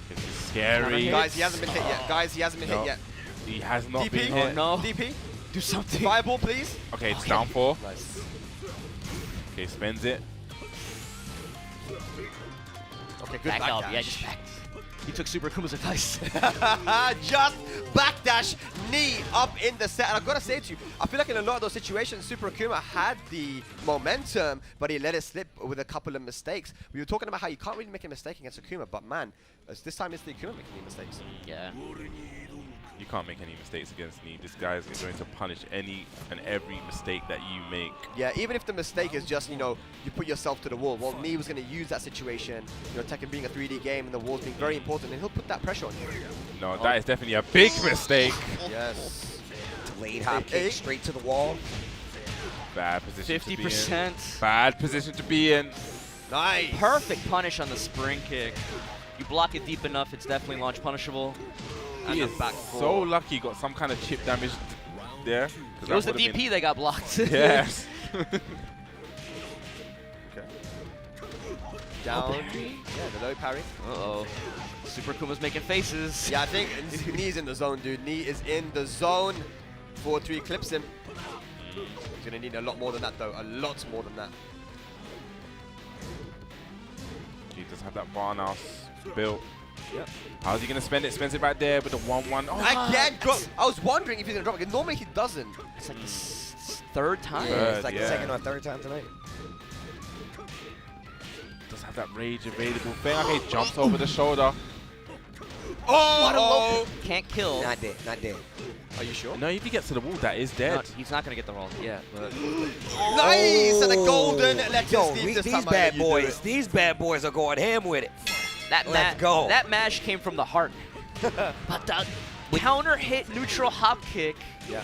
This is scary. Guys, he hasn't been hit yet. Guys, he hasn't been hit yet. He has not DP. been hit. no. DP. Do something. Fireball, please. Okay, it's down 4. Nice. Okay, spends it. Okay, good Back up. backdash. Yeah, just back. He took Super Akuma's advice. Just backdash Knee up in the set. And I've got to say to you, I feel like in a lot of those situations, Super Akouma had the momentum, but he let it slip with a couple of mistakes. We were talking about how you can't really make a mistake against Akouma, but man, this time it's the Akouma making the mistakes. Yeah. You can't make any mistakes against me. This guy is going to punish any and every mistake that you make. Yeah, even if the mistake is just, you know, you put yourself to the wall. Well, Knee was going to use that situation, you know, Tekken being a 3D game and the walls being very important, and he'll put that pressure on you. No, that is definitely a big mistake. Yes. Delayed hop kick straight to the wall. Bad position 50%. to be in. Bad position to be in. Nice. Perfect punish on the spring kick. You block it deep enough, it's definitely launch punishable. He is so lucky he got some kind of chip damage there. It was the DP that got blocked. Yes. Okay. Down. Yeah, the low parry. Uh-oh. Super Akuma's making faces. Yeah, I think Knee's in the zone, dude. Knee is in the zone. 4-3 clips him. He's going to need a lot more than that, though. A lot more than that. He does have that bar now built. Yep. How's he going to spend it? Spends it right there with the 1-1. Oh, Again, I was wondering if he's going to drop it. Normally he doesn't. It's like the third time. Yeah, it's like the second or third time tonight. Does have that rage available thing. Okay, jumps over the shoulder. Oh! Can't kill. Not dead. Not dead. Are you sure? No, if he gets to the wall, that is dead. No, he's not going to get the roll. Yeah. But Nice! And a golden. Let's Yo, leave this these time. bad boys. These bad boys are going ham with it. Let's go. That mash came from the heart. But the counter hit neutral hop kick. Yeah.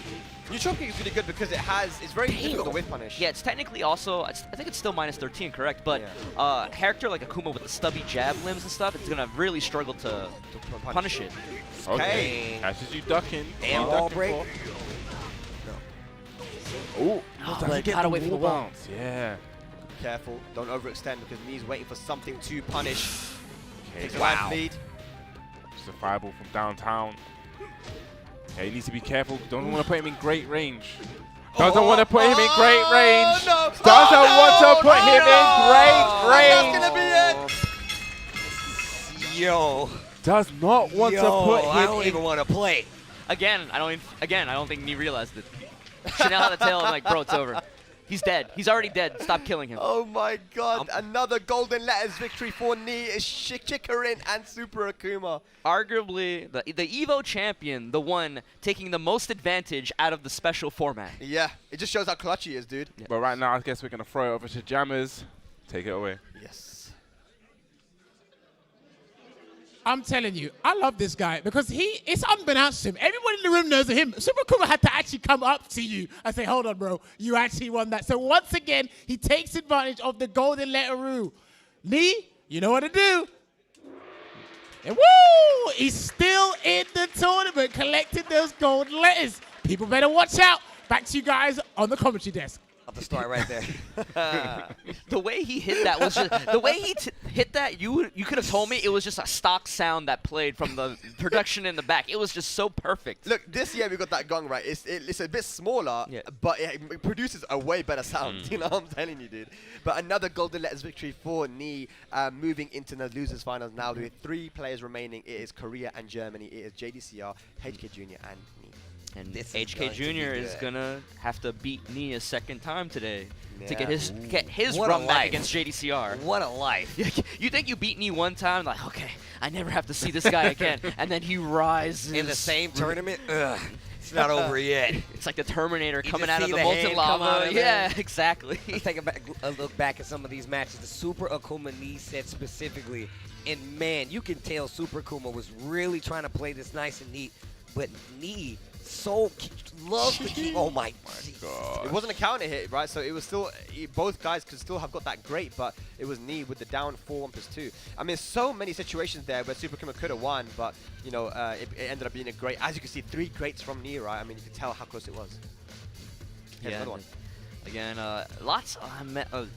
Neutral kick is really good because it's very difficult to whip punish. Yeah, it's technically also, I think it's still minus 13, correct? But character like Akouma with the stubby jab limbs and stuff, it's going to really struggle to punish it. Okay. Catches you ducking. And wall break. Oh, but gotta wait for the wall. bounce. Yeah. Careful. Don't overextend because Knee's waiting for something to punish. Okay. Takes a life lead. Just a fireball from downtown. Okay, he needs to be careful. Don't want to put him in great range. Doesn't want to put him in great range. No. Doesn't want to put him in great range. That's gonna be it. Yo. Does not want to put him I don't in. even want to play. Again, I don't think Knee realized it. Chanel had the tail. I'm like, bro, it's over. He's dead. He's already dead. Stop killing him. Oh my god, another Golden Letters victory for Ni is Chikurin and Super Akouma. Arguably, the EVO champion, the one taking the most advantage out of the special format. Yeah, it just shows how clutch he is, dude. Yeah. But right now, I guess we're going to throw it over to Jammers. Take it away. Yes. I'm telling you, I love this guy because it's unbeknownst to him. Everyone in the room knows him. Super Kuma had to actually come up to you and say, hold on, bro, you actually won that. So once again, he takes advantage of the golden letter rule. Ni, you know what to do. And woo! He's still in the tournament collecting those golden letters. People better watch out. Back to you guys on the commentary desk. At the start right there. The way he hit that was just the way he hit that. You could have told me it was just a stock sound that played from the production in the back. It was just so perfect. Look, this year we got that gong right. It's a bit smaller, but it produces a way better sound. You know what I'm telling you, dude. But another Golden Letters victory for Ni, moving into the losers finals now with 3 players remaining. It is Korea and Germany. It is JDCR, HK Jr. and Ni. And HK Jr. is gonna have to beat Ni a second time today to get his run back against JDCR. What a life! You think you beat Ni one time, like, okay, I never have to see this guy again, and then he rises in the same tournament. Ugh, it's not over yet. It's like the Terminator coming out of the molten lava. Yeah, exactly. Let's take a look back at some of these matches. The Super Akouma Ni set specifically, and man, you can tell Super Akouma was really trying to play this nice and neat, but Ni loves to keep. Oh my god! It wasn't a counter hit, right? So it was still both guys could still have got that great, but it was Ni with the down 4-1+2. I mean, so many situations there where Super Akouma could have won, but you know, it ended up being a great. As you can see, 3 greats from Ni, right? I mean, you can tell how close it was. Here's another one. Again, a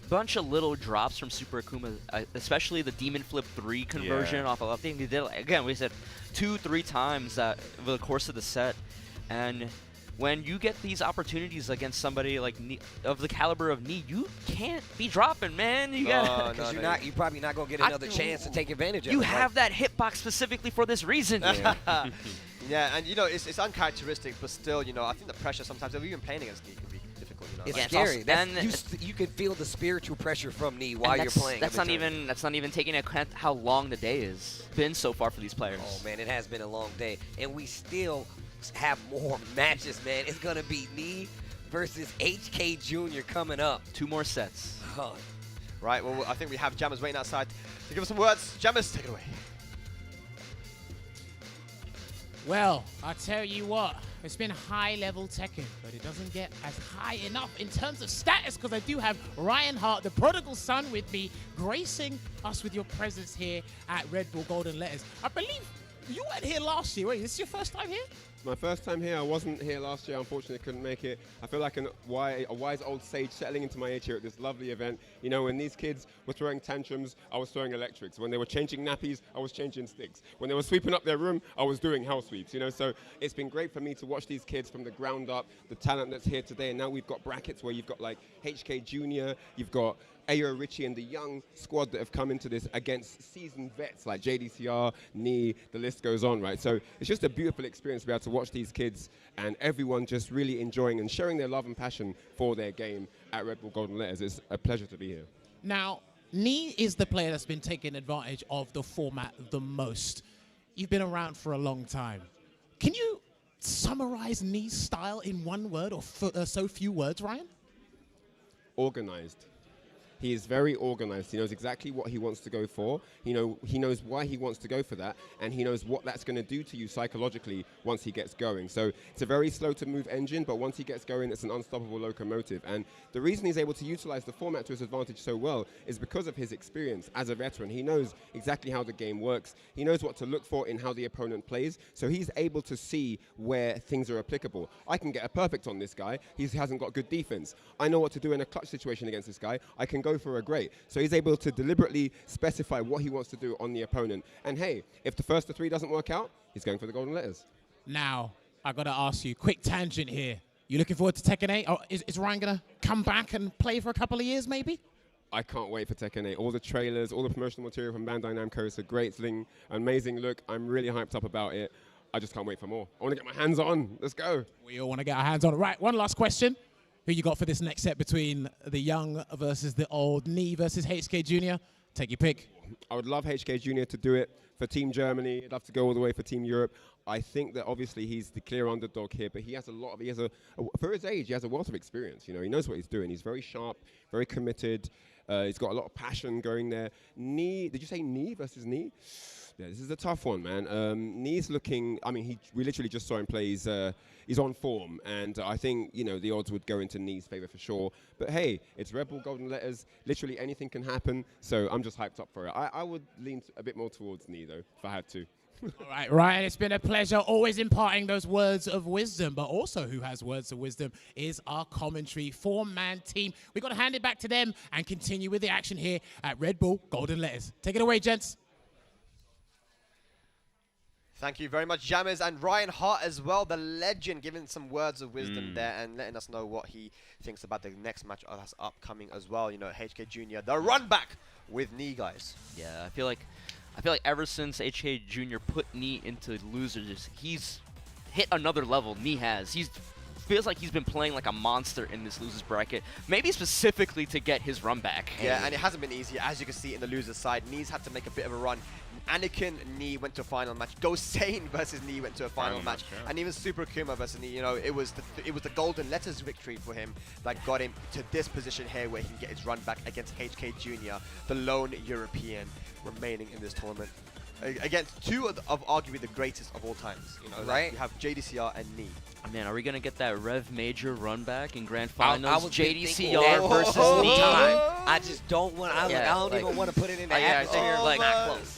bunch of little drops from Super Akouma, especially the Demon Flip 3 conversion off of. I think they did, again, we said 2-3 times over the course of the set. And when you get these opportunities against somebody like Ni, of the caliber of Ni, you can't be dropping, man. You got because you're probably not gonna get another chance to take advantage of it. You have that hitbox specifically for this reason. Yeah, and you know it's uncharacteristic, but still, you know, I think the pressure sometimes of even playing against Ni can be difficult. You know, it's scary. You can feel the spiritual pressure from Ni while you're playing. That's not even taking into account how long the day has been so far for these players. Oh man, it has been a long day, and we still have more matches, man. It's gonna be Ni versus HK Jr. coming up. 2 more sets. Oh. Right, well, I think we have Jammers waiting outside to give us some words. Jammers, take it away. Well, I tell you what, it's been high-level Tekken, but it doesn't get as high enough in terms of status because I do have Ryan Hart, the prodigal son, with me, gracing us with your presence here at Red Bull Golden Letters. I believe you weren't here last year, were you? This is your first time here? My first time here. I wasn't here last year. Unfortunately, couldn't make it. I feel like a wise old sage settling into my age here at this lovely event. You know, when these kids were throwing tantrums, I was throwing electrics. When they were changing nappies, I was changing sticks. When they were sweeping up their room, I was doing house sweeps. You know, so it's been great for me to watch these kids from the ground up, the talent that's here today. And now we've got brackets where you've got like HK Jr., you've got Ayo Richie and the young squad that have come into this against seasoned vets like JDCR, Ni, the list goes on, right? So it's just a beautiful experience to be able to watch these kids and everyone just really enjoying and showing their love and passion for their game at Red Bull Golden Letters. It's a pleasure to be here. Now, Ni is the player that's been taking advantage of the format the most. You've been around for a long time. Can you summarize Ni's style in one word or so few words, Ryan? Organized. He is very organized. He knows exactly what he wants to go for. He knows why he wants to go for that, and he knows what that's going to do to you psychologically once he gets going. So it's a very slow to move engine, but once he gets going, it's an unstoppable locomotive. And the reason he's able to utilize the format to his advantage so well is because of his experience as a veteran. He knows exactly how the game works. He knows what to look for in how the opponent plays. So he's able to see where things are applicable. I can get a perfect on this guy. He hasn't got good defense. I know what to do in a clutch situation against this guy. I can go for a great. So he's able to deliberately specify what he wants to do on the opponent. And hey, if the first of 3 doesn't work out, he's going for the golden letters. Now, I got to ask you, quick tangent here. You looking forward to Tekken 8? Or is Ryan going to come back and play for a couple of years, maybe? I can't wait for Tekken 8. All the trailers, all the promotional material from Bandai Namco is a great thing, amazing look. I'm really hyped up about it. I just can't wait for more. I want to get my hands on. Let's go. We all want to get our hands on it. Right, one last question. Who you got for this next set between the young versus the old? Knee versus HK Jr.? Take your pick. I would love HK Jr. to do it for Team Germany. I'd love to go all the way for Team Europe. I think that obviously he's the clear underdog here, but he has a lot of, for his age, he has a wealth of experience. You know, he knows what he's doing. He's very sharp, very committed. He's got a lot of passion going there. Knee, did you say knee versus knee? Yeah, this is a tough one, man. Knee's looking, I mean, we literally just saw him play. He's on form, and I think, you know, the odds would go into Knee's favor for sure. But hey, it's Red Bull Golden Letters. Literally anything can happen, so I'm just hyped up for it. I would lean a bit more towards Knee, though, if I had to. All right, Ryan, it's been a pleasure always imparting those words of wisdom, but also who has words of wisdom is our commentary four-man team. We've got to hand it back to them and continue with the action here at Red Bull Golden Letters. Take it away, gents. Thank you very much, Jammers, and Ryan Hart as well, the legend, giving some words of wisdom there and letting us know what he thinks about the next match that's upcoming as well. You know, HK Jr., the run back with Knee, guys. Yeah, I feel like ever since HK Jr. put Knee into losers, he's hit another level. Knee has. Feels like he's been playing like a monster in this losers bracket, maybe specifically to get his run back. Yeah, and it hasn't been easy, as you can see in the losers side. Knee's had to make a bit of a run. Anakin, Knee went to a final match. GoSain versus Knee went to a final match. Yeah. And even Super Akouma versus Knee, you know, it was the Golden Letters victory for him that got him to this position here where he can get his run back against HK Jr., the lone European remaining in this tournament. Against two of arguably the greatest of all times. You know, right? You have JDCR and Knee. Man, are we gonna get that Rev Major run back in Grand Finals? JDCR versus Knee. I just don't want. I don't even want to put it in the atmosphere.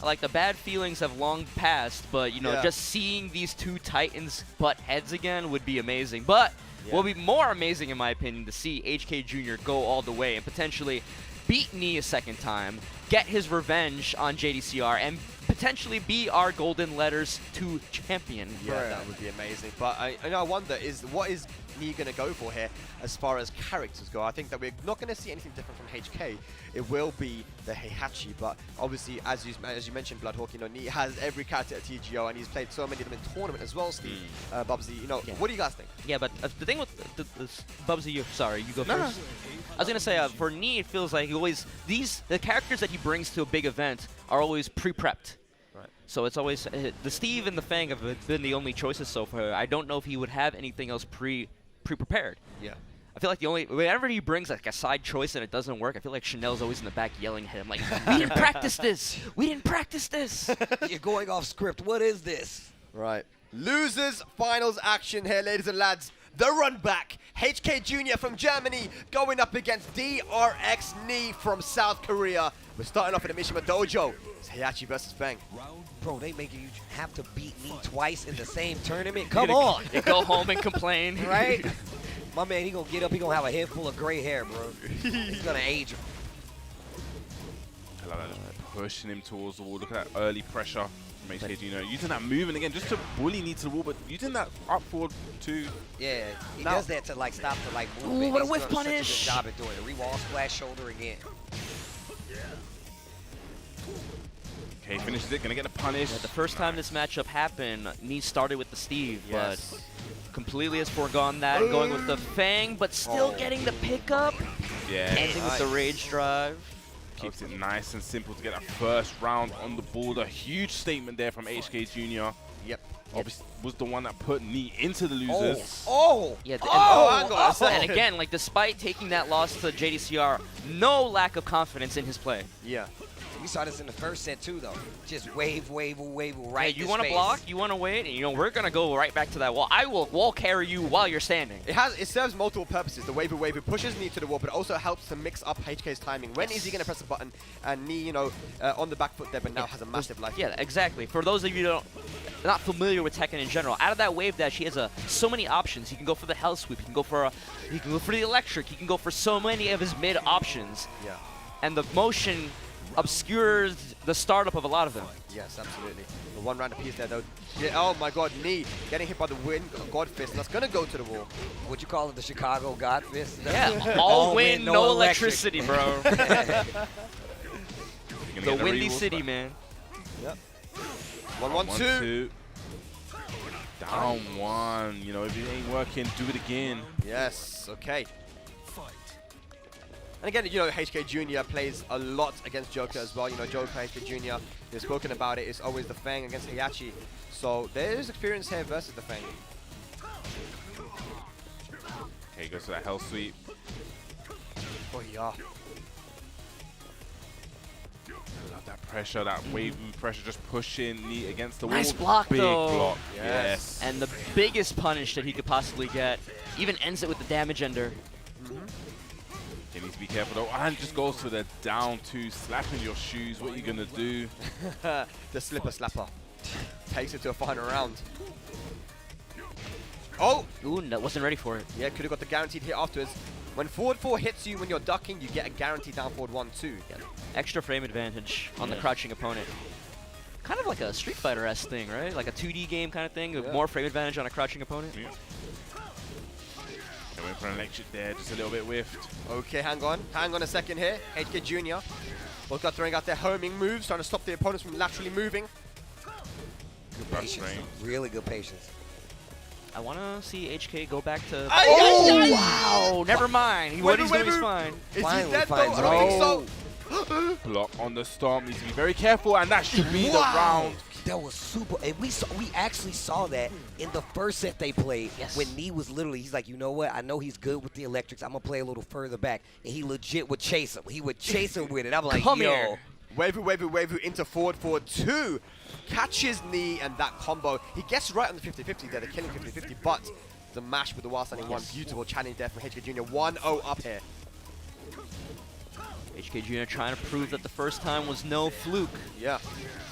Like the bad feelings have long passed, but you know, just seeing these two titans butt heads again would be amazing. But what would be more amazing, in my opinion, to see HK Jr. go all the way and potentially beat Knee a second time, get his revenge on JDCR, and potentially be our Golden Letters 2 champion. Yeah, that would be amazing. But I wonder, what is Knee going to go for here as far as characters go? I think that we're not going to see anything different from HK. It will be the Heihachi, but obviously, as you mentioned, Bloodhawk, you know, Knee has every character at TGO, and he's played so many of them in tournament as well, Steve. Bubsy, you know, what do you guys think? Yeah, but the thing with Bubsy, you go first. I was going to say, for Knee, it feels like the characters that he brings to a big event are always pre-prepped. Right. So it's always, the Steve and the Fang have been the only choices so far. I don't know if he would have anything else pre-prepared. Yeah. I feel like whenever he brings like a side choice and it doesn't work, I feel like Chanel's always in the back yelling at him like, we didn't practice this! We didn't practice this! You're going off script. What is this? Right. Losers finals action here, ladies and lads. The run back. HK Jr. from Germany going up against DRX Knee from South Korea. We're starting off in the Mishima Dojo. It's Heihachi versus Fang. Bro, they making you have to beat Knee twice in the same tournament? Come on. You go home and complain. Right? My man, he gonna get up, he gonna have a head full of gray hair, bro. He's gonna age him. I love that, just pushing him towards the wall. Look at that early pressure from HK Jr. Using that movement again, just to bully Knee to the wall, but using that up forward too. Yeah, he does that to like stop the like movement. Ooh, what a whiff punish! Such a good job at doing it. Re-wall splash shoulder again. Okay, finishes it, gonna get the punish. Yeah, the first time this matchup happened, Knee started with the Steve, but completely has foregone that, going with the Fang, but still getting the pickup. Yeah. Ending with the Rage Drive. Keeps it nice and simple to get that first round on the board. A huge statement there from HK Jr. Yep. Obviously was the one that put Knee into the losers. Yeah, and again, like despite taking that loss to JDCR, no lack of confidence in his play. Yeah. We saw this in the first set too, though. Just wave right. Hey, you want to block? You want to wait? And, you know, we're gonna go right back to that wall. I will wall carry you while you're standing. It serves multiple purposes. The wave pushes Knee to the wall, but it also helps to mix up HK's timing. When is he gonna press a button? And Knee, you know, on the back foot there, but now has a massive life. Yeah, exactly. For those of you who not familiar with Tekken in general, out of that wave dash, he has so many options. He can go for the hell sweep. He can go for the electric. He can go for so many of his mid options. Yeah. And the motion obscures the startup of a lot of them. Yes, absolutely. The one round apiece there, though. Yeah, oh my God, Knee getting hit by the wind God Fist, and that's gonna go to the wall. What you call it, the Chicago God Fist? Yeah, all wind, no electricity, bro. The Windy City, man. Yep. 1-1-2. Down one. You know, if it ain't working, do it again. Yes. Okay. And again, you know, HK Jr. plays a lot against Joker as well. You know, Joker, HK Jr. They've spoken about it. It's always the Fang against Heihachi. So there is experience here versus the Fang. Okay, goes to that hell sweep. Oh yeah. Love that pressure, that wave move pressure, just pushing Knee against the Nice wall. block, Big though. block. Yes. And the biggest punish that he could possibly get. Even ends it with the damage ender. He needs to be careful though, and just goes for the down two, slapping your shoes. What are you gonna do? The slipper slapper takes it to a final round. Oh! Ooh, no, wasn't ready for it. Yeah, could have got the guaranteed hit afterwards. When forward 4 hits you when you're ducking, you get a guaranteed down forward 1-2. Yeah. Extra frame advantage on the crouching opponent. Kind of like a Street Fighter-esque thing, right? Like a 2D game kind of thing, with more frame advantage on a crouching opponent. Yeah. They went for an electric there, just a little bit whiffed. Okay, hang on a second here. HK Jr. Both got throwing out their homing moves, trying to stop the opponents from laterally moving. Good brush Patience. frame. Really good patience. I want to see HK go back to... Oh, wow! Never mind. What he's doing is fine. Is Finally he dead though? finds I don't a think so. Block on the stomp, needs to be very careful, and that should be the round. That was super. And we actually saw that in the first set they played when Knee was literally, he's like, you know what? I know he's good with the electrics. I'm gonna play a little further back, and he legit would chase him. He would chase him with it. I'm like, Come yo. here. Wavy into forward 2. Catches Knee and that combo. He gets right on the 50-50 there, the killing 50-50, but the mash with the while standing one. Beautiful challenge there from HK Jr. 1-0 up here. HK Jr. trying to prove that the first time was no fluke. Yeah.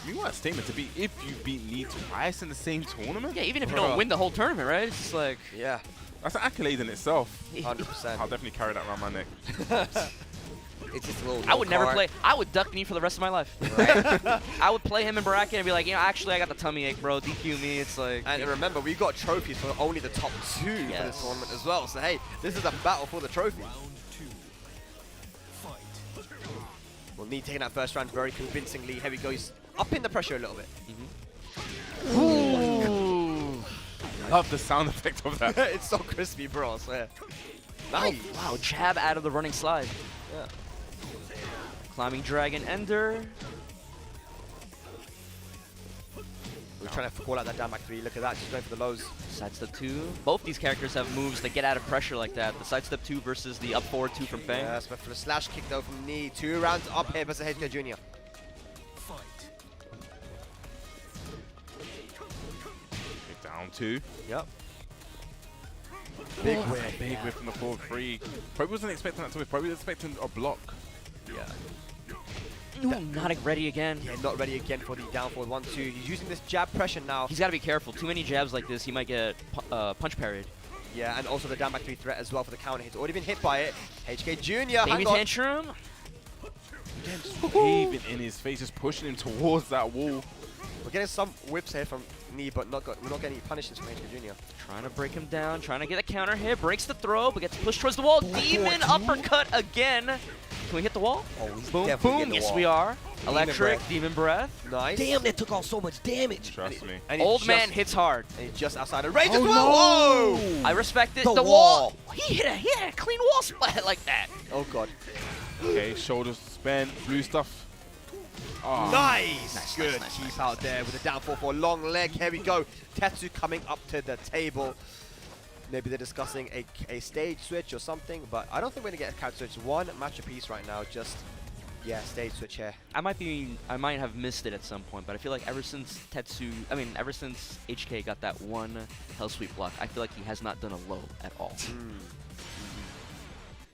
You want a statement to be if you beat Knee twice in the same tournament? Yeah, even if you don't win the whole tournament, right? It's just like... Yeah. That's an accolade in itself. 100%. I'll definitely carry that around my neck. It's just a little I would never play. I would duck Knee for the rest of my life. Right. I would play him in bracket and be like, you know, actually, I got the tummy ache, bro. DQ me. It's like. And remember, we got trophies for only the top 2 for this tournament as well. So hey, this is a battle for the trophy. Well, Knee taking that first round very convincingly. Here we go. He's upping the pressure a little bit. Ooh. Love the sound effect of that. It's so crispy, bro. I swear. Nice. Oh, wow, jab out of the running slide. Yeah. Climbing Dragon Ender. We're trying to call out that down back 3. Look at that, just going for the lows. Sidestep 2. Both these characters have moves that get out of pressure like that. The sidestep 2 versus the up forward 2 from Fang. Yes, but for the slash kick though from Knee. 2 rounds up here versus HK Jr. Down 2. Yep. Big whiff. Big whiff from the forward 3. Probably wasn't expecting that to whiff. Probably was expecting a block. Yeah. Ooh, not ready again. Yeah, not ready again for the down forward 1-2. He's using this jab pressure now. He's got to be careful. Too many jabs like this, he might get punch parried. Yeah, and also the down back 3 threat as well for the counter. He's already been hit by it. HK Jr. Baby tantrum. Again, just waving in his face, just pushing him towards that wall. We're getting some whips here from Knee, but we're not getting any punishes from HK Jr. Trying to break him down, trying to get a counter hit, breaks the throw, but gets pushed towards the wall. Demon uppercut again. Can we hit the wall? Oh, he's boom, definitely boom. getting the Yes, wall. we are. Demon Electric, breath. demon breath. Nice. Damn, that took off so much damage. Trust me. And he's Old just- man hits hard. And he's just outside of range Oh, as well. Whoa! I respect it. The The wall. wall. He hit a clean wall splat like that. Oh god. Okay, shoulders spent, blue stuff. Oh. Nice. Good nice, keep nice, out there with a down 4 long leg. Here we go. Tetsu coming up to the table. Maybe they're discussing a stage switch or something, but I don't think we're gonna get a character switch. One match apiece right now. Just stage switch here. I might have missed it at some point, but I feel like ever since HK got that one hell sweep block, I feel like he has not done a low at all.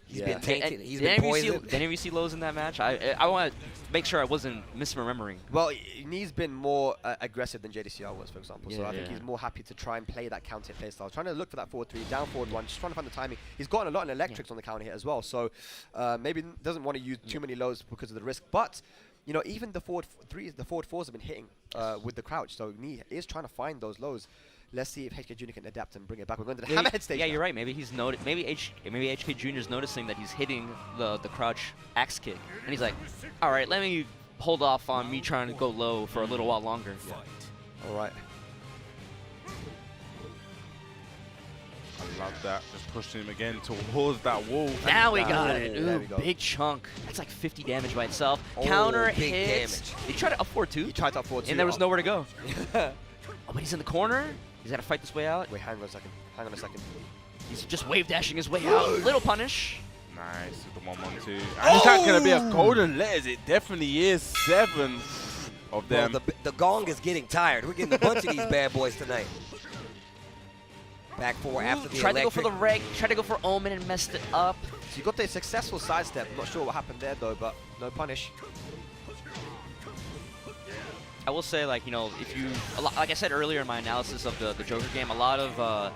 He's been tainted. He's Did been any poisoned. of you see lows in that match? I want to make sure I wasn't misremembering. Well, Knee's been more aggressive than JDCR was, for example. So Yeah, I think yeah. he's more happy to try and play that counter hit play style. Trying to look for that forward 3, down forward 1, just trying to find the timing. He's gotten a lot in electrics on the counter hit as well. So maybe doesn't want to use too many lows because of the risk. But you know, even the forward 3s, the forward 4s have been hitting with the crouch. So Knee is trying to find those lows. Let's see if HK Jr. can adapt and bring it back. We're going to the hammerhead stage. Yeah, now. you're right. Maybe he's maybe HK Jr. is noticing that he's hitting the crouch axe kick, and he's like, all right, let me hold off on me trying to go low for a little while longer. All right. Love that. Just pushing him again towards that wall. Now we got it. There Ooh, we go. big chunk. That's like 50 damage by itself. Oh, Counter big hits. damage. Did he try to up 4-2? He tried to up 4-2. And there was nowhere to go. Oh, but he's in the corner. He's got to fight this way out. Wait, hang on a second. Hang on a second. He's just wave dashing his way out. Little punish. Nice with the 1-1-2. And is that going to be a golden letters? It definitely is. 7 of them. Well, the gong is getting tired. We're getting a bunch of these bad boys tonight. Back 4 after the Tried to go for electric. the reg. Tried to go for Omen and messed it up. So you got the successful sidestep. Not sure what happened there though, but no punish. I will say, like, you know, if you, like I said earlier in my analysis of the Joker game, a lot of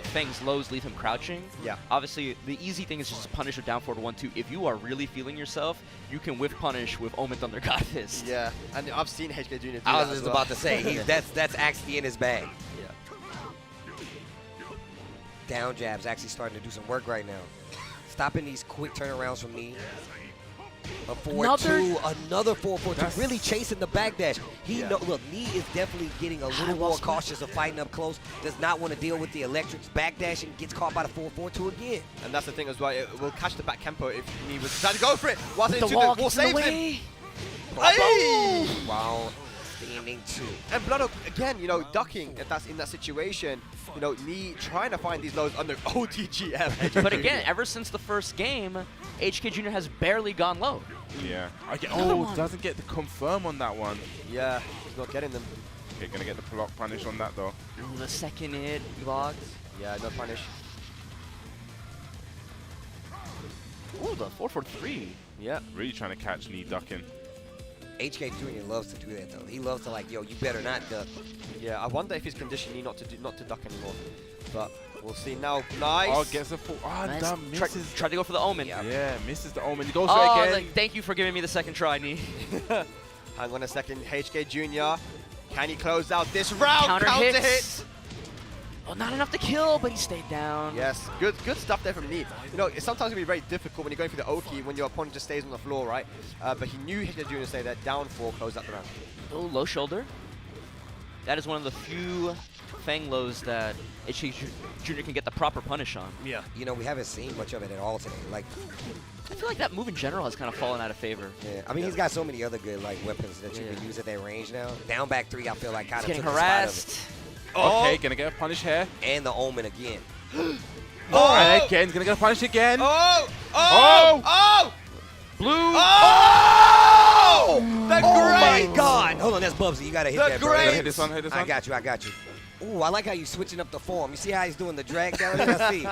Feng's lows leave him crouching. Yeah. Obviously, the easy thing is just punish with down forward 1-2. If you are really feeling yourself, you can whiff punish with Omen Thunder God Fist. Yeah, and I've seen HK Jr. do I that was as just well. about to say, that's actually in his bag. Yeah. Down jab's actually starting to do some work right now. Stopping these quick turnarounds from me. A 4-2, another 4-4-2, really chasing the backdash. Look, Knee is definitely getting a little more cautious of fighting up close. Does not want to deal with the electrics. Backdashing, gets caught by the 4-4-2 again. And that's the thing as well. It will catch the back Kempo if Knee was trying to go for it. Whilst The into wall the wall gets in the saves him. way. Hey! Wow. Standing 2. And Blood Oak, again, you know, ducking if that's in that situation. You know, Knee trying to find these lows under OTGF. But again, ever since the first game, HK Jr. has barely gone low. Yeah. Oh, doesn't get the confirm on that one. Yeah, he's not getting them. Okay, gonna get the block punish on that though. Ooh, the second hit blocked. Yeah, no punish. Ooh, the 4-4-3. Yeah. Really trying to catch Knee ducking. HK Jr. loves to do that though. He loves to, like, yo, you better not duck. Yeah, I wonder if he's conditioned Knee not to duck anymore. But we'll see now. Nice. Oh, gets a full. Oh, Nice. damn, misses. Tried to go for the Omen. Yeah, misses the Omen. He goes for Oh, it again. like, thank you for giving me the second try, Knee. Hang on a second. HK Jr. Can he close out this round? Counter hit. hits. Oh, not enough to kill, but he stayed down. Yes, good stuff there from Knee. You know, it sometimes can be very difficult when you're going through the Oki when your opponent just stays on the floor, right? But he knew HK Jr. say that down 4 closed out the round. Oh, low shoulder. That is one of the few Feng lows that HK Jr. can get the proper punish on. Yeah. You know, we haven't seen much of it at all today. Like, I feel like that move in general has kind of fallen out of favor. yeah, I mean, he's got so many other good, like, weapons that you can use at that range now. Down back 3, I feel like kind of He's took getting the spot of harassed. Okay, gonna get a punish here. it. And the Omen again. And again, gonna get a punish again. Oh! Oh! Oh! Blue. Oh! The Oh great! my God! Hold on, that's Bubsy. You gotta hit The that, bro. great- Hit this one, hit this I one. got you. Ooh, I like how you switching up the form. You see how he's doing the drag down there? I see.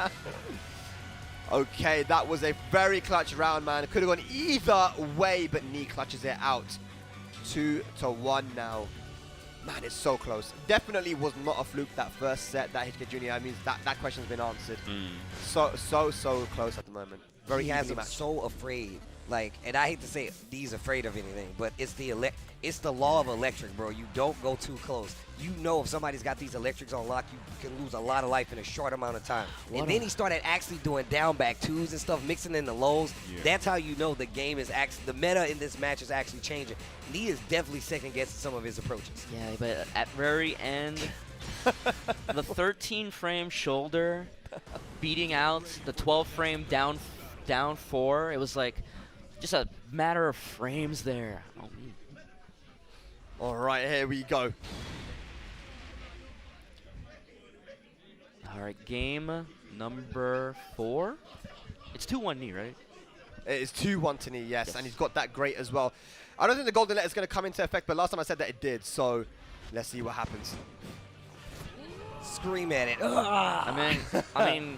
Okay, that was a very clutch round, man. It could have gone either way, but Knee clutches it out. 2-1 now. Man, it's so close. Definitely was not a fluke that first set, that HK Jr. I mean, that question's been answered. So close at the moment. Very He has evenly him matched. so afraid. Like, and I hate to say it, he's afraid of anything, but it's the law of electric, bro. You don't go too close. You know if somebody's got these electrics on lock, you can lose a lot of life in a short amount of time. And then he started actually doing down back 2s and stuff, mixing in the lows. Yeah. That's how you know the game is actually, the meta in this match is actually changing. Lee is definitely second guessing some of his approaches. Yeah, but at very end, the 13 frame shoulder beating out the 12 frame down 4. It was like just a matter of frames there. All right, here we go. All right, game number 4. It's 2-1 Knee, right? It is 2-1 to Knee, yes, and he's got that great as well. I don't think the golden letter is going to come into effect, but last time I said that it did, so let's see what happens. Scream at it. I mean,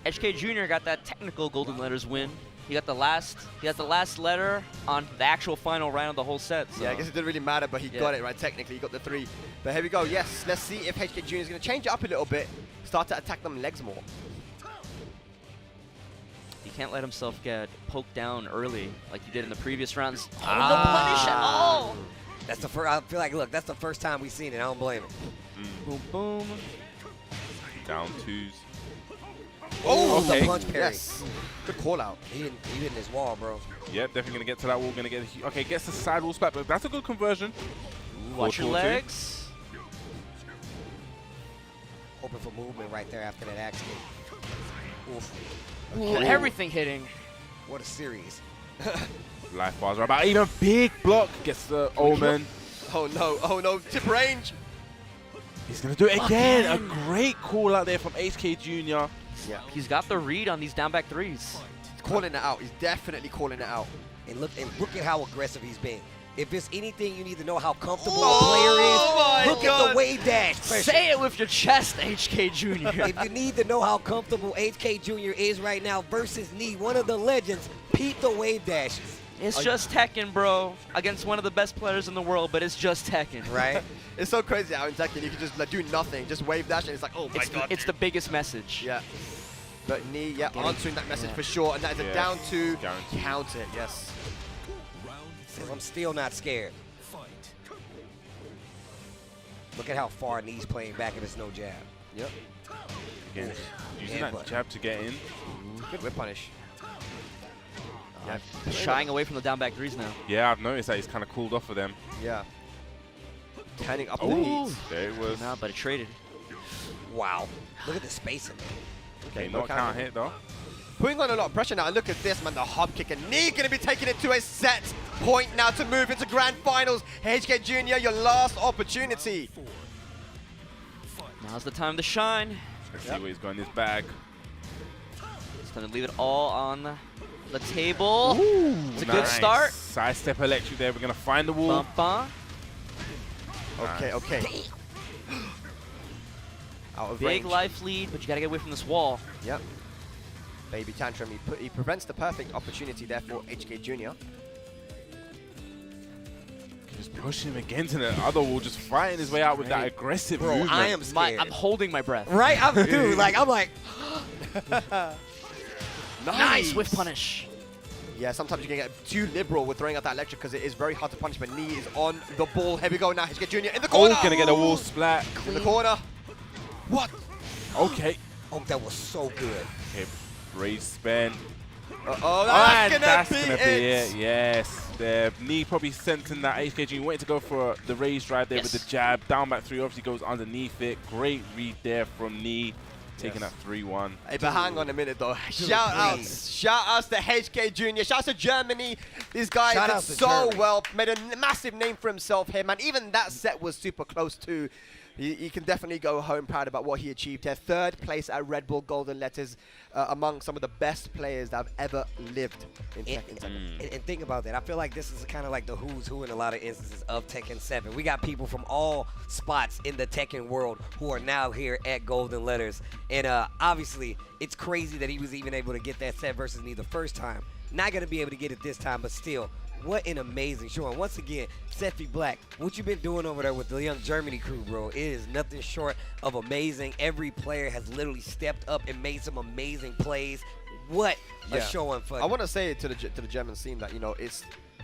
HK Jr. got that technical golden letters win. He got the last letter on the actual final round of the whole set. So. Yeah, I guess it didn't really matter, but he got it right technically. He got the 3. But here we go. Yes, let's see if HK Jr. is going to change it up a little bit, start to attack them legs more. He can't let himself get poked down early like he did in the previous rounds. Oh, no punish at all. That's the first. I feel like, look, that's the first time we've seen it. I don't blame it. Boom, boom. Down 2s. Oh, okay. the punch parry. Yes. Good call out. He hitting his wall, bro. Yep, definitely gonna get to that wall. Gonna get. Okay, gets the side wall splat, but that's a good conversion. Watch your legs. Hoping for movement right there after that accident. Oof. Ooh, everything hitting. What a series. Life bars are about even big block gets the Omen. Oh no, tip range. He's gonna do it again. A great call out there from HK Jr. Yeah, he's got the read on these down back threes. He's calling it out. He's definitely calling it out. And look at how aggressive he's been. If there's anything you need to know how comfortable Oh a player is, my look God. at the wave dash pressure. Say it with your chest, HK Jr. If you need to know how comfortable HK Jr. is right now versus Knee, one of the legends, peep the wave dashes. It's just Tekken, bro, against one of the best players in the world, but it's just Tekken. Right? It's so crazy how in Tekken you can just like, do nothing, just wave dash, and it's like, oh my God. It's the biggest message. Yeah. But Knee, yeah, answering that message for sure, and that is a down two counter, yes. I'm still not scared. Look at how far Knee's playing back if it's no jab. Yep. Again, using Headbutt. that jab to get in. Good whip punish. Yeah. Shying away from the down back threes now. Yeah, I've noticed that he's kind of cooled off of them. Yeah. Turning up the Oh, heat. there it was. No, but it traded. Wow. Look at the spacing. Okay, no not count hit though. Putting on a lot of pressure now, and look at this, man, the hop kick, and Knee going to be taking it to a set point now to move into grand finals. HK Jr., your last opportunity. Now's the time to shine. Let's see what he's got in his bag. He's going to leave it all on the table. Ooh, it's a good start. Side step electric there. We're going to find the wall. Okay, okay. Out of Big range. life lead, but you got to get away from this wall. Yep. Baby Tantrum, he prevents the perfect opportunity there for HK Jr. Just push him against the other wall, just fighting his way out with that aggressive movement. I am scared. I'm holding my breath. Right? I'm like. Nice whiff punish. Yeah, sometimes you can get too liberal with throwing out that electric because it is very hard to punish, but Knee is on the ball. Here we go now, HK Jr. in the corner. Oh, gonna get a wall splat. In the corner. What? Okay. Oh, that was so good. Okay, rage spend. Uh-oh, that's gonna be it. Yes. The Knee probably sensing that HK Jr. wanted to go for the raise drive there with the jab. Down back three obviously goes underneath it. Great read there from Knee. Taking that 3-1. Hey, but hang on a minute though. Shout outs to HK Jr. Shout outs to Germany. These guys did so well. Made a massive name for himself here, man. Even that set was super close too. He can definitely go home proud about what he achieved here. 3rd place at Red Bull Golden Letters among some of the best players that have ever lived in Tekken 7. And think about that. I feel like this is kind of like the who's who in a lot of instances of Tekken 7. We got people from all spots in the Tekken world who are now here at Golden Letters. And obviously, it's crazy that he was even able to get that set versus me the first time. Not going to be able to get it this time, but still. What an amazing show. And once again, Sephi Black, what you've been doing over there with the young Germany crew, bro, it is nothing short of amazing. Every player has literally stepped up and made some amazing plays. What a showing for I want to say to the German scene that, you know,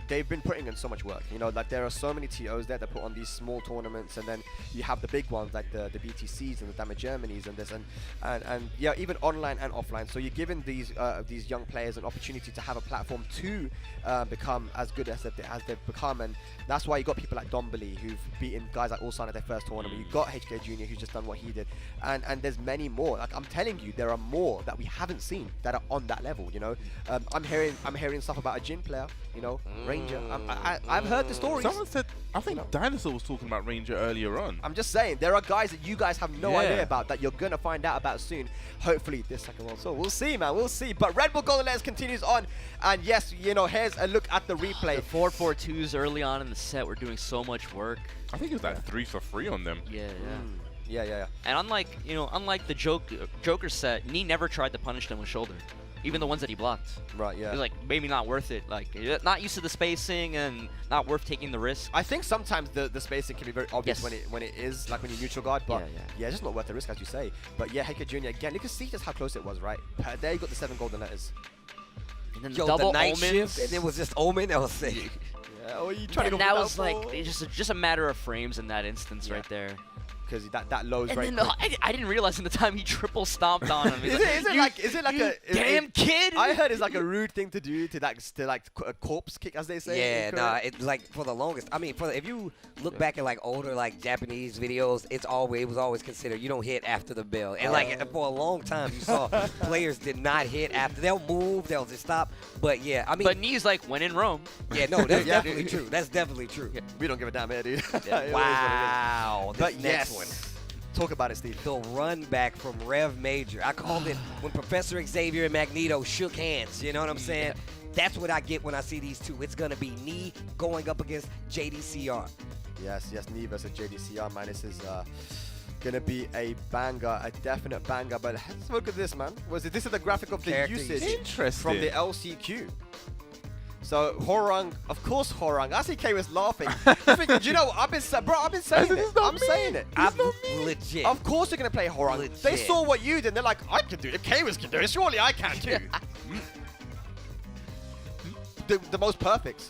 they've been putting in so much work. You know, like there are so many TOs there that put on these small tournaments, and then you have the big ones like the BTCs and the Damage Germanys and this, and yeah, even online and offline. So you're giving these young players an opportunity to have a platform to become as good as they've become, and that's why you got people like Dombili who've beaten guys like Olusanya at their first tournament. You got HK Jr. who's just done what he did, and there's many more. Like I'm telling you, there are more that we haven't seen that are on that level. You know, I'm hearing stuff about a Jin player. You know, Ranger. I've heard the stories. Someone said, I think Dinosaur was talking about Ranger earlier on. I'm just saying, there are guys that you guys have no idea about that you're going to find out about soon. Hopefully this second world. So we'll see, man. We'll see. But Red Bull Golden Letters continues on. And yes, you know, here's a look at the replay. The 4-4-2s early on in the set were doing so much work. I think it was like 3 for 3 on them. Yeah. And unlike the Joker set, Knee never tried to punish them with shoulder. Even the ones that he blocked. Right, yeah. It was like, maybe not worth it. Like, not used to the spacing and not worth taking the risk. I think sometimes the spacing can be very obvious when it is, like when you neutral guard, but yeah, just not worth the risk, as you say. But yeah, HK Jr. again, you can see just how close it was, right? There you got the 7 golden letters. And then double night omens. shift, and it was just Omen. That was sick. Yeah, you trying and to that was like just a matter of frames in that instance right there. because that low is And very then quick. I didn't realize in the time he triple stomped on him. He's Is it like a damn kid? I heard it's like a rude thing to do to a corpse kick, as they say. Yeah, in nah, Korea. it's like for the longest. I mean, if you look back at like older like Japanese videos, it was always considered you don't hit after the bell. And like for a long time, you saw players did not hit after. They'll move, they'll just stop. But yeah, I mean, But knees like when in Rome. yeah, no, that's definitely true. That's definitely true. We don't give a damn here, dude. Wow, But this yes, next one. talk about it, Steve. The run back from Rev Major. I called it when Professor Xavier and Magneto shook hands. You know what I'm saying? That's what I get when I see these two. It's going to be Knee going up against JDCR. Yes, Knee versus JDCR, man. This is gonna be a banger, a definite banger. But let's look at this, man. This is the graphic of the Character usage Interesting. from the LCQ. So Horang, of course Horang. I see Kane was laughing. Do you know what? I've been saying it. I'm saying it. I'm legit. Of course they're gonna play Horang. Legit. They saw what you did. And they're like, I can do it. If Kane can do it, surely I can too. the most perfect.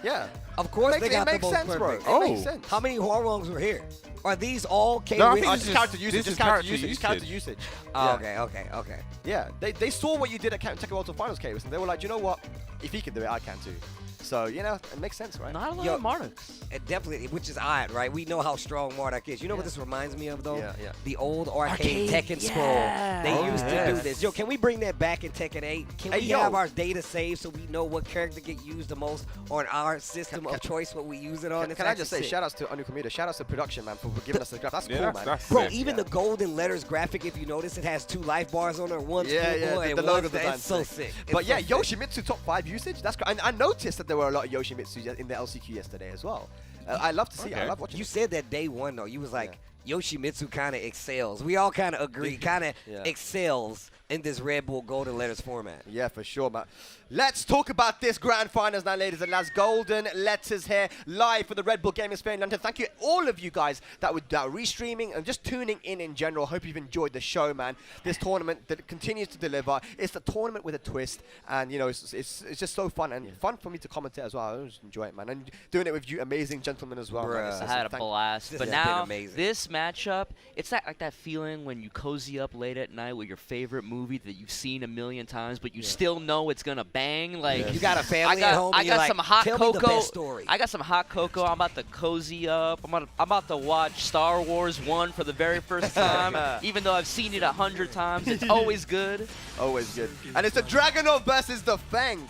Yeah. Of course they It got the makes most sense, bro. perfect. It makes sense. How many Horongs were here? Are these all K No, I wins? think Just character usage. this Just is character character usage. Just character usage. usage. Oh, Yeah. okay. Yeah, they saw what you did at Tekken World Tour Finals, Chaos, and they were like, you know what? If he can do it, I can too. So, you know, it makes sense, right? Not a lot Yo, of Marduks. It definitely, which is odd, right? We know how strong Marduk is. You know what this reminds me of, though? Yeah. The old arcade Tekken yeah. scroll. They Oh, used to yes. do this. Yo, can we bring that back in Tekken 8? Can Hey, we yo. have our data saved so we know what character get used the most on our system of choice, what we use it on? Can I just say, shout outs to Anu Kamita, shout outs to production, man, for giving us the graph. That's Yeah, cool, man. that's Bro, sick. even the golden letters graphic, if you notice, it has 2 life bars on there. One's Yeah, football the and logo one's design. it's so sick. But It's yeah, so sick. Yoshimitsu top 5 usage. That's great. And I noticed that there were a lot of Yoshimitsu in the LCQ yesterday as well. I love to see it. I love watching You it. said that day one, though. You was like, Yoshimitsu kind of excels. We all kind of agree. Kind of Yeah. excels in this Red Bull Golden Letters format. Yeah, for sure, man. Let's talk about this grand finals now, ladies and lads. Golden Letters here, live for the Red Bull Gaming Sphere in London. Thank you, all of you guys that were restreaming and just tuning in general. Hope you've enjoyed the show, man. This tournament that continues to deliver. It's a tournament with a twist, and you know, it's just so fun and fun for me to commentate as well. I just enjoy it, man, and doing it with you, amazing gentlemen as well. man. Bruh. It's I just had a thank- blast. This But has been now, amazing. this matchup, it's like that feeling when you cozy up late at night with your favorite movie that you've seen a million times, but you still know it's going to bang. Like, You got a family I at home. I and you're got like, some hot tell cocoa. me the best story. I got some hot cocoa. I'm about to cozy up. I'm about to watch Star Wars 1 for the very first time, even though I've seen it 100 times. It's always good. Always good. And it's the Dragunov versus the Fang.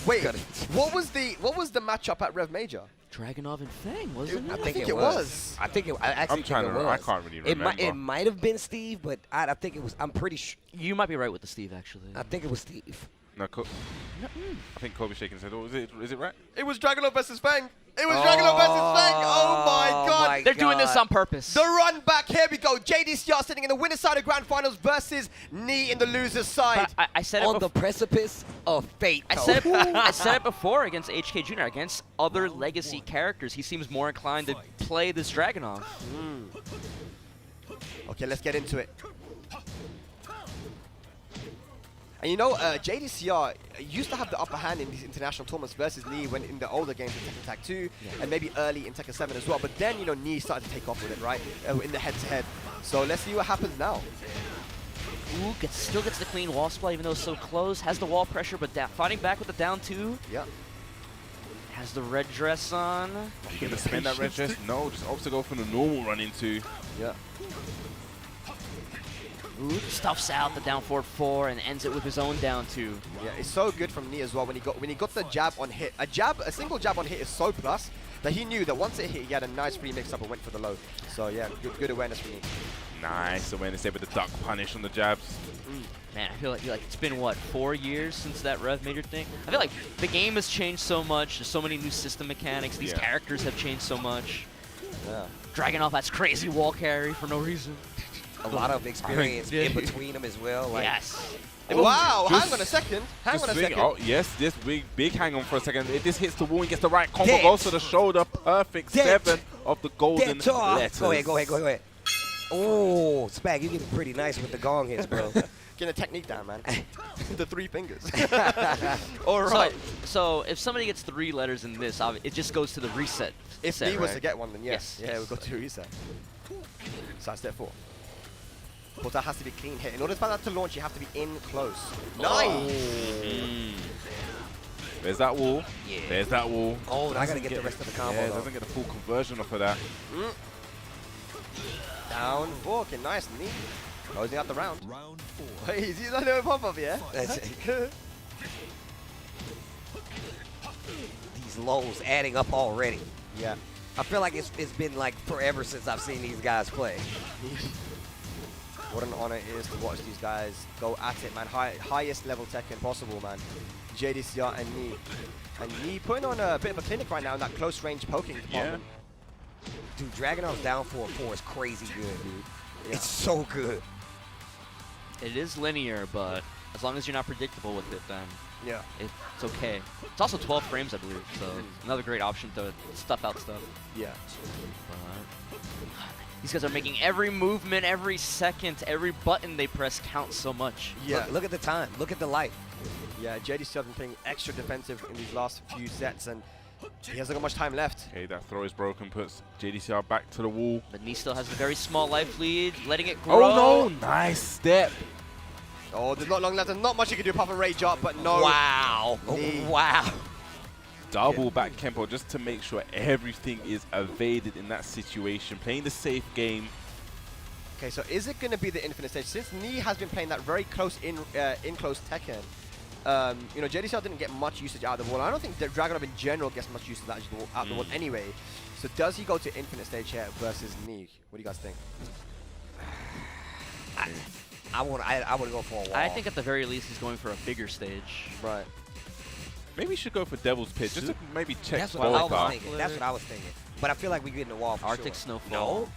Wait, what was the matchup at Rev Major? Dragunov and Fang, wasn't it? I think it was. I think it. I actually I'm trying think to. it was. I can't really It remember. might have been Steve, but I think it was. I'm pretty sure. You might be right with the Steve, actually. I think it was Steve. No, I think Kobe shaking his head. Oh, is it right? It was Dragunov versus Fang. It was Dragunov versus Fang. Oh my god. They're doing this on purpose. The run back. Here we go. JDCR sitting in the winner's side of Grand Finals versus Knee in the loser's side. But I said it On the precipice of fate. I said it before against HK Jr. Against other legacy characters, he seems more inclined to play this Dragunov. Okay, let's get into it. And you know, JDCR used to have the upper hand in these international tournaments versus Knee when in the older games in Tekken Tag 2 and maybe early in Tekken 7 as well. But then, you know, Knee started to take off with it, right? In the head-to-head. So let's see what happens now. Ooh, still gets the clean wall split even though it's so close. Has the wall pressure, but fighting back with the down 2. Yeah. Has the red dress on. You gonna spend that red dress? No, just opts to go for the normal run into. Yeah. Ooh, stuffs out the down forward 4 and ends it with his own down 2. Yeah, it's so good from Knee as well when he got the jab on hit. A single jab on hit is so plus that he knew that once it hit, he had a nice free mix up and went for the low. So yeah, good awareness from Knee. Nice awareness there with the duck punish on the jabs. Man, I feel like it's been, what, 4 years since that Rev Major thing? I feel like the game has changed so much. There's so many new system mechanics. These characters have changed so much. Yeah. Dragunov has crazy wall carry for no reason. A lot of experience in between them as well. Like, yes. Wow, hang on a second. Hang on a second. Oh, yes, this big hang on for a second. If this hits the wall and gets the right combo, Dead. goes to the shoulder. Perfect Dead. 7 of the golden Dead talk. letters. Go ahead. Oh, Spag, you're getting pretty nice with the gong hits, bro. Getting a technique down, man. The 3 fingers. All right. So if somebody gets 3 letters in this, it just goes to the reset. If set, he was right? to get one, then yes. Yeah, we've got to reset. Side step 4. But that has to be clean hit. In order for that to launch, you have to be in close. Nice! There's that wall. Yeah. There's that wall. Oh, I gotta get the rest of the combo. Yeah, though. doesn't get the full conversion off of that. Down, walking, nice, neat. Closing out the round. Round 4. Wait, he's using a little pop-up, yeah? That's it. These lows adding up already. Yeah. I feel like it's been like forever since I've seen these guys play. What an honor it is to watch these guys go at it, man. Highest level Tekken possible, man. JDCR and Knee. And Knee putting on a bit of a clinic right now in that close range poking department. Dude, Dragunov's down 4-4 is crazy good, dude. Yeah. It's so good. It is linear, but as long as you're not predictable with it, then yeah, it's okay. It's also 12 frames, I believe, so another great option to stuff out stuff. Yeah. These guys are making every movement, every second, every button they press counts so much. Yeah. Look at the time. Look at the light. Yeah, JDCR has been playing extra defensive in these last few sets, and he hasn't got much time left. Okay, that throw is broken, puts JDCR back to the wall. But Knee still has a very small life lead, letting it grow. Oh no! Nice step. Oh, there's not long left. There's not much you can do apart from rage up, but no. Wow. Knee. Wow. Double back Kempo just to make sure everything is evaded in that situation. Playing the safe game. Okay, so is it going to be the infinite stage? Since Knee has been playing that very close in-close Tekken, you know, JDCR didn't get much usage out of the wall. I don't think that Dragunov in general gets much usage out of the wall anyway. So does he go to infinite stage here versus Knee? What do you guys think? I would go for a wall. I think at the very least he's going for a bigger stage. Right. Maybe we should go for Devil's Pit, just to maybe check That's what I was scorecard. thinking. That's what I was thinking. But I feel like we get in the wall for Arctic sure. Snowfall. No.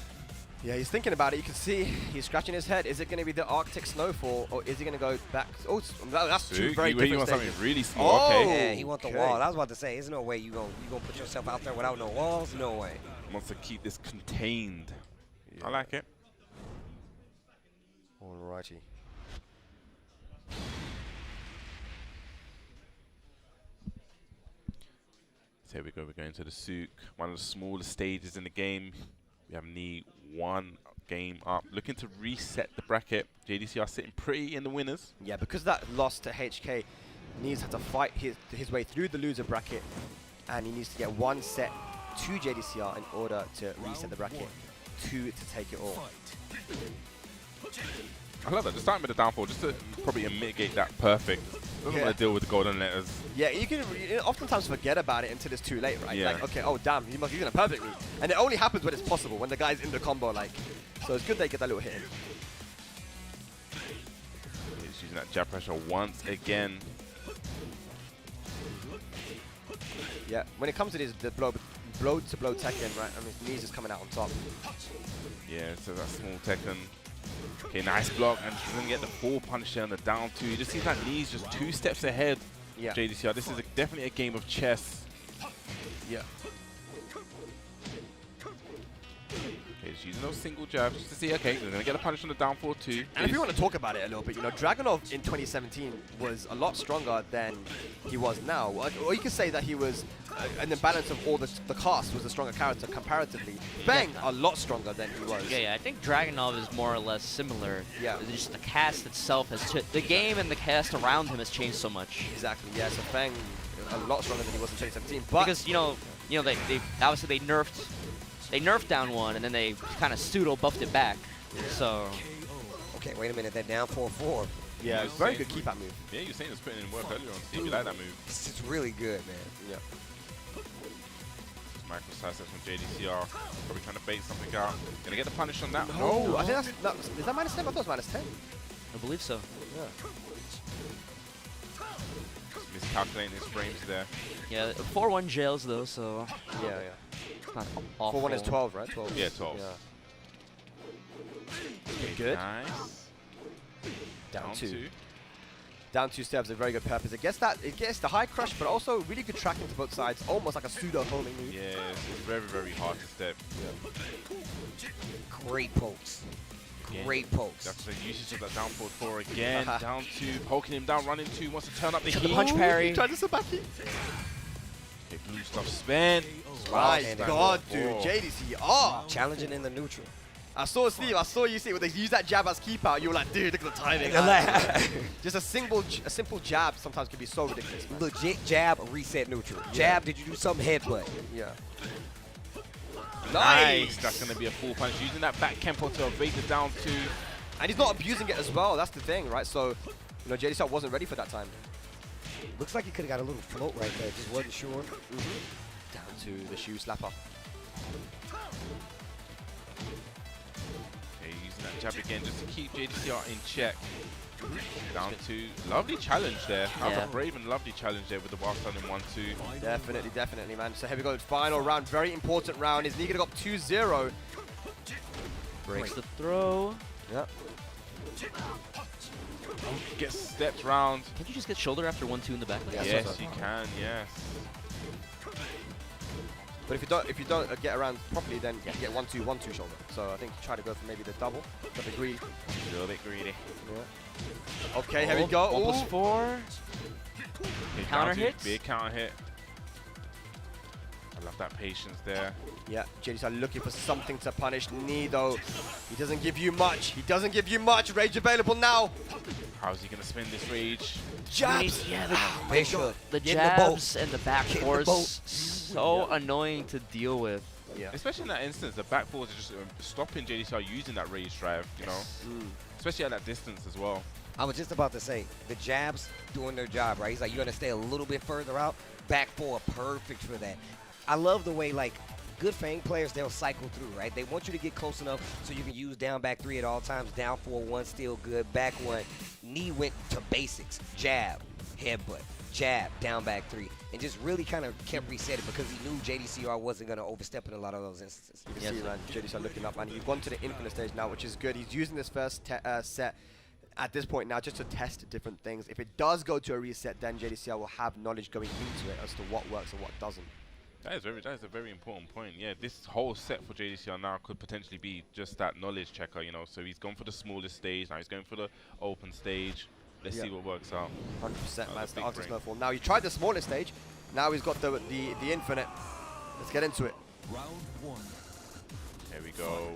Yeah, he's thinking about it. You can see he's scratching his head. Is it going to be the Arctic Snowfall, or is he going to go back? Oh, that's two very different You want stages. something really small, okay. Yeah, he wants the wall. I was about to say, there's no way you gonna put yourself out there without no walls. No way. Wants to keep this contained. I like it. Alrighty. So here we go, we're going to the Souk, one of the smallest stages in the game. We have Knee 1 game up, looking to reset the bracket. JDCR sitting pretty in the winners. Yeah, because that loss to HK, Knee's had to fight his way through the loser bracket, and he needs to get one set to JDCR in order to reset the bracket, to take it all. I love that, just starting with the downfall, just to probably mitigate that perfect. Doesn't want to deal with the golden letters. Yeah, you can oftentimes forget about it until it's too late, right? Yeah. Like, okay, oh damn, he's gonna perfect me. And it only happens when it's possible, when the guy's in the combo, like. So it's good they get that little hit in. He's using that jab pressure once again. Yeah, when it comes to this, the blow to blow Tekken, right? I mean, Knee's just coming out on top. Yeah, so that small Tekken. Okay, nice block, and she's gonna get the full punish there on the down 2. You just see that Knee's just 2 steps ahead. Yeah. JDCR, this is definitely a game of chess. Yeah. Okay, just using those single jabs just to see, okay, they're gonna get a punish on the down 4 too. And if we want to talk about it a little bit, you know, Dragunov in 2017 was a lot stronger than he was now. Or you could say that he was an imbalance of all the cast was a stronger character comparatively. Bang, a lot stronger than he was. Yeah, I think Dragunov is more or less similar. Yeah. It's just the cast itself has the game and the cast around him has changed so much. Exactly. Yeah. So Fang a lot stronger than he was in 2017. But because you know they obviously they nerfed down 1 and then they kind of pseudo buffed it back. Yeah. So. Okay, wait a minute. They're down 4-4. Yeah, it's very good keep out move. Yeah, you were saying it's putting in work earlier on. See if you like that move. This is really good, man. Yeah. Micro side steps from JDCR. Probably trying to bait something out. Gonna get the punish on that. No, I think is that -10? I thought it was -10. I believe so. Yeah. Miscalculating his frames there. Yeah, 4-1 jails though, so. Yeah. It's not awful. 4-1 is 12, right? 12. Yeah, 12. Yeah. Good. Nice. Down 2. Down 2 steps, a very good purpose. It gets the high crush, but also really good tracking to both sides, almost like a pseudo homing move. Yeah, it's very, very hard to step. Yeah. Great pokes. Great pokes. That's the usage of that down forward 4 again. Down 2, poking him down, running 2, wants to turn up the Took heat. the punch parry. Tried to Sabaki. Okay, blue stuff spent. My God, dude. JDCR. Challenging in the neutral. I saw Steve, I saw you see when they use that jab as keep out, you were like, dude, look at the timing. Just a simple jab sometimes can be so ridiculous, man. Legit jab, reset neutral. Jab, did you do some headbutt? Yeah. Nice. That's going to be a full punch. Using that back Kempo to evade the down 2. And he's not abusing it as well. That's the thing, right? So, you know, JDCR wasn't ready for that time. Looks like he could have got a little float right there. Just wasn't sure. Down to the shoe slapper. Okay, using that jab again just to keep JDCR in check. Down 2. Lovely challenge there. That was a brave and lovely challenge there with the wild stun in 1-2. Definitely, definitely, man. So here we go. Final round. Very important round. Is Knee going to go up 2-0? Breaks the throw. Yep. Gets stepped round. Can't you just get shoulder after 1-2 in the back? Yes, you can. Yes. But if you don't get around properly, then you get 1-2 shoulder. So I think try to go for maybe the double. A bit greedy. A little bit greedy. Yeah. Okay, here we go. 1+4. Big Counter down 2, hits. big counter hit. I love that patience there. Yeah, JDCR looking for something to punish Knee though. He doesn't give you much. He doesn't give you much. Rage available now. How's he gonna spin this rage? Jabs. Yeah, the Get in the jabs and the back Get in the force, boat. so annoying to deal with. Yeah. Especially in that instance, the back force is just stopping JDCR using that rage drive, you know? Especially at that distance as well. I was just about to say, the jabs doing their job, right? He's like, you're going to stay a little bit further out. Back four, perfect for that. I love the way, like, good Fang players, they'll cycle through, right? They want you to get close enough so you can use down back 3 at all times. Down 4-1, still good. Back 1, Knee went to basics. Jab, headbutt, jab, down back 3. And just really kind of kept resetting because he knew JDCR wasn't going to overstep in a lot of those instances. You can see, man, JDCR looking up, man. He's gone to the infinite stage now, which is good. He's using this first set at this point now just to test different things. If it does go to a reset, then JDCR will have knowledge going into it as to what works and what doesn't. That is a very important point. Yeah, this whole set for JDCR now could potentially be just that knowledge checker, you know. So he's gone for the smallest stage, now he's going for the open stage. Let's see what works out. 100%, man. The artist snowfall. Now he tried the smallest stage. Now he's got the infinite. Let's get into it. Round 1. Here we go.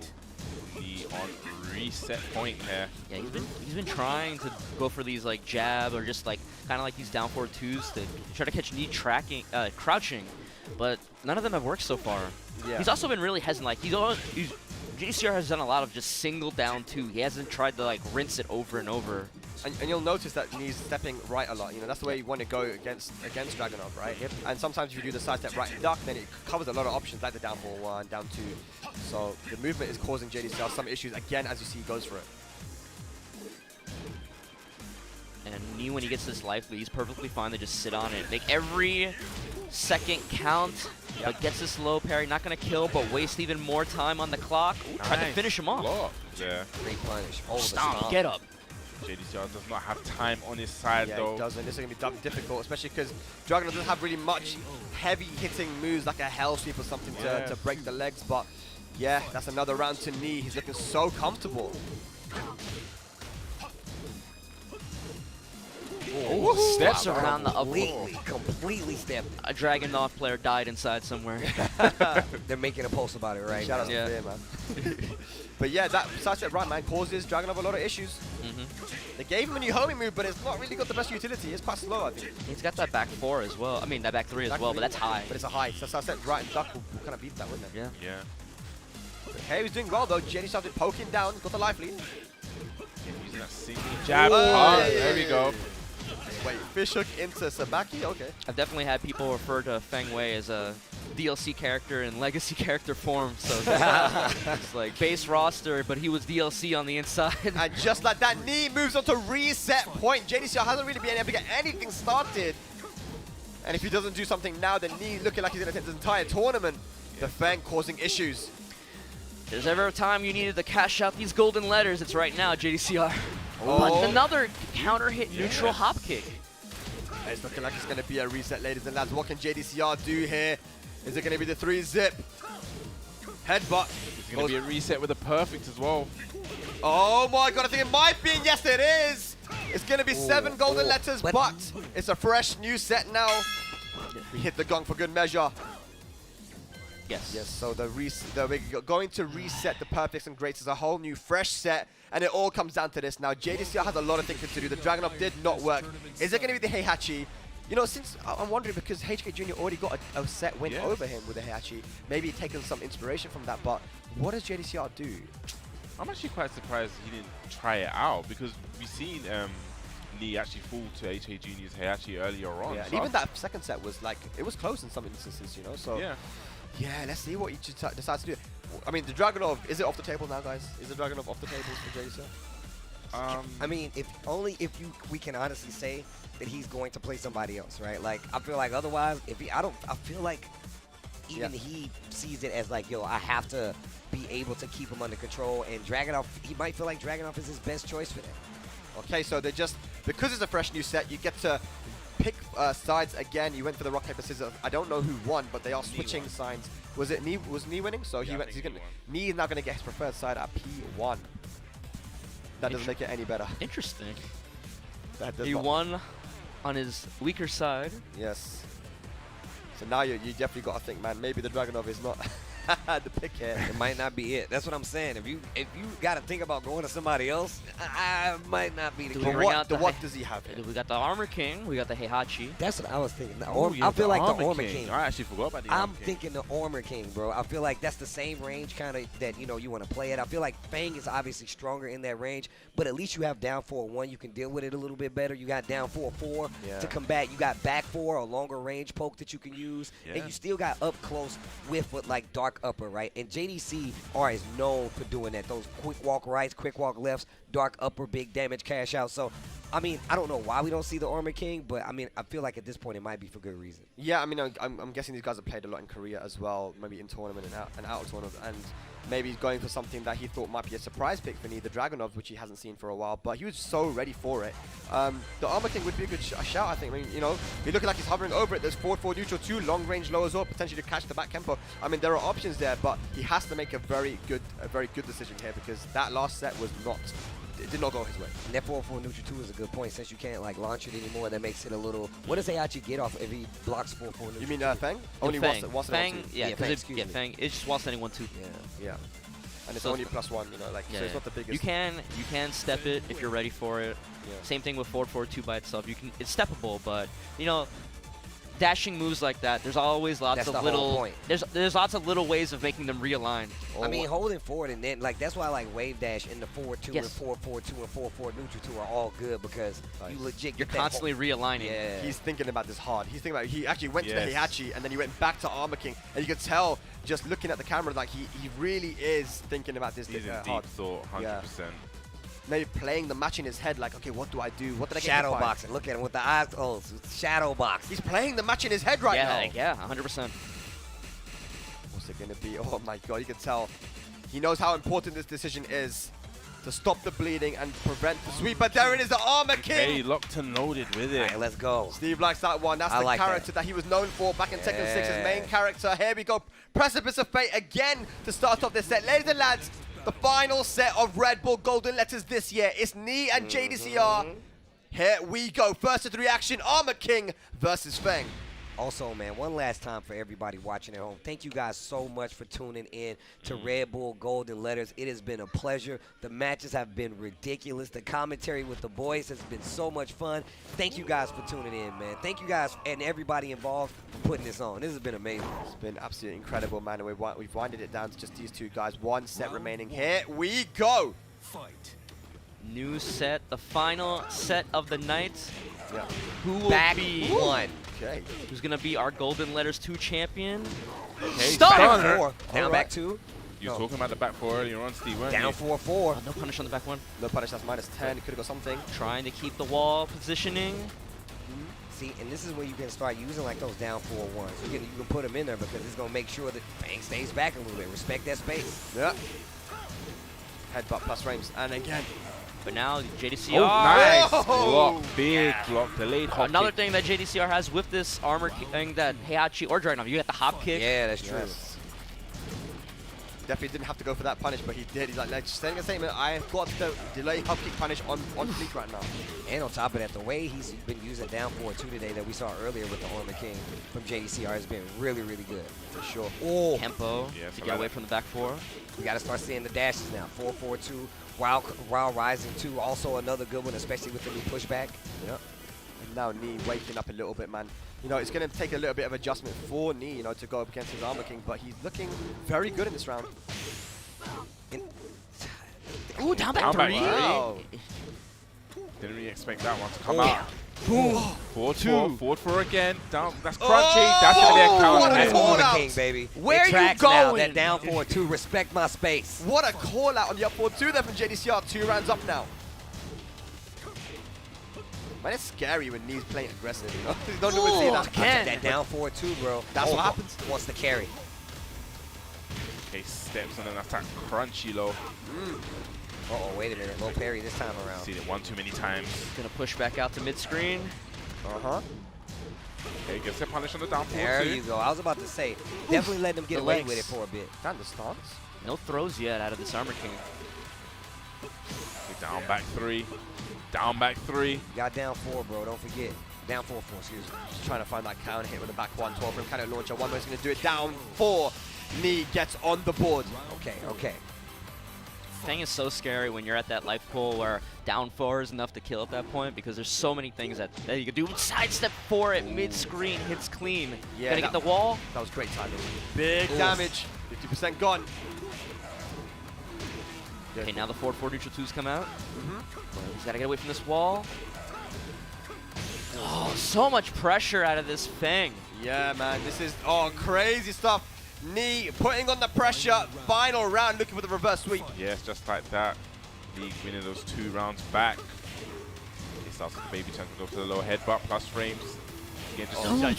The on reset point here. Yeah, he's been trying to go for these like jab or just like kind of like these down forward 2s to try to catch Knee crouching, but none of them have worked so far. Yeah. He's also been really hesitant. Like JDCR has done a lot of just single down 2. He hasn't tried to like rinse it over and over. And you'll notice that Knee's stepping right a lot. You know, that's the way you want to go against Dragunov, right? Yep. And sometimes if you do the side step right and duck, then it covers a lot of options like the down 4-1, down 2. So the movement is causing JDCR some issues again as you see he goes for it. And Knee, when he gets this life lead, he's perfectly fine to just sit on it. Make every second count, but gets this low parry. Not going to kill, but waste even more time on the clock. Ooh, tried to finish him off. Yeah. Great punish. Stomp, get up. JDCR does not have time on his side though. Yeah, he doesn't. This is going to be difficult, especially because Dragunov doesn't have really much heavy hitting moves like a hell sweep or something to break the legs. But yeah, that's another round to Knee. He's looking so comfortable. Oh, steps around the up. Completely stepped. A Dragunov player died inside somewhere. They're making a post about it right Shout now. out to Fear, man. But yeah, that side step right, man, causes Dragunov a lot of issues. They gave him a new homing move, but it's not really got the best utility. It's quite slow, I think. He's got that back 4 as well. I mean, that back 3 as well, but that's high. But it's a high. So side step right and duck will kind of beat that, wouldn't it? Yeah. Okay, he's doing well though. Jenny started poking down, got the life lead. Using that single jab. There we go. Wait, fish hook into Sabaki? Okay. I've definitely had people refer to Feng Wei as a DLC character and legacy character form, so it's like base roster, but he was DLC on the inside. And just like that, Knee moves on to reset point. JDCR hasn't really been able to get anything started. And if he doesn't do something now, then Knee looking like he's going to take this entire tournament. The Feng causing issues. If there's ever a time you needed to cash out these golden letters, it's right now, JDCR. Oh. But another counter hit neutral hop kick. It's looking like it's going to be a reset, ladies and lads. What can JDCR do here? Is it going to be the 3-zip? Headbutt. It's going to be a reset with a perfect as well. Oh my god, I think it might be. Yes, it is. It's going to be 7 golden letters, but it's a fresh new set now. We hit the gong for good measure. Yes. Yes, so we're going to reset the perfects and greats as a whole new fresh set, and it all comes down to this. Now, JDCR has a lot of thinking to do. The Dragunov did not work. Is it going to be the Heihachi? You know, since I'm wondering, because HK Jr. already got a set win over him with the Heihachi, maybe taken some inspiration from that, but what does JDCR do? I'm actually quite surprised he didn't try it out, because we've seen Lee actually fall to HK Jr.'s Heihachi earlier on. Yeah, and even that second set was like, it was close in some instances, you know, so... Yeah, let's see what he decides to do. I mean, the Dragunov, is it off the table now, guys? Is the Dragunov off the tables for JDCR? I mean, we can honestly say that he's going to play somebody else, right? Like, I feel like otherwise, I feel like even he sees it as like, yo, I have to be able to keep him under control, and Dragunov, he might feel like Dragunov is his best choice for them. Okay, so they just, because it's a fresh new set, you get to pick sides again. You went for the rock, paper, scissors. I don't know who won, but they are switching sides. Was it Knee? Was Knee winning? So Knee is now going to get his preferred side at P1. That doesn't make it any better. Interesting. That does he not. won on his weaker side. Yes. So now you definitely got to think, man, maybe the Dragunov is not the pick here. It might not be it. That's what I'm saying. If you got to think about going to somebody else, I might not be the case. What does he have here? We got the Armor King. We got the Heihachi. That's what I was thinking. I feel like the Armor King. I actually forgot about the Armor King. I'm thinking the Armor King, bro. I feel like that's the same range kind of that, you want to play at. I feel like Fang is obviously stronger in that range, but at least you have down 4-1. You can deal with it a little bit better. You got down 4-4 to combat. You got back 4, a longer range poke that you can use, and you still got up close with like dark upper, right? And JDCR is known for doing that. Those quick walk rights, quick walk lefts, dark upper, big damage, cash out. So, I mean, I don't know why we don't see the Armor King, but I mean, I feel like at this point it might be for good reason. Yeah, I mean, I'm guessing these guys have played a lot in Korea as well, maybe in tournament and out of tournament, and maybe he's going for something that he thought might be a surprise pick for Knee, the Dragunov, which he hasn't seen for a while, but he was so ready for it. The Armor King would be a good shout, I think. I mean, you're looking like he's hovering over it. There's forward neutral, 2 long range low as well, potentially to catch the back tempo. I mean, there are options there, but he has to make a very good decision here, because that last set was it did not go his way. And that 4-4 neutral 2 is a good point. Since you can't like launch it anymore, that makes it a little. What does Heihachi get off if he blocks 4-4 neutral? You mean Fang? Only Fang. once Fang, yeah, Fang. It's just once anyone 2. Yeah. And it's only +1, so it's not the biggest. You can step it if you're ready for it. Yeah. Same thing with forward 4-2 by itself. It's steppable, but dashing moves like that, there's always lots of little there's lots of little ways of making them realign. I mean, holding forward and then that's why like wave dash and the forward 2 and 4-4-2 and 4-4 neutral 2 are all good, because you legit you're constantly realigning. Yeah. He's thinking about this hard. He actually went to the Heihachi and then he went back to Armor King, and you could tell just looking at the camera like he really is thinking about this. He's in hard. deep thought, 100%. Maybe playing the match in his head, like, okay, what do I do? What did I get? Shadow boxing. Look at him with the eyes. Oh, shadow box. He's playing the match in his head right now. Yeah, 100%. What's it gonna be? Oh my god, you can tell. He knows how important this decision is to stop the bleeding and prevent the sweep. But there it is, the Armor King. Hey, locked and loaded with it. All right, let's go. Steve likes that one. That's the character that he was known for back in Tekken 6, his main character. Here we go. Precipice of Fate again to start off this set. Ladies and lads, the final set of Red Bull Golden Letters this year. It's Knee and JDCR. Here we go. First of 3 action, Armor King versus Fang. Also, man, one last time for everybody watching at home, thank you guys so much for tuning in to Red Bull Golden Letters. It has been a pleasure. The matches have been ridiculous. The commentary with the boys has been so much fun. Thank you guys for tuning in, man. Thank you guys and everybody involved for putting this on. This has been amazing. It's been absolutely incredible, man. We've winded it down to just these 2 guys. 1 set remaining. Here we go. Fight. New set, the final set of the night. Yeah. Who will be one? Okay. Who's gonna be our Golden Letters 2 champion? Okay, Stunner! 4. Down back 2. You were talking about the back 4 earlier on, Steve, weren't Down you? 4-4. No punish on the back 1. No punish, that's -10. He could have got something. Trying to keep the wall positioning. See, and this is when you can start using like those down 4-1s. You can put them in there because it's gonna make sure that Fang stays back a little bit. Respect that space. Yeah. Headbutt plus frames, and again. But now JDCR. Oh, nice. Whoa. Block, big block, delayed hop Another kick. thing that JDCR has with this Armor King that Heihachi or Dragunov, you got the hop kick. Yeah, that's true. definitely didn't have to go for that punish, but he did. He's like saying a statement, I've got the delay hub kick punish on fleek right now. And on top of that, the way he's been using down forward 2 today that we saw earlier with the Armor King from JDCR has been really, really good. For sure. Oh, Tempo to get away from the back 4. We got to start seeing the dashes now. 4-4-2, while rising 2. Also another good one, especially with the new pushback. Yep. And now Knee waking up a little bit, man. You know, it's going to take a little bit of adjustment for Knee, you know, to go up against his Armor King, but he's looking very good in this round. Ooh, down back 3. Wow. Didn't really expect that one to come out. Boom. Forward 4 again. Down. That's crunchy. That's gonna be a counter. What a hit. call Armor out. King, baby. Where it you tracks now, going? that down forward 2. Respect my space. What a call out on the up forward 2 there from JDCR. 2 rounds up now. Man, it's scary when Knee's playing aggressive, you know? You don't always see that. That down forward 2, bro. That's what happens. Wants to carry. Okay, steps on an attack. Crunchy low. Uh-oh, wait a minute. Low parry this time around. Seen it one too many times. Gonna push back out to mid-screen. Okay, gets a punish on the down forward There too. you go. I was about to say, definitely let them get The away legs. with it for a bit. Down the stance. No throws yet out of this Armor King. Okay, down back 3. Down back 3. You got down 4, bro. Don't forget. Down 4-4, excuse me. Just trying to find that counter hit with the back 1-12 from kind of launcher. One way's going to do it down 4. Knee gets on the board. Okay. Thing is so scary when you're at that life pool where down 4 is enough to kill at that point because there's so many things that you can do. Sidestep 4 at mid-screen, hits clean. Yeah, Gonna get the wall. That was great timing. Big damage. 50% gone. Okay, now the forward 4 neutral 2s come out. He's got to get away from this wall. Oh, so much pressure out of this Fang. Yeah, man. This is, crazy stuff. Knee putting on the pressure. Final round looking for the reverse sweep. Yes, just like that. League winning those 2 rounds back. He starts with the baby chance to go to the low headbutt plus frames. Again, just gonna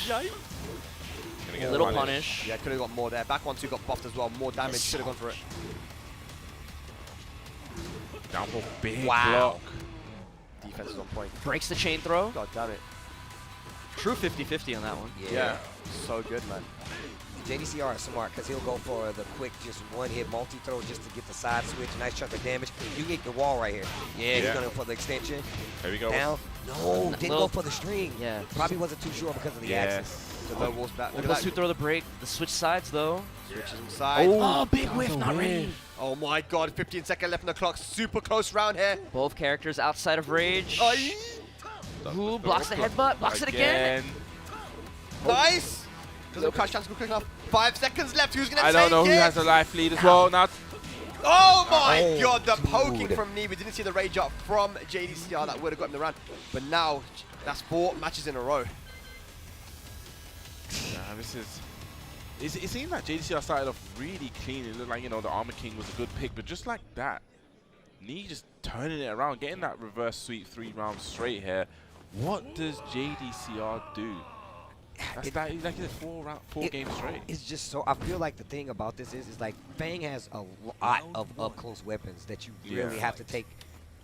get a little punish. Yeah, could have got more there. Back 1-2 got buffed as well. More damage. Should have gone for it. Down for big Wow. block. Defense is on point. Breaks the chain throw. God damn it. True 50-50 on that one. Yeah. So good, man. JDCR is smart because he'll go for the quick, just one-hit multi-throw just to get the side switch. Nice chunk of damage. You get the wall right here. Yeah, he's going to go for the extension. There we go. Down. No, didn't go for the string. Yeah. Probably wasn't too sure because of the axis. The low wall's back. Look at Those that. 2 throw the break. The switch sides, though. Switches inside. Oh, big whiff, not ready. Oh my god, 15 seconds left on the clock. Super close round here. Both characters outside of rage. Aye. Who blocks the headbutt? Blocks it again. Nice. Doesn't catch chance quick enough. 5 seconds left. Who's gonna take it? I don't know who has a life lead as well. Now, oh my god, the poking from Knee. We didn't see the rage up from JDCR. That would have got him the round. But now, that's 4 matches in a row. this is. It seemed like JDCR started off really clean. It looked like, you know, the Armor King was a good pick, but just like that, Knee just turning it around, getting that reverse sweep 3 rounds straight here. What does JDCR do? That's like 4 games straight. It's just so, I feel like the thing about this is like Fang has a lot of up-close weapons that you really have to take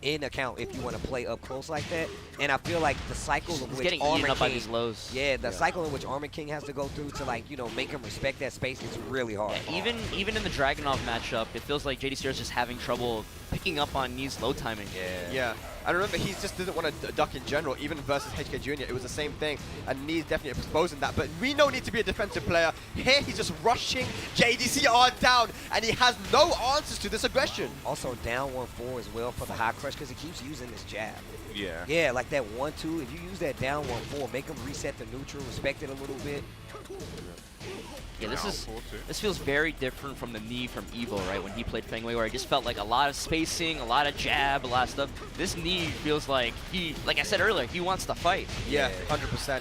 in account if you want to play up close like that. And I feel like the cycle of which Armor up by King, these lows. yeah, the cycle in which Armor King has to go through to, like, you know, make him respect that space is really hard. Yeah, even in the Dragunov matchup, it feels like JDCR is just having trouble picking up on Knee's low timing. Yeah. I remember he just didn't want to duck in general, even versus HK Jr. It was the same thing, and Knee's definitely exposing that. But we know Knee to be a defensive player. Here he's just rushing JDCR down, and he has no answers to this aggression. Also down 1-4 as well for the high crush because he keeps using this jab. Yeah. Yeah, like that 1-2. If you use that down 1-4, make him reset the neutral, respect it a little bit. Yeah, this feels very different from the Knee from EVO, right? When he played Fangway, where I just felt like a lot of spacing, a lot of jab, a lot of stuff. This Knee feels like like I said earlier, he wants to fight. Yeah, 100%.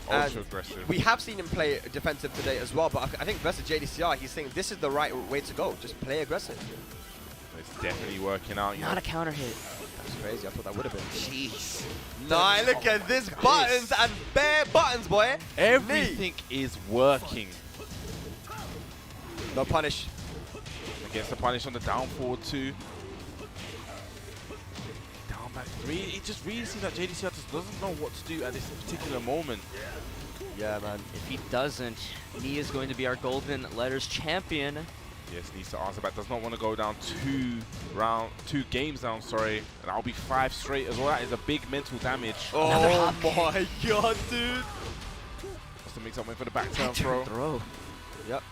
Ultra aggressive. We have seen him play defensive today as well, but I think versus JDCR, he's saying this is the right way to go. Just play aggressive. It's definitely working out. Not a counter hit. That's crazy. I thought that would have been. Jeez. Nah, look at this buttons and bare buttons, boy. Everything is working. No punish. Gets the punish on the down forward 2. Down back 3. It just really seems like JDCR just doesn't know what to do at this particular moment. Yeah, man. If he doesn't, Knee is going to be our Golden Letters champion. Yes, needs to answer back. Does not want to go down two games down, sorry. And that'll be 5 straight as well. That is a big mental damage. Oh my god, dude. What's the mix-up? Went for the back turn throw. Yep.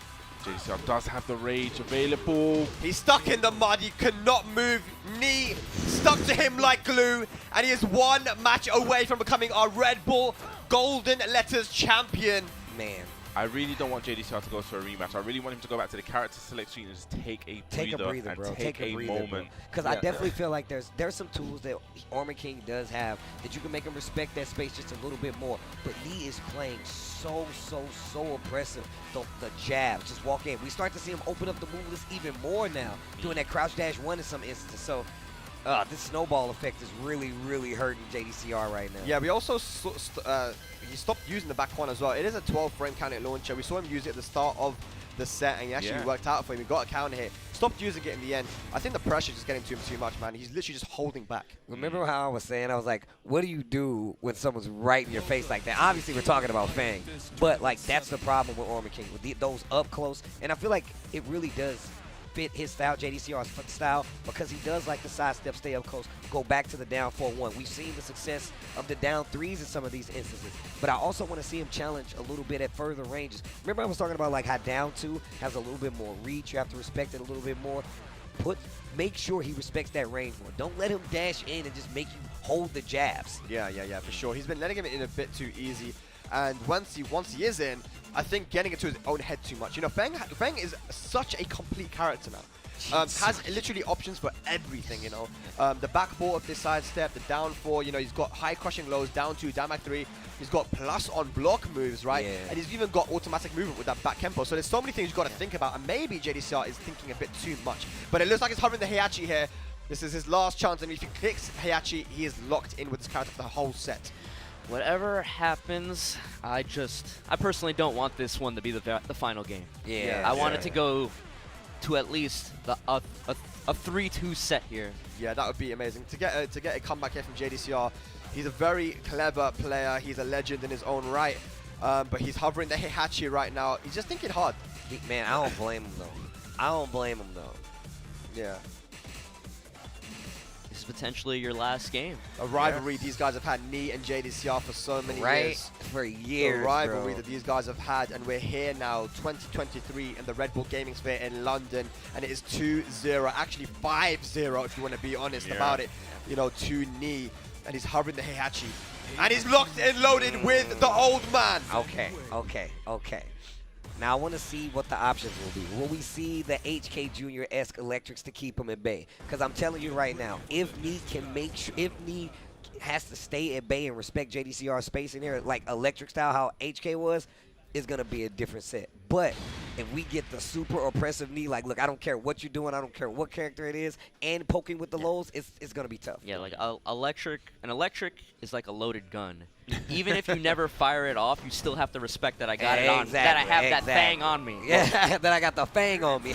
JDCR does have the rage available. He's stuck in the mud. He cannot move. Knee stuck to him like glue. And he is 1 match away from becoming our Red Bull Golden Letters champion. Man. I really don't want JDCR to go to a rematch. I really want him to go back to the character select screen and just take a breather, bro. Take a moment. Because I definitely feel like there's some tools that Armor King does have that you can make him respect that space just a little bit more. But Lee is playing so oppressive. The jab, just walk in. We start to see him open up the move list even more now, doing that crouch dash 1 in some instances. So this snowball effect is really hurting JDCR right now. Yeah, we also he stopped using the back one as well. It is a 12-frame counter launcher. We saw him use it at the start of the set, and he actually worked out for him. He got a counter hit. Stopped using it in the end. I think the pressure just getting to him too much, man. He's literally just holding back. Remember how I was saying, I was like, what do you do when someone's right in your face like that? Obviously, we're talking about Fang, but like that's the problem with Armor King, with those up close. And I feel like it really does fit his style, JDCR's style, because he does like the sidestep, stay up close, go back to the down 4-1. We've seen the success of the down 3s in some of these instances, but I also want to see him challenge a little bit at further ranges. Remember I was talking about like how down 2 has a little bit more reach. You have to respect it a little bit more. Make sure he respects that range more. Don't let him dash in and just make you hold the jabs. Yeah, for sure. He's been letting him in a bit too easy. And once he is in, I think getting into his own head too much. You know, Fang is such a complete character now. Has literally options for everything, you know. The back 4 of this sidestep, the down 4, you know, he's got high crushing lows, down 2, down back 3. He's got plus on block moves, right? Yeah. And he's even got automatic movement with that back tempo. So there's so many things you've got to think about. And maybe JDCR is thinking a bit too much. But it looks like he's hovering the Heihachi here. This is his last chance. And if he clicks Heihachi, he is locked in with this character for the whole set. Whatever happens, I personally don't want this one to be the final game. Yeah. I want it to go to at least a 3-2 set here. Yeah, that would be amazing. To get a comeback here from JDCR, he's a very clever player. He's a legend in his own right. But he's hovering the Heihachi right now. He's just thinking hard. Man, I don't blame him though. Yeah. This is potentially your last game. A rivalry these guys have had, Knee and JDCR, for so many years. For years, a rivalry that these guys have had, and we're here now, 2023, in the Red Bull Gaming Sphere in London, and it is 2-0, actually 5-0 if you want to be honest about it, you know, to Knee, and he's hovering the Heihachi, and he's locked and loaded with the old man. Okay. Now I want to see what the options will be. Will we see the HK Jr.-esque electrics to keep him at bay? Because I'm telling you right now, if Knee has to stay at bay and respect JDCR's space in there, like electric style, how HK was, it's going to be a different set. But if we get the super oppressive Knee, like, look, I don't care what you're doing, I don't care what character it is, and poking with the lows, it's going to be tough. Yeah, like an electric is like a loaded gun. Even if you never fire it off, you still have to respect that I got it on, that I have that fang on me. Yeah, that I got the fang on me.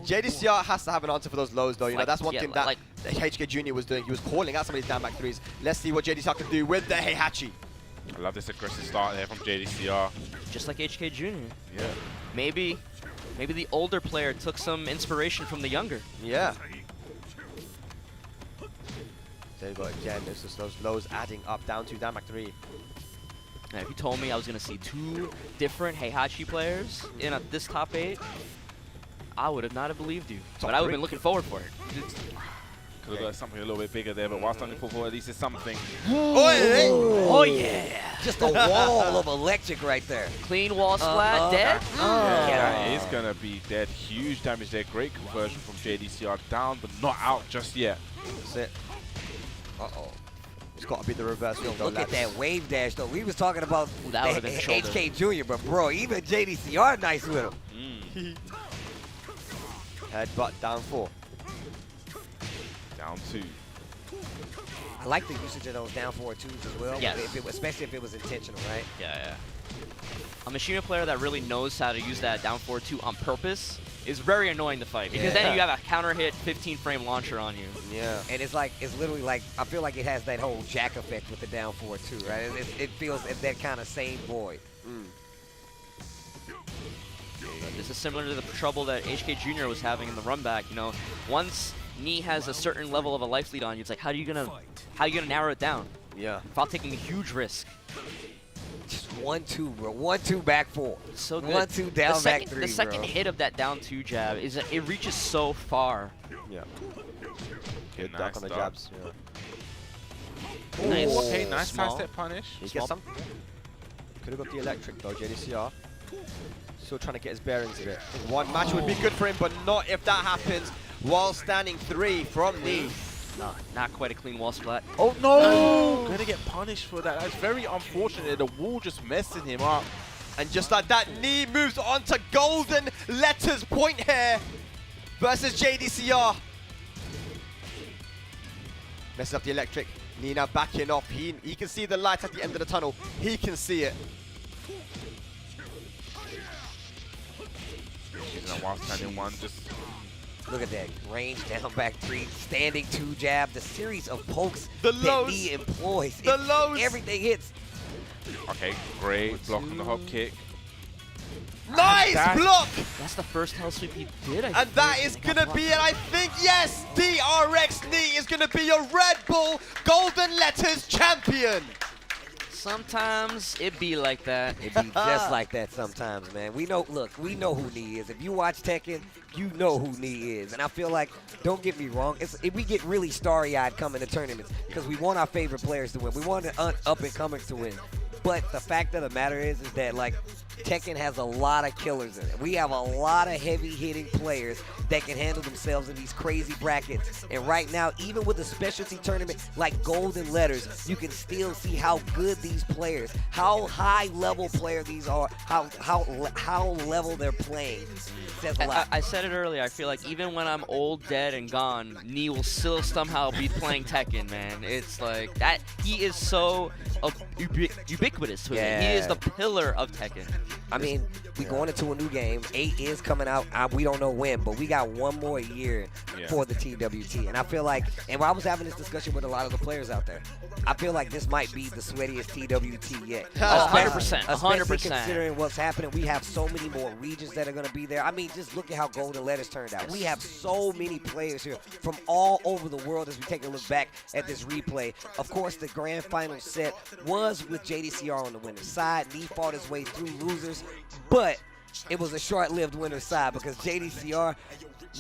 JDCR has to have an answer for those lows, though. You know, that's one thing that HK Jr. was doing. He was calling out some of these down back 3s. Let's see what JDCR can do with the Heihachi. I love this aggressive start there from JDCR. Just like HK Jr. Yeah. Maybe the older player took some inspiration from the younger. Yeah. There you go again. There's just those lows adding up, down 2, down back 3. Now, if you told me I was going to see 2 different Heihachi players in this top 8, I would have not have believed you. But I would have been looking forward for it. Could have got something a little bit bigger there, but whilst on the full forward, at least it's something. Oh yeah! Just a wall of electric right there. Clean wall splat, dead? Yeah, that is going to be dead. Huge damage there. Great conversion from JDCR. Down, but not out just yet. That's it. Uh-oh. It's got to be the reverse. Look at that wave dash, though. We was talking about that the HK Jr., but, bro, even JDCR nice with him. Headbutt, down 4. Down 2. I like the usage of those down 4 twos as well, yes. Especially if it was intentional, right? Yeah. A Machina player that really knows how to use that down 4-2 on purpose is very annoying to fight, because then you have a counter hit 15-frame launcher on you. Yeah. And it's literally like, I feel like it has that whole jack effect with the down 4-2, right? It feels that kind of same void. This is similar to the trouble that HK Jr. was having in the run back. You know, once Knee has a certain level of a life lead on you, it's like, how are you gonna narrow it down? Yeah. Without taking a huge risk. Just 1-2, bro. 1-2 back 4. So good. 1-2 down back 3. The second hit of that down 2 jab is that it reaches so far. Yeah. Good Duck on the jabs. Yeah. Nice. Okay, nice side step punish. He gets some. Could have got the electric though, JDCR. Still trying to get his bearings a bit. I think one match would be good for him, but not if that happens while standing 3 from Knee. No, not quite a clean wall splat. Oh no! Gonna get punished for that. That's very unfortunate. The wall just messing him up. And just like that, Knee moves on to golden letters point here versus JDCR. Messes up the electric. Knee now backing off. He can see the light at the end of the tunnel. He can see it. Using that while standing 1, just look at that. Range down back 3, standing 2 jab, the series of pokes the that lows. Knee employs. The lows. Everything hits. okay, great block on the hop kick. Nice block! That's the first hell sweep he did. And that is going to be it, I think. Yes, DRX Knee is going to be your Red Bull Golden Letters champion. Sometimes it be like that. It be just like that sometimes, man. We know, look, we know who Knee is. If you watch Tekken, you know who Knee is. And I feel like, don't get me wrong, we get really starry-eyed coming to tournaments because we want our favorite players to win. We want the up-and-comers to win. But the fact of the matter is that, like, Tekken has a lot of killers in it. We have a lot of heavy-hitting players that can handle themselves in these crazy brackets. And right now, even with a specialty tournament like Golden Letters, you can still see how good these players, how high-level player these are, how level they're playing. Says a lot. I said it earlier. I feel like even when I'm old, dead, and gone, Knee will still somehow be playing Tekken, man. It's like that. He is so ubiquitous with it. He is the pillar of Tekken. I mean, we going into a new game. 8 is coming out. We don't know when, but we got one more year for the TWT. And I feel like, and I was having this discussion with a lot of the players out there, I feel like this might be the sweatiest TWT yet. 100%. Especially considering what's happening. We have so many more regions that are going to be there. I mean, just look at how Golden Letters turned out. We have so many players here from all over the world as we take a look back at this replay. Of course, the grand final set was with JDCR on the winner's side. Knee fought his way through losers, but it was a short-lived winner's side because JDCR,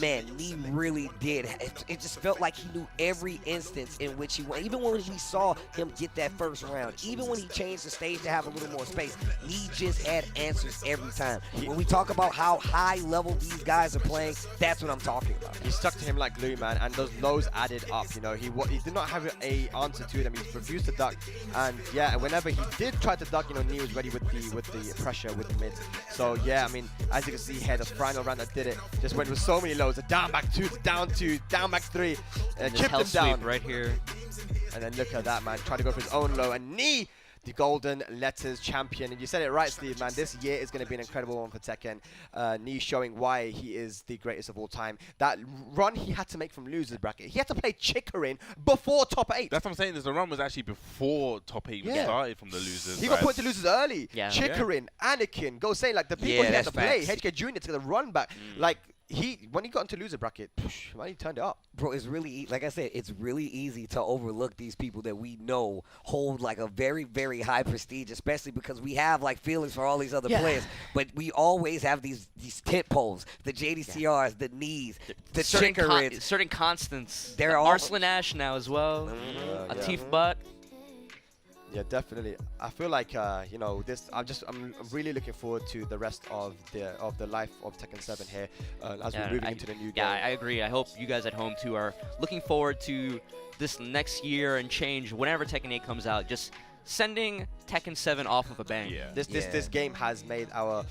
man, Knee really did. It just felt like he knew every instance in which he won. Even when we saw him get that first round, even when he changed the stage to have a little more space, Knee just had answers every time. When we talk about how high level these guys are playing, that's what I'm talking about. He stuck to him like glue, man, and those lows added up. You know, he did not have a answer to them. He refused to duck, and yeah, whenever he did try to duck, you know, Knee was ready with the pressure with the mid. So yeah, I mean, as you can see here, the final round that did it just went with so many lows. A down back 2, down 2, down back 3, chipped him down right here. And then look at that, man, trying to go for his own low, and Knee, the Golden Letters champion. And you said it right, Steve, man. This year is going to be an incredible one for Tekken. Knee showing why he is the greatest of all time. That run he had to make from losers bracket. He had to play Chikurin before top 8. That's what I'm saying. The run was actually before top 8 started from the losers. He got put to losers early. Yeah. Chikurin, Anakin, GoSain, like the people he had to play. HK Jr. to get the run back. Like, when he got into loser bracket, man, he turned it up. Bro, it's really, like I said, it's really easy to overlook these people that we know hold like a very, very high prestige, especially because we have like feelings for all these other players. But we always have these tent poles, the JDCRs, the Knees, the Chickerins. Certain constants. They're all Arslan Ash now as well. Atif Butt. Yeah, definitely. I feel like you know, this. I'm really looking forward to the rest of the life of Tekken 7 here as we're moving into the new game. Yeah, I agree. I hope you guys at home too are looking forward to this next year and change whenever Tekken 8 comes out. Just sending Tekken 7 off of a bang. This game has made our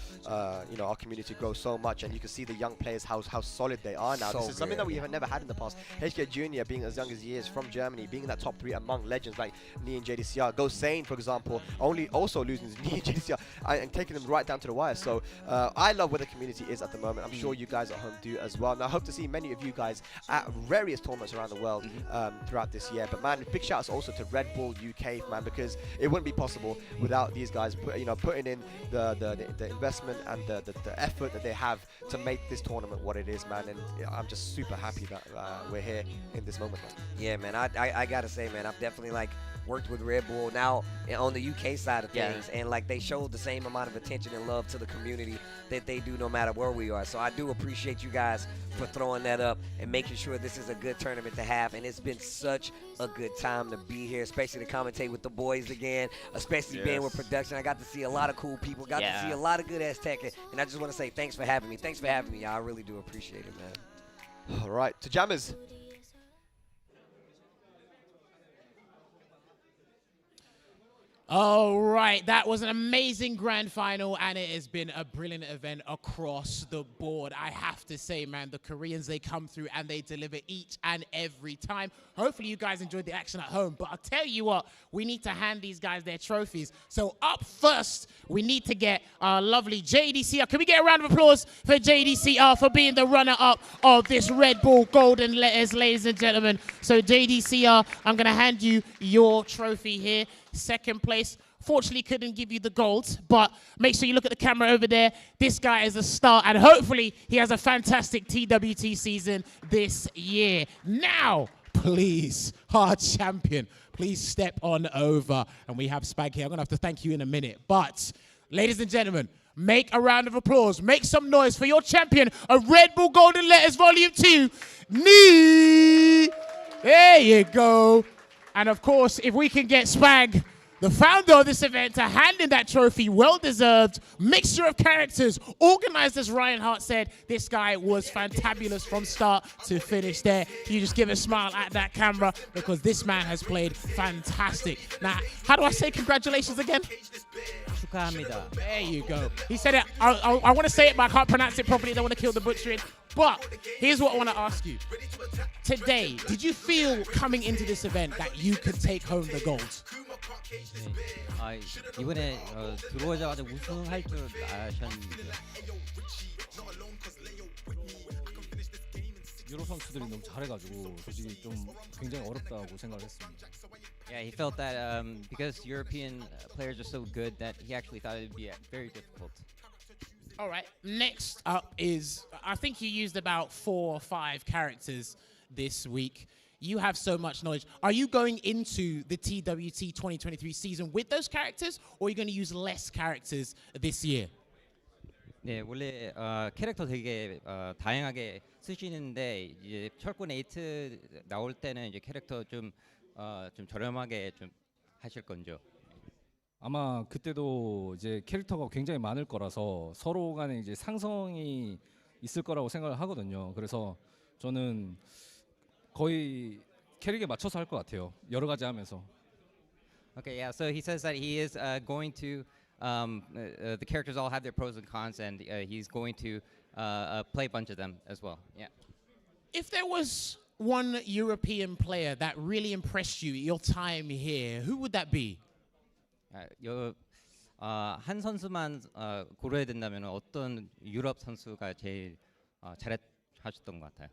you know, our community grow so much, and you can see the young players how solid they are now. This is something that we have never had in the past. HK Jr. being as young as he is, from Germany, being in that top 3 among legends like Knee and JDCR. GoSain, for example, also losing his Knee and JDCR and taking them right down to the wire. So I love where the community is at the moment. I'm sure you guys at home do as well. And I hope to see many of you guys at various tournaments around the world throughout this year. But man, big shout outs also to Red Bull UK, man, because it wouldn't be possible without these guys, putting in the investment and the effort that they have to make this tournament what it is, man. And I'm just super happy that we're here in this moment, man. Yeah, man. I gotta say, man, I've definitely like worked with Red Bull now on the UK side of things, and like they showed the same amount of attention and love to the community that they do no matter where we are. So I do appreciate you guys for throwing that up and making sure this is a good tournament to have. And it's been such a good time to be here, especially to commentate with the boys again, especially being with production. I got to see a lot of cool people, got to see a lot of good ass Tekken, and I just want to say thanks for having me. Thanks for having me, y'all. I really do appreciate it, man. All right, to Jammers. All right, that was an amazing grand final, and it has been a brilliant event across the board. I have to say, man, the Koreans, they come through and they deliver each and every time. Hopefully you guys enjoyed the action at home, but I'll tell you what, we need to hand these guys their trophies. So up first, we need to get our lovely JDCR. Can we get a round of applause for JDCR for being the runner-up of this Red Bull Golden Letters, ladies and gentlemen? So JDCR, I'm going to hand you your trophy here. Second place, fortunately couldn't give you the gold, but make sure you look at the camera over there. This guy is a star, and hopefully he has a fantastic TWT season this year. Now, please, our champion, please step on over. And we have Spag here. I'm going to have to thank you in a minute. But, ladies and gentlemen, make a round of applause. Make some noise for your champion of Red Bull Golden Letters Volume 2, Nee. There you go. And of course, if we can get Spag, the founder of this event, to hand in that trophy, well-deserved, mixture of characters, organized as Ryan Hart said, this guy was fantabulous from start to finish there. You just give a smile at that camera because this man has played fantastic. Now, how do I say congratulations again? 축하합니다. There you go. He said it. I want to say it, but I can't pronounce it properly. I don't want to kill the butchering. But here's what I want to ask you. Today, did you feel coming into this event that you could take home the gold? 네. 이번에 들어오자마자 우승할 줄 아셨는데 유럽 선수들이 너무 잘해가지고 솔직히 좀 굉장히 어렵다고 생각을 했습니다. Yeah, he felt that because European players are so good that he actually thought it would be very difficult. All right, next up is, I think you used about 4 or 5 characters this week. You have so much knowledge. Are you going into the TWT 2023 season with those characters, or are you going to use less characters this year? 네, 원래 캐릭터 되게 다양하게 쓰시는데 이제 철권 8 나올 때는 이제 캐릭터 좀 저렴하게 좀 하실 건죠. 아마 그때도 이제 캐릭터가 굉장히 많을 거라서 서로 간에 이제 상성이 있을 거라고 생각을 하거든요. 그래서 저는 거의 캐릭에 맞춰서 할 것 같아요. 여러 가지 하면서. Okay, yeah. So he says that he is going to the characters all have their pros and cons, and he's going to play a bunch of them as well. Yeah. If there was one European player that really impressed you your time here, who would that be? 한 선수만 고려해야 된다면 어떤 유럽 선수가 제일 잘하셨던 것 같아요?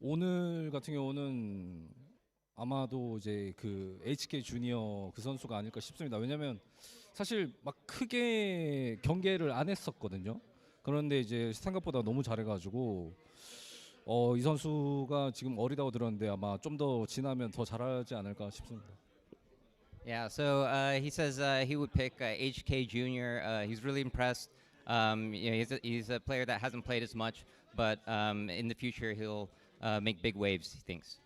오늘 같은 경우는 아마도 이제 그 HK 주니어 그 선수가 아닐까 싶습니다. 왜냐면 사실 막 크게 경계를 안 했었거든요. 그런데 이제 생각보다 너무 잘해가지고 이 선수가 지금 어리다고 들었는데 아마 좀 더 지나면 더 잘하지 않을까 싶습니다. Yeah, so he says he would pick HK Junior. He's really impressed. He's a player that hasn't played as much, but in the future he'll make big waves, he thinks.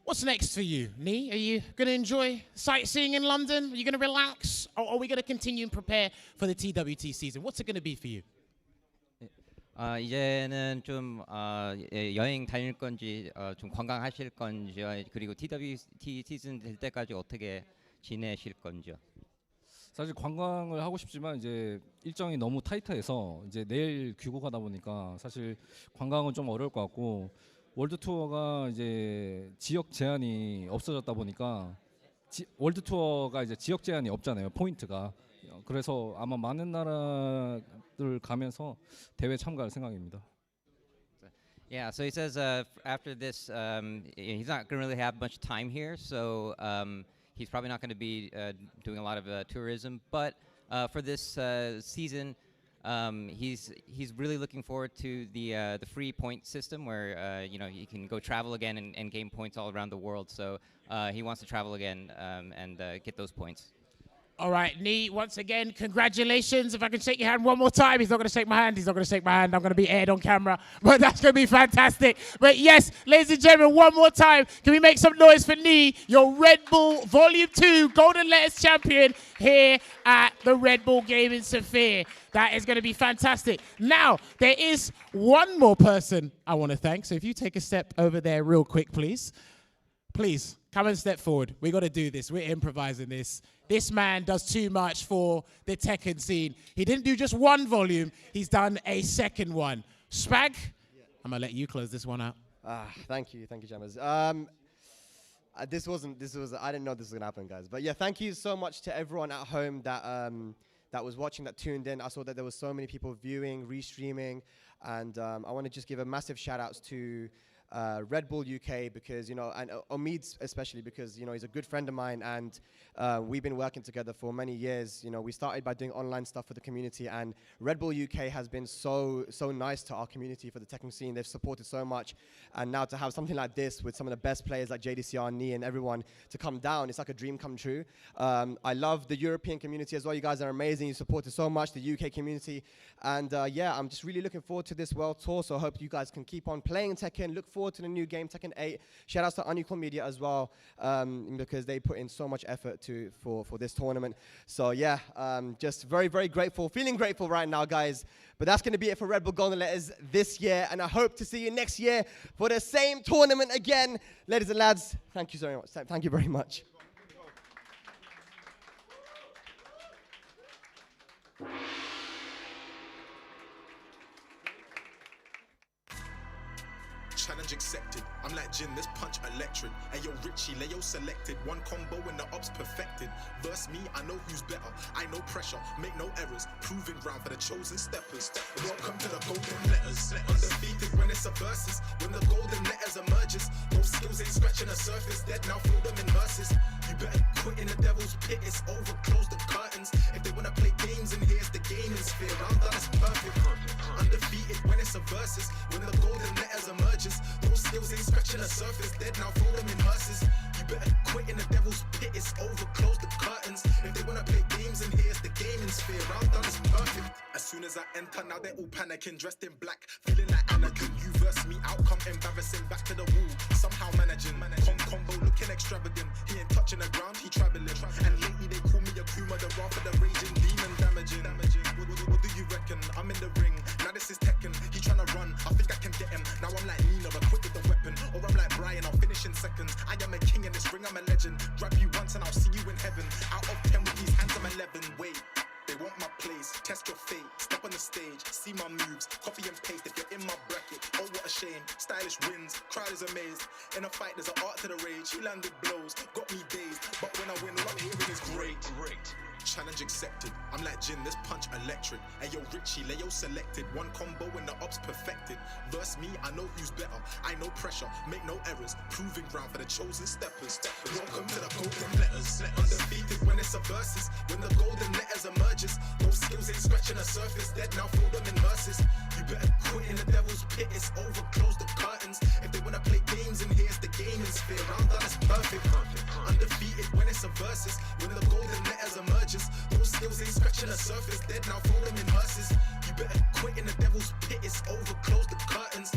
What's next for you, Nee? Are you going to enjoy sightseeing in London? Are you going to relax? Or are we going to continue and prepare for the TWT season? What's it going to be for you? 이제는 좀 여행 다닐 건지 좀 관광하실 건지요. 그리고 TWT 시즌 될 때까지 어떻게 지내실 건지요. 사실 관광을 하고 싶지만 이제 일정이 너무 타이트해서 이제 내일 귀국하다 보니까 사실 관광은 좀 어려울 것 같고 월드 투어가 이제 지역 제한이 없어졌다 보니까 월드 투어가 이제 지역 제한이 없잖아요. 포인트가. 그래서 아마 많은 나라들 가면서 대회 참가할 생각입니다. Yeah, so he says after this, he's not going to really have much time here, so he's probably not going to be doing a lot of tourism. But for this season, he's really looking forward to the free point system where you can go travel again and gain points all around the world. So he wants to travel again and get those points. All right, Nee, once again, congratulations. If I can shake your hand one more time. He's not going to shake my hand. He's not going to shake my hand. I'm going to be aired on camera. But that's going to be fantastic. But yes, ladies and gentlemen, one more time. Can we make some noise for Nee, your Red Bull Volume 2 Golden Letters champion here at the Red Bull Gaming Sphere. That is going to be fantastic. Now, there is one more person I want to thank. So if you take a step over there real quick, please. Please, come and step forward. We got to do this. We're improvising this. This man does too much for the Tekken scene. He didn't do just one volume. He's done a second one. Spag, I'm going to let you close this one out. Thank you, Jammers. I didn't know this was going to happen, guys. But yeah, thank you so much to everyone at home that was watching, that tuned in. I saw that there were so many people viewing, restreaming. And I want to just give a massive shout outs to Red Bull UK because, and Omid especially because, he's a good friend of mine and we've been working together for many years. We started by doing online stuff for the community and Red Bull UK has been so nice to our community for the Tekken scene. They've supported so much and now to have something like this with some of the best players like JDCR, Nee and everyone to come down, it's like a dream come true. I love the European community as well. You guys are amazing. You supported so much, the UK community. And yeah, I'm just really looking forward to this world tour. So I hope you guys can keep on playing Tekken. Look forward to the new game, Tekken 8. Shout outs to Unequal Media as well, because they put in so much effort for this tournament. So yeah, just very, very grateful, feeling grateful right now, guys. But that's going to be it for Red Bull Golden Letters this year, and I hope to see you next year for the same tournament again. Ladies and lads, thank you so much. Thank you very much. Challenge accepted. I'm like Jin, this punch electric. Ayo Richie, Leo selected. One combo and the ops perfected. Verse me, I know who's better. I know pressure, make no errors. Proving ground for the chosen steppers. Welcome to the golden letters. Undefeated when it's a versus. When the golden letters emerges. No skills ain't scratching the surface. Dead now, throw them in verses. You better quit in the devil's pit. It's over, close the curtains. If they wanna play games in here's the gaming sphere. Round done is perfect. Undefeated when it's a versus. When the golden letters emerges. Those skills ain't scratching the surface. Dead now, throw them in verses. You better quit in the devil's pit. It's over, close the curtains. If they wanna play games in here's the gaming sphere. Round done is perfect. As soon as I enter, now they're all panicking, dressed in black, feeling like Anakin. You verse me, outcome embarrassing, back to the wall, somehow managing. Combo looking extravagant. He ain't touching the ground, he traveling. And lately they call me Akouma, the wrath of the raging demon, damaging. What do you reckon? I'm in the ring. Now this is Tekken. He tryna run. I think I can get him. Now I'm like Nina, but quick with the weapon. Or I'm like Brian, I'll finish in seconds. I am a king in this ring, I'm a legend. Grab you once and I'll see you in heaven. Out of 10 with these hands, I'm 11. Wait. They want my place, test your fate, step on the stage, see my moves, copy and paste if you're in my bracket. Oh, what a shame, stylish wins, crowd is amazed. In a fight, there's an art to the rage, he landed blows, got me dazed. But when I win, all I'm hearing is great. Challenge accepted. I'm like Jin, this punch electric. Ayo Richie, Leo selected. One combo and the ops perfected. Verse me, I know who's better. I know pressure, make no errors. Proving ground for the chosen steppers. Welcome to the golden letters. Undefeated when it's a versus. When the golden letters emerges. Those skills ain't scratching the surface. Dead now, throw them in verses. You better quit in the devil's pit. It's over, close the curtains. If they wanna play games in here's the gaming sphere. Round done is perfect. Undefeated when it's a versus. When the golden letters emerges. Those skills ain't scratching the surface. Dead now, throw them in verses. You better quit in the devil's pit. It's over, close the curtains.